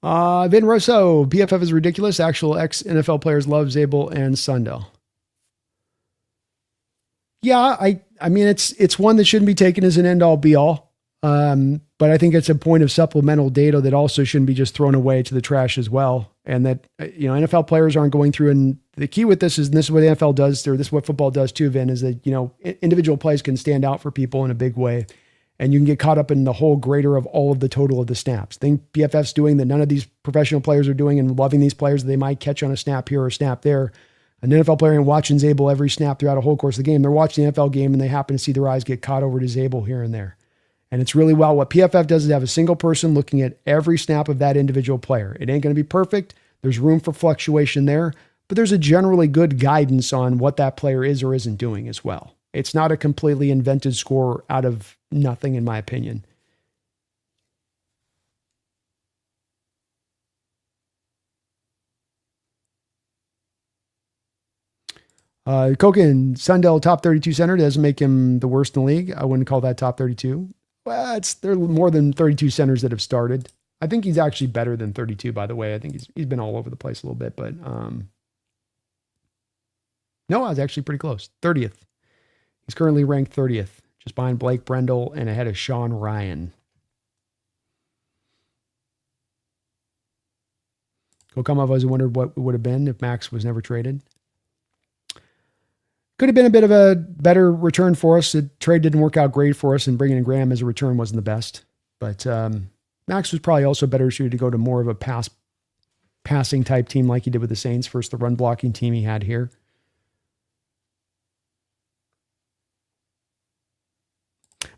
Vin Rosso, PFF is ridiculous. Actual ex-NFL players love Zabel and Sundell. Yeah, I mean, it's one that shouldn't be taken as an end-all be-all. But I think it's a point of supplemental data that also shouldn't be just thrown away to the trash as well. And that, NFL players aren't going through. And the key with this is, and this is what the NFL does, or this is what football does too, Vin, is that, individual plays can stand out for people in a big way. And you can get caught up in the whole greater of all of the total of the snaps. Thing PFF's doing that none of these professional players are doing and loving these players that they might catch on a snap here or a snap there. An NFL player ain't watching Zabel every snap throughout a whole course of the game. They're watching the NFL game and they happen to see their eyes get caught over to Zabel here and there. And it's really what PFF does is have a single person looking at every snap of that individual player. It ain't going to be perfect. There's room for fluctuation there, but there's a generally good guidance on what that player is or isn't doing as well. It's not a completely invented score out of nothing, in my opinion. Koken, Sundell, top 32 center, doesn't make him the worst in the league. I wouldn't call that top 32. Well, there are more than 32 centers that have started. I think he's actually better than 32, by the way. I think he's been all over the place a little bit, but no, I was actually pretty close. 30th. He's currently ranked 30th, just behind Blake Brendel and ahead of Sean Ryan. Kokamov has wondered what it would have been if Max was never traded. Could have been a bit of a better return for us. The trade didn't work out great for us, and bringing in Graham as a return wasn't the best. But Max was probably also better suited to go to more of a passing type team like he did with the Saints versus the run blocking team he had here.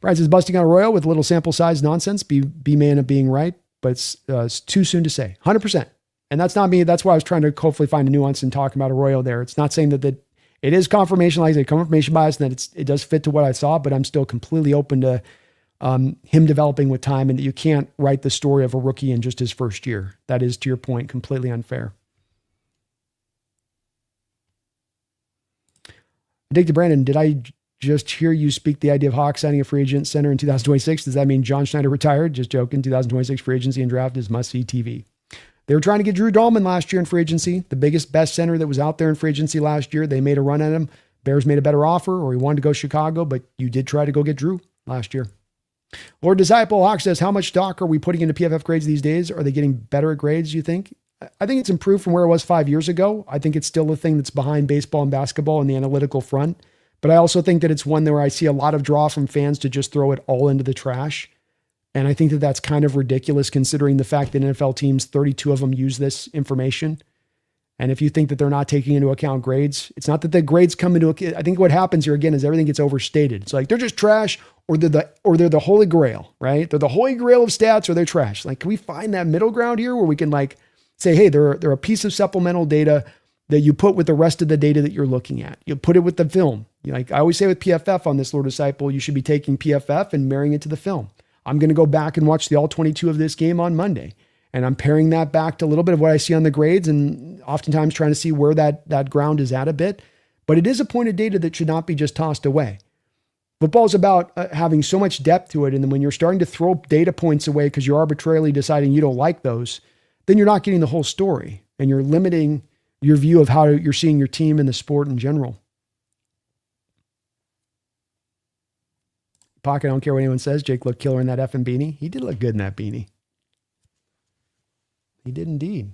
Brad says, busting out Arroyo with a little sample size nonsense. B-man of being right, but it's too soon to say. 100%. And that's not me. That's why I was trying to hopefully find a nuance in talking about Arroyo there. It's not saying that it is confirmation, like I say, confirmation bias, and that it does fit to what I saw, but I'm still completely open to him developing with time, and that you can't write the story of a rookie in just his first year. That is, to your point, completely unfair. Addicted Brandon, did I just hear you speak the idea of Hawks signing a free agent center in 2026? Does that mean John Schneider retired? Just joking. 2026 free agency and draft is must-see TV. They were trying to get Drew Dahlman last year in free agency, the biggest, best center that was out there in free agency last year. They made a run at him. Bears made a better offer, or he wanted to go Chicago, but you did try to go get Drew last year. Lord Disciple Hawk says, how much stock are we putting into PFF grades these days? Are they getting better at grades, you think? I think it's improved from where it was 5 years ago. I think it's still a thing that's behind baseball and basketball in the analytical front. But I also think that it's one where I see a lot of draw from fans to just throw it all into the trash. And I think that that's kind of ridiculous considering the fact that NFL teams, 32 of them use this information. And if you think that they're not taking into account grades, it's not that the grades come into account. I think what happens here again is everything gets overstated. It's like they're just trash or they're the holy grail, right? They're the holy grail of stats or they're trash. Like, can we find that middle ground here where we can like say, hey, they're a piece of supplemental data that you put with the rest of the data that you're looking at. You put it with the film. Like I always say with PFF on this Lord Disciple, you should be taking PFF and marrying it to the film. I'm going to go back and watch the all 22 of this game on Monday. And I'm pairing that back to a little bit of what I see on the grades and oftentimes trying to see where that ground is at a bit. But it is a point of data that should not be just tossed away. Football is about having so much depth to it. And then when you're starting to throw data points away because you're arbitrarily deciding you don't like those, then you're not getting the whole story. And you're limiting your view of how you're seeing your team and the sport in general. Pocket, I don't care what anyone says. Jake looked killer in that effing beanie. He did look good in that beanie. He did indeed.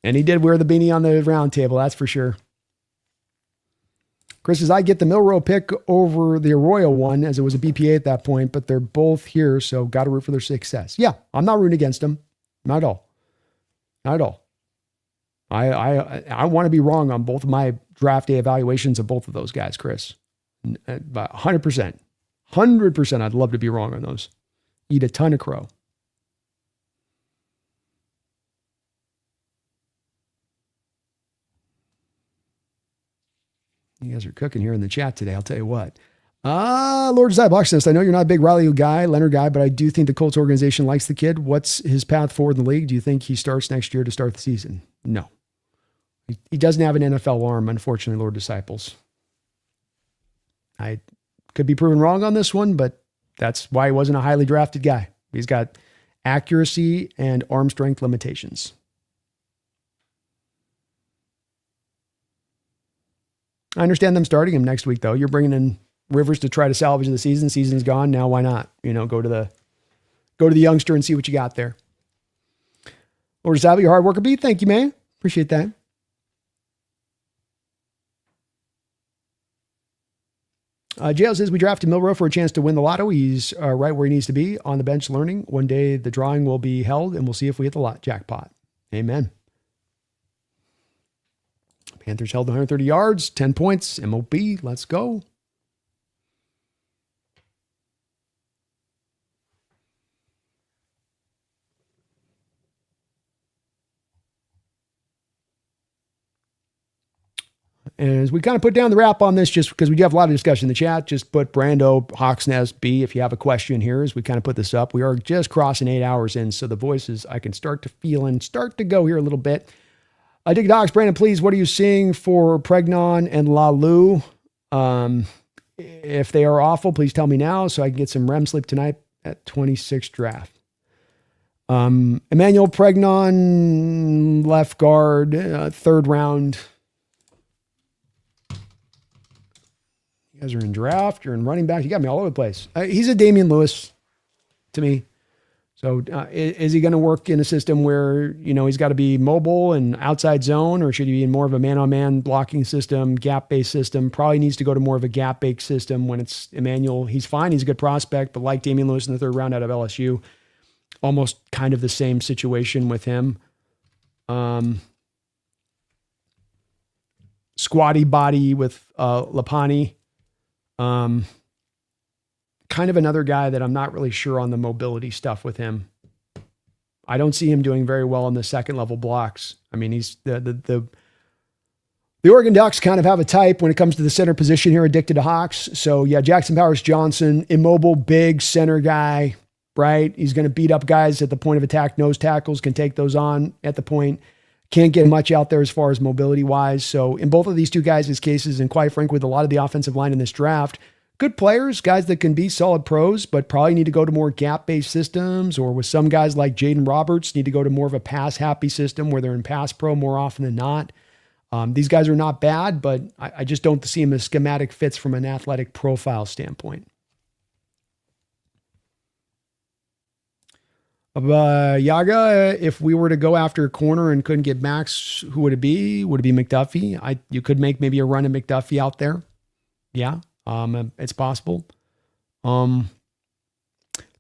And he did wear the beanie on the round table, that's for sure. Chris says, I get the Milrow pick over the Arroyo one as it was a BPA at that point, but they're both here, so got to root for their success. Yeah, I'm not rooting against them. Not at all. Not at all. I want to be wrong on both of my draft day evaluations of both of those guys, Chris. 100%. 100%. I'd love to be wrong on those. Eat a ton of crow. You guys are cooking here in the chat today. I'll tell you what. Lord Zybox, I know you're not a big Riley guy, Leonard guy, but I do think the Colts organization likes the kid. What's his path forward in the league? Do you think he starts next year to start the season? No. He doesn't have an NFL arm, unfortunately, Lord Disciples. I could be proven wrong on this one, but that's why he wasn't a highly drafted guy. He's got accuracy and arm strength limitations. I understand them starting him next week, though. You're bringing in Rivers to try to salvage the season. Season's gone. Now, why not? Go to the youngster and see what you got there. Lord Savvy, your hard worker, B. Thank you, man. Appreciate that. JL says we drafted Milrow for a chance to win the lotto. He's right where he needs to be, on the bench learning. One day the drawing will be held, and we'll see if we hit the jackpot. Amen. Panthers held 130 yards, 10 points, MOP. Let's go. And as we kind of put down the wrap on this, just because we do have a lot of discussion in the chat, just put Brando, Hawks Nest, B, if you have a question here as we kind of put this up. We are just crossing 8 hours in, so the voices I can start to feel and start to go here a little bit. I dig docs. Brandon, please, what are you seeing for Pregnon and Lalu? If they are awful, please tell me now so I can get some REM sleep tonight at 26 draft. Emmanuel Pregnon, left guard, third round. You guys are in draft. You're in running back. You got me all over the place. He's a Damian Lewis to me. So is he going to work in a system where, he's got to be mobile and outside zone, or should he be in more of a man-on-man blocking system, gap-based system? Probably needs to go to more of a gap-based system when it's Emmanuel. He's fine. He's a good prospect, but like Damian Lewis in the third round out of LSU, almost kind of the same situation with him. Squatty body with Lapani. Kind of another guy that I'm not really sure on the mobility stuff with him. I don't see him doing very well in the second level blocks. I mean, he's the Oregon Ducks kind of have a type when it comes to the center position here, addicted to Hawks. So yeah, Jackson Powers Johnson, immobile, big center guy, right? He's going to beat up guys at the point of attack. Nose tackles can take those on at the point. Can't get much out there as far as mobility wise. So in both of these two guys' cases, and quite frankly, with a lot of the offensive line in this draft, good players, guys that can be solid pros, but probably need to go to more gap-based systems, or with some guys like Jaden Roberts, need to go to more of a pass-happy system where they're in pass pro more often than not. These guys are not bad, but I just don't see them as schematic fits from an athletic profile standpoint. Yaga, if we were to go after a corner and couldn't get backs, who would it be? Would it be McDuffie? You could make maybe a run at McDuffie out there. Yeah, it's possible. To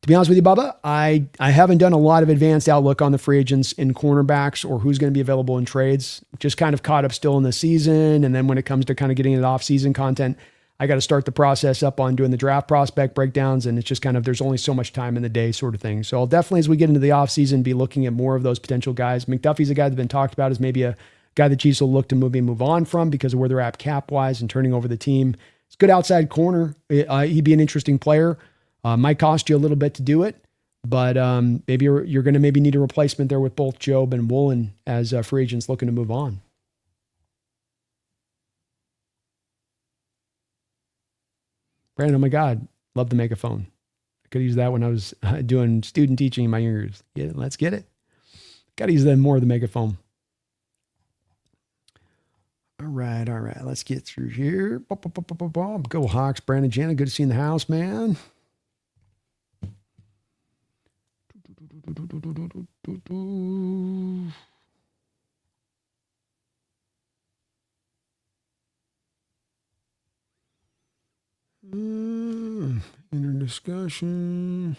be honest with you, Bubba, I haven't done a lot of advanced outlook on the free agents in cornerbacks or who's going to be available in trades. Just kind of caught up still in the season. And then when it comes to kind of getting into off-season content, I got to start the process up on doing the draft prospect breakdowns. And it's just kind of, there's only so much time in the day sort of thing. So I'll definitely, as we get into the offseason, be looking at more of those potential guys. McDuffie's a guy that's been talked about as maybe a guy the Chiefs will look to move on from because of where they're at cap-wise and turning over the team. It's a good outside corner. He'd be an interesting player. Might cost you a little bit to do it, but maybe you're going to maybe need a replacement there with both Job and Woolen as free agents looking to move on. Brandon, oh my God, love the megaphone. I could use that when I was doing student teaching in my years. Yeah, let's get it. Got to use that more of the megaphone. All right. Let's get through here. Go Hawks, Brandon, Janet. Good to see you in the house, man. Inner discussion.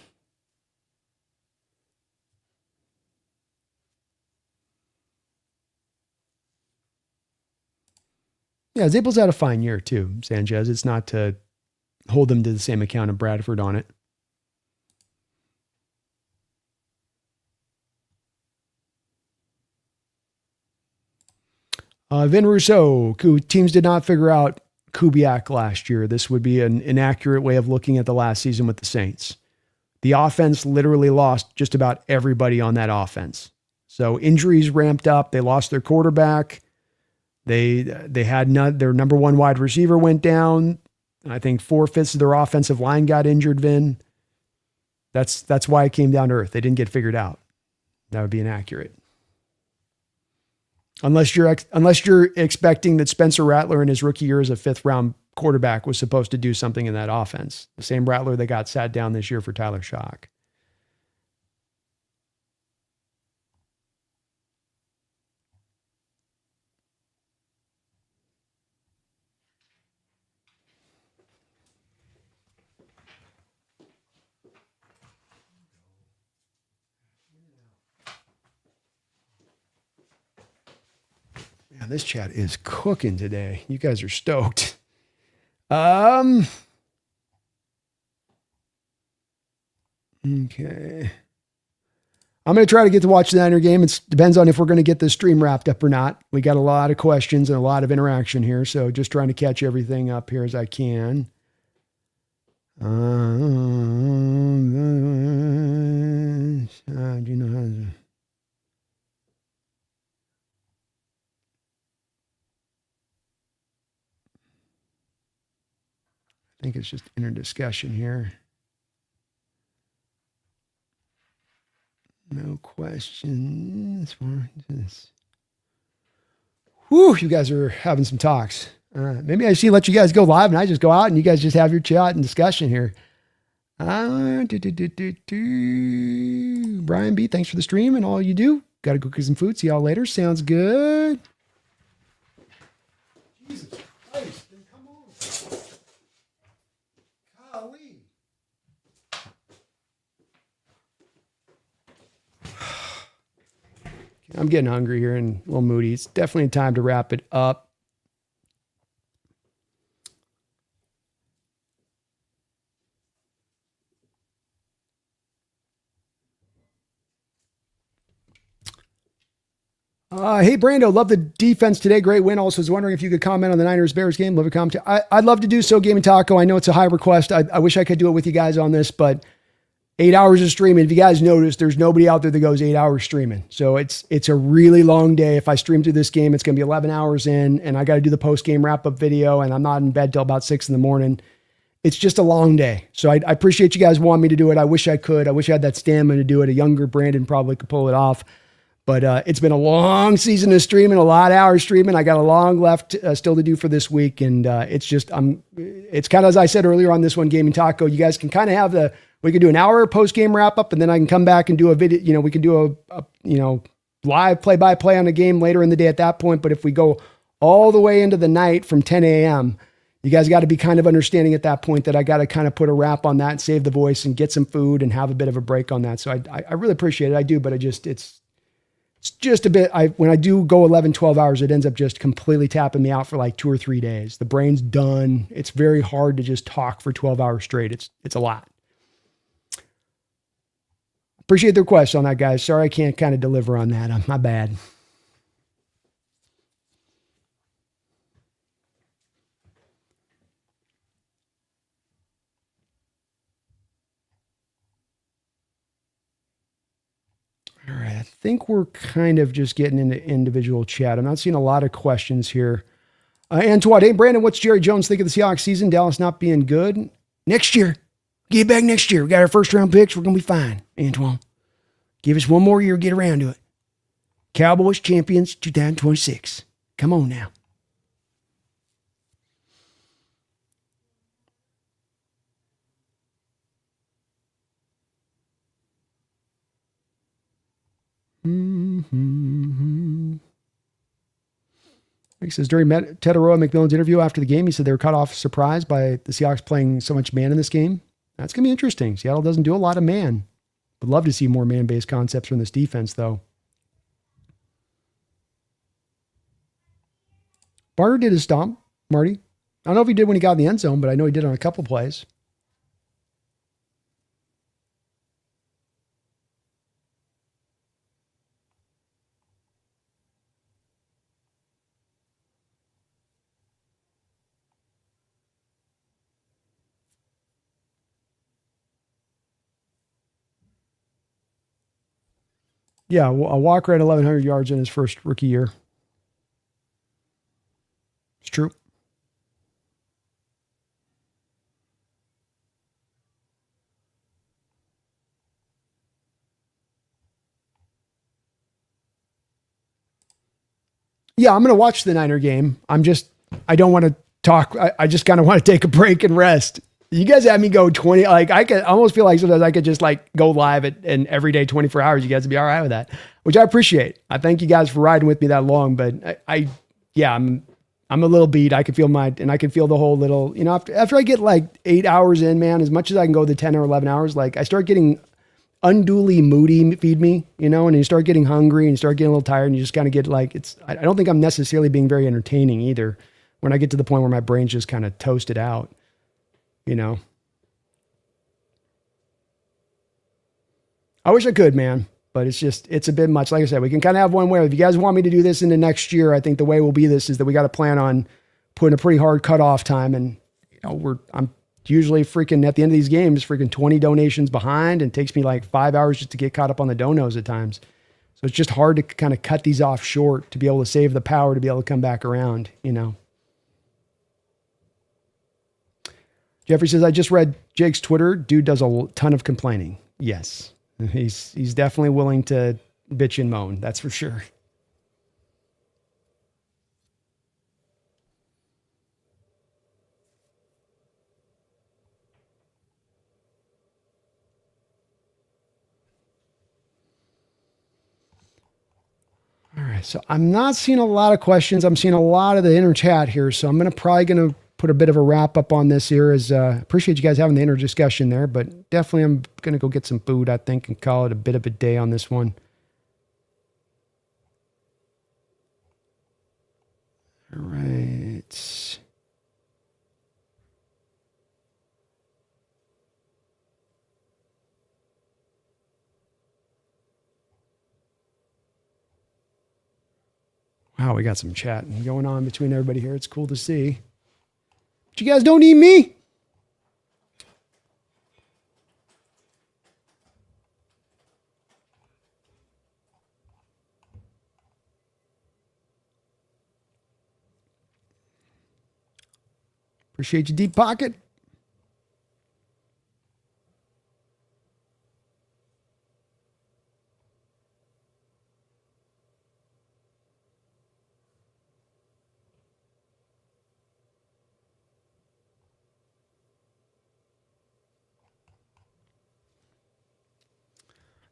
Yeah, Zabel's had a fine year too, Sanchez. It's not to hold them to the same account of Bradford on it. Vin Rousseau, teams did not figure out Kubiak last year. This would be an inaccurate way of looking at the last season with the Saints. The offense literally lost just about everybody on that offense. So injuries ramped up. They lost their quarterback. They had their number one wide receiver went down. I think 4/5 of their offensive line got injured, Vin. That's why it came down to earth. They didn't get figured out. That would be inaccurate. Unless you're expecting that Spencer Rattler in his rookie year as a 5th round quarterback was supposed to do something in that offense. The same Rattler that got sat down this year for Tyler Shock. Man, this chat is cooking today. You guys are stoked. Okay. I'm going to try to get to watch the Niner game. It depends on if we're going to get this stream wrapped up or not. We got a lot of questions and a lot of interaction here, so just trying to catch everything up here as I can. Do you know how to... I think it's just inner discussion here. No questions for this. Whew, you guys are having some talks. Maybe I should let you guys go live and I just go out and you guys just have your chat and discussion here. Brian B, thanks for the stream and all you do. Got to go cook some food. See y'all later. Sounds good. Jesus Christ, then come on. Golly. I'm getting hungry here and a little moody. It's definitely time to wrap it up. Hey, Brando, love the defense today. Great win. Also was wondering if you could comment on the Niners-Bears game. Love a comment. I'd love to do so, Game and Taco. I know it's a high request. I wish I could do it with you guys on this, but 8 hours of streaming. If you guys notice, there's nobody out there that goes 8 hours streaming. So it's a really long day. If I stream through this game, it's going to be 11 hours in, and I got to do the post-game wrap-up video, and I'm not in bed till about 6 in the morning. it's just a long day. So I appreciate you guys wanting me to do it. I wish I could. I wish I had that stamina to do it. A younger Brandon probably could pull it off. But it's been a long season of streaming, a lot of hours streaming. I got a long left still to do for this week. And it's kind of, as I said earlier on this one, Gaming Taco, you guys can kind of have we could do an hour post-game wrap-up, and then I can come back and do a video. We can do a live play-by-play on the game later in the day at that point. But if we go all the way into the night from 10 a.m., you guys got to be kind of understanding at that point that I got to kind of put a wrap on that and save the voice and get some food and have a bit of a break on that. So I really appreciate it. I do, but it's just a bit, when I do go 11, 12 hours, it ends up just completely tapping me out for like 2 or 3 days. The brain's done. It's very hard to just talk for 12 hours straight. It's a lot. Appreciate the request on that, guys. Sorry I can't kind of deliver on that. My bad. All right, I think we're kind of just getting into individual chat. I'm not seeing a lot of questions here. Antoine, hey, Brandon, what's Jerry Jones think of the Seahawks season? Dallas not being good? Next year. Get back next year. We got our first-round picks. We're going to be fine, Antoine. Give us one more year, get around to it. Cowboys champions 2026. Come on now. Mm-hmm. He says during Tetaroa McMillan's interview after the game, he said they were caught off surprise by the Seahawks playing so much man in this game. That's going to be interesting. Seattle doesn't do a lot of man. Would love to see more man-based concepts from this defense, though. Barter did his stomp, Marty. I don't know if he did when he got in the end zone, but I know he did on a couple plays. Yeah, a Walker had 1,100 yards in his first rookie year. It's true. Yeah, I'm going to watch the Niner game. I don't want to talk. I just kind of want to take a break and rest. You guys had me go 20. Like I almost feel like sometimes I could just like go live and every day 24 hours. You guys would be all right with that, which I appreciate. I thank you guys for riding with me that long. But I'm a little beat. I can feel I can feel the whole little. After I get like 8 hours in, man, as much as I can go the 10 or 11 hours, like I start getting unduly moody. Feed me, and you start getting hungry and you start getting a little tired, and you just kind of get like I don't think I'm necessarily being very entertaining either. When I get to the point where my brain's just kind of toasted out. I wish I could, man, but it's a bit much. Like I said, we can kind of have one way. If you guys want me to do this in the next year, I think the way we'll be this is that we got to plan on putting a pretty hard cutoff time. And, I'm usually freaking at the end of these games, freaking 20 donations behind, and it takes me like 5 hours just to get caught up on the donos at times. So it's just hard to kind of cut these off short to be able to save the power to be able to come back around, Jeffrey says, I just read Jake's Twitter. Dude does a ton of complaining. Yes. He's definitely willing to bitch and moan. That's for sure. All right. So I'm not seeing a lot of questions. I'm seeing a lot of the inner chat here. So I'm probably going to put a bit of a wrap up on this here. Appreciate you guys having the inner discussion there, but definitely I'm going to go get some food, I think, and call it a bit of a day on this one. All right. Wow, we got some chatting going on between everybody here. It's cool to see. But you guys don't need me. Appreciate you, Deep Pocket.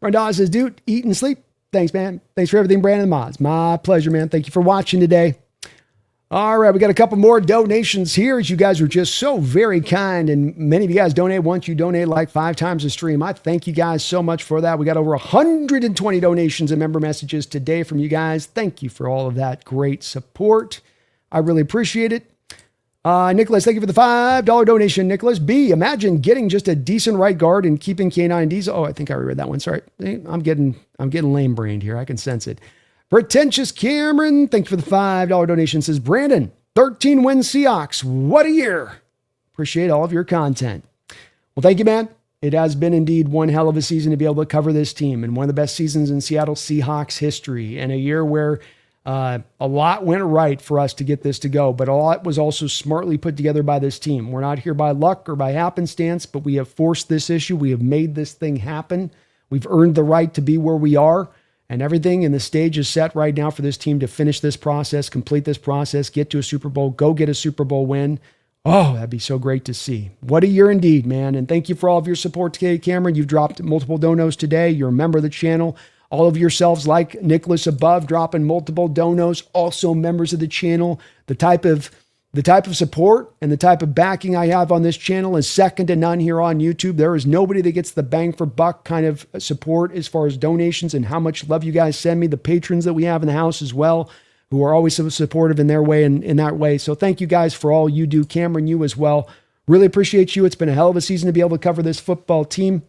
Rondala says, dude, eat and sleep. Thanks, man. Thanks for everything, Brandon and Mods. My pleasure, man. Thank you for watching today. All right, we got a couple more donations here as you guys were just so very kind, and many of you guys donate once. You donate like 5 times a stream. I thank you guys so much for that. We got over 120 donations and member messages today from you guys. Thank you for all of that great support. I really appreciate it. Nicholas, thank you for the $5 donation, Nicholas. B, imagine getting just a decent right guard and keeping K9 and Diesel. Oh, I think I read that one. Sorry. I'm getting lame brained here. I can sense it. Pretentious Cameron, thank you for the $5 donation. Says, Brandon, 13-win Seahawks. What a year. Appreciate all of your content. Well, thank you, man. It has been indeed one hell of a season to be able to cover this team, and one of the best seasons in Seattle Seahawks history, and a year where a lot went right for us to get this to go, but a lot was also smartly put together by this team. We're not here by luck or by happenstance, but we have forced this issue. We have made this thing happen. We've earned the right to be where we are. And everything in the stage is set right now for this team to finish this process, complete this process, get to a Super Bowl, go get a Super Bowl win. Oh, that'd be so great to see. What a year indeed, man. And thank you for all of your support today, Cameron. You've dropped multiple donos today. You're a member of the channel. All of yourselves, like Nicholas above, dropping multiple donos, also members of the channel. The type of support and the type of backing I have on this channel is second to none here on YouTube. There is nobody that gets the bang for buck kind of support as far as donations and how much love you guys send me. The patrons that we have in the house as well, who are always so supportive in their way and in that way. So thank you guys for all you do. Cameron, you as well. Really appreciate you. It's been a hell of a season to be able to cover this football team.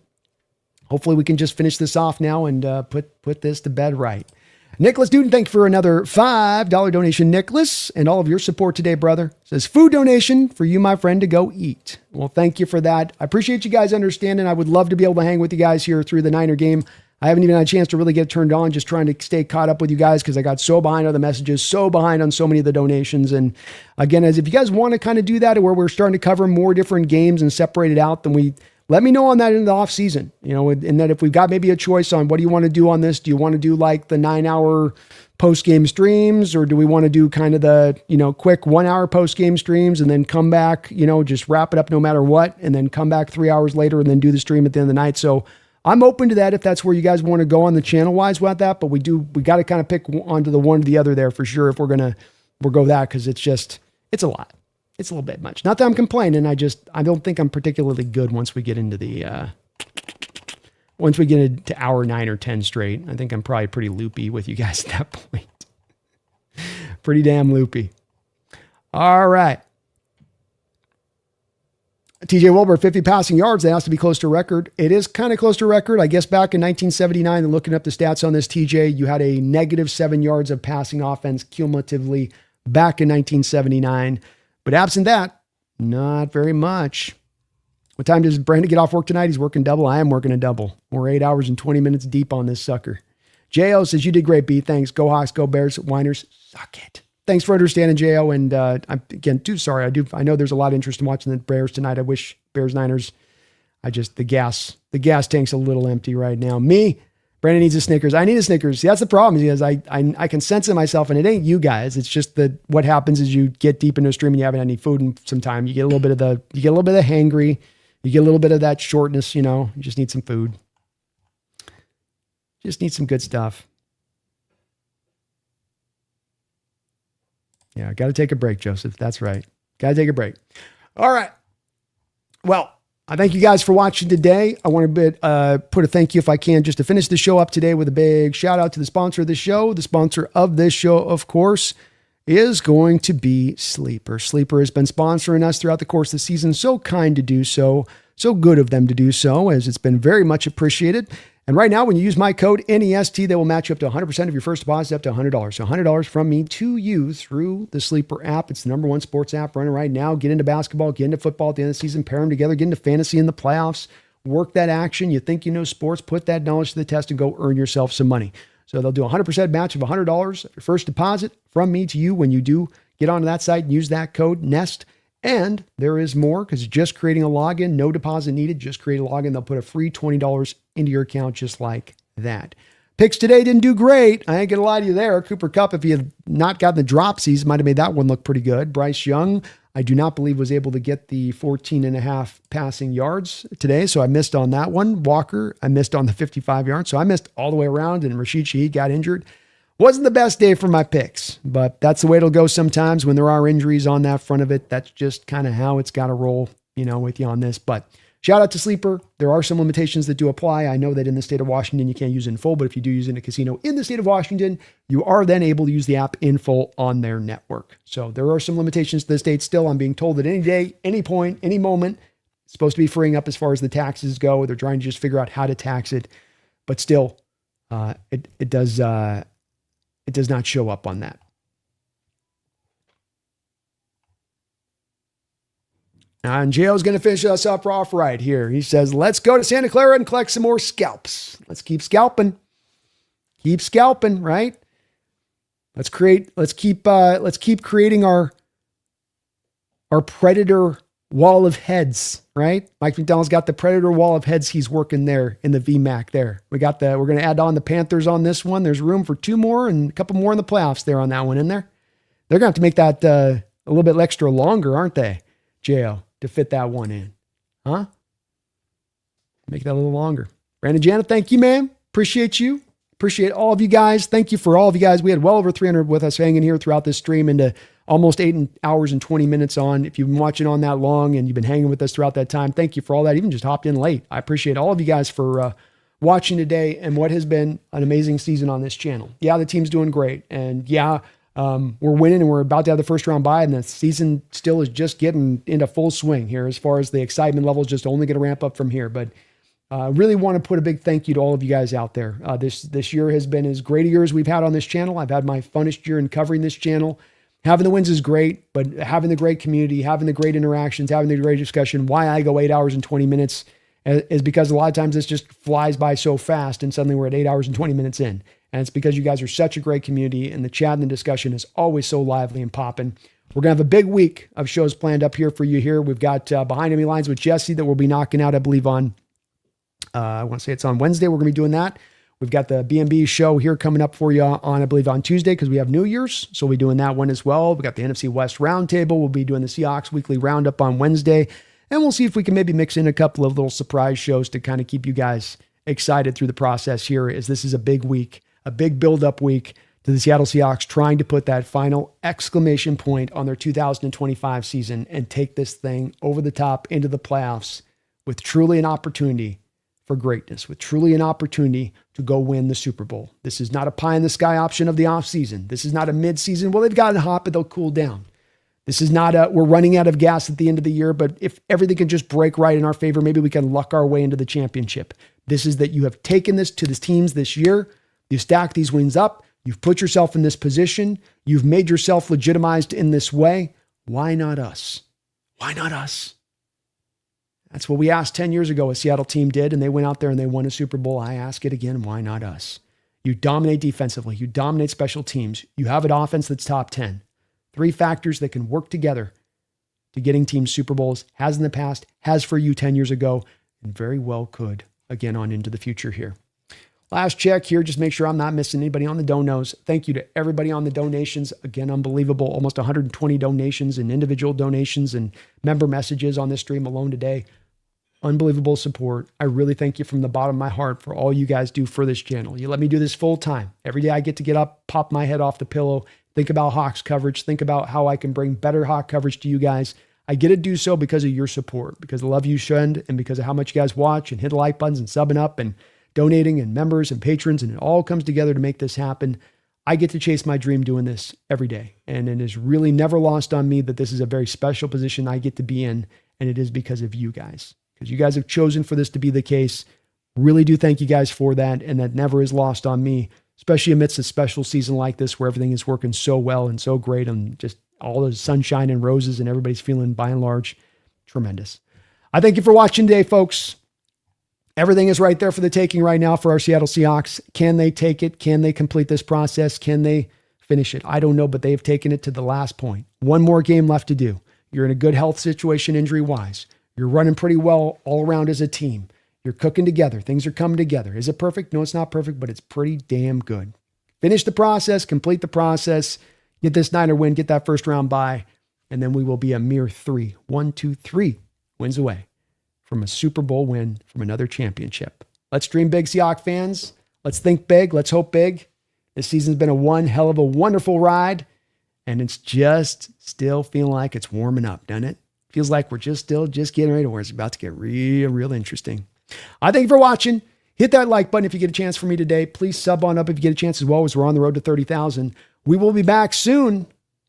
Hopefully we can just finish this off now and put this to bed right. Nicholas Duden, thank you for another $5 donation, Nicholas, and all of your support today, brother. Says food donation for you, my friend, to go eat. Well, thank you for that. I appreciate you guys understanding. I would love to be able to hang with you guys here through the Niner game. I haven't even had a chance to really get turned on, just trying to stay caught up with you guys because I got so behind on the messages, so behind on so many of the donations. And again, as if you guys want to kind of do that, where we're starting to cover more different games and separate it out, then let me know on that in the off season, and that if we've got maybe a choice on what do you want to do on this? Do you want to do like the 9-hour post-game streams, or do we want to do kind of the, quick 1-hour post-game streams and then come back, just wrap it up no matter what, and then come back 3 hours later and then do the stream at the end of the night. So I'm open to that if that's where you guys want to go on the channel wise with that, but we got to kind of pick onto the one or the other there for sure if we'll go that, because it's a lot. It's a little bit much. Not that I'm complaining. I don't think I'm particularly good once we get into hour 9 or 10 straight. I think I'm probably pretty loopy with you guys at that point. Pretty damn loopy. All right. TJ Wilbur, 50 passing yards. That has to be close to record. It is kind of close to record. I guess back in 1979, and looking up the stats on this, TJ, you had a negative 7 yards of passing offense cumulatively back in 1979. But absent that, not very much. What time does Brandon get off work tonight? He's working double. I am working a double. We're 8 hours and 20 minutes deep on this sucker. J.O. says, you did great, B. Thanks. Go Hawks, go Bears. Whiners, suck it. Thanks for understanding, J.O. And I'm, again, too sorry. I know there's a lot of interest in watching the Bears tonight. I wish Bears-Niners, the gas tank's a little empty right now. Brandon needs a Snickers. I need a Snickers. See, that's the problem. Is I can sense it myself, and it ain't you guys. It's just that what happens is you get deep into a stream and you haven't had any food in some time. You get a little bit of the hangry. You get a little bit of that shortness. You just need some food. Just need some good stuff. Yeah, got to take a break, Joseph. That's right. Got to take a break. All right. Well, I thank you guys for watching today. I want to put a thank you, if I can, just to finish the show up today with a big shout out to the sponsor of the show. The sponsor of this show, of course, is going to be Sleeper. Sleeper has been sponsoring us throughout the course of the season. So kind to do so. So good of them to do so, as it's been very much appreciated. And right now, when you use my code NEST, they will match you up to 100% of your first deposit up to $100. So $100 from me to you through the Sleeper app. It's the #1 sports app running right now. Get into basketball, get into football at the end of the season, pair them together, get into fantasy in the playoffs, work that action. You think you know sports, put that knowledge to the test and go earn yourself some money. So they'll do a 100% match of $100 your first deposit from me to you when you do get onto that site and use that code NEST. And there is more, because just creating a login, no deposit needed, just create a login. They'll put a free $20 into your account just like that. Picks today didn't do great. I ain't going to lie to you there. Cooper Kupp, if he had not gotten the dropsies, might have made that one look pretty good. Bryce Young, I do not believe was able to get the 14 and a half passing yards today. So I missed on that one. Walker, I missed on the 55 yards. So I missed all the way around, and Rashid Shaheed got injured. Wasn't the best day for my picks, but that's the way it'll go sometimes when there are injuries on that front of it. That's just kind of how it's got to roll, with you on this. But shout out to Sleeper. There are some limitations that do apply. I know that in the state of Washington, you can't use it in full, but if you do use it in a casino in the state of Washington, you are then able to use the app in full on their network. So there are some limitations to the state still. I'm being told that any day, any point, any moment, it's supposed to be freeing up as far as the taxes go. They're trying to just figure out how to tax it, but still, it does not show up on that. And Gio's going to finish us up off right here. He says, let's go to Santa Clara and collect some more scalps. Let's keep scalping. Keep scalping, right? Let's keep creating our predator wall of heads, right? Mike Macdonald's got the predator wall of heads he's working there in the VMAC there. We're going to add on the Panthers on this one. There's room for 2 more and a couple more in the playoffs there on that one in there. They're going to have to make that a little bit extra longer, aren't they, Gio, to fit that one in? Huh? Make that a little longer. Brandon Janet, thank you, man. Appreciate you. Appreciate all of you guys. Thank you for all of you guys. We had well over 300 with us hanging here throughout this stream into almost 8 hours and 20 minutes on. If you've been watching on that long and you've been hanging with us throughout that time, thank you for all that. Even just hopped in late. I appreciate all of you guys for watching today and what has been an amazing season on this channel. Yeah, the team's doing great. And yeah, we're winning and we're about to have the first round bye, and the season still is just getting into full swing here as far as the excitement level is just only going to ramp up from here. But really want to put a big thank you to all of you guys out there. This year has been as great a year as we've had on this channel. I've had my funnest year in covering this channel. Having the wins is great, but having the great community, having the great interactions, having the great discussion, why I go 8 hours and 20 minutes is because a lot of times this just flies by so fast and suddenly we're at 8 hours and 20 minutes in. And it's because you guys are such a great community and the chat and the discussion is always so lively and popping. We're going to have a big week of shows planned up here for you here. We've got Behind Enemy Lines with Jesse that we'll be knocking out, I believe, on, I want to say it's on Wednesday. We're going to be doing that. We've got the B&B show here coming up for you on, I believe, on Tuesday because we have New Year's. So we'll be doing that one as well. We got the NFC West Roundtable. We'll be doing the Seahawks Weekly Roundup on Wednesday. And we'll see if we can maybe mix in a couple of little surprise shows to kind of keep you guys excited through the process here, as this is a big week, a big build-up week to the Seattle Seahawks trying to put that final exclamation point on their 2025 season and take this thing over the top into the playoffs with truly an opportunity for greatness, with truly an opportunity to go win the Super Bowl. This is not a pie in the sky option of the offseason. This is not a mid-season. Well, they've gotten hot, but they'll cool down. This is not we're running out of gas at the end of the year, but if everything can just break right in our favor, maybe we can luck our way into the championship. This is that you have taken this to the teams this year. You stack these wins up. You've put yourself in this position. You've made yourself legitimized in this way. Why not us? Why not us? That's what we asked 10 years ago a Seattle team did, and they went out there and they won a Super Bowl. I ask it again, why not us? You dominate defensively. You dominate special teams. You have an offense that's top 10. 3 factors that can work together to getting teams Super Bowls, has in the past, has for you 10 years ago, and very well could again on into the future here. Last check here, just make sure I'm not missing anybody on the donos. Thank you to everybody on the donations. Again, unbelievable. Almost 120 donations and individual donations and member messages on this stream alone today. Unbelievable support. I really thank you from the bottom of my heart for all you guys do for this channel. You let me do this full time. Every day I get to get up, pop my head off the pillow, think about Hawks coverage, think about how I can bring better Hawk coverage to you guys. I get to do so because of your support, because of the love you shed, and because of how much you guys watch and hit the like buttons and subbing up and donating and members and patrons, and it all comes together to make this happen. I get to chase my dream doing this every day. And it is really never lost on me that this is a very special position I get to be in, and it is because of you guys. Because you guys have chosen for this to be the case. Really do thank you guys for that, and that never is lost on me, especially amidst a special season like this where everything is working so well and so great and just all the sunshine and roses and everybody's feeling by and large tremendous. I thank you for watching today, folks. Everything is right there for the taking right now for our Seattle Seahawks. Can they take it? Can they complete this process? Can they finish it? I don't know, but they've taken it to the last point. One more game left to do. You're in a good health situation injury-wise. You're running pretty well all around as a team. You're cooking together. Things are coming together. Is it perfect? No, it's not perfect, but it's pretty damn good. Finish the process, complete the process, get this Niner win, get that first round bye, And then we will be a mere 3 wins away from a Super Bowl win, from another championship. Let's dream big, Seahawks fans. Let's think big. Let's hope big. This season's been a one hell of a wonderful ride. And it's just still feeling like it's warming up, doesn't it? Feels like we're just getting ready to where it's about to get real interesting. I thank you for watching. Hit that like button if you get a chance for me today. Please sub on up if you get a chance as well, as we're on the road to 30,000. We will be back soon.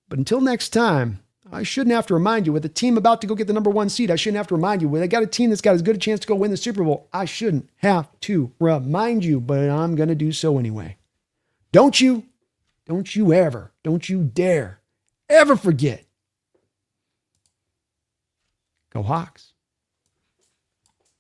But until next time, I shouldn't have to remind you, with a team about to go get the number 1 seed, I shouldn't have to remind you. When I got a team that's got as good a chance to go win the Super Bowl, I shouldn't have to remind you, but I'm going to do so anyway. Don't you dare ever forget. Go Hawks.